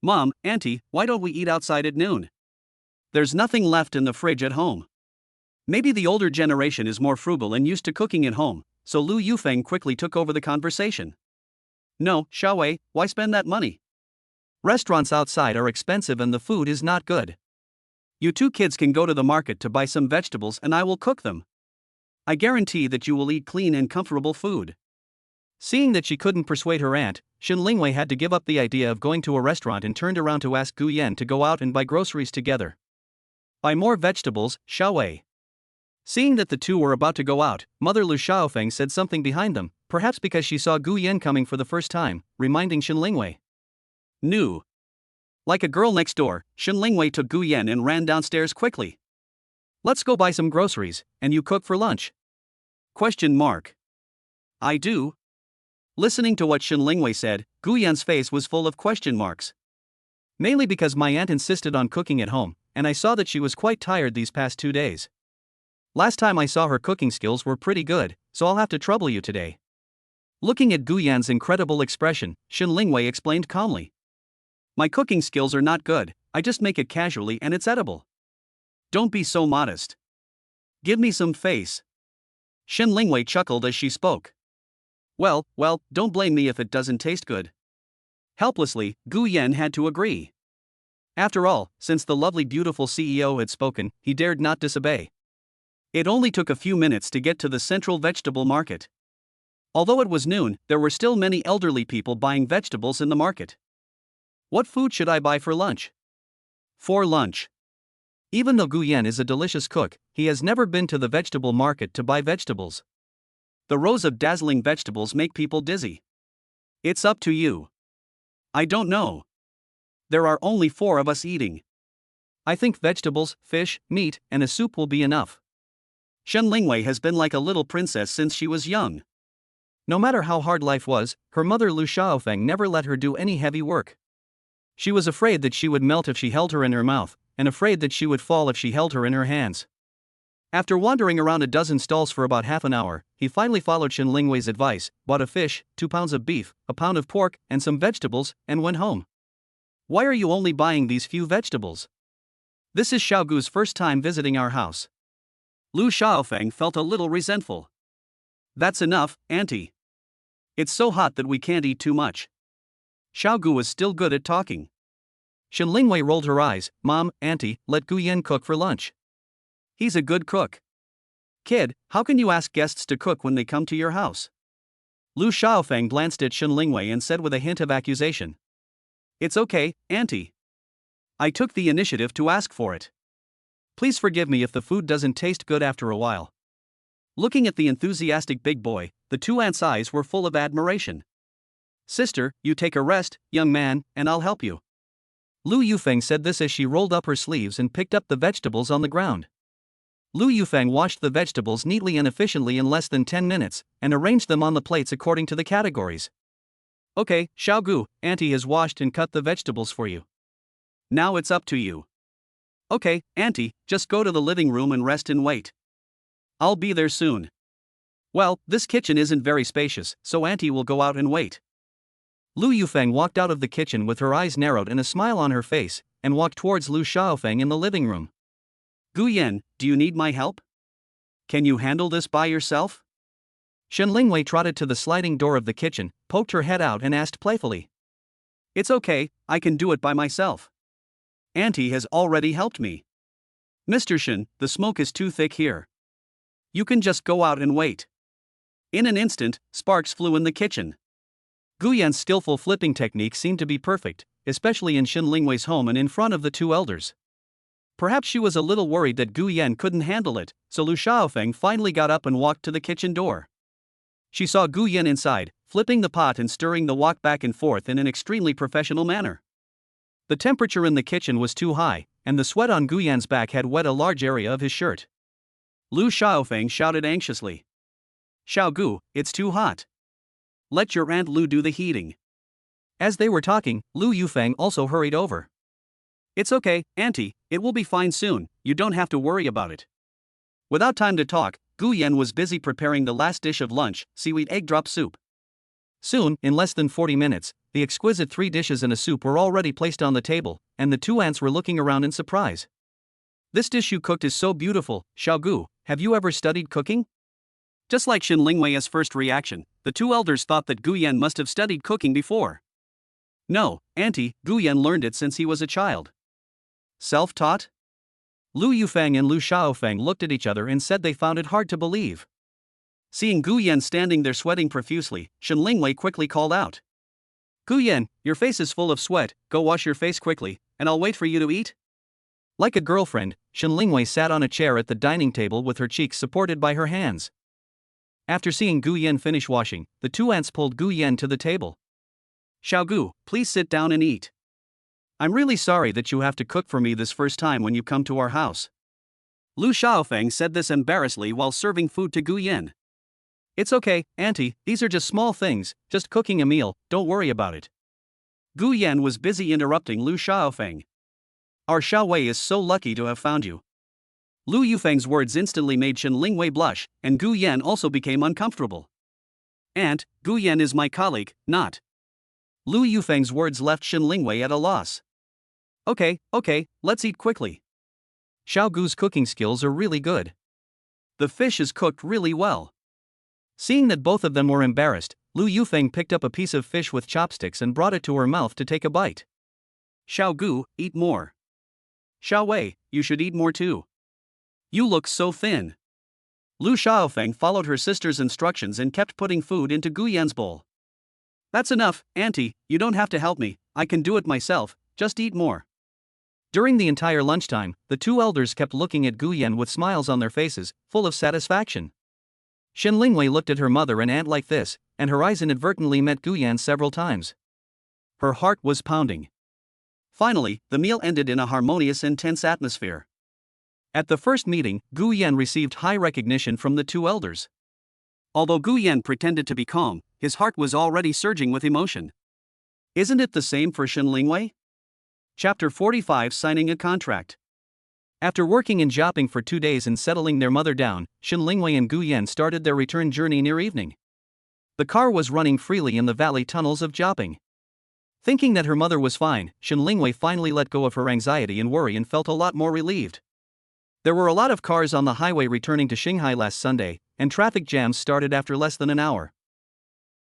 Mom, Auntie, why don't we eat outside at noon? There's nothing left in the fridge at home. Maybe the older generation is more frugal and used to cooking at home, so Lu Yufeng quickly took over the conversation. No, Xiaowei, why spend that money? Restaurants outside are expensive and the food is not good. You 2 kids can go to the market to buy some vegetables and I will cook them. I guarantee that you will eat clean and comfortable food. Seeing that she couldn't persuade her aunt, Shen Lingwei had to give up the idea of going to a restaurant and turned around to ask Gu Yan to go out and buy groceries together. Buy more vegetables, Xiaowei. Seeing that the 2 were about to go out, Mother Lu Xiaofeng said something behind them, perhaps because she saw Gu Yan coming for the first time, reminding Shen Lingwei. New. Like a girl next door, Shen Lingwei took Gu Yan and ran downstairs quickly. Let's go buy some groceries, and you cook for lunch? Question mark. I do. Listening to what Shen Lingwei said, Gu Yan's face was full of question marks. Mainly because my aunt insisted on cooking at home, and I saw that she was quite tired these past 2 days. Last time I saw her cooking skills were pretty good, so I'll have to trouble you today. Looking at Gu Yan's incredible expression, Shen Lingwei explained calmly. My cooking skills are not good, I just make it casually and it's edible. Don't be so modest. Give me some face. Shen Lingwei chuckled as she spoke. Well, don't blame me if it doesn't taste good. Helplessly, Gu Yan had to agree. After all, since the lovely beautiful CEO had spoken, he dared not disobey. It only took a few minutes to get to the central vegetable market. Although it was noon, there were still many elderly people buying vegetables in the market. What food should I buy for lunch? For lunch. Even though Gu Yan is a delicious cook, he has never been to the vegetable market to buy vegetables. The rows of dazzling vegetables make people dizzy. It's up to you. I don't know. There are only 4 of us eating. I think vegetables, fish, meat, and a soup will be enough. Shen Lingwei has been like a little princess since she was young. No matter how hard life was, her mother Lu Shaofeng never let her do any heavy work. She was afraid that she would melt if she held her in her mouth, and afraid that she would fall if she held her in her hands. After wandering around a dozen stalls for about half an hour, he finally followed Shen Lingwei's advice, bought a fish, 2 pounds of beef, a pound of pork, and some vegetables, and went home. Why are you only buying these few vegetables? This is Xiaogu's first time visiting our house. Lu Shaofeng felt a little resentful. That's enough, auntie. It's so hot that we can't eat too much. Xiaogu was still good at talking. Shen Lingwei rolled her eyes. Mom, auntie, let Gu Yan cook for lunch. He's a good cook. Kid, how can you ask guests to cook when they come to your house? Lu Shaofeng glanced at Shen Lingwei and said with a hint of accusation. It's okay, auntie. I took the initiative to ask for it. Please forgive me if the food doesn't taste good after a while. Looking at the enthusiastic big boy, the 2 aunts' eyes were full of admiration. Sister, you take a rest, young man, and I'll help you. Lu Yufeng said this as she rolled up her sleeves and picked up the vegetables on the ground. Lu Yufeng washed the vegetables neatly and efficiently in less than 10 minutes, and arranged them on the plates according to the categories. Okay, Xiaogu, auntie has washed and cut the vegetables for you. Now it's up to you. Okay, auntie, just go to the living room and rest and wait. I'll be there soon. Well, this kitchen isn't very spacious, so auntie will go out and wait. Lu Yufeng walked out of the kitchen with her eyes narrowed and a smile on her face, and walked towards Lu Shaofeng in the living room. Gu Yan, do you need my help? Can you handle this by yourself? Shen Lingwei trotted to the sliding door of the kitchen, poked her head out and asked playfully. It's okay, I can do it by myself. Auntie has already helped me. Mr. Shen, the smoke is too thick here. You can just go out and wait. In an instant, sparks flew in the kitchen. Gu Yan's skillful flipping technique seemed to be perfect, especially in Shen Lingwei's home and in front of the 2 elders. Perhaps she was a little worried that Gu Yan couldn't handle it, so Lu Shaofeng finally got up and walked to the kitchen door. She saw Gu Yan inside, flipping the pot and stirring the wok back and forth in an extremely professional manner. The temperature in the kitchen was too high, and the sweat on Gu Yan's back had wet a large area of his shirt. Lu Shaofeng shouted anxiously. Xiaogu, it's too hot. Let your Aunt Lu do the heating. As they were talking, Lu Yufeng also hurried over. It's okay, auntie, it will be fine soon, you don't have to worry about it. Without time to talk, Gu Yan was busy preparing the last dish of lunch, seaweed egg drop soup. Soon, in less than 40 minutes, the exquisite 3 dishes and a soup were already placed on the table, and the 2 aunts were looking around in surprise. This dish you cooked is so beautiful, Xiaogu, have you ever studied cooking? Just like Shen Lingwei's first reaction, the 2 elders thought that Gu Yan must have studied cooking before. No, auntie, Gu Yan learned it since he was a child. Self-taught? Lu Yufeng and Lu Shaofeng looked at each other and said they found it hard to believe. Seeing Gu Yan standing there sweating profusely, Shen Lingwei quickly called out. Gu Yan, your face is full of sweat, go wash your face quickly, and I'll wait for you to eat. Like a girlfriend, Shen Lingwei sat on a chair at the dining table with her cheeks supported by her hands. After seeing Gu Yan finish washing, the 2 aunts pulled Gu Yan to the table. Xiaogu, please sit down and eat. I'm really sorry that you have to cook for me this first time when you come to our house. Lu Shaofeng said this embarrassedly while serving food to Gu Yan. It's okay, Auntie, these are just small things, just cooking a meal, don't worry about it. Gu Yan was busy interrupting Lu Xiaofeng. Our Xiaowei is so lucky to have found you. Lu Yufeng's words instantly made Shen Lingwei blush, and Gu Yan also became uncomfortable. Aunt, Gu Yan is my colleague, not. Lu Yufeng's words left Shen Lingwei at a loss. Okay, let's eat quickly. Xiao Gu's cooking skills are really good. The fish is cooked really well. Seeing that both of them were embarrassed, Lu Yufeng picked up a piece of fish with chopsticks and brought it to her mouth to take a bite. Xiao Gu, eat more. Xiao Wei, you should eat more too. You look so thin. Lu Xiaofeng followed her sister's instructions and kept putting food into Gu Yan's bowl. That's enough, Auntie, you don't have to help me, I can do it myself, just eat more. During the entire lunchtime, the two elders kept looking at Gu Yan with smiles on their faces, full of satisfaction. Shen Lingwei looked at her mother and aunt like this, and her eyes inadvertently met Gu Yan several times. Her heart was pounding. Finally, the meal ended in a harmonious and tense atmosphere. At the first meeting, Gu Yan received high recognition from the two elders. Although Gu Yan pretended to be calm, his heart was already surging with emotion. Isn't it the same for Shen Lingwei? Chapter 45, Signing a Contract. After working in Jiaping for 2 days and settling their mother down, Shen Lingwei and Gu Yan started their return journey near evening. The car was running freely in the valley tunnels of Jiaping. Thinking that her mother was fine, Shen Lingwei finally let go of her anxiety and worry and felt a lot more relieved. There were a lot of cars on the highway returning to Shanghai last Sunday, and traffic jams started after less than an hour.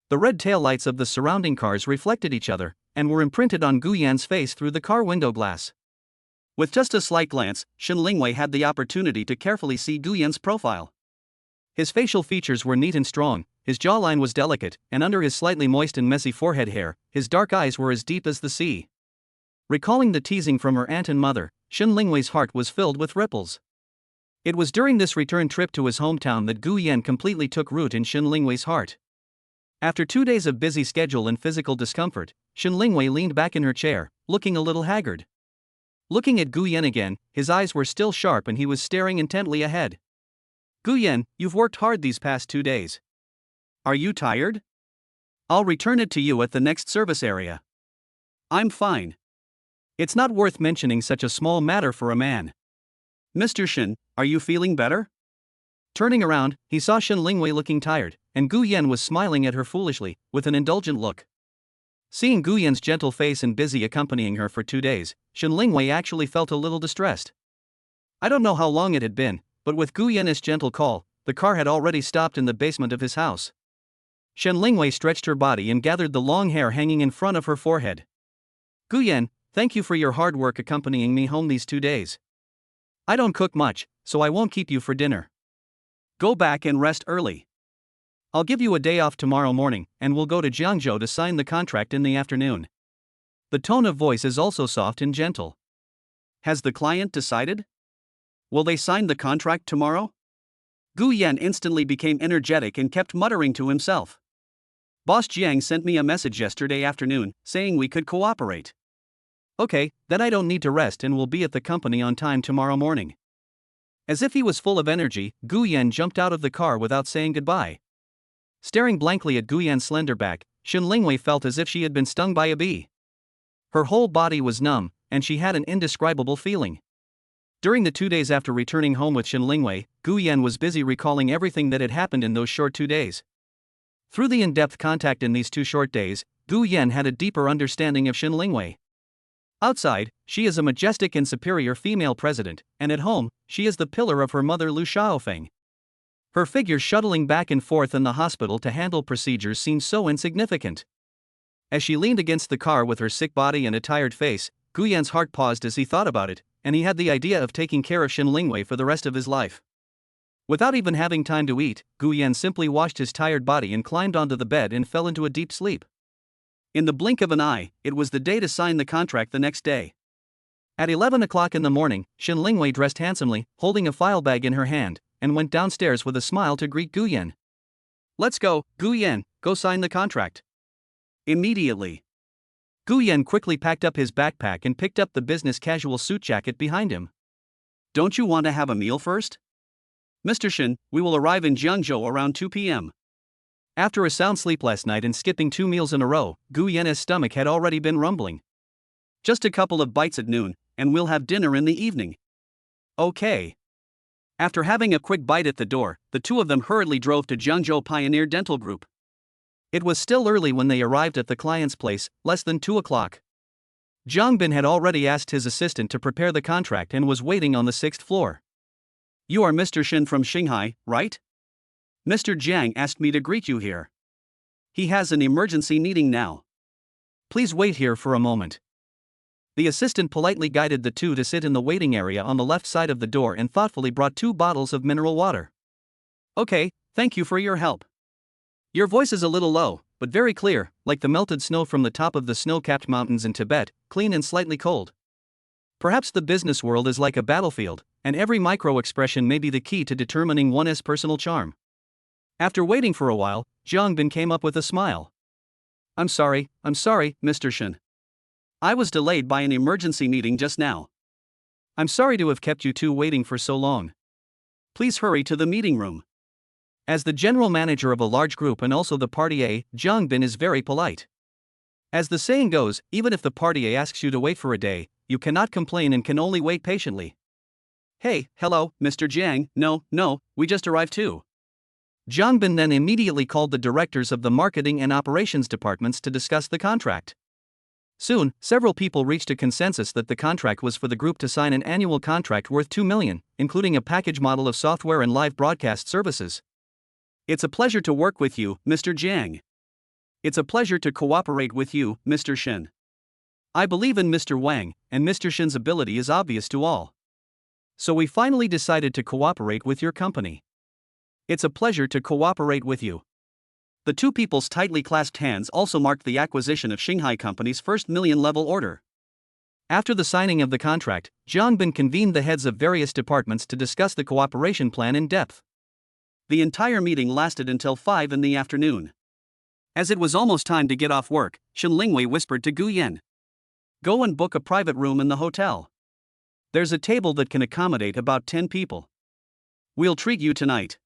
The red taillights of the surrounding cars reflected each other, and were imprinted on Gu Yan's face through the car window glass. With just a slight glance, Shen Lingwei had the opportunity to carefully see Gu Yan's profile. His facial features were neat and strong, his jawline was delicate, and under his slightly moist and messy forehead hair, his dark eyes were as deep as the sea. Recalling the teasing from her aunt and mother, Shen Lingwei's heart was filled with ripples. It was during this return trip to his hometown that Gu Yan completely took root in Shen Lingwei's heart. After 2 days of busy schedule and physical discomfort, Shen Lingwei leaned back in her chair, looking a little haggard. Looking at Gu Yan again, his eyes were still sharp and he was staring intently ahead. Gu Yan, you've worked hard these past 2 days. Are you tired? I'll return it to you at the next service area. I'm fine. It's not worth mentioning such a small matter for a man. Mr. Shen, are you feeling better? Turning around, he saw Shen Lingwei looking tired, and Gu Yan was smiling at her foolishly, with an indulgent look. Seeing Gu Yan's gentle face and busy accompanying her for 2 days, Shen Lingwei actually felt a little distressed. I don't know how long it had been, but with Gu Yan's gentle call, the car had already stopped in the basement of his house. Shen Lingwei stretched her body and gathered the long hair hanging in front of her forehead. Gu Yan, thank you for your hard work accompanying me home these 2 days. I don't cook much, so I won't keep you for dinner. Go back and rest early. I'll give you a day off tomorrow morning, and we'll go to Jiangzhou to sign the contract in the afternoon. The tone of voice is also soft and gentle. Has the client decided? Will they sign the contract tomorrow? Gu Yan instantly became energetic and kept muttering to himself. Boss Jiang sent me a message yesterday afternoon, saying we could cooperate. Okay, then I don't need to rest and will be at the company on time tomorrow morning. As if he was full of energy, Gu Yan jumped out of the car without saying goodbye. Staring blankly at Gu Yan's slender back, Shen Lingwei felt as if she had been stung by a bee. Her whole body was numb, and she had an indescribable feeling. During the 2 days after returning home with Shen Lingwei, Gu Yan was busy recalling everything that had happened in those short 2 days. Through the in-depth contact in these 2 short days, Gu Yan had a deeper understanding of Shen Lingwei. Outside, she is a majestic and superior female president, and at home, she is the pillar of her mother Lu Xiaofeng. Her figure shuttling back and forth in the hospital to handle procedures seemed so insignificant. As she leaned against the car with her sick body and a tired face, Gu Yan's heart paused as he thought about it, and he had the idea of taking care of Shen Lingwei for the rest of his life. Without even having time to eat, Gu Yan simply washed his tired body and climbed onto the bed and fell into a deep sleep. In the blink of an eye, it was the day to sign the contract the next day. At 11 o'clock in the morning, Shen Lingwei dressed handsomely, holding a file bag in her hand, and went downstairs with a smile to greet Gu Yan. Let's go, Gu Yan, go sign the contract. Immediately. Gu Yan quickly packed up his backpack and picked up the business casual suit jacket behind him. Don't you want to have a meal first? Mr. Shen, we will arrive in Jiangzhou around 2 p.m. After a sound sleep last night and skipping 2 meals in a row, Guyan's stomach had already been rumbling. Just a couple of bites at noon, and we'll have dinner in the evening. Okay. After having a quick bite at the door, the two of them hurriedly drove to Jiangzhou Pioneer Dental Group. It was still early when they arrived at the client's place, less than 2 o'clock. Zhang Bin had already asked his assistant to prepare the contract and was waiting on the 6th floor. You are Mr. Shin from Shanghai, right? Mr. Jiang asked me to greet you here. He has an emergency meeting now. Please wait here for a moment. The assistant politely guided the two to sit in the waiting area on the left side of the door and thoughtfully brought 2 bottles of mineral water. Okay, thank you for your help. Your voice is a little low, but very clear, like the melted snow from the top of the snow-capped mountains in Tibet, clean and slightly cold. Perhaps the business world is like a battlefield, and every micro-expression may be the key to determining one's personal charm. After waiting for a while, Zhang Bin came up with a smile. I'm sorry, Mr. Shin. I was delayed by an emergency meeting just now. I'm sorry to have kept you two waiting for so long. Please hurry to the meeting room. As the general manager of a large group and also the party A, Zhang Bin is very polite. As the saying goes, even if the party A asks you to wait for a day, you cannot complain and can only wait patiently. Hey, hello, Mr. Jiang, no, we just arrived too. Zhang Bin then immediately called the directors of the marketing and operations departments to discuss the contract. Soon, several people reached a consensus that the contract was for the group to sign an annual contract worth 2 million, including a package model of software and live broadcast services. It's a pleasure to work with you, Mr. Jiang. It's a pleasure to cooperate with you, Mr. Shin. I believe in Mr. Wang, and Mr. Shin's ability is obvious to all. So we finally decided to cooperate with your company. It's a pleasure to cooperate with you. The two people's tightly clasped hands also marked the acquisition of Shanghai Company's first million-level order. After the signing of the contract, Zhang Bin convened the heads of various departments to discuss the cooperation plan in depth. The entire meeting lasted until 5 in the afternoon. As it was almost time to get off work, Shen Lingwei whispered to Guyan. Go and book a private room in the hotel. There's a table that can accommodate about 10 people. We'll treat you tonight.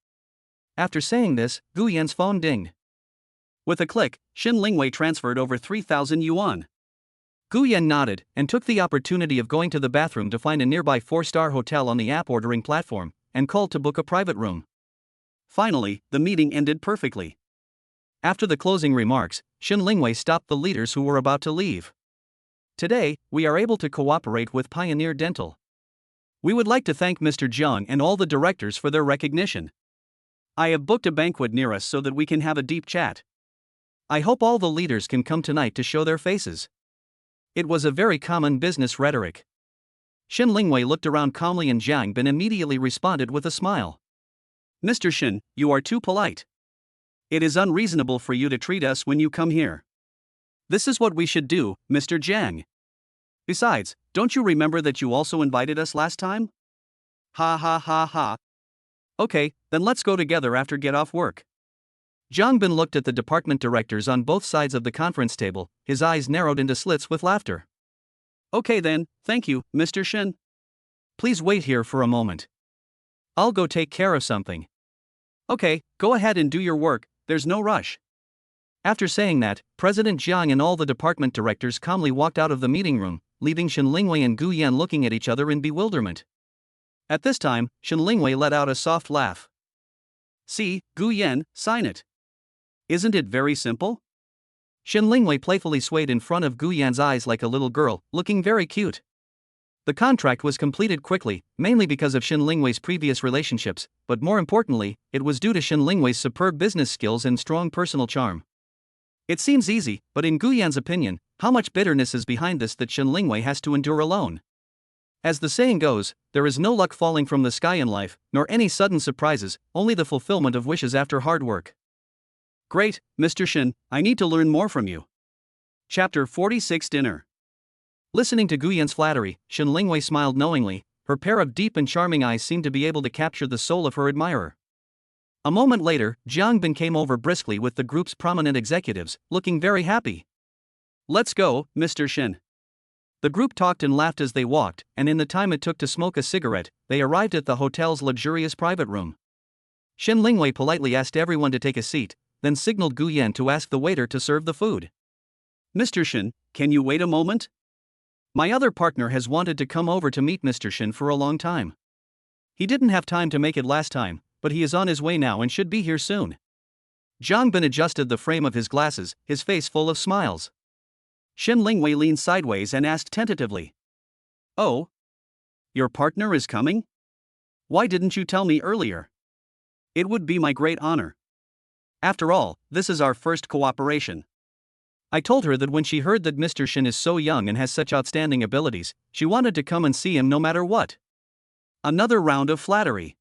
After saying this, Guyan's phone dinged. With a click, Shen Lingwei transferred over 3,000 yuan. Guyan nodded and took the opportunity of going to the bathroom to find a nearby 4-star hotel on the app ordering platform, and called to book a private room. Finally, the meeting ended perfectly. After the closing remarks, Shen Lingwei stopped the leaders who were about to leave. Today, we are able to cooperate with Pioneer Dental. We would like to thank Mr. Jiang and all the directors for their recognition. I have booked a banquet near us so that we can have a deep chat. I hope all the leaders can come tonight to show their faces. It was a very common business rhetoric. Shen Lingwei looked around calmly and Zhang Bin immediately responded with a smile. Mr. Shin, you are too polite. It is unreasonable for you to treat us when you come here. This is what we should do, Mr. Jiang. Besides, don't you remember that you also invited us last time? Ha ha ha ha. Okay, then let's go together after get off work. Zhang Bin looked at the department directors on both sides of the conference table, his eyes narrowed into slits with laughter. Okay then, thank you, Mr. Shin. Please wait here for a moment. I'll go take care of something. Okay, go ahead and do your work, there's no rush. After saying that, President Jiang and all the department directors calmly walked out of the meeting room, leaving Shen Lingwei and Guyan looking at each other in bewilderment. At this time, Shen Lingwei let out a soft laugh. See, Guyan, sign it. Isn't it very simple? Shen Lingwei playfully swayed in front of Guyan's eyes like a little girl, looking very cute. The contract was completed quickly, mainly because of Shen Lingwei's previous relationships, but more importantly, it was due to Shen Lingwei's superb business skills and strong personal charm. It seems easy, but in Guyan's opinion, how much bitterness is behind this that Shen Lingwei has to endure alone? As the saying goes, there is no luck falling from the sky in life, nor any sudden surprises, only the fulfillment of wishes after hard work. Great, Mr. Shin, I need to learn more from you. Chapter 46 Dinner. Listening to Guyan's flattery, Shen Lingwei smiled knowingly, her pair of deep and charming eyes seemed to be able to capture the soul of her admirer. A moment later, Zhang Bin came over briskly with the group's prominent executives, looking very happy. Let's go, Mr. Shin. The group talked and laughed as they walked, and in the time it took to smoke a cigarette, they arrived at the hotel's luxurious private room. Shen Lingwei politely asked everyone to take a seat, then signaled Gu Yan to ask the waiter to serve the food. "Mr. Shen, can you wait a moment? My other partner has wanted to come over to meet Mr. Shen for a long time. He didn't have time to make it last time, but he is on his way now and should be here soon." Zhang Bin adjusted the frame of his glasses, his face full of smiles. Shen Lingwei leaned sideways and asked tentatively, "Oh? Your partner is coming? Why didn't you tell me earlier? It would be my great honor. After all, this is our first cooperation." I told her that when she heard that Mr. Shen is so young and has such outstanding abilities, she wanted to come and see him no matter what. Another round of flattery.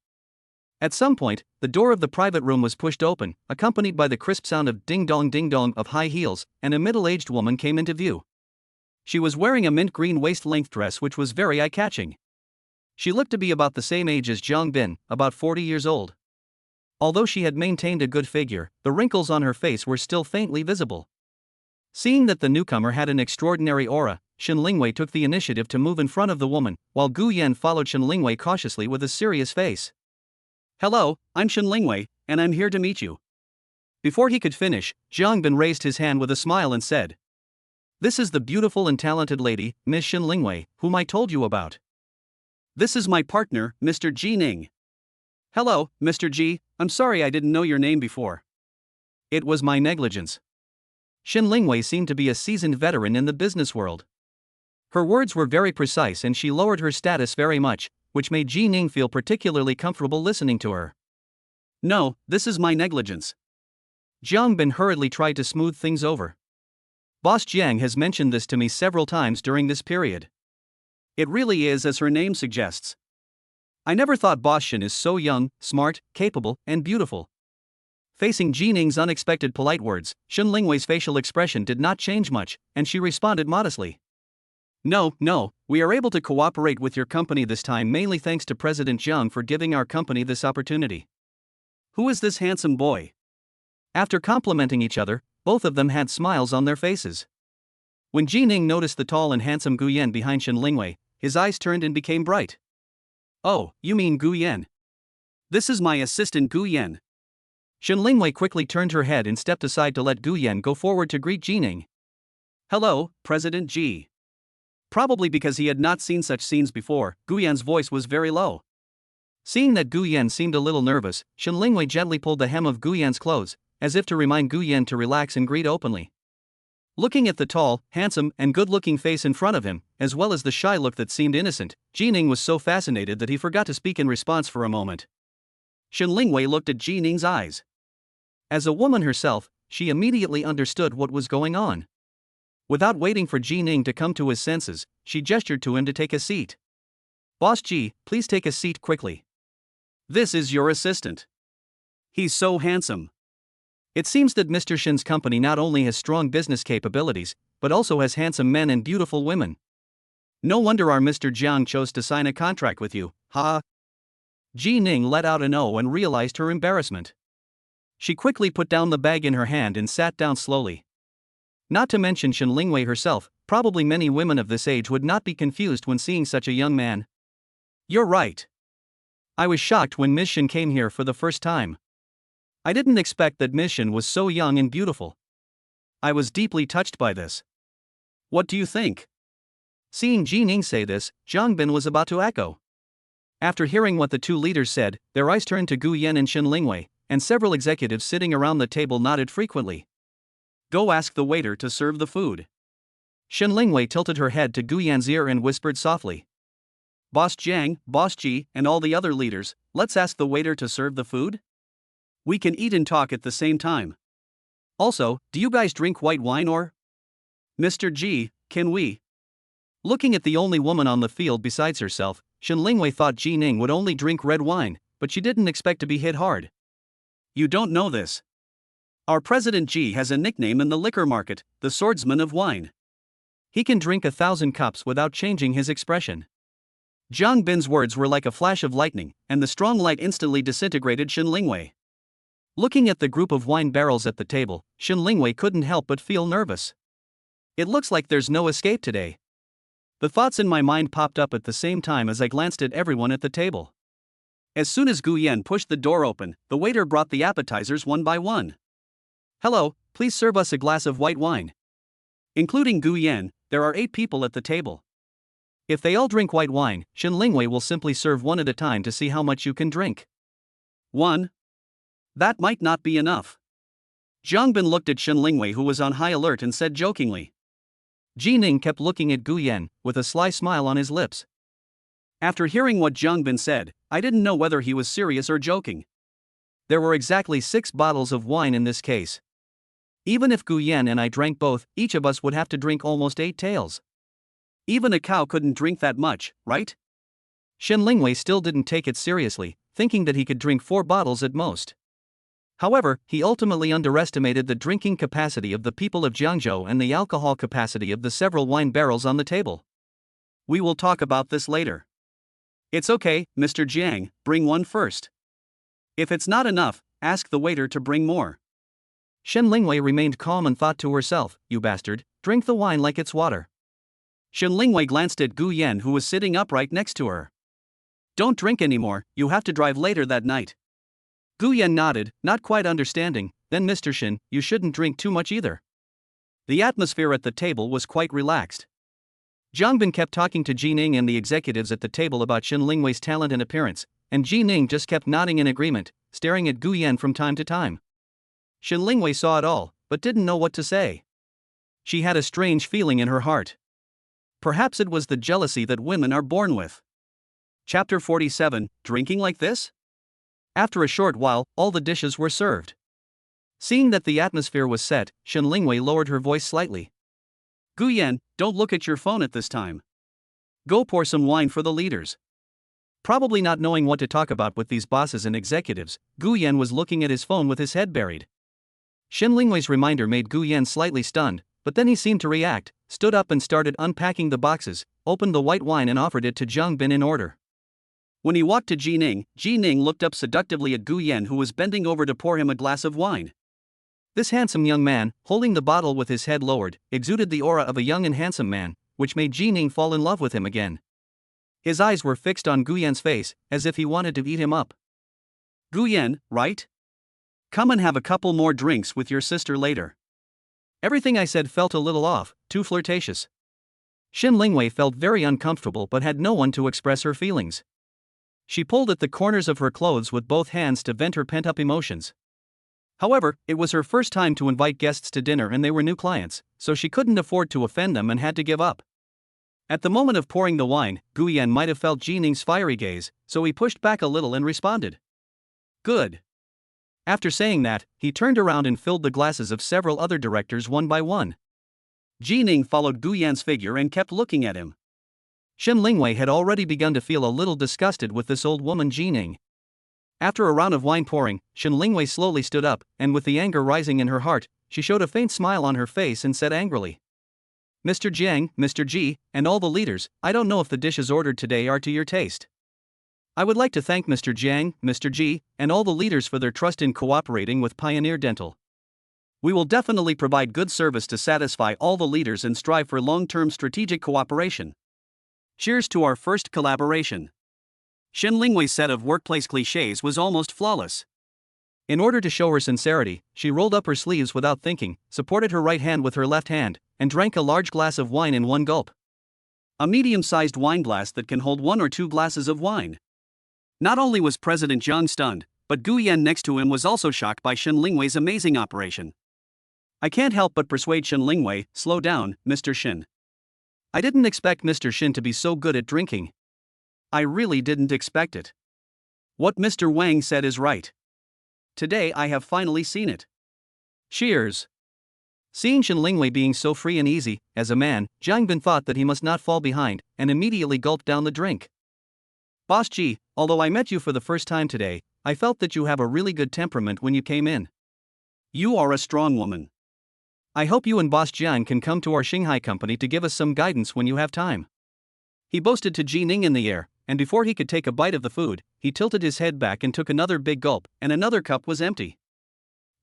At some point, the door of the private room was pushed open, accompanied by the crisp sound of ding dong of high heels, and a middle-aged woman came into view. She was wearing a mint green waist-length dress which was very eye-catching. She looked to be about the same age as Zhang Bin, about 40 years old. Although she had maintained a good figure, the wrinkles on her face were still faintly visible. Seeing that the newcomer had an extraordinary aura, Shen Lingwei took the initiative to move in front of the woman, while Gu Yan followed Shen Lingwei cautiously with a serious face. "Hello, I'm Shen Lingwei, and I'm here to meet you." Before he could finish, Zhang Bin raised his hand with a smile and said, "This is the beautiful and talented lady, Miss Shen Lingwei, whom I told you about. This is my partner, Mr. Ji Ning." "Hello, Mr. Ji, I'm sorry I didn't know your name before. It was my negligence." Shen Lingwei seemed to be a seasoned veteran in the business world. Her words were very precise and she lowered her status very much, which made Ji Ning feel particularly comfortable listening to her. "No, this is my negligence." Zhang Bin hurriedly tried to smooth things over. "Boss Jiang has mentioned this to me several times during this period. It really is as her name suggests. I never thought Boss Shen is so young, smart, capable, and beautiful." Facing Ji Ning's unexpected polite words, Shen Lingwei's facial expression did not change much, and she responded modestly. No, we are able to cooperate with your company this time mainly thanks to President Jiang for giving our company this opportunity. Who is this handsome boy?" After complimenting each other, both of them had smiles on their faces. When Ji Ning noticed the tall and handsome Gu Yan behind Shen Lingwei, his eyes turned and became bright. "Oh, you mean Gu Yan? This is my assistant Gu Yan." Shen Lingwei quickly turned her head and stepped aside to let Gu Yan go forward to greet Ji Ning. "Hello, President Ji." Probably because he had not seen such scenes before, Gu Yan's voice was very low. Seeing that Gu Yan seemed a little nervous, Shen Lingwei gently pulled the hem of Gu Yan's clothes, as if to remind Gu Yan to relax and greet openly. Looking at the tall, handsome, and good-looking face in front of him, as well as the shy look that seemed innocent, Ji Ning was so fascinated that he forgot to speak in response for a moment. Shen Lingwei looked at Ji Ning's eyes. As a woman herself, she immediately understood what was going on. Without waiting for Ji Ning to come to his senses, she gestured to him to take a seat. "Boss Ji, please take a seat quickly. This is your assistant. He's so handsome." It seems that Mr. Shen's company not only has strong business capabilities, but also has handsome men and beautiful women. No wonder our Mr. Jiang chose to sign a contract with you, ha. Ji Ning let out an "oh" and realized her embarrassment. She quickly put down the bag in her hand and sat down slowly. Not to mention Shen Lingwei herself, probably many women of this age would not be confused when seeing such a young man. "You're right. I was shocked when Ms. Shen came here for the first time. I didn't expect that Ms. Shen was so young and beautiful. I was deeply touched by this. What do you think?" Seeing Ji Ning say this, Zhang Bin was about to echo. After hearing what the two leaders said, their eyes turned to Gu Yan and Shen Lingwei, and several executives sitting around the table nodded frequently. "Go ask the waiter to serve the food." Shen Lingwei tilted her head to Gu Yan's ear and whispered softly. "Boss Jiang, Boss Ji, and all the other leaders, let's ask the waiter to serve the food? We can eat and talk at the same time. Also, do you guys drink white wine or? Mr. Ji, can we?" Looking at the only woman on the field besides herself, Shen Lingwei thought Ji Ning would only drink red wine, but she didn't expect to be hit hard. "You don't know this. Our President Ji has a nickname in the liquor market, the swordsman of wine. He can drink 1,000 cups without changing his expression." Zhang Bin's words were like a flash of lightning, and the strong light instantly disintegrated Shen Lingwei. Looking at the group of wine barrels at the table, Shen Lingwei couldn't help but feel nervous. It looks like there's no escape today. The thoughts in my mind popped up at the same time as I glanced at everyone at the table. As soon as Gu Yan pushed the door open, the waiter brought the appetizers one by one. Hello, please serve us a glass of white wine. Including Guan, there are 8 people at the table. If they all drink white wine, Shen Lingwei will simply serve one at a time to see how much you can drink. 1. That might not be enough. Jiang Bin looked at Shen Lingwei, who was on high alert, and said jokingly. Ji Ning kept looking at Guyan, with a sly smile on his lips. After hearing what Jiang Bin said, I didn't know whether he was serious or joking. There were exactly 6 bottles of wine in this case. Even if Guyan and I drank both, each of us would have to drink almost 8 taels. Even a cow couldn't drink that much, right? Shen Lingwei still didn't take it seriously, thinking that he could drink 4 bottles at most. However, he ultimately underestimated the drinking capacity of the people of Jiangzhou and the alcohol capacity of the several wine barrels on the table. We will talk about this later. It's okay, Mr. Jiang, bring one first. If it's not enough, ask the waiter to bring more. Shen Lingwei remained calm and thought to herself, you bastard, drink the wine like it's water. Shen Lingwei glanced at Gu Yan, who was sitting upright next to her. Don't drink anymore, you have to drive later that night. Gu Yan nodded, not quite understanding. Then Mr. Shen, you shouldn't drink too much either. The atmosphere at the table was quite relaxed. Jiang Bin kept talking to Ji Ning and the executives at the table about Shen Lingwei's talent and appearance, and Ji Ning just kept nodding in agreement, staring at Gu Yan from time to time. Shen Lingwei saw it all, but didn't know what to say. She had a strange feeling in her heart. Perhaps it was the jealousy that women are born with. Chapter 47, Drinking Like This? After a short while, all the dishes were served. Seeing that the atmosphere was set, Shen Lingwei lowered her voice slightly. Gu Yan, don't look at your phone at this time. Go pour some wine for the leaders. Probably not knowing what to talk about with these bosses and executives, Gu Yan was looking at his phone with his head buried. Shen Lingwei's reminder made Gu Yan slightly stunned, but then he seemed to react, stood up and started unpacking the boxes, opened the white wine and offered it to Jiang Bin in order. When he walked to Ji Ning looked up seductively at Gu Yan, who was bending over to pour him a glass of wine. This handsome young man, holding the bottle with his head lowered, exuded the aura of a young and handsome man, which made Ji Ning fall in love with him again. His eyes were fixed on Gu Yan's face, as if he wanted to eat him up. Gu Yan, right? Come and have a couple more drinks with your sister later. Everything I said felt a little off, too flirtatious. Shen Lingwei felt very uncomfortable but had no one to express her feelings. She pulled at the corners of her clothes with both hands to vent her pent-up emotions. However, it was her first time to invite guests to dinner and they were new clients, so she couldn't afford to offend them and had to give up. At the moment of pouring the wine, Gu Yan might have felt Ji Ning's fiery gaze, so he pushed back a little and responded. Good. After saying that, he turned around and filled the glasses of several other directors one by one. Ji Ning followed Gu Yan's figure and kept looking at him. Shen Lingwei had already begun to feel a little disgusted with this old woman Ji Ning. After a round of wine pouring, Shen Lingwei slowly stood up, and with the anger rising in her heart, she showed a faint smile on her face and said angrily, Mr. Jiang, Mr. Ji, and all the leaders, I don't know if the dishes ordered today are to your taste. I would like to thank Mr. Jiang, Mr. Ji, and all the leaders for their trust in cooperating with Pioneer Dental. We will definitely provide good service to satisfy all the leaders and strive for long-term strategic cooperation. Cheers to our first collaboration. Shen Lingwei's set of workplace clichés was almost flawless. In order to show her sincerity, she rolled up her sleeves without thinking, supported her right hand with her left hand, and drank a large glass of wine in one gulp. A medium-sized wine glass that can hold 1 or 2 glasses of wine. Not only was President Jiang stunned, but Gu Yan next to him was also shocked by Shen Lingwei's amazing operation. I can't help but persuade Shen Lingwei, slow down, Mr. Shen. I didn't expect Mr. Shen to be so good at drinking. I really didn't expect it. What Mr. Wang said is right. Today I have finally seen it. Cheers. Seeing Shen Lingwei being so free and easy, as a man, Jiang Bin thought that he must not fall behind, and immediately gulped down the drink. Boss Ji, although I met you for the first time today, I felt that you have a really good temperament when you came in. You are a strong woman. I hope you and Boss Jiang can come to our Shanghai company to give us some guidance when you have time. He boasted to Ji Ning in the air, and before he could take a bite of the food, he tilted his head back and took another big gulp, and another cup was empty.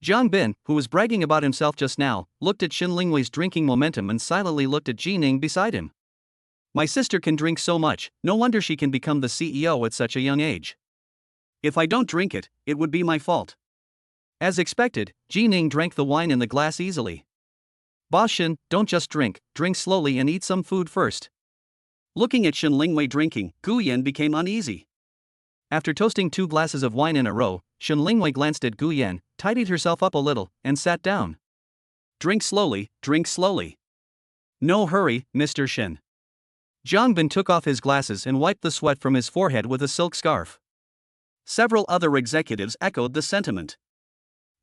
Jiang Bin, who was bragging about himself just now, looked at Shen Lingwei's drinking momentum and silently looked at Ji Ning beside him. My sister can drink so much, no wonder she can become the CEO at such a young age. If I don't drink it, it would be my fault. As expected, Jining drank the wine in the glass easily. Boss Shen, don't just drink slowly and eat some food first. Looking at Shen Lingwei drinking, Guyan became uneasy. After toasting 2 glasses of wine in a row, Shen Lingwei glanced at Guyan, tidied herself up a little, and sat down. Drink slowly, drink slowly. No hurry, Mr. Shen. Jiang Bin took off his glasses and wiped the sweat from his forehead with a silk scarf. Several other executives echoed the sentiment.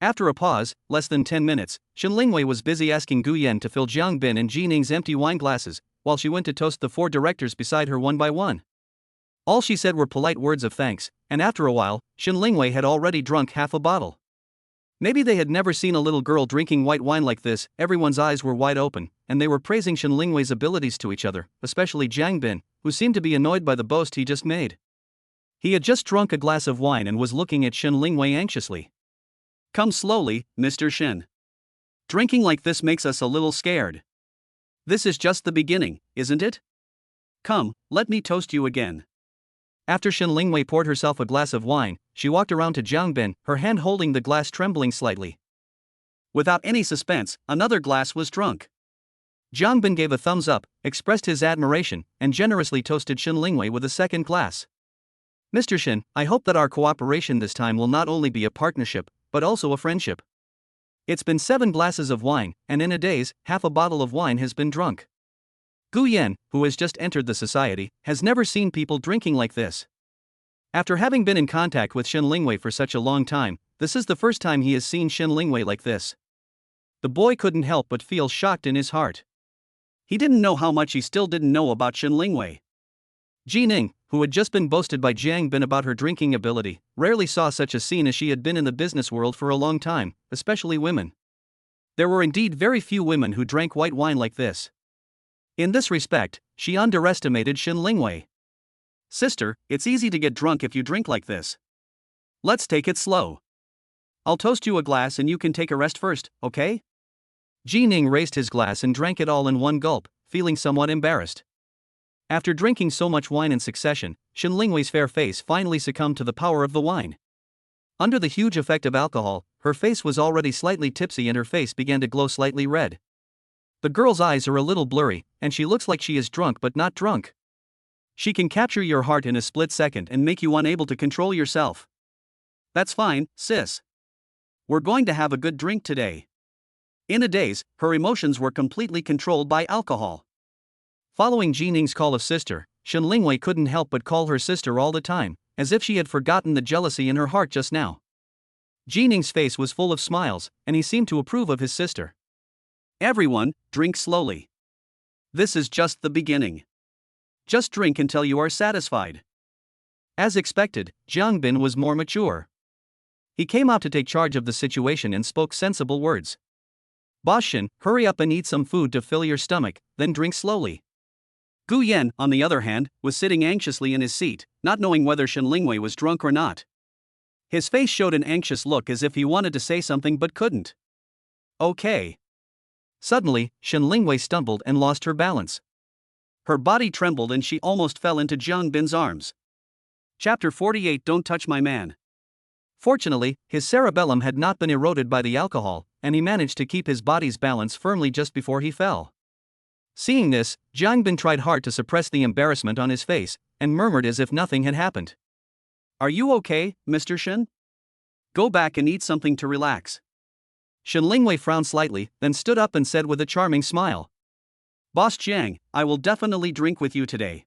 After a pause, less than 10 minutes, Shen Lingwei was busy asking Guyan to fill Jiang Bin and Jining's empty wine glasses, while she went to toast the 4 directors beside her one by one. All she said were polite words of thanks, and after a while, Shen Lingwei had already drunk half a bottle. Maybe they had never seen a little girl drinking white wine like this. Everyone's eyes were wide open, and they were praising Shen Lingwei's abilities to each other, especially Jiang Bin, who seemed to be annoyed by the boast he just made. He had just drunk a glass of wine and was looking at Shen Lingwei anxiously. Come slowly, Mr. Shen. Drinking like this makes us a little scared. This is just the beginning, isn't it? Come, let me toast you again. After Shen Lingwei poured herself a glass of wine, she walked around to Jiang Bin, her hand holding the glass trembling slightly. Without any suspense, another glass was drunk. Jiang Bin gave a thumbs up, expressed his admiration, and generously toasted Shen Lingwei with a second glass. Mr. Shen, I hope that our cooperation this time will not only be a partnership, but also a friendship. It's been 7 glasses of wine, and in a days, half a bottle of wine has been drunk. Gu Yan, who has just entered the society, has never seen people drinking like this. After having been in contact with Shen Lingwei for such a long time, this is the first time he has seen Shen Lingwei like this. The boy couldn't help but feel shocked in his heart. He didn't know how much he still didn't know about Shen Lingwei. Jining, who had just been boasted by Jiang Bin about her drinking ability, rarely saw such a scene as she had been in the business world for a long time, especially women. There were indeed very few women who drank white wine like this. In this respect, she underestimated Shen Lingwei. Sister, it's easy to get drunk if you drink like this. Let's take it slow. I'll toast you a glass and you can take a rest first, okay? Jining raised his glass and drank it all in one gulp, feeling somewhat embarrassed. After drinking so much wine in succession, Shen Lingwei's fair face finally succumbed to the power of the wine. Under the huge effect of alcohol, her face was already slightly tipsy and her face began to glow slightly red. The girl's eyes are a little blurry, and she looks like she is drunk but not drunk. She can capture your heart in a split second and make you unable to control yourself. That's fine, sis. We're going to have a good drink today. In a daze, her emotions were completely controlled by alcohol. Following Jining's call of sister, Shen Lingwei couldn't help but call her sister all the time, as if she had forgotten the jealousy in her heart just now. Jining's face was full of smiles, and he seemed to approve of his sister. Everyone, drink slowly. This is just the beginning. Just drink until you are satisfied. As expected, Jiang Bin was more mature. He came out to take charge of the situation and spoke sensible words. Boss Shen, hurry up and eat some food to fill your stomach, then drink slowly. Gu Yan, on the other hand, was sitting anxiously in his seat, not knowing whether Shen Lingwei was drunk or not. His face showed an anxious look as if he wanted to say something but couldn't. Okay. Suddenly, Shen Lingwei stumbled and lost her balance. Her body trembled and she almost fell into Jiang Bin's arms. Chapter 48. Don't touch my man. Fortunately, his cerebellum had not been eroded by the alcohol, and he managed to keep his body's balance firmly just before he fell. Seeing this, Jiang Bin tried hard to suppress the embarrassment on his face, and murmured as if nothing had happened. Are you okay, Mr. Shen? Go back and eat something to relax. Shen Lingwei frowned slightly, then stood up and said with a charming smile. Boss Jiang, I will definitely drink with you today.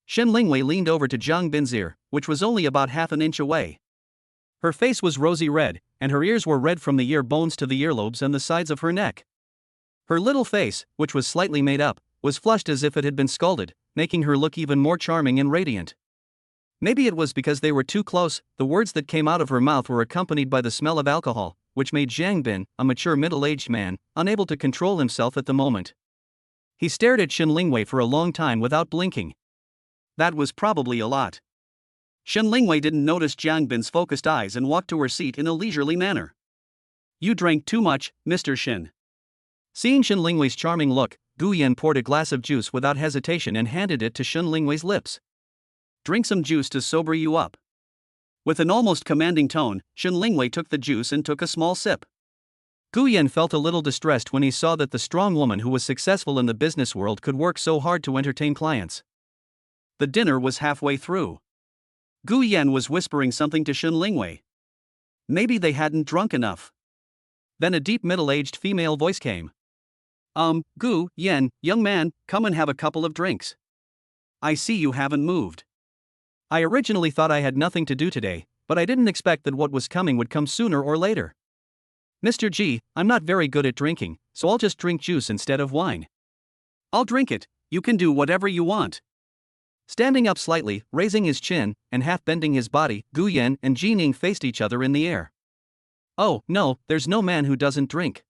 Shen Lingwei leaned over to Jiang Bin's ear, which was only about half an inch away. Her face was rosy red, and her ears were red from the ear bones to the earlobes and the sides of her neck. Her little face, which was slightly made up, was flushed as if it had been scalded, making her look even more charming and radiant. Maybe it was because they were too close. The words that came out of her mouth were accompanied by the smell of alcohol, which made Jiang Bin, a mature middle-aged man, unable to control himself at the moment. He stared at Shen Lingwei for a long time without blinking. That was probably a lot. Shen Lingwei didn't notice Jiang Bin's focused eyes and walked to her seat in a leisurely manner. You drank too much, Mr. Shen. Seeing Shen Lingwei's charming look, Gu Yan poured a glass of juice without hesitation and handed it to Shen Lingwei's lips. Drink some juice to sober you up. With an almost commanding tone, Shen Lingwei took the juice and took a small sip. Gu Yan felt a little distressed when he saw that the strong woman who was successful in the business world could work so hard to entertain clients. The dinner was halfway through. Gu Yan was whispering something to Shen Lingwei. Maybe they hadn't drunk enough. Then a deep middle-aged female voice came. Gu Yan, young man, come and have a couple of drinks. I see you haven't moved. I originally thought I had nothing to do today, but I didn't expect that what was coming would come sooner or later. Mr. G, I'm not very good at drinking, so I'll just drink juice instead of wine. I'll drink it, you can do whatever you want. Standing up slightly, raising his chin, and half bending his body, Gu Yan and Jining faced each other in the air. Oh, no, there's no man who doesn't drink.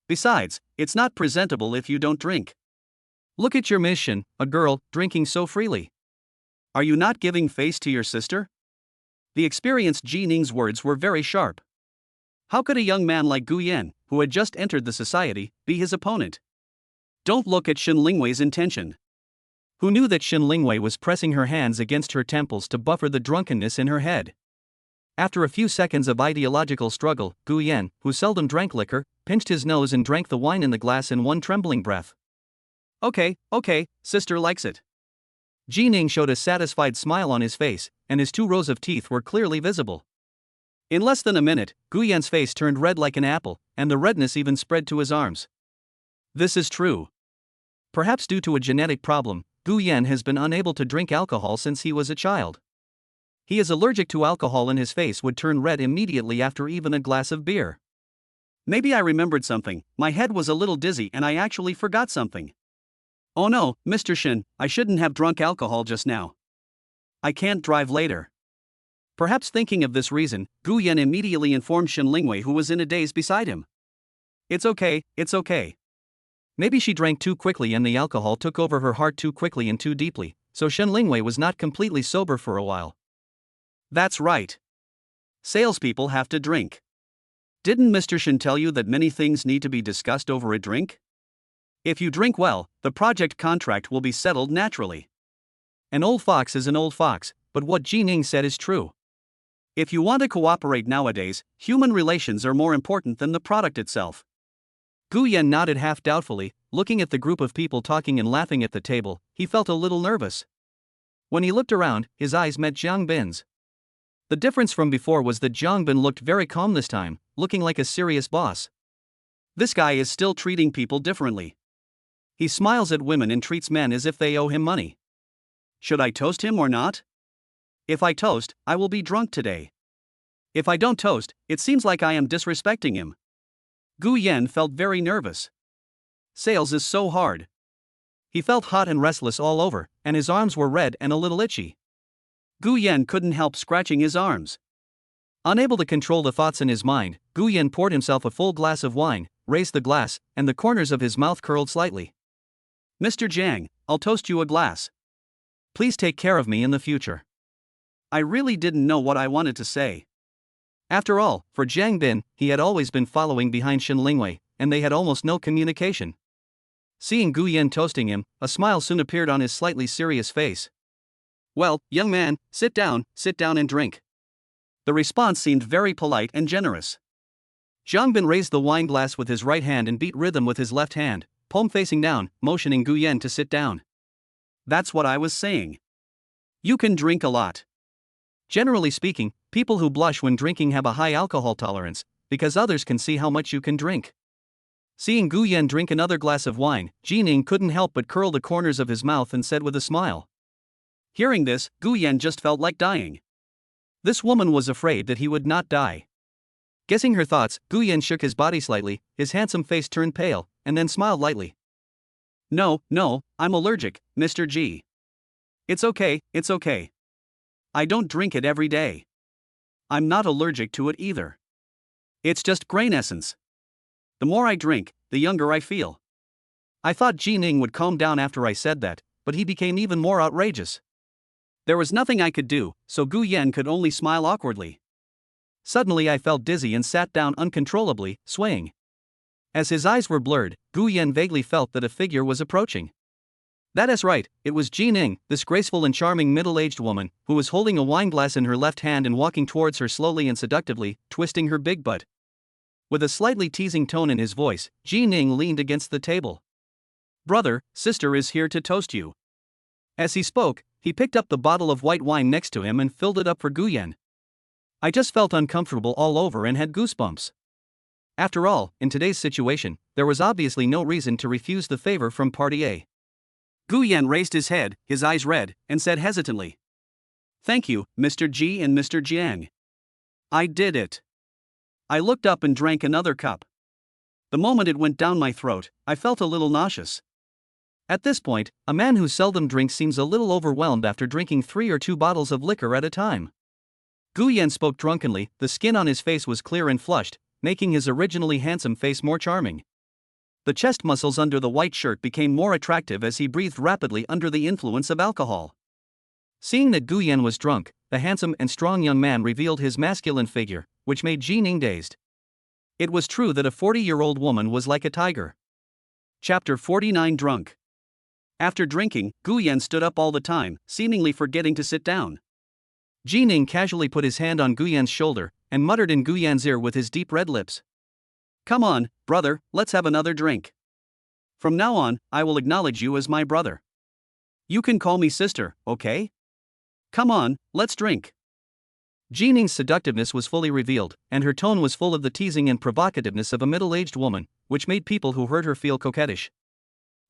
Besides, it's not presentable if you don't drink. Look at your Miss Shen, a girl, drinking so freely. Are you not giving face to your sister? The experienced Jining's words were very sharp. How could a young man like Gu Yan, who had just entered the society, be his opponent? Don't look at Shen Lingwei's intention. Who knew that Shen Lingwei was pressing her hands against her temples to buffer the drunkenness in her head? After a few seconds of ideological struggle, Gu Yan, who seldom drank liquor, pinched his nose and drank the wine in the glass in one trembling breath. Okay, sister likes it. Jining showed a satisfied smile on his face, and his 2 rows of teeth were clearly visible. In less than a minute, Gu Yan's face turned red like an apple, and the redness even spread to his arms. This is true. Perhaps due to a genetic problem, Gu Yan has been unable to drink alcohol since he was a child. He is allergic to alcohol and his face would turn red immediately after even a glass of beer. Maybe I remembered something, my head was a little dizzy and I actually forgot something. Oh no, Mr. Shen, I shouldn't have drunk alcohol just now. I can't drive later. Perhaps thinking of this reason, Gu Yan immediately informed Shen Lingwei, who was in a daze beside him. It's okay. Maybe she drank too quickly and the alcohol took over her heart too quickly and too deeply, so Shen Lingwei was not completely sober for a while. That's right. Salespeople have to drink. Didn't Mr. Shen tell you that many things need to be discussed over a drink? If you drink well, the project contract will be settled naturally. An old fox is an old fox, but what Jining said is true. If you want to cooperate nowadays, human relations are more important than the product itself. Gu Yan nodded half doubtfully, looking at the group of people talking and laughing at the table. He felt a little nervous. When he looked around, his eyes met Jiang Bin's. The difference from before was that Jiang Bin looked very calm this time, looking like a serious boss. This guy is still treating people differently. He smiles at women and treats men as if they owe him money. Should I toast him or not? If I toast, I will be drunk today. If I don't toast, it seems like I am disrespecting him. Gu Yan felt very nervous. Sales is so hard. He felt hot and restless all over, and his arms were red and a little itchy. Gu Yan couldn't help scratching his arms. Unable to control the thoughts in his mind, Gu Yan poured himself a full glass of wine, raised the glass, and the corners of his mouth curled slightly. Mr. Jiang, I'll toast you a glass. Please take care of me in the future. I really didn't know what I wanted to say. After all, for Jiang Bin, he had always been following behind Shen Lingwei, and they had almost no communication. Seeing Gu Yan toasting him, a smile soon appeared on his slightly serious face. Well, young man, sit down and drink. The response seemed very polite and generous. Jiang Bin raised the wine glass with his right hand and beat rhythm with his left hand, palm facing down, motioning Gu Yan to sit down. That's what I was saying. You can drink a lot. Generally speaking, people who blush when drinking have a high alcohol tolerance, because others can see how much you can drink. Seeing Gu Yan drink another glass of wine, Jining couldn't help but curl the corners of his mouth and said with a smile. Hearing this, Gu Yan just felt like dying. This woman was afraid that he would not die. Guessing her thoughts, Gu Yan shook his body slightly, his handsome face turned pale, and then smiled lightly. No, I'm allergic, Mr. G. It's okay. I don't drink it every day. I'm not allergic to it either. It's just grain essence. The more I drink, the younger I feel. I thought Jining would calm down after I said that, but he became even more outrageous. There was nothing I could do, so Gu Yan could only smile awkwardly. Suddenly I felt dizzy and sat down uncontrollably, swaying. As his eyes were blurred, Gu Yan vaguely felt that a figure was approaching. That is right, it was Jining, this graceful and charming middle-aged woman, who was holding a wineglass in her left hand and walking towards her slowly and seductively, twisting her big butt. With a slightly teasing tone in his voice, Jining leaned against the table. Brother, sister is here to toast you. As he spoke, he picked up the bottle of white wine next to him and filled it up for Guyan. I just felt uncomfortable all over and had goosebumps. After all, in today's situation, there was obviously no reason to refuse the favor from party A. Guyan raised his head, his eyes red, and said hesitantly, "Thank you, Mr. Ji and Mr. Jiang. I did it." I looked up and drank another cup. The moment it went down my throat, I felt a little nauseous. At this point, a man who seldom drinks seems a little overwhelmed after drinking 3 or 2 bottles of liquor at a time. Guyan spoke drunkenly, the skin on his face was clear and flushed, making his originally handsome face more charming. The chest muscles under the white shirt became more attractive as he breathed rapidly under the influence of alcohol. Seeing that Guyan was drunk, the handsome and strong young man revealed his masculine figure, which made Jining dazed. It was true that a 40-year-old woman was like a tiger. Chapter 49 Drunk. After drinking, Guyan stood up all the time, seemingly forgetting to sit down. Jining casually put his hand on Guyan's shoulder, and muttered in Guyan's ear with his deep red lips. "Come on, brother, let's have another drink. From now on, I will acknowledge you as my brother. You can call me sister, okay? Come on, let's drink." Jining's seductiveness was fully revealed, and her tone was full of the teasing and provocativeness of a middle-aged woman, which made people who heard her feel coquettish.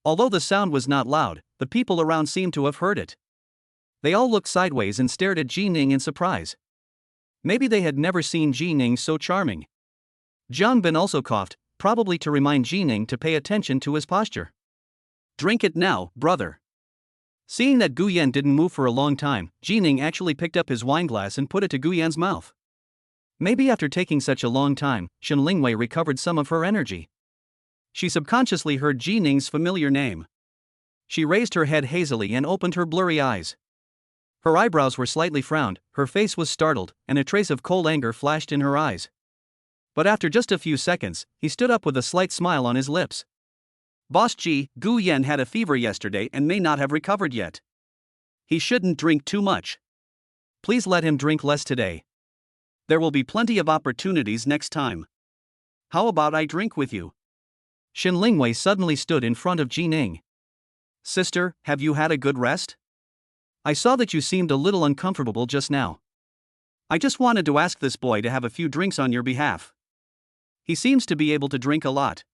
Although the sound was not loud, the people around seemed to have heard it. They all looked sideways and stared at Jining in surprise. Maybe they had never seen Jining so charming. Jiang Bin also coughed, probably to remind Jining to pay attention to his posture. "Drink it now, brother." Seeing that Guyan didn't move for a long time, Jining actually picked up his wineglass and put it to Guyan's mouth. Maybe after taking such a long time, Shen Lingwei recovered some of her energy. She subconsciously heard Jining's familiar name. She raised her head hazily and opened her blurry eyes. Her eyebrows were slightly frowned, her face was startled, and a trace of cold anger flashed in her eyes. But after just a few seconds, he stood up with a slight smile on his lips. "Boss Ji, Guyan had a fever yesterday and may not have recovered yet. He shouldn't drink too much. Please let him drink less today. There will be plenty of opportunities next time. How about I drink with you?" Shen Lingwei suddenly stood in front of Jining. "Sister, have you had a good rest? I saw that you seemed a little uncomfortable just now. I just wanted to ask this boy to have a few drinks on your behalf. He seems to be able to drink a lot."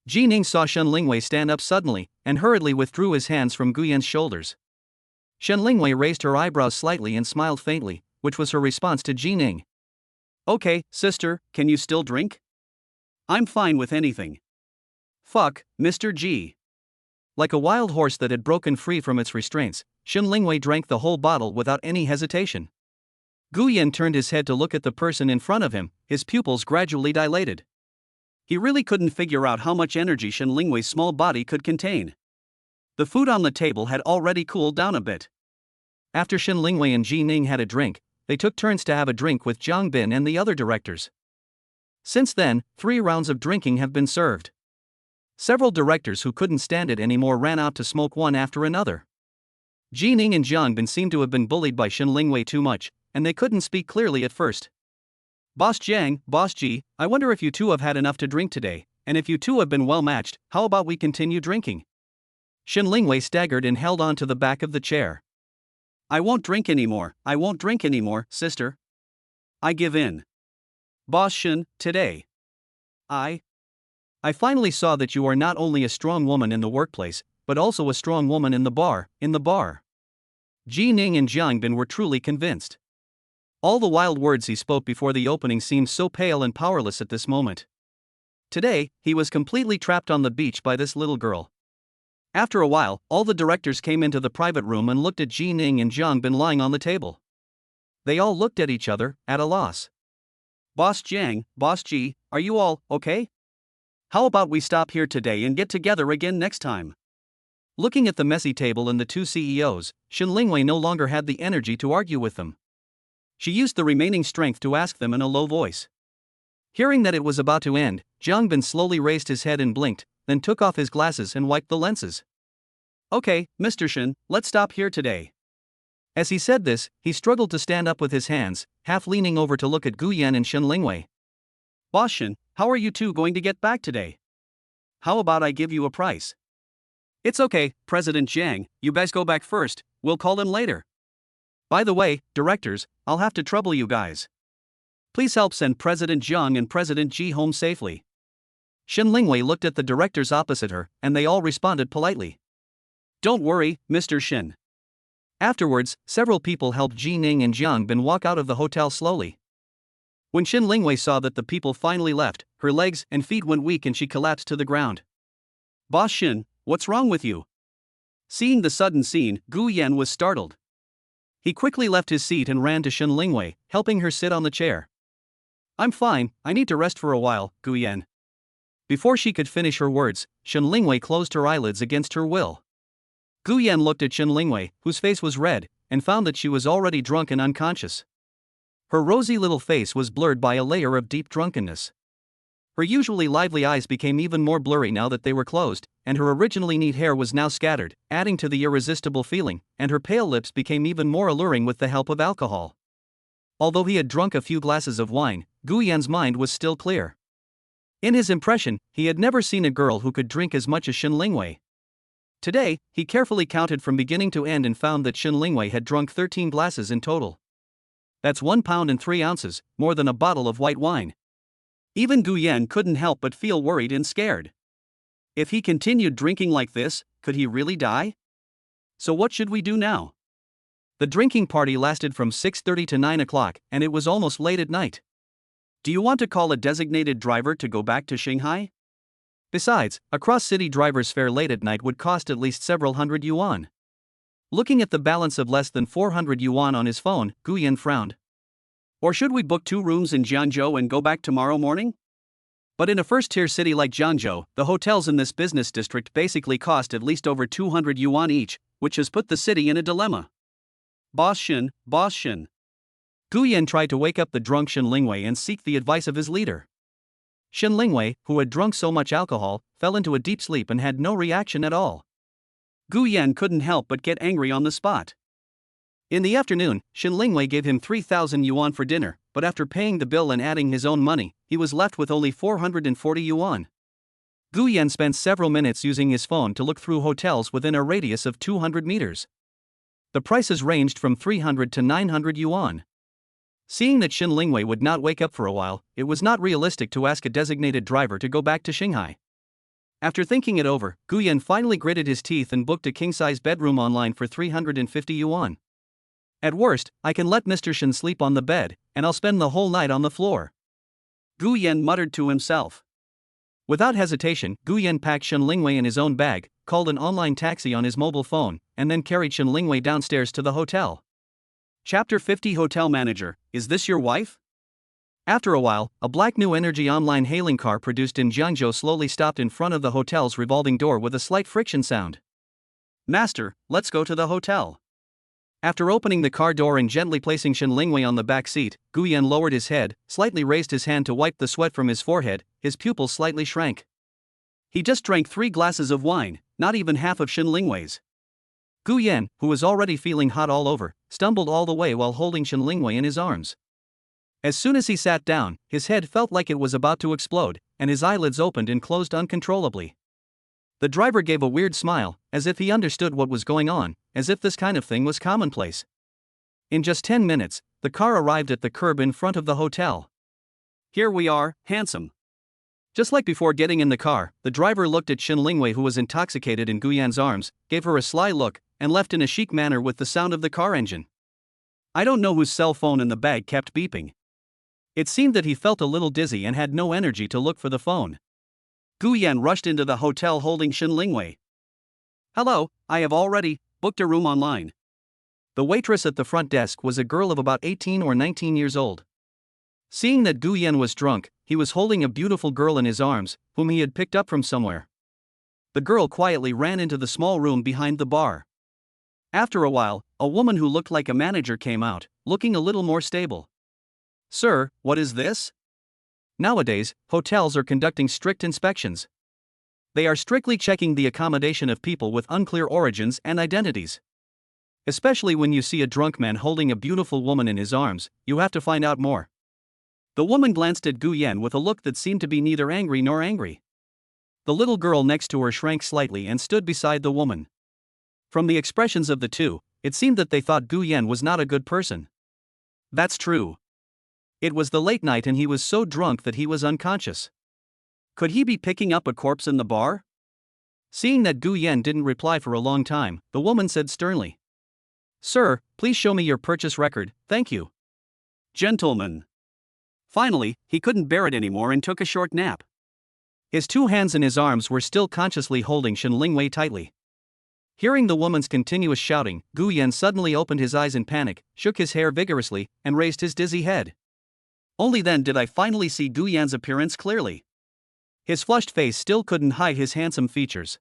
Jining saw Shen Lingwei stand up suddenly, and hurriedly withdrew his hands from Guyan's shoulders. Shen Lingwei raised her eyebrows slightly and smiled faintly, which was her response to Jining. "Okay, sister, can you still drink? I'm fine with anything. Fuck, Mr. G." Like a wild horse that had broken free from its restraints, Shen Lingwei drank the whole bottle without any hesitation. Guyan turned his head to look at the person in front of him, his pupils gradually dilated. He really couldn't figure out how much energy Shen Lingwei's small body could contain. The food on the table had already cooled down a bit. After Shen Lingwei and Jining had a drink, they took turns to have a drink with Jiang Bin and the other directors. Since then, 3 rounds of drinking have been served. Several directors who couldn't stand it anymore ran out to smoke one after another. Jining and Jiang Bin seemed to have been bullied by Shen Lingwei too much, and they couldn't speak clearly at first. "Boss Jiang, Boss Ji, I wonder if you two have had enough to drink today, and if you two have been well matched, how about we continue drinking?" Shen Lingwei staggered and held on to the back of the chair. I won't drink anymore, sister. I give in. Boss Shen, today. I finally saw that you are not only a strong woman in the workplace, but also a strong woman in the bar. Jining and Jiang Bin were truly convinced. All the wild words he spoke before the opening seemed so pale and powerless at this moment. Today, he was completely trapped on the beach by this little girl. After a while, all the directors came into the private room and looked at Jining and Jiang Bin lying on the table. They all looked at each other, at a loss. "Boss Jiang, Boss Ji, are you all okay? How about we stop here today and get together again next time?" Looking at the messy table and the 2 CEOs, Shen Lingwei no longer had the energy to argue with them. She used the remaining strength to ask them in a low voice. Hearing that it was about to end, Jiang Bin slowly raised his head and blinked, then took off his glasses and wiped the lenses. Okay, Mr. Shin, let's stop here today. As he said this, he struggled to stand up with his hands, half leaning over to look at Guyan and Shin Lingwei. Boss Shin, how are you two going to get back today? How about I give you a price? It's okay, President Jiang, you guys go back first, we'll call him later. By the way, directors, I'll have to trouble you guys. Please help send President Jiang and President Ji home safely. Shin Lingwei looked at the directors opposite her, and they all responded politely. Don't worry, Mr. Shin. Afterwards, several people helped Ji Ning and Jiang Bin walk out of the hotel slowly. When Shin Lingwei saw that the people finally left, her legs and feet went weak and she collapsed to the ground. Boss Shin, what's wrong with you? Seeing the sudden scene, Gu Yan was startled. He quickly left his seat and ran to Shin Lingwei, helping her sit on the chair. I'm fine, I need to rest for a while, Gu Yan. Before she could finish her words, Shin Lingwei closed her eyelids against her will. Gu Yan looked at Shin Lingwei, whose face was red, and found that she was already drunk and unconscious. Her rosy little face was blurred by a layer of deep drunkenness. Her usually lively eyes became even more blurry now that they were closed, and her originally neat hair was now scattered, adding to the irresistible feeling, and her pale lips became even more alluring with the help of alcohol. Although he had drunk a few glasses of wine, Gu Yan's mind was still clear. In his impression, he had never seen a girl who could drink as much as Shin Lingwei. Today, he carefully counted from beginning to end and found that Shin Lingwei had drunk 13 glasses in total. That's 1 pound and 3 ounces, more than a bottle of white wine. Even Gu Yan couldn't help but feel worried and scared. If he continued drinking like this, could he really die? So what should we do now? The drinking party lasted from 6:30 to 9 o'clock, and it was almost late at night. Do you want to call a designated driver to go back to Shanghai? Besides, a cross-city driver's fare late at night would cost at least several hundred yuan. Looking at the balance of less than 400 yuan on his phone, Gu Yan frowned. Or should we book 2 rooms in Jiangzhou and go back tomorrow morning? But in a first-tier city like Jiangzhou, the hotels in this business district basically cost at least over 200 yuan each, which has put the city in a dilemma. Boss Shin, Boss Shin. Gu Yan tried to wake up the drunk Shin Lingwei and seek the advice of his leader. Shin Lingwei, who had drunk so much alcohol, fell into a deep sleep and had no reaction at all. Gu Yan couldn't help but get angry on the spot. In the afternoon, Shin Lingwei gave him 3,000 yuan for dinner, but after paying the bill and adding his own money, he was left with only 440 yuan. Gu Yan spent several minutes using his phone to look through hotels within a radius of 200 meters. The prices ranged from 300 to 900 yuan. Seeing that Shin Lingwei would not wake up for a while, it was not realistic to ask a designated driver to go back to Shanghai. After thinking it over, Gu Yan finally gritted his teeth and booked a king-size bedroom online for 350 yuan. At worst, I can let Mr. Shin sleep on the bed, and I'll spend the whole night on the floor. Gu Yan muttered to himself. Without hesitation, Gu Yan packed Shin Lingwei in his own bag, called an online taxi on his mobile phone, and then carried Shin Lingwei downstairs to the hotel. Chapter 50 Hotel Manager, is this your wife? After a while, a black New Energy online hailing car produced in Jiangzhou slowly stopped in front of the hotel's revolving door with a slight friction sound. Master, let's go to the hotel. After opening the car door and gently placing Shin Lingwei on the back seat, Gu Yan lowered his head, slightly raised his hand to wipe the sweat from his forehead, his pupils slightly shrank. He just drank 3 glasses of wine, not even half of Shin Lingwei's. Gu Yan, who was already feeling hot all over, stumbled all the way while holding Shin Lingwei in his arms. As soon as he sat down, his head felt like it was about to explode, and his eyelids opened and closed uncontrollably. The driver gave a weird smile, as if he understood what was going on, as if this kind of thing was commonplace. In just 10 minutes, the car arrived at the curb in front of the hotel. Here we are, handsome. Just like before getting in the car, the driver looked at Shin Lingwei, who was intoxicated in Gu Yan's arms, gave her a sly look, and left in a chic manner with the sound of the car engine. I don't know whose cell phone in the bag kept beeping. It seemed that he felt a little dizzy and had no energy to look for the phone. Gu Yan rushed into the hotel holding Shin Lingwei. Hello, I have already booked a room online. The waitress at the front desk was a girl of about 18 or 19 years old. Seeing that Gu Yan was drunk, he was holding a beautiful girl in his arms, whom he had picked up from somewhere. The girl quietly ran into the small room behind the bar. After a while, a woman who looked like a manager came out, looking a little more stable. Sir, what is this? Nowadays, hotels are conducting strict inspections. They are strictly checking the accommodation of people with unclear origins and identities. Especially when you see a drunk man holding a beautiful woman in his arms, you have to find out more. The woman glanced at Guan with a look that seemed to be neither angry nor angry. The little girl next to her shrank slightly and stood beside the woman. From the expressions of the two, it seemed that they thought Guan was not a good person. That's true. It was the late night and he was so drunk that he was unconscious. Could he be picking up a corpse in the bar? Seeing that Guan didn't reply for a long time, the woman said sternly, "Sir, please show me your purchase record, thank you." Gentlemen. Finally, he couldn't bear it anymore and took a short nap. His two hands in his arms were still consciously holding Shen Lingwei tightly. Hearing the woman's continuous shouting, Guyan suddenly opened his eyes in panic, shook his hair vigorously, and raised his dizzy head. Only then did I finally see Guyan's appearance clearly. His flushed face still couldn't hide his handsome features.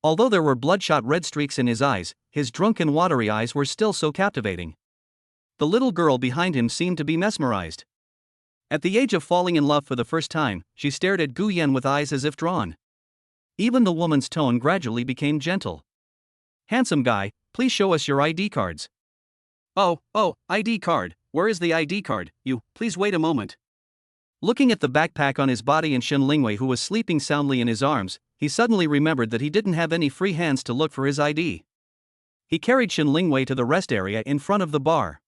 Although there were bloodshot red streaks in his eyes, his drunken watery eyes were still so captivating. The little girl behind him seemed to be mesmerized. At the age of falling in love for the first time, she stared at Guyan with eyes as if drawn. Even the woman's tone gradually became gentle. "Handsome guy, please show us your ID cards." Oh, ID card, where is the ID card? Please wait a moment." Looking at the backpack on his body and Shen Lingwei who was sleeping soundly in his arms, he suddenly remembered that he didn't have any free hands to look for his ID. He carried Shen Lingwei to the rest area in front of the bar.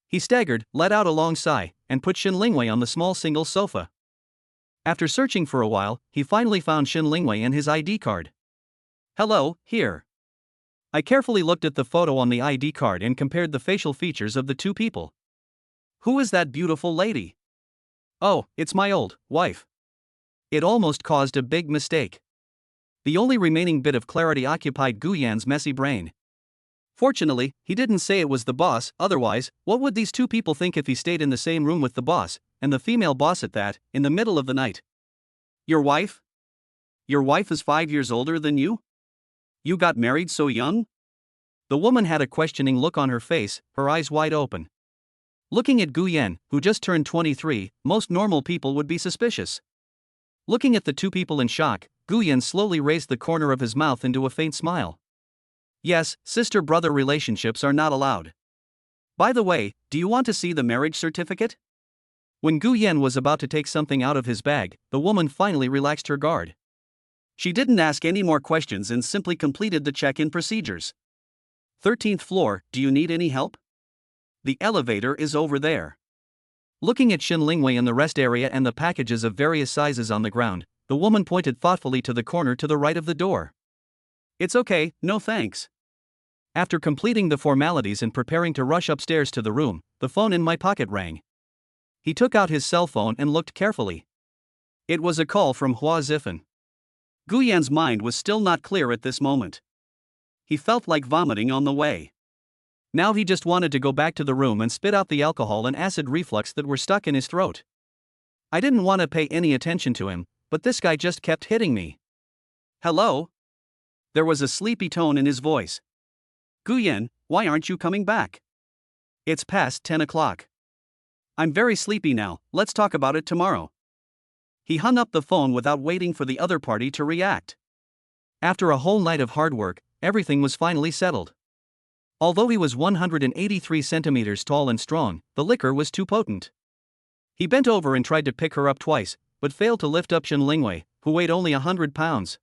He staggered, let out a long sigh, and put Shen Lingwei on the small single sofa. After searching for a while, he finally found Shen Lingwei and his ID card. "Hello, here." I carefully looked at the photo on the ID card and compared the facial features of the two people. "Who is that beautiful lady?" "Oh, it's my old wife." It almost caused a big mistake. The only remaining bit of clarity occupied Guyan's messy brain. Fortunately, he didn't say it was the boss, otherwise, what would these two people think if he stayed in the same room with the boss, and the female boss at that, in the middle of the night? "Your wife? Your wife is 5 years older than you? You got married so young?" The woman had a questioning look on her face, her eyes wide open. Looking at Guyan, who just turned 23, most normal people would be suspicious. Looking at the two people in shock, Guyan slowly raised the corner of his mouth into a faint smile. "Yes, sister-brother relationships are not allowed. By the way, do you want to see the marriage certificate?" When Guyan was about to take something out of his bag, the woman finally relaxed her guard. She didn't ask any more questions and simply completed the check-in procedures. 13th floor, do you need any help? The elevator is over there." Looking at Shen Lingwei in the rest area and the packages of various sizes on the ground, the woman pointed thoughtfully to the corner to the right of the door. "It's okay, no thanks." After completing the formalities and preparing to rush upstairs to the room, the phone in my pocket rang. He took out his cell phone and looked carefully. It was a call from Hua Zifen. Guyan's mind was still not clear at this moment. He felt like vomiting on the way. Now he just wanted to go back to the room and spit out the alcohol and acid reflux that were stuck in his throat. I didn't want to pay any attention to him, but this guy just kept hitting me. "Hello?" There was a sleepy tone in his voice. "Guyan, why aren't you coming back? It's past 10 o'clock. I'm very sleepy now, let's talk about it tomorrow." He hung up the phone without waiting for the other party to react. After a whole night of hard work, everything was finally settled. Although he was 183 centimeters tall and strong, the liquor was too potent. He bent over and tried to pick her up twice, but failed to lift up Shen Lingwei, who weighed only 100 pounds.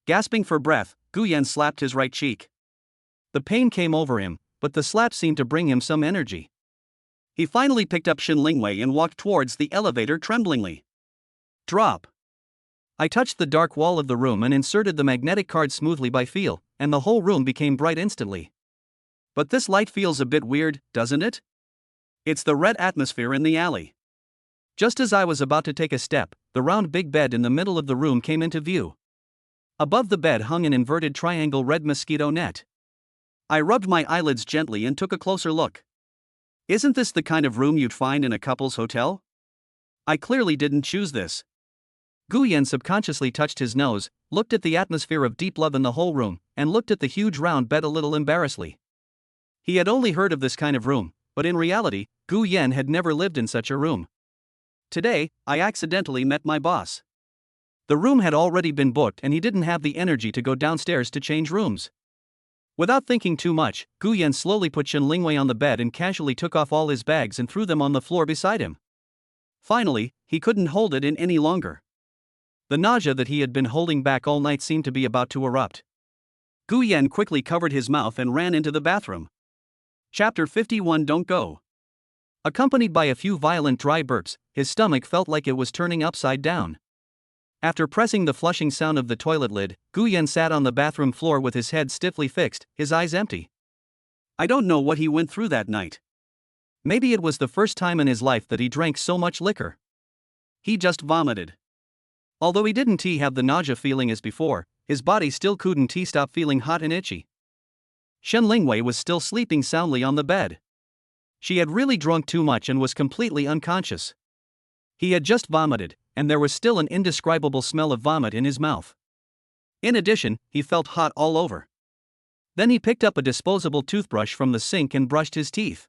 Gasping for breath, Guyan slapped his right cheek. The pain came over him, but the slap seemed to bring him some energy. He finally picked up Shen Lingwei and walked towards the elevator tremblingly. Drop. I touched the dark wall of the room and inserted the magnetic card smoothly by feel, and the whole room became bright instantly. But this light feels a bit weird, doesn't it? It's the red atmosphere in the alley. Just as I was about to take a step, the round big bed in the middle of the room came into view. Above the bed hung an inverted triangle red mosquito net. I rubbed my eyelids gently and took a closer look. Isn't this the kind of room you'd find in a couple's hotel? I clearly didn't choose this. Guyan subconsciously touched his nose, looked at the atmosphere of deep love in the whole room, and looked at the huge round bed a little embarrassedly. He had only heard of this kind of room, but in reality, Guyan had never lived in such a room. Today, I accidentally met my boss. The room had already been booked and he didn't have the energy to go downstairs to change rooms. Without thinking too much, Guyan slowly put Shen Lingwei on the bed and casually took off all his bags and threw them on the floor beside him. Finally, he couldn't hold it in any longer. The nausea that he had been holding back all night seemed to be about to erupt. Guyan quickly covered his mouth and ran into the bathroom. Chapter 51. Don't Go. Accompanied by a few violent dry burps, his stomach felt like it was turning upside down. After pressing the flushing sound of the toilet lid, Guyan sat on the bathroom floor with his head stiffly fixed, his eyes empty. I don't know what he went through that night. Maybe it was the first time in his life that he drank so much liquor. He just vomited. Although he didn't have the nausea feeling as before, his body still couldn't stop feeling hot and itchy. Shen Lingwei was still sleeping soundly on the bed. She had really drunk too much and was completely unconscious. He had just vomited, and there was still an indescribable smell of vomit in his mouth. In addition, he felt hot all over. Then he picked up a disposable toothbrush from the sink and brushed his teeth.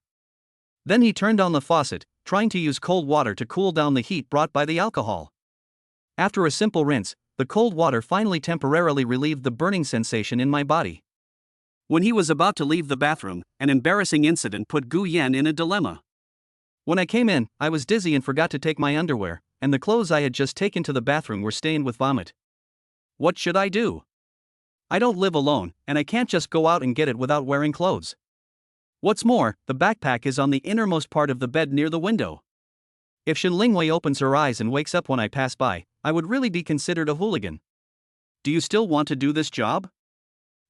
Then he turned on the faucet, trying to use cold water to cool down the heat brought by the alcohol. After a simple rinse, the cold water finally temporarily relieved the burning sensation in my body. When he was about to leave the bathroom, an embarrassing incident put Guyan in a dilemma. When I came in, I was dizzy and forgot to take my underwear, and the clothes I had just taken to the bathroom were stained with vomit. What should I do? I don't live alone, and I can't just go out and get it without wearing clothes. What's more, the backpack is on the innermost part of the bed near the window. If Shen Lingwei opens her eyes and wakes up when I pass by, I would really be considered a hooligan. Do you still want to do this job?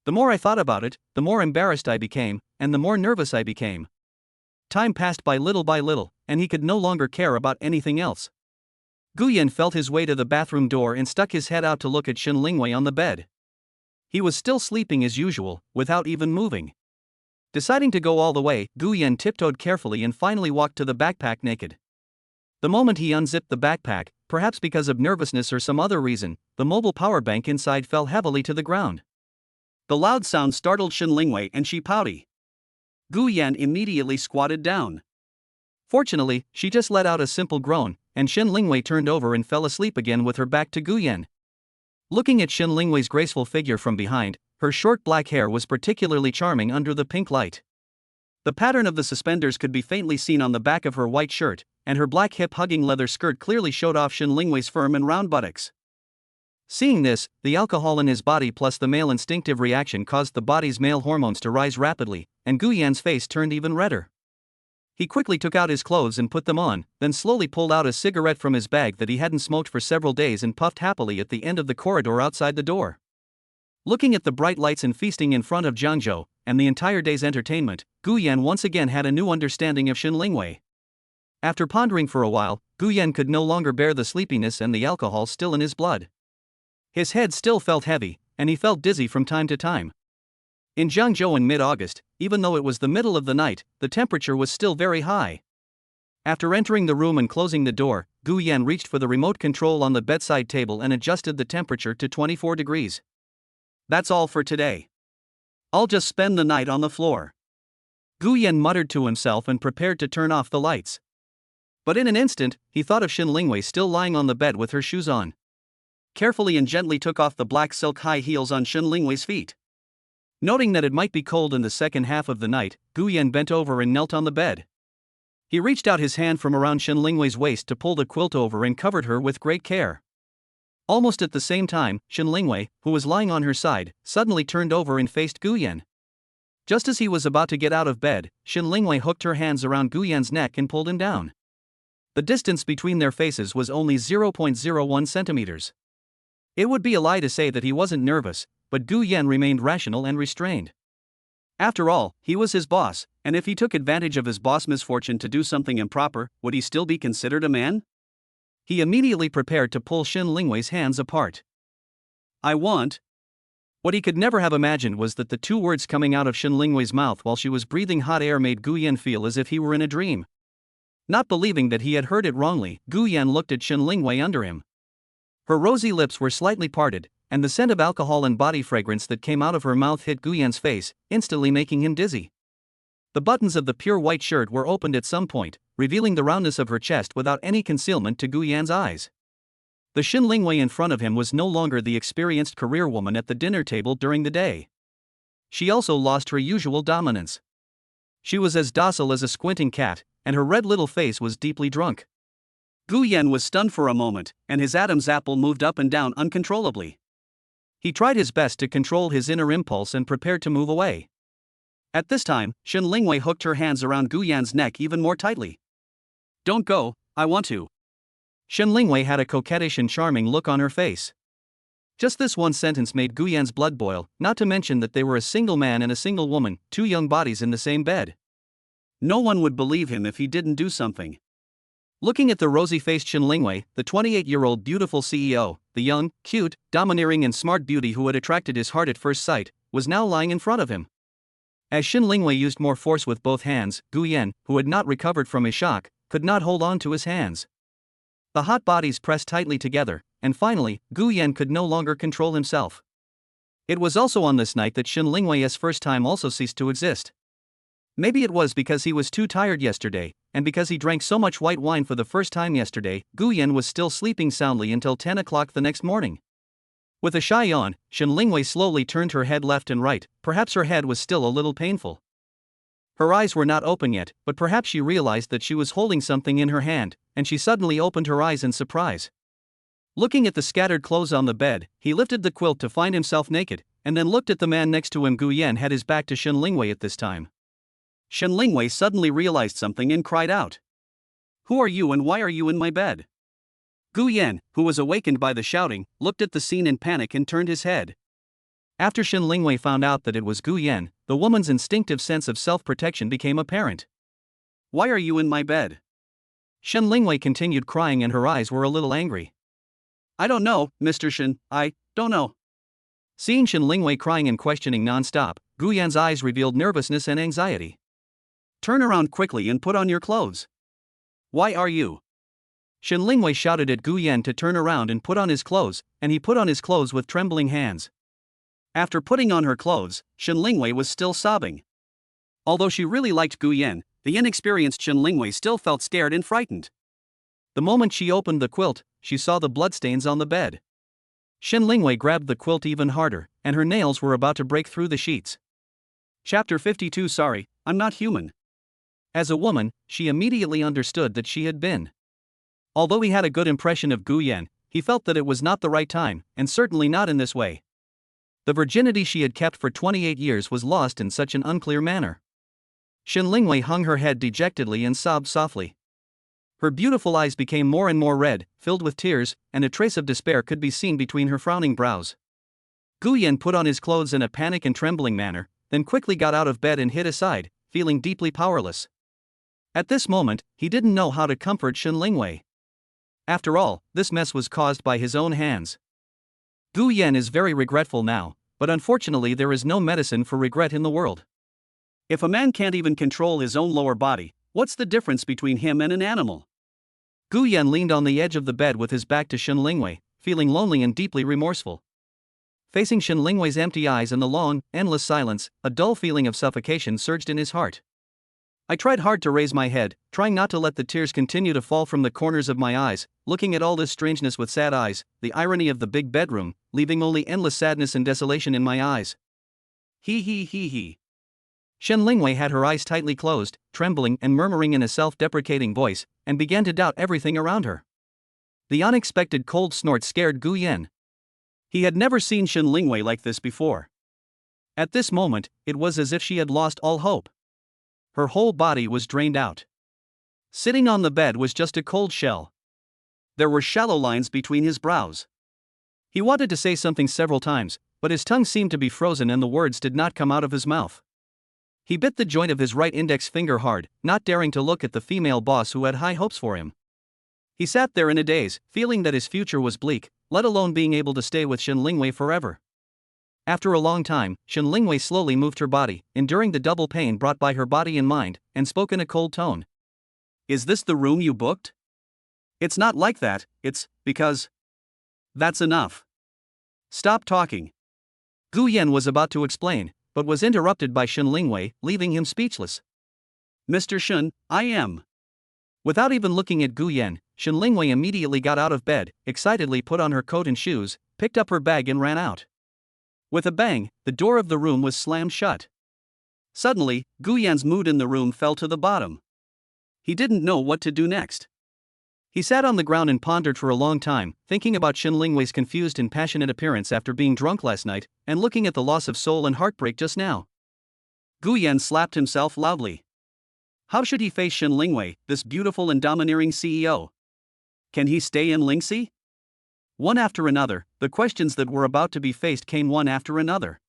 The more I thought about it, the more embarrassed I became, and the more nervous I became. Time passed by little, and he could no longer care about anything else. Guyan felt his way to the bathroom door and stuck his head out to look at Shen Lingwei on the bed. He was still sleeping as usual, without even moving. Deciding to go all the way, Guyan tiptoed carefully and finally walked to the backpack naked. The moment he unzipped the backpack, perhaps because of nervousness or some other reason, the mobile power bank inside fell heavily to the ground. The loud sound startled Shen Lingwei and she pouted. Guyan immediately squatted down. Fortunately, she just let out a simple groan, and Shen Lingwei turned over and fell asleep again with her back to Guyan. Looking at Shen Lingwei's graceful figure from behind, her short black hair was particularly charming under the pink light. The pattern of the suspenders could be faintly seen on the back of her white shirt, and her black hip-hugging leather skirt clearly showed off Shen Lingwei's firm and round buttocks. Seeing this, the alcohol in his body plus the male instinctive reaction caused the body's male hormones to rise rapidly, and Guyan's face turned even redder. He quickly took out his clothes and put them on, then slowly pulled out a cigarette from his bag that he hadn't smoked for several days and puffed happily at the end of the corridor outside the door. Looking at the bright lights and feasting in front of Jiangzhou, and the entire day's entertainment, Guyan once again had a new understanding of Shen Lingwei. After pondering for a while, Guyan could no longer bear the sleepiness and the alcohol still in his blood. His head still felt heavy, and he felt dizzy from time to time. In Jiangzhou in mid-August, even though it was the middle of the night, the temperature was still very high. After entering the room and closing the door, Guyan reached for the remote control on the bedside table and adjusted the temperature to 24 degrees. That's all for today. I'll just spend the night on the floor. Guyan muttered to himself and prepared to turn off the lights. But in an instant, he thought of Shen Lingwei still lying on the bed with her shoes on. Carefully and gently took off the black silk high heels on Shen Lingwei's feet. Noting that it might be cold in the second half of the night, Guyan bent over and knelt on the bed. He reached out his hand from around Shen Lingwei's waist to pull the quilt over and covered her with great care. Almost at the same time, Shen Lingwei, who was lying on her side, suddenly turned over and faced Guyan. Just as he was about to get out of bed, Shen Lingwei hooked her hands around Guyan's neck and pulled him down. The distance between their faces was only 0.01 centimeters. It would be a lie to say that he wasn't nervous, but Guyan remained rational and restrained. After all, he was his boss, and if he took advantage of his boss' misfortune to do something improper, would he still be considered a man? He immediately prepared to pull Shen Lingwei's hands apart. I want. What he could never have imagined was that the two words coming out of Shen Lingwei's mouth while she was breathing hot air made Guyan feel as if he were in a dream. Not believing that he had heard it wrongly, Guyan looked at Shen Lingwei under him. Her rosy lips were slightly parted, and the scent of alcohol and body fragrance that came out of her mouth hit Guyan's face, instantly making him dizzy. The buttons of the pure white shirt were opened at some point, revealing the roundness of her chest without any concealment to Guyan's eyes. The Shin Lingwei in front of him was no longer the experienced career woman at the dinner table during the day. She also lost her usual dominance. She was as docile as a squinting cat, and her red little face was deeply drunk. Gu Yan was stunned for a moment, and his Adam's apple moved up and down uncontrollably. He tried his best to control his inner impulse and prepared to move away. At this time, Shin Lingwei hooked her hands around Gu Yan's neck even more tightly. "Don't go, I want to." Shin Lingwei had a coquettish and charming look on her face. Just this one sentence made Gu Yan's blood boil, not to mention that they were a single man and a single woman, two young bodies in the same bed. No one would believe him if he didn't do something. Looking at the rosy-faced Shin Lingwei, the 28-year-old beautiful CEO, the young, cute, domineering and smart beauty who had attracted his heart at first sight, was now lying in front of him. As Shin Lingwei used more force with both hands, Gu Yan, who had not recovered from his shock, could not hold on to his hands. The hot bodies pressed tightly together, and finally, Gu Yan could no longer control himself. It was also on this night that Shin Lingwei's first time also ceased to exist. Maybe it was because he was too tired yesterday, and because he drank so much white wine for the first time yesterday, Gu Yan was still sleeping soundly until 10 o'clock the next morning. With a shy yawn, Shin Lingwei slowly turned her head left and right, perhaps her head was still a little painful. Her eyes were not open yet, but perhaps she realized that she was holding something in her hand, and she suddenly opened her eyes in surprise. Looking at the scattered clothes on the bed, he lifted the quilt to find himself naked, and then looked at the man next to him. Gu Yan had his back to Shin Lingwei at this time. Shin Lingwei suddenly realized something and cried out. "Who are you and why are you in my bed?" Gu Yan, who was awakened by the shouting, looked at the scene in panic and turned his head. After Shin Lingwei found out that it was Gu Yan, the woman's instinctive sense of self-protection became apparent. "Why are you in my bed?" Shin Lingwei continued crying and her eyes were a little angry. "I don't know, Mr. Shin, I don't know." Seeing Shin Lingwei crying and questioning non-stop, Gu Yan's eyes revealed nervousness and anxiety. "Turn around quickly and put on your clothes." "Why are you?" Shin Lingwei shouted at Gu Yan to turn around and put on his clothes, and he put on his clothes with trembling hands. After putting on her clothes, Shin Lingwei was still sobbing. Although she really liked Gu Yan, the inexperienced Shin Lingwei still felt scared and frightened. The moment she opened the quilt, she saw the bloodstains on the bed. Shin Lingwei grabbed the quilt even harder, and her nails were about to break through the sheets. Chapter 52. Sorry, I'm not human. As a woman, she immediately understood that she had been. Although he had a good impression of Gu Yan, he felt that it was not the right time, and certainly not in this way. The virginity she had kept for 28 years was lost in such an unclear manner. Shin Lingwei hung her head dejectedly and sobbed softly. Her beautiful eyes became more and more red, filled with tears, and a trace of despair could be seen between her frowning brows. Gu Yan put on his clothes in a panic and trembling manner, then quickly got out of bed and hid aside, feeling deeply powerless. At this moment, he didn't know how to comfort Shin Lingwei. After all, this mess was caused by his own hands. Gu Yan is very regretful now, but unfortunately there is no medicine for regret in the world. If a man can't even control his own lower body, what's the difference between him and an animal? Gu Yan leaned on the edge of the bed with his back to Shin Lingwei, feeling lonely and deeply remorseful. Facing Shin Lingwei's empty eyes and the long, endless silence, a dull feeling of suffocation surged in his heart. I tried hard to raise my head, trying not to let the tears continue to fall from the corners of my eyes, looking at all this strangeness with sad eyes, the irony of the big bedroom, leaving only endless sadness and desolation in my eyes. He. Shin Lingwei had her eyes tightly closed, trembling and murmuring in a self-deprecating voice, and began to doubt everything around her. The unexpected cold snort scared Gu Yan. He had never seen Shin Lingwei like this before. At this moment, it was as if she had lost all hope. Her whole body was drained out. Sitting on the bed was just a cold shell. There were shallow lines between his brows. He wanted to say something several times, but his tongue seemed to be frozen and the words did not come out of his mouth. He bit the joint of his right index finger hard, not daring to look at the female boss who had high hopes for him. He sat there in a daze, feeling that his future was bleak, let alone being able to stay with Shin Lingwei forever. After a long time, Shin Lingwei slowly moved her body, enduring the double pain brought by her body and mind, and spoke in a cold tone. "Is this the room you booked?" "It's not like that, it's because..." "That's enough. Stop talking." Gu Yan was about to explain, but was interrupted by Shin Lingwei, leaving him speechless. "Mr. Shin, I am..." Without even looking at Gu Yan, Shen Lingwei immediately got out of bed, excitedly put on her coat and shoes, picked up her bag and ran out. With a bang, the door of the room was slammed shut. Suddenly, Guyan's mood in the room fell to the bottom. He didn't know what to do next. He sat on the ground and pondered for a long time, thinking about Shen Lingwei's confused and passionate appearance after being drunk last night, and looking at the loss of soul and heartbreak just now. Guyan slapped himself loudly. How should he face Shen Lingwei, this beautiful and domineering CEO? Can he stay in Lingxi? One after another, the questions that were about to be faced came one after another.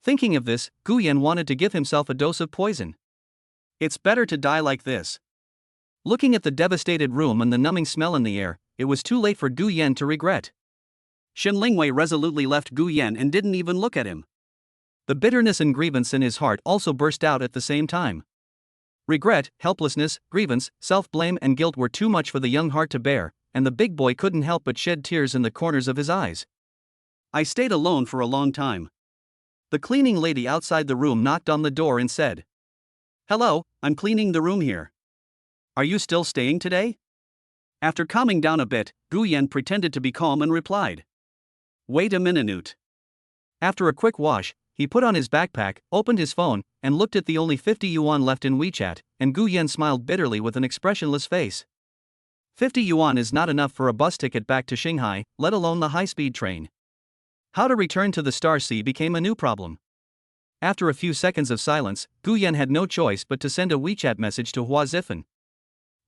Thinking of this, Guyan wanted to give himself a dose of poison. It's better to die like this. Looking at the devastated room and the numbing smell in the air, it was too late for Guyan to regret. Shen Lingwei resolutely left Guyan and didn't even look at him. The bitterness and grievance in his heart also burst out at the same time. Regret, helplessness, grievance, self-blame and guilt were too much for the young heart to bear, and the big boy couldn't help but shed tears in the corners of his eyes. I stayed alone for a long time. The cleaning lady outside the room knocked on the door and said, "Hello, I'm cleaning the room here. Are you still staying today?" After calming down a bit, Guyan pretended to be calm and replied, "Wait a minute." After a quick wash, he put on his backpack, opened his phone, and looked at the only 50 yuan left in WeChat, and Guyan smiled bitterly with an expressionless face. 50 yuan is not enough for a bus ticket back to Shanghai, let alone the high-speed train. How to return to the Star Sea became a new problem. After a few seconds of silence, Guyan had no choice but to send a WeChat message to Hua Zifen.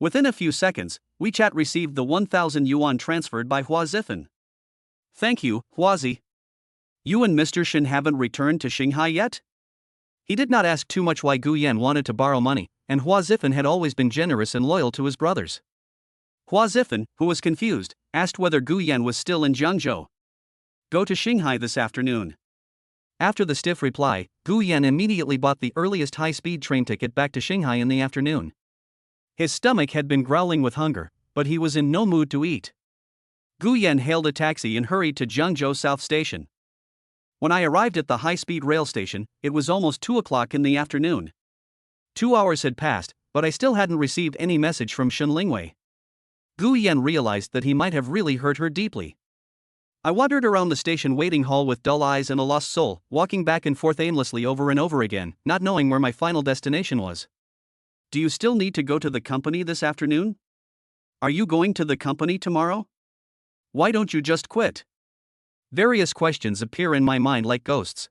Within a few seconds, WeChat received the 1,000 yuan transferred by Hua Zifen. "Thank you, Huazi. You and Mr. Shen haven't returned to Shanghai yet?" He did not ask too much why Guyan wanted to borrow money, and Hua Zifen had always been generous and loyal to his brothers. Hua Zifen, who was confused, asked whether Guyan was still in Jiangzhou. "Go to Shanghai this afternoon." After the stiff reply, Guyan immediately bought the earliest high-speed train ticket back to Shanghai in the afternoon. His stomach had been growling with hunger, but he was in no mood to eat. Guyan hailed a taxi and hurried to Jiangzhou South Station. When I arrived at the high-speed rail station, it was almost 2 o'clock in the afternoon. 2 hours had passed, but I still hadn't received any message from Shen Lingwei. Guyan realized that he might have really hurt her deeply. I wandered around the station waiting hall with dull eyes and a lost soul, walking back and forth aimlessly over and over again, not knowing where my final destination was. "Do you still need to go to the company this afternoon? Are you going to the company tomorrow? Why don't you just quit?" Various questions appear in my mind like ghosts.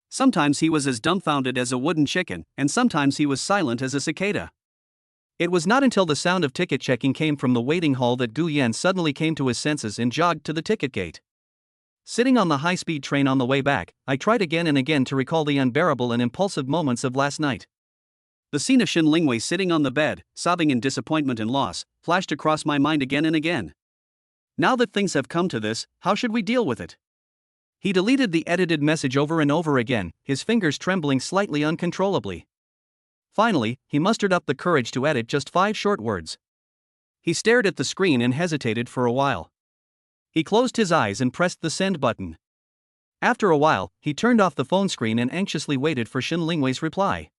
Sometimes he was as dumbfounded as a wooden chicken, and sometimes he was silent as a cicada. It was not until the sound of ticket checking came from the waiting hall that Guyan suddenly came to his senses and jogged to the ticket gate. Sitting on the high-speed train on the way back, I tried again and again to recall the unbearable and impulsive moments of last night. The scene of Shen Lingwei sitting on the bed, sobbing in disappointment and loss, flashed across my mind again and again. Now that things have come to this, how should we deal with it? He deleted the edited message over and over again, his fingers trembling slightly uncontrollably. Finally, he mustered up the courage to edit just 5 short words. He stared at the screen and hesitated for a while. He closed his eyes and pressed the send button. After a while, he turned off the phone screen and anxiously waited for Shen Lingwei's reply.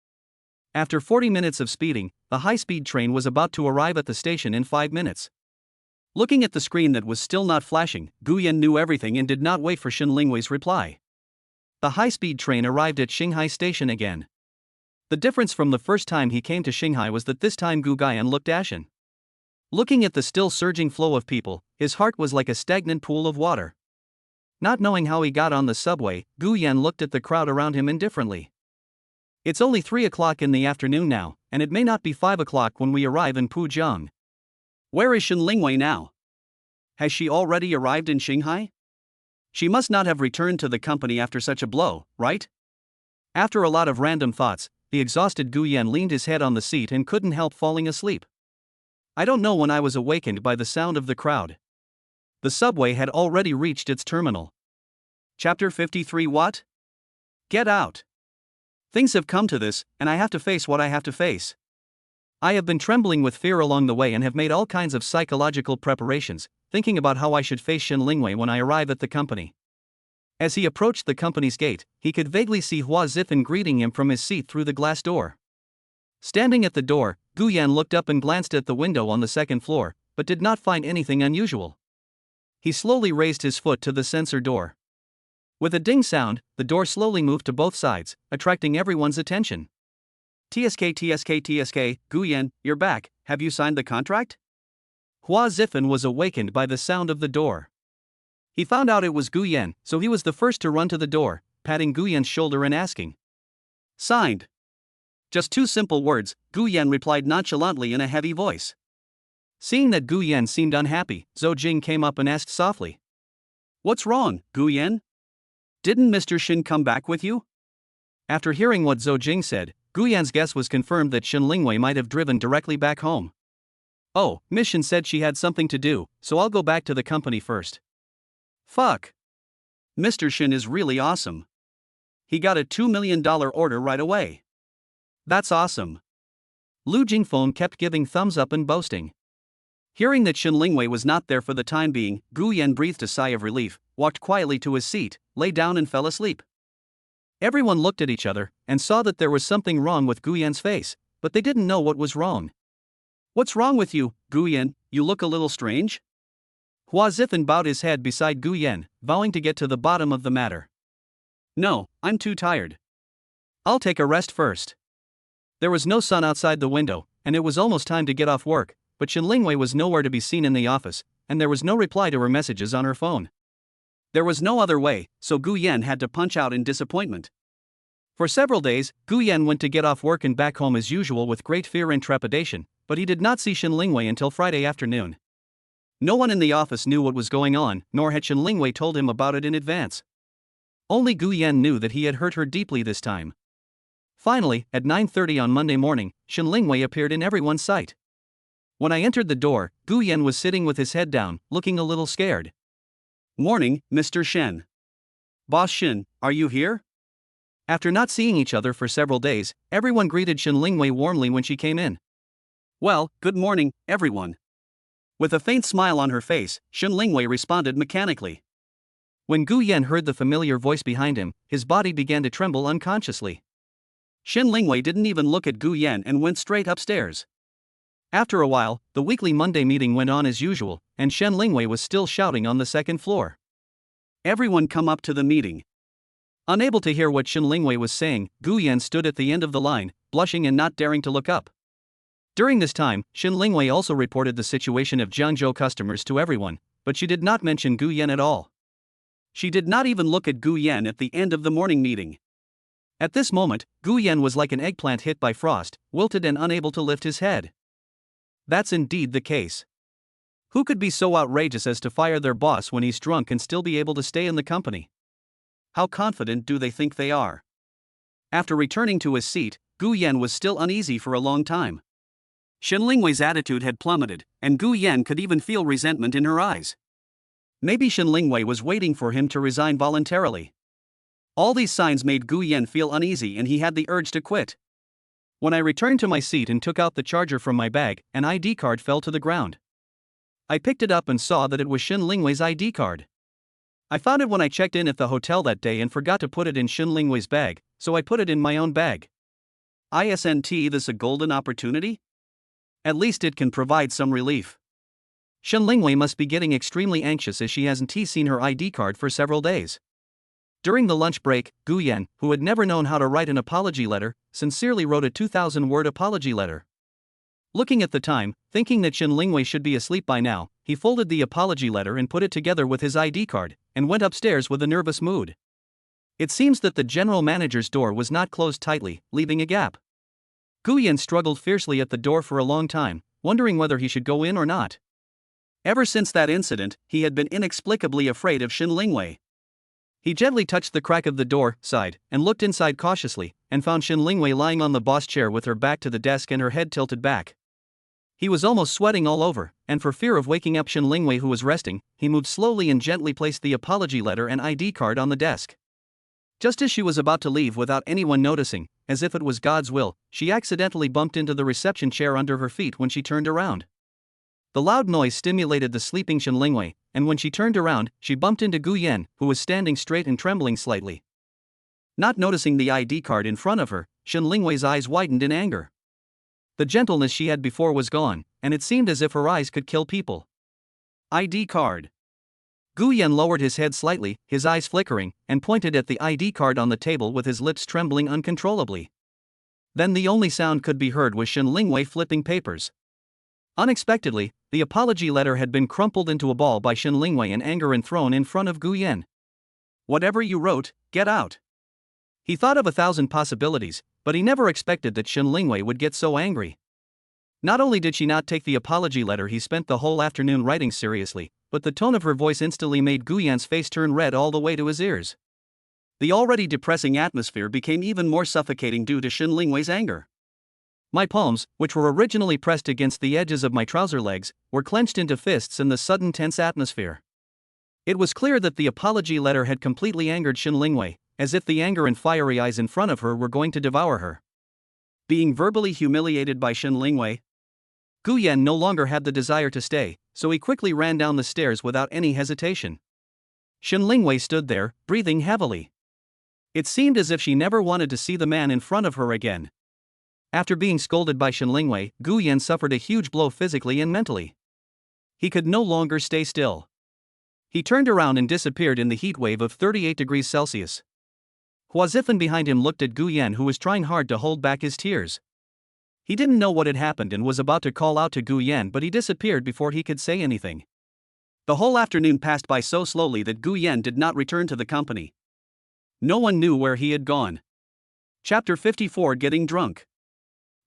After 40 minutes of speeding, the high-speed train was about to arrive at the station in 5 minutes. Looking at the screen that was still not flashing, Guyan knew everything and did not wait for Shen Lingwei's reply. The high-speed train arrived at Shanghai Station again. The difference from the first time he came to Shanghai was that this time Guyan looked ashen. Looking at the still surging flow of people, his heart was like a stagnant pool of water. Not knowing how he got on the subway, Guyan looked at the crowd around him indifferently. It's only 3 o'clock in the afternoon now, and it may not be 5 o'clock when we arrive in Pujiang. Where is Shen Lingwei now? Has she already arrived in Shanghai? She must not have returned to the company after such a blow, right? After a lot of random thoughts, the exhausted Guyan leaned his head on the seat and couldn't help falling asleep. I don't know when I was awakened by the sound of the crowd. The subway had already reached its terminal. Chapter 53. What? Get out. Things have come to this, and I have to face what I have to face. I have been trembling with fear along the way and have made all kinds of psychological preparations, thinking about how I should face Shen Lingwei when I arrive at the company. As he approached the company's gate, he could vaguely see Hua Zifen greeting him from his seat through the glass door. Standing at the door, Guyan looked up and glanced at the window on the second floor, but did not find anything unusual. He slowly raised his foot to the sensor door. With a ding sound, the door slowly moved to both sides, attracting everyone's attention. TSK, Guyan, you're back, have you signed the contract? Hua Zifan was awakened by the sound of the door. He found out it was Guyan, so he was the first to run to the door, patting Guyan's shoulder and asking. Signed. Just 2 simple words, Guyan replied nonchalantly in a heavy voice. Seeing that Guyan seemed unhappy, Zhou Jing came up and asked softly. What's wrong, Guyan? Didn't Mr. Shin come back with you? After hearing what Zhou Jing said, Guyan's guess was confirmed that Shin Lingwei might have driven directly back home. Oh, Miss Shin said she had something to do, so I'll go back to the company first. Fuck. Mr. Shin is really awesome. He got a $2 million order right away. That's awesome. Lu Jingfeng kept giving thumbs up and boasting. Hearing that Shin Lingwei was not there for the time being, Guyan breathed a sigh of relief, walked quietly to his seat, lay down and fell asleep. Everyone looked at each other and saw that there was something wrong with Guyan's face, but they didn't know what was wrong. What's wrong with you, Guyan? You look a little strange? Hua Zifan bowed his head beside Guyan, vowing to get to the bottom of the matter. No, I'm too tired. I'll take a rest first. There was no sun outside the window, and it was almost time to get off work, but Shin Lingwei was nowhere to be seen in the office, and there was no reply to her messages on her phone. There was no other way, so Guyan had to punch out in disappointment. For several days, Guyan went to get off work and back home as usual with great fear and trepidation, but he did not see Shin Lingwei until Friday afternoon. No one in the office knew what was going on, nor had Shin Lingwei told him about it in advance. Only Guyan knew that he had hurt her deeply this time. Finally, at 9:30 on Monday morning, Shin Lingwei appeared in everyone's sight. When I entered the door, Guyan was sitting with his head down, looking a little scared. Morning, Mr. Shen. Boss Shin, are you here? After not seeing each other for several days, everyone greeted Shin Lingwei warmly when she came in. Well, good morning, everyone. With a faint smile on her face, Shin Lingwei responded mechanically. When Guyan heard the familiar voice behind him, his body began to tremble unconsciously. Shin Lingwei didn't even look at Guyan and went straight upstairs. After a while, the weekly Monday meeting went on as usual, and Shin Lingwei was still shouting on the second floor. Everyone come up to the meeting. Unable to hear what Shin Lingwei was saying, Guyan stood at the end of the line, blushing and not daring to look up. During this time, Shin Lingwei also reported the situation of Jiangzhou customers to everyone, but she did not mention Guyan at all. She did not even look at Guyan at the end of the morning meeting. At this moment, Guyan was like an eggplant hit by frost, wilted and unable to lift his head. That's indeed the case. Who could be so outrageous as to fire their boss when he's drunk and still be able to stay in the company? How confident do they think they are? After returning to his seat, Guyan was still uneasy for a long time. Shin Lingwei's attitude had plummeted, and Guyan could even feel resentment in her eyes. Maybe Shin Lingwei was waiting for him to resign voluntarily. All these signs made Guyan feel uneasy and he had the urge to quit. When I returned to my seat and took out the charger from my bag, an ID card fell to the ground. I picked it up and saw that it was Shin Lingwei's ID card. I found it when I checked in at the hotel that day and forgot to put it in Shin Lingwei's bag, so I put it in my own bag. Isn't this a golden opportunity? At least it can provide some relief. Shin Lingwei must be getting extremely anxious as she hasn't seen her ID card for several days. During the lunch break, Guyan, who had never known how to write an apology letter, sincerely wrote a 2,000-word apology letter. Looking at the time, thinking that Shin Lingwei should be asleep by now, he folded the apology letter and put it together with his ID card, and went upstairs with a nervous mood. It seems that the general manager's door was not closed tightly, leaving a gap. Guyan struggled fiercely at the door for a long time, wondering whether he should go in or not. Ever since that incident, he had been inexplicably afraid of Shin Lingwei. He gently touched the crack of the door, sighed, and looked inside cautiously, and found Shin Lingwei lying on the boss chair with her back to the desk and her head tilted back. He was almost sweating all over, and for fear of waking up Shin Lingwei who was resting, he moved slowly and gently placed the apology letter and ID card on the desk. Just as she was about to leave without anyone noticing, as if it was God's will, she accidentally bumped into the reception chair under her feet when she turned around. The loud noise stimulated the sleeping Shin Lingwei, and when she turned around, she bumped into Guyan, who was standing straight and trembling slightly. Not noticing the ID card in front of her, Shin Lingwei's eyes widened in anger. The gentleness she had before was gone, and it seemed as if her eyes could kill people. ID card. Guyan lowered his head slightly, his eyes flickering, and pointed at the ID card on the table with his lips trembling uncontrollably. Then the only sound could be heard was Shen Lingwei flipping papers. Unexpectedly, the apology letter had been crumpled into a ball by Shen Lingwei in anger and thrown in front of Guyan. Whatever you wrote, get out. He thought of 1,000 possibilities, but he never expected that Shen Lingwei would get so angry. Not only did she not take the apology letter he spent the whole afternoon writing seriously, but the tone of her voice instantly made Guyan's face turn red all the way to his ears. The already depressing atmosphere became even more suffocating due to Shen Lingwei's anger. My palms, which were originally pressed against the edges of my trouser legs, were clenched into fists in the sudden tense atmosphere. It was clear that the apology letter had completely angered Shen Lingwei, as if the anger and fiery eyes in front of her were going to devour her. Being verbally humiliated by Shen Lingwei, Guyan no longer had the desire to stay, so he quickly ran down the stairs without any hesitation. Shen Lingwei stood there, breathing heavily. It seemed as if she never wanted to see the man in front of her again. After being scolded by Shen Lingwei, Guyan suffered a huge blow physically and mentally. He could no longer stay still. He turned around and disappeared in the heat wave of 38 degrees Celsius. Huazifan behind him looked at Guyan, who was trying hard to hold back his tears. He didn't know what had happened and was about to call out to Guyan, but he disappeared before he could say anything. The whole afternoon passed by so slowly that Guyan did not return to the company. No one knew where he had gone. Chapter 54: Getting Drunk.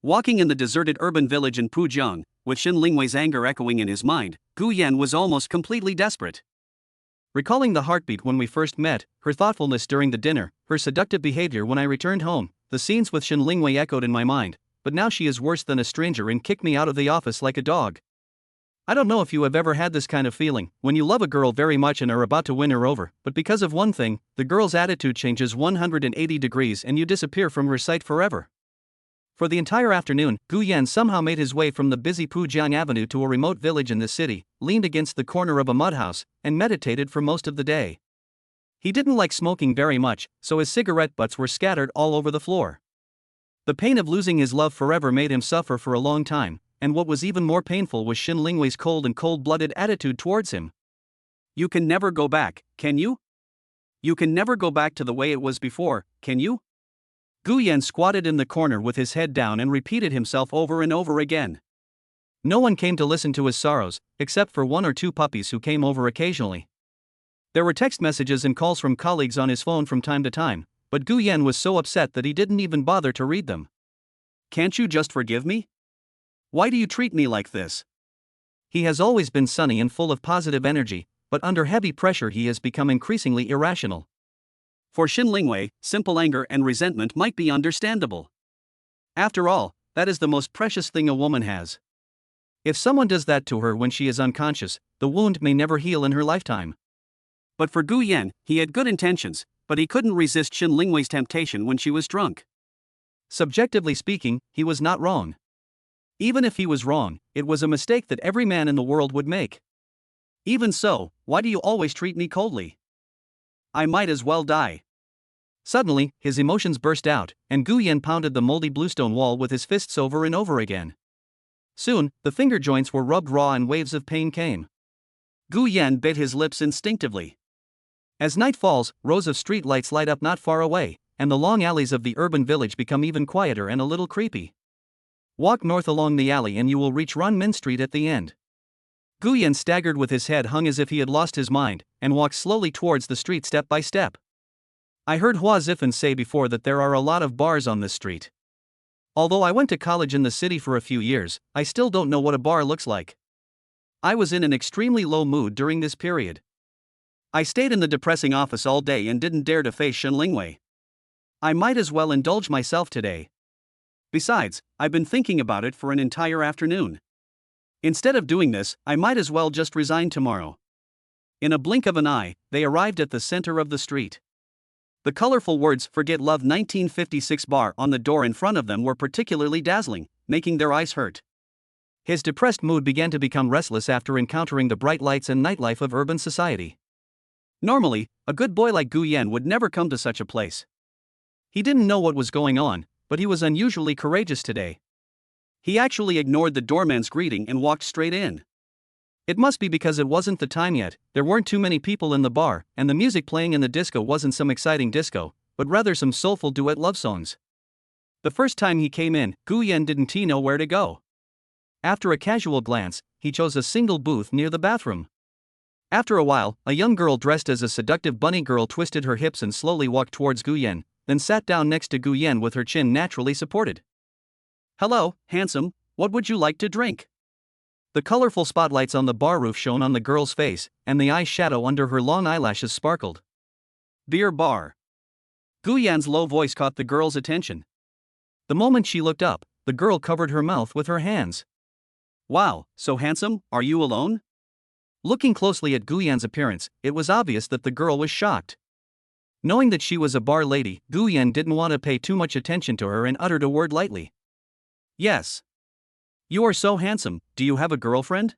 Walking in the deserted urban village in Pujiang, with Shen Lingwei's anger echoing in his mind, Guyan was almost completely desperate. Recalling the heartbeat when we first met, her thoughtfulness during the dinner, her seductive behavior when I returned home, the scenes with Shen Lingwei echoed in my mind, but now she is worse than a stranger and kicked me out of the office like a dog. I don't know if you have ever had this kind of feeling, when you love a girl very much and are about to win her over, but because of one thing, the girl's attitude changes 180 degrees and you disappear from her sight forever. For the entire afternoon, Guyan somehow made his way from the busy Pujiang Avenue to a remote village in the city, leaned against the corner of a mud house, and meditated for most of the day. He didn't like smoking very much, so his cigarette butts were scattered all over the floor. The pain of losing his love forever made him suffer for a long time, and what was even more painful was Shen Lingwei's cold and cold-blooded attitude towards him. You can never go back, can you? You can never go back to the way it was before, can you? Guyan squatted in the corner with his head down and repeated himself over and over again. No one came to listen to his sorrows, except for 1 or 2 puppies who came over occasionally. There were text messages and calls from colleagues on his phone from time to time, but Guyan was so upset that he didn't even bother to read them. Can't you just forgive me? Why do you treat me like this? He has always been sunny and full of positive energy, but under heavy pressure he has become increasingly irrational. For Shen Lingwei, simple anger and resentment might be understandable. After all, that is the most precious thing a woman has. If someone does that to her when she is unconscious, the wound may never heal in her lifetime. But for Guyan, he had good intentions, but he couldn't resist Shen Lingwei's temptation when she was drunk. Subjectively speaking, he was not wrong. Even if he was wrong, it was a mistake that every man in the world would make. Even so, why do you always treat me coldly? I might as well die. Suddenly, his emotions burst out, and Guyan pounded the moldy bluestone wall with his fists over and over again. Soon, the finger joints were rubbed raw and waves of pain came. Guyan bit his lips instinctively. As night falls, rows of street lights light up not far away, and the long alleys of the urban village become even quieter and a little creepy. Walk north along the alley and you will reach Runmin Street at the end. Guyan staggered with his head hung as if he had lost his mind, and walked slowly towards the street step by step. I heard Huazifan say before that there are a lot of bars on this street. Although I went to college in the city for a few years, I still don't know what a bar looks like. I was in an extremely low mood during this period. I stayed in the depressing office all day and didn't dare to face Shen Lingwei. I might as well indulge myself today. Besides, I've been thinking about it for an entire afternoon. Instead of doing this, I might as well just resign tomorrow. In a blink of an eye, they arrived at the center of the street. The colorful words "Forget Love 1956 bar" on the door in front of them were particularly dazzling, making their eyes hurt. His depressed mood began to become restless after encountering the bright lights and nightlife of urban society. Normally, a good boy like Guyan would never come to such a place. He didn't know what was going on, but he was unusually courageous today. He actually ignored the doorman's greeting and walked straight in. It must be because it wasn't the time yet, there weren't too many people in the bar, and the music playing in the disco wasn't some exciting disco, but rather some soulful duet love songs. The first time he came in, Guyan didn't know where to go. After a casual glance, he chose a single booth near the bathroom. After a while, a young girl dressed as a seductive bunny girl twisted her hips and slowly walked towards Guyan, then sat down next to Guyan with her chin naturally supported. "Hello, handsome, what would you like to drink?" The colorful spotlights on the bar roof shone on the girl's face, and the eye shadow under her long eyelashes sparkled. "Beer bar." Guyan's low voice caught the girl's attention. The moment she looked up, the girl covered her mouth with her hands. "Wow, so handsome, are you alone?" Looking closely at Guyan's appearance, it was obvious that the girl was shocked. Knowing that she was a bar lady, Guyan didn't want to pay too much attention to her and uttered a word lightly. "Yes. You are so handsome, do you have a girlfriend?"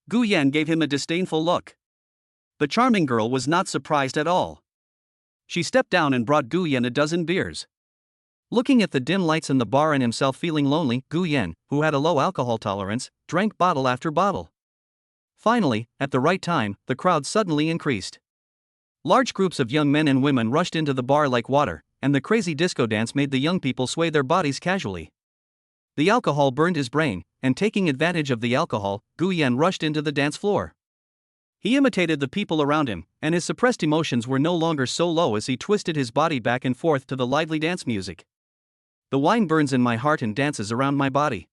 Guyan gave him a disdainful look. The charming girl was not surprised at all. She stepped down and brought Guyan a dozen beers. Looking at the dim lights in the bar and himself feeling lonely, Guyan, who had a low alcohol tolerance, drank bottle after bottle. Finally, at the right time, the crowd suddenly increased. Large groups of young men and women rushed into the bar like water, and the crazy disco dance made the young people sway their bodies casually. The alcohol burned his brain, and taking advantage of the alcohol, Guyan rushed into the dance floor. He imitated the people around him, and his suppressed emotions were no longer so low as he twisted his body back and forth to the lively dance music. The wine burns in my heart and dances around my body.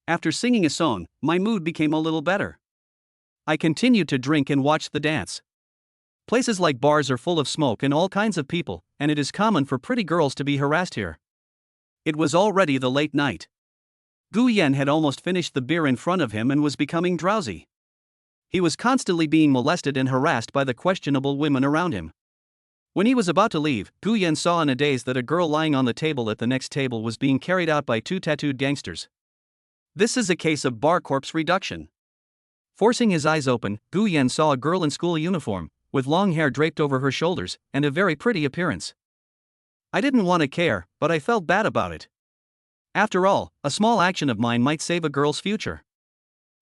After singing a song, my mood became a little better. I continued to drink and watch the dance. Places like bars are full of smoke and all kinds of people, and it is common for pretty girls to be harassed here. It was already the late night. Guyan had almost finished the beer in front of him and was becoming drowsy. He was constantly being molested and harassed by the questionable women around him. When he was about to leave, Guyan saw in a daze that a girl lying on the table at the next table was being carried out by two tattooed gangsters. This is a case of bar corpse reduction. Forcing his eyes open, Guyan saw a girl in school uniform, with long hair draped over her shoulders, and a very pretty appearance. I didn't want to care, but I felt bad about it. After all, a small action of mine might save a girl's future.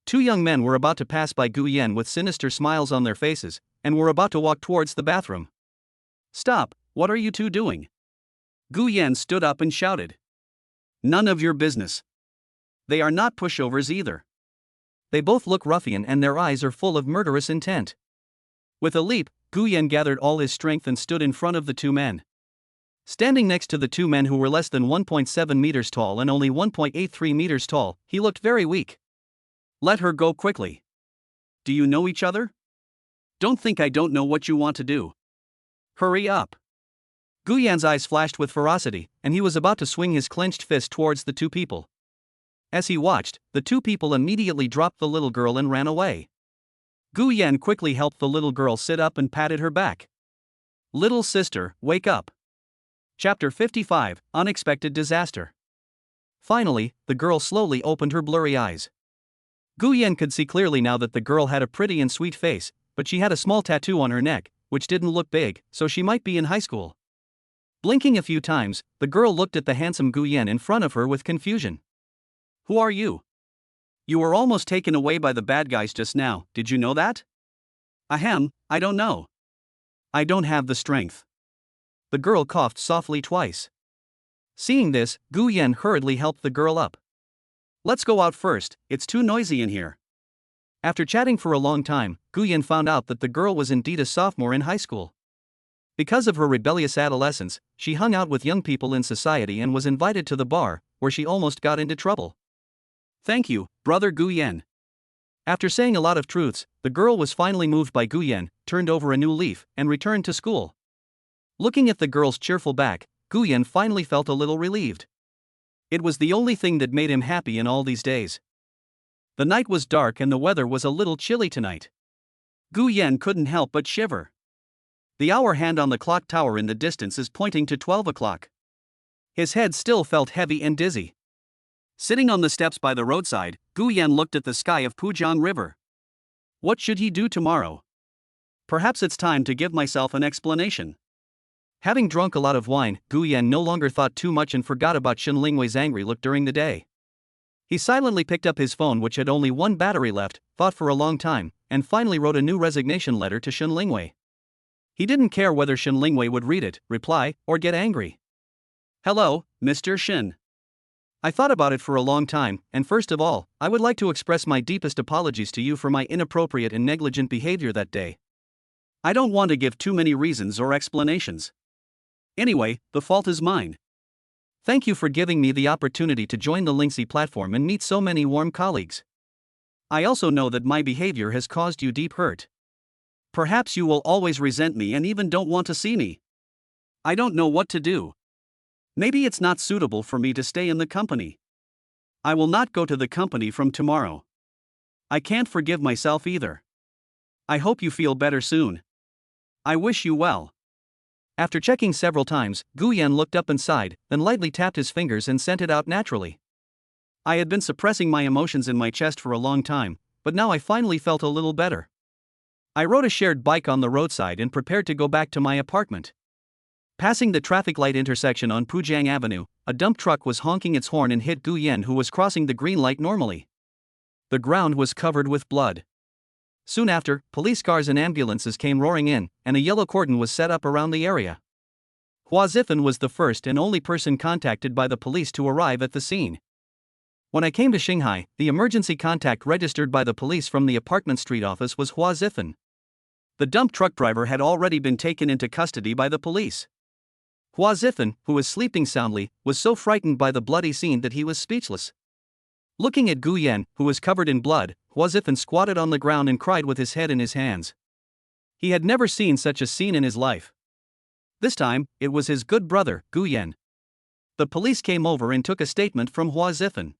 Two young men were about to pass by Guyan with sinister smiles on their faces, and were about to walk towards the bathroom. "Stop, what are you two doing?" Guyan stood up and shouted. "None of your business. They are not pushovers either. They both look ruffian and their eyes are full of murderous intent." With a leap, Guyan gathered all his strength and stood in front of the two men. Standing next to the two men who were less than 1.7 meters tall and only 1.83 meters tall, he looked very weak. "Let her go quickly. Do you know each other? Don't think I don't know what you want to do. Hurry up." Guyan's eyes flashed with ferocity, and he was about to swing his clenched fist towards the two people. As he watched, the two people immediately dropped the little girl and ran away. Guyan quickly helped the little girl sit up and patted her back. "Little sister, wake up." Chapter 55, Unexpected Disaster. Finally, the girl slowly opened her blurry eyes. Guyan could see clearly now that the girl had a pretty and sweet face, but she had a small tattoo on her neck, which didn't look big, so she might be in high school. Blinking a few times, the girl looked at the handsome Guyan in front of her with confusion. "Who are you? You were almost taken away by the bad guys just now, did you know that?" "Ahem, I don't know. I don't have the strength." The girl coughed softly twice. Seeing this, Guyan hurriedly helped the girl up. "Let's go out first, it's too noisy in here." After chatting for a long time, Guyan found out that the girl was indeed a sophomore in high school. Because of her rebellious adolescence, she hung out with young people in society and was invited to the bar, where she almost got into trouble. "Thank you, brother Guyan." After saying a lot of truths, the girl was finally moved by Guyan, turned over a new leaf, and returned to school. Looking at the girl's cheerful back, Guyan finally felt a little relieved. It was the only thing that made him happy in all these days. The night was dark and the weather was a little chilly tonight. Guyan couldn't help but shiver. The hour hand on the clock tower in the distance is pointing to 12 o'clock. His head still felt heavy and dizzy. Sitting on the steps by the roadside, Guyan looked at the sky of Pujang River. What should he do tomorrow? Perhaps it's time to give myself an explanation. Having drunk a lot of wine, Guyan no longer thought too much and forgot about Shen Lingwei's angry look during the day. He silently picked up his phone, which had only one battery left, thought for a long time, and finally wrote a new resignation letter to Shen Lingwei. He didn't care whether Shen Lingwei would read it, reply, or get angry. Hello, Mr. Shen. I thought about it for a long time, and first of all, I would like to express my deepest apologies to you for my inappropriate and negligent behavior that day. I don't want to give too many reasons or explanations. Anyway, the fault is mine. Thank you for giving me the opportunity to join the Lingxi platform and meet so many warm colleagues. I also know that my behavior has caused you deep hurt. Perhaps you will always resent me and even don't want to see me. I don't know what to do. Maybe it's not suitable for me to stay in the company. I will not go to the company from tomorrow. I can't forgive myself either. I hope you feel better soon. I wish you well. After checking several times, Guan looked up and sighed, then lightly tapped his fingers and sent it out naturally. I had been suppressing my emotions in my chest for a long time, but now I finally felt a little better. I rode a shared bike on the roadside and prepared to go back to my apartment. Passing the traffic light intersection on Pujiang Avenue, a dump truck was honking its horn and hit Guyan, who was crossing the green light normally. The ground was covered with blood. Soon after, police cars and ambulances came roaring in, and a yellow cordon was set up around the area. Hua Zifan was the first and only person contacted by the police to arrive at the scene. When I came to Shanghai, the emergency contact registered by the police from the apartment street office was Hua Zifan. The dump truck driver had already been taken into custody by the police. Hua Zifan, who was sleeping soundly, was so frightened by the bloody scene that he was speechless. Looking at Guyan, who was covered in blood, Hua Zifan squatted on the ground and cried with his head in his hands. He had never seen such a scene in his life. This time, it was his good brother, Guyan. The police came over and took a statement from Hua Zifan.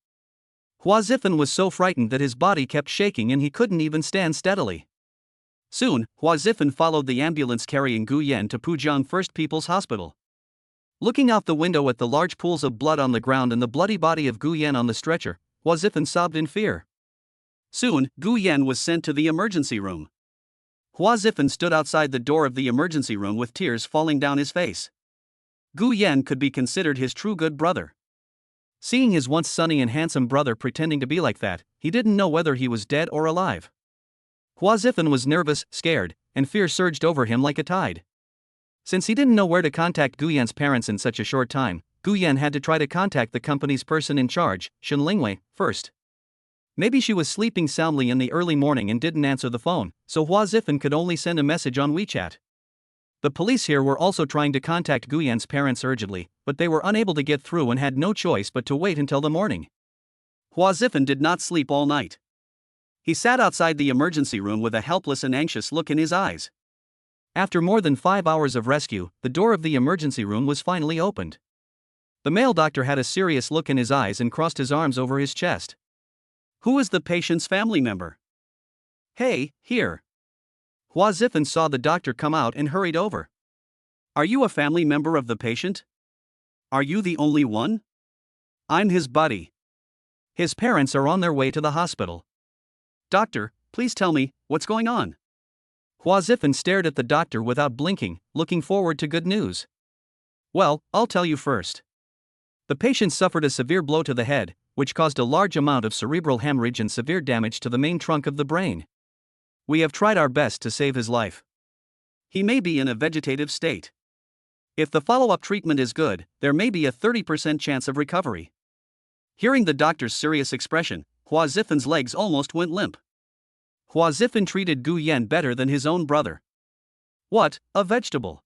Hua Zifan was so frightened that his body kept shaking and he couldn't even stand steadily. Soon, Hua Zifan followed the ambulance carrying Guyan to Pujiang First People's Hospital. Looking out the window at the large pools of blood on the ground and the bloody body of Guyan on the stretcher, Hua Zifan sobbed in fear. Soon, Guyan was sent to the emergency room. Hua Zifan stood outside the door of the emergency room with tears falling down his face. Guyan could be considered his true good brother. Seeing his once sunny and handsome brother pretending to be like that, he didn't know whether he was dead or alive. Hua Zifan was nervous, scared, and fear surged over him like a tide. Since he didn't know where to contact Guyan's parents in such a short time, Guyan had to try to contact the company's person in charge, Shen Lingwei, first. Maybe she was sleeping soundly in the early morning and didn't answer the phone, so Hua Zifan could only send a message on WeChat. The police here were also trying to contact Guyan's parents urgently, but they were unable to get through and had no choice but to wait until the morning. Hua Zifan did not sleep all night. He sat outside the emergency room with a helpless and anxious look in his eyes. After more than 5 hours of rescue, the door of the emergency room was finally opened. The male doctor had a serious look in his eyes and crossed his arms over his chest. Who is the patient's family member? Hey, here. Hua Zifan saw the doctor come out and hurried over. Are you a family member of the patient? Are you the only one? I'm his buddy. His parents are on their way to the hospital. Doctor, please tell me, what's going on? Hua Zifan stared at the doctor without blinking, looking forward to good news. Well, I'll tell you first. The patient suffered a severe blow to the head, which caused a large amount of cerebral hemorrhage and severe damage to the main trunk of the brain. We have tried our best to save his life. He may be in a vegetative state. If the follow-up treatment is good, there may be a 30% chance of recovery. Hearing the doctor's serious expression, Hua Zifan's legs almost went limp. Hua Zifan treated Guyan better than his own brother. What, a vegetable?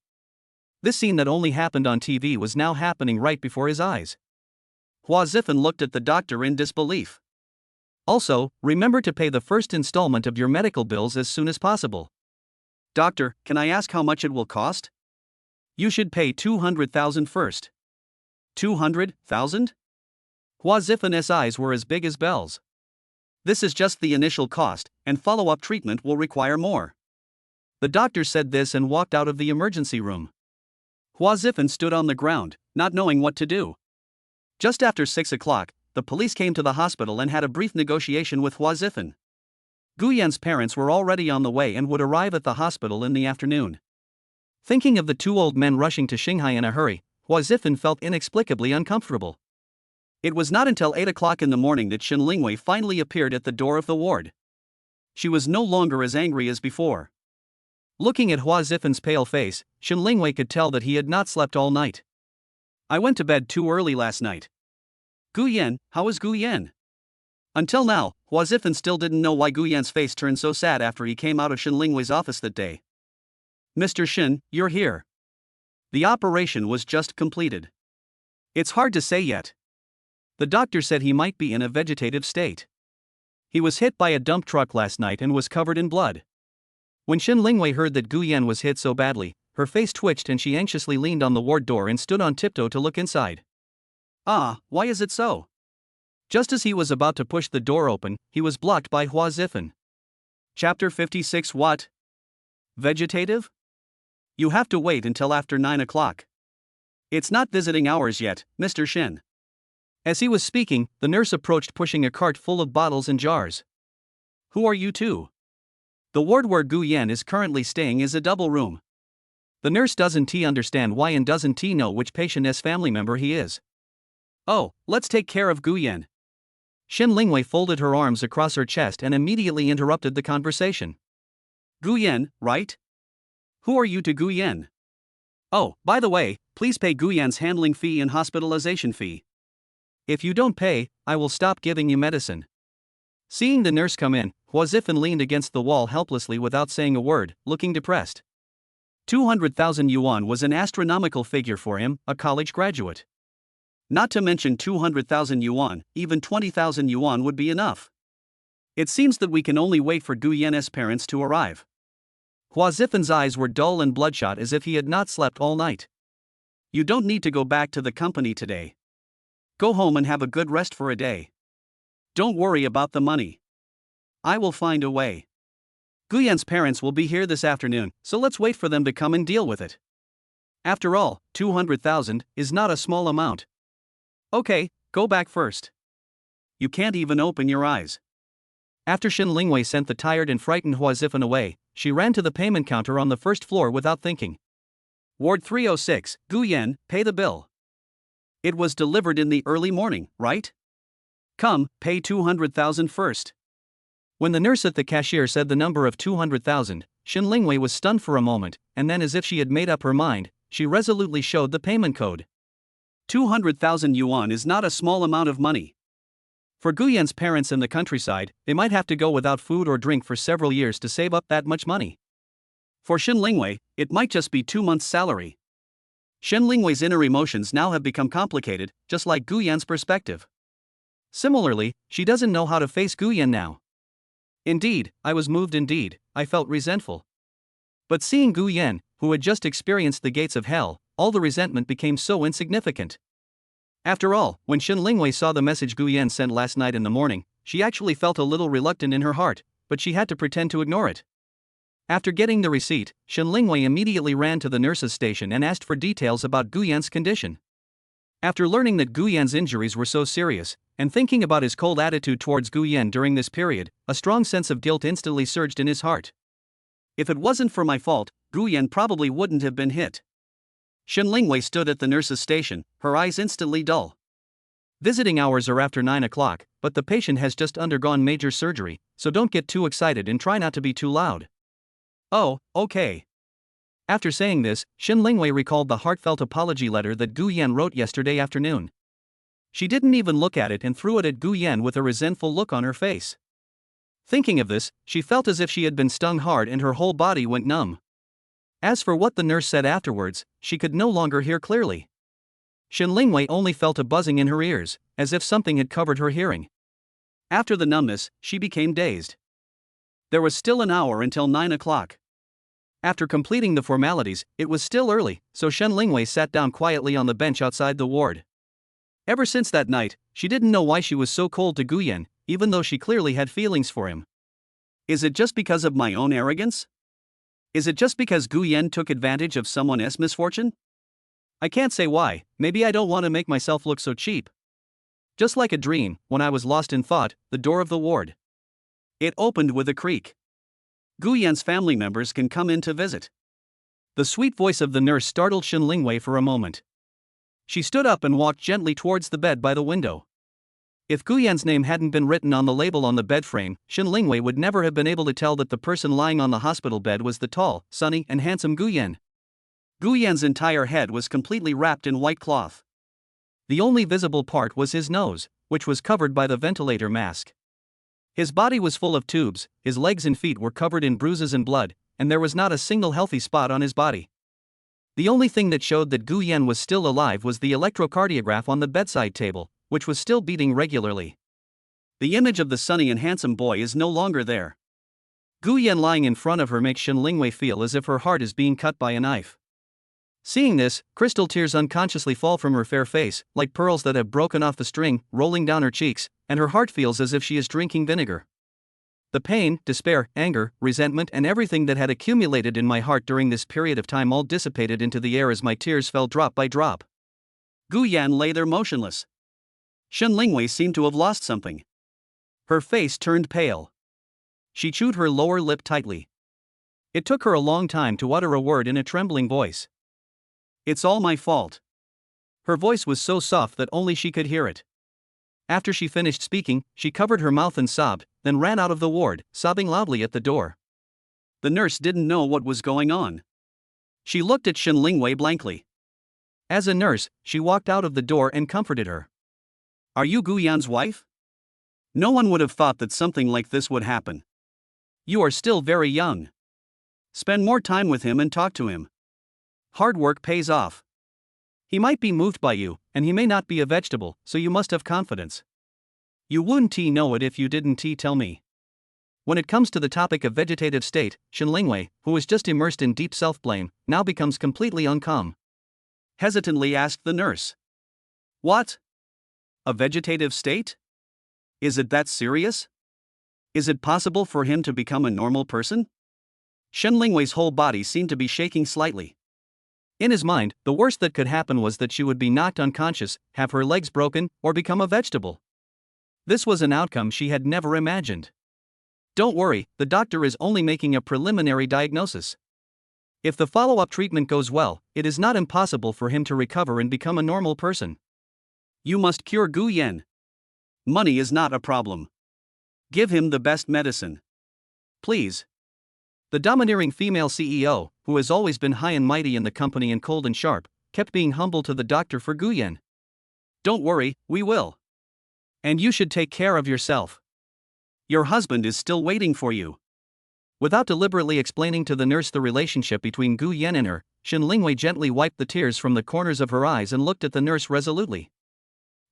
This scene that only happened on TV was now happening right before his eyes. Hua Zifan looked at the doctor in disbelief. Also, remember to pay the first installment of your medical bills as soon as possible. Doctor, can I ask how much it will cost? You should pay 200,000 first. 200,000? Hua Zifan's eyes were as big as bells. This is just the initial cost, and follow-up treatment will require more. The doctor said this and walked out of the emergency room. Hua Zifan stood on the ground, not knowing what to do. Just after 6 o'clock, the police came to the hospital and had a brief negotiation with Hua Zifan. Guyan's parents were already on the way and would arrive at the hospital in the afternoon. Thinking of the two old men rushing to Shanghai in a hurry, Hua Zifan felt inexplicably uncomfortable. It was not until 8 o'clock in the morning that Shen Lingwei finally appeared at the door of the ward. She was no longer as angry as before. Looking at Hua Zifen's pale face, Shen Lingwei could tell that he had not slept all night. I went to bed too early last night. Gu Yan, how is Gu Yan? Until now, Hua Zifen still didn't know why Gu Yan's face turned so sad after he came out of Shen Lingwei's office that day. Mr. Shen, you're here. The operation was just completed. It's hard to say yet. The doctor said he might be in a vegetative state. He was hit by a dump truck last night and was covered in blood. When Shen Lingwei heard that Gu Yan was hit so badly, her face twitched and she anxiously leaned on the ward door and stood on tiptoe to look inside. Ah, why is it so? Just as he was about to push the door open, he was blocked by Hua Zifen. Chapter 56. What? Vegetative? You have to wait until after 9 o'clock. It's not visiting hours yet, Mr. Shen. As he was speaking, the nurse approached pushing a cart full of bottles and jars. Who are you two? The ward where Gu Yan is currently staying is a double room. The nurse doesn't understand why and doesn't know which patient's family member he is. Oh, let's take care of Gu Yan. Shen Lingwei folded her arms across her chest and immediately interrupted the conversation. Gu Yan, right? Who are you to Gu Yan? Oh, by the way, please pay Gu Yan's handling fee and hospitalization fee. If you don't pay, I will stop giving you medicine. Seeing the nurse come in, Hua Zifen leaned against the wall helplessly without saying a word, looking depressed. 200,000 yuan was an astronomical figure for him, a college graduate. Not to mention 200,000 yuan, even 20,000 yuan would be enough. It seems that we can only wait for Gu Yan's parents to arrive. Hua Zifen's eyes were dull and bloodshot as if he had not slept all night. You don't need to go back to the company today. Go home and have a good rest for a day. Don't worry about the money. I will find a way. Gu Yan's parents will be here this afternoon, so let's wait for them to come and deal with it. After all, 200,000 is not a small amount. Okay, go back first. You can't even open your eyes. After Shen Lingwei sent the tired and frightened Hua Zifen away, she ran to the payment counter on the first floor without thinking. Ward 306, Gu Yan, pay the bill. It was delivered in the early morning, right? Come, pay 200,000 first. When the nurse at the cashier said the number of 200,000, Shen Lingwei was stunned for a moment, and then as if she had made up her mind, she resolutely showed the payment code. 200,000 yuan is not a small amount of money. For Gu Yan's parents in the countryside, they might have to go without food or drink for several years to save up that much money. For Shen Lingwei, it might just be 2 months' salary. Shen Lingwei's inner emotions now have become complicated, just like Gu Yan's perspective. Similarly, she doesn't know how to face Gu Yan now. Indeed, I was moved indeed, I felt resentful. But seeing Gu Yan, who had just experienced the gates of hell, all the resentment became so insignificant. After all, when Shen Lingwei saw the message Gu Yan sent last night in the morning, she actually felt a little reluctant in her heart, but she had to pretend to ignore it. After getting the receipt, Shen Lingwei immediately ran to the nurse's station and asked for details about Gu Yan's condition. After learning that Gu Yan's injuries were so serious, and thinking about his cold attitude towards Gu Yan during this period, a strong sense of guilt instantly surged in his heart. If it wasn't for my fault, Gu Yan probably wouldn't have been hit. Shen Lingwei stood at the nurse's station, her eyes instantly dull. Visiting hours are after 9 o'clock, but the patient has just undergone major surgery, so don't get too excited and try not to be too loud. Oh, okay. After saying this, Shen Lingwei recalled the heartfelt apology letter that Gu Yan wrote yesterday afternoon. She didn't even look at it and threw it at Gu Yan with a resentful look on her face. Thinking of this, she felt as if she had been stung hard and her whole body went numb. As for what the nurse said afterwards, she could no longer hear clearly. Shen Lingwei only felt a buzzing in her ears, as if something had covered her hearing. After the numbness, she became dazed. There was still an hour until 9 o'clock. After completing the formalities, it was still early, so Shen Lingwei sat down quietly on the bench outside the ward. Ever since that night, she didn't know why she was so cold to Gu Yan, even though she clearly had feelings for him. Is it just because of my own arrogance? Is it just because Gu Yan took advantage of someone else's misfortune? I can't say why, maybe I don't want to make myself look so cheap. Just like a dream, when I was lost in thought, the door of the ward. It opened with a creak. Gu Yan's family members can come in to visit. The sweet voice of the nurse startled Shen Lingwei for a moment. She stood up and walked gently towards the bed by the window. If Guyan's name hadn't been written on the label on the bed frame, Shin Lingwei would never have been able to tell that the person lying on the hospital bed was the tall, sunny, and handsome Guyan. Guyan's entire head was completely wrapped in white cloth. The only visible part was his nose, which was covered by the ventilator mask. His body was full of tubes, his legs and feet were covered in bruises and blood, and there was not a single healthy spot on his body. The only thing that showed that Guyan was still alive was the electrocardiograph on the bedside table, which was still beating regularly. The image of the sunny and handsome boy is no longer there. Guyan lying in front of her makes Shin Lingwei feel as if her heart is being cut by a knife. Seeing this, crystal tears unconsciously fall from her fair face, like pearls that have broken off the string, rolling down her cheeks, and her heart feels as if she is drinking vinegar. The pain, despair, anger, resentment, and everything that had accumulated in my heart during this period of time all dissipated into the air as my tears fell drop by drop. Guyan lay there motionless. Shin Lingwei seemed to have lost something. Her face turned pale. She chewed her lower lip tightly. It took her a long time to utter a word in a trembling voice. "It's all my fault." Her voice was so soft that only she could hear it. After she finished speaking, she covered her mouth and sobbed, then ran out of the ward, sobbing loudly at the door. The nurse didn't know what was going on. She looked at Shin Lingwei blankly. As a nurse, she walked out of the door and comforted her. "Are you Guyan's wife? No one would have thought that something like this would happen. You are still very young. Spend more time with him and talk to him. Hard work pays off. He might be moved by you, and he may not be a vegetable, so you must have confidence. You wouldn't know it if you didn't tell me." When it comes to the topic of vegetative state, Shin Lingwei, who was just immersed in deep self-blame, now becomes completely uncalm. Hesitantly asked the nurse. "What? A vegetative state? Is it that serious? Is it possible for him to become a normal person?" Shin Lingwei's whole body seemed to be shaking slightly. In his mind, the worst that could happen was that she would be knocked unconscious, have her legs broken, or become a vegetable. This was an outcome she had never imagined. Don't worry, the doctor is only making a preliminary diagnosis. If the follow-up treatment goes well, it is not impossible for him to recover and become a normal person. You must cure Guyan. Money is not a problem. Give him the best medicine. Please. The domineering female CEO, who has always been high and mighty in the company and cold and sharp, kept being humble to the doctor for Guyan. Don't worry, we will. And you should take care of yourself. Your husband is still waiting for you. Without deliberately explaining to the nurse the relationship between Guyan and her, Shin Lingwei gently wiped the tears from the corners of her eyes and looked at the nurse resolutely.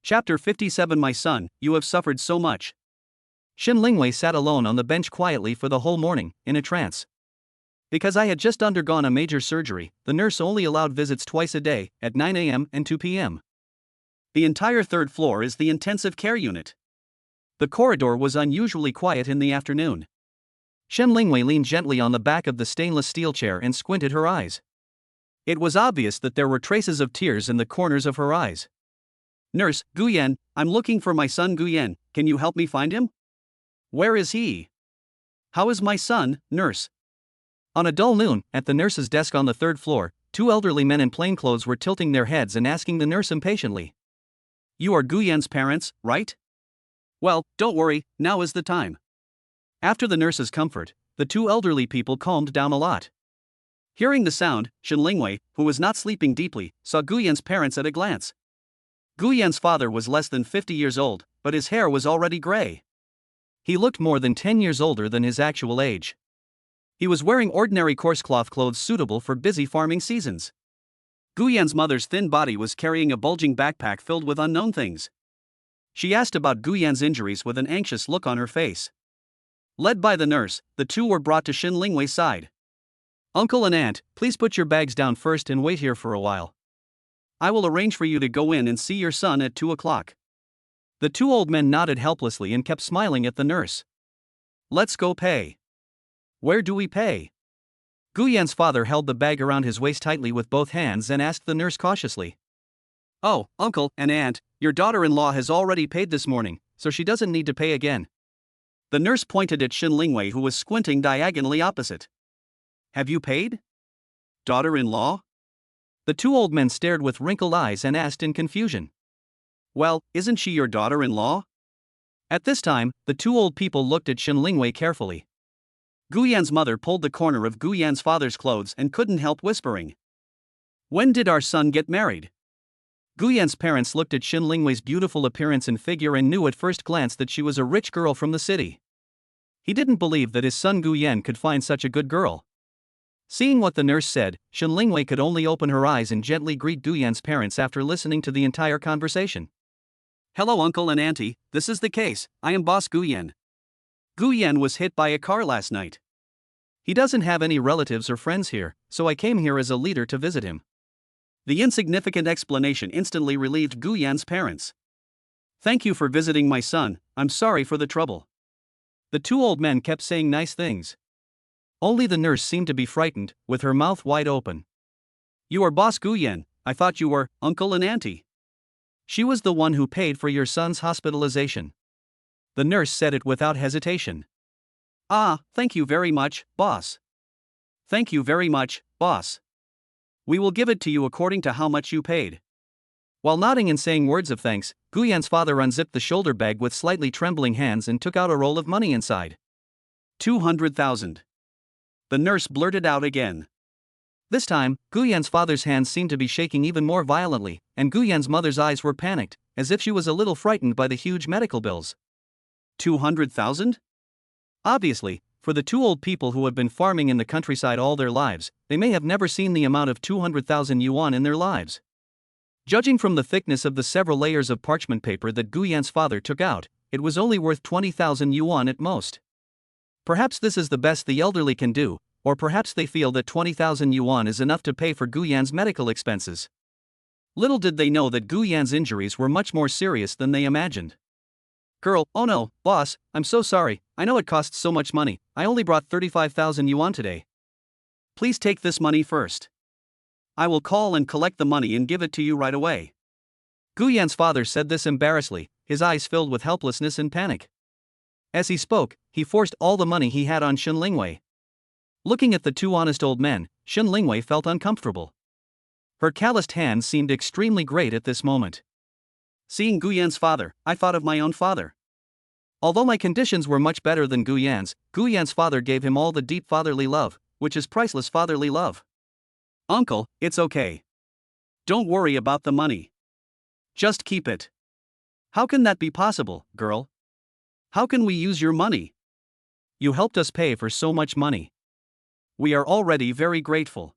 Chapter 57. My son, you have suffered so much. Shin Lingwei sat alone on the bench quietly for the whole morning, in a trance. Because I had just undergone a major surgery, the nurse only allowed visits twice a day, at 9 a.m. and 2 p.m. The entire third floor is the intensive care unit. The corridor was unusually quiet in the afternoon. Shin Lingwei leaned gently on the back of the stainless steel chair and squinted her eyes. It was obvious that there were traces of tears in the corners of her eyes. Nurse, Guyan, I'm looking for my son Guyan, can you help me find him? Where is he? How is my son, nurse? On a dull noon, at the nurse's desk on the third floor, two elderly men in plain clothes were tilting their heads and asking the nurse impatiently. You are Guyan's parents, right? Well, don't worry, now is the time. After the nurse's comfort, the two elderly people calmed down a lot. Hearing the sound, Shin Lingwei, who was not sleeping deeply, saw Guyan's parents at a glance. Guyan's father was less than 50 years old, but his hair was already gray. He looked more than 10 years older than his actual age. He was wearing ordinary coarse cloth clothes suitable for busy farming seasons. Guyan's mother's thin body was carrying a bulging backpack filled with unknown things. She asked about Guyan's injuries with an anxious look on her face. Led by the nurse, the two were brought to Shin Lingwei's side. Uncle and aunt, please put your bags down first and wait here for a while. I will arrange for you to go in and see your son at 2 o'clock. The two old men nodded helplessly and kept smiling at the nurse. Let's go pay. Where do we pay? Guyan's father held the bag around his waist tightly with both hands and asked the nurse cautiously. Oh, uncle and aunt, your daughter-in-law has already paid this morning, so she doesn't need to pay again. The nurse pointed at Shin Lingwei, who was squinting diagonally opposite. Have you paid? Daughter-in-law? The two old men stared with wrinkled eyes and asked in confusion. Well, isn't she your daughter-in-law? At this time, the two old people looked at Shen Lingwei carefully. Guyan's mother pulled the corner of Guyan's father's clothes and couldn't help whispering. "When did our son get married?" Guyan's parents looked at Shen Lingwei's beautiful appearance and figure and knew at first glance that she was a rich girl from the city. He didn't believe that his son Guyan could find such a good girl. Seeing what the nurse said, Shen Lingwei could only open her eyes and gently greet Guyan's parents after listening to the entire conversation. "Hello uncle and auntie, this is the case, I am boss Guyan. Guyan was hit by a car last night. He doesn't have any relatives or friends here, so I came here as a leader to visit him." The insignificant explanation instantly relieved Guyan's parents. "Thank you for visiting my son, I'm sorry for the trouble." The two old men kept saying nice things. Only the nurse seemed to be frightened, with her mouth wide open. "You are boss Guyan, I thought you were uncle and auntie." "She was the one who paid for your son's hospitalization." The nurse said it without hesitation. "Ah, thank you very much, boss." "Thank you very much, boss. We will give it to you according to how much you paid." While nodding and saying words of thanks, Guyan's father unzipped the shoulder bag with slightly trembling hands and took out a roll of money inside. 200,000. The nurse blurted out again. This time, Guyan's father's hands seemed to be shaking even more violently, and Guyan's mother's eyes were panicked, as if she was a little frightened by the huge medical bills. 200,000? Obviously, for the two old people who have been farming in the countryside all their lives, they may have never seen the amount of 200,000 yuan in their lives. Judging from the thickness of the several layers of parchment paper that Guyan's father took out, it was only worth 20,000 yuan at most. Perhaps this is the best the elderly can do, or perhaps they feel that 20,000 yuan is enough to pay for Guyan's medical expenses. Little did they know that Guyan's injuries were much more serious than they imagined. "Girl, oh no, boss, I'm so sorry, I know it costs so much money, I only brought 35,000 yuan today. Please take this money first. I will call and collect the money and give it to you right away." Guyan's father said this embarrassedly, his eyes filled with helplessness and panic. As he spoke, he forced all the money he had on Shen Lingwei. Looking at the two honest old men, Shen Lingwei felt uncomfortable. Her calloused hands seemed extremely great at this moment. Seeing Guyan's father, I thought of my own father. Although my conditions were much better than Guyan's father gave him all the deep fatherly love, which is priceless fatherly love. "Uncle, it's okay. Don't worry about the money. Just keep it." "How can that be possible, girl? How can we use your money? You helped us pay for so much money. We are already very grateful.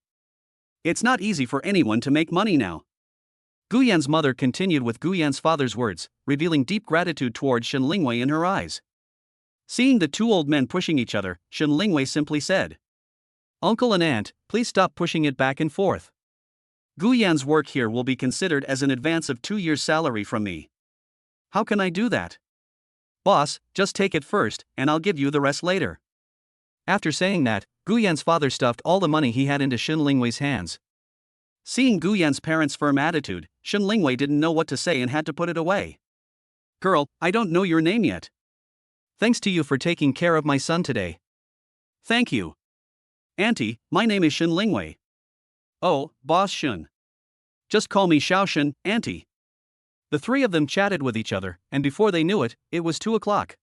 It's not easy for anyone to make money now." Guyan's mother continued with Guyan's father's words, revealing deep gratitude towards Shen Lingwei in her eyes. Seeing the two old men pushing each other, Shen Lingwei simply said, "Uncle and aunt, please stop pushing it back and forth. Guyan's work here will be considered as an advance of 2 years' salary from me. How can I do that?" "Boss, just take it first, and I'll give you the rest later." After saying that, Guyan's father stuffed all the money he had into Shen Lingwei's hands. Seeing Guyan's parents' firm attitude, Shen Lingwei didn't know what to say and had to put it away. "Girl, I don't know your name yet." "Thanks to you for taking care of my son today." "Thank you. Auntie, my name is Shen Lingwei." "Oh, boss Shen. Just call me Xiaoshen, auntie." The three of them chatted with each other, and before they knew it, it was 2 o'clock.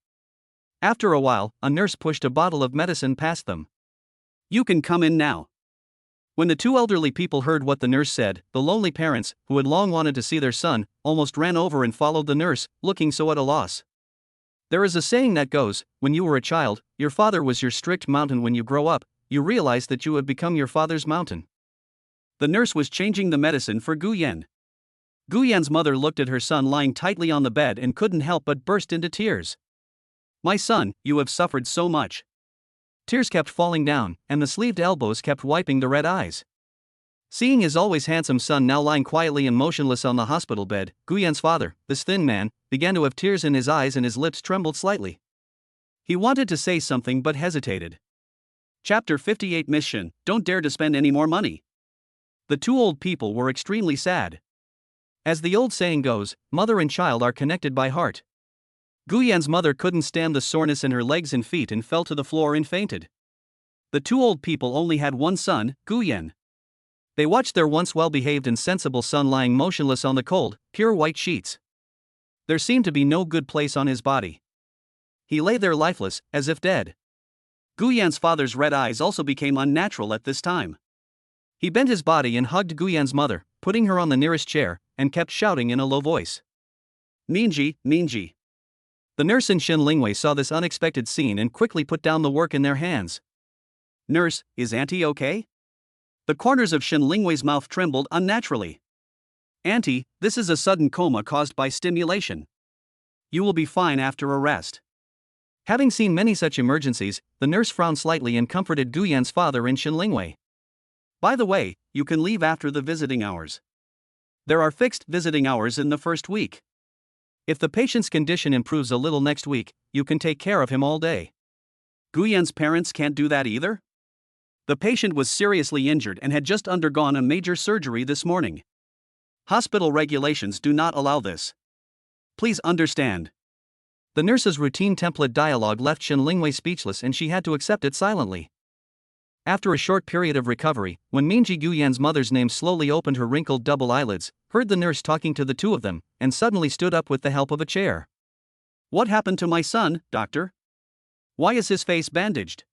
After a while, a nurse pushed a bottle of medicine past them. "You can come in now." When the two elderly people heard what the nurse said, the lonely parents, who had long wanted to see their son, almost ran over and followed the nurse, looking so at a loss. There is a saying that goes, when you were a child, your father was your strict mountain. When you grow up, you realize that you have become your father's mountain. The nurse was changing the medicine for Guyan. Guyan's mother looked at her son lying tightly on the bed and couldn't help but burst into tears. "My son, you have suffered so much." Tears kept falling down, and the sleeved elbows kept wiping the red eyes. Seeing his always handsome son now lying quietly and motionless on the hospital bed, Guyan's father, this thin man, began to have tears in his eyes and his lips trembled slightly. He wanted to say something but hesitated. Chapter 58 Mission, don't dare to spend any more money. The two old people were extremely sad. As the old saying goes, mother and child are connected by heart. Guyan's mother couldn't stand the soreness in her legs and feet and fell to the floor and fainted. The two old people only had one son, Guyan. They watched their once well-behaved and sensible son lying motionless on the cold, pure white sheets. There seemed to be no good place on his body. he lay there lifeless, as if dead. Guyan's father's red eyes also became unnatural at this time. He bent his body and hugged Guyan's mother, putting her on the nearest chair, and kept shouting in a low voice. Minji, Minji. The nurse and Shin Lingwei saw this unexpected scene and quickly put down the work in their hands. Nurse, is Auntie okay? The corners of Shin Lingwei's mouth trembled unnaturally. Auntie, this is a sudden coma caused by stimulation. You will be fine after a rest. Having seen many such emergencies, the nurse frowned slightly and comforted Guyan's father and Shin Lingwei. By the way, you can leave after the visiting hours. There are fixed visiting hours in the first week. If the patient's condition improves a little next week, you can take care of him all day. Guyan's parents can't do that either? The patient was seriously injured and had just undergone a major surgery this morning. Hospital regulations do not allow this. Please understand. The nurse's routine template dialogue left Shin Lingwei speechless and she had to accept it silently. After a short period of recovery, when Minji Guyan's mother's name slowly opened her wrinkled double eyelids, heard the nurse talking to the two of them, and suddenly stood up with the help of a chair. What happened to my son, doctor? Why is his face bandaged?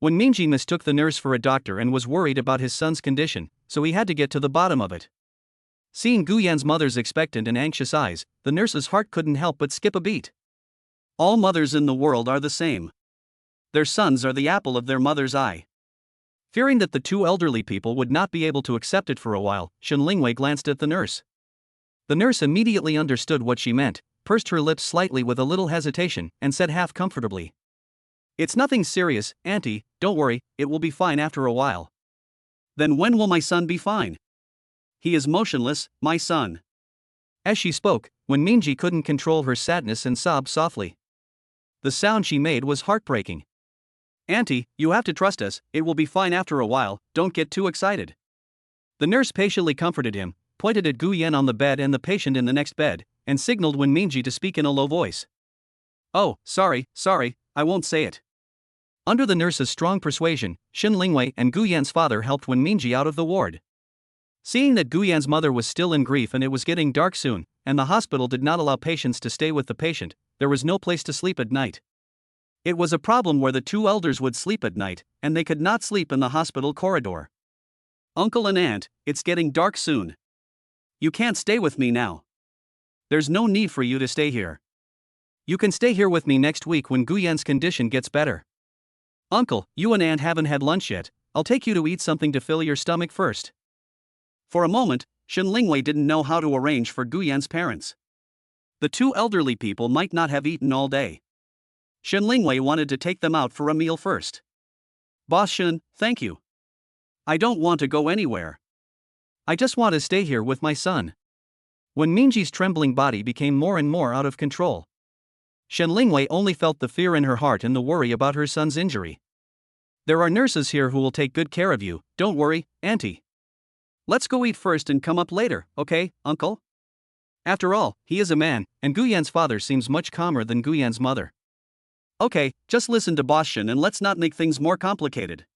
When Minji mistook the nurse for a doctor and was worried about his son's condition, so he had to get to the bottom of it. Seeing Guyan's mother's expectant and anxious eyes, the nurse's heart couldn't help but skip a beat. All mothers in the world are the same. Their sons are the apple of their mother's eye. Fearing that the two elderly people would not be able to accept it for a while, Shin Lingwei glanced at the nurse. The nurse immediately understood what she meant, pursed her lips slightly with a little hesitation, and said half comfortably. It's nothing serious, Auntie, don't worry, it will be fine after a while. Then when will my son be fine? He is motionless, my son. As she spoke, when Minji couldn't control her sadness and sobbed softly. The sound she made was heartbreaking. Auntie, you have to trust us, it will be fine after a while, don't get too excited. The nurse patiently comforted him, pointed at Guyan on the bed and the patient in the next bed, and signaled when Minji to speak in a low voice. Oh, sorry, I won't say it. Under the nurse's strong persuasion, Shin Lingwei and Guyan's father helped when Minji out of the ward. Seeing that Guyan's mother was still in grief and it was getting dark soon, and the hospital did not allow patients to stay with the patient, there was no place to sleep at night. It was a problem where the two elders would sleep at night, and they could not sleep in the hospital corridor. Uncle and aunt, it's getting dark soon. You can't stay with me now. There's no need for you to stay here. You can stay here with me next week when Guyan's condition gets better. Uncle, you and aunt haven't had lunch yet, I'll take you to eat something to fill your stomach first. For a moment, Shin Lingwei didn't know how to arrange for Guyan's parents. The two elderly people might not have eaten all day. Shin Lingwei wanted to take them out for a meal first. Boss Shin, thank you. I don't want to go anywhere. I just want to stay here with my son. When Minji's trembling body became more and more out of control, Shin Lingwei only felt the fear in her heart and the worry about her son's injury. There are nurses here who will take good care of you, don't worry, Auntie. Let's go eat first and come up later, okay, Uncle? After all, he is a man, and Guyan's father seems much calmer than Guyan's mother. Okay, just listen to Boss Shin and let's not make things more complicated.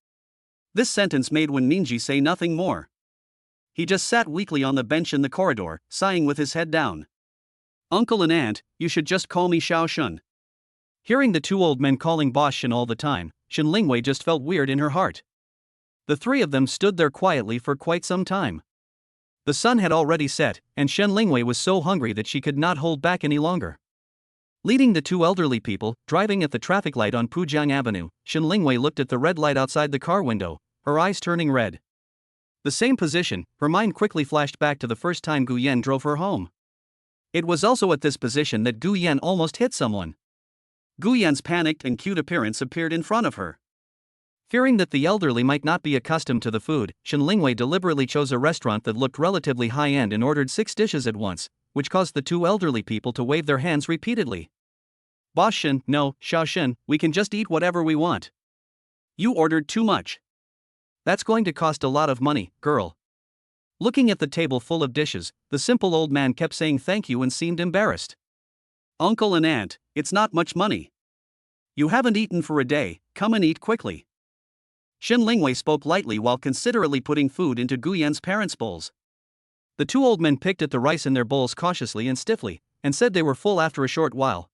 This sentence made when Minji say nothing more. He just sat weakly on the bench in the corridor, sighing with his head down. Uncle and aunt, you should just call me Xiao Shun. Hearing the two old men calling Boss Shin all the time, Shin Lingwei just felt weird in her heart. The three of them stood there quietly for quite some time. The sun had already set, and Shin Lingwei was so hungry that she could not hold back any longer. Leading the two elderly people, driving at the traffic light on Pujiang Avenue, Shin Lingwei looked at the red light outside the car window, her eyes turning red. The same position, her mind quickly flashed back to the first time Guyan drove her home. It was also at this position that Guyan almost hit someone. Guyan's panicked and cute appearance appeared in front of her. Fearing that the elderly might not be accustomed to the food, Shin Lingwei deliberately chose a restaurant that looked relatively high-end and ordered 6 dishes at once, which caused the two elderly people to wave their hands repeatedly. Boss Shin, no, Xiao Shin, we can just eat whatever we want. You ordered too much. That's going to cost a lot of money, girl. Looking at the table full of dishes, the simple old man kept saying thank you and seemed embarrassed. Uncle and aunt, it's not much money. You haven't eaten for a day, come and eat quickly. Shin Lingwei spoke lightly while considerately putting food into Guyan's parents' bowls. The two old men picked at the rice in their bowls cautiously and stiffly, and said they were full after a short while.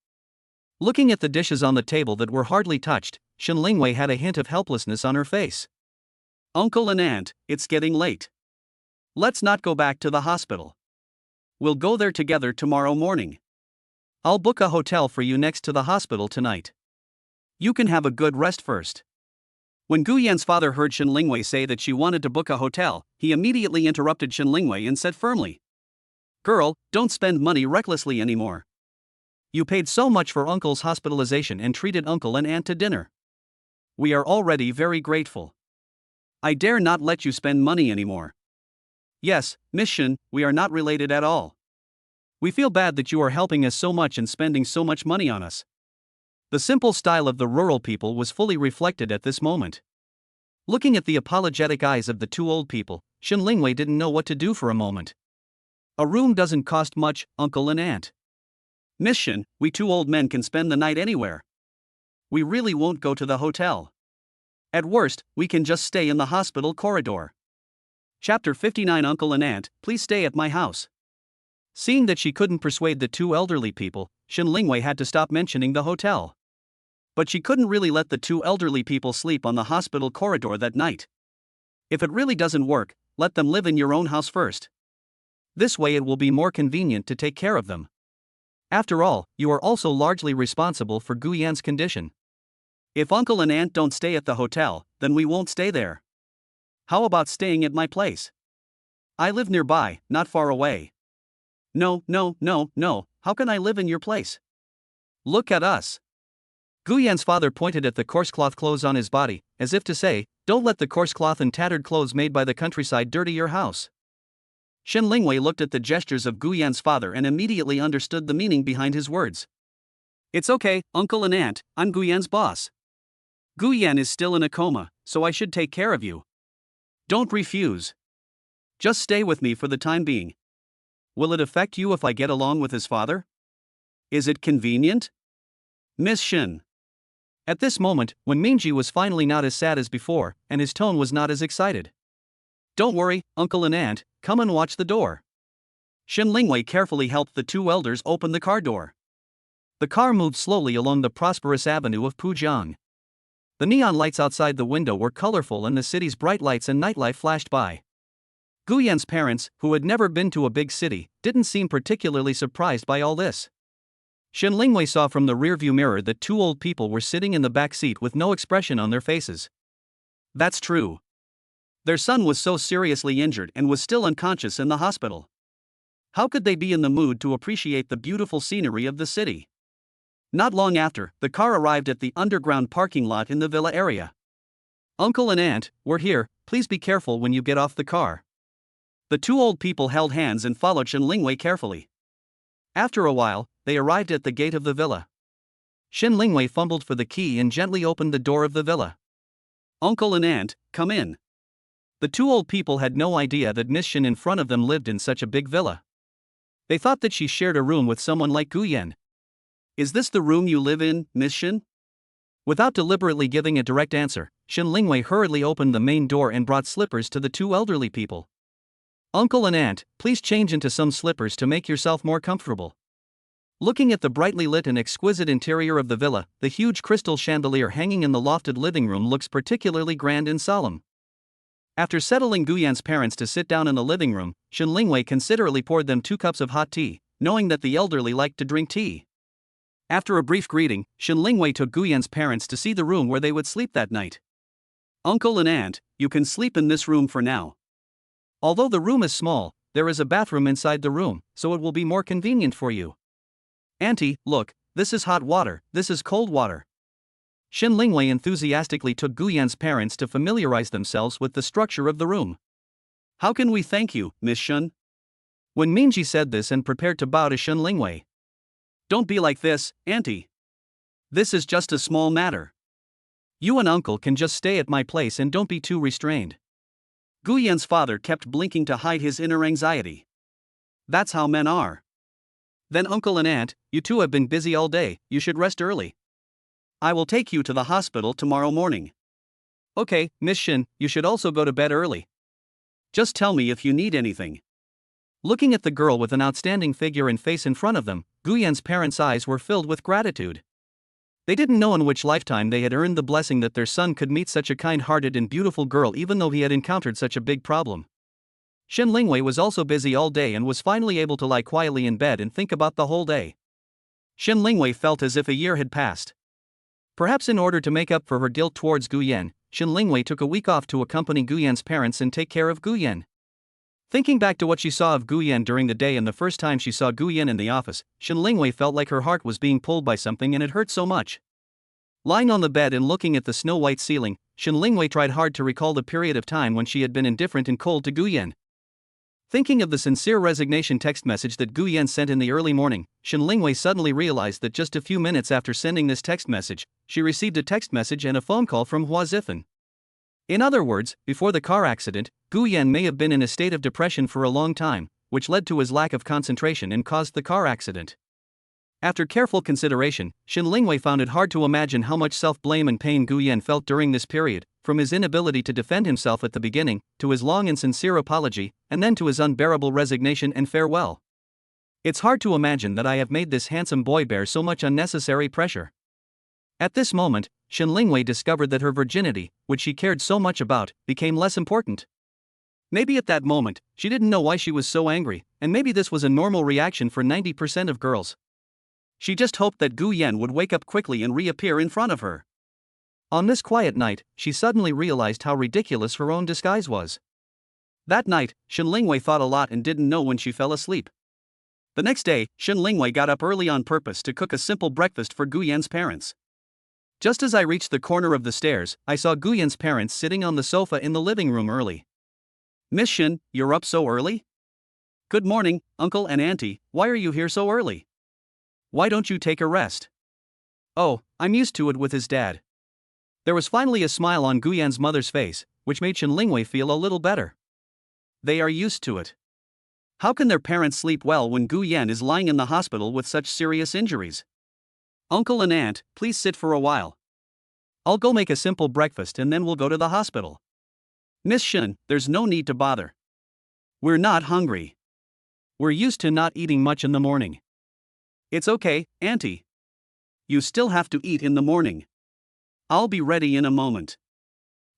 Looking at the dishes on the table that were hardly touched, Shen Lingwei had a hint of helplessness on her face. Uncle and Aunt, it's getting late. Let's not go back to the hospital. We'll go there together tomorrow morning. I'll book a hotel for you next to the hospital tonight. You can have a good rest first. When Gu Yan's father heard Shen Lingwei say that she wanted to book a hotel, he immediately interrupted Shen Lingwei and said firmly, "Girl, don't spend money recklessly anymore. You paid so much for Uncle's hospitalization and treated Uncle and Aunt to dinner. We are already very grateful. I dare not let you spend money anymore. Yes, Miss Shen, we are not related at all. We feel bad that you are helping us so much and spending so much money on us." The simple style of the rural people was fully reflected at this moment. Looking at the apologetic eyes of the two old people, Shen Lingwei didn't know what to do for a moment. A room doesn't cost much, Uncle and Aunt. Miss Shen, we two old men can spend the night anywhere. We really won't go to the hotel. At worst, we can just stay in the hospital corridor. Chapter 59. Uncle and Aunt, please stay at my house. Seeing that she couldn't persuade the two elderly people, Shen Lingwei had to stop mentioning the hotel. But she couldn't really let the two elderly people sleep on the hospital corridor that night. If it really doesn't work, let them live in your own house first. This way it will be more convenient to take care of them. After all, you are also largely responsible for Gu Yan's condition. If Uncle and Aunt don't stay at the hotel, then we won't stay there. How about staying at my place? I live nearby, not far away. No, how can I live in your place? Look at us. Gu Yan's father pointed at the coarse cloth clothes on his body, as if to say, don't let the coarse cloth and tattered clothes made by the countryside dirty your house. Shen Lingwei looked at the gestures of Gu Yan's father and immediately understood the meaning behind his words. It's okay, Uncle and Aunt, I'm Gu Yan's boss. Gu Yan is still in a coma, so I should take care of you. Don't refuse. Just stay with me for the time being. Will it affect you if I get along with his father? Is it convenient? Miss Shen. At this moment, when Mingji was finally not as sad as before, and his tone was not as excited. Don't worry, Uncle and Aunt, come and watch the door. Shen Lingwei carefully helped the two elders open the car door. The car moved slowly along the prosperous avenue of Pujiang. The neon lights outside the window were colorful and the city's bright lights and nightlife flashed by. Gu Yan's parents, who had never been to a big city, didn't seem particularly surprised by all this. Shen Lingwei saw from the rearview mirror that two old people were sitting in the back seat with no expression on their faces. That's true. Their son was so seriously injured and was still unconscious in the hospital. How could they be in the mood to appreciate the beautiful scenery of the city? Not long after, the car arrived at the underground parking lot in the villa area. Uncle and Aunt, we're here, please be careful when you get off the car. The two old people held hands and followed Shen Lingwei carefully. After a while, they arrived at the gate of the villa. Shen Lingwei fumbled for the key and gently opened the door of the villa. Uncle and Aunt, come in. The two old people had no idea that Miss Shen in front of them lived in such a big villa. They thought that she shared a room with someone like Gu Yan. Is this the room you live in, Miss Shen? Without deliberately giving a direct answer, Shen Lingwei hurriedly opened the main door and brought slippers to the two elderly people. Uncle and Aunt, please change into some slippers to make yourself more comfortable. Looking at the brightly lit and exquisite interior of the villa, the huge crystal chandelier hanging in the lofted living room looks particularly grand and solemn. After settling Gu Yan's parents to sit down in the living room, Shen Lingwei considerately poured them 2 cups of hot tea, knowing that the elderly liked to drink tea. After a brief greeting, Shen Lingwei took Gu Yan's parents to see the room where they would sleep that night. Uncle and Aunt, you can sleep in this room for now. Although the room is small, there is a bathroom inside the room, so it will be more convenient for you. Auntie, look, this is hot water, this is cold water. Shen Lingwei enthusiastically took Gu Yan's parents to familiarize themselves with the structure of the room. How can we thank you, Miss Shen? When Mingji said this and prepared to bow to Shen Lingwei. Don't be like this, Auntie. This is just a small matter. You and Uncle can just stay at my place and don't be too restrained. Gu Yan's father kept blinking to hide his inner anxiety. That's how men are. Then Uncle and Aunt, you two have been busy all day, you should rest early. I will take you to the hospital tomorrow morning. Okay, Miss Shen, you should also go to bed early. Just tell me if you need anything. Looking at the girl with an outstanding figure and face in front of them, Gu Yan's parents' eyes were filled with gratitude. They didn't know in which lifetime they had earned the blessing that their son could meet such a kind-hearted and beautiful girl even though he had encountered such a big problem. Shen Lingwei was also busy all day and was finally able to lie quietly in bed and think about the whole day. Shen Lingwei felt as if a year had passed. Perhaps in order to make up for her guilt towards Guyan, Shen Lingwei took a week off to accompany Guyan's parents and take care of Guyan. Thinking back to what she saw of Guyan during the day and the first time she saw Guyan in the office, Shen Lingwei felt like her heart was being pulled by something and it hurt so much. Lying on the bed and looking at the snow-white ceiling, Shen Lingwei tried hard to recall the period of time when she had been indifferent and cold to Guyan. Thinking of the sincere resignation text message that Guyan sent in the early morning, Shen Lingwei suddenly realized that just a few minutes after sending this text message, she received a text message and a phone call from Hua Zifen. In other words, before the car accident, Guyan may have been in a state of depression for a long time, which led to his lack of concentration and caused the car accident. After careful consideration, Shen Lingwei found it hard to imagine how much self-blame and pain Guyan felt during this period, from his inability to defend himself at the beginning, to his long and sincere apology, and then to his unbearable resignation and farewell. It's hard to imagine that I have made this handsome boy bear so much unnecessary pressure. At this moment, Shen Lingwei discovered that her virginity, which she cared so much about, became less important. Maybe at that moment, she didn't know why she was so angry, and maybe this was a normal reaction for 90% of girls. She just hoped that Guyan would wake up quickly and reappear in front of her. On this quiet night, she suddenly realized how ridiculous her own disguise was. That night, Shen Lingwei thought a lot and didn't know when she fell asleep. The next day, Shen Lingwei got up early on purpose to cook a simple breakfast for Guyan's parents. Just as I reached the corner of the stairs, I saw Guyan's parents sitting on the sofa in the living room early. "Miss Shen, you're up so early?" "Good morning, Uncle and Auntie, why are you here so early?" "Why don't you take a rest?" "Oh, I'm used to it with his dad." There was finally a smile on Guyan's mother's face, which made Shen Lingwei feel a little better. They are used to it. How can their parents sleep well when Guyan is lying in the hospital with such serious injuries? "Uncle and Aunt, please sit for a while. I'll go make a simple breakfast and then we'll go to the hospital." "Miss Shen, there's no need to bother. We're not hungry. We're used to not eating much in the morning." "It's okay, Auntie. You still have to eat in the morning. I'll be ready in a moment."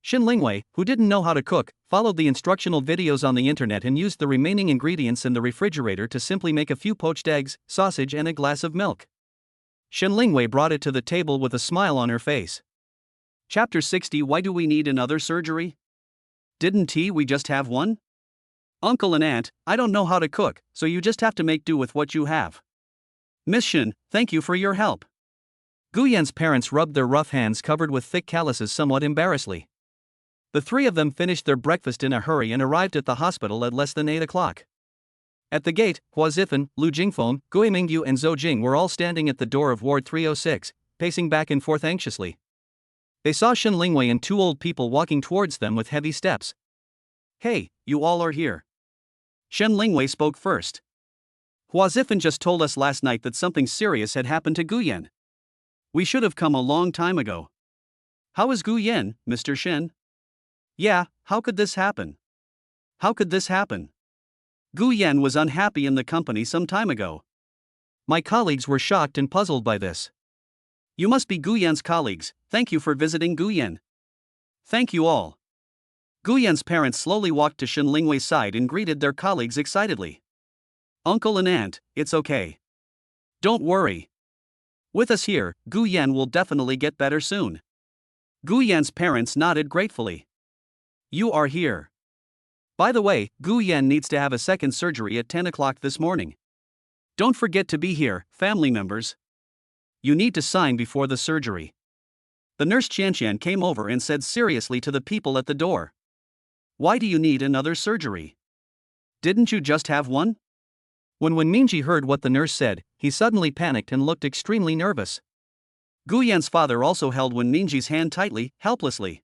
Shen Lingwei, who didn't know how to cook, followed the instructional videos on the internet and used the remaining ingredients in the refrigerator to simply make a few poached eggs, sausage and a glass of milk. Shen Lingwei brought it to the table with a smile on her face. Chapter 60. Why do we need another surgery? Didn't we just have one? "Uncle and Aunt, I don't know how to cook, so you just have to make do with what you have." "Miss Shen, thank you for your help." Guyan's parents rubbed their rough hands covered with thick calluses somewhat embarrassedly. The three of them finished their breakfast in a hurry and arrived at the hospital at less than 8 o'clock. At the gate, Hua Zifen, Lu Jingfeng, Gui Mingyu and Zhou Jing were all standing at the door of Ward 306, pacing back and forth anxiously. They saw Shen Lingwei and two old people walking towards them with heavy steps. "Hey, you all are here." Shen Lingwei spoke first. "Hua Zifen just told us last night that something serious had happened to Guyan. We should have come a long time ago. How is Guyan, Mr. Shen?" "Yeah, how could this happen? How could this happen? Guyan was unhappy in the company some time ago." My colleagues were shocked and puzzled by this. "You must be Guyan's colleagues, thank you for visiting Guyan." "Thank you all." Guyan's parents slowly walked to Shen Lingwei's side and greeted their colleagues excitedly. "Uncle and Aunt, it's okay. Don't worry. With us here, Guyan will definitely get better soon." Guyan's parents nodded gratefully. "You are here. By the way, Guyan needs to have a second surgery at 10 o'clock this morning. Don't forget to be here, family members. You need to sign before the surgery." The nurse Qianqian came over and said seriously to the people at the door. "Why do you need another surgery? Didn't you just have one?" When Minji heard what the nurse said, he suddenly panicked and looked extremely nervous. Guyan's father also held Minji's hand tightly, helplessly.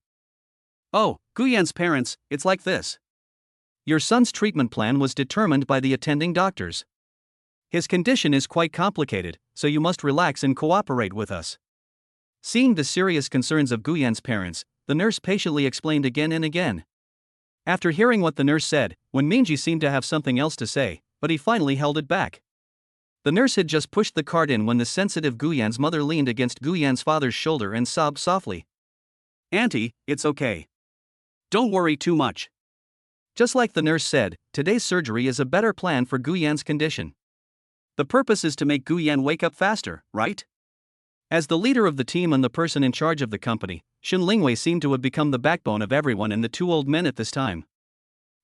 "Oh, Guyan's parents, it's like this. Your son's treatment plan was determined by the attending doctors. His condition is quite complicated, so you must relax and cooperate with us." Seeing the serious concerns of Guyan's parents, the nurse patiently explained again and again. After hearing what the nurse said, Minji seemed to have something else to say, but he finally held it back. The nurse had just pushed the cart in when the sensitive Guyan's mother leaned against Guyan's father's shoulder and sobbed softly. "Auntie, it's okay. Don't worry too much." Just like the nurse said, today's surgery is a better plan for Guyan's condition. The purpose is to make Guyan wake up faster, right? As the leader of the team and the person in charge of the company, Shin Lingwei seemed to have become the backbone of everyone and the two old men at this time.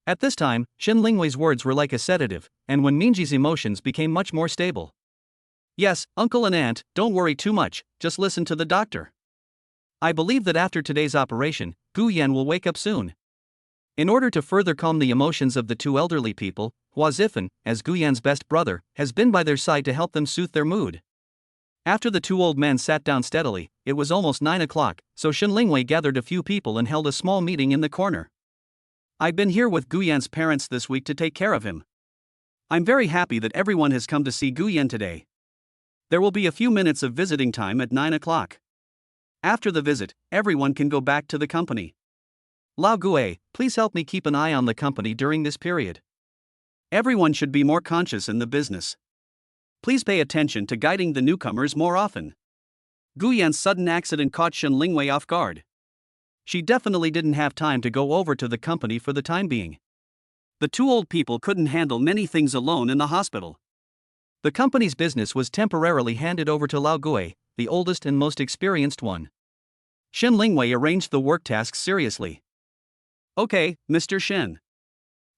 At this time, Shin Lingwei's words were like a sedative, and when Minji's emotions became much more stable. "Yes, uncle and aunt, don't worry too much, just listen to the doctor. I believe that after today's operation, Guyan will wake up soon." In order to further calm the emotions of the two elderly people, Hua Zifen, as Guyan's best brother, has been by their side to help them soothe their mood. After the two old men sat down steadily, it was almost 9 o'clock, so Shin Lingwei gathered a few people and held a small meeting in the corner. "I've been here with Guyan's parents this week to take care of him. I'm very happy that everyone has come to see Guyan today. There will be a few minutes of visiting time at 9 o'clock. After the visit, everyone can go back to the company. Lao Gue, please help me keep an eye on the company during this period. Everyone should be more conscious in the business. Please pay attention to guiding the newcomers more often." Guyan's sudden accident caught Shin Lingwei off guard. She definitely didn't have time to go over to the company for the time being. The two old people couldn't handle many things alone in the hospital. The company's business was temporarily handed over to Lao Gue, the oldest and most experienced one. Shin Lingwei arranged the work tasks seriously. "Okay, Mr. Shin."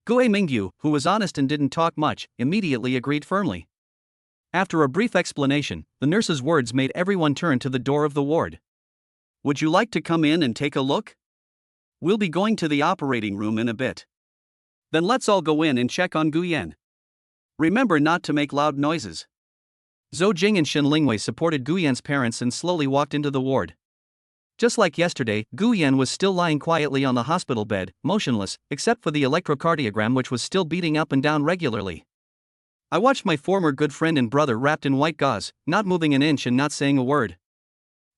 Gue Mingyu, who was honest and didn't talk much, immediately agreed firmly. After a brief explanation, the nurse's words made everyone turn to the door of the ward. "Would you like to come in and take a look? We'll be going to the operating room in a bit. Then let's all go in and check on Guyan. Remember not to make loud noises." Zhou Jing and Shin Lingwei supported Guyan's parents and slowly walked into the ward. Just like yesterday, Guyan was still lying quietly on the hospital bed, motionless, except for the electrocardiogram which was still beating up and down regularly. I watched my former good friend and brother wrapped in white gauze, not moving an inch and not saying a word.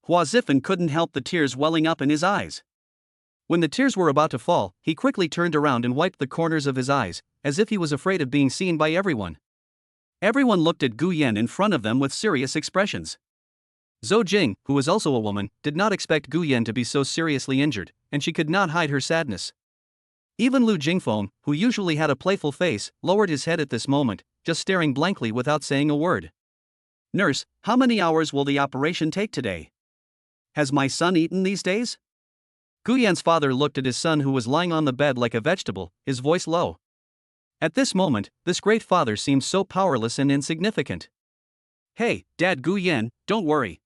Hua Zifen couldn't help the tears welling up in his eyes. When the tears were about to fall, he quickly turned around and wiped the corners of his eyes, as if he was afraid of being seen by everyone. Everyone looked at Guyan in front of them with serious expressions. Zhou Jing, who was also a woman, did not expect Guyan to be so seriously injured, and she could not hide her sadness. Even Lu Jingfeng, who usually had a playful face, lowered his head at this moment, just staring blankly without saying a word. "Nurse, how many hours will the operation take today? Has my son eaten these days?" Guyan's father looked at his son who was lying on the bed like a vegetable, his voice low. At this moment, this great father seemed so powerless and insignificant. "Hey, Dad Guyan, don't worry.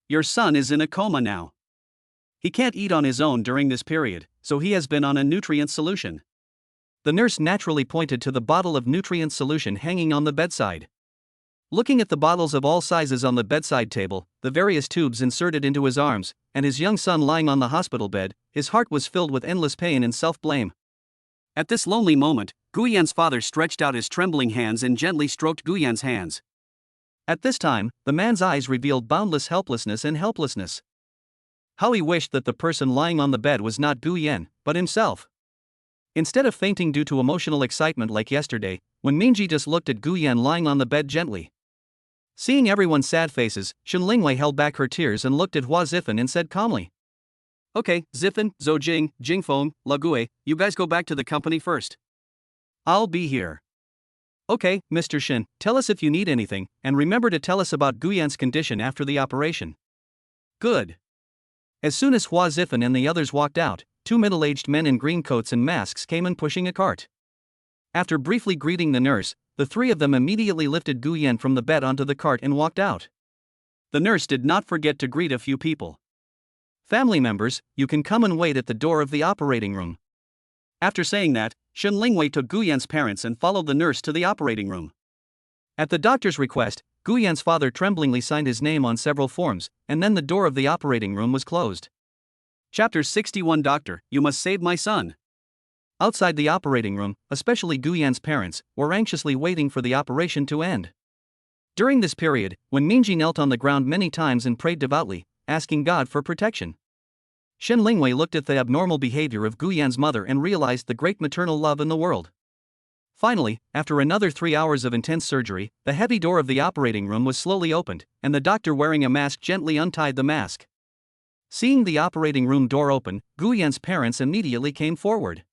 Your son is in a coma now. He can't eat on his own during this period, so he has been on a nutrient solution." The nurse naturally pointed to the bottle of nutrient solution hanging on the bedside. Looking at the bottles of all sizes on the bedside table, the various tubes inserted into his arms, and his young son lying on the hospital bed, his heart was filled with endless pain and self-blame. At this lonely moment, Guyan's father stretched out his trembling hands and gently stroked Guyan's hands. At this time, the man's eyes revealed boundless helplessness and helplessness. How he wished that the person lying on the bed was not Guyan, but himself. Instead of fainting due to emotional excitement like yesterday, when Minji just looked at Guyan lying on the bed gently. Seeing everyone's sad faces, Shin Lingwei held back her tears and looked at Hua Zifen and said calmly. "Okay, Zifen, Zhou Jing, Jingfeng, Lague, you guys go back to the company first. I'll be here." "Okay, Mr. Shin, tell us if you need anything, and remember to tell us about Guyan's condition after the operation." "Good." As soon as Hua Zifen and the others walked out, two middle-aged men in green coats and masks came in pushing a cart. After briefly greeting the nurse, the three of them immediately lifted Guyan from the bed onto the cart and walked out. The nurse did not forget to greet a few people. "Family members, you can come and wait at the door of the operating room." After saying that, Shin Lingwei took Guyan's parents and followed the nurse to the operating room. At the doctor's request, Guyan's father tremblingly signed his name on several forms, and then the door of the operating room was closed. Chapter 61. Doctor, you must save my son. Outside the operating room, especially Guyan's parents, were anxiously waiting for the operation to end. During this period, when Minji knelt on the ground many times and prayed devoutly, asking God for protection, Shin Lingwei looked at the abnormal behavior of Guyan's mother and realized the great maternal love in the world. Finally, after another 3 hours of intense surgery, the heavy door of the operating room was slowly opened, and the doctor wearing a mask gently untied the mask. Seeing the operating room door open, Guyan's parents immediately came forward.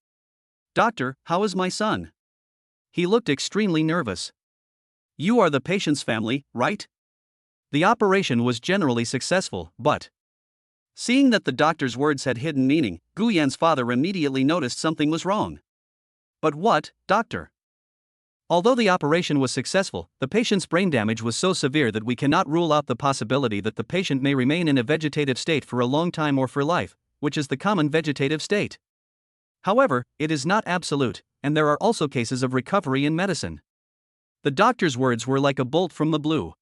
"Doctor, how is my son?" He looked extremely nervous. "You are the patient's family, right?" The operation was generally successful, but seeing that the doctor's words had hidden meaning, Guyan's father immediately noticed something was wrong. "But what, doctor?" Although the operation was successful, the patient's brain damage was so severe that we cannot rule out the possibility that the patient may remain in a vegetative state for a long time or for life, which is the common vegetative state. However, it is not absolute, and there are also cases of recovery in medicine. The doctor's words were like a bolt from the blue.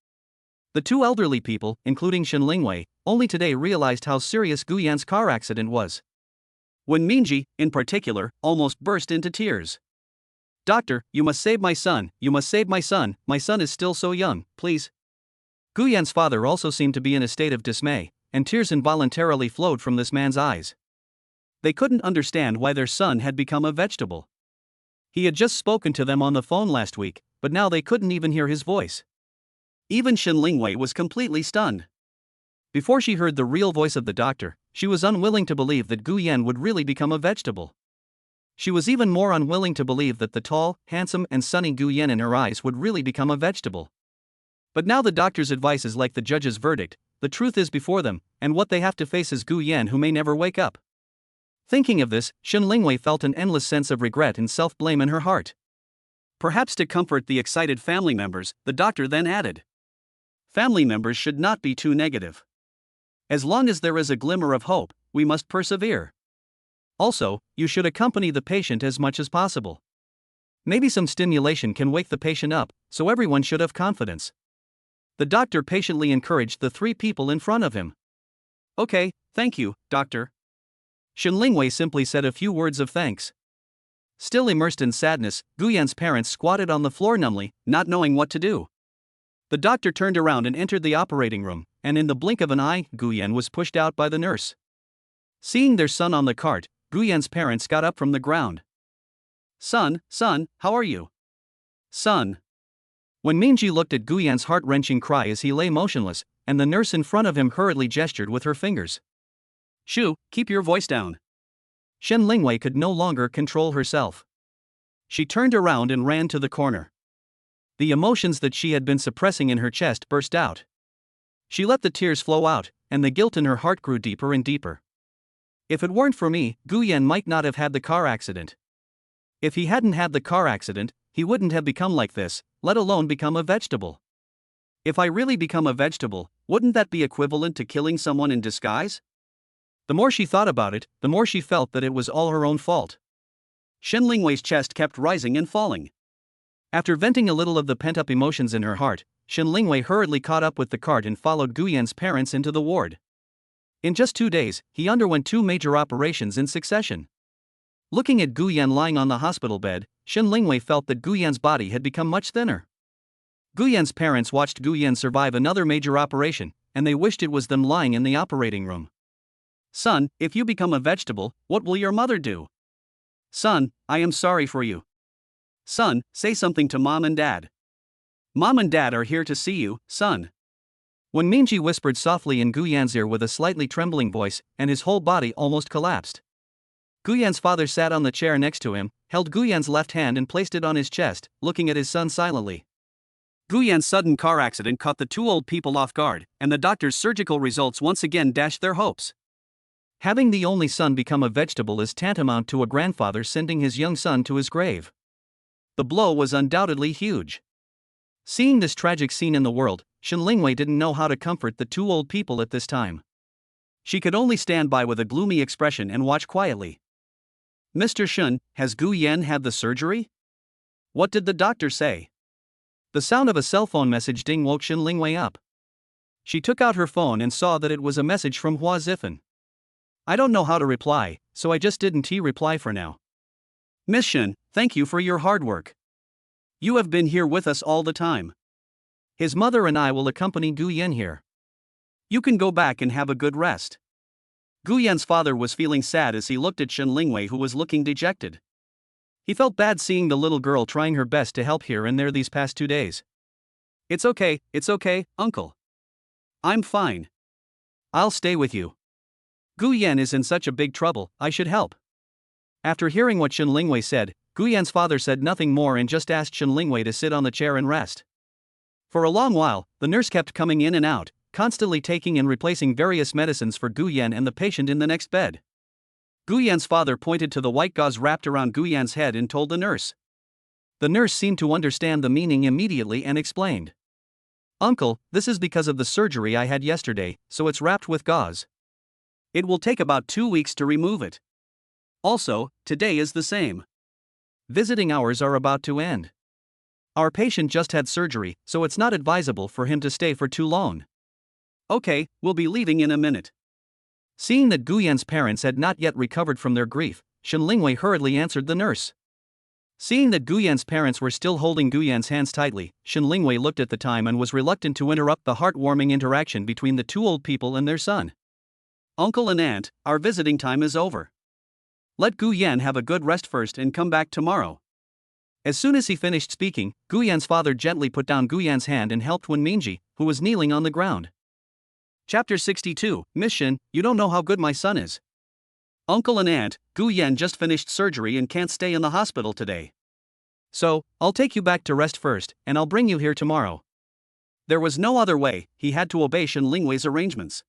The two elderly people, including Shen Lingwei, only today realized how serious Guyan's car accident was. When Minji, in particular, almost burst into tears. "Doctor, you must save my son, you must save my son is still so young, please." Guyan's father also seemed to be in a state of dismay, and tears involuntarily flowed from this man's eyes. They couldn't understand why their son had become a vegetable. He had just spoken to them on the phone last week, but now they couldn't even hear his voice. Even Shen Lingwei was completely stunned. Before she heard the real voice of the doctor, she was unwilling to believe that Guyan would really become a vegetable. She was even more unwilling to believe that the tall, handsome and sunny Guyan in her eyes would really become a vegetable. But now the doctor's advice is like the judge's verdict, the truth is before them, and what they have to face is Guyan who may never wake up. Thinking of this, Shen Lingwei felt an endless sense of regret and self-blame in her heart. Perhaps to comfort the excited family members, the doctor then added, "Family members should not be too negative. As long as there is a glimmer of hope, we must persevere. Also, you should accompany the patient as much as possible. Maybe some stimulation can wake the patient up, so everyone should have confidence." The doctor patiently encouraged the three people in front of him. "Okay, thank you, doctor." Shen Lingwei simply said a few words of thanks. Still immersed in sadness, Guyan's parents squatted on the floor numbly, not knowing what to do. The doctor turned around and entered the operating room, and in the blink of an eye, Guyan was pushed out by the nurse. Seeing their son on the cart, Guyan's parents got up from the ground. Son, how are you?" "Son." When Minji looked at Guyan's heart-wrenching cry as he lay motionless, and the nurse in front of him hurriedly gestured with her fingers. "Shu, keep your voice down." Shen Lingwei could no longer control herself. She turned around and ran to the corner. The emotions that she had been suppressing in her chest burst out. She let the tears flow out, and the guilt in her heart grew deeper and deeper. If it weren't for me, Guyan might not have had the car accident. If he hadn't had the car accident, he wouldn't have become like this, let alone become a vegetable. If I really become a vegetable, wouldn't that be equivalent to killing someone in disguise? The more she thought about it, the more she felt that it was all her own fault. Shen Lingwei's chest kept rising and falling. After venting a little of the pent-up emotions in her heart, Shen Lingwei hurriedly caught up with the cart and followed Guyan's parents into the ward. In just 2 days, he underwent 2 major operations in succession. Looking at Guyan lying on the hospital bed, Shen Lingwei felt that Guyan's body had become much thinner. Guyan's parents watched Guyan survive another major operation, and they wished it was them lying in the operating room. "Son, if you become a vegetable, what will your mother do?" "Son, I am sorry for you." "Son, say something to mom and dad." "Mom and dad are here to see you, son." When Minji whispered softly in Guyan's ear with a slightly trembling voice, and his whole body almost collapsed. Guyan's father sat on the chair next to him, held Guyan's left hand and placed it on his chest, looking at his son silently. Guyan's sudden car accident caught the two old people off guard, and the doctor's surgical results once again dashed their hopes. Having the only son become a vegetable is tantamount to a grandfather sending his young son to his grave. The blow was undoubtedly huge. Seeing this tragic scene in the world, Shen Lingwei didn't know how to comfort the two old people at this time. She could only stand by with a gloomy expression and watch quietly. "Mr. Shen, has Guyan had the surgery? What did the doctor say?" The sound of a cell phone message ding woke Shen Lingwei up. She took out her phone and saw that it was a message from Hua Zifen. "I don't know how to reply, so I just didn't reply for now. Miss Shen, thank you for your hard work. You have been here with us all the time. His mother and I will accompany Guyan here. You can go back and have a good rest." Guyan's father was feeling sad as he looked at Shen Lingwei, who was looking dejected. He felt bad seeing the little girl trying her best to help here and there these past 2 days. It's okay, uncle. I'm fine. I'll stay with you. Guyan is in such a big trouble, I should help. After hearing what Shen Lingwei said, Guyan's father said nothing more and just asked Shen Lingwei to sit on the chair and rest. For a long while, the nurse kept coming in and out, constantly taking and replacing various medicines for Guyan and the patient in the next bed. Guyan's father pointed to the white gauze wrapped around Guyan's head and told the nurse. The nurse seemed to understand the meaning immediately and explained. Uncle, this is because of the surgery I had yesterday, so it's wrapped with gauze. It will take about 2 weeks to remove it. Also, today is the same. Visiting hours are about to end. Our patient just had surgery, so it's not advisable for him to stay for too long. Okay, we'll be leaving in a minute. Seeing that Guyan's parents had not yet recovered from their grief, Shen Lingwei hurriedly answered the nurse. Seeing that Guyan's parents were still holding Guyan's hands tightly, Shen Lingwei looked at the time and was reluctant to interrupt the heartwarming interaction between the two old people and their son. Uncle and aunt, our visiting time is over. Let Guyan have a good rest first and come back tomorrow. As soon as he finished speaking, Guyan's father gently put down Guyan's hand and helped Wen Mingji, who was kneeling on the ground. Chapter 62, Miss Shen, you don't know how good my son is. Uncle and aunt, Guyan just finished surgery and can't stay in the hospital today. So, I'll take you back to rest first, and I'll bring you here tomorrow. There was no other way, he had to obey Shen Lingwei's arrangements.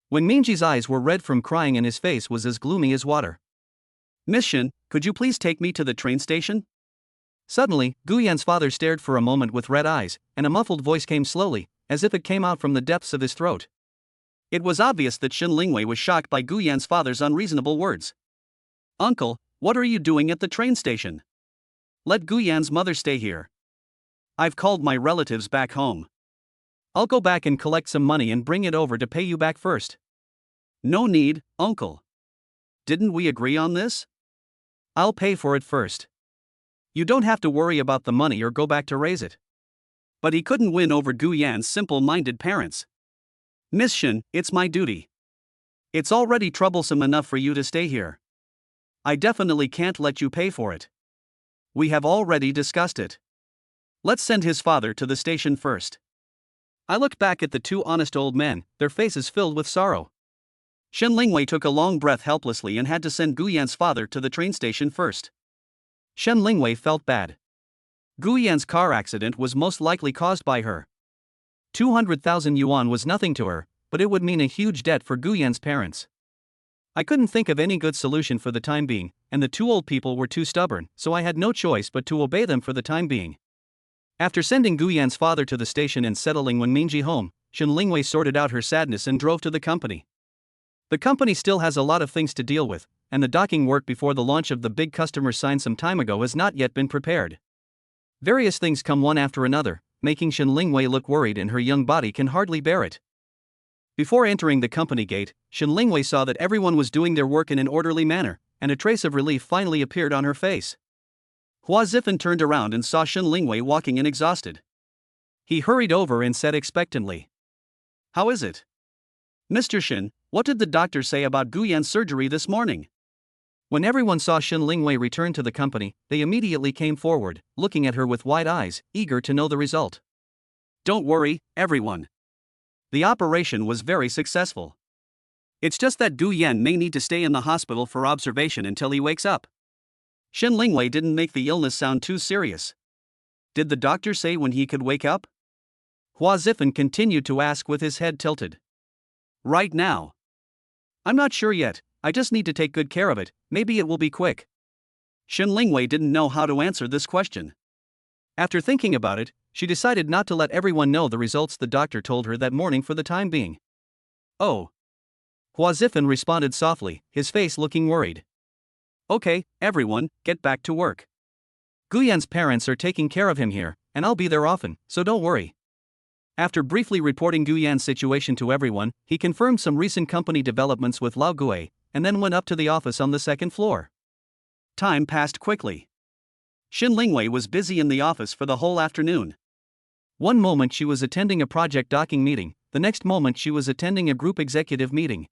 Wen Mingji's eyes were red from crying and his face was as gloomy as water. Miss Shen, could you please take me to the train station? Suddenly, Guyan's father stared for a moment with red eyes, and a muffled voice came slowly, as if it came out from the depths of his throat. It was obvious that Shen Lingwei was shocked by Guyan's father's unreasonable words. Uncle, what are you doing at the train station? Let Guyan's mother stay here. I've called my relatives back home. I'll go back and collect some money and bring it over to pay you back first. No need, uncle. Didn't we agree on this? I'll pay for it first. You don't have to worry about the money or go back to raise it. But he couldn't win over Guyan's simple-minded parents. Miss Shen, it's my duty. It's already troublesome enough for you to stay here. I definitely can't let you pay for it. We have already discussed it. Let's send his father to the station first. I looked back at the two honest old men, their faces filled with sorrow. Shen Lingwei took a long breath helplessly and had to send Guyan's father to the train station first. Shen Lingwei felt bad. Guyan's car accident was most likely caused by her. 200,000 yuan was nothing to her, but it would mean a huge debt for Guyan's parents. I couldn't think of any good solution for the time being, and the two old people were too stubborn, so I had no choice but to obey them for the time being. After sending Guyan's father to the station and settling Wen Mingji home, Shen Lingwei sorted out her sadness and drove to the company. The company still has a lot of things to deal with, and the docking work before the launch of the big customer signed some time ago has not yet been prepared. Various things come one after another, making Shen Lingwei look worried and her young body can hardly bear it. Before entering the company gate, Shen Lingwei saw that everyone was doing their work in an orderly manner, and a trace of relief finally appeared on her face. Hua Zifen turned around and saw Shen Lingwei walking in exhausted. He hurried over and said expectantly, "How is it? Mr. Shen, what did the doctor say about Guyan's surgery this morning?" When everyone saw Shen Lingwei return to the company, they immediately came forward, looking at her with wide eyes, eager to know the result. Don't worry, everyone. The operation was very successful. It's just that Guyan may need to stay in the hospital for observation until he wakes up. Shen Lingwei didn't make the illness sound too serious. Did the doctor say when he could wake up? Hua Zifen continued to ask with his head tilted. Right now. I'm not sure yet, I just need to take good care of it, maybe it will be quick. Shen Lingwei didn't know how to answer this question. After thinking about it, she decided not to let everyone know the results the doctor told her that morning for the time being. Oh. Hua Zifen responded softly, his face looking worried. Okay, everyone, get back to work. Guyan's parents are taking care of him here, and I'll be there often, so don't worry. After briefly reporting Guyan's situation to everyone, he confirmed some recent company developments with Lao Gui, and then went up to the office on the second floor. Time passed quickly. Shen Lingwei was busy in the office for the whole afternoon. One moment she was attending a project docking meeting, the next moment she was attending a group executive meeting.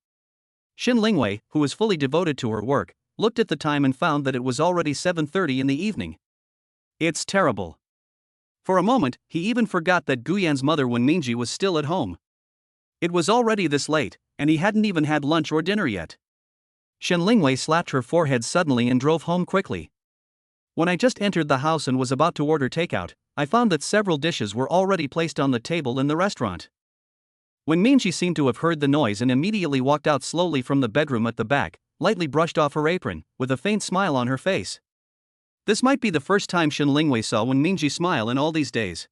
Shen Lingwei, who was fully devoted to her work, looked at the time and found that it was already 7:30 in the evening. It's terrible. For a moment, he even forgot that Guyan's mother Wenminji was still at home. It was already this late, and he hadn't even had lunch or dinner yet. Shen Lingwei slapped her forehead suddenly and drove home quickly. When I just entered the house and was about to order takeout, I found that several dishes were already placed on the table in the restaurant. Wenminji seemed to have heard the noise and immediately walked out slowly from the bedroom at the back, lightly brushed off her apron, with a faint smile on her face. This might be the first time Shen Lingwei saw Wenminji smile in all these days.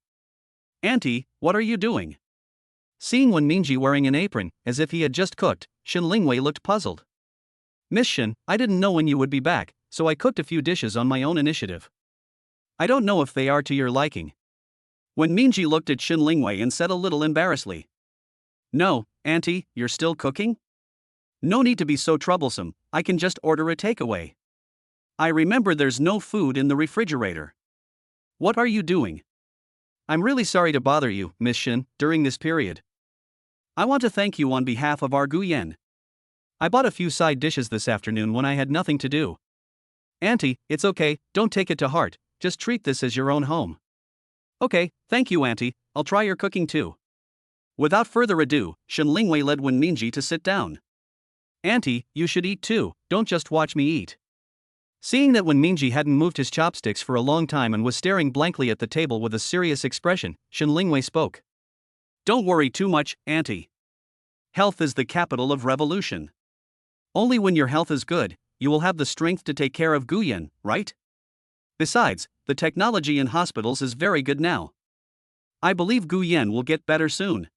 "Auntie, what are you doing?" Seeing Wenminji wearing an apron, as if he had just cooked, Shen Lingwei looked puzzled. "Miss Shen, I didn't know when you would be back, so I cooked a few dishes on my own initiative. I don't know if they are to your liking." Wenminji looked at Shen Lingwei and said a little embarrassedly, "No, Auntie, you're still cooking? No need to be so troublesome, I can just order a takeaway. I remember there's no food in the refrigerator. What are you doing?" "I'm really sorry to bother you, Miss Shen, during this period. I want to thank you on behalf of our Guyan. I bought a few side dishes this afternoon when I had nothing to do." "Auntie, it's okay, don't take it to heart, just treat this as your own home." "Okay, thank you Auntie, I'll try your cooking too." Without further ado, Shen Lingwei led Wenminji to sit down. "Auntie, you should eat too, don't just watch me eat." Seeing that Wenminji hadn't moved his chopsticks for a long time and was staring blankly at the table with a serious expression, Shen Lingwei spoke. "Don't worry too much, Auntie. Health is the capital of revolution. Only when your health is good, you will have the strength to take care of Guyan, right? Besides, the technology in hospitals is very good now. I believe Guyan will get better soon."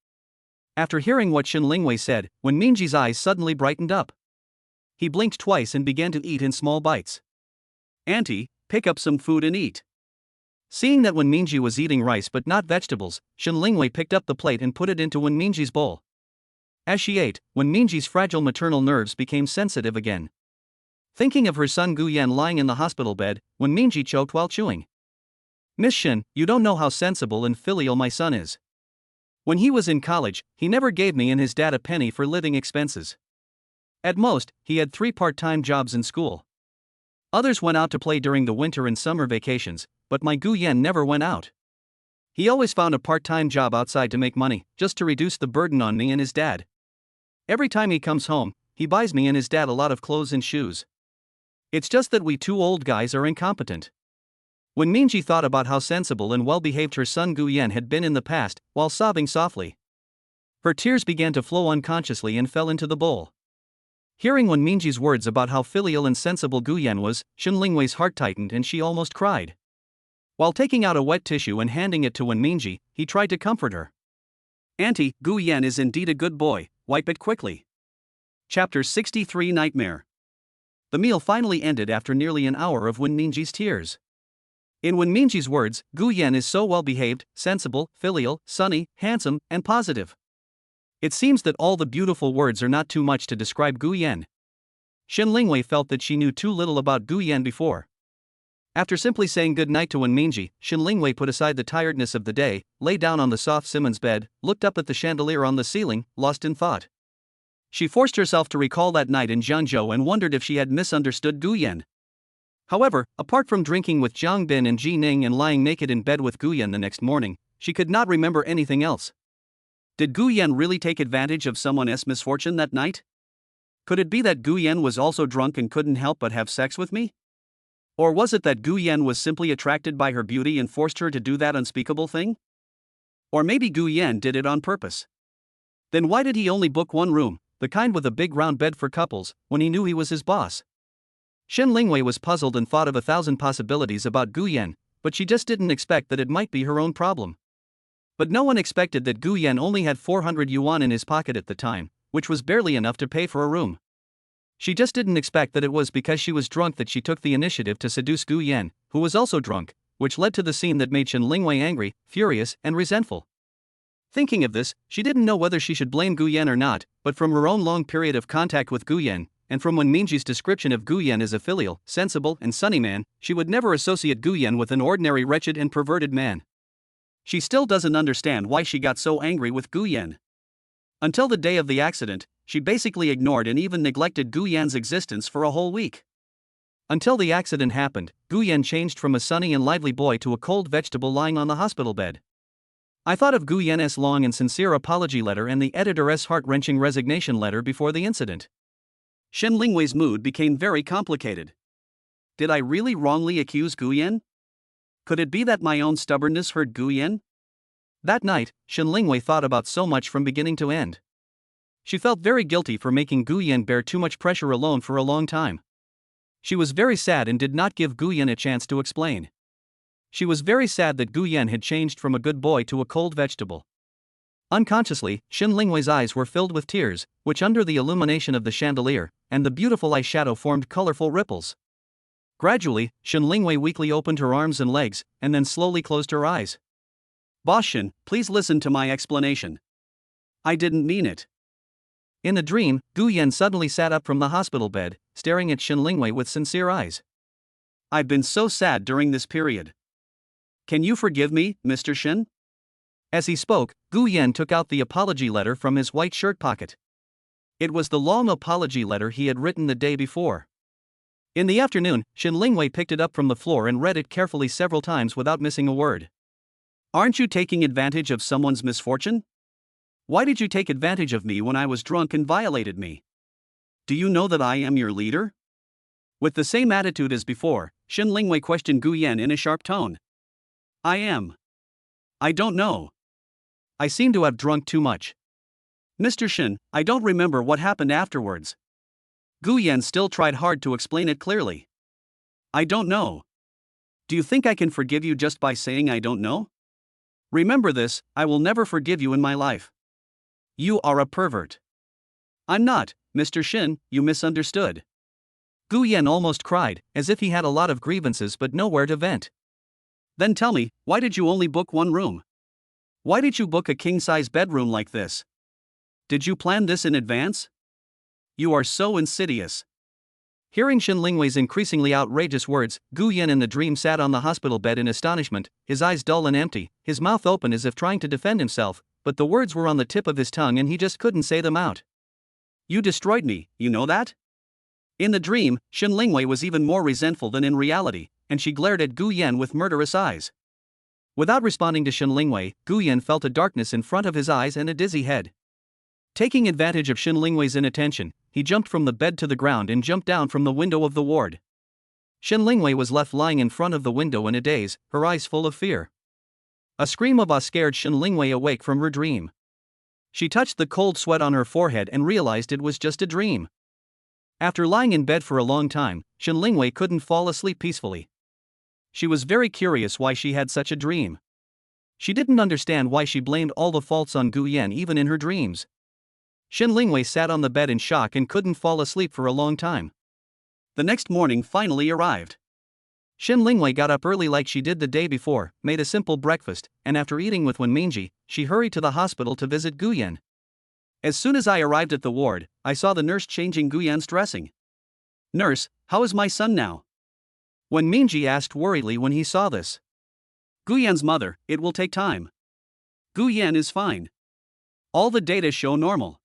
After hearing what Shen Lingwei said, Wenminji's eyes suddenly brightened up. He blinked twice and began to eat in small bites. "Auntie, pick up some food and eat." Seeing that Wenminji was eating rice but not vegetables, Shen Lingwei picked up the plate and put it into Wenminji's bowl. As she ate, Wenminji's fragile maternal nerves became sensitive again. Thinking of her son Guyan lying in the hospital bed, Wenminji choked while chewing. "Miss Shen, you don't know how sensible and filial my son is. When he was in college, he never gave me and his dad a penny for living expenses. At most, he had 3 part-time jobs in school. Others went out to play during the winter and summer vacations, but my Guyan never went out. He always found a part-time job outside to make money, just to reduce the burden on me and his dad. Every time he comes home, he buys me and his dad a lot of clothes and shoes. It's just that we 2 old guys are incompetent." When Minji thought about how sensible and well-behaved her son Guyan had been in the past, while sobbing softly. Her tears began to flow unconsciously and fell into the bowl. Hearing Wenminji's words about how filial and sensible Guyan was, Shen Lingwei's heart tightened and she almost cried. While taking out a wet tissue and handing it to Wenminji, he tried to comfort her. "Auntie, Guyan is indeed a good boy, wipe it quickly." Chapter 63 Nightmare. The meal finally ended after nearly an hour of Wenminji's tears. In Wenminji's words, Guyan is so well-behaved, sensible, filial, sunny, handsome, and positive. It seems that all the beautiful words are not too much to describe Guyan. Shen Lingwei felt that she knew too little about Guyan before. After simply saying good night to Wenminji, Shen Lingwei put aside the tiredness of the day, lay down on the soft Simmons bed, looked up at the chandelier on the ceiling, lost in thought. She forced herself to recall that night in Jiangzhou and wondered if she had misunderstood Guyan. However, apart from drinking with Jiang Bin and Ji Ning and lying naked in bed with Guyan the next morning, she could not remember anything else. Did Guyan really take advantage of someone else's misfortune that night? Could it be that Guyan was also drunk and couldn't help but have sex with me? Or was it that Guyan was simply attracted by her beauty and forced her to do that unspeakable thing? Or maybe Guyan did it on purpose. Then why did he only book one room, the kind with a big round bed for couples, when he knew he was his boss? Shen Lingwei was puzzled and thought of 1,000 possibilities about Guyan, but she just didn't expect that it might be her own problem. But no one expected that Guyan only had 400 yuan in his pocket at the time, which was barely enough to pay for a room. She just didn't expect that it was because she was drunk that she took the initiative to seduce Guyan, who was also drunk, which led to the scene that made Shen Lingwei angry, furious, and resentful. Thinking of this, she didn't know whether she should blame Guyan or not, but from her own long period of contact with Guyan, and from Wenminji's description of Guyan as a filial, sensible, and sunny man, she would never associate Guyan with an ordinary wretched and perverted man. She still doesn't understand why she got so angry with Guyan. Until the day of the accident, she basically ignored and even neglected Guyan's existence for a whole week. Until the accident happened, Guyan changed from a sunny and lively boy to a cold vegetable lying on the hospital bed. I thought of Guyan's long and sincere apology letter and the editor's heart-wrenching resignation letter before the incident. Shen Lingwei's mood became very complicated. Did I really wrongly accuse Guyan? Could it be that my own stubbornness hurt Guyan? That night, Shen Lingwei thought about so much from beginning to end. She felt very guilty for making Guyan bear too much pressure alone for a long time. She was very sad and did not give Guyan a chance to explain. She was very sad that Guyan had changed from a good boy to a cold vegetable. Unconsciously, Shen Lingwei's eyes were filled with tears, which under the illumination of the chandelier and the beautiful eyeshadow formed colorful ripples. Gradually, Shen Lingwei weakly opened her arms and legs, and then slowly closed her eyes. Boss Shen, please listen to my explanation. I didn't mean it. In the dream, Guyan suddenly sat up from the hospital bed, staring at Shen Lingwei with sincere eyes. I've been so sad during this period. Can you forgive me, Mr. Shen? As he spoke, Guyan took out the apology letter from his white shirt pocket. It was the long apology letter he had written the day before. In the afternoon, Shen Lingwei picked it up from the floor and read it carefully several times without missing a word. Aren't you taking advantage of someone's misfortune? Why did you take advantage of me when I was drunk and violated me? Do you know that I am your leader? With the same attitude as before, Shen Lingwei questioned Guyan in a sharp tone. I am. I don't know. I seem to have drunk too much. Mr. Shen, I don't remember what happened afterwards. Guyan still tried hard to explain it clearly. I don't know. Do you think I can forgive you just by saying I don't know? Remember this, I will never forgive you in my life. You are a pervert. I'm not, Mr. Shen, you misunderstood. Guyan almost cried, as if he had a lot of grievances but nowhere to vent. Then tell me, why did you only book one room? Why did you book a king-size bedroom like this? Did you plan this in advance? You are so insidious. Hearing Shen Lingwei's increasingly outrageous words, Guyan in the dream sat on the hospital bed in astonishment, his eyes dull and empty, his mouth open as if trying to defend himself, but the words were on the tip of his tongue and he just couldn't say them out. You destroyed me, you know that? In the dream, Shen Lingwei was even more resentful than in reality, and she glared at Guyan with murderous eyes. Without responding to Shen Lingwei, Guyan felt a darkness in front of his eyes and a dizzy head. Taking advantage of Shen Lingwei's inattention, he jumped from the bed to the ground and jumped down from the window of the ward. Shen Lingwei was left lying in front of the window in a daze, her eyes full of fear. A scream of awe scared Shen Lingwei awake from her dream. She touched the cold sweat on her forehead and realized it was just a dream. After lying in bed for a long time, Shen Lingwei couldn't fall asleep peacefully. She was very curious why she had such a dream. She didn't understand why she blamed all the faults on Guyan even in her dreams. Shen Lingwei sat on the bed in shock and couldn't fall asleep for a long time. The next morning finally arrived. Shen Lingwei got up early like she did the day before, made a simple breakfast, and after eating with Wenmingji, she hurried to the hospital to visit Guyan. As soon as I arrived at the ward, I saw the nurse changing Guyan's dressing. Nurse, how is my son now? Wenmingji asked worriedly when he saw this. Guyan's mother, it will take time. Guyan is fine. All the data show normal.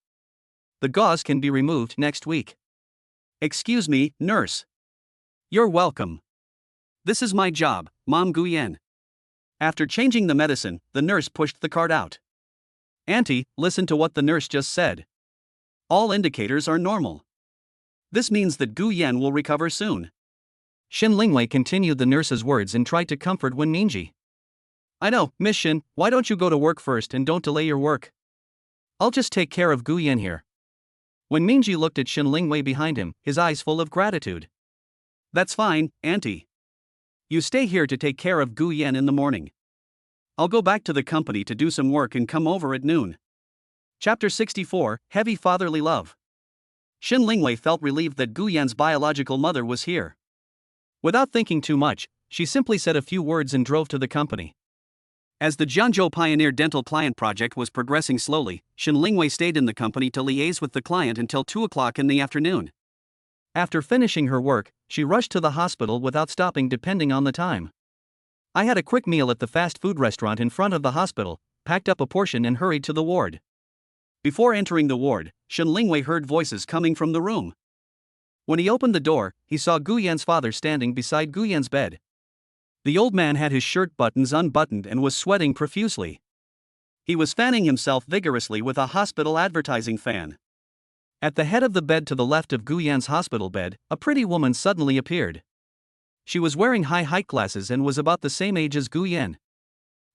The gauze can be removed next week. Excuse me, nurse. You're welcome. This is my job, Mom Guyan. After changing the medicine, the nurse pushed the cart out. Auntie, listen to what the nurse just said. All indicators are normal. This means that Guyan will recover soon. Shen Lingwei continued the nurse's words and tried to comfort Wenmingji. I know, Miss Shen, why don't you go to work first and don't delay your work? I'll just take care of Guyan here. Wenmingji looked at Shen Lingwei behind him, his eyes full of gratitude. That's fine, Auntie. You stay here to take care of Guyan in the morning. I'll go back to the company to do some work and come over at noon. Chapter 64, Heavy Fatherly Love. Shen Lingwei felt relieved that Guyan's biological mother was here. Without thinking too much, she simply said a few words and drove to the company. As the Jianzhou Pioneer Dental Client project was progressing slowly, Shen Lingwei stayed in the company to liaise with the client until 2 o'clock in the afternoon. After finishing her work, she rushed to the hospital without stopping depending on the time. I had a quick meal at the fast food restaurant in front of the hospital, packed up a portion and hurried to the ward. Before entering the ward, Shen Lingwei heard voices coming from the room. When he opened the door, he saw Gu Yan's father standing beside Gu Yan's bed. The old man had his shirt buttons unbuttoned and was sweating profusely. He was fanning himself vigorously with a hospital advertising fan. At the head of the bed to the left of Gu Yan's hospital bed, a pretty woman suddenly appeared. She was wearing high height glasses and was about the same age as Gu Yan.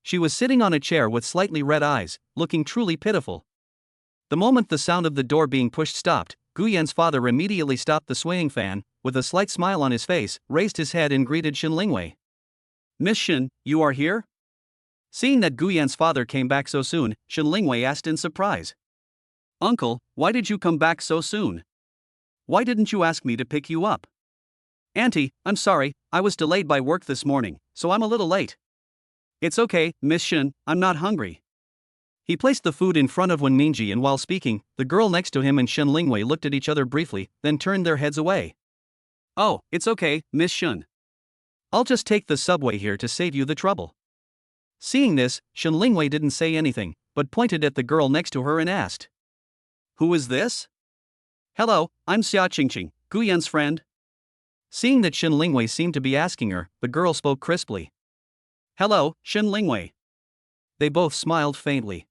She was sitting on a chair with slightly red eyes, looking truly pitiful. The moment the sound of the door being pushed stopped, Gu Yan's father immediately stopped the swaying fan, with a slight smile on his face, raised his head and greeted Shin Lingwei. "Miss Shin, you are here?" Seeing that Gu Yan's father came back so soon, Shin Lingwei asked in surprise. "Uncle, why did you come back so soon? Why didn't you ask me to pick you up?" "Auntie, I'm sorry, I was delayed by work this morning, so I'm a little late." "It's okay, Miss Shin, I'm not hungry." He placed the food in front of Wen Mingji, and while speaking, the girl next to him and Shin Lingwei looked at each other briefly, then turned their heads away. "Oh, it's okay, Miss Shin. I'll just take the subway here to save you the trouble." Seeing this, Shin Lingwei didn't say anything, but pointed at the girl next to her and asked, "Who is this?" "Hello, I'm Xia Qingqing, Gu Yan's friend." Seeing that Shin Lingwei seemed to be asking her, the girl spoke crisply. "Hello, Shin Lingwei." They both smiled faintly.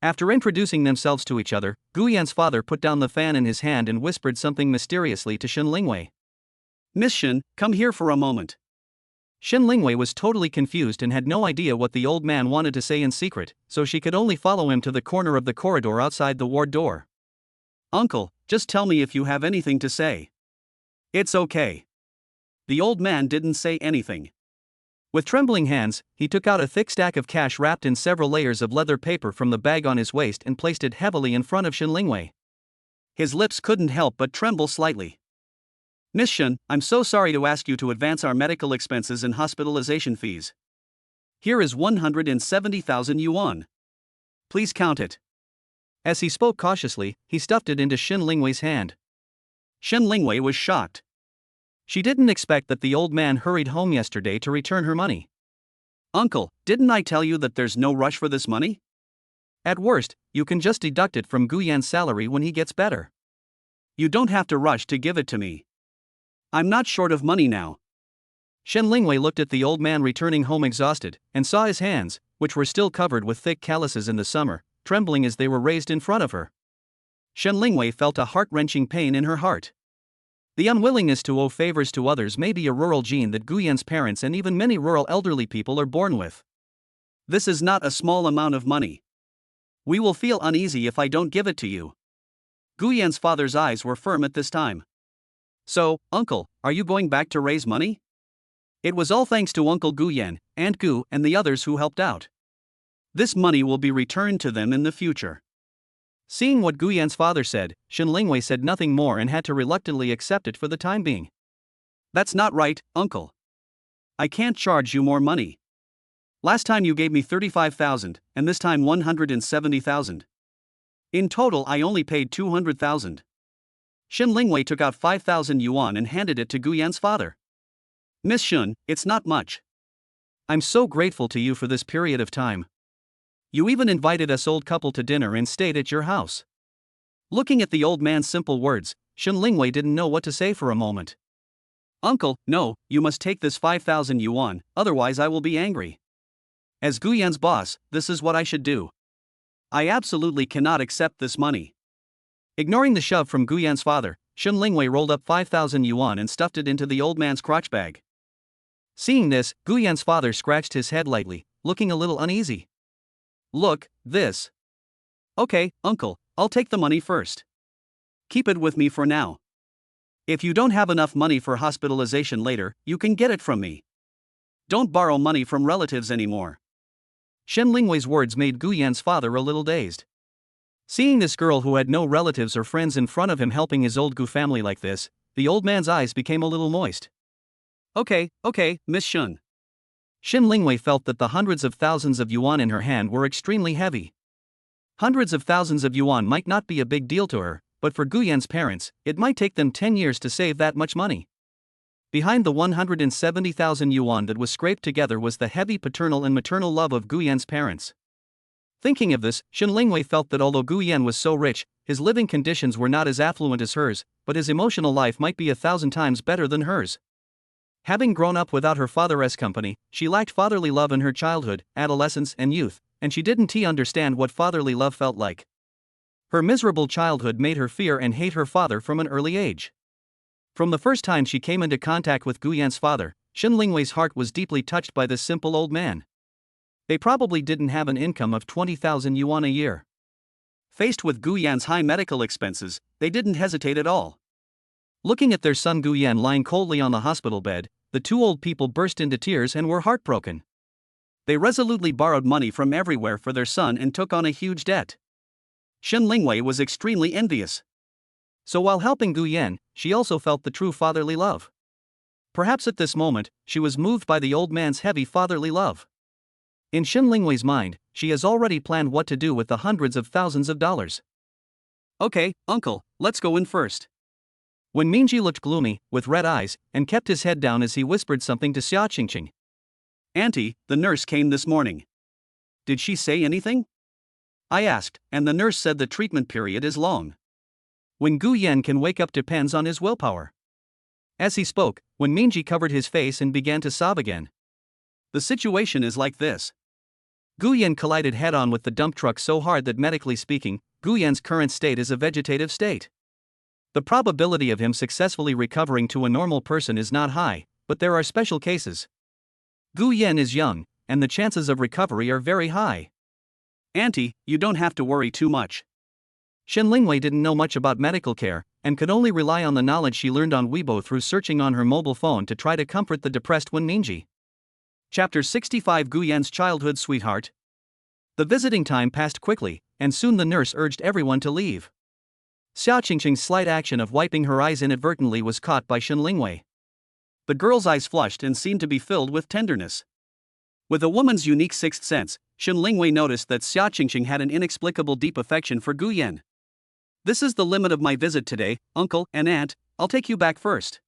After introducing themselves to each other, Gu Yan's father put down the fan in his hand and whispered something mysteriously to Shin Lingwei. "Miss Shin, come here for a moment." Shin Lingwei was totally confused and had no idea what the old man wanted to say in secret, so she could only follow him to the corner of the corridor outside the ward door. "Uncle, just tell me if you have anything to say." "It's okay." The old man didn't say anything. With trembling hands, he took out a thick stack of cash wrapped in several layers of leather paper from the bag on his waist and placed it heavily in front of Shin Lingwei. His lips couldn't help but tremble slightly. "Miss Shin, I'm so sorry to ask you to advance our medical expenses and hospitalization fees. Here is 170,000 yuan. Please count it." As he spoke cautiously, he stuffed it into Shin Lingwei's hand. Shin Lingwei was shocked. She didn't expect that the old man hurried home yesterday to return her money. "Uncle, didn't I tell you that there's no rush for this money? At worst, you can just deduct it from Gu Yan's salary when he gets better. You don't have to rush to give it to me. I'm not short of money now." Shin Lingwei looked at the old man returning home exhausted, and saw his hands, which were still covered with thick calluses in the summer, trembling as they were raised in front of her. Shin Lingwei felt a heart-wrenching pain in her heart. The unwillingness to owe favors to others may be a rural gene that Gu Yan's parents and even many rural elderly people are born with. "This is not a small amount of money. We will feel uneasy if I don't give it to you." Gu Yan's father's eyes were firm at this time. "So, Uncle, are you going back to raise money?" It was all thanks to Uncle Gu Yan, Aunt Gu, and the others who helped out. This money will be returned to them in the future. Seeing what Gu Yan's father said, Shin Lingwei said nothing more and had to reluctantly accept it for the time being. "That's not right, Uncle. I can't charge you more money. Last time you gave me 35,000, and this time 170,000. In total I only paid 200,000. Shin Lingwei took out 5,000 yuan and handed it to Gu Yan's father. "Miss Shun, it's not much. I'm so grateful to you for this period of time. You even invited us old couple to dinner and stayed at your house." Looking at the old man's simple words, Shin Lingwei didn't know what to say for a moment. "Uncle, no, you must take this 5,000 yuan, otherwise I will be angry. As Gu Yan's boss, this is what I should do. I absolutely cannot accept this money." Ignoring the shove from Gu Yan's father, Shin Lingwei rolled up 5,000 yuan and stuffed it into the old man's crotch bag. Seeing this, Gu Yan's father scratched his head lightly, looking a little uneasy. "Look, this." "Okay, Uncle, I'll take the money first. Keep it with me for now. If you don't have enough money for hospitalization later, you can get it from me. Don't borrow money from relatives anymore." Shin Lingwei's words made Gu Yan's father a little dazed. Seeing this girl who had no relatives or friends in front of him helping his old Gu family like this, the old man's eyes became a little moist. Okay, Miss Shun." Shin Lingwei felt that the hundreds of thousands of yuan in her hand were extremely heavy. Hundreds of thousands of yuan might not be a big deal to her, but for Gu Yan's parents, it might take them 10 years to save that much money. Behind the 170,000 yuan that was scraped together was the heavy paternal and maternal love of Gu Yan's parents. Thinking of this, Shin Lingwei felt that although Gu Yan was so rich, his living conditions were not as affluent as hers, but his emotional life might be 1,000 times better than hers. Having grown up without her father's company, she lacked fatherly love in her childhood, adolescence, and youth, and she didn't understand what fatherly love felt like. Her miserable childhood made her fear and hate her father from an early age. From the first time she came into contact with Guyan's father, Shen Lingwei's heart was deeply touched by this simple old man. They probably didn't have an income of 20,000 yuan a year. Faced with Guyan's high medical expenses, they didn't hesitate at all. Looking at their son Guyan lying coldly on the hospital bed, the two old people burst into tears and were heartbroken. They resolutely borrowed money from everywhere for their son and took on a huge debt. Shen Lingwei was extremely envious. So while helping Guyan, she also felt the true fatherly love. Perhaps at this moment, she was moved by the old man's heavy fatherly love. In Shen Lingwei's mind, she has already planned what to do with the hundreds of thousands of dollars. Okay, uncle, let's go in first. When Minji looked gloomy, with red eyes, and kept his head down as he whispered something to Xia Qingqing. Auntie, the nurse came this morning. Did she say anything? I asked, and the nurse said the treatment period is long. When Guyan can wake up depends on his willpower. As he spoke, when Minji covered his face and began to sob again. The situation is like this. Guyan collided head-on with the dump truck so hard that medically speaking, Guyan's current state is a vegetative state. The probability of him successfully recovering to a normal person is not high, but there are special cases. Guyan is young, and the chances of recovery are very high. Auntie, you don't have to worry too much. Shen Lingwei didn't know much about medical care, and could only rely on the knowledge she learned on Weibo through searching on her mobile phone to try to comfort the depressed Minji. Chapter 65 Guyan's Childhood Sweetheart. The visiting time passed quickly, and soon the nurse urged everyone to leave. Xia Qingqing's slight action of wiping her eyes inadvertently was caught by Shen Lingwei. The girl's eyes flushed and seemed to be filled with tenderness. With a woman's unique sixth sense, Shen Lingwei noticed that Xia Qingqing had an inexplicable deep affection for Guyan. This is the limit of my visit today, uncle and aunt, I'll take you back first.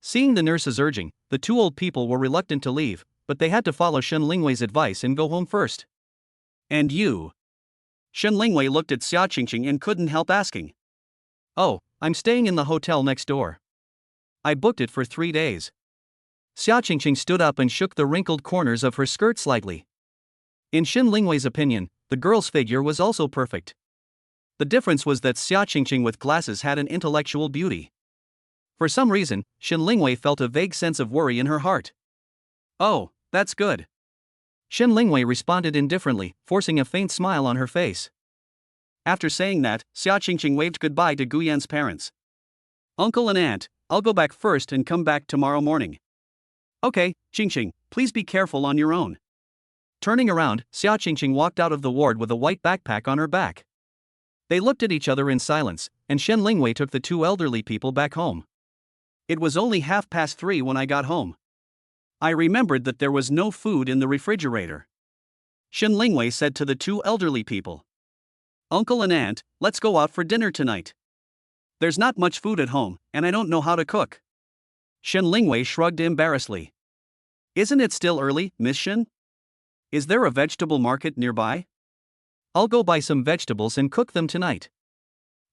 Seeing the nurse's urging, the two old people were reluctant to leave, but they had to follow Shen Lingwei's advice and go home first. And you? Shen Lingwei looked at Xia Qingqing and couldn't help asking. Oh, I'm staying in the hotel next door. I booked it for 3 days. Xia Qingqing stood up and shook the wrinkled corners of her skirt slightly. In Shen Lingwei's opinion, the girl's figure was also perfect. The difference was that Xia Qingqing with glasses had an intellectual beauty. For some reason, Shen Lingwei felt a vague sense of worry in her heart. Oh, that's good. Shen Lingwei responded indifferently, forcing a faint smile on her face. After saying that, Xia Qingqing waved goodbye to Guyan's parents. Uncle and aunt, I'll go back first and come back tomorrow morning. Okay, Qingqing, please be careful on your own. Turning around, Xia Qingqing walked out of the ward with a white backpack on her back. They looked at each other in silence, and Shen Lingwei took the two elderly people back home. It was only 3:30 when I got home. I remembered that there was no food in the refrigerator. Shen Lingwei said to the two elderly people. Uncle and aunt, let's go out for dinner tonight. There's not much food at home, and I don't know how to cook. Shen Lingwei shrugged embarrassedly. Isn't it still early, Miss Shen? Is there a vegetable market nearby? I'll go buy some vegetables and cook them tonight.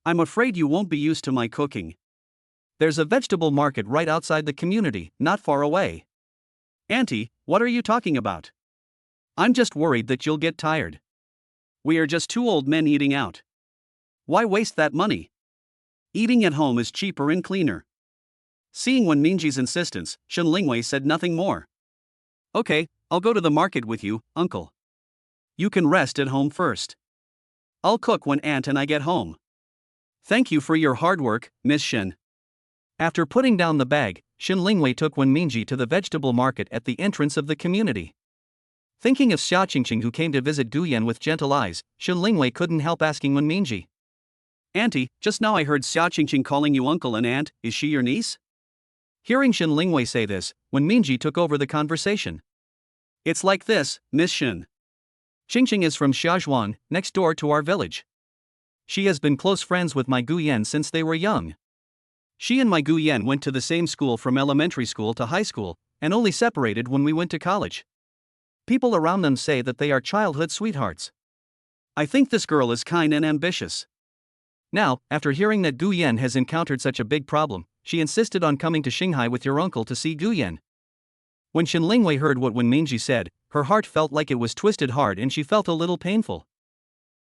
I'm afraid you won't be used to my cooking. There's a vegetable market right outside the community, not far away. Auntie, what are you talking about? I'm just worried that you'll get tired. We are just two old men eating out. Why waste that money? Eating at home is cheaper and cleaner. Seeing Wen Minji's insistence, Shen Lingwei said nothing more. Okay, I'll go to the market with you, uncle. You can rest at home first. I'll cook when aunt and I get home. Thank you for your hard work, Miss Shen. After putting down the bag, Shen Lingwei took Wen Minji to the vegetable market at the entrance of the community. Thinking of Xia Qingqing who came to visit Guyan with gentle eyes, Shen Lingwei couldn't help asking Wen Minji. Auntie, just now I heard Xia Qingqing calling you uncle and aunt, is she your niece? Hearing Shen Lingwei say this, Wen Minji took over the conversation. It's like this, Miss Shen. Qingqing is from Xiaozhuan, next door to our village. She has been close friends with my Guyan since they were young. She and my Guyan went to the same school from elementary school to high school, and only separated when we went to college. People around them say that they are childhood sweethearts. I think this girl is kind and ambitious. Now, after hearing that Gu Yan has encountered such a big problem, she insisted on coming to Shanghai with your uncle to see Gu Yan. When Shen Lingwei heard what Wen Mingji said, her heart felt like it was twisted hard and she felt a little painful.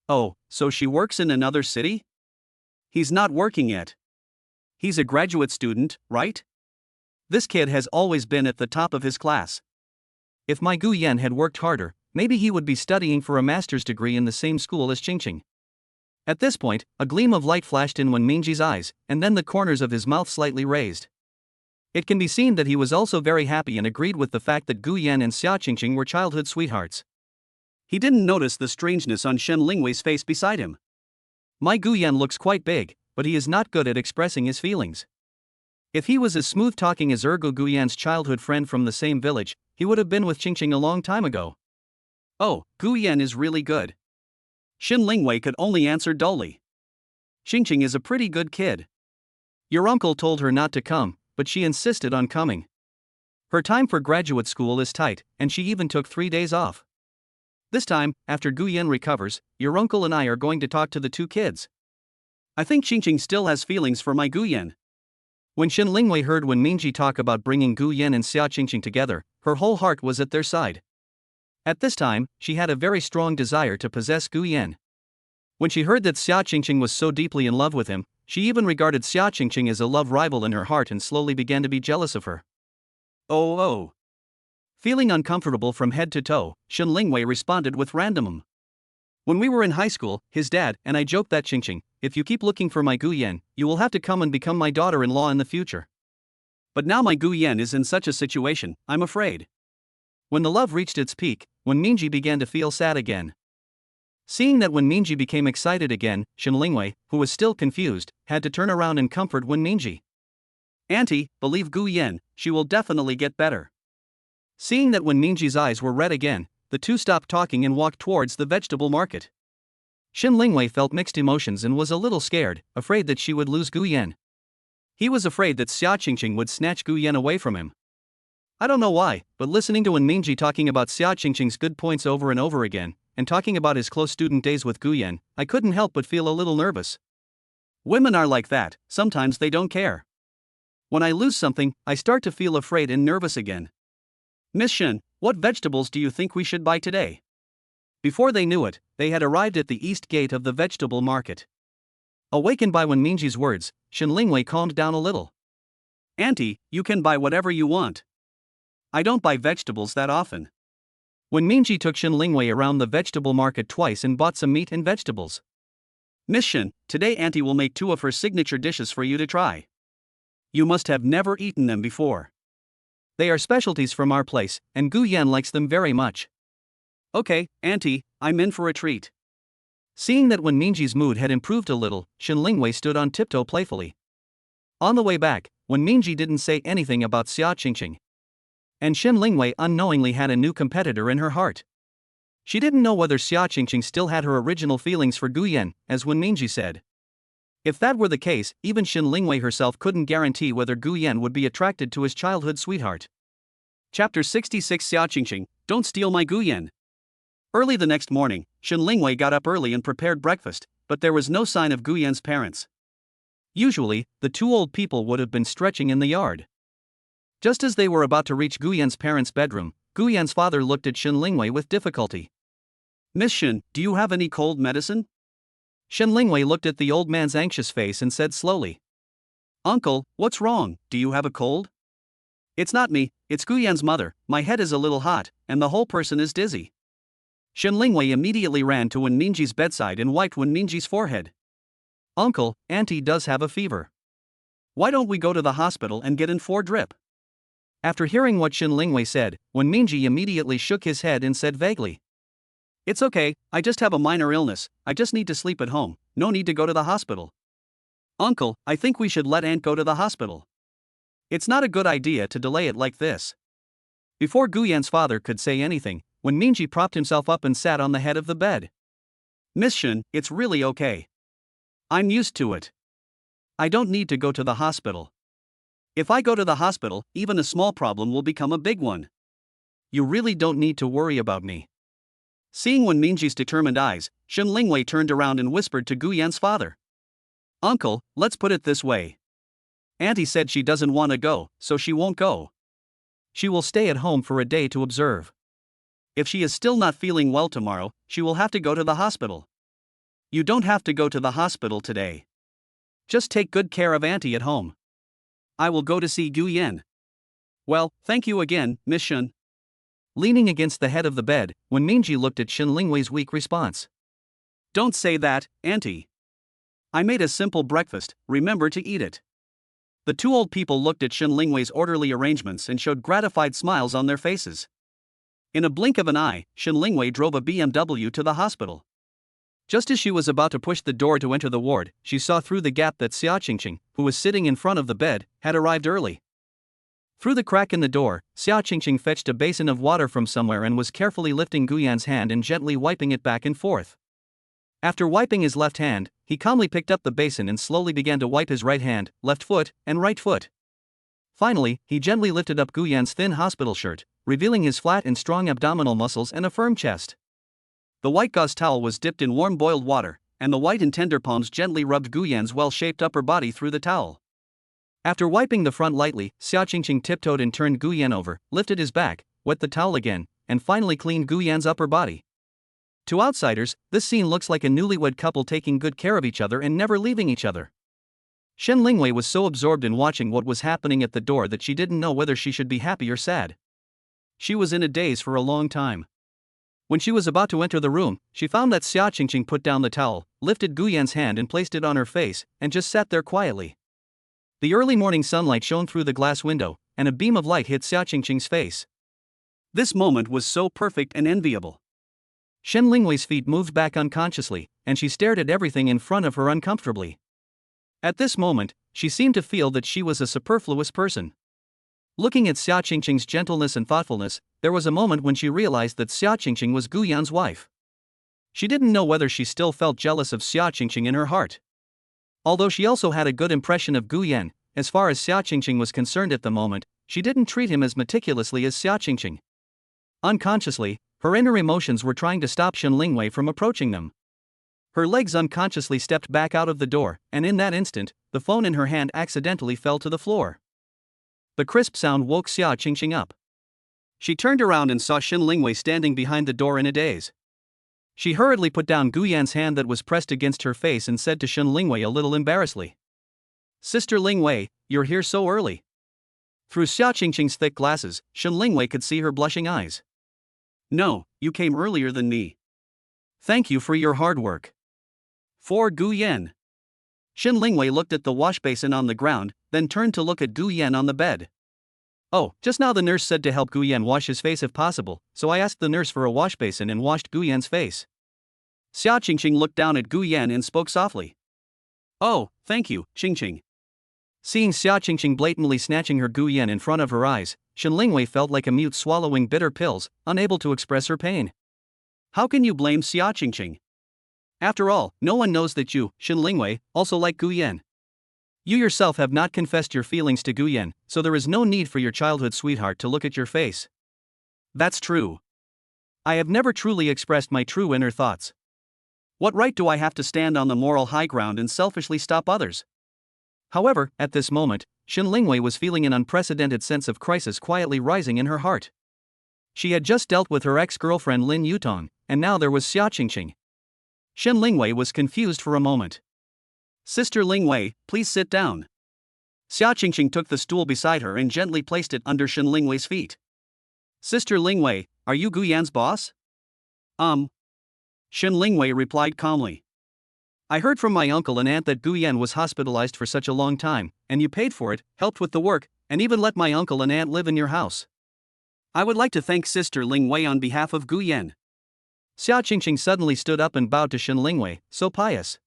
Oh, so she works in another city? He's not working yet. He's a graduate student, right? This kid has always been at the top of his class. If my Gu Yan had worked harder, maybe he would be studying for a master's degree in the same school as Qingqing. At this point, a gleam of light flashed in Wen Mingji's eyes, and then the corners of his mouth slightly raised. It can be seen that he was also very happy and agreed with the fact that Gu Yan and Xia Qingqing were childhood sweethearts. He didn't notice the strangeness on Shen Lingwei's face beside him. My Gu Yan looks quite big, but he is not good at expressing his feelings. If he was as smooth-talking as Gu Yan's childhood friend from the same village, he would have been with Qingqing a long time ago. Oh, Gu Yan is really good. Shen Lingwei could only answer dully. Qingqing is a pretty good kid. Your uncle told her not to come, but she insisted on coming. Her time for graduate school is tight, and she even took 3 days off. This time, after Gu Yan recovers, your uncle and I are going to talk to the two kids. I think Qingqing still has feelings for my Gu Yan. When Shen Lingwei heard Wen Mingji talk about bringing Gu Yan and Xia Qingqing together, her whole heart was at their side. At this time, she had a very strong desire to possess Gu Yan. When she heard that Xia Qingqing was so deeply in love with him, she even regarded Xia Qingqing as a love rival in her heart and slowly began to be jealous of her. Oh. Feeling uncomfortable from head to toe, Shen Lingwei responded with random. When we were in high school, his dad and I joked that Qingqing, if you keep looking for my Gu Yan, you will have to come and become my daughter-in-law in the future. But now my Gu Yan is in such a situation, I'm afraid. When the love reached its peak, Wen Mingji began to feel sad again. Seeing that Wen Mingji became excited again, Shen Lingwei, who was still confused, had to turn around and comfort Wen Mingji. Auntie, believe Gu Yan, she will definitely get better. Seeing that Wen Mingji's eyes were red again, the two stopped talking and walked towards the vegetable market. Shen Lingwei felt mixed emotions and was a little scared, afraid that she would lose Gu Yan. He was afraid that Xia Qingqing would snatch Gu Yan away from him. I don't know why, but listening to Wen Mingji talking about Xia Qingqing's good points over and over again, and talking about his close student days with Gu Yan, I couldn't help but feel a little nervous. Women are like that, sometimes they don't care. When I lose something, I start to feel afraid and nervous again. Miss Shen, what vegetables do you think we should buy today? Before they knew it, they had arrived at the east gate of the vegetable market. Awakened by Wen Mingji's words, Shen Lingwei calmed down a little. Auntie, you can buy whatever you want. I don't buy vegetables that often. Wen Mingji took Shen Lingwei around the vegetable market twice and bought some meat and vegetables. Miss Shen, today Auntie will make 2 of her signature dishes for you to try. You must have never eaten them before. They are specialties from our place, and Gu Yan likes them very much. Okay, Auntie, I'm in for a treat. Seeing that Wen Mingji's mood had improved a little, Shen Lingwei stood on tiptoe playfully. On the way back, Wen Mingji didn't say anything about Xia Qingqing. And Shen Lingwei unknowingly had a new competitor in her heart. She didn't know whether Xia Qingqing still had her original feelings for Gu Yan, as Wen Mingji said. If that were the case, even Shen Lingwei herself couldn't guarantee whether Gu Yan would be attracted to his childhood sweetheart. Chapter 66 Xia Qingqing, Don't Steal My Gu Yan. Early the next morning, Shen Lingwei got up early and prepared breakfast, but there was no sign of Gu Yan's parents. Usually, the two old people would have been stretching in the yard. Just as they were about to reach Gu Yan's parents' bedroom, Gu Yan's father looked at Shen Lingwei with difficulty. Miss Shen, do you have any cold medicine? Shen Lingwei looked at the old man's anxious face and said slowly. Uncle, what's wrong, do you have a cold? It's not me, it's Gu Yan's mother, my head is a little hot, and the whole person is dizzy. Shen Lingwei immediately ran to Wen Mingji's bedside and wiped Wen Mingji's forehead. Uncle, Auntie does have a fever. Why don't we go to the hospital and get in for drip? After hearing what Shen Lingwei said, Wen Mingji immediately shook his head and said vaguely. It's okay, I just have a minor illness, I just need to sleep at home, no need to go to the hospital. Uncle, I think we should let Aunt go to the hospital. It's not a good idea to delay it like this. Before Gu Yan's father could say anything, Wen Mingji propped himself up and sat on the head of the bed. Miss Shen, it's really okay. I'm used to it. I don't need to go to the hospital. If I go to the hospital, even a small problem will become a big one. You really don't need to worry about me. Seeing Wen Mingji's determined eyes, Shen Lingwei turned around and whispered to Gu Yan's father. Uncle, let's put it this way. Auntie said she doesn't want to go, so she won't go. She will stay at home for a day to observe. If she is still not feeling well tomorrow, she will have to go to the hospital. You don't have to go to the hospital today. Just take good care of Auntie at home. I will go to see Guyan. Well, thank you again, Miss Shun. Leaning against the head of the bed, when Mingji looked at Shen Lingwei's weak response. Don't say that, Auntie. I made a simple breakfast, remember to eat it. The two old people looked at Shen Lingwei's orderly arrangements and showed gratified smiles on their faces. In a blink of an eye, Shen Lingwei drove a BMW to the hospital. Just as she was about to push the door to enter the ward, she saw through the gap that Xia Qingqing, who was sitting in front of the bed, had arrived early. Through the crack in the door, Xia Qingqing fetched a basin of water from somewhere and was carefully lifting Guyan's hand and gently wiping it back and forth. After wiping his left hand, he calmly picked up the basin and slowly began to wipe his right hand, left foot, and right foot. Finally, he gently lifted up Guyan's thin hospital shirt, revealing his flat and strong abdominal muscles and a firm chest. The white gauze towel was dipped in warm boiled water, and the white and tender palms gently rubbed Guyan's well-shaped upper body through the towel. After wiping the front lightly, Xia Qingqing tiptoed and turned Guyan over, lifted his back, wet the towel again, and finally cleaned Guyan's upper body. To outsiders, this scene looks like a newlywed couple taking good care of each other and never leaving each other. Shen Lingwei was so absorbed in watching what was happening at the door that she didn't know whether she should be happy or sad. She was in a daze for a long time. When she was about to enter the room, she found that Xia Qingqing put down the towel, lifted Guyan's hand and placed it on her face, and just sat there quietly. The early morning sunlight shone through the glass window, and a beam of light hit Xia Qingqing's face. This moment was so perfect and enviable. Shen Lingwei's feet moved back unconsciously, and she stared at everything in front of her uncomfortably. At this moment, she seemed to feel that she was a superfluous person. Looking at Xia Qingqing's gentleness and thoughtfulness, there was a moment when she realized that Xia Qingqing was Guyan's wife. She didn't know whether she still felt jealous of Xia Qingqing in her heart. Although she also had a good impression of Guyan, as far as Xia Qingqing was concerned at the moment, she didn't treat him as meticulously as Xia Qingqing. Unconsciously, her inner emotions were trying to stop Shen Lingwei from approaching them. Her legs unconsciously stepped back out of the door, and in that instant, the phone in her hand accidentally fell to the floor. The crisp sound woke Xia Qingqing up. She turned around and saw Shen Lingwei standing behind the door in a daze. She hurriedly put down Guyan's hand that was pressed against her face and said to Shen Lingwei a little embarrassedly, "Sister Lingwei, you're here so early." Through Xia Qingqing's thick glasses, Shen Lingwei could see her blushing eyes. "No, you came earlier than me. Thank you for your hard work." For Guyan. Shen Lingwei looked at the wash basin on the ground, then turned to look at Guyan on the bed. "Oh, just now the nurse said to help Guyan wash his face if possible, so I asked the nurse for a wash basin and washed Guyan's face." Xia Qingqing looked down at Guyan and spoke softly. "Oh, thank you, Qingqing." Seeing Xia Qingqing blatantly snatching her Guyan in front of her eyes, Shen Lingwei felt like a mute swallowing bitter pills, unable to express her pain. How can you blame Xia Qingqing? After all, no one knows that you, Shen Lingwei, also like Guyan. You yourself have not confessed your feelings to Guyan, so there is no need for your childhood sweetheart to look at your face. That's true. I have never truly expressed my true inner thoughts. What right do I have to stand on the moral high ground and selfishly stop others? However, at this moment, Shen Lingwei was feeling an unprecedented sense of crisis quietly rising in her heart. She had just dealt with her ex-girlfriend Lin Yutong, and now there was Xia Qingqing. Shen Lingwei was confused for a moment. "Sister Lingwei, please sit down." Xia Qingqing took the stool beside her and gently placed it under Shen Lingwei's feet. "Sister Lingwei, are you Guyan's boss?" Shen Lingwei replied calmly. "I heard from my uncle and aunt that Guyan was hospitalized for such a long time, and you paid for it, helped with the work, and even let my uncle and aunt live in your house. I would like to thank Sister Lingwei on behalf of Guyan." Xia Qingqing suddenly stood up and bowed to Shen Lingwei, so pious.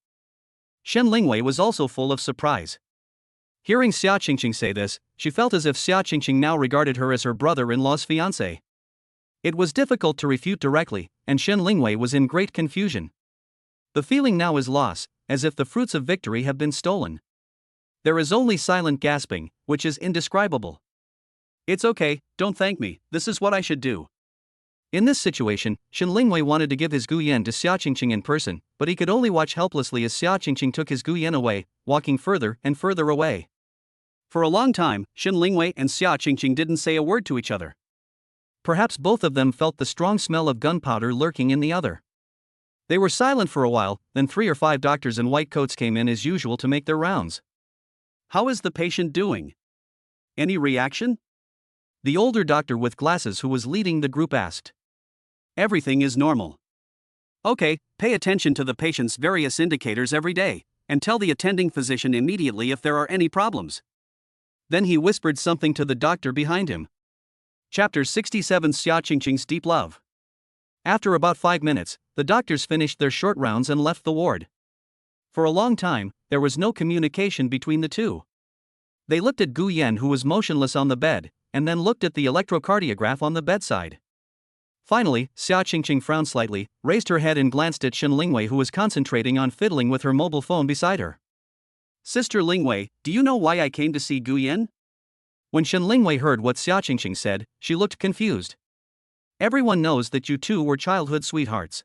Shen Lingwei was also full of surprise. Hearing Xia Qingqing say this, she felt as if Xia Qingqing now regarded her as her brother-in-law's fiancé. It was difficult to refute directly, and Shen Lingwei was in great confusion. The feeling now is loss, as if the fruits of victory have been stolen. There is only silent gasping, which is indescribable. "It's okay, don't thank me, this is what I should do." In this situation, Shen Lingwei wanted to give his Guyan to Xia Qingqing in person, but he could only watch helplessly as Xia Qingqing took his Guyan away, walking further and further away. For a long time, Shen Lingwei and Xia Qingqing didn't say a word to each other. Perhaps both of them felt the strong smell of gunpowder lurking in the other. They were silent for a while, then 3 or 5 doctors in white coats came in as usual to make their rounds. How is the patient doing? Any reaction? The older doctor with glasses who was leading the group asked. Everything is normal. Okay, pay attention to the patient's various indicators every day, and tell the attending physician immediately if there are any problems. Then he whispered something to the doctor behind him. Chapter 67: Xia Qingqing's Deep Love. After about 5 minutes, the doctors finished their short rounds and left the ward. For a long time, there was no communication between the two. They looked at Gu Yan, who was motionless on the bed, and then looked at the electrocardiograph on the bedside. Finally, Xia Qingqing frowned slightly, raised her head and glanced at Shen Lingwei, who was concentrating on fiddling with her mobile phone beside her. Sister Lingwei, do you know why I came to see Gu Yan? When Shen Lingwei heard what Xia Qingqing said, she looked confused. Everyone knows that you two were childhood sweethearts.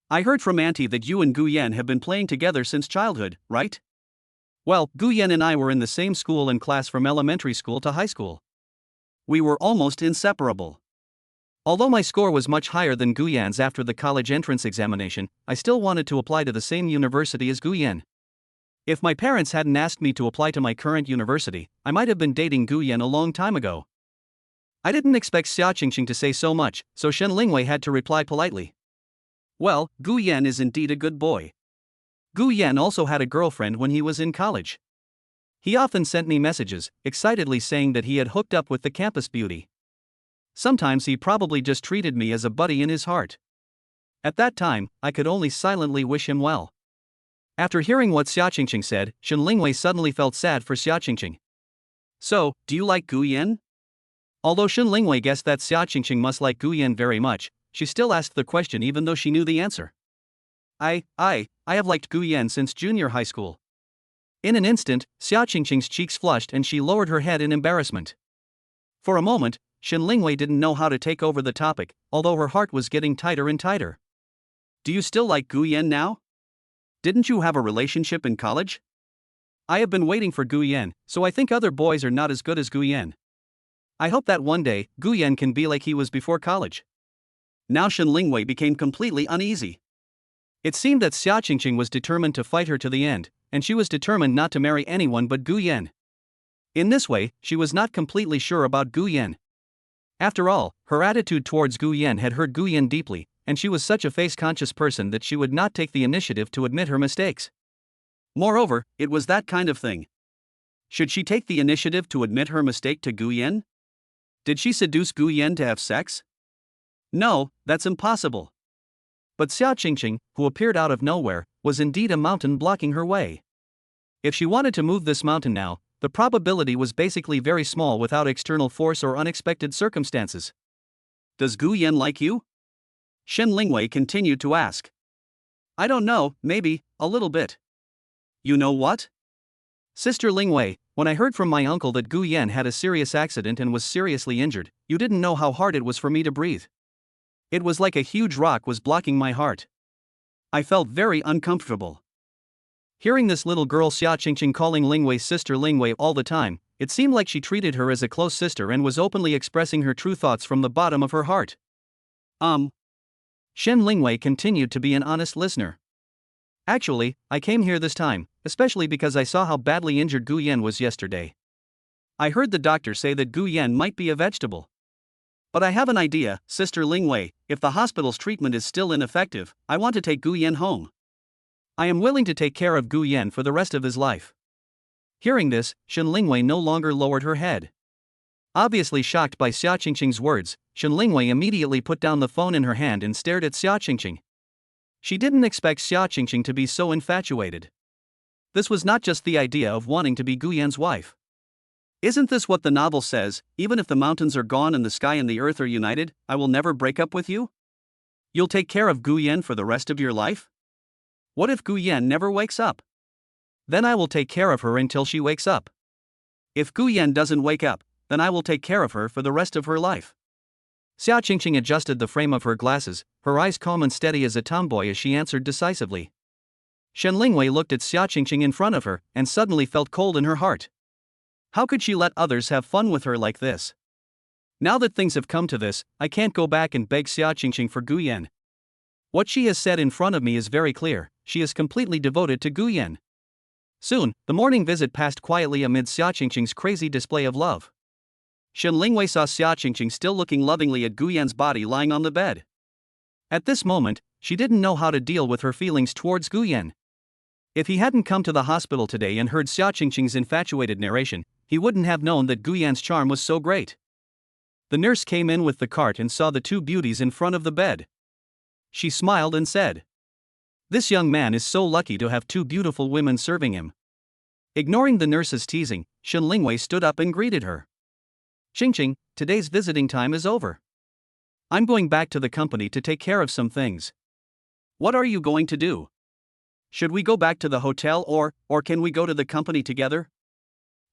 I heard from Auntie that you and Gu Yan have been playing together since childhood, right? Well, Gu Yan and I were in the same school and class from elementary school to high school. We were almost inseparable. Although my score was much higher than Gu Yan's after the college entrance examination, I still wanted to apply to the same university as Gu Yan. If my parents hadn't asked me to apply to my current university, I might have been dating Gu Yan a long time ago. I didn't expect Xia Qingqing to say so much, so Shen Lingwei had to reply politely. Well, Gu Yan is indeed a good boy. Gu Yan also had a girlfriend when he was in college. He often sent me messages, excitedly saying that he had hooked up with the campus beauty. Sometimes he probably just treated me as a buddy in his heart. At that time, I could only silently wish him well. After hearing what Xia Qingqing said, Shen Lingwei suddenly felt sad for Xia Qingqing. So, do you like Gu Yan? Although Shen Lingwei guessed that Xia Qingqing must like Gu Yan very much, she still asked the question even though she knew the answer. I have liked Gu Yan since junior high school. In an instant, Xia Qingqing's cheeks flushed and she lowered her head in embarrassment. For a moment, Shen Lingwei didn't know how to take over the topic, although her heart was getting tighter and tighter. Do you still like Gu Yan now? Didn't you have a relationship in college? I have been waiting for Gu Yan, so I think other boys are not as good as Gu Yan. I hope that one day, Gu Yan can be like he was before college. Now Shen Lingwei became completely uneasy. It seemed that Xia Qingqing was determined to fight her to the end, and she was determined not to marry anyone but Gu Yan. In this way, she was not completely sure about Gu Yan. After all, her attitude towards Gu Yan had hurt Gu Yan deeply, and she was such a face-conscious person that she would not take the initiative to admit her mistakes. Moreover, it was that kind of thing. Should she take the initiative to admit her mistake to Gu Yan? Did she seduce Gu Yan to have sex? No, that's impossible. But Xia Qingqing, who appeared out of nowhere, was indeed a mountain blocking her way. If she wanted to move this mountain now, the probability was basically very small without external force or unexpected circumstances. Does Gu Yan like you? Shen Lingwei continued to ask. I don't know, maybe, a little bit. You know what? Sister Lingwei, when I heard from my uncle that Gu Yan had a serious accident and was seriously injured, you didn't know how hard it was for me to breathe. It was like a huge rock was blocking my heart. I felt very uncomfortable. Hearing this little girl Xia Qingqing calling Lingwei Sister Lingwei all the time, it seemed like she treated her as a close sister and was openly expressing her true thoughts from the bottom of her heart. Shen Lingwei continued to be an honest listener. Actually, I came here this time, especially because I saw how badly injured Gu Yan was yesterday. I heard the doctor say that Gu Yan might be a vegetable. But I have an idea, Sister Lingwei. If the hospital's treatment is still ineffective, I want to take Gu Yan home. I am willing to take care of Gu Yan for the rest of his life. Hearing this, Shen Lingwei no longer lowered her head. Obviously shocked by Xia Qingqing's words, Shen Lingwei immediately put down the phone in her hand and stared at Xia Qingqing. She didn't expect Xia Qingqing to be so infatuated. This was not just the idea of wanting to be Gu Yan's wife. Isn't this what the novel says? Even if the mountains are gone and the sky and the earth are united, I will never break up with you? You'll take care of Gu Yan for the rest of your life? What if Gu Yan never wakes up? Then I will take care of her until she wakes up. If Gu Yan doesn't wake up, then I will take care of her for the rest of her life. Xia Qingqing adjusted the frame of her glasses, her eyes calm and steady as a tomboy as she answered decisively. Shen Lingwei looked at Xia Qingqing in front of her and suddenly felt cold in her heart. How could she let others have fun with her like this? Now that things have come to this, I can't go back and beg Xia Qingqing for Guyan. What she has said in front of me is very clear, she is completely devoted to Guyan. Soon, the morning visit passed quietly amid Xia Qingqing's crazy display of love. Shen Lingwei saw Xia Qingqing still looking lovingly at Guyan's body lying on the bed. At this moment, she didn't know how to deal with her feelings towards Guyan. If he hadn't come to the hospital today and heard Xia Qingqing's infatuated narration, he wouldn't have known that Guyan's charm was so great. The nurse came in with the cart and saw the two beauties in front of the bed. She smiled and said, "This young man is so lucky to have two beautiful women serving him." Ignoring the nurse's teasing, Shen Lingwei stood up and greeted her. "Qingqing, today's visiting time is over. I'm going back to the company to take care of some things." "What are you going to do? Should we go back to the hotel or can we go to the company together?"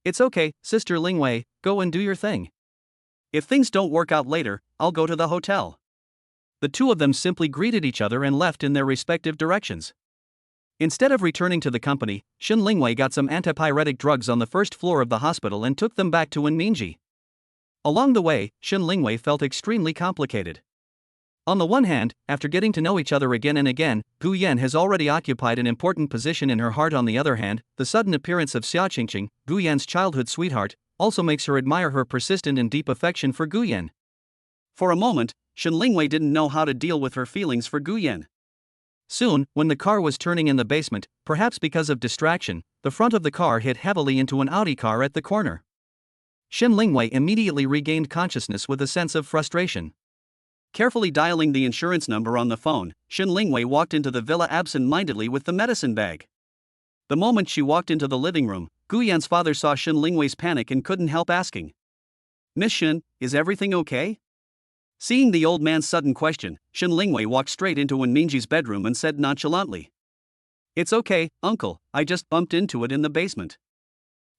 "It's okay, Sister Lingwei, go and do your thing. If things don't work out later, I'll go to the hotel." The two of them simply greeted each other and left in their respective directions. Instead of returning to the company, Shen Lingwei got some antipyretic drugs on the first floor of the hospital and took them back to Wenminji. Along the way, Shen Lingwei felt extremely complicated. On the one hand, after getting to know each other again and again, Gu Yan has already occupied an important position in her heart. On the other hand, the sudden appearance of Xia Qingqing, Gu Yan's childhood sweetheart, also makes her admire her persistent and deep affection for Gu Yan. For a moment, Shen Lingwei didn't know how to deal with her feelings for Gu Yan. Soon, when the car was turning in the basement, perhaps because of distraction, the front of the car hit heavily into an Audi car at the corner. Shen Lingwei immediately regained consciousness with a sense of frustration. Carefully dialing the insurance number on the phone, Shen Lingwei walked into the villa absent-mindedly with the medicine bag. The moment she walked into the living room, Gu Yan's father saw Shen Lingwei's panic and couldn't help asking, "Miss Shen, is everything okay?" Seeing the old man's sudden question, Shen Lingwei walked straight into Wenminji's bedroom and said nonchalantly, "It's okay, uncle, I just bumped into it in the basement."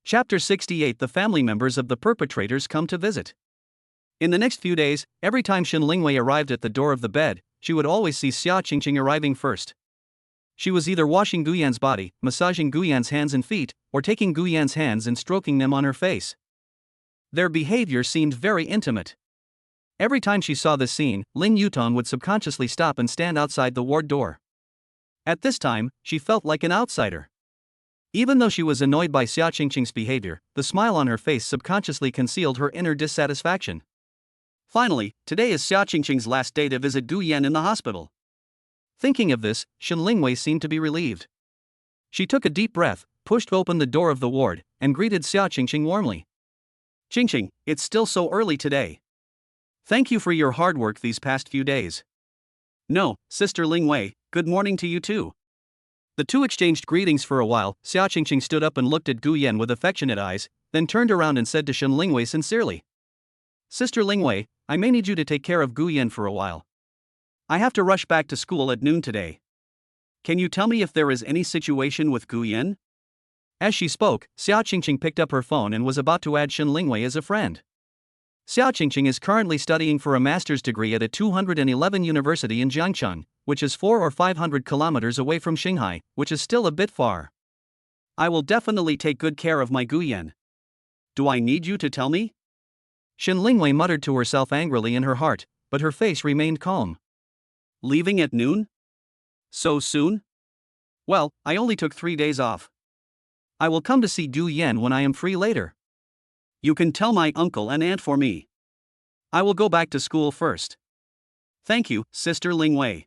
Chapter 68. The family members of the perpetrators come to visit. In the next few days, every time Shen Lingwei arrived at the door of the bed, she would always see Xia Qingqing arriving first. She was either washing Guyan's body, massaging Guyan's hands and feet, or taking Guyan's hands and stroking them on her face. Their behavior seemed very intimate. Every time she saw this scene, Ling Yutong would subconsciously stop and stand outside the ward door. At this time, she felt like an outsider. Even though she was annoyed by Xia Qingqing's behavior, the smile on her face subconsciously concealed her inner dissatisfaction. Finally, today is Xia Qingqing's last day to visit Gu Yan in the hospital. Thinking of this, Shen Lingwei seemed to be relieved. She took a deep breath, pushed open the door of the ward, and greeted Xia Qingqing warmly. "Qingqing, it's still so early today. Thank you for your hard work these past few days." "No, Sister Lingwei, good morning to you too." The two exchanged greetings for a while. Xia Qingqing stood up and looked at Gu Yan with affectionate eyes, then turned around and said to Shen Lingwei sincerely, "Sister Lingwei, I may need you to take care of Gu Yan for a while. I have to rush back to school at noon today. Can you tell me if there is any situation with Gu Yan?" As she spoke, Xia Qingqing picked up her phone and was about to add Shen Lingwei as a friend. Xia Qingqing is currently studying for a master's degree at a 211 university in Jiangcheng, which is 400 or 500 kilometers away from Shanghai, which is still a bit far. "I will definitely take good care of my Gu Yan. Do I need you to tell me?" Shen Lingwei muttered to herself angrily in her heart, but her face remained calm. "Leaving at noon? So soon? Well, I only took 3 days off. I will come to see Gu Yan when I am free later. You can tell my uncle and aunt for me. I will go back to school first. Thank you, Sister Lingwei."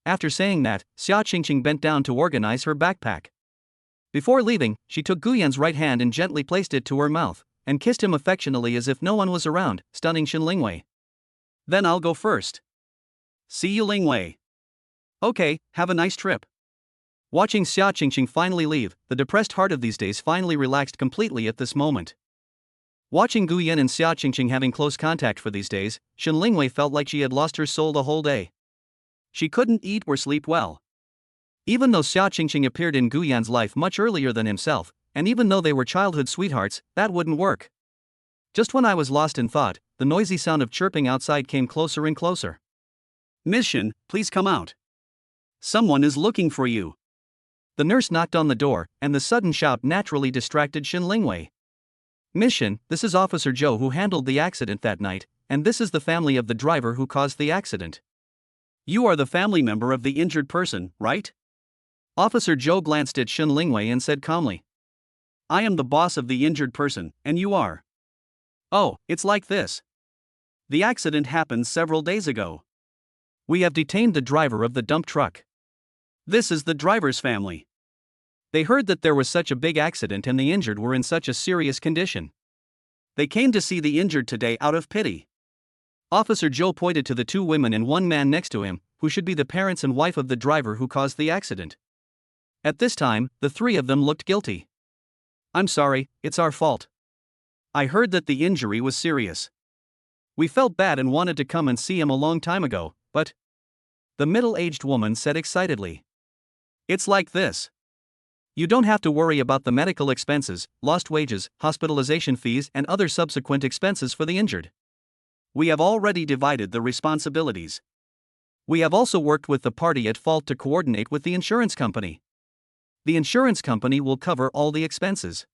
After saying that, Xia Qingqing bent down to organize her backpack. Before leaving, she took Gu Yan's right hand and gently placed it to her mouth, and kissed him affectionately as if no one was around, stunning Shen Lingwei. "Then I'll go first. See you, Lingwei." "Okay, have a nice trip." Watching Xia Qingqing finally leave, the depressed heart of these days finally relaxed completely at this moment. Watching Gu Yan and Xia Qingqing having close contact for these days, Shen Lingwei felt like she had lost her soul the whole day. She couldn't eat or sleep well. Even though Xia Qingqing appeared in Gu Yan's life much earlier than himself, and even though they were childhood sweethearts, that wouldn't work. Just when I was lost in thought, the noisy sound of chirping outside came closer and closer. Miss Shin, please come out. Someone is looking for you. The nurse knocked on the door, and the sudden shout naturally distracted Shin Lingwei. Miss Shin, this is Officer Joe who handled the accident that night, and this is the family of the driver who caused the accident. You are the family member of the injured person, right? Officer Joe glanced at Shin Lingwei and said calmly. I am the boss of the injured person, and you are. Oh, it's like this. The accident happened several days ago. We have detained the driver of the dump truck. This is the driver's family. They heard that there was such a big accident and the injured were in such a serious condition. They came to see the injured today out of pity. Officer Joe pointed to the two women and one man next to him, who should be the parents and wife of the driver who caused the accident. At this time, the three of them looked guilty. I'm sorry, it's our fault. I heard that the injury was serious. We felt bad and wanted to come and see him a long time ago, but... The middle-aged woman said excitedly. It's like this. You don't have to worry about the medical expenses, lost wages, hospitalization fees, and other subsequent expenses for the injured. We have already divided the responsibilities. We have also worked with the party at fault to coordinate with the insurance company. The insurance company will cover all the expenses.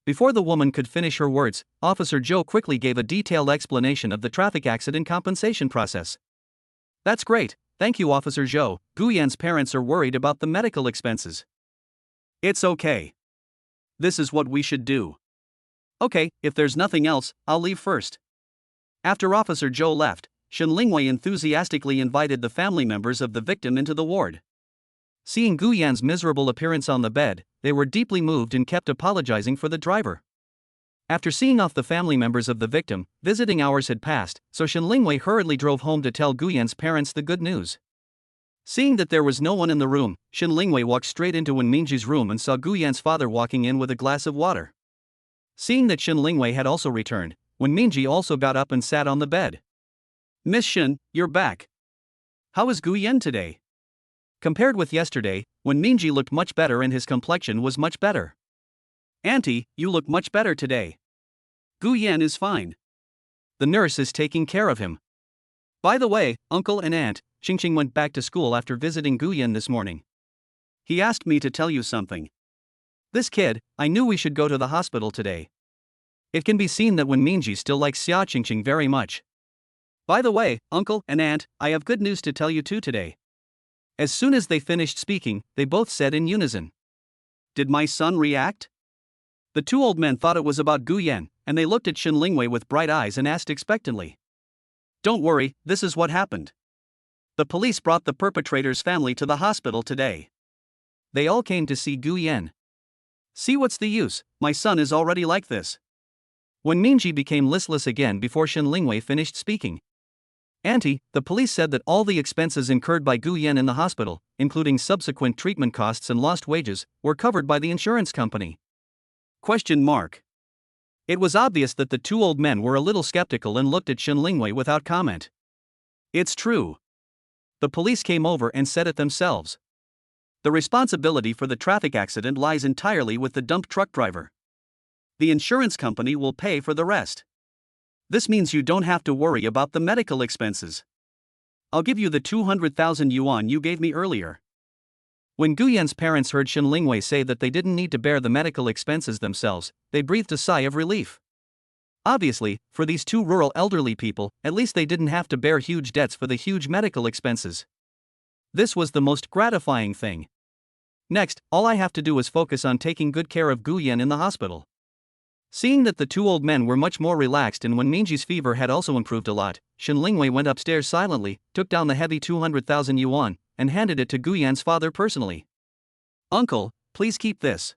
Before the woman could finish her words, Officer Joe quickly gave a detailed explanation of the traffic accident compensation process. That's great, thank you Officer Joe. Guyan's parents are worried about the medical expenses. It's okay. This is what we should do. Okay, if there's nothing else, I'll leave first. After Officer Joe left, Shin Lingwei enthusiastically invited the family members of the victim into the ward. Seeing Guyan's miserable appearance on the bed, they were deeply moved and kept apologizing for the driver. After seeing off the family members of the victim, visiting hours had passed, so Shin Lingwei hurriedly drove home to tell Guyan's parents the good news. Seeing that there was no one in the room, Shin Lingwei walked straight into Wen Mingji's room and saw Guyan's father walking in with a glass of water. Seeing that Shin Lingwei had also returned, Wen Mingji also got up and sat on the bed. Miss Shin, you're back. How is Guyan today? Compared with yesterday, Wen Mingji looked much better and his complexion was much better. Auntie, you look much better today. Guyan is fine. The nurse is taking care of him. By the way, Uncle and Aunt, Qingqing went back to school after visiting Guyan this morning. He asked me to tell you something. This kid, I knew we should go to the hospital today. It can be seen that Wen Mingji still likes Xia Qingqing very much. By the way, Uncle and Aunt, I have good news to tell you too today. As soon as they finished speaking, they both said in unison. Did my son react? The two old men thought it was about Guyan, and they looked at Shin Lingwei with bright eyes and asked expectantly. Don't worry, this is what happened. The police brought the perpetrator's family to the hospital today. They all came to see Guyan. See, what's the use, my son is already like this. Wen Mingji became listless again before Shin Lingwei finished speaking. Auntie, the police said that all the expenses incurred by Guyan in the hospital, including subsequent treatment costs and lost wages, were covered by the insurance company. Question mark. It was obvious that the two old men were a little skeptical and looked at Shin Lingwei without comment. It's true. The police came over and said it themselves. The responsibility for the traffic accident lies entirely with the dump truck driver. The insurance company will pay for the rest. This means you don't have to worry about the medical expenses. I'll give you the 200,000 yuan you gave me earlier. When Guyan's parents heard Shin Lingwei say that they didn't need to bear the medical expenses themselves, they breathed a sigh of relief. Obviously, for these two rural elderly people, at least they didn't have to bear huge debts for the huge medical expenses. This was the most gratifying thing. Next, all I have to do is focus on taking good care of Guyan in the hospital. Seeing that the two old men were much more relaxed and Wen Mingji's fever had also improved a lot, Shin Lingwei went upstairs silently, took down the heavy 200,000 yuan, and handed it to Guyan's father personally. Uncle, please keep this.